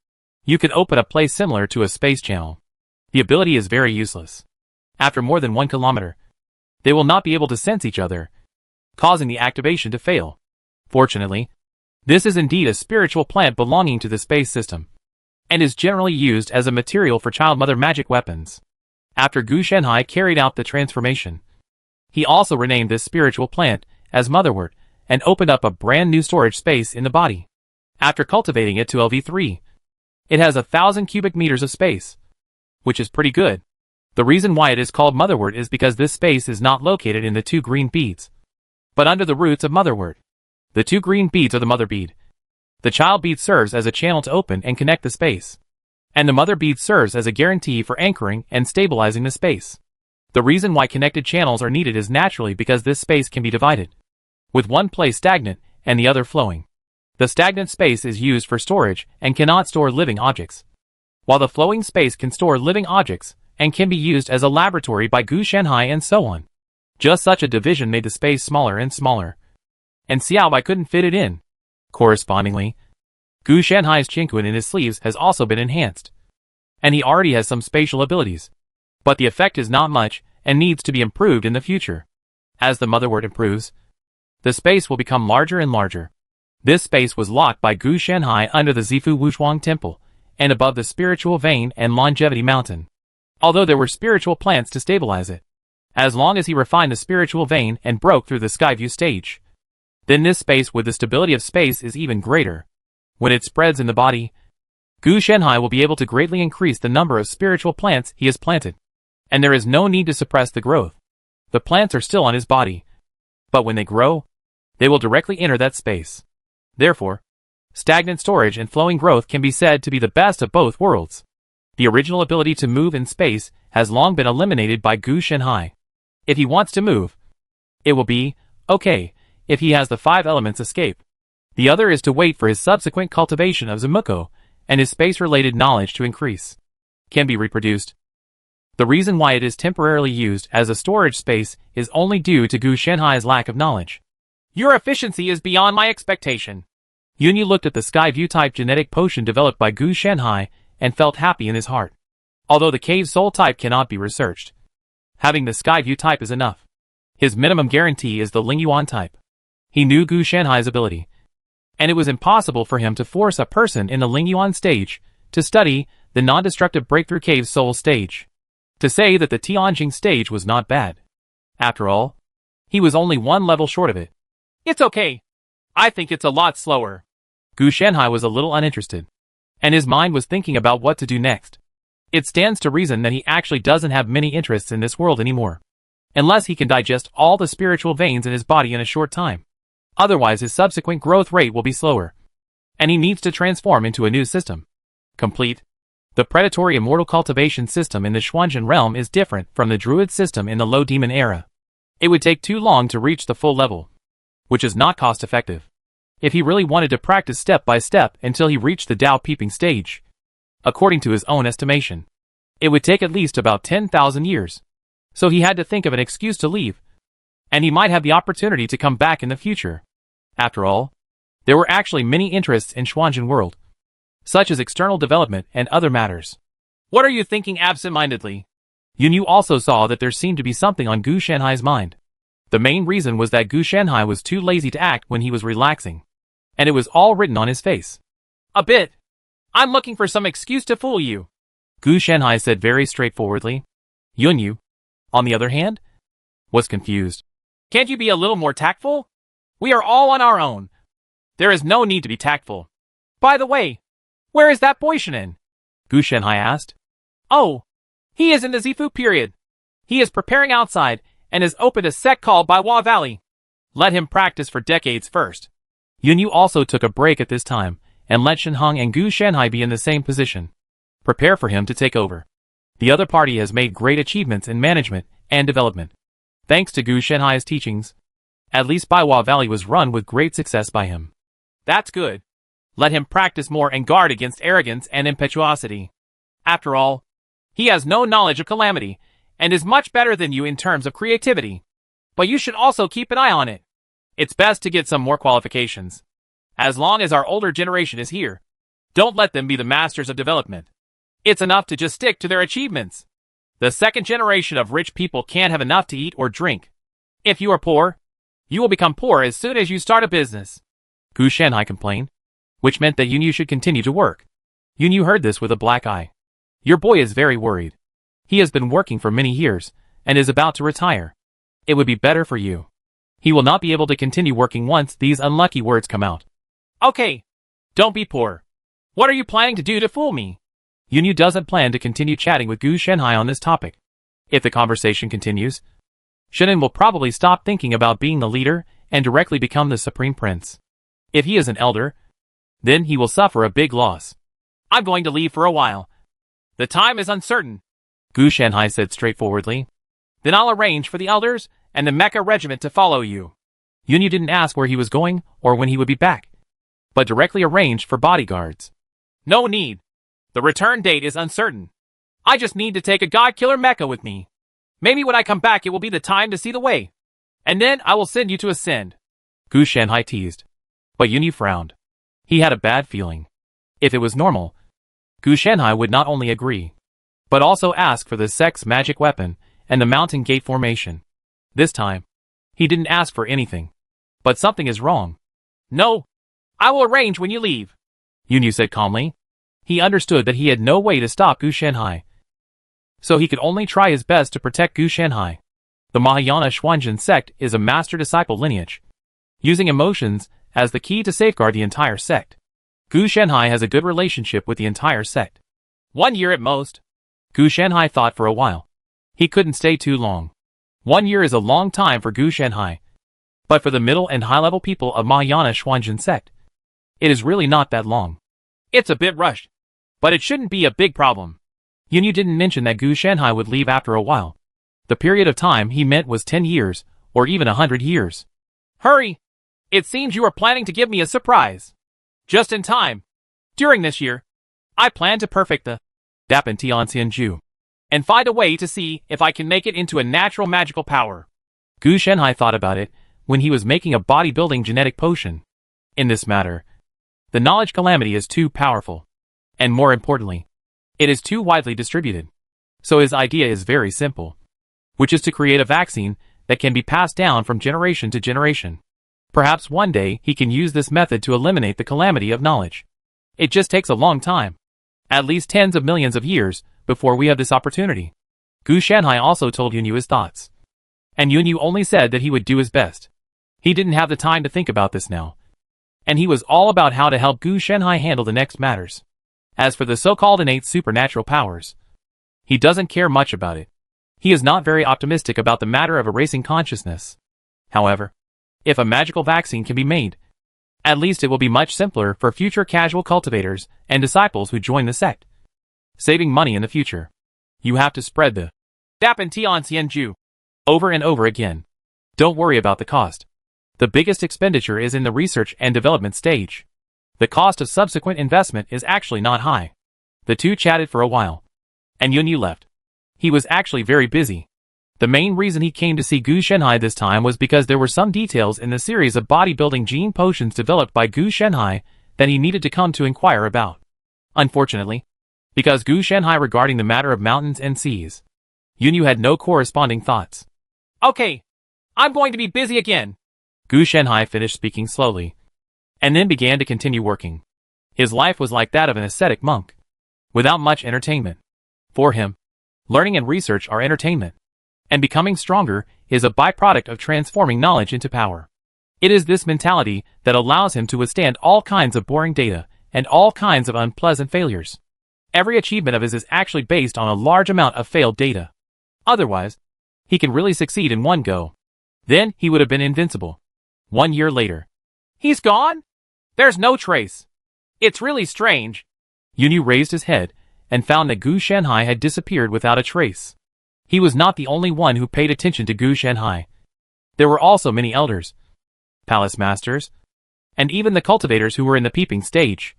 you can open a place similar to a space channel. The ability is very useless. After more than 1 kilometer, they will not be able to sense each other, causing the activation to fail. Fortunately, this is indeed a spiritual plant belonging to the space system, and is generally used as a material for child mother magic weapons. After Gu Shanhai carried out the transformation, he also renamed this spiritual plant as Motherwort and opened up a brand new storage space in the body. after cultivating it to LV3. It has 1,000 cubic meters of space, which is pretty good. The reason why it is called motherwort is because this space is not located in the 2 green beads, but under the roots of motherwort. The 2 green beads are the mother bead. The child bead serves as a channel to open and connect the space, and the mother bead serves as a guarantee for anchoring and stabilizing the space. The reason why connected channels are needed is naturally because this space can be divided, with one place stagnant and the other flowing. The stagnant space is used for storage and cannot store living objects, while the flowing space can store living objects and can be used as a laboratory by Gu Shanhai and so on. Just such a division made the space smaller and smaller, and Xiao Bai couldn't fit it in. Correspondingly, Gu Shanhai's Qingquan in his sleeves has also been enhanced, and he already has some spatial abilities, but the effect is not much and needs to be improved in the future. As the motherwort improves, the space will become larger and larger. This space was locked by Gu Shanhai under the Zifu Wushuang Temple, and above the Spiritual Vein and Longevity Mountain, although there were spiritual plants to stabilize it. As long as he refined the Spiritual Vein and broke through the Skyview stage, then this space with the stability of space is even greater. When it spreads in the body, Gu Shanhai will be able to greatly increase the number of spiritual plants he has planted, and there is no need to suppress the growth. The plants are still on his body, but when they grow, they will directly enter that space. Therefore, stagnant storage and flowing growth can be said to be the best of both worlds. The original ability to move in space has long been eliminated by Gu Shanhai. If he wants to move, it will be okay if he has the 5 elements escape. The other is to wait for his subsequent cultivation of Zamuko and his space-related knowledge to increase. Can be reproduced. The reason why it is temporarily used as a storage space is only due to Gu Shanhai's lack of knowledge. Your efficiency is beyond my expectation. Yunyu looked at the Skyview type genetic potion developed by Gu Shanhai and felt happy in his heart. Although the Cave Soul type cannot be researched, having the Skyview type is enough. His minimum guarantee is the Lingyuan type. He knew Gu Shanhai's ability, and it was impossible for him to force a person in the Lingyuan stage to study the non-destructive breakthrough Cave Soul stage. To say that the Tianjing stage was not bad. After all, he was only 1 level short of it. It's okay. I think it's a lot slower. Gu Shanhai was a little uninterested, and his mind was thinking about what to do next. It stands to reason that he actually doesn't have many interests in this world anymore, unless he can digest all the spiritual veins in his body in a short time. Otherwise his subsequent growth rate will be slower, and he needs to transform into a new system. Complete. The predatory immortal cultivation system in the Xuanzhen realm is different from the druid system in the low demon era. It would take too long to reach the full level, which is not cost effective. If he really wanted to practice step by step until he reached the Dao Peeping stage, according to his own estimation, it would take at least about 10,000 years. So he had to think of an excuse to leave, and he might have the opportunity to come back in the future. After all, there were actually many interests in Xuanzhen world, such as external development and other matters. What are you thinking absent-mindedly? Yunyu also saw that there seemed to be something on Gu Shanhai's mind. The main reason was that Gu Shanhai was too lazy to act when he was relaxing, and it was all written on his face. A bit. I'm looking for some excuse to fool you, Gu Shanhai said very straightforwardly. Yunyu, on the other hand, was confused. Can't you be a little more tactful? We are all on our own. There is no need to be tactful. By the way, where is that boy Shannon? Gu Shanhai asked. Oh, he is in the Zifu period. He is preparing outside and has opened a sect called Baiwa Valley. Let him practice for decades first. Yunyu also took a break at this time and let Shenhong and Gu Shanhai be in the same position. Prepare for him to take over. The other party has made great achievements in management and development. Thanks to Gu Shanhai's teachings, at least Baiwa Valley was run with great success by him. That's good. Let him practice more and guard against arrogance and impetuosity. After all, he has no knowledge of calamity, and is much better than you in terms of creativity. But you should also keep an eye on it. It's best to get some more qualifications. As long as our older generation is here, don't let them be the masters of development. It's enough to just stick to their achievements. The second generation of rich people can't have enough to eat or drink. If you are poor, you will become poor as soon as you start a business, Gu Shanhai complained, which meant that Yunyu should continue to work. Yunyu heard this with a black eye. Your boy is very worried. He has been working for many years, and is about to retire. It would be better for you. He will not be able to continue working once these unlucky words come out. Okay. Don't be poor. What are you planning to do to fool me? Yunyu doesn't plan to continue chatting with Gu Shenhai on this topic. If the conversation continues, Shannon will probably stop thinking about being the leader and directly become the supreme prince. If he is an elder, then he will suffer a big loss. I'm going to leave for a while. The time is uncertain, Gu Shenhai said straightforwardly. Then I'll arrange for the elders and the Mecha regiment to follow you. Yunyu didn't ask where he was going or when he would be back, but directly arranged for bodyguards. No need. The return date is uncertain. I just need to take a god-killer mecha with me. Maybe when I come back it will be the time to see the way. And then I will send you to Ascend. Gu Shenhai teased. But Yunyu frowned. He had a bad feeling. If it was normal, Gu Shenhai would not only agree, but also ask for the sex magic weapon and the mountain gate formation. This time, he didn't ask for anything. But something is wrong. No. I will arrange when you leave, Yunyu said calmly. He understood that he had no way to stop Gu Shenhai, so he could only try his best to protect Gu Shenhai. The Mahayana Xuanzhen sect is a master-disciple lineage, using emotions as the key to safeguard the entire sect. Gu Shenhai has a good relationship with the entire sect. 1 year at most. Gu Shenhai thought for a while. He couldn't stay too long. 1 year is a long time for Gu Shenhai, but for the middle and high-level people of Mahayana Xuanzhen sect, it is really not that long. It's a bit rushed, but it shouldn't be a big problem. Yunyu didn't mention that Gu Shenhai would leave after a while. The period of time he meant was 10 years, or even 100 years. Hurry! It seems you are planning to give me a surprise. Just in time. During this year, I plan to perfect the Dapan Tianxianju and find a way to see if I can make it into a natural magical power. Gu Shenhai thought about it when he was making a bodybuilding genetic potion. In this matter, the knowledge calamity is too powerful. And more importantly, it is too widely distributed. So his idea is very simple, which is to create a vaccine that can be passed down from generation to generation. Perhaps one day he can use this method to eliminate the calamity of knowledge. It just takes a long time. At least tens of millions of years before we have this opportunity. Gu Shenhai also told Yunyu his thoughts. And Yunyu only said that he would do his best. He didn't have the time to think about this now. And he was all about how to help Gu Shenhai handle the next matters. As for the so-called innate supernatural powers, he doesn't care much about it. He is not very optimistic about the matter of erasing consciousness. However, if a magical vaccine can be made, at least it will be much simpler for future casual cultivators and disciples who join the sect. Saving money in the future. You have to spread the Dapan Tianxianju over and over again. Don't worry about the cost. The biggest expenditure is in the research and development stage. The cost of subsequent investment is actually not high. The two chatted for a while, and Yunyu left. He was actually very busy. The main reason he came to see Gu Shenhai this time was because there were some details in the series of bodybuilding gene potions developed by Gu Shenhai that he needed to come to inquire about. Unfortunately, because Gu Shenhai regarding the matter of mountains and seas, Yunyu had no corresponding thoughts. Okay, I'm going to be busy again. Gu Shenhai finished speaking slowly, and then began to continue working. His life was like that of an ascetic monk, without much entertainment. For him, learning and research are entertainment, and becoming stronger is a byproduct of transforming knowledge into power. It is this mentality that allows him to withstand all kinds of boring data and all kinds of unpleasant failures. Every achievement of his is actually based on a large amount of failed data. Otherwise, he can really succeed in one go. Then he would have been invincible. 1 year later. He's gone? There's no trace. It's really strange. Yunyu raised his head and found that Gu Shenhai had disappeared without a trace. He was not the only one who paid attention to Gu Shenhai. There were also many elders, palace masters, and even the cultivators who were in the peeping stage.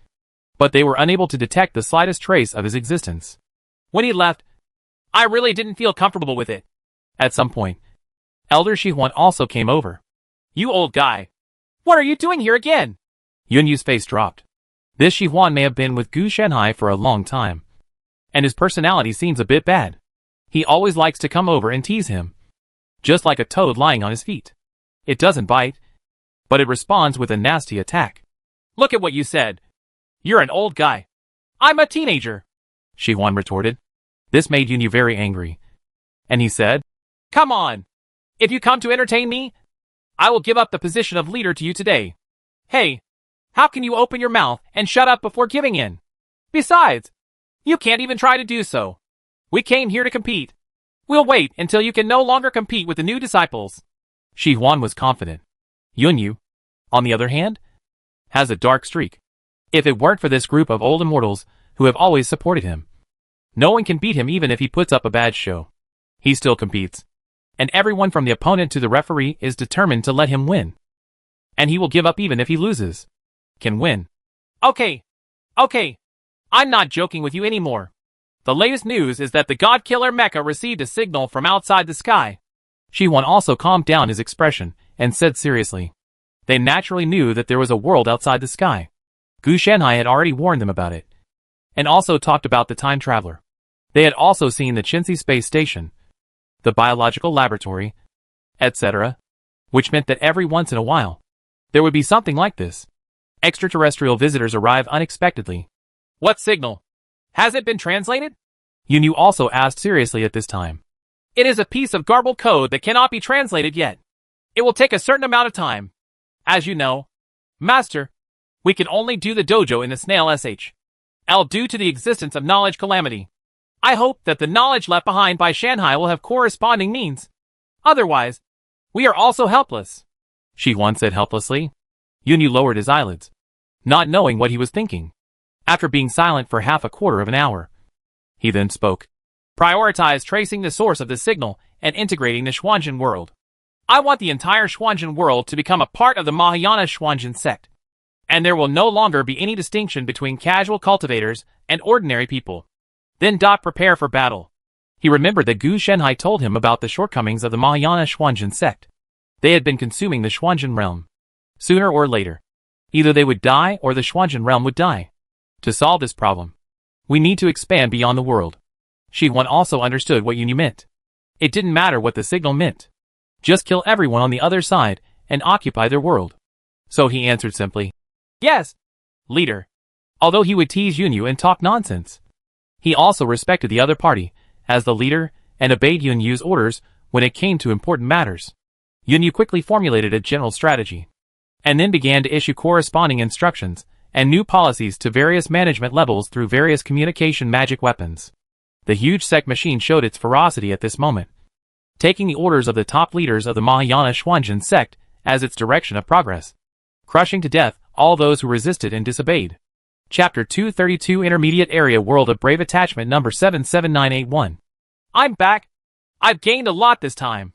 But they were unable to detect the slightest trace of his existence. When he left, I really didn't feel comfortable with it. At some point, Elder Shihuan also came over. You old guy. What are you doing here again? Yunyu's face dropped. This Shihuan may have been with Gu Shenhai for a long time, and his personality seems a bit bad. He always likes to come over and tease him, just like a toad lying on his feet. It doesn't bite, but it responds with a nasty attack. Look at what you said. You're an old guy. I'm a teenager, Shihuan retorted. This made Yunyu very angry, and he said, Come on. If you come to entertain me, I will give up the position of leader to you today. Hey, How can you open your mouth and shut up before giving in? Besides, you can't even try to do so. We came here to compete. We'll wait until you can no longer compete with the new disciples. Shi Huan was confident. Yunyu, on the other hand, has a dark streak. If it weren't for this group of old immortals who have always supported him, no one can beat him even if he puts up a bad show. He still competes. And everyone from the opponent to the referee is determined to let him win. And he will give up even if he loses. Can win. Okay. I'm not joking with you anymore. The latest news is that the God Killer Mecha received a signal from outside the sky. Shi Huan also calmed down his expression and said seriously. They naturally knew that there was a world outside the sky. Gu Shanhai had already warned them about it. And also talked about the time traveler. They had also seen the Chinsi space station, the biological laboratory, etc., which meant that every once in a while, there would be something like this. Extraterrestrial visitors arrive unexpectedly. What signal? Has it been translated? Yunyu also asked seriously at this time. It is a piece of garbled code that cannot be translated yet. It will take a certain amount of time. As you know, Master, we can only do the dojo in the snail SH.L due to the existence of knowledge calamity. I hope that the knowledge left behind by Shanhai will have corresponding means. Otherwise, we are also helpless. Shi Huan said helplessly. Yunyu lowered his eyelids, not knowing what he was thinking. After being silent for half a quarter of an hour, he then spoke. Prioritize tracing the source of the signal and integrating the Xuanzhen world. I want the entire Xuanzhen world to become a part of the Mahayana Xuanzhen sect. And there will no longer be any distinction between casual cultivators and ordinary people. Then prepare for battle. He remembered that Gu Shanhai told him about the shortcomings of the Mahayana Xuanzhen sect. They had been consuming the Xuanzhen realm. Sooner or later, either they would die or the Xuanzhen realm would die. To solve this problem, we need to expand beyond the world. Shi Huan also understood what Yunyu meant. It didn't matter what the signal meant. Just kill everyone on the other side and occupy their world. So he answered simply, Yes, leader. Although he would tease Yunyu and talk nonsense, he also respected the other party as the leader and obeyed Yunyu's orders when it came to important matters. Yunyu quickly formulated a general strategy, and then began to issue corresponding instructions and new policies to various management levels through various communication magic weapons. The huge sect machine showed its ferocity at this moment, taking the orders of the top leaders of the Mahayana Xuanzhen sect as its direction of progress, crushing to death all those who resisted and disobeyed. Chapter 232 Intermediate Area World of Brave Attachment Number 77981. I'm back. I've gained a lot this time.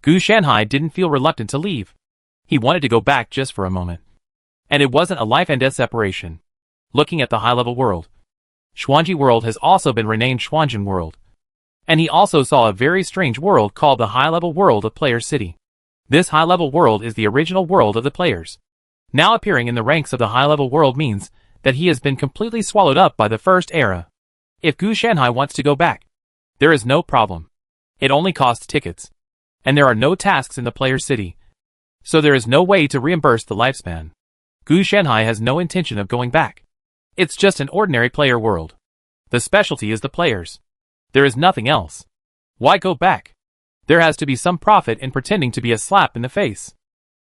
Gu Shanhai didn't feel reluctant to leave. He wanted to go back just for a moment. And it wasn't a life and death separation. Looking at the high-level world, Xuanji World has also been renamed Xuanzhen World. And he also saw a very strange world called the high-level world of Player City. This high-level world is the original world of the players. Now appearing in the ranks of the high-level world means that he has been completely swallowed up by the first era. If Gu Shanhai wants to go back, there is no problem. It only costs tickets. And there are no tasks in the Player City. So there is no way to reimburse the lifespan. Gu Shanhai has no intention of going back. It's just an ordinary player world. The specialty is the players. There is nothing else. Why go back? There has to be some profit in pretending to be a slap in the face.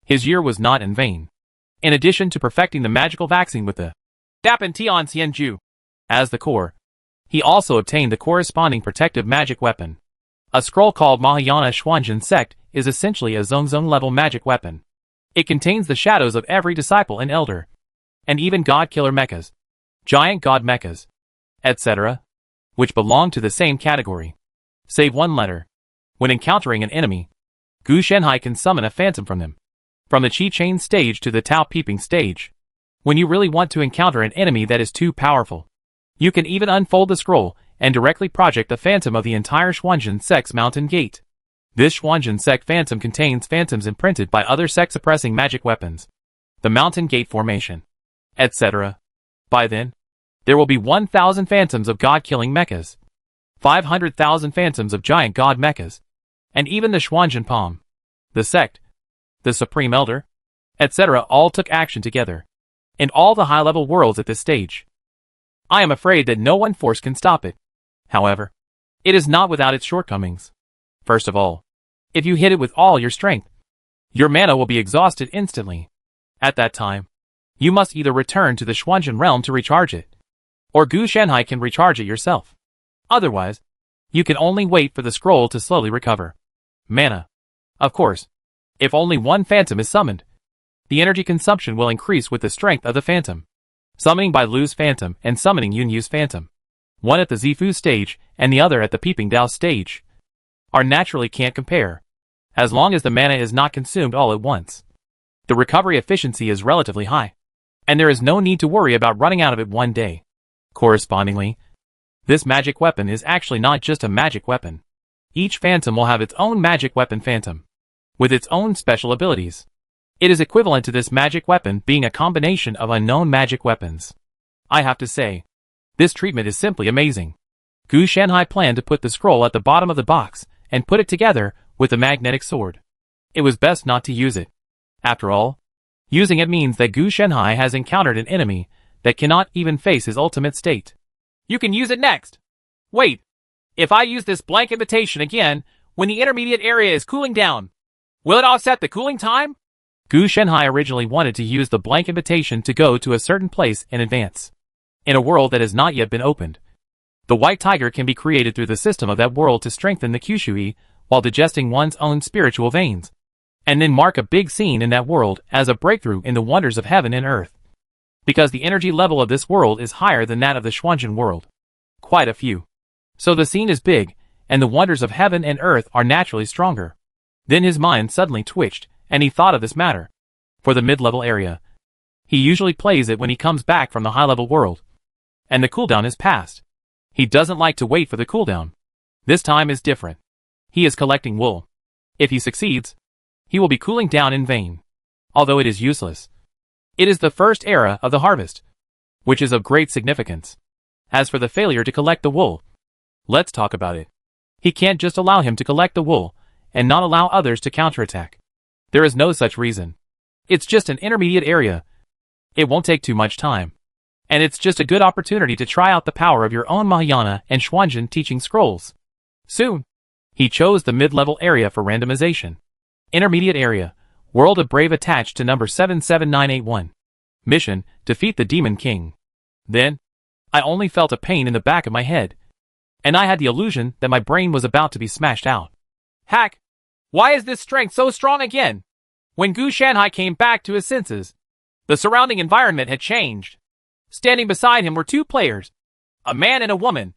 His year was not in vain. In addition to perfecting the magical vaccine with the Dapan Tian Xianju as the core, he also obtained the corresponding protective magic weapon. A scroll called Mahayana Xuanzhen Sect is essentially a Zhongzhong level magic weapon. It contains the shadows of every disciple and elder, and even God Killer Mechas, Giant God Mechas, etc., which belong to the same category. Save one letter. When encountering an enemy, Gu Shanhai can summon a phantom from them. From the Qi Chain stage to the Tao Peeping stage. When you really want to encounter an enemy that is too powerful, you can even unfold the scroll and directly project the phantom of the entire Xuanzhen Sect's mountain gate. This Xuanzhen Sect phantom contains phantoms imprinted by other sect-suppressing magic weapons, the mountain gate formation, etc. By then, there will be 1,000 phantoms of god-killing mechas, 500,000 phantoms of giant god mechas, and even the Xuanzhen Palm, the sect, the Supreme Elder, etc. all took action together, in all the high-level worlds at this stage. I am afraid that no one force can stop it. However, it is not without its shortcomings. First of all, if you hit it with all your strength, your mana will be exhausted instantly. At that time, You must either return to the Xuanzhen realm to recharge it, or Gu Shanhai can recharge it yourself. Otherwise, you can only wait for the scroll to slowly recover. Mana. Of course, if only one phantom is summoned, the energy consumption will increase with the strength of the phantom. Summoning by Lu's phantom and summoning Yunyu's phantom, one at the Zifu stage and the other at the Peeping Dao stage, are naturally can't compare, as long as the mana is not consumed all at once. The recovery efficiency is relatively high, and there is no need to worry about running out of it one day. Correspondingly, this magic weapon is actually not just a magic weapon. Each phantom will have its own magic weapon phantom, with its own special abilities. It is equivalent to this magic weapon being a combination of unknown magic weapons. I have to say, this treatment is simply amazing. Gu Shanhai planned to put the scroll at the bottom of the box and put it together with the magnetic sword. It was best not to use it. After all, using it means that Gu Shanhai has encountered an enemy that cannot even face his ultimate state. You can use it next. Wait, if I use this blank invitation again when the intermediate area is cooling down, will it offset the cooling time? Gu Shanhai originally wanted to use the blank invitation to go to a certain place in advance, in a world that has not yet been opened. The White Tiger can be created through the system of that world to strengthen the Qushui while digesting one's own spiritual veins, and then mark a big scene in that world as a breakthrough in the wonders of heaven and earth. Because the energy level of this world is higher than that of the Xuanzhen world. Quite a few. So the scene is big, and the wonders of heaven and earth are naturally stronger. Then his mind suddenly twitched, and he thought of this matter. For the mid-level area, he usually plays it when he comes back from the high-level world, and the cooldown is past. He doesn't like to wait for the cooldown. This time is different. He is collecting wool. If he succeeds, he will be cooling down in vain. Although it is useless. It is the first era of the harvest, which is of great significance. As for the failure to collect the wool, let's talk about it. He can't just allow him to collect the wool, and not allow others to counterattack. There is no such reason. It's just an intermediate area. It won't take too much time. And it's just a good opportunity to try out the power of your own Mahayana and Xuanzhen teaching scrolls. Soon, he chose the mid-level area for randomization. Intermediate area, World of Brave attached to number 77981. Mission, defeat the Demon King. Then, I only felt a pain in the back of my head, and I had the illusion that my brain was about to be smashed out. Hack! Why is this strength so strong again? When Gu Shanhai came back to his senses, the surrounding environment had changed. Standing beside him were two players, a man and a woman,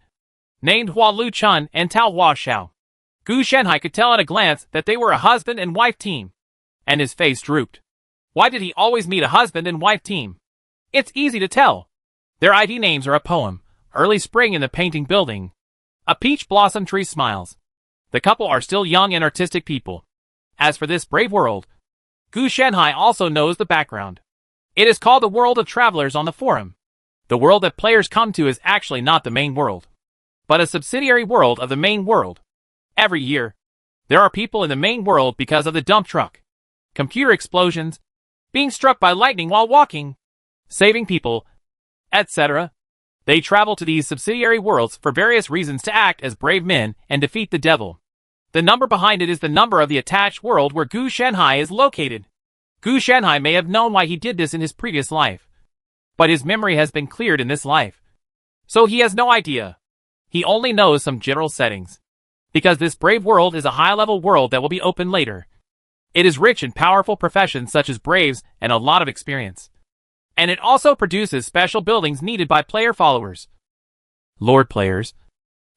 named Hua Lu Chun and Tao Hua Xiao. Gu Shanhai could tell at a glance that they were a husband and wife team, and his face drooped. Why did he always meet a husband and wife team? It's easy to tell. Their ID names are a poem, Early Spring in the Painting Building, A Peach Blossom Tree Smiles. The couple are still young and artistic people. As for this brave world, Gu Shanhai also knows the background. It is called the World of Travelers on the forum. The world that players come to is actually not the main world, but a subsidiary world of the main world. Every year, there are people in the main world because of the dump truck, computer explosions, being struck by lightning while walking, saving people, etc. They travel to these subsidiary worlds for various reasons to act as brave men and defeat the devil. The number behind it is the number of the attached world where Gu Shanhai is located. Gu Shanhai may have known why he did this in his previous life, but his memory has been cleared in this life, so he has no idea. He only knows some general settings, because this brave world is a high-level world that will be open later. It is rich in powerful professions such as braves and a lot of experience. And it also produces special buildings needed by player followers, lord players,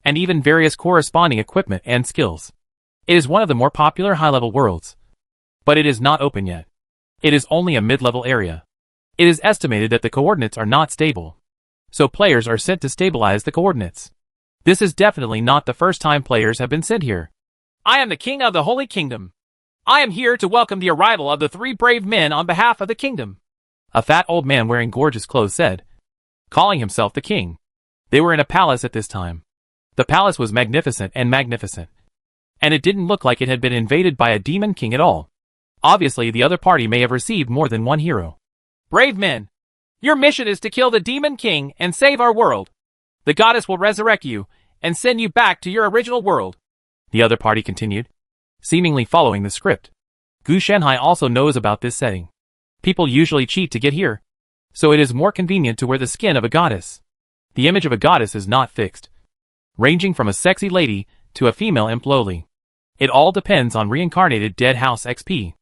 and even various corresponding equipment and skills. It is one of the more popular high-level worlds, but it is not open yet. It is only a mid-level area. It is estimated that the coordinates are not stable, so players are sent to stabilize the coordinates. This is definitely not the first time players have been sent here. I am the king of the Holy Kingdom. I am here to welcome the arrival of the three brave men on behalf of the kingdom. A fat old man wearing gorgeous clothes said, calling himself the king. They were in a palace at this time. The palace was magnificent, and it didn't look like it had been invaded by a demon king at all. Obviously, the other party may have received more than one hero. Brave men, your mission is to kill the demon king and save our world. The goddess will resurrect you and send you back to your original world. The other party continued, seemingly following the script. Gu Shanhai also knows about this setting. People usually cheat to get here, so it is more convenient to wear the skin of a goddess. The image of a goddess is not fixed, ranging from a sexy lady to a female imp lowly. It all depends on reincarnated dead house XP.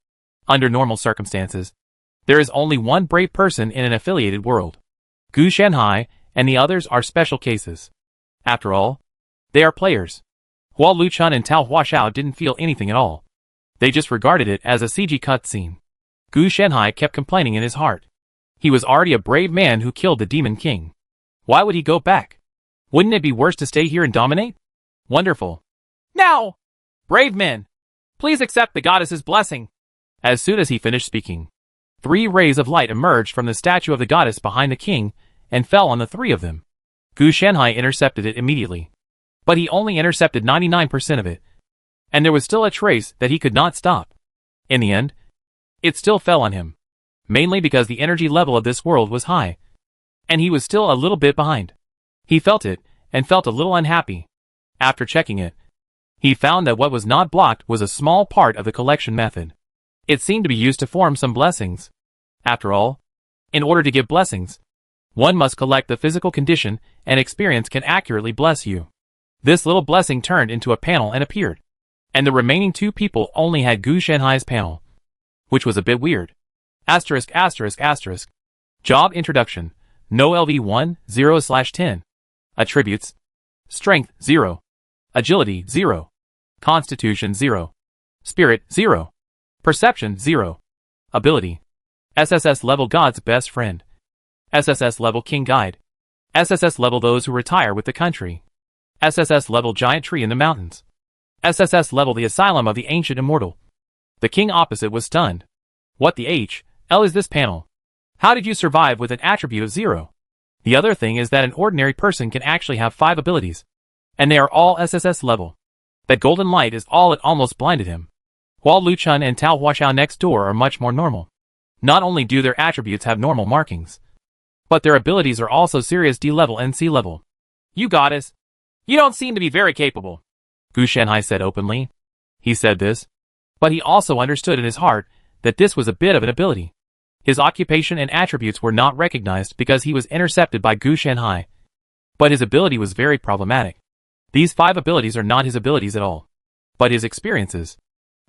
Under normal circumstances, there is only one brave person in an affiliated world, Gu Shanhai, and the others are special cases. After all, they are players. Hua Luchun and Tao Huaxiao didn't feel anything at all. They just regarded it as a CG cutscene. Gu Shanhai kept complaining in his heart. He was already a brave man who killed the Demon King. Why would he go back? Wouldn't it be worse to stay here and dominate? Wonderful. Now, brave men, please accept the goddess's blessing. As soon as he finished speaking, 3 rays of light emerged from the statue of the goddess behind the king and fell on the 3 of them. Gu Shanhai intercepted it immediately. But he only intercepted 99% of it, and there was still a trace that he could not stop. In the end, it still fell on him, mainly because the energy level of this world was high, and he was still a little bit behind. He felt it, and felt a little unhappy. After checking it, he found that what was not blocked was a small part of the collection method. It seemed to be used to form some blessings. After all, in order to give blessings, one must collect the physical condition, and experience can accurately bless you. This little blessing turned into a panel and appeared, and the remaining 2 people only had Gu Shanhai's panel, which was a bit weird. Asterisk asterisk asterisk. Job introduction. No LV1, 0/10. Attributes. Strength, 0. Agility, 0. Constitution, 0. Spirit, 0. Perception, 0. Ability. SSS level God's best friend. SSS level King Guide. SSS level those who retire with the country. SSS level Giant Tree in the mountains. SSS level the Asylum of the Ancient Immortal. The king opposite was stunned. What the H.L. is this panel? How did you survive with an attribute of 0? The other thing is that an ordinary person can actually have 5 abilities, and they are all SSS level. That golden light is all it almost blinded him. Hua Luchun and Tao Huaxiao next door are much more normal. Not only do their attributes have normal markings, but their abilities are also serious D level and C level. You goddess, you don't seem to be very capable, Gu Shanhai said openly. He said this, but he also understood in his heart that this was a bit of an ability. His occupation and attributes were not recognized because he was intercepted by Gu Shanhai, but his ability was very problematic. These 5 abilities are not his abilities at all, but his experiences.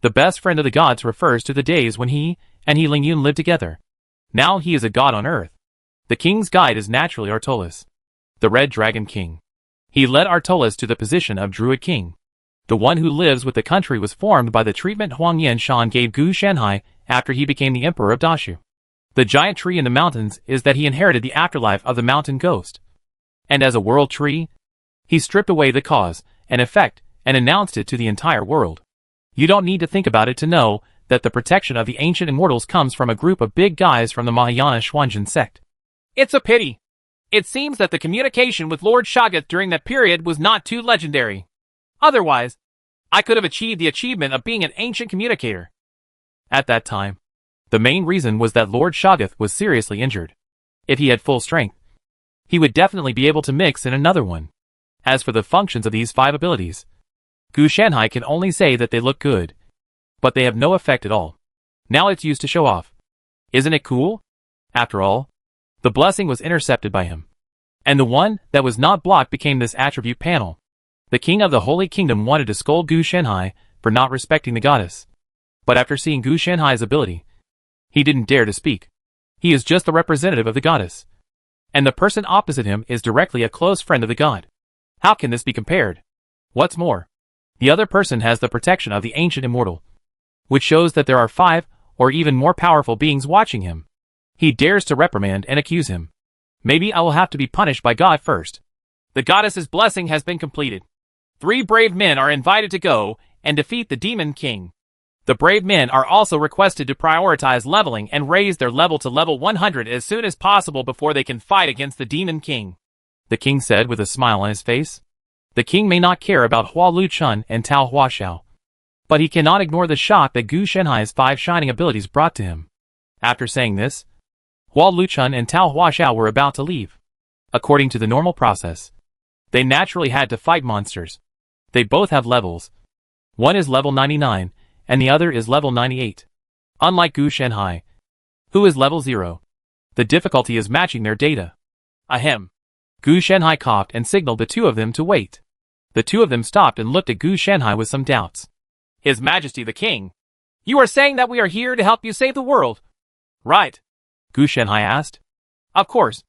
The best friend of the gods refers to the days when he and He Lingyun lived together. Now he is a god on earth. The king's guide is naturally Artolis, the Red Dragon King. He led Artolis to the position of Druid King. The one who lives with the country was formed by the treatment Huang Yan-shan gave Gu Shanhai after he became the emperor of Dashu. The giant tree in the mountains is that he inherited the afterlife of the mountain ghost. And as a world tree, he stripped away the cause and effect and announced it to the entire world. You don't need to think about it to know that the protection of the ancient immortals comes from a group of big guys from the Mahayana Xuanzhen sect. It's a pity. It seems that the communication with Lord Shoggoth during that period was not too legendary. Otherwise, I could have achieved the achievement of being an ancient communicator. At that time, the main reason was that Lord Shoggoth was seriously injured. If he had full strength, he would definitely be able to mix in another one. As for the functions of these 5 abilities, Gu Shanhai can only say that they look good, but they have no effect at all. Now it's used to show off. Isn't it cool? After all, the blessing was intercepted by him, and the one that was not blocked became this attribute panel. The king of the Holy Kingdom wanted to scold Gu Shanhai for not respecting the goddess, but after seeing Gu Shanhai's ability, he didn't dare to speak. He is just the representative of the goddess, and the person opposite him is directly a close friend of the god. How can this be compared? What's more, the other person has the protection of the ancient immortal, which shows that there are 5 or even more powerful beings watching him. He dares to reprimand and accuse him. Maybe I will have to be punished by God first. The goddess's blessing has been completed. 3 brave men are invited to go and defeat the Demon King. The brave men are also requested to prioritize leveling and raise their level to level 100 as soon as possible before they can fight against the Demon King, the king said with a smile on his face. The king may not care about Hua Luchun and Tao Huaxiao, but he cannot ignore the shock that Gu Shanhai's 5 shining abilities brought to him. After saying this, Hua Luchun and Tao Huaxiao were about to leave. According to the normal process, they naturally had to fight monsters. They both have levels. One is level 99, and the other is level 98. Unlike Gu Shanhai, who is level 0. The difficulty is matching their data. Ahem. Gu Shanhai coughed and signaled the two of them to wait. The two of them stopped and looked at Gu Shanhai with some doubts. His Majesty the King. You are saying that we are here to help you save the world? Right. Gu Shanhai asked. Of course.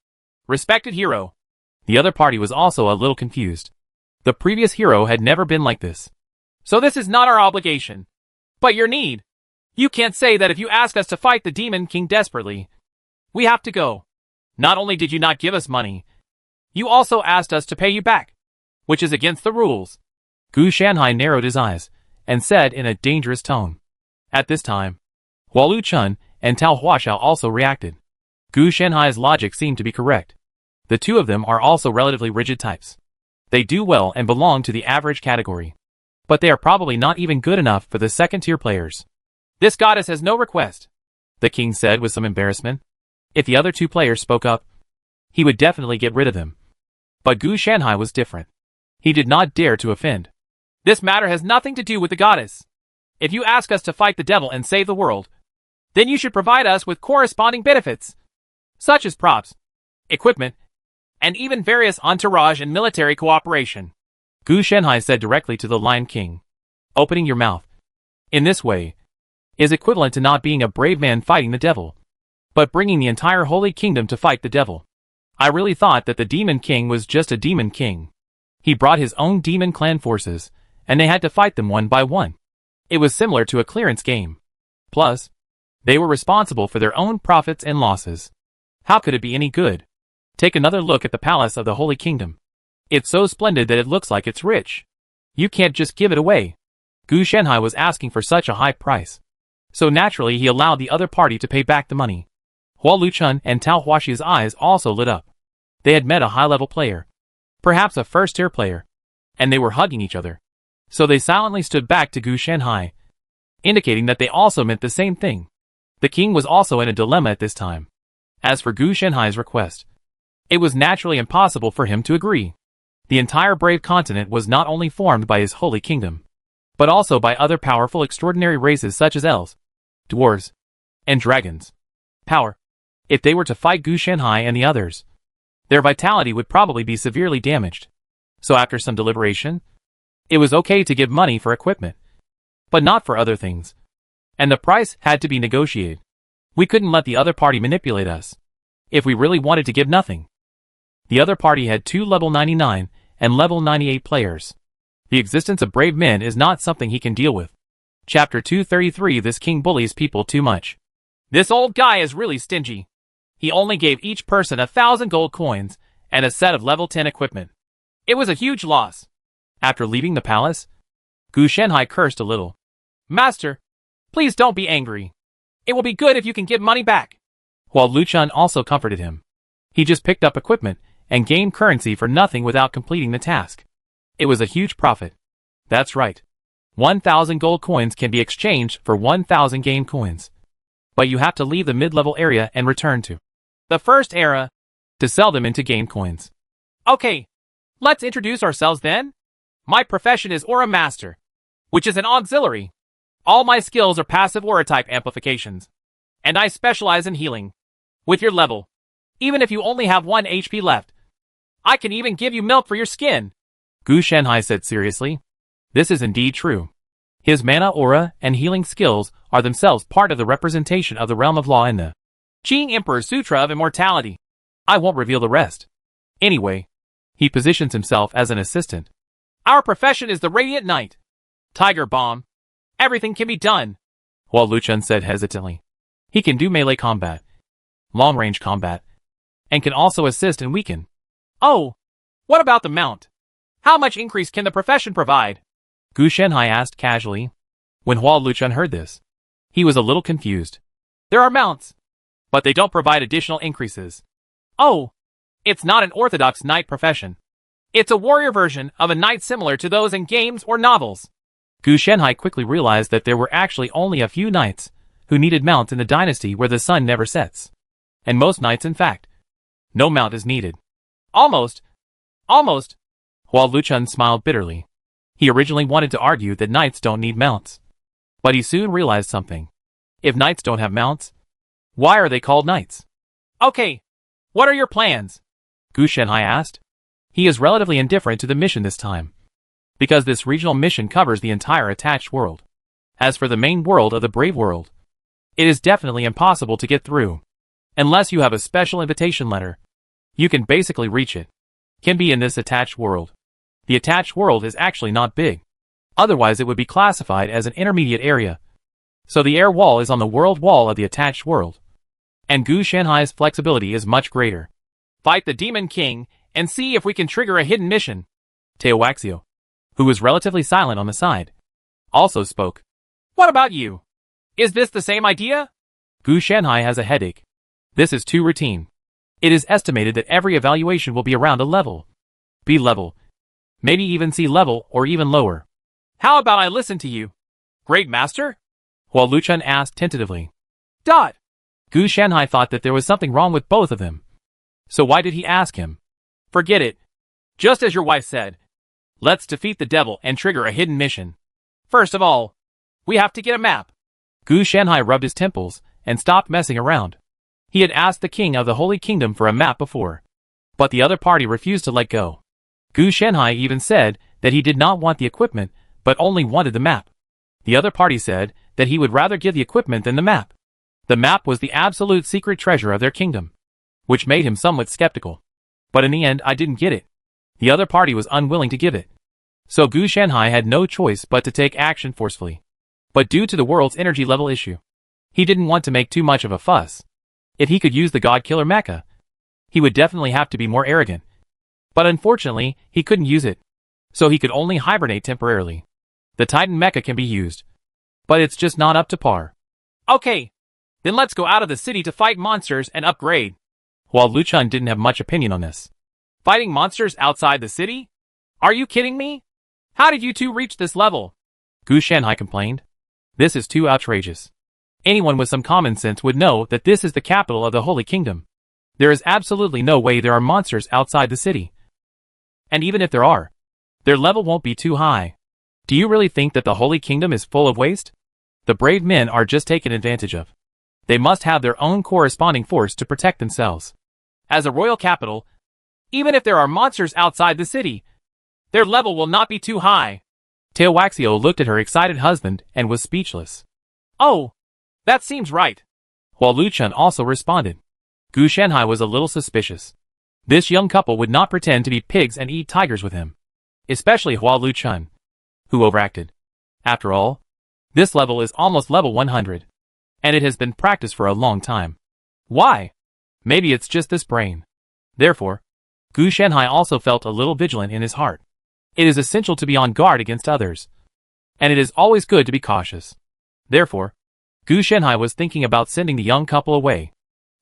Respected hero. The other party was also a little confused. The previous hero had never been like this. So this is not our obligation, but your need. You can't say that if you ask us to fight the Demon King desperately, we have to go. Not only did you not give us money, you also asked us to pay you back, which is against the rules. Gu Shanhai narrowed his eyes and said in a dangerous tone. At this time, Hualu Chun and Tao Huaxiao also reacted. Gu Shanhai's logic seemed to be correct. The two of them are also relatively rigid types. They do well and belong to the average category. But they are probably not even good enough for the second-tier players. This goddess has no request, the king said with some embarrassment. If the other two players spoke up, he would definitely get rid of them. But Gu Shanhai was different. He did not dare to offend. This matter has nothing to do with the goddess. If you ask us to fight the devil and save the world, then you should provide us with corresponding benefits, such as props, equipment, and even various entourage and military cooperation. Gu Shanhai said directly to the Lion King. Opening your mouth in this way is equivalent to not being a brave man fighting the devil, but bringing the entire Holy Kingdom to fight the devil. I really thought that the Demon King was just a Demon King. He brought his own demon clan forces, and they had to fight them one by one. It was similar to a clearance game. Plus, they were responsible for their own profits and losses. How could it be any good? Take another look at the palace of the Holy Kingdom. It's so splendid that it looks like it's rich. You can't just give it away. Gu Shanhai was asking for such a high price. So naturally he allowed the other party to pay back the money. Hualu Chun and Tao Huaxia's eyes also lit up. They had met a high-level player, perhaps a first-tier player, and they were hugging each other. So they silently stood back to Gu Shanhai, indicating that they also meant the same thing. The king was also in a dilemma at this time. As for Gu Shanhai's request, it was naturally impossible for him to agree. The entire brave continent was not only formed by his holy kingdom, but also by other powerful extraordinary races such as elves, dwarves, and dragons. Power. If they were to fight Gu Shanhai and the others, their vitality would probably be severely damaged. So after some deliberation, it was okay to give money for equipment, but not for other things. And the price had to be negotiated. We couldn't let the other party manipulate us, if we really wanted to give nothing. The other party had 2 level 99 and level 98 players. The existence of brave men is not something he can deal with. Chapter 233. This king bullies people too much. This old guy is really stingy. He only gave each person 1,000 gold coins and a set of level 10 equipment. It was a huge loss. After leaving the palace, Gu Shanhai cursed a little. Master, please don't be angry. It will be good if you can give money back. While Lu Chun also comforted him. He just picked up equipment and gained currency for nothing without completing the task. It was a huge profit. That's right. 1,000 gold coins can be exchanged for 1,000 game coins. But you have to leave the mid-level area and return to the first era to sell them into game coins. Okay, let's introduce ourselves then. My profession is Aura Master, which is an auxiliary. All my skills are passive aura type amplifications, and I specialize in healing. With your level, even if you only have 1 HP left, I can even give you milk for your skin. Gu Shanhai said seriously. This is indeed true. His mana aura and healing skills are themselves part of the representation of the realm of law in the Qing Emperor's Sutra of Immortality. I won't reveal the rest. Anyway, he positions himself as an assistant. Our profession is the Radiant Knight. Tiger Bomb. Everything can be done. While Lu Chun said hesitantly. He can do melee combat, long-range combat, and can also assist and weaken. Oh, what about the mount? How much increase can the profession provide? Gu Shanhai asked casually. When Hualu Lu Chun heard this, he was a little confused. There are mounts, but they don't provide additional increases. Oh, it's not an orthodox knight profession. It's a warrior version of a knight similar to those in games or novels. Gu Shanhai quickly realized that there were actually only a few knights who needed mounts in the dynasty where the sun never sets. And most knights, in fact, no mount is needed. Almost. While Lu Chun smiled bitterly. He originally wanted to argue that knights don't need mounts. But he soon realized something. If knights don't have mounts, why are they called knights? Okay, what are your plans? Gu Shenhai asked. He is relatively indifferent to the mission this time, because this regional mission covers the entire attached world. As for the main world of the Brave World, it is definitely impossible to get through. Unless you have a special invitation letter, you can basically reach it. Can be in this attached world. The attached world is actually not big. Otherwise it would be classified as an intermediate area. So the air wall is on the world wall of the attached world. And Gu Shenhai's flexibility is much greater. Fight the Demon King and see if we can trigger a hidden mission. Teowaxio, who was relatively silent on the side, also spoke. What about you? Is this the same idea? Gu Shenhai has a headache. This is too routine. It is estimated that every evaluation will be around a level. B level. Maybe even C level or even lower. How about I listen to you? Great Master? Hua Luchun asked tentatively. Dot. Gu Shenhai thought that there was something wrong with both of them. So why did he ask him? Forget it. Just as your wife said. Let's defeat the devil and trigger a hidden mission. First of all, we have to get a map. Gu Shenhai rubbed his temples and stopped messing around. He had asked the king of the Holy Kingdom for a map before, but the other party refused to let go. Gu Shenhai even said that he did not want the equipment, but only wanted the map. The other party said that he would rather give the equipment than the map. The map was the absolute secret treasure of their kingdom, which made him somewhat skeptical. But in the end I didn't get it. The other party was unwilling to give it. So Gu Shenhai had no choice but to take action forcefully. But due to the world's energy level issue, he didn't want to make too much of a fuss. If he could use the God Killer Mecha, he would definitely have to be more arrogant. But unfortunately, he couldn't use it. So he could only hibernate temporarily. The Titan Mecha can be used, but it's just not up to par. Okay, then let's go out of the city to fight monsters and upgrade. While Luchun didn't have much opinion on this. Fighting monsters outside the city? Are you kidding me? How did you two reach this level? Gu Shenhai complained. This is too outrageous. Anyone with some common sense would know that this is the capital of the Holy Kingdom. There is absolutely no way there are monsters outside the city. And even if there are, their level won't be too high. Do you really think that the Holy Kingdom is full of waste? The brave men are just taken advantage of. They must have their own corresponding force to protect themselves. As a royal capital, even if there are monsters outside the city, their level will not be too high. Teowaxio looked at her excited husband and was speechless. Oh, that seems right. Hua Luchun also responded. Gu Shenhai was a little suspicious. This young couple would not pretend to be pigs and eat tigers with him. Especially Hua Luchun, who overacted. After all, this level is almost level 100. And it has been practiced for a long time. Why? Maybe it's just this brain. Therefore, Gu Shenhai also felt a little vigilant in his heart. It is essential to be on guard against others. And it is always good to be cautious. Therefore, Gu Shenhai was thinking about sending the young couple away.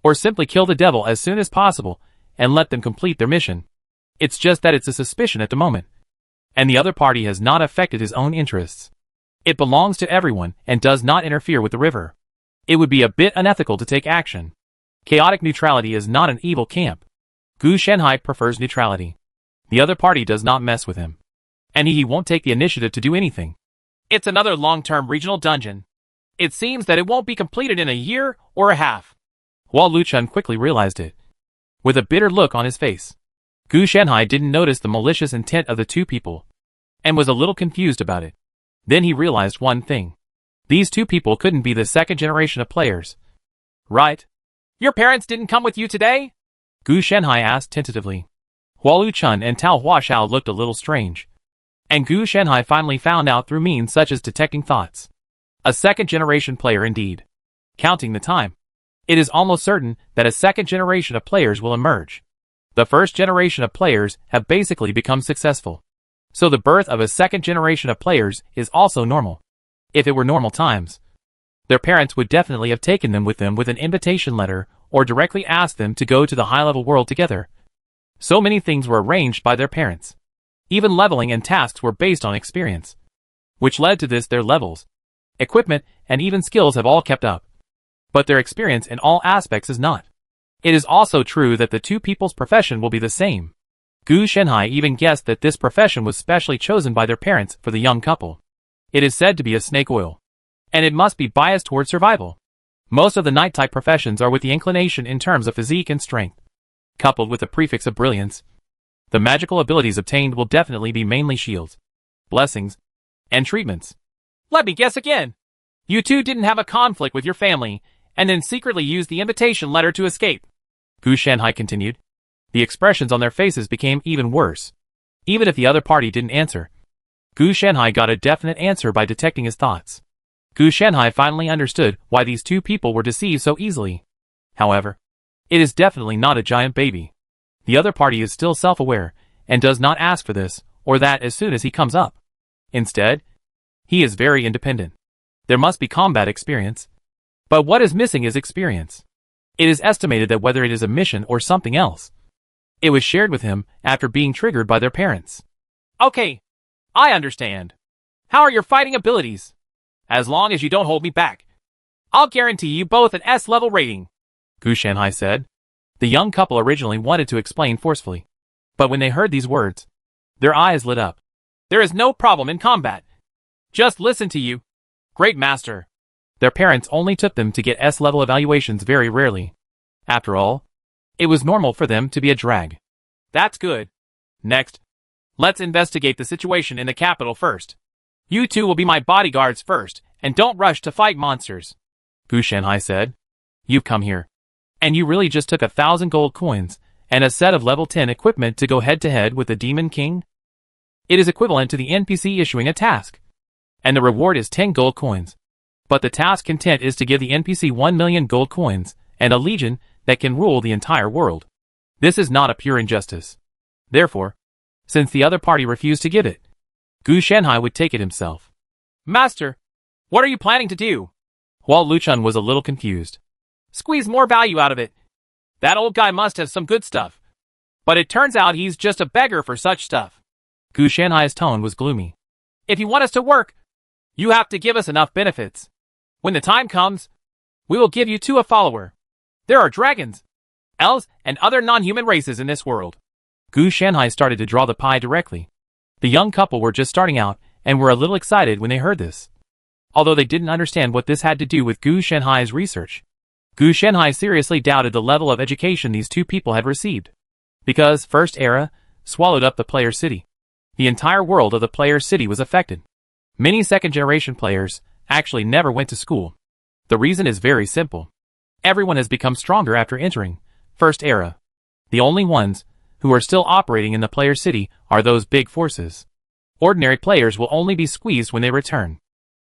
Or simply kill the devil as soon as possible and let them complete their mission. It's just that it's a suspicion at the moment. And the other party has not affected his own interests. It belongs to everyone and does not interfere with the river. It would be a bit unethical to take action. Chaotic neutrality is not an evil camp. Gu Shenhai prefers neutrality. The other party does not mess with him. And he won't take the initiative to do anything. It's another long-term regional dungeon. It seems that it won't be completed in a year or a half. Hua Luchun quickly realized it. With a bitter look on his face. Gu Shenhai didn't notice the malicious intent of the two people, and was a little confused about it. Then he realized one thing. These two people couldn't be the second generation of players. Right? Your parents didn't come with you today? Gu Shenhai asked tentatively. Hua Luchun and Tao Huashao looked a little strange. And Gu Shenhai finally found out through means such as detecting thoughts. A second generation player indeed. Counting the time, it is almost certain that a second generation of players will emerge. The first generation of players have basically become successful. So the birth of a second generation of players is also normal. If it were normal times, their parents would definitely have taken them with an invitation letter or directly asked them to go to the high-level world together. So many things were arranged by their parents. Even leveling and tasks were based on experience. Which led to this: their levels, equipment, and even skills have all kept up. But their experience in all aspects is not. It is also true that the two people's profession will be the same. Gu Shenhai even guessed that this profession was specially chosen by their parents for the young couple. It is said to be a snake oil. And it must be biased toward survival. Most of the knight-type professions are with the inclination in terms of physique and strength, coupled with the prefix of brilliance. The magical abilities obtained will definitely be mainly shields, blessings, and treatments. Let me guess again. You two didn't have a conflict with your family, and then secretly used the invitation letter to escape. Gu Shanhai continued. The expressions on their faces became even worse. Even if the other party didn't answer, Gu Shanhai got a definite answer by detecting his thoughts. Gu Shanhai finally understood why these two people were deceived so easily. However, it is definitely not a giant baby. The other party is still self-aware, and does not ask for this or that as soon as he comes up. Instead, he is very independent. There must be combat experience. But what is missing is experience. It is estimated that whether it is a mission or something else, it was shared with him after being triggered by their parents. Okay, I understand. How are your fighting abilities? As long as you don't hold me back, I'll guarantee you both an S-level rating, Gu Shanhai said. The young couple originally wanted to explain forcefully, but when they heard these words, their eyes lit up. There is no problem in combat. Just listen to you, great master. Their parents only took them to get S-level evaluations very rarely. After all, it was normal for them to be a drag. That's good. Next, let's investigate the situation in the capital first. You two will be my bodyguards first, and don't rush to fight monsters, Gu Shanhai said. You've come here, and you really just took 1,000 gold coins and a set of level 10 equipment to go head-to-head with the Demon King? It is equivalent to the NPC issuing a task, and the reward is 10 gold coins. But the task intent is to give the NPC 1 million gold coins and a legion that can rule the entire world. This is not a pure injustice. Therefore, since the other party refused to give it, Gu Shanhai would take it himself. Master, what are you planning to do? Huo Luchun was a little confused. Squeeze more value out of it. That old guy must have some good stuff. But it turns out he's just a beggar for such stuff. Gu Shanhai's tone was gloomy. If you want us to work, you have to give us enough benefits. When the time comes, we will give you two a follower. There are dragons, elves, and other non-human races in this world. Gu Shanhai started to draw the pie directly. The young couple were just starting out and were a little excited when they heard this. Although they didn't understand what this had to do with Gu Shanhai's research, Gu Shanhai seriously doubted the level of education these two people had received. Because First Era swallowed up the player city. The entire world of the player city was affected. Many second-generation players actually never went to school. The reason is very simple. Everyone has become stronger after entering First Era. The only ones who are still operating in the player city are those big forces. Ordinary players will only be squeezed when they return.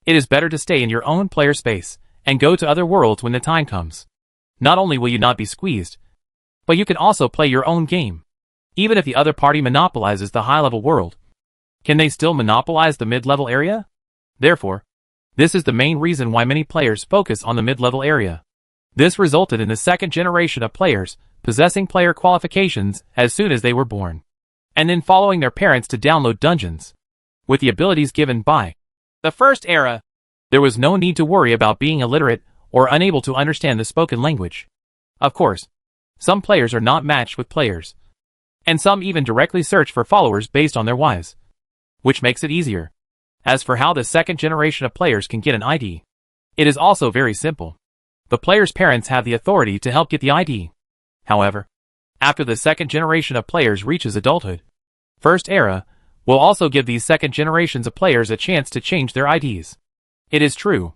It is better to stay in your own player space and go to other worlds when the time comes. Not only will you not be squeezed, but you can also play your own game. Even if the other party monopolizes the high-level world, can they still monopolize the mid-level area? Therefore, this is the main reason why many players focus on the mid-level area. This resulted in the second generation of players possessing player qualifications as soon as they were born, and then following their parents to download dungeons. With the abilities given by the First Era, there was no need to worry about being illiterate or unable to understand the spoken language. Of course, some players are not matched with players, and some even directly search for followers based on their wives, which makes it easier. As for how the second generation of players can get an ID, it is also very simple. The player's parents have the authority to help get the ID. However, after the second generation of players reaches adulthood, First Era will also give these second generations of players a chance to change their IDs. It is true.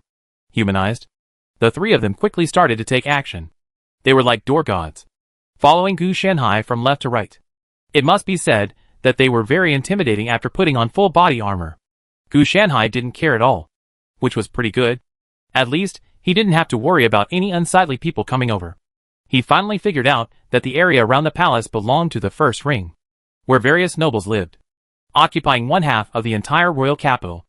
Humanized, the three of them quickly started to take action. They were like door gods, following Gu Shanhai from left to right. It must be said that they were very intimidating after putting on full body armor. Gu Shanhai didn't care at all, which was pretty good. At least, he didn't have to worry about any unsightly people coming over. He finally figured out that the area around the palace belonged to the first ring, where various nobles lived, occupying 1/2 of the entire royal capital.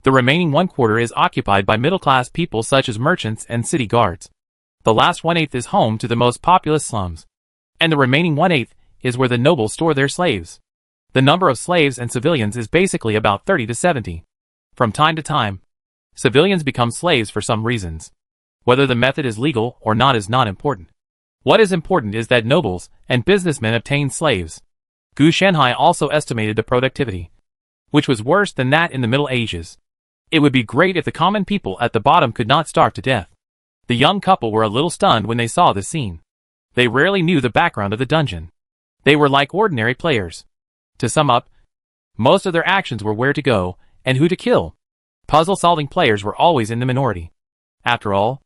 The remaining 1/4 is occupied by middle-class people such as merchants and city guards. The last 1/8 is home to the most populous slums, and the remaining 1/8 is where the nobles store their slaves. The number of slaves and civilians is basically about 30 to 70. From time to time, civilians become slaves for some reasons. Whether the method is legal or not is not important. What is important is that nobles and businessmen obtain slaves. Gu Shanhai also estimated the productivity, which was worse than that in the Middle Ages. It would be great if the common people at the bottom could not starve to death. The young couple were a little stunned when they saw this scene. They rarely knew the background of the dungeon. They were like ordinary players. To sum up, most of their actions were where to go and who to kill. Puzzle-solving players were always in the minority. After all,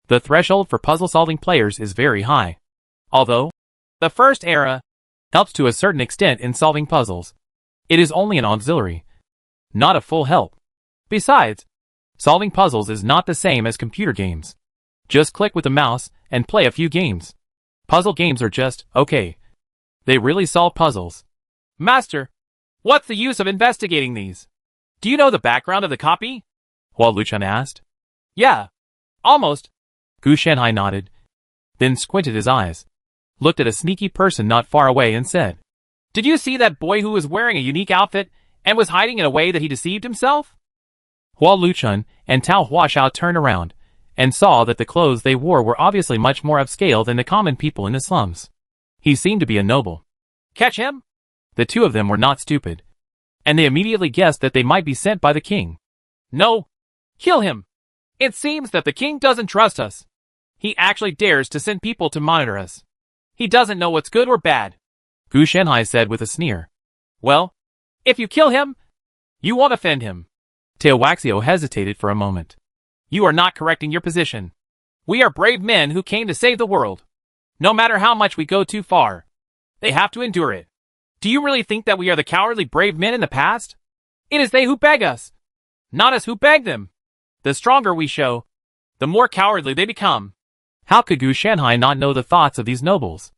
the threshold for puzzle-solving players is very high. Although, the first era helps to a certain extent in solving puzzles, it is only an auxiliary, not a full help. Besides, solving puzzles is not the same as computer games. Just click with the mouse and play a few games. Puzzle games are just, okay. They really solve puzzles. Master, what's the use of investigating these? Do you know the background of the copy? Huo Luchun asked. Yeah, almost. Gu Shanhai nodded, then squinted his eyes, looked at a sneaky person not far away and said, Did you see that boy who was wearing a unique outfit and was hiding in a way that he deceived himself? Huo Luchun and Tao Huashao turned around and saw that the clothes they wore were obviously much more upscale than the common people in the slums. He seemed to be a noble. Catch him? The two of them were not stupid, and they immediately guessed that they might be sent by the king. No, kill him. It seems that the king doesn't trust us. He actually dares to send people to monitor us. He doesn't know what's good or bad. Gu Shanhai said with a sneer. Well, if you kill him, you won't offend him. Tao Waxio hesitated for a moment. You are not correcting your position. We are brave men who came to save the world. No matter how much we go too far, they have to endure it. Do you really think that we are the cowardly brave men in the past? It is they who beg us, not us who beg them. The stronger we show, the more cowardly they become. How could Gu Shanhai not know the thoughts of these nobles?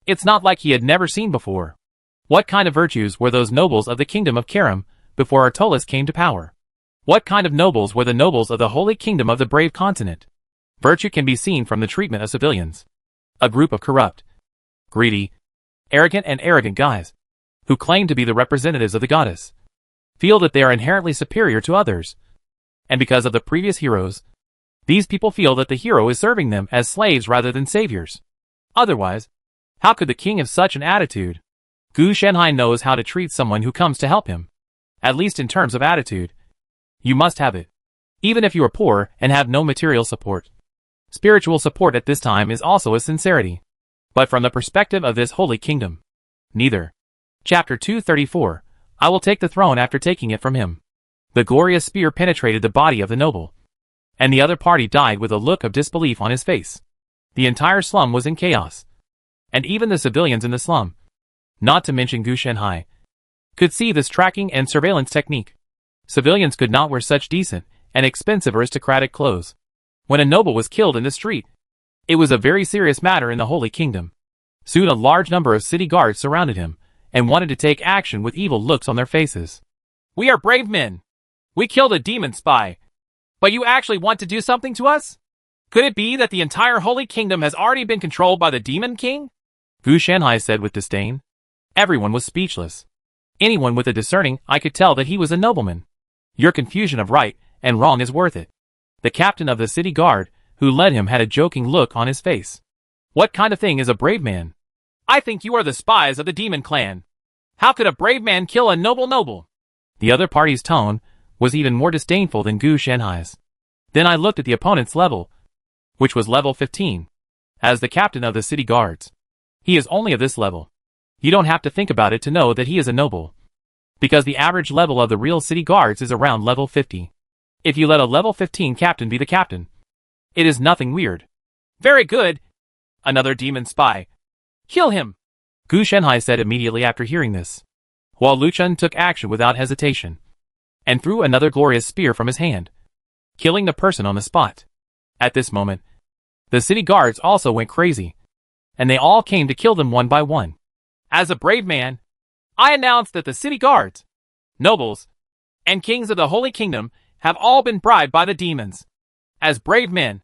It's not like he had never seen before. What kind of virtues were those nobles of the kingdom of Karam before Artolis came to power? What kind of nobles were the nobles of the Holy Kingdom of the Brave Continent? Virtue can be seen from the treatment of civilians. A group of corrupt, greedy, arrogant guys, who claim to be the representatives of the goddess, feel that they are inherently superior to others. And because of the previous heroes, these people feel that the hero is serving them as slaves rather than saviors. Otherwise, how could the king have such an attitude? Gu Shanhai knows how to treat someone who comes to help him. At least in terms of attitude. You must have it. Even if you are poor and have no material support. Spiritual support at this time is also a sincerity. But from the perspective of this holy kingdom, neither. Chapter 234, I will take the throne after taking it from him. The glorious spear penetrated the body of the noble, and the other party died with a look of disbelief on his face. The entire slum was in chaos, and even the civilians in the slum, not to mention Gu Shanhai, could see this tracking and surveillance technique. Civilians could not wear such decent and expensive aristocratic clothes. When a noble was killed in the street, it was a very serious matter in the Holy Kingdom. Soon a large number of city guards surrounded him and wanted to take action with evil looks on their faces. We are brave men. We killed a demon spy. But you actually want to do something to us? Could it be that the entire Holy Kingdom has already been controlled by the Demon King? Gu Shanhai said with disdain. Everyone was speechless. Anyone with a discerning eye could tell that he was a nobleman. Your confusion of right and wrong is worth it. The captain of the city guard, who led him, had a joking look on his face. What kind of thing is a brave man? I think you are the spies of the demon clan. How could a brave man kill a noble? The other party's tone was even more disdainful than Gu Shanhai's. Then I looked at the opponent's level, which was level 15. As the captain of the city guards, he is only of this level. You don't have to think about it to know that he is a noble, because the average level of the real city guards is around level 50. If you let a level 15 captain be the captain, it is nothing weird. Very good. Another demon spy. Kill him, Gu Shanhai said immediately after hearing this. Huo Luchun took action without hesitation, and threw another glorious spear from his hand, killing the person on the spot. At this moment, the city guards also went crazy, and they all came to kill them one by one. As a brave man, I announce that the city guards, nobles, and kings of the Holy Kingdom have all been bribed by the demons. As brave men,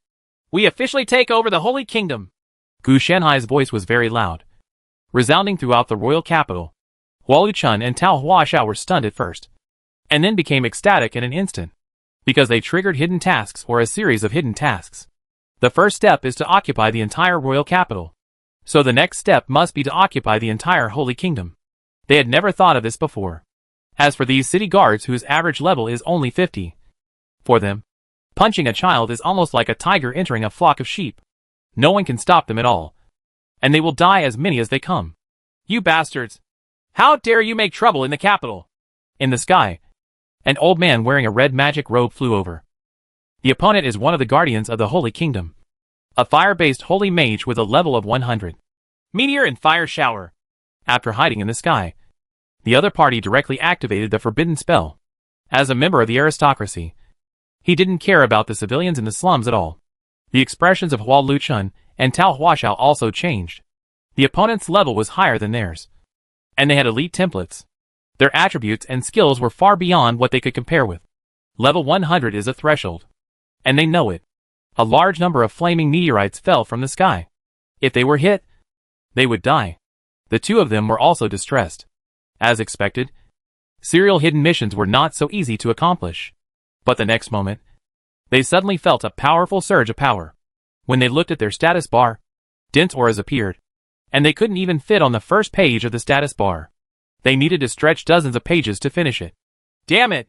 we officially take over the Holy Kingdom. Gu Shanhai's voice was very loud, resounding throughout the royal capital. Huo Luchun and Tao Huashao were stunned at first, and then became ecstatic in an instant, because they triggered hidden tasks or a series of hidden tasks. The first step is to occupy the entire royal capital, so the next step must be to occupy the entire Holy Kingdom. They had never thought of this before. As for these city guards whose average level is only 50, for them, Punching a child is almost like a tiger entering a flock of sheep. No one can stop them at all. And they will die as many as they come. You bastards! How dare you make trouble in the capital? In the sky, an old man wearing a red magic robe flew over. The opponent is one of the guardians of the Holy Kingdom. A fire-based holy mage with a level of 100. Meteor and fire shower. After hiding in the sky, the other party directly activated the forbidden spell. As a member of the aristocracy, he didn't care about the civilians in the slums at all. The expressions of Huo Luchun and Tao Huashao also changed. The opponent's level was higher than theirs, and they had elite templates. Their attributes and skills were far beyond what they could compare with. Level 100 is a threshold, and they know it. A large number of flaming meteorites fell from the sky. If they were hit, they would die. The two of them were also distressed. As expected, serial hidden missions were not so easy to accomplish. But the next moment, they suddenly felt a powerful surge of power. When they looked at their status bar, dense auras appeared, and they couldn't even fit on the first page of the status bar. They needed to stretch dozens of pages to finish it. Damn it!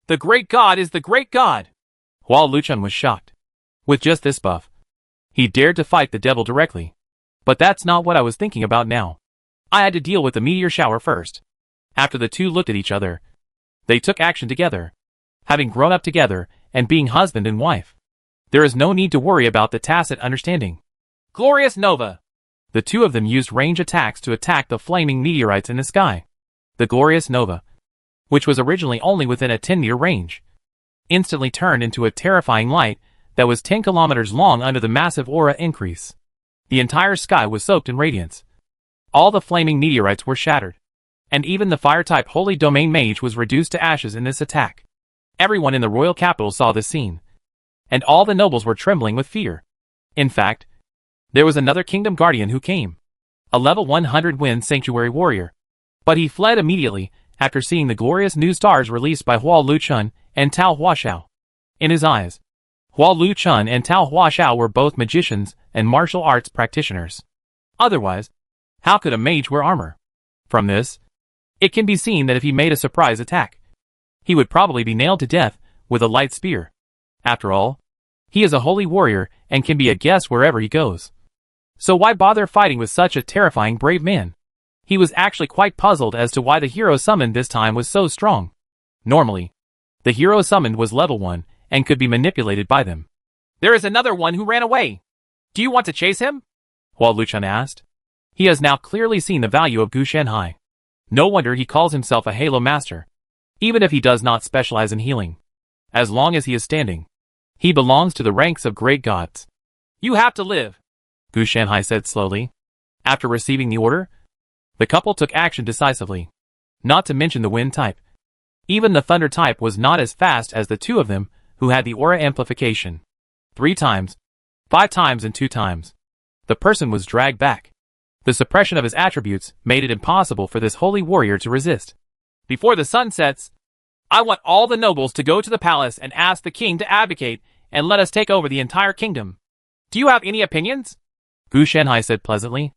The great god is the great god! Huo Luchun was shocked. With just this buff, he dared to fight the devil directly. But that's not what I was thinking about now. I had to deal with the meteor shower first. After the two looked at each other, they took action together. Having grown up together and being husband and wife, there is no need to worry about the tacit understanding. Glorious Nova! The two of them used range attacks to attack the flaming meteorites in the sky. The Glorious Nova, which was originally only within a 10-meter range, instantly turned into a terrifying light that was 10 kilometers long under the massive aura increase. The entire sky was soaked in radiance. All the flaming meteorites were shattered, and even the fire-type Holy Domain Mage was reduced to ashes in this attack. Everyone in the royal capital saw this scene, and all the nobles were trembling with fear. In fact, there was another kingdom guardian who came, a level 100 Wind Sanctuary warrior. But he fled immediately after seeing the glorious new stars released by Huo Luchun and Tao Huashao. In his eyes, Huo Luchun and Tao Huashao were both magicians and martial arts practitioners. Otherwise, how could a mage wear armor? From this, it can be seen that if he made a surprise attack, he would probably be nailed to death with a light spear. After all, he is a holy warrior and can be a guest wherever he goes. So why bother fighting with such a terrifying brave man? He was actually quite puzzled as to why the hero summoned this time was so strong. Normally, the hero summoned was level 1 and could be manipulated by them. There is another one who ran away. Do you want to chase him? Huo Luchun asked. He has now clearly seen the value of Gu Shanhai. No wonder he calls himself a Halo Master. Even if he does not specialize in healing, as long as he is standing, he belongs to the ranks of great gods. You have to live, Gu Shanhai said slowly. After receiving the order, the couple took action decisively. Not to mention the wind type. Even the thunder type was not as fast as the two of them who had the aura amplification. 3 times, 5 times and 2 times. The person was dragged back. The suppression of his attributes made it impossible for this holy warrior to resist. Before the sun sets, I want all the nobles to go to the palace and ask the king to abdicate and let us take over the entire kingdom. Do you have any opinions? Gu Shanhai said pleasantly.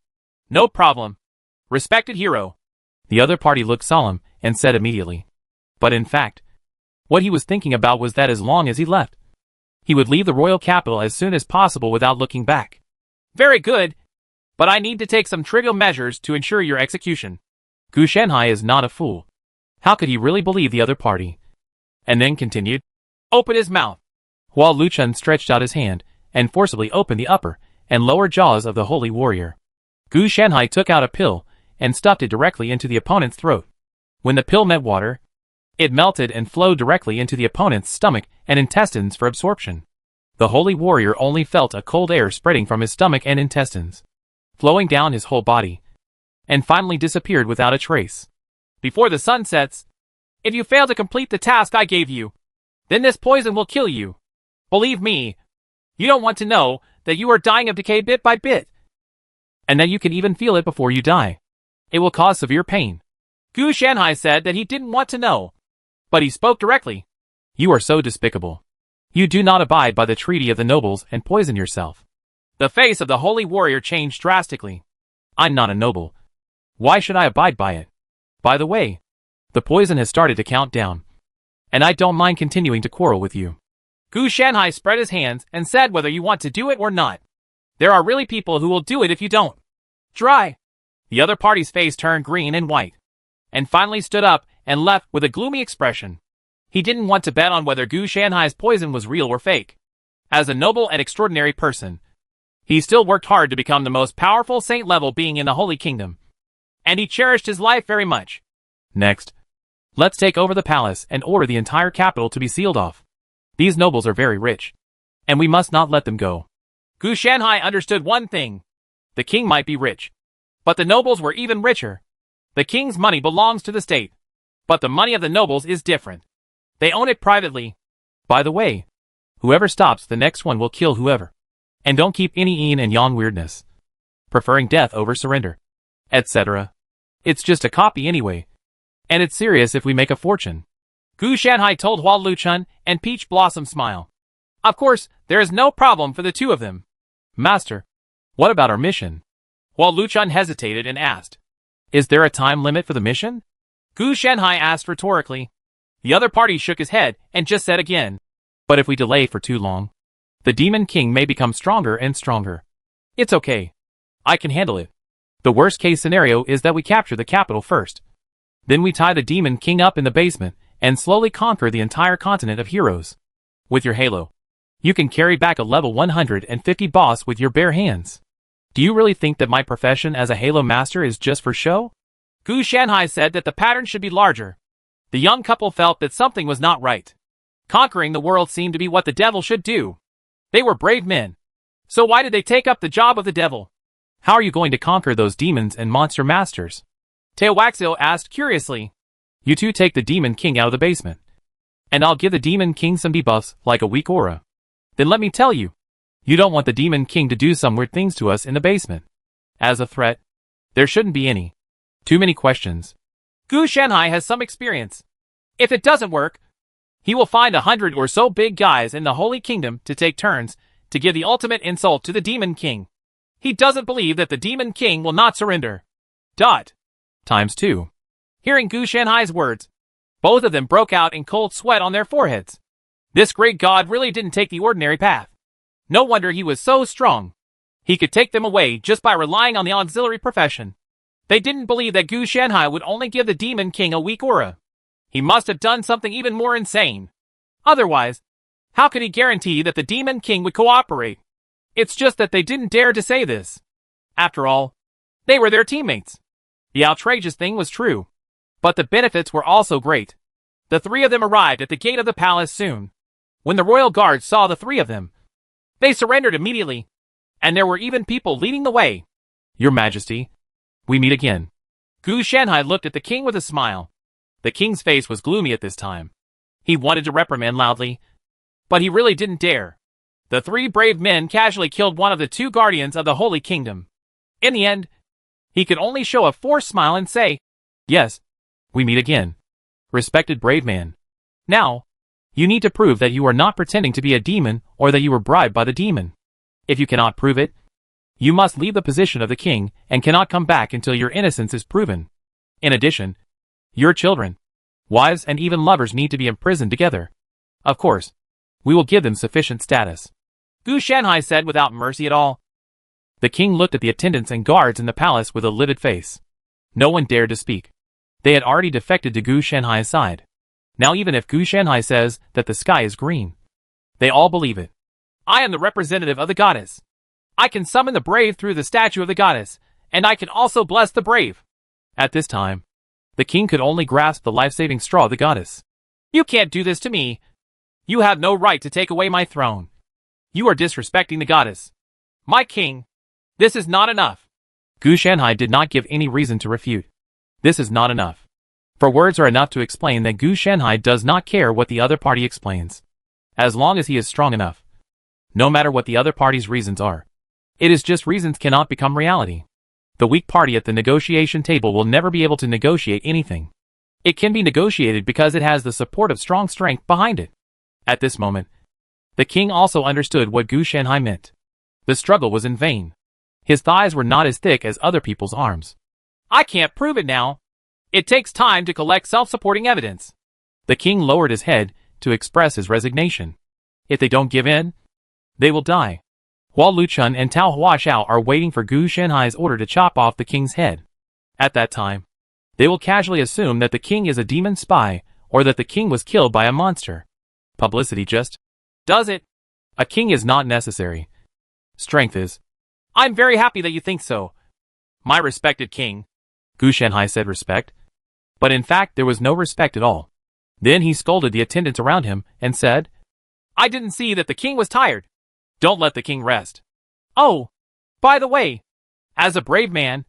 No problem. Respected hero. The other party looked solemn and said immediately. But in fact, what he was thinking about was that as long as he left, he would leave the royal capital as soon as possible without looking back. Very good, but I need to take some trivial measures to ensure your execution. Gu Shanhai is not a fool. How could he really believe the other party? And then continued. Open his mouth. Huo Luchun stretched out his hand and forcibly opened the upper and lower jaws of the holy warrior. Gu Shanhai took out a pill and stuffed it directly into the opponent's throat. When the pill met water, it melted and flowed directly into the opponent's stomach and intestines for absorption. The holy warrior only felt a cold air spreading from his stomach and intestines, flowing down his whole body, and finally disappeared without a trace. Before the sun sets, if you fail to complete the task I gave you, then this poison will kill you. Believe me, you don't want to know that you are dying of decay bit by bit, and that you can even feel it before you die. It will cause severe pain. Gu Shanhai said that he didn't want to know, but he spoke directly. You are so despicable. You do not abide by the treaty of the nobles and poison yourself. The face of the holy warrior changed drastically. I'm not a noble. Why should I abide by it? By the way, the poison has started to count down, and I don't mind continuing to quarrel with you. Gu Shanhai spread his hands and said whether you want to do it or not. There are really people who will do it if you don't. Dry. The other party's face turned green and white, and finally stood up and left with a gloomy expression. He didn't want to bet on whether Gu Shanhai's poison was real or fake. As a noble and extraordinary person, he still worked hard to become the most powerful saint-level being in the Holy Kingdom, and he cherished his life very much. Next, let's take over the palace and order the entire capital to be sealed off. These nobles are very rich, and we must not let them go. Gu Shanhai understood one thing. The king might be rich, but the nobles were even richer. The king's money belongs to the state, but the money of the nobles is different. They own it privately. By the way, whoever stops the next one will kill whoever. And don't keep any yin and yang weirdness, preferring death over surrender, etc. It's just a copy anyway, and it's serious if we make a fortune. Gu Shanhai told Hua Luchun, and Peach Blossom smiled. Of course, there is no problem for the two of them. Master, what about our mission? Hua Luchun hesitated and asked, is there a time limit for the mission? Gu Shanhai asked rhetorically. The other party shook his head and just said again, but if we delay for too long, the Demon King may become stronger and stronger. It's okay. I can handle it. The worst case scenario is that we capture the capital first. Then we tie the Demon King up in the basement and slowly conquer the entire continent of heroes. With your halo, you can carry back a level 150 boss with your bare hands. Do you really think that my profession as a Halo Master is just for show? Gu Shanhai said that the pattern should be larger. The young couple felt that something was not right. Conquering the world seemed to be what the devil should do. They were brave men. So why did they take up the job of the devil? How are you going to conquer those demons and monster masters? Teowaxio asked curiously. You two take the Demon King out of the basement, and I'll give the Demon King some debuffs like a weak aura. Then let me tell you, you don't want the Demon King to do some weird things to us in the basement. As a threat, there shouldn't be any. Too many questions. Gu Shanhai has some experience. If it doesn't work, he will find 100 or so big guys in the Holy Kingdom to take turns to give the ultimate insult to the Demon King. He doesn't believe that the Demon King will not surrender. Times 2. Hearing Gu Shanhai's words, both of them broke out in cold sweat on their foreheads. This great god really didn't take the ordinary path. No wonder he was so strong. He could take them away just by relying on the auxiliary profession. They didn't believe that Gu Shanhai would only give the Demon King a weak aura. He must have done something even more insane. Otherwise, how could he guarantee that the Demon King would cooperate? It's just that they didn't dare to say this. After all, they were their teammates. The outrageous thing was true, but the benefits were also great. The three of them arrived at the gate of the palace soon. When the royal guards saw the three of them, they surrendered immediately, and there were even people leading the way. Your Majesty, we meet again. Gu Shanhai looked at the king with a smile. The king's face was gloomy at this time. He wanted to reprimand loudly, but he really didn't dare. The three brave men casually killed one of the two guardians of the Holy Kingdom. In the end, he could only show a forced smile and say, yes, we meet again. Respected brave man. Now, you need to prove that you are not pretending to be a demon or that you were bribed by the demon. If you cannot prove it, you must leave the position of the king and cannot come back until your innocence is proven. In addition, your children, wives and even lovers need to be imprisoned together. Of course, we will give them sufficient status. Gu Shanhai said without mercy at all. The king looked at the attendants and guards in the palace with a livid face. No one dared to speak. They had already defected to Gu Shanhai's side. Now even if Gu Shanhai says that the sky is green, they all believe it. I am the representative of the goddess. I can summon the brave through the statue of the goddess, and I can also bless the brave. At this time, the king could only grasp the life-saving straw of the goddess. You can't do this to me. You have no right to take away my throne. You are disrespecting the goddess. My king, this is not enough. Gu Shanhai did not give any reason to refute. This is not enough. For words are enough to explain that Gu Shanhai does not care what the other party explains, as long as he is strong enough. No matter what the other party's reasons are. It is just reasons cannot become reality. The weak party at the negotiation table will never be able to negotiate anything. It can be negotiated because it has the support of strong strength behind it. At this moment, the king also understood what Gu Shanhai meant. The struggle was in vain. His thighs were not as thick as other people's arms. I can't prove it now. It takes time to collect self-supporting evidence. The king lowered his head to express his resignation. If they don't give in, they will die. While Lu Chun and Tao Huaxiao are waiting for Gu Shanhai's order to chop off the king's head. At that time, they will casually assume that the king is a demon spy or that the king was killed by a monster. Publicity just does it. A king is not necessary. Strength is. I'm very happy that you think so. My respected king. Gu Shanhai said respect. But in fact there was no respect at all. Then he scolded the attendants around him and said, I didn't see that the king was tired. Don't let the king rest. Oh, by the way, as a brave man,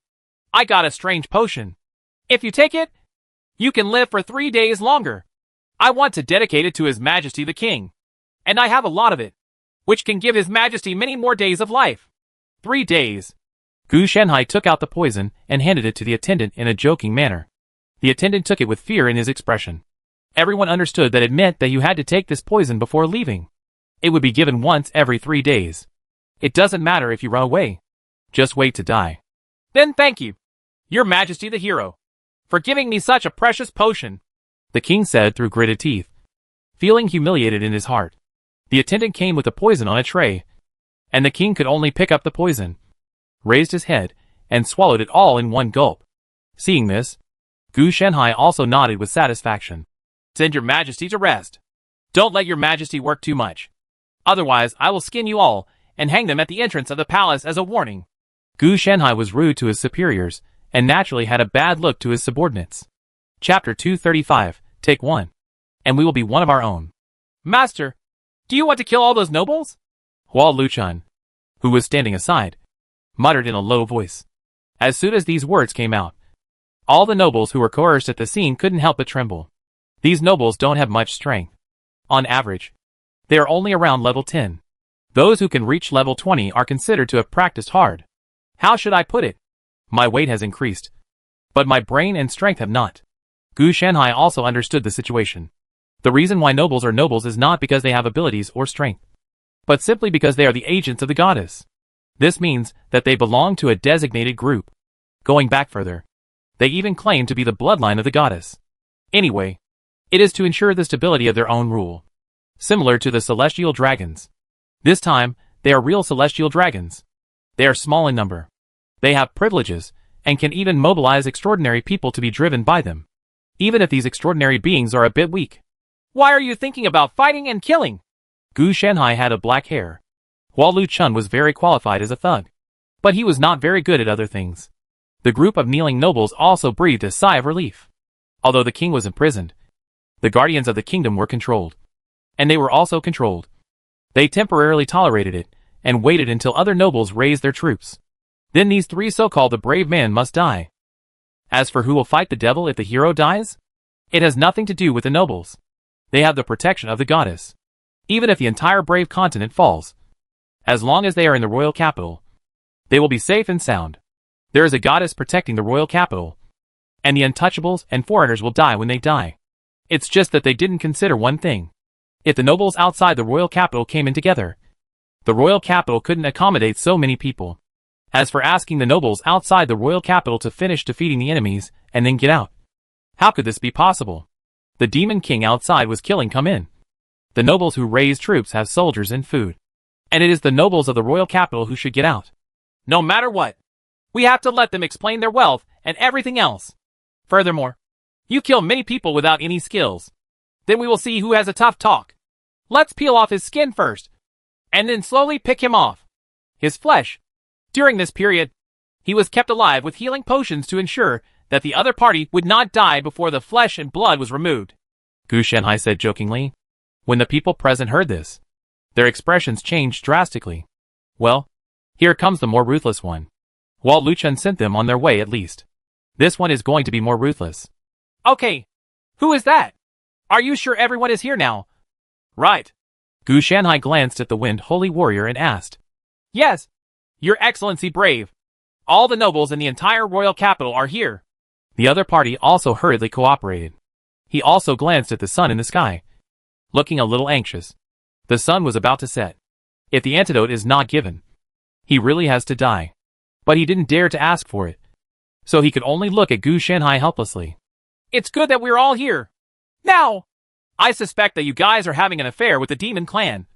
I got a strange potion. If you take it, you can live for 3 days longer. I want to dedicate it to His Majesty the King. And I have a lot of it, which can give His Majesty many more days of life. 3 days. Gu Shanhai took out the poison and handed it to the attendant in a joking manner. The attendant took it with fear in his expression. Everyone understood that it meant that you had to take this poison before leaving. It would be given once every 3 days. It doesn't matter if you run away. Just wait to die. Then thank you, Your Majesty the hero, for giving me such a precious potion, the king said through gritted teeth, feeling humiliated in his heart. The attendant came with the poison on a tray, and the king could only pick up the poison, raised his head, and swallowed it all in one gulp. Seeing this, Gu Shanhai also nodded with satisfaction. Send Your Majesty to rest. Don't let Your Majesty work too much. Otherwise I will skin you all and hang them at the entrance of the palace as a warning. Gu Shanhai was rude to his superiors and naturally had a bad look to his subordinates. Chapter 235, Take 1. And we will be one of our own. Master, do you want to kill all those nobles? Huo Luchun, who was standing aside, muttered in a low voice. As soon as these words came out, all the nobles who were coerced at the scene couldn't help but tremble. These nobles don't have much strength. On average, they are only around level 10. Those who can reach level 20 are considered to have practiced hard. How should I put it? My weight has increased, but my brain and strength have not. Gu Shanhai also understood the situation. The reason why nobles are nobles is not because they have abilities or strength, but simply because they are the agents of the goddess. This means that they belong to a designated group. Going back further, they even claim to be the bloodline of the goddess. Anyway, it is to ensure the stability of their own rule. Similar to the celestial dragons. This time, they are real celestial dragons. They are small in number. They have privileges, and can even mobilize extraordinary people to be driven by them. Even if these extraordinary beings are a bit weak. Why are you thinking about fighting and killing? Gu Shanhai had a black hair. Huo Luchun was very qualified as a thug. But he was not very good at other things. The group of kneeling nobles also breathed a sigh of relief. Although the king was imprisoned, the guardians of the kingdom were controlled. And they were also controlled. They temporarily tolerated it, and waited until other nobles raised their troops. Then these 3 so-called the brave men must die. As for who will fight the devil if the hero dies, it has nothing to do with the nobles. They have the protection of the goddess. Even if the entire brave continent falls, as long as they are in the royal capital, they will be safe and sound. There is a goddess protecting the royal capital, and the untouchables and foreigners will die when they die. It's just that they didn't consider one thing. If the nobles outside the royal capital came in together, the royal capital couldn't accommodate so many people. As for asking the nobles outside the royal capital to finish defeating the enemies and then get out, how could this be possible? The demon king outside was killing come in. The nobles who raise troops have soldiers and food. And it is the nobles of the royal capital who should get out. No matter what, we have to let them explain their wealth and everything else. Furthermore, you kill many people without any skills. Then we will see who has a tough talk. Let's peel off his skin first, and then slowly pick him off. His flesh. During this period, he was kept alive with healing potions to ensure that the other party would not die before the flesh and blood was removed. Gu Shanhai said jokingly. When the people present heard this, their expressions changed drastically. Well, here comes the more ruthless one. Huo Luchun sent them on their way at least. This one is going to be more ruthless. Okay, who is that? Are you sure everyone is here now? Right. Gu Shanhai glanced at the Wind Holy Warrior and asked. Yes, Your Excellency Brave. All the nobles in the entire royal capital are here. The other party also hurriedly cooperated. He also glanced at the sun in the sky, looking a little anxious. The sun was about to set. If the antidote is not given, he really has to die. But he didn't dare to ask for it, so he could only look at Gu Shanhai helplessly. It's good that we're all here. Now, I suspect that you guys are having an affair with the demon clan.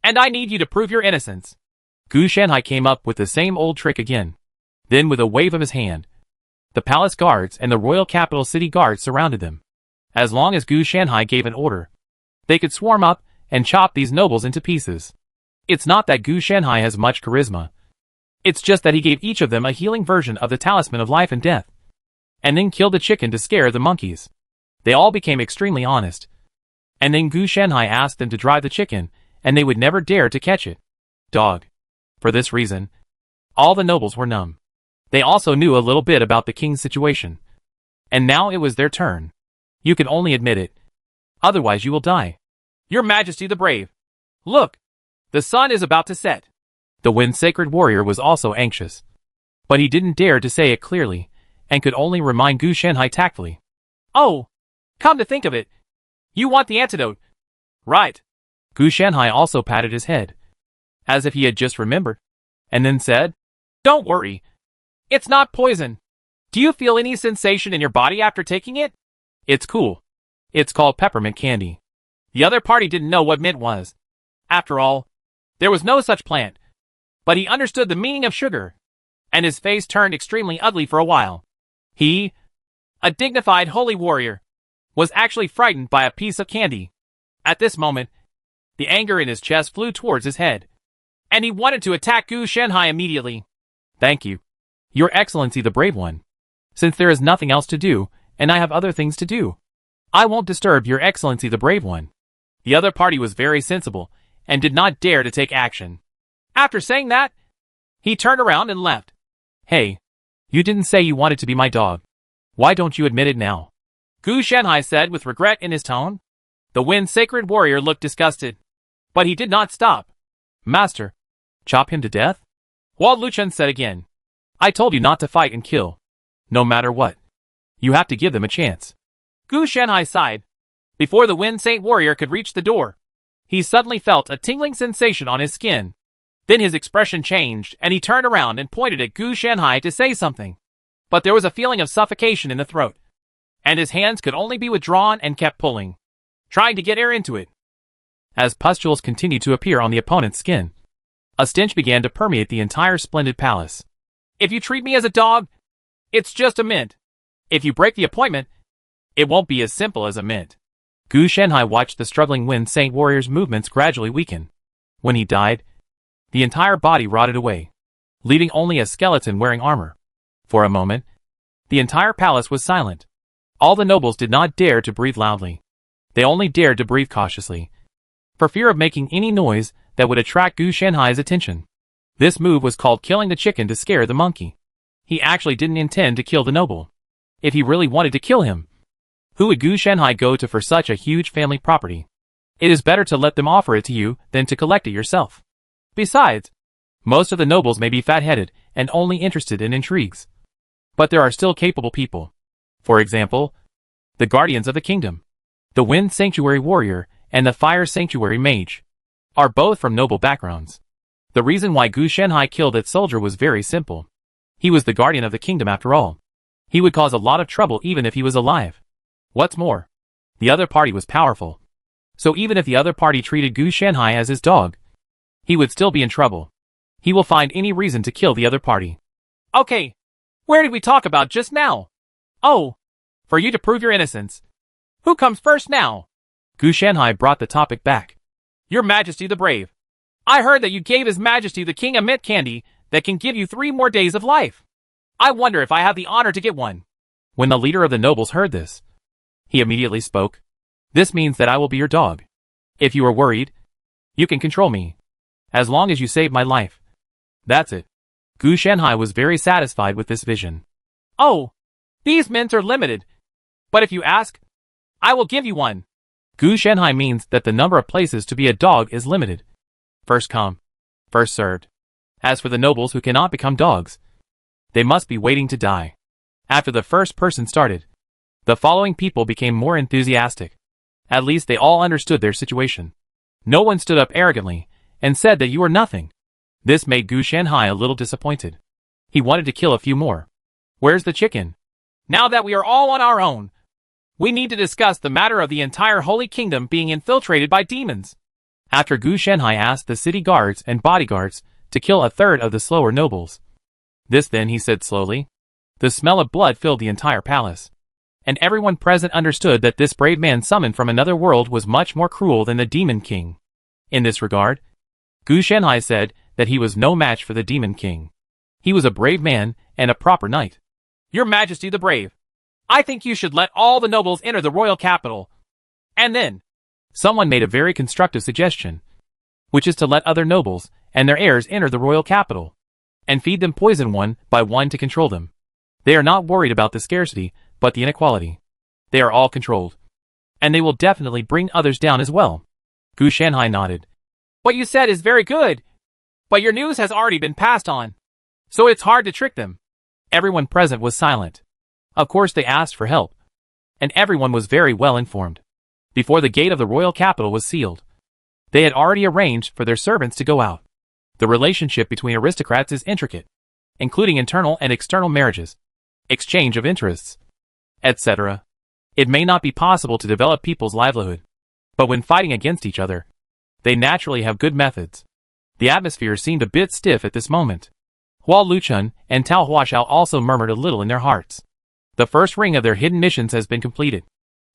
And I need you to prove your innocence. Gu Shanhai came up with the same old trick again. Then with a wave of his hand, the palace guards and the royal capital city guards surrounded them. As long as Gu Shanhai gave an order, they could swarm up and chop these nobles into pieces. It's not that Gu Shanhai has much charisma. It's just that he gave each of them a healing version of the talisman of life and death, and then killed the chicken to scare the monkeys. They all became extremely honest. And then Gu Shanhai asked them to drive the chicken, and they would never dare to catch it. Dog. For this reason, all the nobles were numb. They also knew a little bit about the king's situation. And now it was their turn. You can only admit it. Otherwise you will die. Your Majesty the Brave. Look! The sun is about to set. The Wind Sacred Warrior was also anxious. But he didn't dare to say it clearly, and could only remind Gu Shanhai tactfully. Oh! Come to think of it, you want the antidote. Right. Gu Shanhai also patted his head, as if he had just remembered, and then said, Don't worry. It's not poison. Do you feel any sensation in your body after taking it? It's cool. It's called peppermint candy. The other party didn't know what mint was. After all, there was no such plant. But he understood the meaning of sugar, and his face turned extremely ugly for a while. He, a dignified holy warrior, was actually frightened by a piece of candy. At this moment, the anger in his chest flew towards his head, and he wanted to attack Gu Shanhai immediately. Thank you, Your Excellency the Brave One. Since there is nothing else to do, and I have other things to do, I won't disturb Your Excellency the Brave One. The other party was very sensible, and did not dare to take action. After saying that, he turned around and left. Hey, you didn't say you wanted to be my dog. Why don't you admit it now? Gu Shanhai said with regret in his tone. The Wind Sacred Warrior looked disgusted. But he did not stop. Master, chop him to death? Wald Luchun said again. I told you not to fight and kill. No matter what. You have to give them a chance. Gu Shanhai sighed. Before the Wind Saint Warrior could reach the door, he suddenly felt a tingling sensation on his skin. Then his expression changed, and he turned around and pointed at Gu Shanhai to say something. But there was a feeling of suffocation in the throat, and his hands could only be withdrawn and kept pulling, trying to get air into it. As pustules continued to appear on the opponent's skin, a stench began to permeate the entire splendid palace. If you treat me as a dog, it's just a mint. If you break the appointment, it won't be as simple as a mint. Gu Shanhai watched the struggling Wind Saint Warrior's movements gradually weaken. When he died, the entire body rotted away, leaving only a skeleton wearing armor. For a moment, the entire palace was silent. All the nobles did not dare to breathe loudly. They only dared to breathe cautiously, for fear of making any noise that would attract Gu Shanhai's attention. This move was called killing the chicken to scare the monkey. He actually didn't intend to kill the noble. If he really wanted to kill him, who would Gu Shanhai go to for such a huge family property? It is better to let them offer it to you than to collect it yourself. Besides, most of the nobles may be fat-headed and only interested in intrigues. But there are still capable people. For example, the Guardians of the Kingdom, the Wind Sanctuary Warrior, and the Fire Sanctuary Mage, are both from noble backgrounds. The reason why Gu Shanhai killed that soldier was very simple. He was the Guardian of the Kingdom after all. He would cause a lot of trouble even if he was alive. What's more, the other party was powerful. So even if the other party treated Gu Shanhai as his dog, he would still be in trouble. He will find any reason to kill the other party. Okay, where did we talk about just now? Oh, for you to prove your innocence. Who comes first now? Gu Shanhai brought the topic back. Your Majesty the Brave. I heard that you gave His Majesty the King a mint candy that can give you 3 more days of life. I wonder if I have the honor to get one. When the leader of the nobles heard this, he immediately spoke. This means that I will be your dog. If you are worried, you can control me. As long as you save my life. That's it. Gu Shanhai was very satisfied with this vision. Oh, these mints are limited. But if you ask, I will give you one. Gu Shanhai means that the number of places to be a dog is limited. First come, first served. As for the nobles who cannot become dogs, they must be waiting to die. After the first person started, the following people became more enthusiastic. At least they all understood their situation. No one stood up arrogantly and said that you are nothing. This made Gu Shanhai a little disappointed. He wanted to kill a few more. Where's the chicken? Now that we are all on our own, we need to discuss the matter of the entire Holy Kingdom being infiltrated by demons. after Gu Shanhai asked the city guards and bodyguards to kill a third of the slower nobles. This then, he said slowly. The smell of blood filled the entire palace, and everyone present understood that this brave man summoned from another world was much more cruel than the Demon King. In this regard, Gu Shanhai said that he was no match for the Demon King. He was a brave man and a proper knight. Your Majesty the Brave, I think you should let all the nobles enter the royal capital. And then, someone made a very constructive suggestion, which is to let other nobles and their heirs enter the royal capital, and feed them poison one by one to control them. They are not worried about the scarcity, but the inequality. They are all controlled, and they will definitely bring others down as well. Gu Shanhai nodded. What you said is very good, but your news has already been passed on, so it's hard to trick them. Everyone present was silent. Of course they asked for help, and everyone was very well informed. Before the gate of the royal capital was sealed, they had already arranged for their servants to go out. The relationship between aristocrats is intricate, including internal and external marriages, exchange of interests, etc. It may not be possible to develop people's livelihood, but when fighting against each other, they naturally have good methods. The atmosphere seemed a bit stiff at this moment. Hua Luchun and Tao Huashao also murmured a little in their hearts. The first ring of their hidden missions has been completed,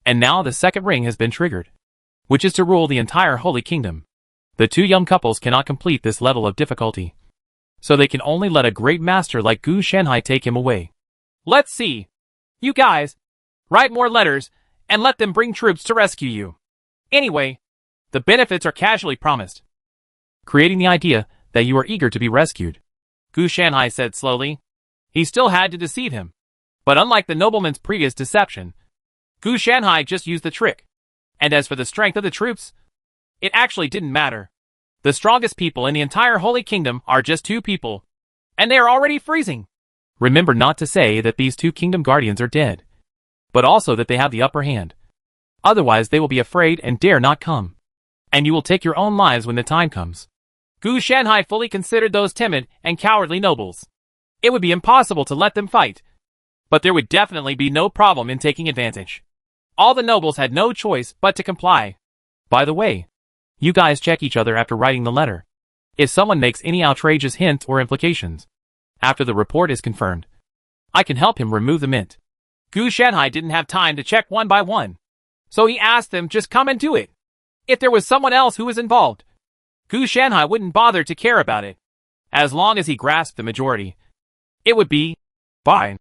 and now the second ring has been triggered, which is to rule the entire Holy Kingdom. The two young couples cannot complete this level of difficulty, so they can only let a great master like Gu Shanhai take him away. Let's see. You guys, write more letters and let them bring troops to rescue you. Anyway, the benefits are casually promised, creating the idea that you are eager to be rescued. Gu Shanhai said slowly. He still had to deceive him, but unlike the nobleman's previous deception, Gu Shanhai just used the trick. And as for the strength of the troops, it actually didn't matter. The strongest people in the entire Holy Kingdom are just 2 people, and they are already freezing. Remember not to say that these 2 kingdom guardians are dead, but also that they have the upper hand. Otherwise they will be afraid and dare not come, and you will take your own lives when the time comes. Gu Shanhai fully considered those timid and cowardly nobles. It would be impossible to let them fight, but there would definitely be no problem in taking advantage. All the nobles had no choice but to comply. By the way, you guys check each other after writing the letter. If someone makes any outrageous hints or implications, after the report is confirmed, I can help him remove the mint. Gu Shanhai didn't have time to check one by one, so he asked them just come and do it. If there was someone else who was involved, Gu Shanhai wouldn't bother to care about it. As long as he grasped the majority, it would be fine.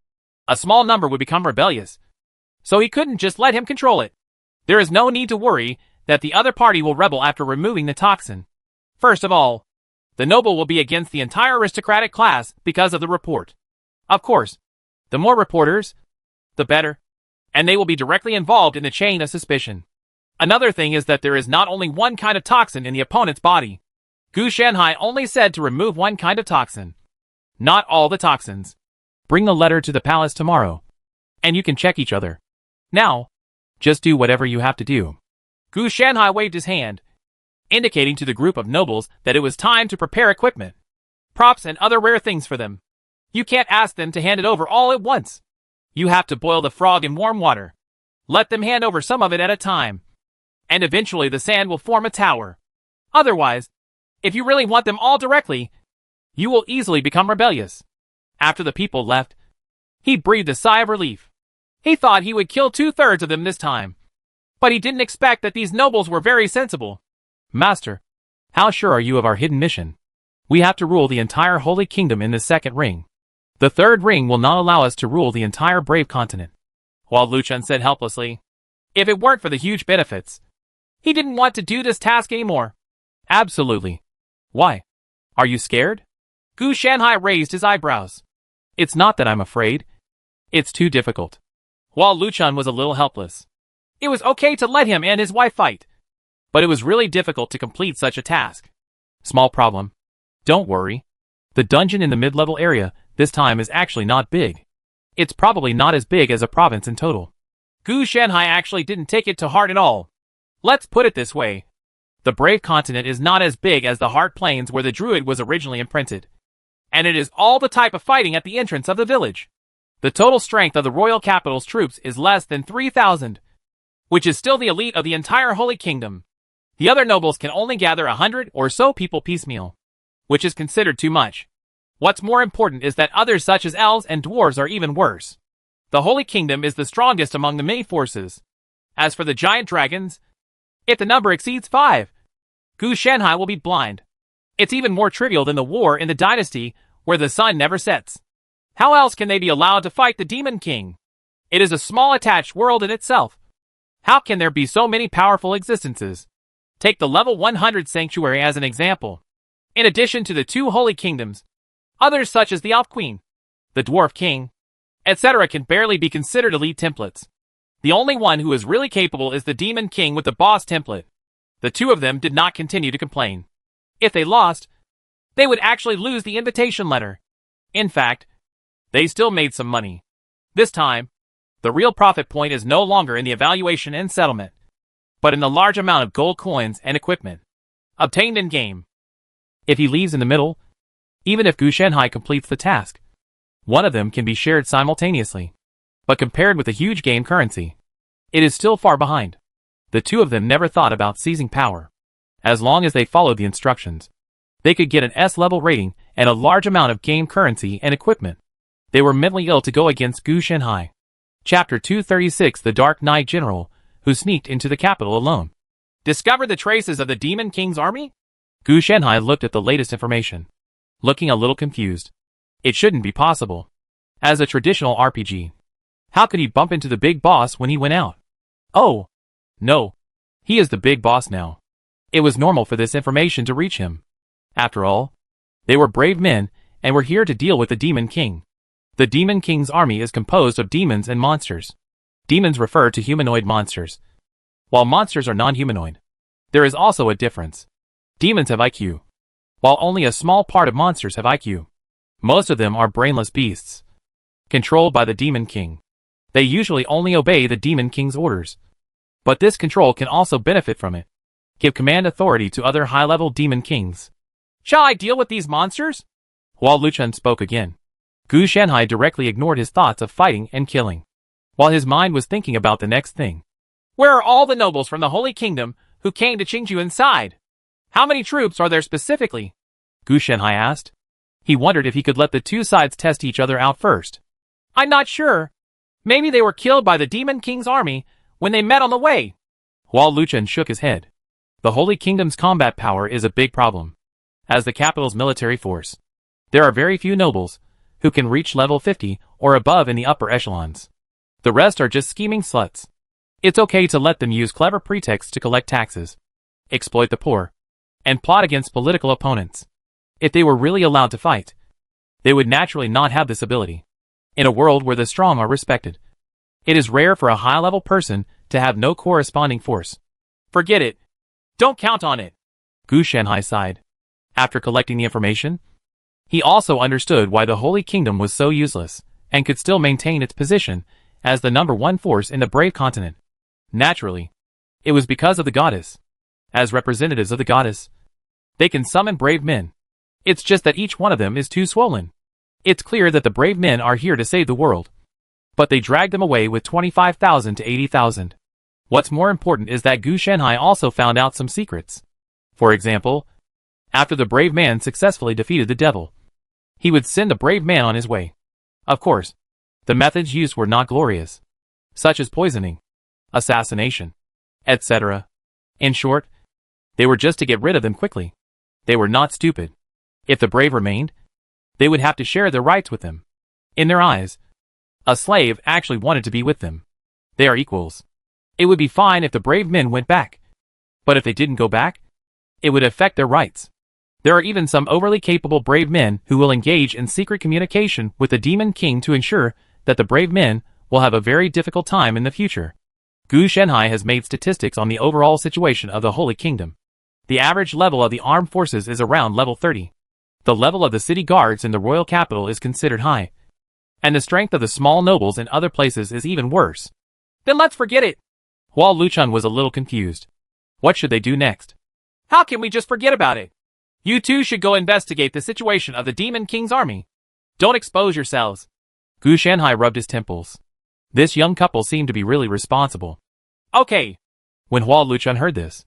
A small number would become rebellious, so he couldn't just let him control it. There is no need to worry that the other party will rebel after removing the toxin. First of all, the noble will be against the entire aristocratic class because of the report. Of course, the more reporters, the better, and they will be directly involved in the chain of suspicion. Another thing is that there is not only one kind of toxin in the opponent's body. Gu Shanhai only said to remove one kind of toxin, not all the toxins. Bring the letter to the palace tomorrow, and you can check each other. Now, just do whatever you have to do. Gu Shanhai waved his hand, indicating to the group of nobles that it was time to prepare equipment, props and other rare things for them. You can't ask them to hand it over all at once. You have to boil the frog in warm water. Let them hand over some of it at a time, and eventually the sand will form a tower. Otherwise, if you really want them all directly, you will easily become rebellious. After the people left, he breathed a sigh of relief. He thought he would kill 2/3 of them this time, but he didn't expect that these nobles were very sensible. Master, how sure are you of our hidden mission? We have to rule the entire Holy Kingdom in the second ring. The third ring will not allow us to rule the entire brave continent. Hua Luchun said helplessly. If it weren't for the huge benefits, he didn't want to do this task anymore. Absolutely. Why? Are you scared? Gu Shanhai raised his eyebrows. It's not that I'm afraid. It's too difficult. Hua Luchun was a little helpless. It was okay to let him and his wife fight, but it was really difficult to complete such a task. Small problem. Don't worry. The dungeon in the mid-level area this time is actually not big. It's probably not as big as a province in total. Gu Shanhai actually didn't take it to heart at all. Let's put it this way. The Brave Continent is not as big as the Heart Plains where the Druid was originally imprinted, and it is all the type of fighting at the entrance of the village. The total strength of the royal capital's troops is less than 3,000, which is still the elite of the entire Holy Kingdom. The other nobles can only gather 100 or so people piecemeal, which is considered too much. What's more important is that others such as elves and dwarves are even worse. The Holy Kingdom is the strongest among the many forces. As for the giant dragons, if the number exceeds 5, Gu Shanhai will be blind. It's even more trivial than the war in the dynasty where the sun never sets. How else can they be allowed to fight the Demon King? It is a small attached world in itself. How can there be so many powerful existences? Take the level 100 sanctuary as an example. In addition to the 2 holy kingdoms, others such as the Elf Queen, the Dwarf King, etc. can barely be considered elite templates. The only one who is really capable is the Demon King with the boss template. The 2 of them did not continue to complain. If they lost, they would actually lose the invitation letter. In fact, they still made some money. This time, the real profit point is no longer in the evaluation and settlement, but in the large amount of gold coins and equipment obtained in-game. If he leaves in the middle, even if Gu Shanhai completes the task, one of them can be shared simultaneously. But compared with the huge game currency, it is still far behind. The 2 of them never thought about seizing power. As long as they followed the instructions, they could get an S-level rating and a large amount of game currency and equipment. They were mentally ill to go against Gu Shanhai. Chapter 236 The Dark Knight General, who sneaked into the capital alone, discovered the traces of the Demon King's army? Gu Shanhai looked at the latest information, looking a little confused. It shouldn't be possible. As a traditional RPG, how could he bump into the big boss when he went out? Oh, no. He is the big boss now. It was normal for this information to reach him. After all, they were brave men and were here to deal with the Demon King. The Demon King's army is composed of demons and monsters. Demons refer to humanoid monsters, while monsters are non-humanoid. There is also a difference. Demons have IQ, while only a small part of monsters have IQ. Most of them are brainless beasts, controlled by the Demon King. They usually only obey the Demon King's orders. But this control can also benefit from it. Give command authority to other high-level Demon Kings. Shall I deal with these monsters? Huo Luchun spoke again. Gu Shanhai directly ignored his thoughts of fighting and killing, while his mind was thinking about the next thing. Where are all the nobles from the Holy Kingdom who came to Qingju inside? How many troops are there specifically? Gu Shanhai asked. He wondered if he could let the 2 sides test each other out first. I'm not sure. Maybe they were killed by the Demon King's army when they met on the way. Huo Luchun shook his head. The Holy Kingdom's combat power is a big problem. As the capital's military force, there are very few nobles who can reach level 50 or above in the upper echelons. The rest are just scheming sluts. It's okay to let them use clever pretexts to collect taxes, exploit the poor, and plot against political opponents. If they were really allowed to fight, they would naturally not have this ability. In a world where the strong are respected, it is rare for a high-level person to have no corresponding force. Forget it. Don't count on it. Gu Shanhai sighed. After collecting the information, he also understood why the Holy Kingdom was so useless, and could still maintain its position as the number 1 force in the brave continent. Naturally, it was because of the goddess. As representatives of the goddess, they can summon brave men. It's just that each one of them is too swollen. It's clear that the brave men are here to save the world, but they dragged them away with 25,000 to 80,000. What's more important is that Gu Shanhai also found out some secrets. For example, after the brave man successfully defeated the devil, he would send the brave man on his way. Of course, the methods used were not glorious, such as poisoning, assassination, etc. In short, they were just to get rid of them quickly. They were not stupid. If the brave remained, they would have to share their rights with them. In their eyes, a slave actually wanted to be with them. They are equals. It would be fine if the brave men went back. But if they didn't go back, it would affect their rights. There are even some overly capable brave men who will engage in secret communication with the Demon King to ensure that the brave men will have a very difficult time in the future. Gu Shanhai has made statistics on the overall situation of the Holy Kingdom. The average level of the armed forces is around level 30. The level of the city guards in the royal capital is considered high, and the strength of the small nobles in other places is even worse. Then let's forget it. Huo Luchun was a little confused. What should they do next? How can we just forget about it? You two should go investigate the situation of the Demon King's army. Don't expose yourselves. Gu Shanhai rubbed his temples. This young couple seemed to be really responsible. Okay. When Huo Luchun heard this,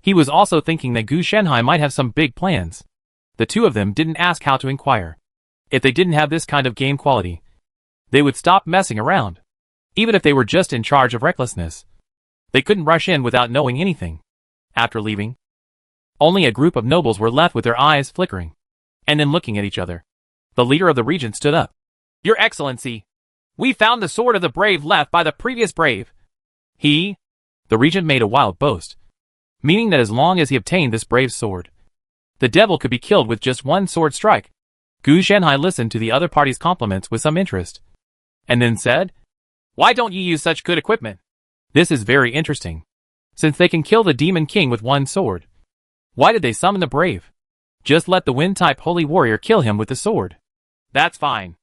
He was also thinking that Gu Shanhai might have some big plans. The two of them didn't ask how to inquire. If they didn't have this kind of game quality, they would stop messing around. Even if they were just in charge of recklessness, they couldn't rush in without knowing anything. After leaving, only a group of nobles were left with their eyes flickering, and then looking at each other. The leader of the region stood up. Your Excellency, we found the sword of the brave left by the previous brave. The regent made a wild boast, meaning that as long as he obtained this brave sword, the devil could be killed with just one sword strike. Gu Shanhai listened to the other party's compliments with some interest, and then said, Why don't you use such good equipment? This is very interesting. Since they can kill the Demon King with one sword, why did they summon the brave? Just let the wind-type holy warrior kill him with the sword. That's fine.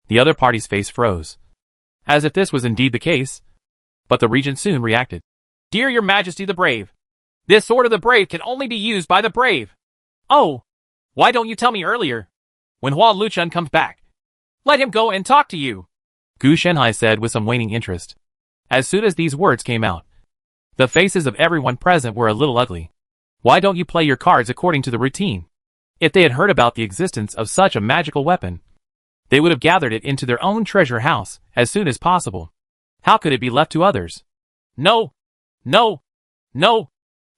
The other party's face froze, as if this was indeed the case. But the regent soon reacted. Dear Your Majesty the Brave, this sword of the brave can only be used by the brave. Oh, why don't you tell me earlier? When Hua Luchun comes back, let him go and talk to you. Gu Shanhai said with some waning interest. As soon as these words came out, the faces of everyone present were a little ugly. Why don't you play your cards according to the routine? If they had heard about the existence of such a magical weapon, they would have gathered it into their own treasure house as soon as possible. How could it be left to others? No, no, no.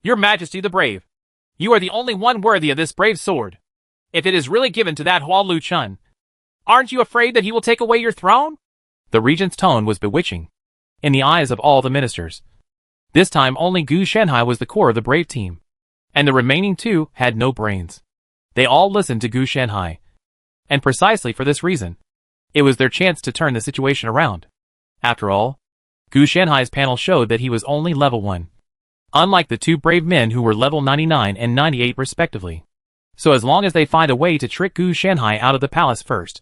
Your Majesty the Brave, you are the only one worthy of this brave sword. If it is really given to that Hua Luchun, aren't you afraid that he will take away your throne? The regent's tone was bewitching in the eyes of all the ministers. This time only Gu Shanhai was the core of the brave team, and the remaining two had no brains. They all listened to Gu Shanhai, and precisely for this reason, it was their chance to turn the situation around. After all, Gu Shanhai's panel showed that he was only level 1, unlike the two brave men who were level 99 and 98 respectively. So as long as they find a way to trick Gu Shanhai out of the palace first,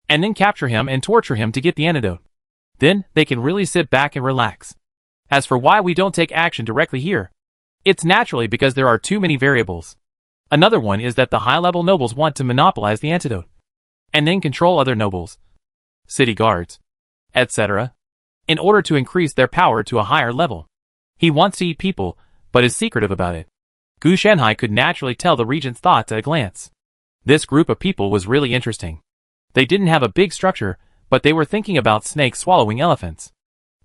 and then capture him and torture him to get the antidote, then they can really sit back and relax. As for why we don't take action directly here, it's naturally because there are too many variables. Another one is that the high-level nobles want to monopolize the antidote, and then control other nobles, city guards, etc., in order to increase their power to a higher level. He wants to eat people, but is secretive about it. Gu Shanhai could naturally tell the regent's thoughts at a glance. This group of people was really interesting. They didn't have a big structure, but they were thinking about snakes swallowing elephants.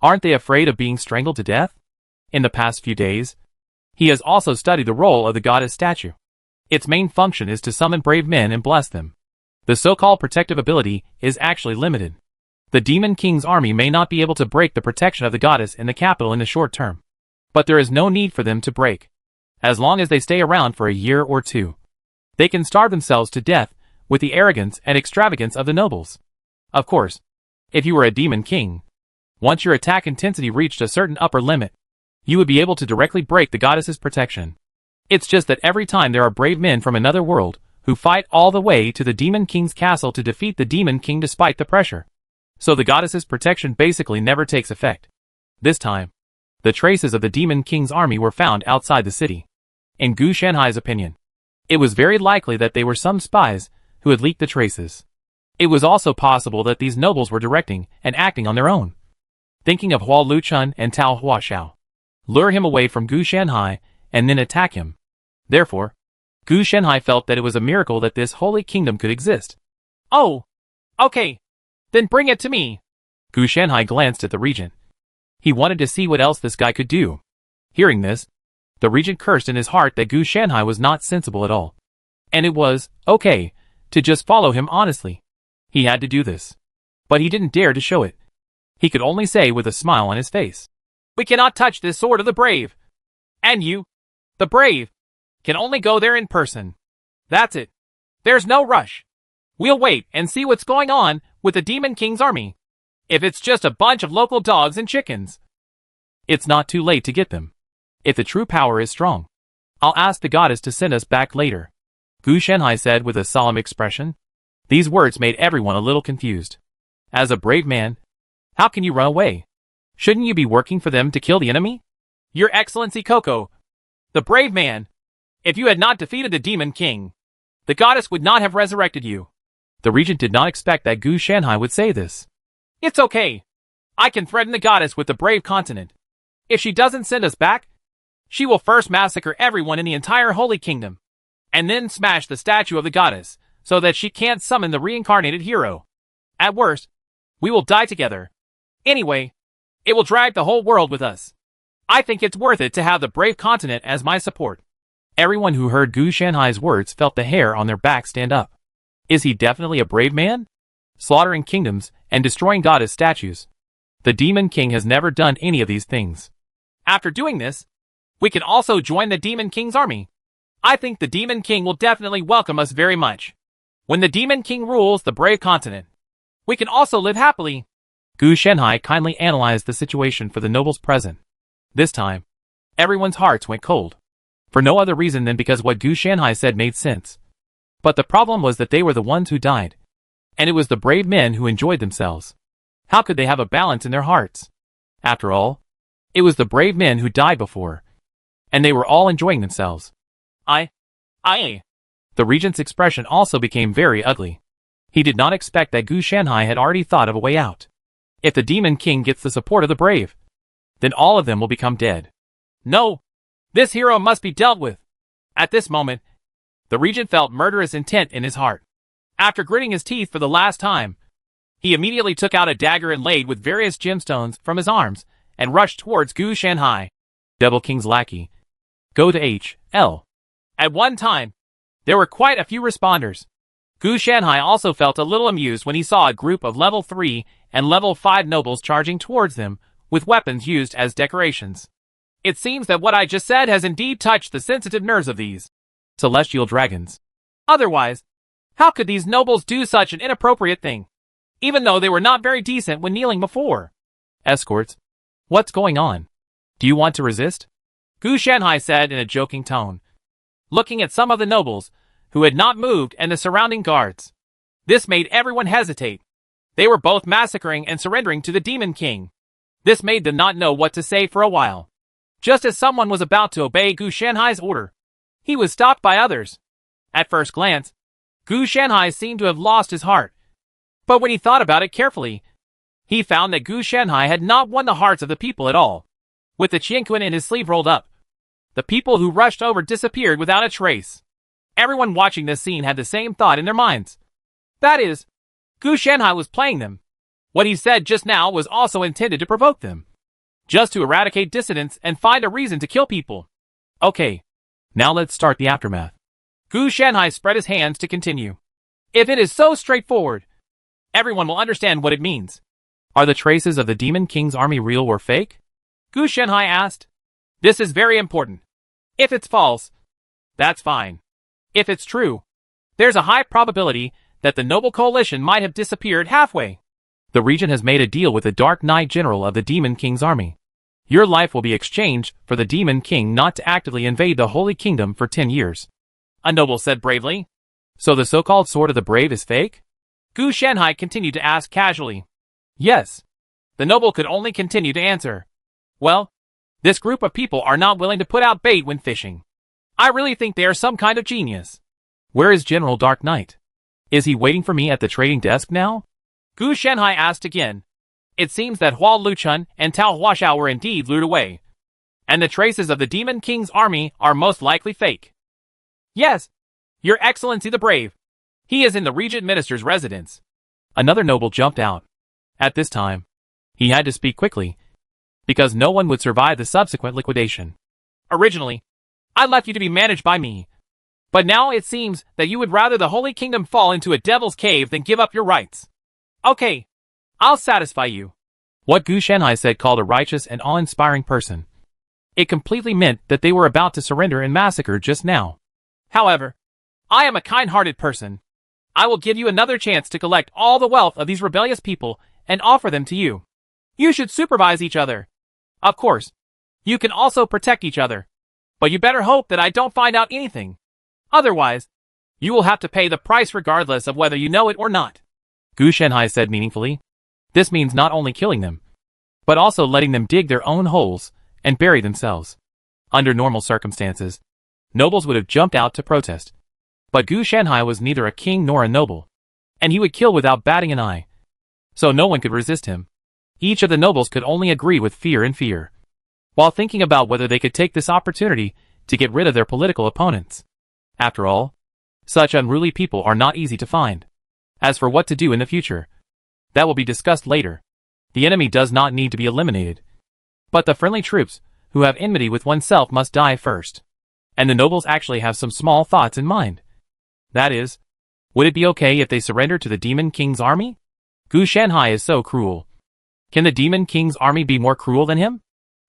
Aren't they afraid of being strangled to death? In the past few days, he has also studied the role of the goddess statue. Its main function is to summon brave men and bless them. The so-called protective ability is actually limited. The Demon King's army may not be able to break the protection of the goddess in the capital in the short term, but there is no need for them to break. As long as they stay around for a year or two, they can starve themselves to death with the arrogance and extravagance of the nobles. Of course, if you were a Demon King, once your attack intensity reached a certain upper limit, you would be able to directly break the goddess's protection. It's just that every time there are brave men from another world who fight all the way to the Demon King's castle to defeat the Demon King despite the pressure. So the goddess's protection basically never takes effect. This time, the traces of the Demon King's army were found outside the city. In Gu Shanhai's opinion, it was very likely that they were some spies who had leaked the traces. It was also possible that these nobles were directing and acting on their own, thinking of Hua Luchun and Tao Huashao, lure him away from Gu Shanhai, and then attack him. Therefore, Gu Shanhai felt that it was a miracle that this holy kingdom could exist. Oh, okay. Then bring it to me. Gu Shanhai glanced at the regent. He wanted to see what else this guy could do. Hearing this, the regent cursed in his heart that Gu Shanhai was not sensible at all. And it was okay to just follow him honestly. He had to do this, but he didn't dare to show it. He could only say with a smile on his face, "We cannot touch this sword of the brave. And you, the brave, can only go there in person. That's it. There's no rush. We'll wait and see what's going on with the Demon King's army. If it's just a bunch of local dogs and chickens, it's not too late to get them. If the true power is strong, I'll ask the goddess to send us back later," Gu Shanhai said with a solemn expression. These words made everyone a little confused. As a brave man, how can you run away? Shouldn't you be working for them to kill the enemy? Your Excellency Coco, the brave man, if you had not defeated the Demon King, the goddess would not have resurrected you. The regent did not expect that Gu Shanhai would say this. It's okay. I can threaten the goddess with the brave continent. If she doesn't send us back, She will first massacre everyone in the entire Holy Kingdom, and then smash the statue of the goddess, so that she can't summon the reincarnated hero. At worst, we will die together. Anyway, it will drag the whole world with us. I think it's worth it to have the brave continent as my support. Everyone who heard Gu Shanhai's words felt the hair on their back stand up. Is he definitely a brave man? Slaughtering kingdoms and destroying goddess statues. The Demon King has never done any of these things. After doing this, we can also join the Demon King's army. I think the Demon King will definitely welcome us very much. When the Demon King rules the brave continent, we can also live happily. Gu Shanhai kindly analyzed the situation for the nobles present. This time, everyone's hearts went cold. For no other reason than because what Gu Shanhai said made sense. But the problem was that they were the ones who died. And it was the brave men who enjoyed themselves. How could they have a balance in their hearts? After all, it was the brave men who died before. And they were all enjoying themselves. The regent's expression also became very ugly. He did not expect that Gu Shanhai had already thought of a way out. If the Demon King gets the support of the brave, then all of them will become dead. No! This hero must be dealt with. At this moment, the regent felt murderous intent in his heart. After gritting his teeth for the last time, he immediately took out a dagger inlaid with various gemstones from his arms and rushed towards Gu Shanhai. Devil King's lackey. Go to H.L. At one time, there were quite a few responders. Gu Shanhai also felt a little amused when he saw a group of level 3 and level 5 nobles charging towards them with weapons used as decorations. It seems that what I just said has indeed touched the sensitive nerves of these celestial dragons. Otherwise, how could these nobles do such an inappropriate thing, even though they were not very decent when kneeling before? Escorts, what's going on? Do you want to resist? Gu Shanhai said in a joking tone, looking at some of the nobles who had not moved and the surrounding guards. This made everyone hesitate. They were both massacring and surrendering to the Demon King. This made them not know what to say for a while. Just as someone was about to obey Gu Shanhai's order, he was stopped by others. At first glance, Gu Shanhai seemed to have lost his heart. But when he thought about it carefully, he found that Gu Shanhai had not won the hearts of the people at all. With the Qianquan in his sleeve rolled up, the people who rushed over disappeared without a trace. Everyone watching this scene had the same thought in their minds. That is, Gu Shanhai was playing them. What he said just now was also intended to provoke them. Just to eradicate dissidents and find a reason to kill people. Okay, now let's start the aftermath. Gu Shanhai spread his hands to continue. If it is so straightforward, everyone will understand what it means. Are the traces of the Demon King's army real or fake? Gu Shanhai asked. This is very important. If it's false, that's fine. If it's true, there's a high probability that the noble coalition might have disappeared halfway. The regent has made a deal with the Dark Knight General of the Demon King's army. Your life will be exchanged for the Demon King not to actively invade the Holy Kingdom for 10 years. A noble said bravely. So the so-called Sword of the Brave is fake? Gu Shanhai continued to ask casually. Yes. The noble could only continue to answer. Well, this group of people are not willing to put out bait when fishing. I really think they are some kind of genius. Where is General Dark Knight? Is he waiting for me at the trading desk now? Gu Shanhai asked again. It seems that Hua Luchun and Tao Huashao were indeed lured away, and the traces of the Demon King's army are most likely fake. Yes, Your Excellency the Brave. He is in the Regent Minister's residence. Another noble jumped out. At this time, he had to speak quickly, because no one would survive the subsequent liquidation. Originally, I left you to be managed by me, but now it seems that you would rather the Holy Kingdom fall into a devil's cave than give up your rights. Okay, I'll satisfy you. What Gu Shanhai said called a righteous and awe-inspiring person. It completely meant that they were about to surrender and massacre just now. However, I am a kind-hearted person. I will give you another chance to collect all the wealth of these rebellious people and offer them to you. You should supervise each other. Of course, you can also protect each other. But you better hope that I don't find out anything. Otherwise, you will have to pay the price regardless of whether you know it or not. Gu Shanhai said meaningfully. This means not only killing them, but also letting them dig their own holes and bury themselves. Under normal circumstances, nobles would have jumped out to protest. But Gu Shanhai was neither a king nor a noble, and he would kill without batting an eye. So no one could resist him. Each of the nobles could only agree with fear and fear. while thinking about whether they could take this opportunity to get rid of their political opponents. After all, such unruly people are not easy to find. As for what to do in the future, that will be discussed later. The enemy does not need to be eliminated, but the friendly troops who have enmity with oneself must die first. And the nobles actually have some small thoughts in mind. That is, would it be okay if they surrender to the Demon King's army? Gu Shanhai is so cruel. Can the Demon King's army be more cruel than him?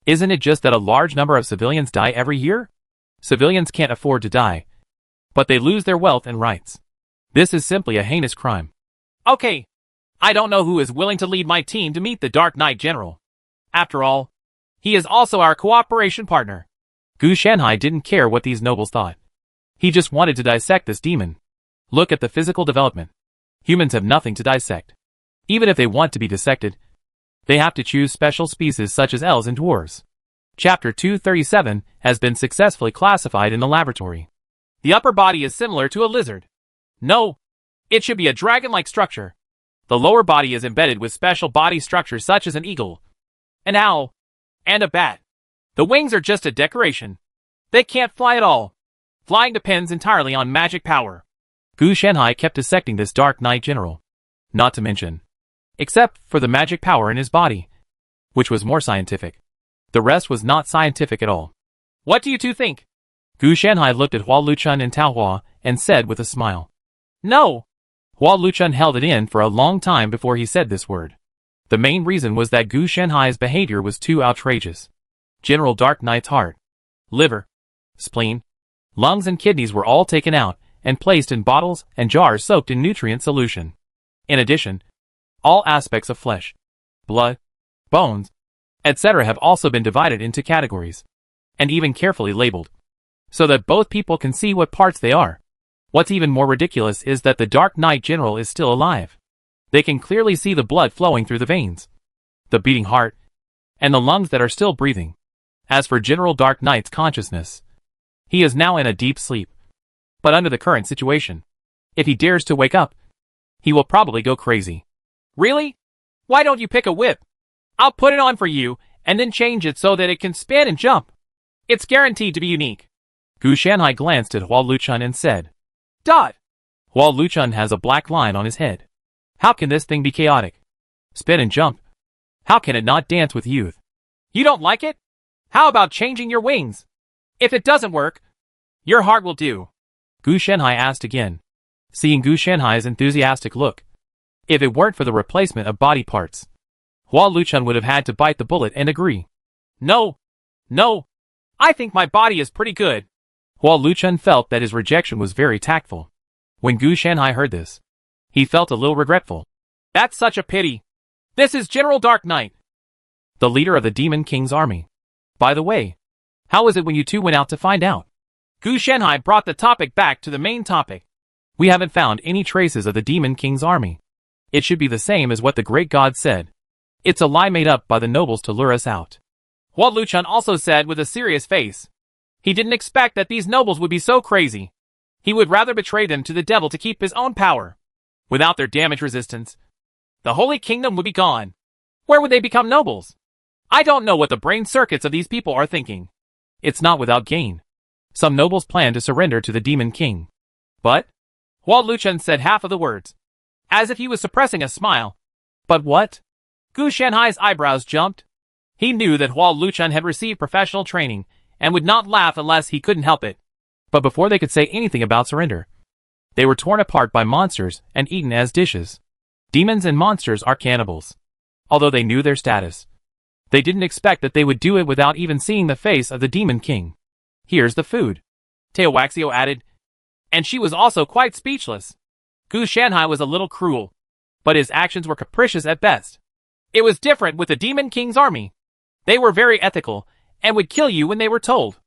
Isn't it just that a large number of civilians die every year? Civilians can't afford to die, but they lose their wealth and rights. This is simply a heinous crime. Okay, I don't know who is willing to lead my team to meet the Dark Knight General. After all, he is also our cooperation partner. Gu Shanhai didn't care what these nobles thought. He just wanted to dissect this demon. Look at the physical development. Humans have nothing to dissect. Even if they want to be dissected, they have to choose special species such as elves and dwarves. Chapter 237 has been successfully classified in the laboratory. The upper body is similar to a lizard. No, it should be a dragon-like structure. The lower body is embedded with special body structures such as an eagle, an owl, and a bat. The wings are just a decoration. They can't fly at all. Flying depends entirely on magic power. Gu Shanhai kept dissecting this Dark Knight General. Not to mention, except for the magic power in his body, which was more scientific. The rest was not scientific at all. What do you two think? Gu Shanhai looked at Hua Luchun and Tao Hua and said with a smile. No. Hua Luchun held it in for a long time before he said this word. The main reason was that Gu Shanhai's behavior was too outrageous. General Dark Knight's heart, liver, spleen, lungs and kidneys were all taken out and placed in bottles and jars soaked in nutrient solution. In addition, all aspects of flesh, blood, bones, etc. have also been divided into categories, and even carefully labeled, so that both people can see what parts they are. What's even more ridiculous is that the Dark Knight General is still alive. They can clearly see the blood flowing through the veins, the beating heart, and the lungs that are still breathing. As for General Dark Knight's consciousness, he is now in a deep sleep. But under the current situation, if he dares to wake up, he will probably go crazy. Really? Why don't you pick a whip? I'll put it on for you, and then change it so that it can spin and jump. It's guaranteed to be unique. Gu Shanhai glanced at Hua Luchun and said, Dot! Hua Luchun has a black line on his head. How can this thing be chaotic? Spin and jump. How can it not dance with youth? You don't like it? How about changing your wings? If it doesn't work, your heart will do. Gu Shanhai asked again, seeing Gu Shanhai's enthusiastic look. If it weren't for the replacement of body parts, Hua Luchun would have had to bite the bullet and agree. No. I think my body is pretty good. Hua Luchun felt that his rejection was very tactful. When Gu Shanhai heard this, he felt a little regretful. That's such a pity. This is General Dark Knight, the leader of the Demon King's army. By the way, how was it when you two went out to find out? Gu Shanhai brought the topic back to the main topic. We haven't found any traces of the Demon King's army. It should be the same as what the great god said. It's a lie made up by the nobles to lure us out. Hua Luchun also said with a serious face. He didn't expect that these nobles would be so crazy. He would rather betray them to the devil to keep his own power. Without their damage resistance, the Holy Kingdom would be gone. Where would they become nobles? I don't know what the brain circuits of these people are thinking. It's not without gain. Some nobles plan to surrender to the Demon King. But Hua Luchun said half of the words, as if he was suppressing a smile. But what? Gu Shanhai's eyebrows jumped. He knew that Hua Luchun had received professional training and would not laugh unless he couldn't help it. But before they could say anything about surrender, they were torn apart by monsters and eaten as dishes. Demons and monsters are cannibals. Although they knew their status, they didn't expect that they would do it without even seeing the face of the Demon King. Here's the food, Teowaxio added, and she was also quite speechless. Gu Shanhai was a little cruel, but his actions were capricious at best. It was different with the Demon King's army. They were very ethical and would kill you when they were told.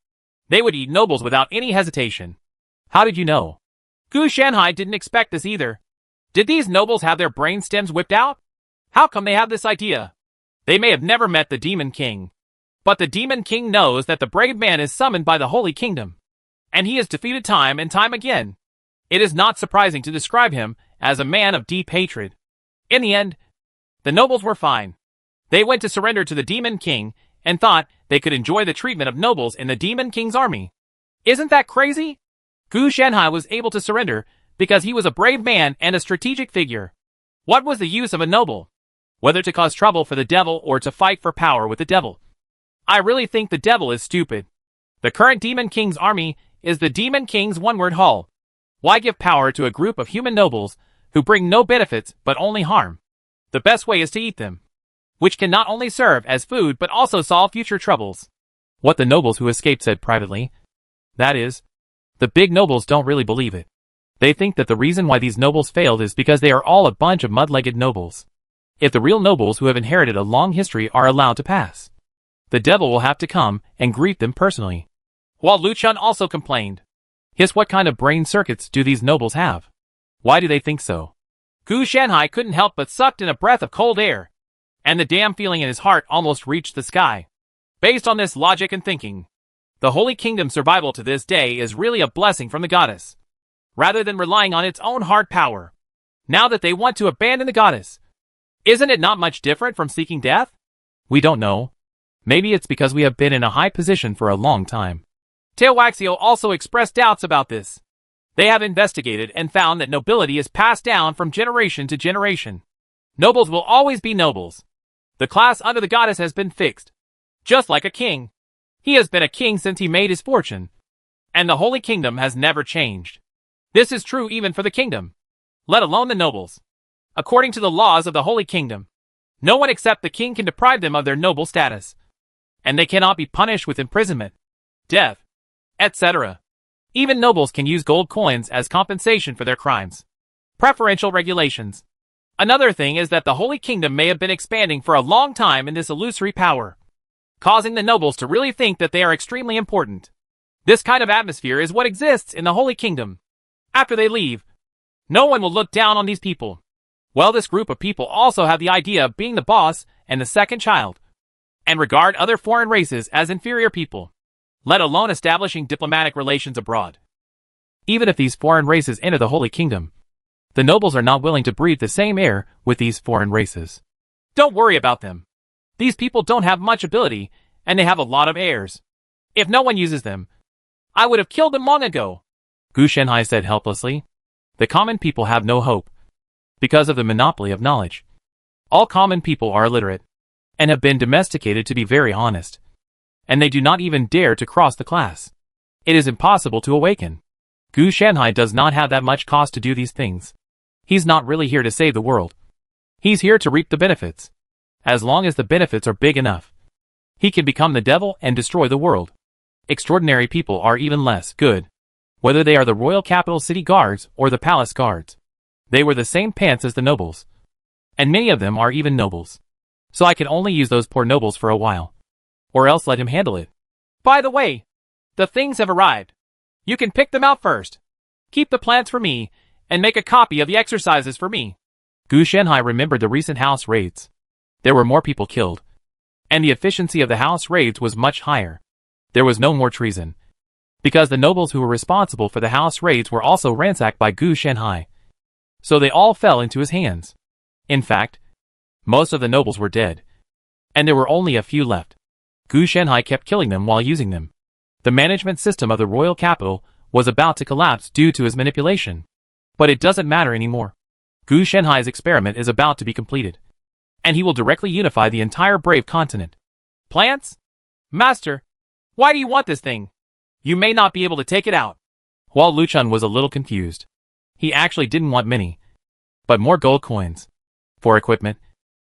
They would eat nobles without any hesitation. How did you know? Gu Shanhai didn't expect this either. Did these nobles have their brain stems whipped out? How come they have this idea? They may have never met the Demon King. But the Demon King knows that the brave man is summoned by the Holy Kingdom, and he is defeated time and time again. It is not surprising to describe him as a man of deep hatred. In the end, the nobles were fine. They went to surrender to the Demon King and thought they could enjoy the treatment of nobles in the Demon King's army. Isn't that crazy? Gu Shanhai was able to surrender because he was a brave man and a strategic figure. What was the use of a noble? Whether to cause trouble for the devil or to fight for power with the devil. I really think the devil is stupid. The current Demon King's army is the Demon King's one-word haul. Why give power to a group of human nobles who bring no benefits but only harm? The best way is to eat them, which can not only serve as food but also solve future troubles. What the nobles who escaped said privately. That is, the big nobles don't really believe it. They think that the reason why these nobles failed is because they are all a bunch of mud-legged nobles. If the real nobles who have inherited a long history are allowed to pass, the devil will have to come and greet them personally. While Lu Chun also complained. What kind of brain circuits do these nobles have? Why do they think so? Gu Shanhai couldn't help but sucked in a breath of cold air, and the damn feeling in his heart almost reached the sky. Based on this logic and thinking, the Holy Kingdom's survival to this day is really a blessing from the goddess, rather than relying on its own hard power. Now that they want to abandon the goddess, isn't it not much different from seeking death? We don't know. Maybe it's because we have been in a high position for a long time. Teowaxio also expressed doubts about this. They have investigated and found that nobility is passed down from generation to generation. Nobles will always be nobles. The class under the goddess has been fixed. Just like a king. He has been a king since he made his fortune. And the Holy Kingdom has never changed. This is true even for the kingdom, let alone the nobles. According to the laws of the Holy Kingdom, no one except the king can deprive them of their noble status. And they cannot be punished with imprisonment, death, etc. Even nobles can use gold coins as compensation for their crimes. Preferential regulations. Another thing is that the Holy Kingdom may have been expanding for a long time in this illusory power, causing the nobles to really think that they are extremely important. This kind of atmosphere is what exists in the Holy Kingdom. After they leave, no one will look down on these people. Well, this group of people also have the idea of being the boss and the second child, and regard other foreign races as inferior people, let alone establishing diplomatic relations abroad. Even if these foreign races enter the Holy Kingdom, the nobles are not willing to breathe the same air with these foreign races. Don't worry about them. These people don't have much ability, and they have a lot of heirs. If no one uses them, I would have killed them long ago, Gu Shanhai said helplessly. The common people have no hope, because of the monopoly of knowledge. All common people are illiterate, and have been domesticated to be very honest. And they do not even dare to cross the class. It is impossible to awaken. Gu Shanhai does not have that much cost to do these things. He's not really here to save the world. He's here to reap the benefits. As long as the benefits are big enough, he can become the devil and destroy the world. Extraordinary people are even less good, whether they are the royal capital city guards or the palace guards. They wear the same pants as the nobles, and many of them are even nobles. So I can only use those poor nobles for a while, or else let him handle it. By the way, the things have arrived. You can pick them out first. Keep the plants for me, and make a copy of the exercises for me. Gu Shanhai remembered the recent house raids. There were more people killed, and the efficiency of the house raids was much higher. There was no more treason, because the nobles who were responsible for the house raids were also ransacked by Gu Shanhai. So they all fell into his hands. In fact, most of the nobles were dead, and there were only a few left. Gu Shanhai kept killing them while using them. The management system of the royal capital was about to collapse due to his manipulation. But it doesn't matter anymore. Gu Shanhai's experiment is about to be completed, and he will directly unify the entire Brave continent. Plants? Master, why do you want this thing? You may not be able to take it out. While Lu Chun was a little confused, he actually didn't want many, but more gold coins. For equipment,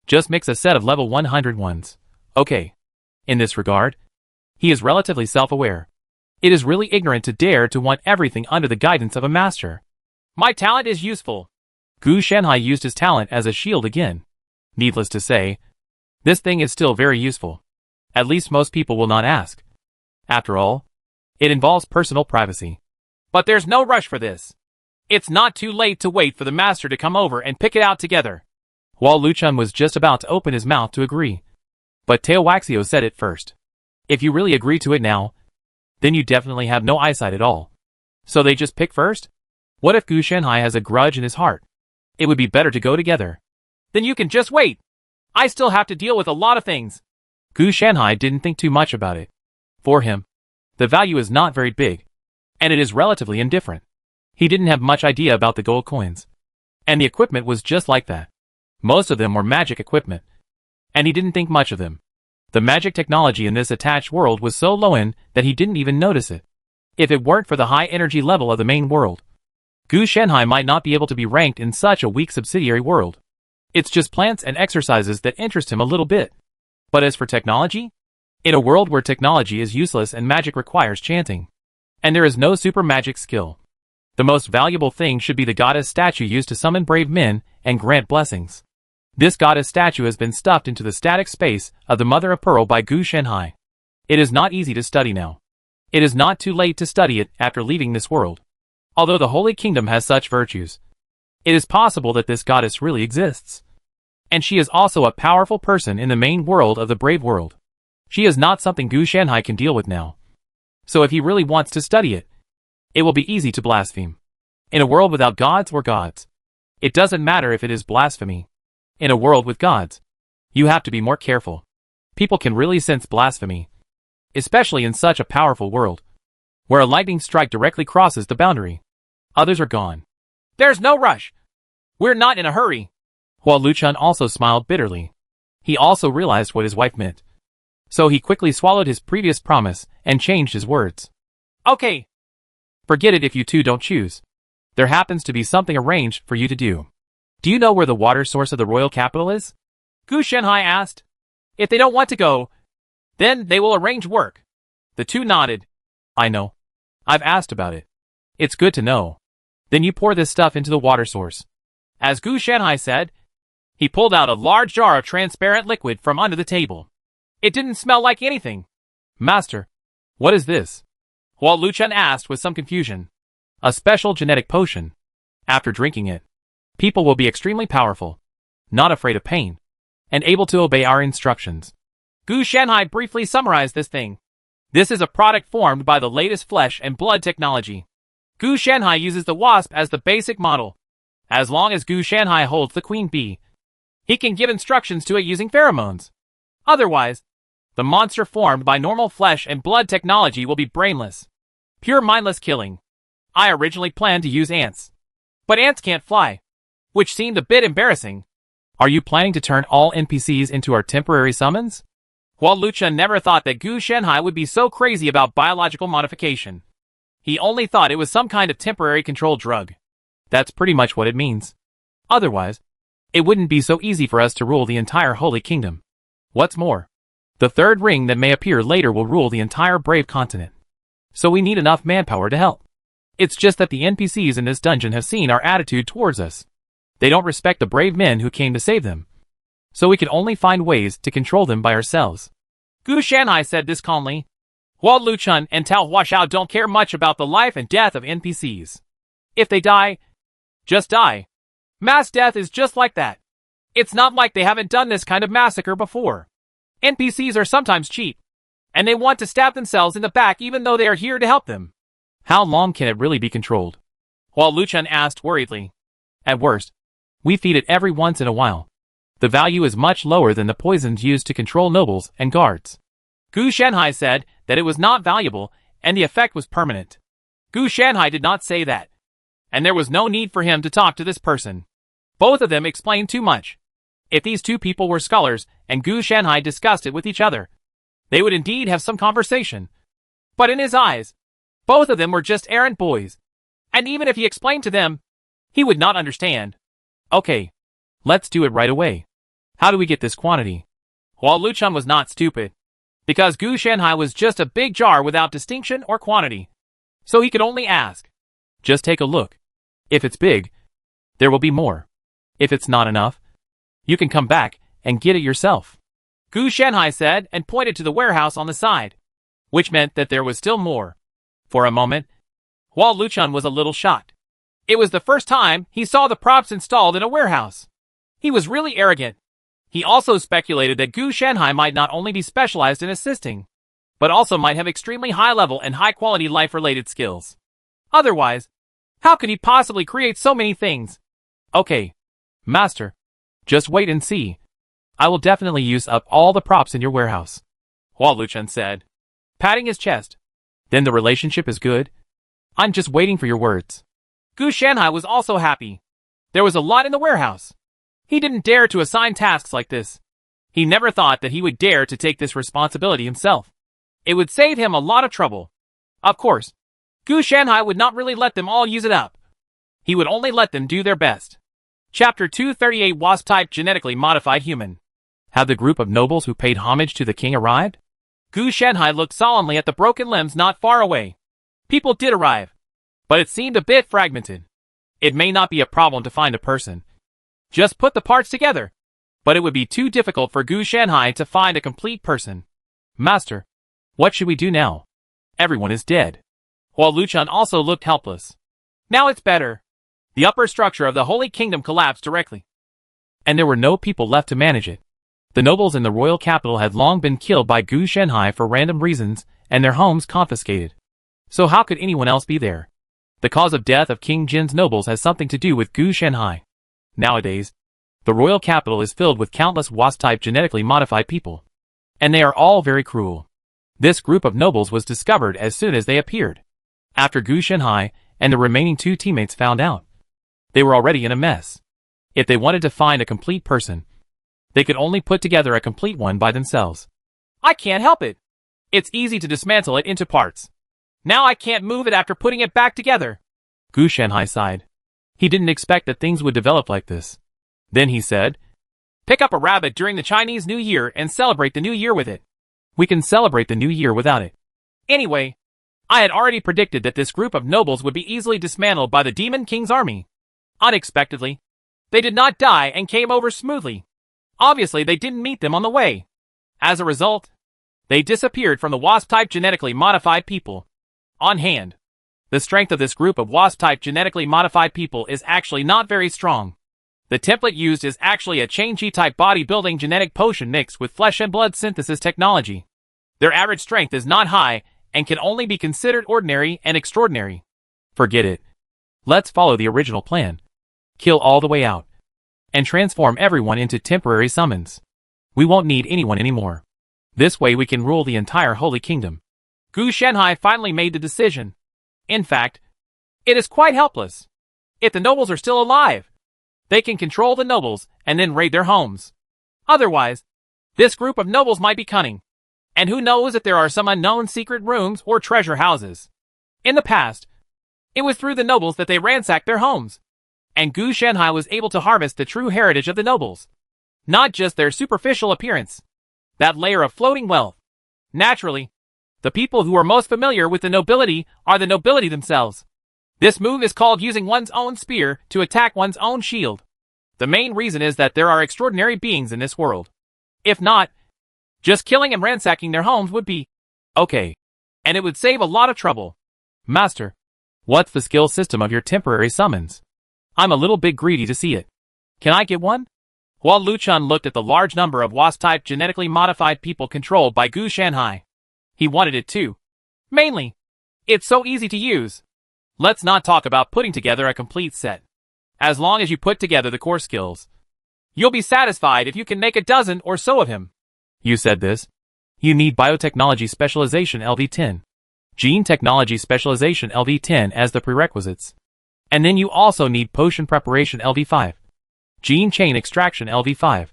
just mix a set of level 100 ones. Okay. In this regard, he is relatively self-aware. It is really ignorant to dare to want everything under the guidance of a master. My talent is useful. Gu Shanhai used his talent as a shield again. Needless to say, this thing is still very useful. At least most people will not ask. After all, it involves personal privacy. But there's no rush for this. It's not too late to wait for the master to come over and pick it out together. While Lu Chun was just about to open his mouth to agree, but Teowaxio said it first. If you really agree to it now, then you definitely have no eyesight at all. So they just pick first? What if Gu Shanhai has a grudge in his heart? It would be better to go together. Then you can just wait. I still have to deal with a lot of things. Gu Shanhai didn't think too much about it. For him, the value is not very big, and it is relatively indifferent. He didn't have much idea about the gold coins. And the equipment was just like that. Most of them were magic equipment. And he didn't think much of them. The magic technology in this attached world was so low-end that he didn't even notice it. If it weren't for the high energy level of the main world, Gu Shanhai might not be able to be ranked in such a weak subsidiary world. It's just plants and exercises that interest him a little bit. But as for technology? In a world where technology is useless and magic requires chanting, and there is no super magic skill, the most valuable thing should be the goddess statue used to summon brave men and grant blessings. This goddess statue has been stuffed into the static space of the Mother of Pearl by Gu Shanhai. It is not easy to study now. It is not too late to study it after leaving this world. Although the Holy Kingdom has such virtues, it is possible that this goddess really exists. And she is also a powerful person in the main world of the brave world. She is not something Gu Shanhai can deal with now. So if he really wants to study it, it will be easy to blaspheme. In a world without gods or gods, it doesn't matter if it is blasphemy. In a world with gods, you have to be more careful. People can really sense blasphemy, especially in such a powerful world, where a lightning strike directly crosses the boundary. Others are gone. There's no rush. We're not in a hurry. While Luchun also smiled bitterly. He also realized what his wife meant. So he quickly swallowed his previous promise and changed his words. Okay. Forget it if you two don't choose. There happens to be something arranged for you to do. Do you know where the water source of the royal capital is? Gu Shanhai asked. If they don't want to go, then they will arrange work. The two nodded. I know. I've asked about it. It's good to know. Then you pour this stuff into the water source. As Gu Shanhai said, he pulled out a large jar of transparent liquid from under the table. It didn't smell like anything. Master, what is this? Huo Luchun asked with some confusion. A special genetic potion. After drinking it, people will be extremely powerful, not afraid of pain, and able to obey our instructions. Gu Shanhai briefly summarized this thing. This is a product formed by the latest flesh and blood technology. Gu Shanhai uses the wasp as the basic model. As long as Gu Shanhai holds the queen bee, he can give instructions to it using pheromones. Otherwise, the monster formed by normal flesh and blood technology will be brainless. Pure mindless killing. I originally planned to use ants. But ants can't fly, which seemed a bit embarrassing. Are you planning to turn all NPCs into our temporary summons? Huo Luchun never thought that Gu Shanhai would be so crazy about biological modification. He only thought it was some kind of temporary control drug. That's pretty much what it means. Otherwise, it wouldn't be so easy for us to rule the entire Holy Kingdom. What's more, the third ring that may appear later will rule the entire Brave Continent. So we need enough manpower to help. It's just that the NPCs in this dungeon have seen our attitude towards us. They don't respect the brave men who came to save them. So we can only find ways to control them by ourselves. Gu Shanhai said this calmly. Huo Luchun and Tao Huaxiao don't care much about the life and death of NPCs. If they die, just die. Mass death is just like that. It's not like they haven't done this kind of massacre before. NPCs are sometimes cheap, and they want to stab themselves in the back even though they are here to help them. How long can it really be controlled? Huo Luchun asked worriedly. At worst, we feed it every once in a while. The value is much lower than the poisons used to control nobles and guards. Gu Shanhai said that it was not valuable and the effect was permanent. Gu Shanhai did not say that, and there was no need for him to talk to this person. Both of them explained too much. If these two people were scholars and Gu Shanhai discussed it with each other, they would indeed have some conversation. But in his eyes, both of them were just errant boys. And even if he explained to them, he would not understand. Okay, let's do it right away. How do we get this quantity? Huo Luchun was not stupid, because Gu Shanhai was just a big jar without distinction or quantity. So he could only ask. Just take a look. If it's big, there will be more. If it's not enough, you can come back and get it yourself. Gu Shanhai said and pointed to the warehouse on the side, which meant that there was still more. For a moment, Huo Luchun was a little shocked. It was the first time he saw the props installed in a warehouse. He was really arrogant. He also speculated that Gu Shanhai might not only be specialized in assisting, but also might have extremely high-level and high-quality life-related skills. Otherwise, how could he possibly create so many things? Okay, Master, just wait and see. I will definitely use up all the props in your warehouse. Hua Luchun said, patting his chest. Then the relationship is good? I'm just waiting for your words. Gu Shanhai was also happy. There was a lot in the warehouse. He didn't dare to assign tasks like this. He never thought that he would dare to take this responsibility himself. It would save him a lot of trouble. Of course, Gu Shanhai would not really let them all use it up. He would only let them do their best. Chapter 238 Wasp-type genetically modified human. Had the group of nobles who paid homage to the king arrived? Gu Shanhai looked solemnly at the broken limbs not far away. People did arrive, but it seemed a bit fragmented. It may not be a problem to find a person. Just put the parts together. But it would be too difficult for Gu Shanhai to find a complete person. Master, what should we do now? Everyone is dead. Hua Luchun also looked helpless. Now it's better. The upper structure of the Holy Kingdom collapsed directly. And there were no people left to manage it. The nobles in the royal capital had long been killed by Gu Shanhai for random reasons, and their homes confiscated. So how could anyone else be there? The cause of death of King Jin's nobles has something to do with Gu Shanhai. Nowadays, the royal capital is filled with countless wasp-type genetically modified people. And they are all very cruel. This group of nobles was discovered as soon as they appeared. After Gu Shanhai and the remaining two teammates found out, they were already in a mess. If they wanted to find a complete person, they could only put together a complete one by themselves. I can't help it. It's easy to dismantle it into parts. Now I can't move it after putting it back together. Gu Shanhai sighed. He didn't expect that things would develop like this. Then he said, pick up a rabbit during the Chinese New Year and celebrate the New Year with it. We can celebrate the New Year without it. Anyway, I had already predicted that this group of nobles would be easily dismantled by the Demon King's army. Unexpectedly, they did not die and came over smoothly. Obviously, they didn't meet them on the way. As a result, they disappeared from the wasp-type genetically modified people. On hand, the strength of this group of wasp-type genetically modified people is actually not very strong. The template used is actually a Chain G-type bodybuilding genetic potion mixed with flesh and blood synthesis technology. Their average strength is not high and can only be considered ordinary and extraordinary. Forget it. Let's follow the original plan. Kill all the way out. And transform everyone into temporary summons. We won't need anyone anymore. This way we can rule the entire Holy Kingdom. Gu Shanhai finally made the decision. In fact, it is quite helpless. If the nobles are still alive, they can control the nobles and then raid their homes. Otherwise, this group of nobles might be cunning. And who knows if there are some unknown secret rooms or treasure houses. In the past, it was through the nobles that they ransacked their homes. And Gu Shanhai was able to harvest the true heritage of the nobles. Not just their superficial appearance. That layer of floating wealth. Naturally, the people who are most familiar with the nobility are the nobility themselves. This move is called using one's own spear to attack one's own shield. The main reason is that there are extraordinary beings in this world. If not, just killing and ransacking their homes would be okay. And it would save a lot of trouble. Master, what's the skill system of your temporary summons? I'm a little bit greedy to see it. Can I get one? Hua Luchun looked at the large number of wasp-type genetically modified people controlled by Gu Shanhai. He wanted it too. Mainly, it's so easy to use. Let's not talk about putting together a complete set. As long as you put together the core skills, you'll be satisfied if you can make a dozen or so of him. You said this. You need biotechnology specialization LV10, gene technology specialization LV10 as the prerequisites. And then you also need potion preparation LV5, gene chain extraction LV5,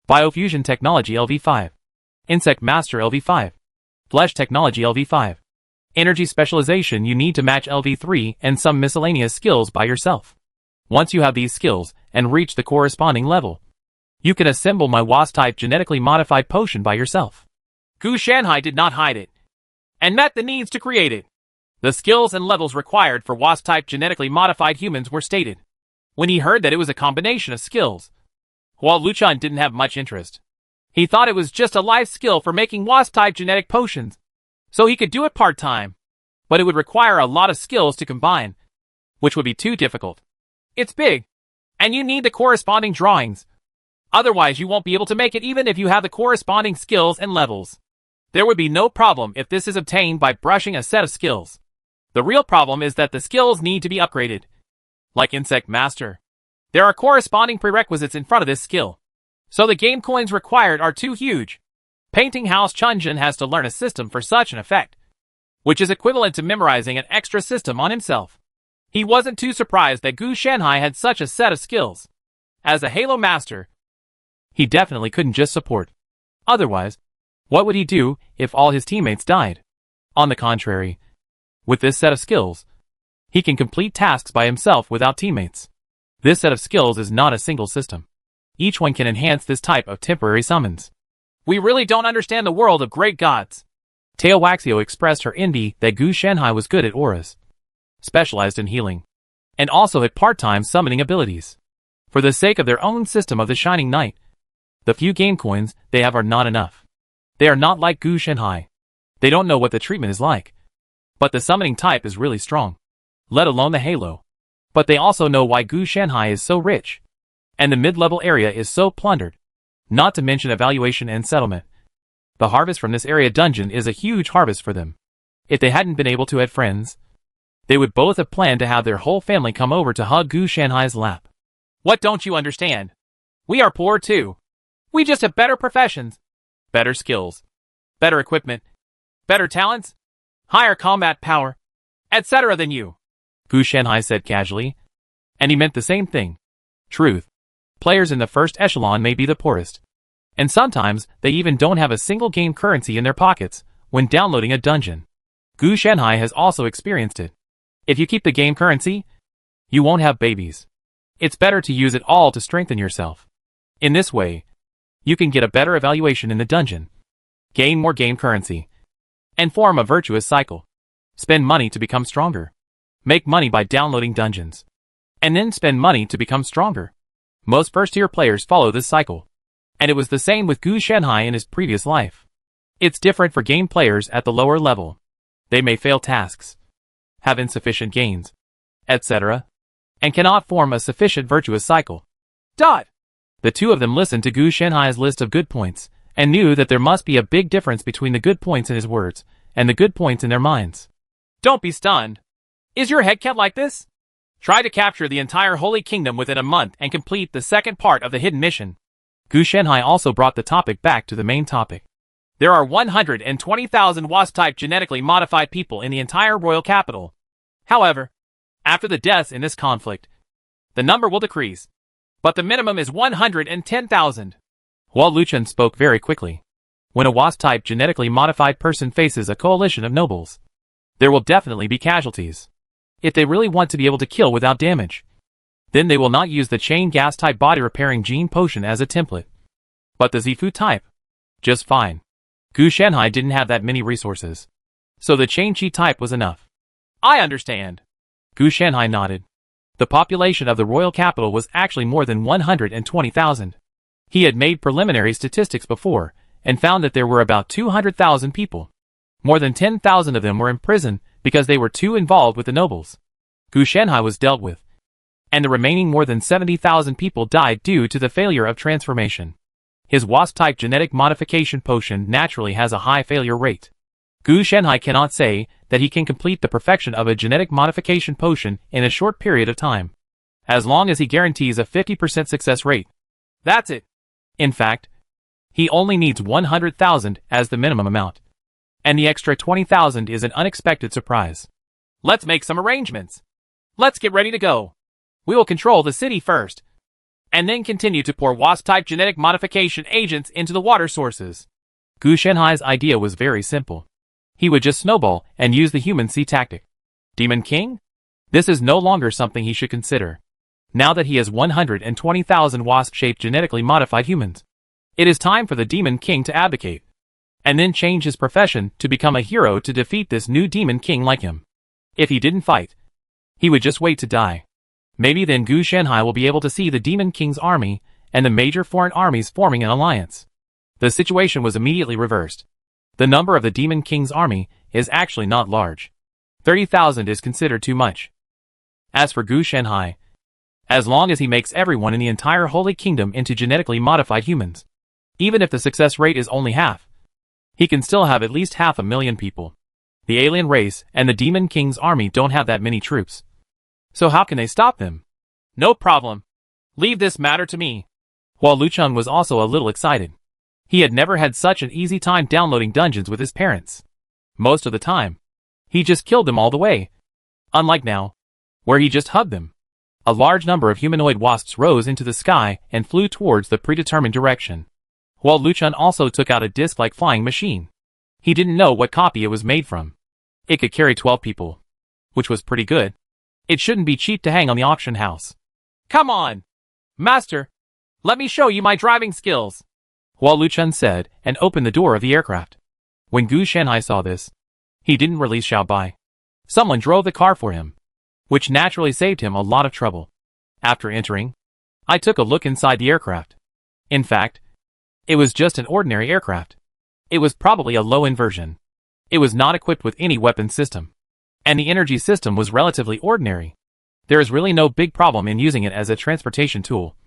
biofusion technology LV5, insect master LV5, flesh technology LV5. Energy specialization you need to match LV3 and some miscellaneous skills by yourself. Once you have these skills and reach the corresponding level, you can assemble my wasp-type genetically modified potion by yourself. Gu Shanhai did not hide it, and met the needs to create it. The skills and levels required for wasp-type genetically modified humans were stated. When he heard that it was a combination of skills, Hua Luchun didn't have much interest. He thought it was just a life skill for making wasp-type genetic potions, so he could do it part-time. But it would require a lot of skills to combine, which would be too difficult. It's big, and you need the corresponding drawings. Otherwise you won't be able to make it even if you have the corresponding skills and levels. There would be no problem if this is obtained by brushing a set of skills. The real problem is that the skills need to be upgraded. Like Insect Master, there are corresponding prerequisites in front of this skill. So the game coins required are too huge. Painting House Chunjin has to learn a system for such an effect, which is equivalent to memorizing an extra system on himself. He wasn't too surprised that Gu Shanhai had such a set of skills. As a Halo Master, he definitely couldn't just support. Otherwise, what would he do if all his teammates died? On the contrary, with this set of skills, he can complete tasks by himself without teammates. This set of skills is not a single system. Each one can enhance this type of temporary summons. We really don't understand the world of great gods. Teo Waxio expressed her envy that Gu Shanhai was good at auras, specialized in healing, and also had part-time summoning abilities. For the sake of their own system of the Shining Knight, the few game coins they have are not enough. They are not like Gu Shanhai. They don't know what the treatment is like. But the summoning type is really strong, let alone the halo. But they also know why Gu Shanhai is so rich, and the mid-level area is so plundered, not to mention evaluation and settlement. The harvest from this area dungeon is a huge harvest for them. If they hadn't been able to have friends, they would both have planned to have their whole family come over to hug Gu Shanhai's lap. What don't you understand? We are poor too. We just have better professions, better skills, better equipment, better talents, higher combat power, etc. than you, Gu Shanhai said casually. And he meant the same thing. Truth. Players in the first echelon may be the poorest, and sometimes they even don't have a single game currency in their pockets when downloading a dungeon. Gu Shanhai has also experienced it. If you keep the game currency, you won't have babies. It's better to use it all to strengthen yourself. In this way, you can get a better evaluation in the dungeon, gain more game currency, and form a virtuous cycle. Spend money to become stronger. Make money by downloading dungeons, and then spend money to become stronger. Most first-tier players follow this cycle, and it was the same with Gu Shanhai in his previous life. It's different for game players at the lower level. They may fail tasks, have insufficient gains, etc., and cannot form a sufficient virtuous cycle. The two of them listened to Gu Shanhai's list of good points, and knew that there must be a big difference between the good points in his words, and the good points in their minds. Don't be stunned. Is your head kept like this? Try to capture the entire Holy Kingdom within a month and complete the second part of the hidden mission. Gu Shanhai also brought the topic back to the main topic. There are 120,000 WASP-type genetically modified people in the entire royal capital. However, after the deaths in this conflict, the number will decrease, but the minimum is 110,000. Hua Luchun spoke very quickly. When a WASP-type genetically modified person faces a coalition of nobles, there will definitely be casualties. If they really want to be able to kill without damage, then they will not use the chain gas type body repairing gene potion as a template, but the Zifu type. Just fine. Gu Shanhai didn't have that many resources, so the chain chi type was enough. I understand. Gu Shanhai nodded. The population of the royal capital was actually more than 120,000. He had made preliminary statistics before, and found that there were about 200,000 people. More than 10,000 of them were in prison because they were too involved with the nobles. Gu Shanhai was dealt with, and the remaining more than 70,000 people died due to the failure of transformation. His WASP-type genetic modification potion naturally has a high failure rate. Gu Shanhai cannot say that he can complete the perfection of a genetic modification potion in a short period of time, as long as he guarantees a 50% success rate. That's it. In fact, he only needs 100,000 as the minimum amount, and the extra 20,000 is an unexpected surprise. Let's make some arrangements. Let's get ready to go. We will control the city first, and then continue to pour WASP-type genetic modification agents into the water sources. Gu Shanhai's idea was very simple. He would just snowball and use the human sea tactic. Demon King? This is no longer something he should consider. Now that he has 120,000 wasp-shaped genetically modified humans, it is time for the Demon King to abdicate, and then change his profession to become a hero to defeat this new Demon King like him. If he didn't fight, he would just wait to die. Maybe then Gu Shanhai will be able to see the Demon King's army and the major foreign armies forming an alliance. The situation was immediately reversed. The number of the Demon King's army is actually not large. 30,000 is considered too much. As for Gu Shanhai, as long as he makes everyone in the entire Holy Kingdom into genetically modified humans, even if the success rate is only half, he can still have at least 500,000 people. The alien race and the Demon King's army don't have that many troops. So how can they stop them? No problem. Leave this matter to me. Hua Luchun was also a little excited. He had never had such an easy time downloading dungeons with his parents. Most of the time, he just killed them all the way. Unlike now, where he just hugged them. A large number of humanoid wasps rose into the sky and flew towards the predetermined direction. While Luchun also took out a disc-like flying machine. He didn't know what copy it was made from. It could carry 12 people, which was pretty good. It shouldn't be cheap to hang on the auction house. Come on, Master. Let me show you my driving skills, Hua Luchun said, and opened the door of the aircraft. When Gu Shanhai saw this, he didn't release Xiao Bai. Someone drove the car for him, which naturally saved him a lot of trouble. After entering, I took a look inside the aircraft. In fact, it was just an ordinary aircraft. It was probably a low-end version. It was not equipped with any weapon system. And the energy system was relatively ordinary. There is really no big problem in using it as a transportation tool.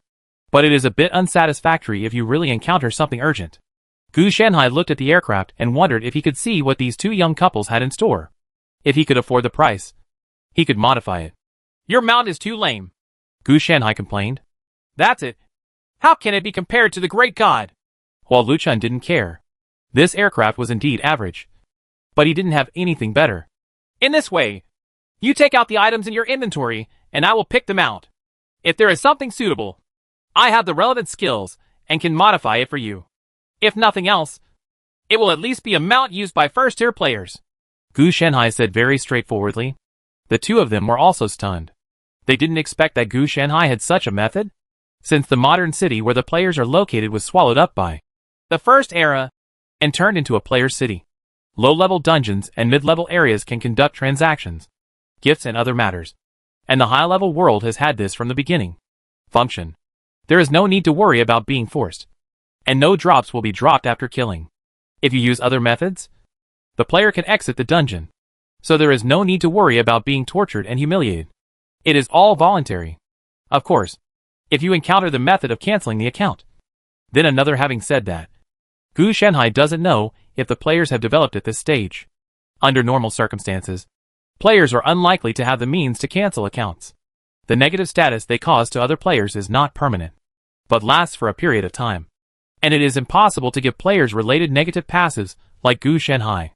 But it is a bit unsatisfactory if you really encounter something urgent. Gu Shanhai looked at the aircraft and wondered if he could see what these two young couples had in store. If he could afford the price, he could modify it. Your mount is too lame, Gu Shanhai complained. That's it. How can it be compared to the great god? While Luchun didn't care. This aircraft was indeed average. But he didn't have anything better. In this way, you take out the items in your inventory, and I will pick them out. If there is something suitable, I have the relevant skills, and can modify it for you. If nothing else, it will at least be a mount used by first-tier players. Gu Shanhai said very straightforwardly. The two of them were also stunned. They didn't expect that Gu Shanhai had such a method, since the modern city where the players are located was swallowed up by the first era, and turned into a player's city. Low-level dungeons and mid-level areas can conduct transactions, gifts and other matters. And the high-level world has had this from the beginning. Function. There is no need to worry about being forced. And no drops will be dropped after killing. If you use other methods, the player can exit the dungeon. So there is no need to worry about being tortured and humiliated. It is all voluntary. Of course, if you encounter the method of canceling the account. Then another having said that, Gu Shanhai doesn't know if the players have developed at this stage. Under normal circumstances, players are unlikely to have the means to cancel accounts. The negative status they cause to other players is not permanent, but lasts for a period of time. And it is impossible to give players related negative passives like Gu Shanhai.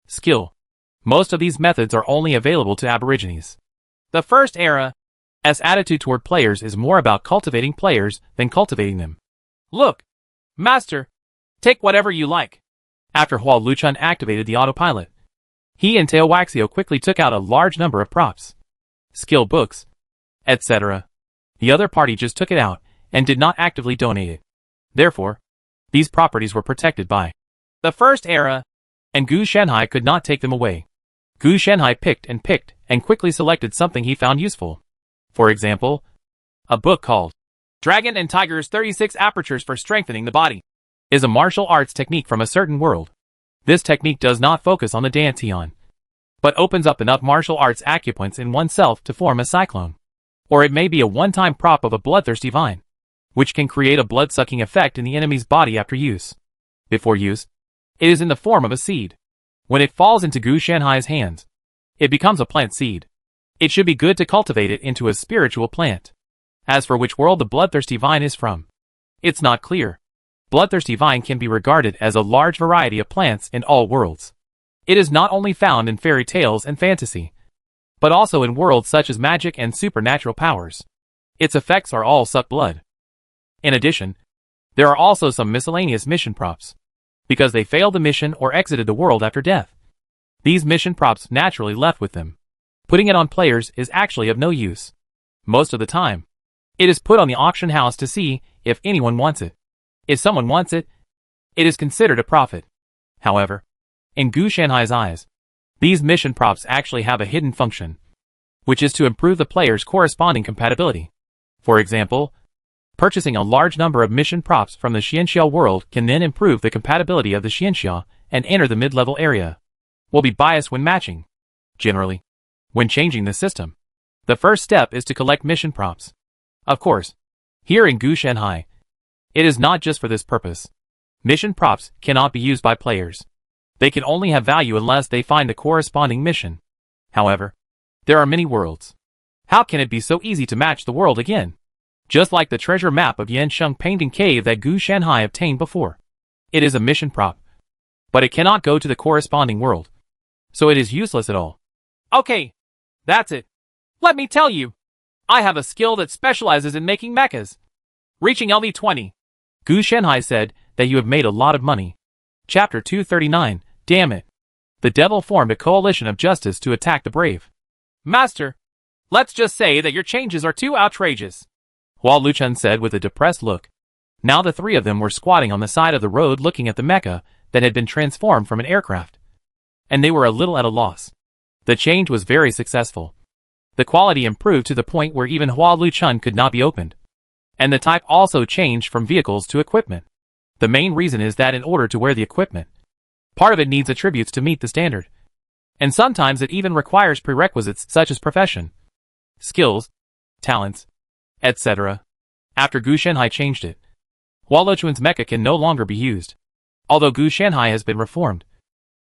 Skill. Most of these methods are only available to aborigines. The first era's attitude toward players is more about cultivating players than cultivating them. Look, Master, take whatever you like. After Hua Luchun activated the autopilot, he and Teowaxio quickly took out a large number of props, skill books, etc. The other party just took it out and did not actively donate it. Therefore, these properties were protected by the first era, and Gu Shanhai could not take them away. Gu Shanhai picked and quickly selected something he found useful. For example, a book called Dragon and Tiger's 36 Apertures for Strengthening the Body is a martial arts technique from a certain world. This technique does not focus on the Dantian, but opens up enough martial arts acupoints in oneself to form a cyclone. Or it may be a one-time prop of a bloodthirsty vine, which can create a blood-sucking effect in the enemy's body after use. Before use, it is in the form of a seed. When it falls into Gu Shanhai's hands, it becomes a plant seed. It should be good to cultivate it into a spiritual plant. As for which world the bloodthirsty vine is from, it's not clear. Bloodthirsty vine can be regarded as a large variety of plants in all worlds. It is not only found in fairy tales and fantasy, but also in worlds such as magic and supernatural powers. Its effects are all suck blood. In addition, there are also some miscellaneous mission props, because they failed the mission or exited the world after death. These mission props naturally left with them. Putting it on players is actually of no use. Most of the time, it is put on the auction house to see if anyone wants it. If someone wants it, it is considered a profit. However, in Gu Shanhai's eyes, these mission props actually have a hidden function, which is to improve the player's corresponding compatibility. For example, purchasing a large number of mission props from the Xianxia world can then improve the compatibility of the Xianxia and enter the mid-level area. Will be biased when matching. Generally, when changing the system, the first step is to collect mission props. Of course, here in Gu Shanhai, it is not just for this purpose. Mission props cannot be used by players. They can only have value unless they find the corresponding mission. However, there are many worlds. How can it be so easy to match the world again? Just like the treasure map of Yansheng Painting Cave that Gu Shanhai obtained before. It is a mission prop, but it cannot go to the corresponding world, so it is useless at all. Okay, that's it. Let me tell you, I have a skill that specializes in making mechas. Reaching LV20. Gu Shenhai said that you have made a lot of money. Chapter 239, damn it. The devil formed a coalition of justice to attack the brave. Master, let's just say that your changes are too outrageous, Hua Luchun said with a depressed look. Now the three of them were squatting on the side of the road looking at the mecha that had been transformed from an aircraft. And they were a little at a loss. The change was very successful. The quality improved to the point where even Hua Luchun could not be opened. And the type also changed from vehicles to equipment. The main reason is that in order to wear the equipment, part of it needs attributes to meet the standard. And sometimes it even requires prerequisites such as profession, skills, talents, etc. After Gu Shenhai changed it, Hua Luchun's mecha can no longer be used, although Gu Shenhai has been reformed.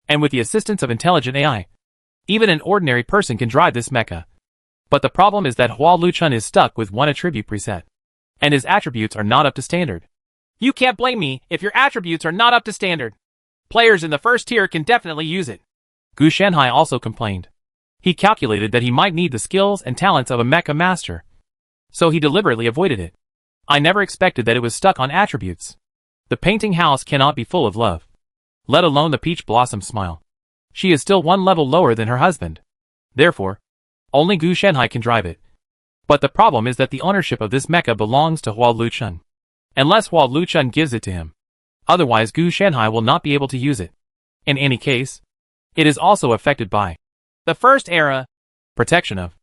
And with the assistance of intelligent AI, even an ordinary person can drive this mecha. But the problem is that Hua Luchun is stuck with one attribute preset, and his attributes are not up to standard. You can't blame me if your attributes are not up to standard. Players in the first tier can definitely use it. Gu Shenhai also complained. He calculated that he might need the skills and talents of a mecha master, so he deliberately avoided it. I never expected that it was stuck on attributes. The painting house cannot be full of love, let alone the peach blossom smile. She is still one level lower than her husband. Therefore, only Gu Shenhai can drive it. But the problem is that the ownership of this mecha belongs to Hua Luchun, unless Hua Luchun gives it to him. Otherwise Gu Shenhai will not be able to use it. In any case, it is also affected by the first era protection of.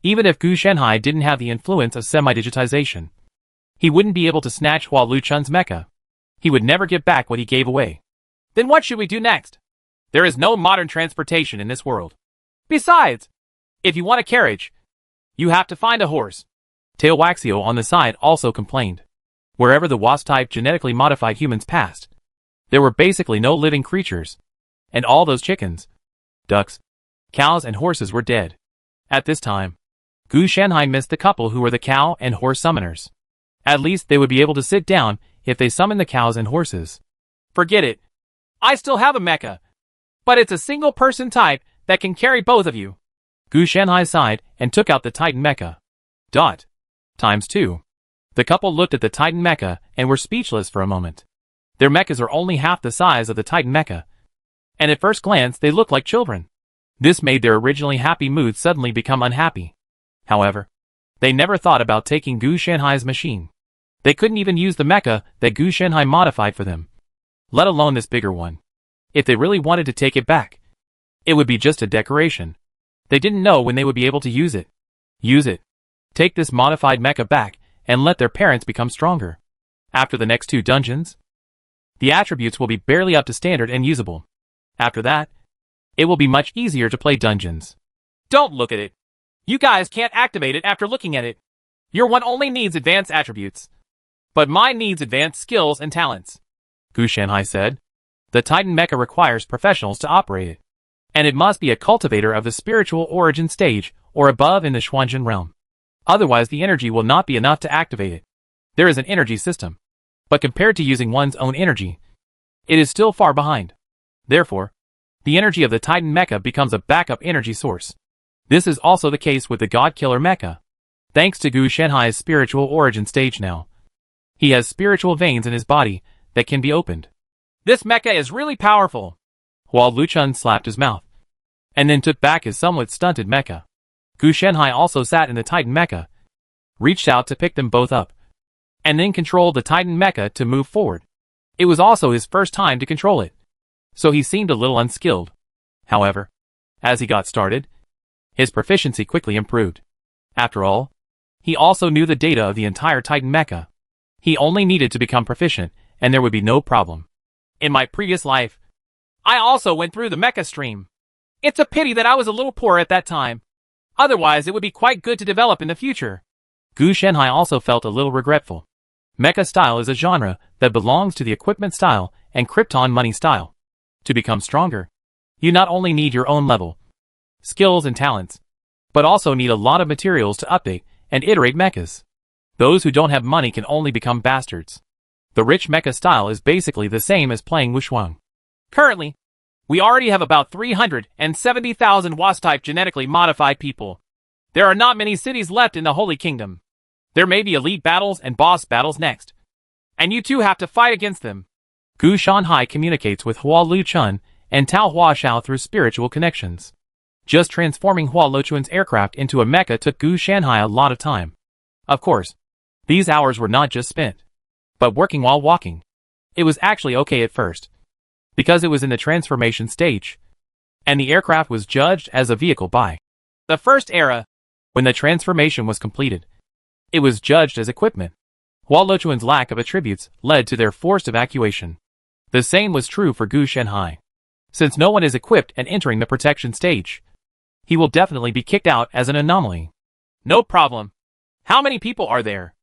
Even if Gu Shenhai didn't have the influence of semi-digitization, he wouldn't be able to snatch Hua Luchun's mecha. He would never give back what he gave away. Then what should we do next? There is no modern transportation in this world. Besides, if you want a carriage, you have to find a horse. Tailwaxio on the side also complained. Wherever the wasp-type genetically modified humans passed, there were basically no living creatures. And all those chickens, ducks, cows and horses were dead. At this time, Gu Shenhai missed the couple who were the cow and horse summoners. At least they would be able to sit down if they summon the cows and horses. Forget it. I still have a mecha, but it's a single person type that can carry both of you. Gu Shenhai sighed and took out the Titan mecha. ×2. The couple looked at the Titan mecha and were speechless for a moment. Their mechas are only half the size of the Titan mecha, and at first glance they looked like children. This made their originally happy mood suddenly become unhappy. However, they never thought about taking Gu Shenhai's machine. They couldn't even use the mecha that Gu Shenhai modified for them, let alone this bigger one. If they really wanted to take it back, it would be just a decoration. They didn't know when they would be able to use it. Use it. Take this modified mecha back and let their parents become stronger. After the next 2 dungeons, the attributes will be barely up to standard and usable. After that, it will be much easier to play dungeons. Don't look at it. You guys can't activate it after looking at it. Your one only needs advanced attributes, but mine needs advanced skills and talents, Gu Shenhai said. The Titan mecha requires professionals to operate it, and it must be a cultivator of the spiritual origin stage or above in the Xuanzhen realm. Otherwise the energy will not be enough to activate it. There is an energy system, but compared to using one's own energy, it is still far behind. Therefore, the energy of the Titan mecha becomes a backup energy source. This is also the case with the God Killer mecha. Thanks to Gu Shenhai's spiritual origin stage now, he has spiritual veins in his body that can be opened. This mecha is really powerful. Hua Luchun slapped his mouth, and then took back his somewhat stunted mecha. Gu Shenhai also sat in the Titan mecha, reached out to pick them both up, and then controlled the Titan mecha to move forward. It was also his first time to control it, so he seemed a little unskilled. However, as he got started, his proficiency quickly improved. After all, he also knew the data of the entire Titan mecha. He only needed to become proficient, and there would be no problem. In my previous life, I also went through the mecha stream. It's a pity that I was a little poor at that time. Otherwise, it would be quite good to develop in the future. Gu Shenhai also felt a little regretful. Mecha style is a genre that belongs to the equipment style and Krypton money style. To become stronger, you not only need your own level, skills and talents, but also need a lot of materials to update and iterate mechas. Those who don't have money can only become bastards. The rich mecha style is basically the same as playing Wushuang. Currently, we already have about 370,000 WAS-type genetically modified people. There are not many cities left in the Holy Kingdom. There may be elite battles and boss battles next. And you two have to fight against them. Gu Shanhai communicates with Hua Luchun and Tao Huashao through spiritual connections. Just transforming Hua Luchun's aircraft into a mecha took Gu Shanhai a lot of time. Of course, these hours were not just spent, but working while walking. It was actually okay at first, because it was in the transformation stage, and the aircraft was judged as a vehicle by the first era. When the transformation was completed, it was judged as equipment. Hua Luchun's lack of attributes led to their forced evacuation. The same was true for Gu Shanhai. Since no one is equipped and entering the protection stage, he will definitely be kicked out as an anomaly. No problem. How many people are there?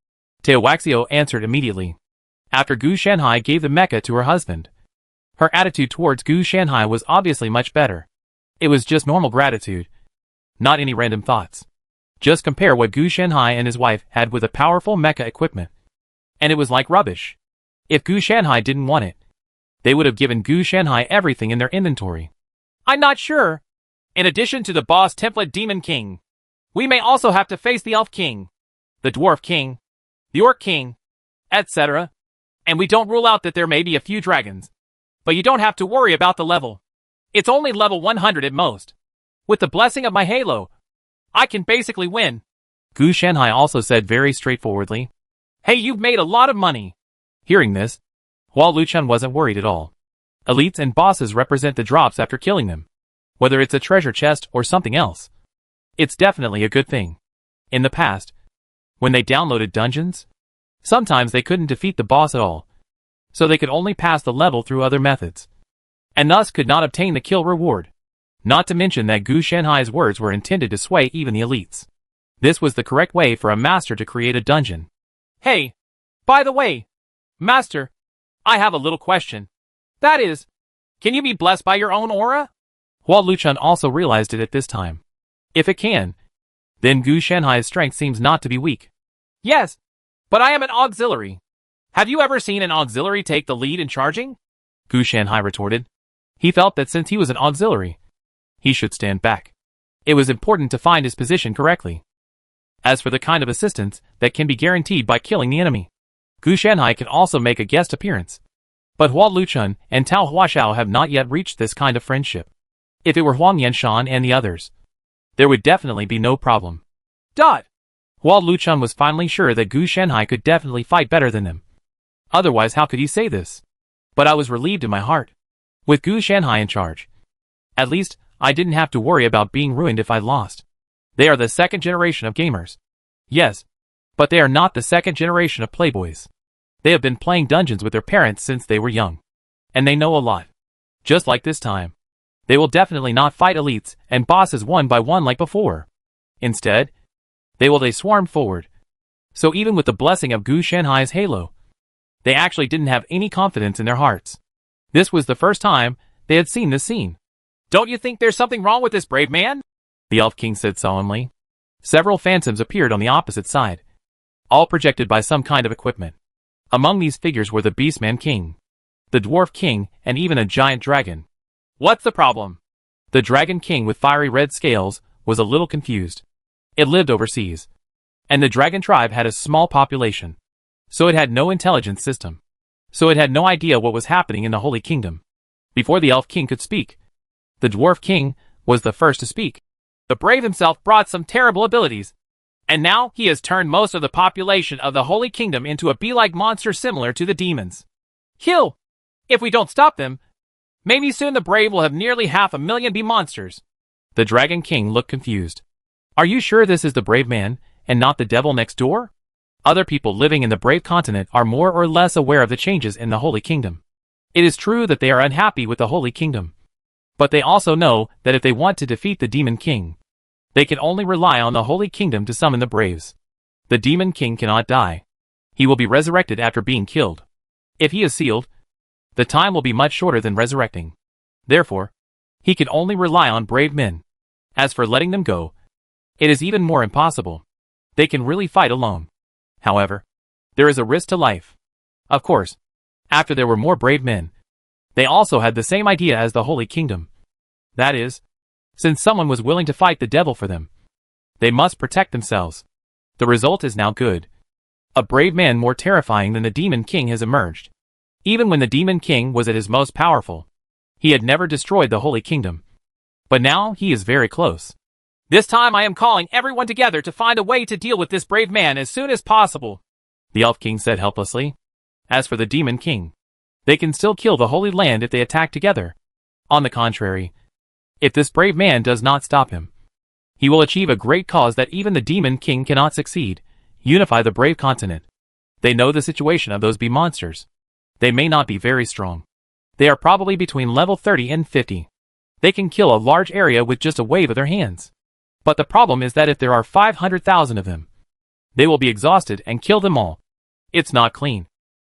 Teowaxio answered immediately. After Gu Shanhai gave the mecha to her husband, her attitude towards Gu Shanhai was obviously much better. It was just normal gratitude, not any random thoughts. Just compare what Gu Shanhai and his wife had with a powerful mecha equipment, and it was like rubbish. If Gu Shanhai didn't want it, they would have given Gu Shanhai everything in their inventory. I'm not sure. In addition to the boss template Demon King, we may also have to face the Elf King, the Dwarf King, the Orc King, etc. And we don't rule out that there may be a few dragons. But you don't have to worry about the level. It's only level 100 at most. With the blessing of my halo, I can basically win. Gu Shanhai also said very straightforwardly, Hey, you've made a lot of money. Hearing this, Hua Luchun wasn't worried at all. Elites and bosses represent the drops after killing them. Whether it's a treasure chest or something else, it's definitely a good thing. In the past, when they downloaded dungeons, sometimes they couldn't defeat the boss at all, so they could only pass the level through other methods, and thus could not obtain the kill reward. Not to mention that Gu Shanhai's words were intended to sway even the elites. This was the correct way for a master to create a dungeon. Hey, by the way, Master, I have a little question. That is, can you be blessed by your own aura? Hua Luchun also realized it at this time. If it can, then Gu Shanhai's strength seems not to be weak. Yes, but I am an auxiliary. Have you ever seen an auxiliary take the lead in charging? Gu Shanhai retorted. He felt that since he was an auxiliary, he should stand back. It was important to find his position correctly. As for the kind of assistance that can be guaranteed by killing the enemy, Gu Shanhai can also make a guest appearance. But Hua Luchun and Tao Huashao have not yet reached this kind of friendship. If it were Huang Yanshan and the others, there would definitely be no problem. Hua Luchun was finally sure that Gu Shanhai could definitely fight better than them. Otherwise, how could he say this? But I was relieved in my heart. With Gu Shanhai in charge, at least I didn't have to worry about being ruined if I lost. They are the second generation of gamers. Yes, but they are not the second generation of playboys. They have been playing dungeons with their parents since they were young, and they know a lot. Just like this time, they will definitely not fight elites and bosses one by one like before. Instead, they swarmed forward. So even with the blessing of Gu Shanhai's halo, they actually didn't have any confidence in their hearts. This was the first time they had seen this scene. Don't you think there's something wrong with this brave man? The Elf King said solemnly. Several phantoms appeared on the opposite side, all projected by some kind of equipment. Among these figures were the Beastman King, the Dwarf King, and even a giant dragon. What's the problem? The Dragon King with fiery red scales was a little confused. It lived overseas, and the dragon tribe had a small population, so it had no intelligence system. So it had no idea what was happening in the Holy Kingdom. Before the Elf King could speak, the Dwarf King was the first to speak. The brave himself brought some terrible abilities, and now he has turned most of the population of the Holy Kingdom into a bee-like monster similar to the demons. Kill! If we don't stop them, maybe soon the brave will have nearly 500,000 bee monsters. The Dragon King looked confused. Are you sure this is the brave man, and not the devil next door? Other people living in the brave continent are more or less aware of the changes in the Holy Kingdom. It is true that they are unhappy with the Holy Kingdom, but they also know that if they want to defeat the Demon King, they can only rely on the Holy Kingdom to summon the braves. The Demon King cannot die. He will be resurrected after being killed. If he is sealed, the time will be much shorter than resurrecting. Therefore, he can only rely on brave men. As for letting them go, it is even more impossible. They can really fight alone. However, there is a risk to life. Of course, After there were more brave men, they also had the same idea as the Holy Kingdom. That is, since someone was willing to fight the devil for them, they must protect themselves. The result is now good. A brave man more terrifying than the Demon King has emerged. Even when the Demon King was at his most powerful, he had never destroyed the Holy Kingdom. But now he is very close. This time I am calling everyone together to find a way to deal with this brave man as soon as possible, the Elf King said helplessly. As for the Demon King, they can still kill the Holy Land if they attack together. On the contrary, if this brave man does not stop him, he will achieve a great cause that even the Demon King cannot succeed: unify the brave continent. They know the situation of those bee monsters. They may not be very strong. They are probably between level 30 and 50. They can kill a large area with just a wave of their hands. But the problem is that if there are 500,000 of them, they will be exhausted and kill them all. It's not clean.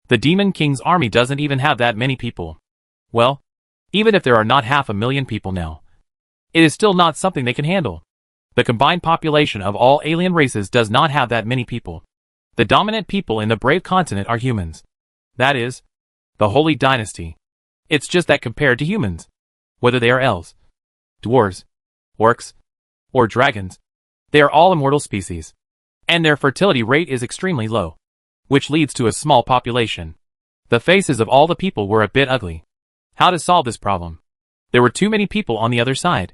The Demon King's army doesn't even have that many people. Well, even if there are not 500,000 people now, it is still not something they can handle. The combined population of all alien races does not have that many people. The dominant people in the brave continent are humans. That is, the Holy Dynasty. It's just that compared to humans, whether they are elves, dwarves, orcs, or dragons, they are all immortal species. And their fertility rate is extremely low, which leads to a small population. The faces of all the people were a bit ugly. How to solve this problem? There were too many people on the other side,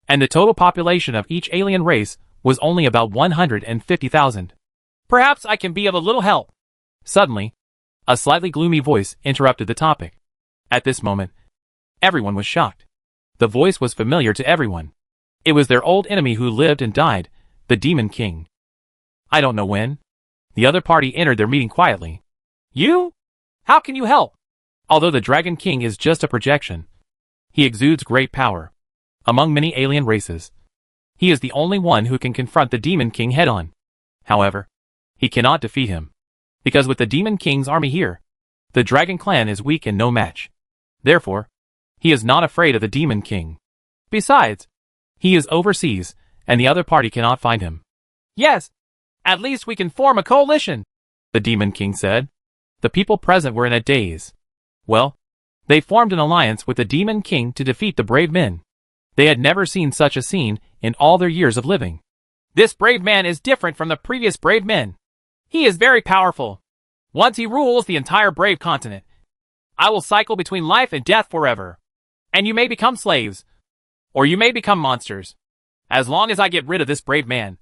and the total population of each alien race was only about 150,000. Perhaps I can be of a little help. Suddenly, a slightly gloomy voice interrupted the topic. At this moment, everyone was shocked. The voice was familiar to everyone. It was their old enemy who lived and died, the Demon King. I don't know when. The other party entered their meeting quietly. You? How can you help? Although the Dragon King is just a projection, he exudes great power. Among many alien races, he is the only one who can confront the Demon King head-on. However, he cannot defeat him, because with the Demon King's army here, the Dragon Clan is weak and no match. Therefore, he is not afraid of the Demon King. Besides, he is overseas, and the other party cannot find him. Yes, at least we can form a coalition, the Demon King said. The people present were in a daze. Well, they formed an alliance with the Demon King to defeat the brave men. They had never seen such a scene in all their years of living. This brave man is different from the previous brave men. He is very powerful. Once he rules the entire brave continent, I will cycle between life and death forever. And you may become slaves, or you may become monsters. As long as I get rid of this brave man,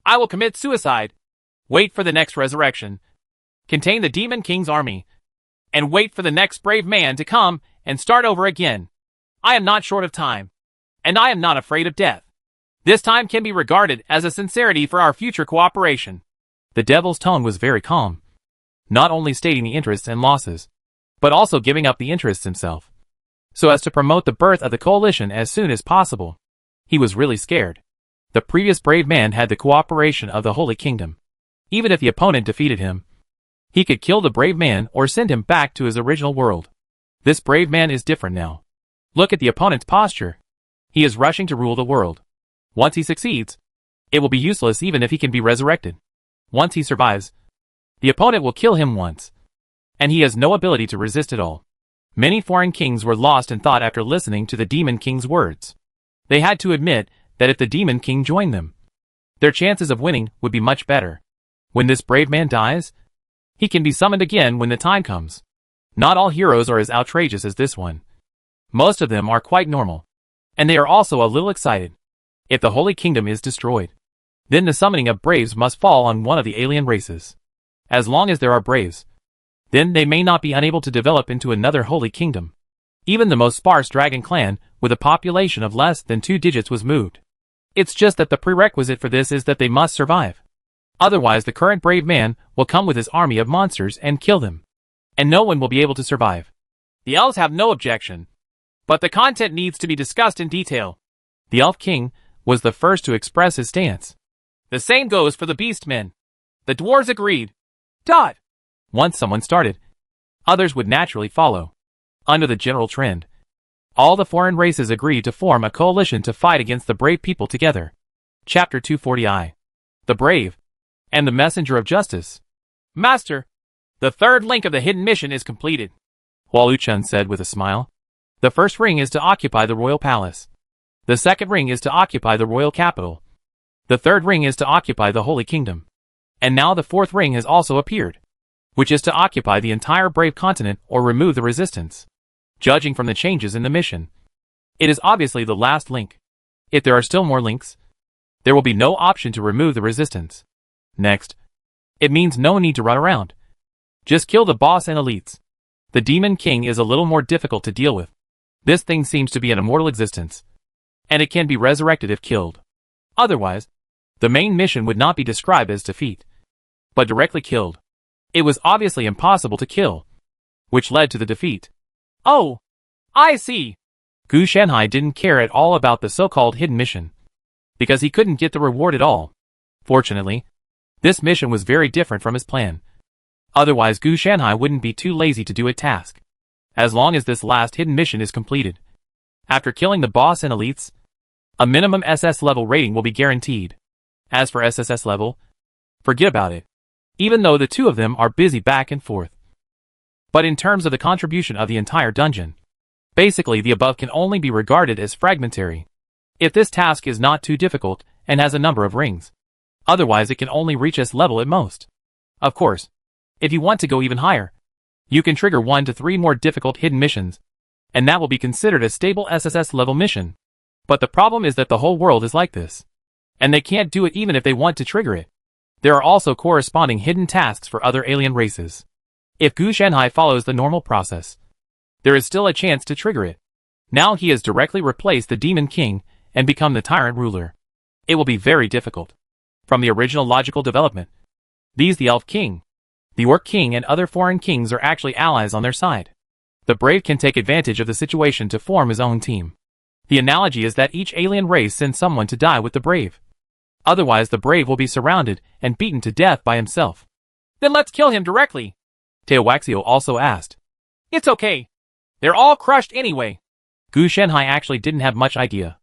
I will commit suicide, wait for the next resurrection, contain the Demon King's army, and wait for the next brave man to come and start over again. I am not short of time, and I am not afraid of death. This time can be regarded as a sincerity for our future cooperation. The devil's tone was very calm, not only stating the interests and losses, but also giving up the interests himself, so as to promote the birth of the coalition as soon as possible. He was really scared. The previous brave man had the cooperation of the Holy Kingdom. Even if the opponent defeated him, he could kill the brave man or send him back to his original world. This brave man is different now. Look at the opponent's posture. He is rushing to rule the world. Once he succeeds, it will be useless even if he can be resurrected. Once he survives, the opponent will kill him once, and he has no ability to resist at all. Many foreign kings were lost in thought after listening to the Demon King's words. They had to admit that if the Demon King joined them, their chances of winning would be much better. When this brave man dies, he can be summoned again when the time comes. Not all heroes are as outrageous as this one. Most of them are quite normal, and they are also a little excited. If the Holy Kingdom is destroyed, then the summoning of braves must fall on one of the alien races. As long as there are braves, then they may not be unable to develop into another Holy Kingdom. Even the most sparse Dragon Clan, with a population of less than 2 digits, was moved. It's just that the prerequisite for this is that they must survive. Otherwise the current brave man will come with his army of monsters and kill them, and no one will be able to survive. The elves have no objection, but the content needs to be discussed in detail. The Elf King was the first to express his stance. The same goes for the beast men. The dwarves agreed. Once someone started, others would naturally follow. Under the general trend, all the foreign races agreed to form a coalition to fight against the brave people together. Chapter 240I. The Brave and the Messenger of Justice. Master, The third link of the hidden mission is completed, Hua Luchun said with a smile. The first ring is to occupy the royal palace. The second ring is to occupy the royal capital. The third ring is to occupy the Holy Kingdom. And now the fourth ring has also appeared, which is to occupy the entire Brave Continent or remove the resistance. Judging from the changes in the mission, it is obviously the last link. If there are still more links, there will be no option to remove the resistance. Next, it means no need to run around. Just kill the boss and elites. The Demon King is a little more difficult to deal with. This thing seems to be an immortal existence, and it can be resurrected if killed. Otherwise, the main mission would not be described as defeat, but directly killed. It was obviously impossible to kill, which led to the defeat. Oh, I see. Gu Shanhai didn't care at all about the so-called hidden mission, because he couldn't get the reward at all. Fortunately, this mission was very different from his plan. Otherwise Gu Shanhai wouldn't be too lazy to do a task, as long as this last hidden mission is completed. After killing the boss and elites, a minimum SS level rating will be guaranteed. As for SSS level, forget about it, even though the two of them are busy back and forth. But in terms of the contribution of the entire dungeon, basically the above can only be regarded as fragmentary. If this task is not too difficult and has a number of rings, otherwise it can only reach S level at most. Of course, if you want to go even higher, you can trigger 1 to 3 more difficult hidden missions, and that will be considered a stable SSS level mission. But the problem is that the whole world is like this, and they can't do it even if they want to trigger it. There are also corresponding hidden tasks for other alien races. If Gu Shanhai follows the normal process, there is still a chance to trigger it. Now he has directly replaced the Demon King and become the Tyrant Ruler. It will be very difficult. From the original logical development, the Elf King, the Orc King and other foreign kings are actually allies on their side. The Brave can take advantage of the situation to form his own team. The analogy is that each alien race sends someone to die with the Brave. Otherwise the Brave will be surrounded and beaten to death by himself. Then let's kill him directly, Teowaxio also asked. It's okay. They're all crushed anyway. Gu Shanhai actually didn't have much idea.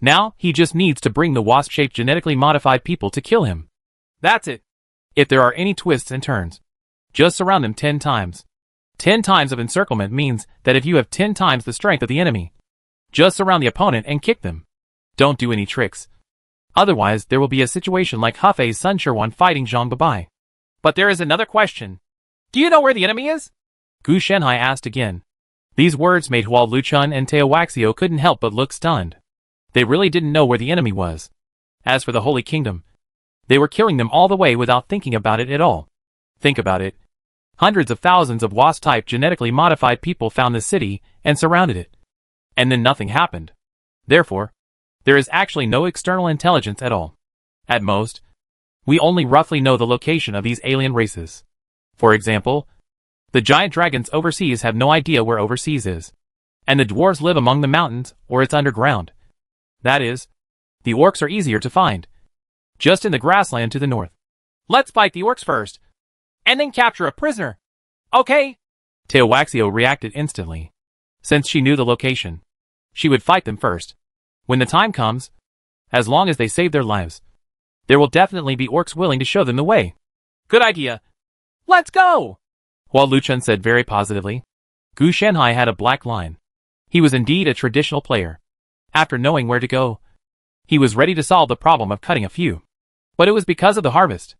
Now, he just needs to bring the wasp-shaped genetically modified people to kill him. That's it. If there are any twists and turns, just surround them 10 times. 10 times of encirclement means that if you have 10 times the strength of the enemy, just surround the opponent and kick them. Don't do any tricks. Otherwise, there will be a situation like Hefei's son Shirwan fighting Zhang Babai. But there is another question. Do you know where the enemy is? Gu Shanhai asked again. These words made Hua Luchun and Teowaxio couldn't help but look stunned. They really didn't know where the enemy was. As for the Holy Kingdom, they were killing them all the way without thinking about it at all. Think about it. Hundreds of thousands of wasp-type genetically modified people found the city and surrounded it. And then nothing happened. Therefore, there is actually no external intelligence at all. At most, we only roughly know the location of these alien races. For example, the giant dragons overseas have no idea where overseas is. And the dwarves live among the mountains or it's underground. That is, the orcs are easier to find, just in the grassland to the north. Let's fight the orcs first, and then capture a prisoner. Okay? Teowaxio reacted instantly. Since she knew the location, she would fight them first. When the time comes, as long as they save their lives, there will definitely be orcs willing to show them the way. Good idea. Let's go! Hua Luchun said very positively. Gu Shanhai had a black line. He was indeed a traditional player. After knowing where to go, he was ready to solve the problem of cutting a few. But it was because of the harvest.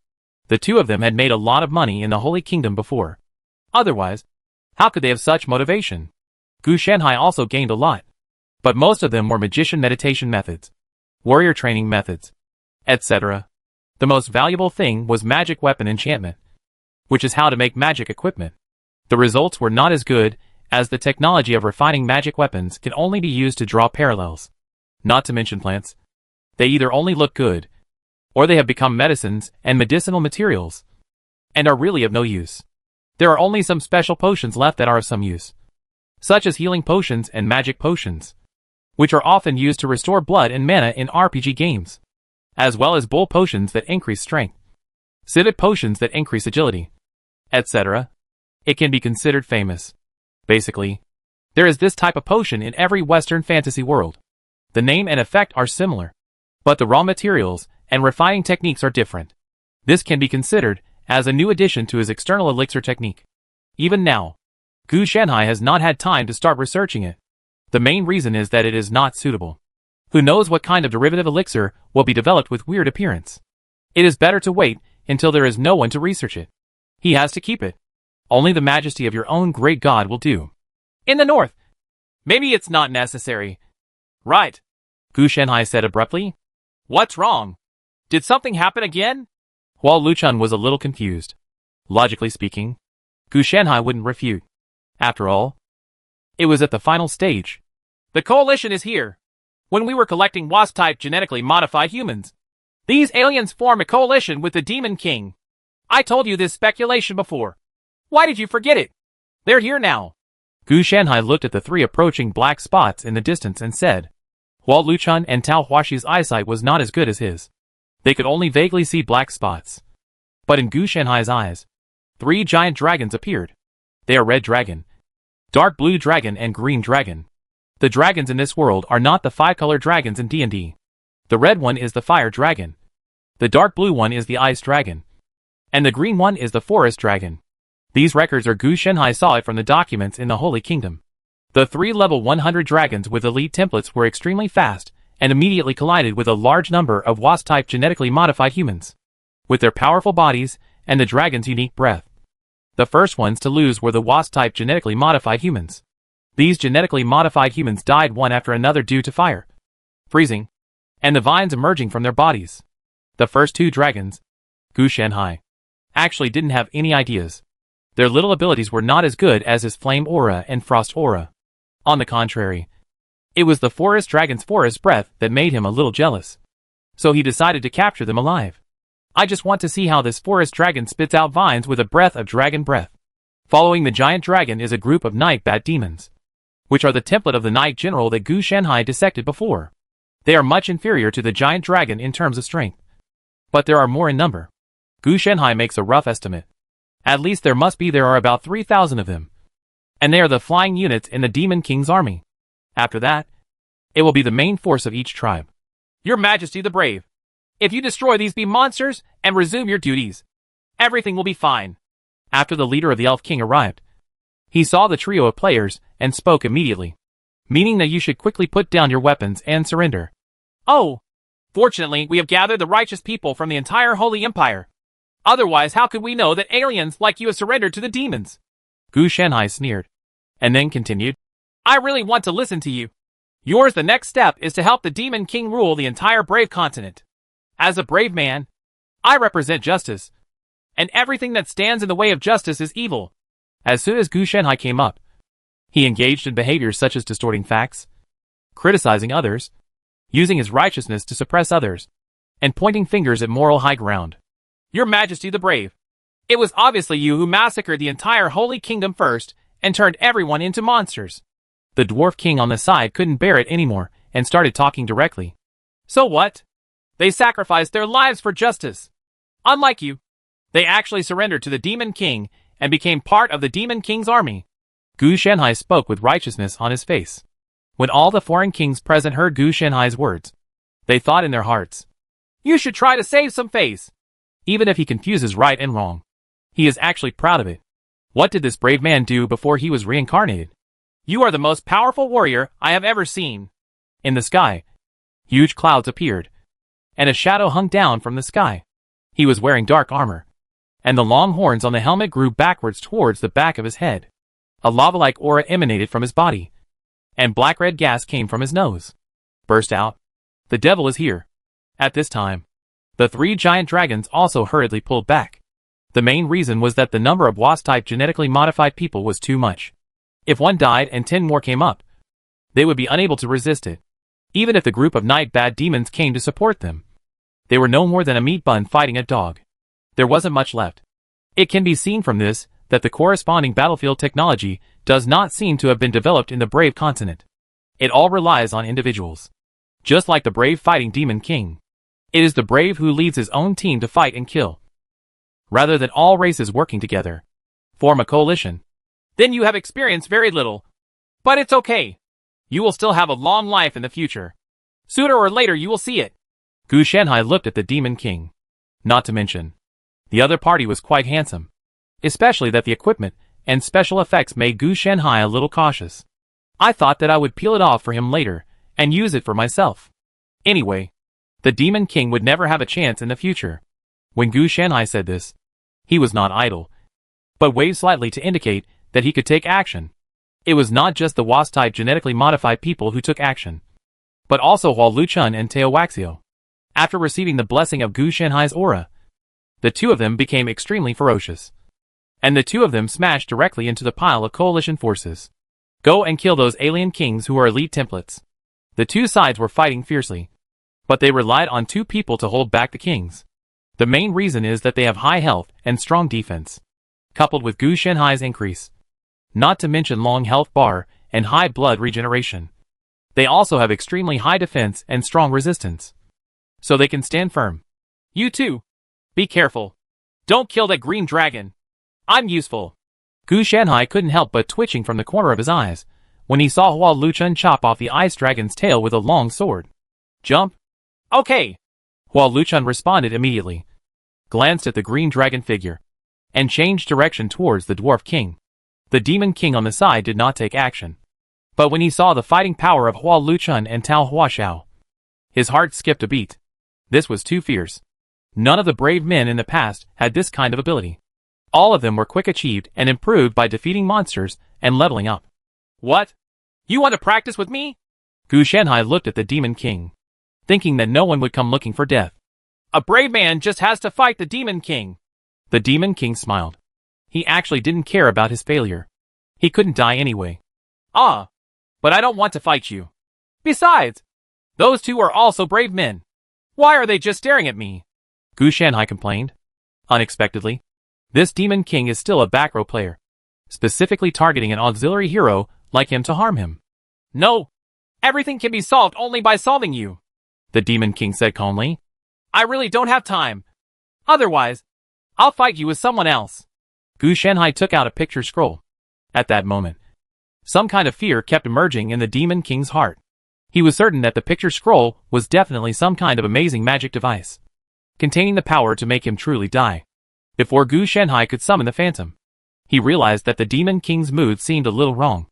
The two of them had made a lot of money in the Holy Kingdom before. Otherwise, how could they have such motivation? Gu Shanhai also gained a lot. But most of them were magician meditation methods, warrior training methods, etc. The most valuable thing was magic weapon enchantment, which is how to make magic equipment. The results were not as good, as the technology of refining magic weapons can only be used to draw parallels. Not to mention plants. They either only look good, or they have become medicines and medicinal materials, and are really of no use. There are only some special potions left that are of some use, such as healing potions and magic potions, which are often used to restore blood and mana in RPG games, as well as bull potions that increase strength, civet potions that increase agility, etc. It can be considered famous. Basically, there is this type of potion in every Western fantasy world. The name and effect are similar, but the raw materials and refining techniques are different. This can be considered as a new addition to his external elixir technique. Even now, Gu Shanhai has not had time to start researching it. The main reason is that it is not suitable. Who knows what kind of derivative elixir will be developed with weird appearance? It is better to wait until there is no one to research it. He has to keep it. Only the majesty of your own great god will do. In the north. Maybe it's not necessary. Right. Gu Shanhai said abruptly. What's wrong? Did something happen again? Huo Luchun was a little confused. Logically speaking, Gu Shanhai wouldn't refute. After all, it was at the final stage. The coalition is here. When we were collecting wasp-type genetically modified humans, these aliens form a coalition with the Demon King. I told you this speculation before. Why did you forget it? They're here now. Gu Shanhai looked at the three approaching black spots in the distance and said, Huo Luchun and Tao Huaxi's eyesight was not as good as his. They could only vaguely see black spots. But in Gu Shanhai's eyes, three giant dragons appeared. They are Red Dragon, Dark Blue Dragon and Green Dragon. The dragons in this world are not the five-color dragons in D&D. The red one is the Fire Dragon. The dark blue one is the Ice Dragon. And the green one is the Forest Dragon. These records are Gu Shanhai saw it from the documents in the Holy Kingdom. The three level 100 dragons with elite templates were extremely fast and immediately collided with a large number of wasp-type genetically modified humans. With their powerful bodies and the dragon's unique breath. The first ones to lose were the wasp-type genetically modified humans. These genetically modified humans died one after another due to fire, freezing, and the vines emerging from their bodies. The first two dragons, Gu Shanhai, actually didn't have any ideas. Their little abilities were not as good as his flame aura and frost aura. On the contrary, it was the forest dragon's forest breath that made him a little jealous. So he decided to capture them alive. I just want to see how this forest dragon spits out vines with a breath of dragon breath. Following the giant dragon is a group of night bat demons, which are the template of the Night General that Gu Shanhai dissected before. They are much inferior to the giant dragon in terms of strength. But there are more in number. Gu Shanhai makes a rough estimate. At least there are about 3,000 of them. And they are the flying units in the Demon King's army. After that, it will be the main force of each tribe. Your Majesty the Brave, if you destroy these bee monsters and resume your duties, everything will be fine. After the leader of the Elf King arrived, he saw the trio of players and spoke immediately, meaning that you should quickly put down your weapons and surrender. Oh! Fortunately, we have gathered the righteous people from the entire Holy Empire. Otherwise, how could we know that aliens like you have surrendered to the demons? Gu Shanhai sneered, and then continued. I really want to listen to you. The next step is to help the Demon King rule the entire Brave continent. As a brave man, I represent justice. And everything that stands in the way of justice is evil. As soon as Gu Shanhai came up, he engaged in behaviors such as distorting facts, criticizing others, using his righteousness to suppress others, and pointing fingers at moral high ground. Your Majesty the Brave, it was obviously you who massacred the entire Holy Kingdom first and turned everyone into monsters. The Dwarf King on the side couldn't bear it anymore and started talking directly. So what? They sacrificed their lives for justice. Unlike you, they actually surrendered to the Demon King and became part of the Demon King's army. Gu Shanhai spoke with righteousness on his face. When all the foreign kings present heard Gu Shanhai's words, they thought in their hearts, you should try to save some face. Even if he confuses right and wrong, he is actually proud of it. What did this brave man do before he was reincarnated? You are the most powerful warrior I have ever seen. In the sky, huge clouds appeared, and a shadow hung down from the sky. He was wearing dark armor, and the long horns on the helmet grew backwards towards the back of his head. A lava-like aura emanated from his body, and black-red gas came from his nose. Burst out. The devil is here. At this time, the three giant dragons also hurriedly pulled back. The main reason was that the number of wasp-type genetically modified people was too much. If one died and 10 more came up, they would be unable to resist it. Even if the group of night bat demons came to support them, they were no more than a meat bun fighting a dog. There wasn't much left. It can be seen from this that the corresponding battlefield technology does not seem to have been developed in the Brave continent. It all relies on individuals. Just like the brave fighting Demon King, it is the brave who leads his own team to fight and kill, rather than all races working together. Form a coalition. Then you have experienced very little. But it's okay. You will still have a long life in the future. Sooner or later you will see it. Gu Shanhai looked at the Demon King. Not to mention The other party was quite handsome, especially that the equipment and special effects made Gu Shanhai a little cautious. I thought that I would peel it off for him later and use it for myself. Anyway, the Demon King would never have a chance in the future. When Gu Shanhai said this, he was not idle, but waved slightly to indicate that he could take action. It was not just the wasp-type genetically modified people who took action, but also Huo Luchun and Tao Waxio. After receiving the blessing of Gu Shanhai's aura, the two of them became extremely ferocious, and the two of them smashed directly into the pile of coalition forces. Go and kill those alien kings who are elite templates. The two sides were fighting fiercely, but they relied on two people to hold back the kings. The main reason is that they have high health and strong defense, coupled with Gu Shanhai's increase, not to mention long health bar and high blood regeneration. They also have extremely high defense and strong resistance, so they can stand firm. You too. Be careful. Don't kill that green dragon. I'm useful. Gu Shanhai couldn't help but twitching from the corner of his eyes when he saw Huo Luchun chop off the ice dragon's tail with a long sword. Jump. Okay. Huo Luchun responded immediately, glanced at the green dragon figure, and changed direction towards the dwarf king. The demon king on the side did not take action, but when he saw the fighting power of Huo Luchun and Tao Huashao, his heart skipped a beat. This was too fierce. None of the brave men in the past had this kind of ability. All of them were quick achieved and improved by defeating monsters and leveling up. What? You want to practice with me? Gu Shanhai looked at the demon king, thinking that no one would come looking for death. A brave man just has to fight the demon king. The demon king smiled. He actually didn't care about his failure. He couldn't die anyway. Ah, but I don't want to fight you. Besides, those two are also brave men. Why are they just staring at me? Gu Shanhai complained. Unexpectedly, this demon king is still a back row player, specifically targeting an auxiliary hero like him to harm him. No, everything can be solved only by solving you, the demon king said calmly. I really don't have time. Otherwise, I'll fight you with someone else. Gu Shanhai took out a picture scroll. At that moment, some kind of fear kept emerging in the demon king's heart. He was certain that the picture scroll was definitely some kind of amazing magic device, containing the power to make him truly die. Before Gu Shanhai could summon the phantom, he realized that the demon king's mood seemed a little wrong.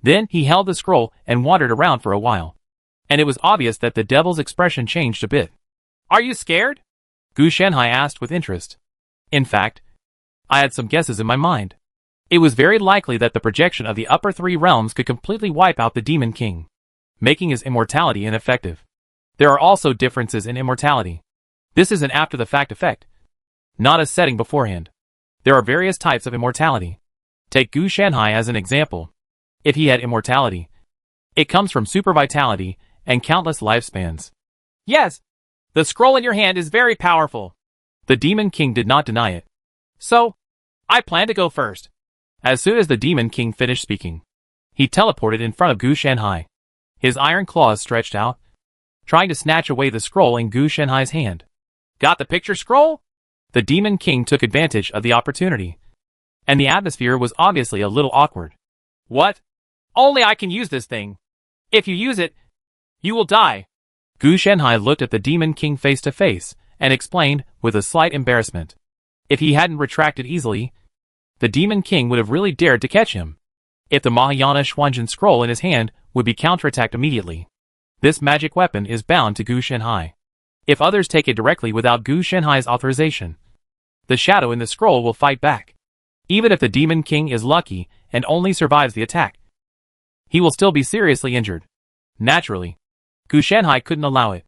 Then he held the scroll and wandered around for a while, and it was obvious that the devil's expression changed a bit. Are you scared? Gu Shanhai asked with interest. In fact, I had some guesses in my mind. It was very likely that the projection of the upper three realms could completely wipe out the demon king, making his immortality ineffective. There are also differences in immortality. This is an after-the-fact effect, not a setting beforehand. There are various types of immortality. Take Gu Shanhai as an example. If he had immortality, it comes from super vitality and countless lifespans. Yes, the scroll in your hand is very powerful. The demon king did not deny it. So, I plan to go first. As soon as the demon king finished speaking, he teleported in front of Gu Shanhai. His iron claws stretched out, trying to snatch away the scroll in Gu Shanhai's hand. Got the picture scroll? The demon king took advantage of the opportunity, and the atmosphere was obviously a little awkward. What? Only I can use this thing. If you use it, you will die. Gu Shanhai looked at the demon king face to face and explained with a slight embarrassment. If he hadn't retracted easily, the demon king would have really dared to catch him. If the Mahayana Xuanjin scroll in his hand would be counterattacked immediately. This magic weapon is bound to Gu Shanhai. If others take it directly without Gu Shanhai's authorization, the shadow in the scroll will fight back. Even if the demon king is lucky and only survives the attack, he will still be seriously injured. Naturally, Gu Shanhai couldn't allow it.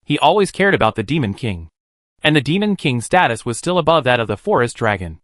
He always cared about the demon king, and the demon king's status was still above that of the forest dragon.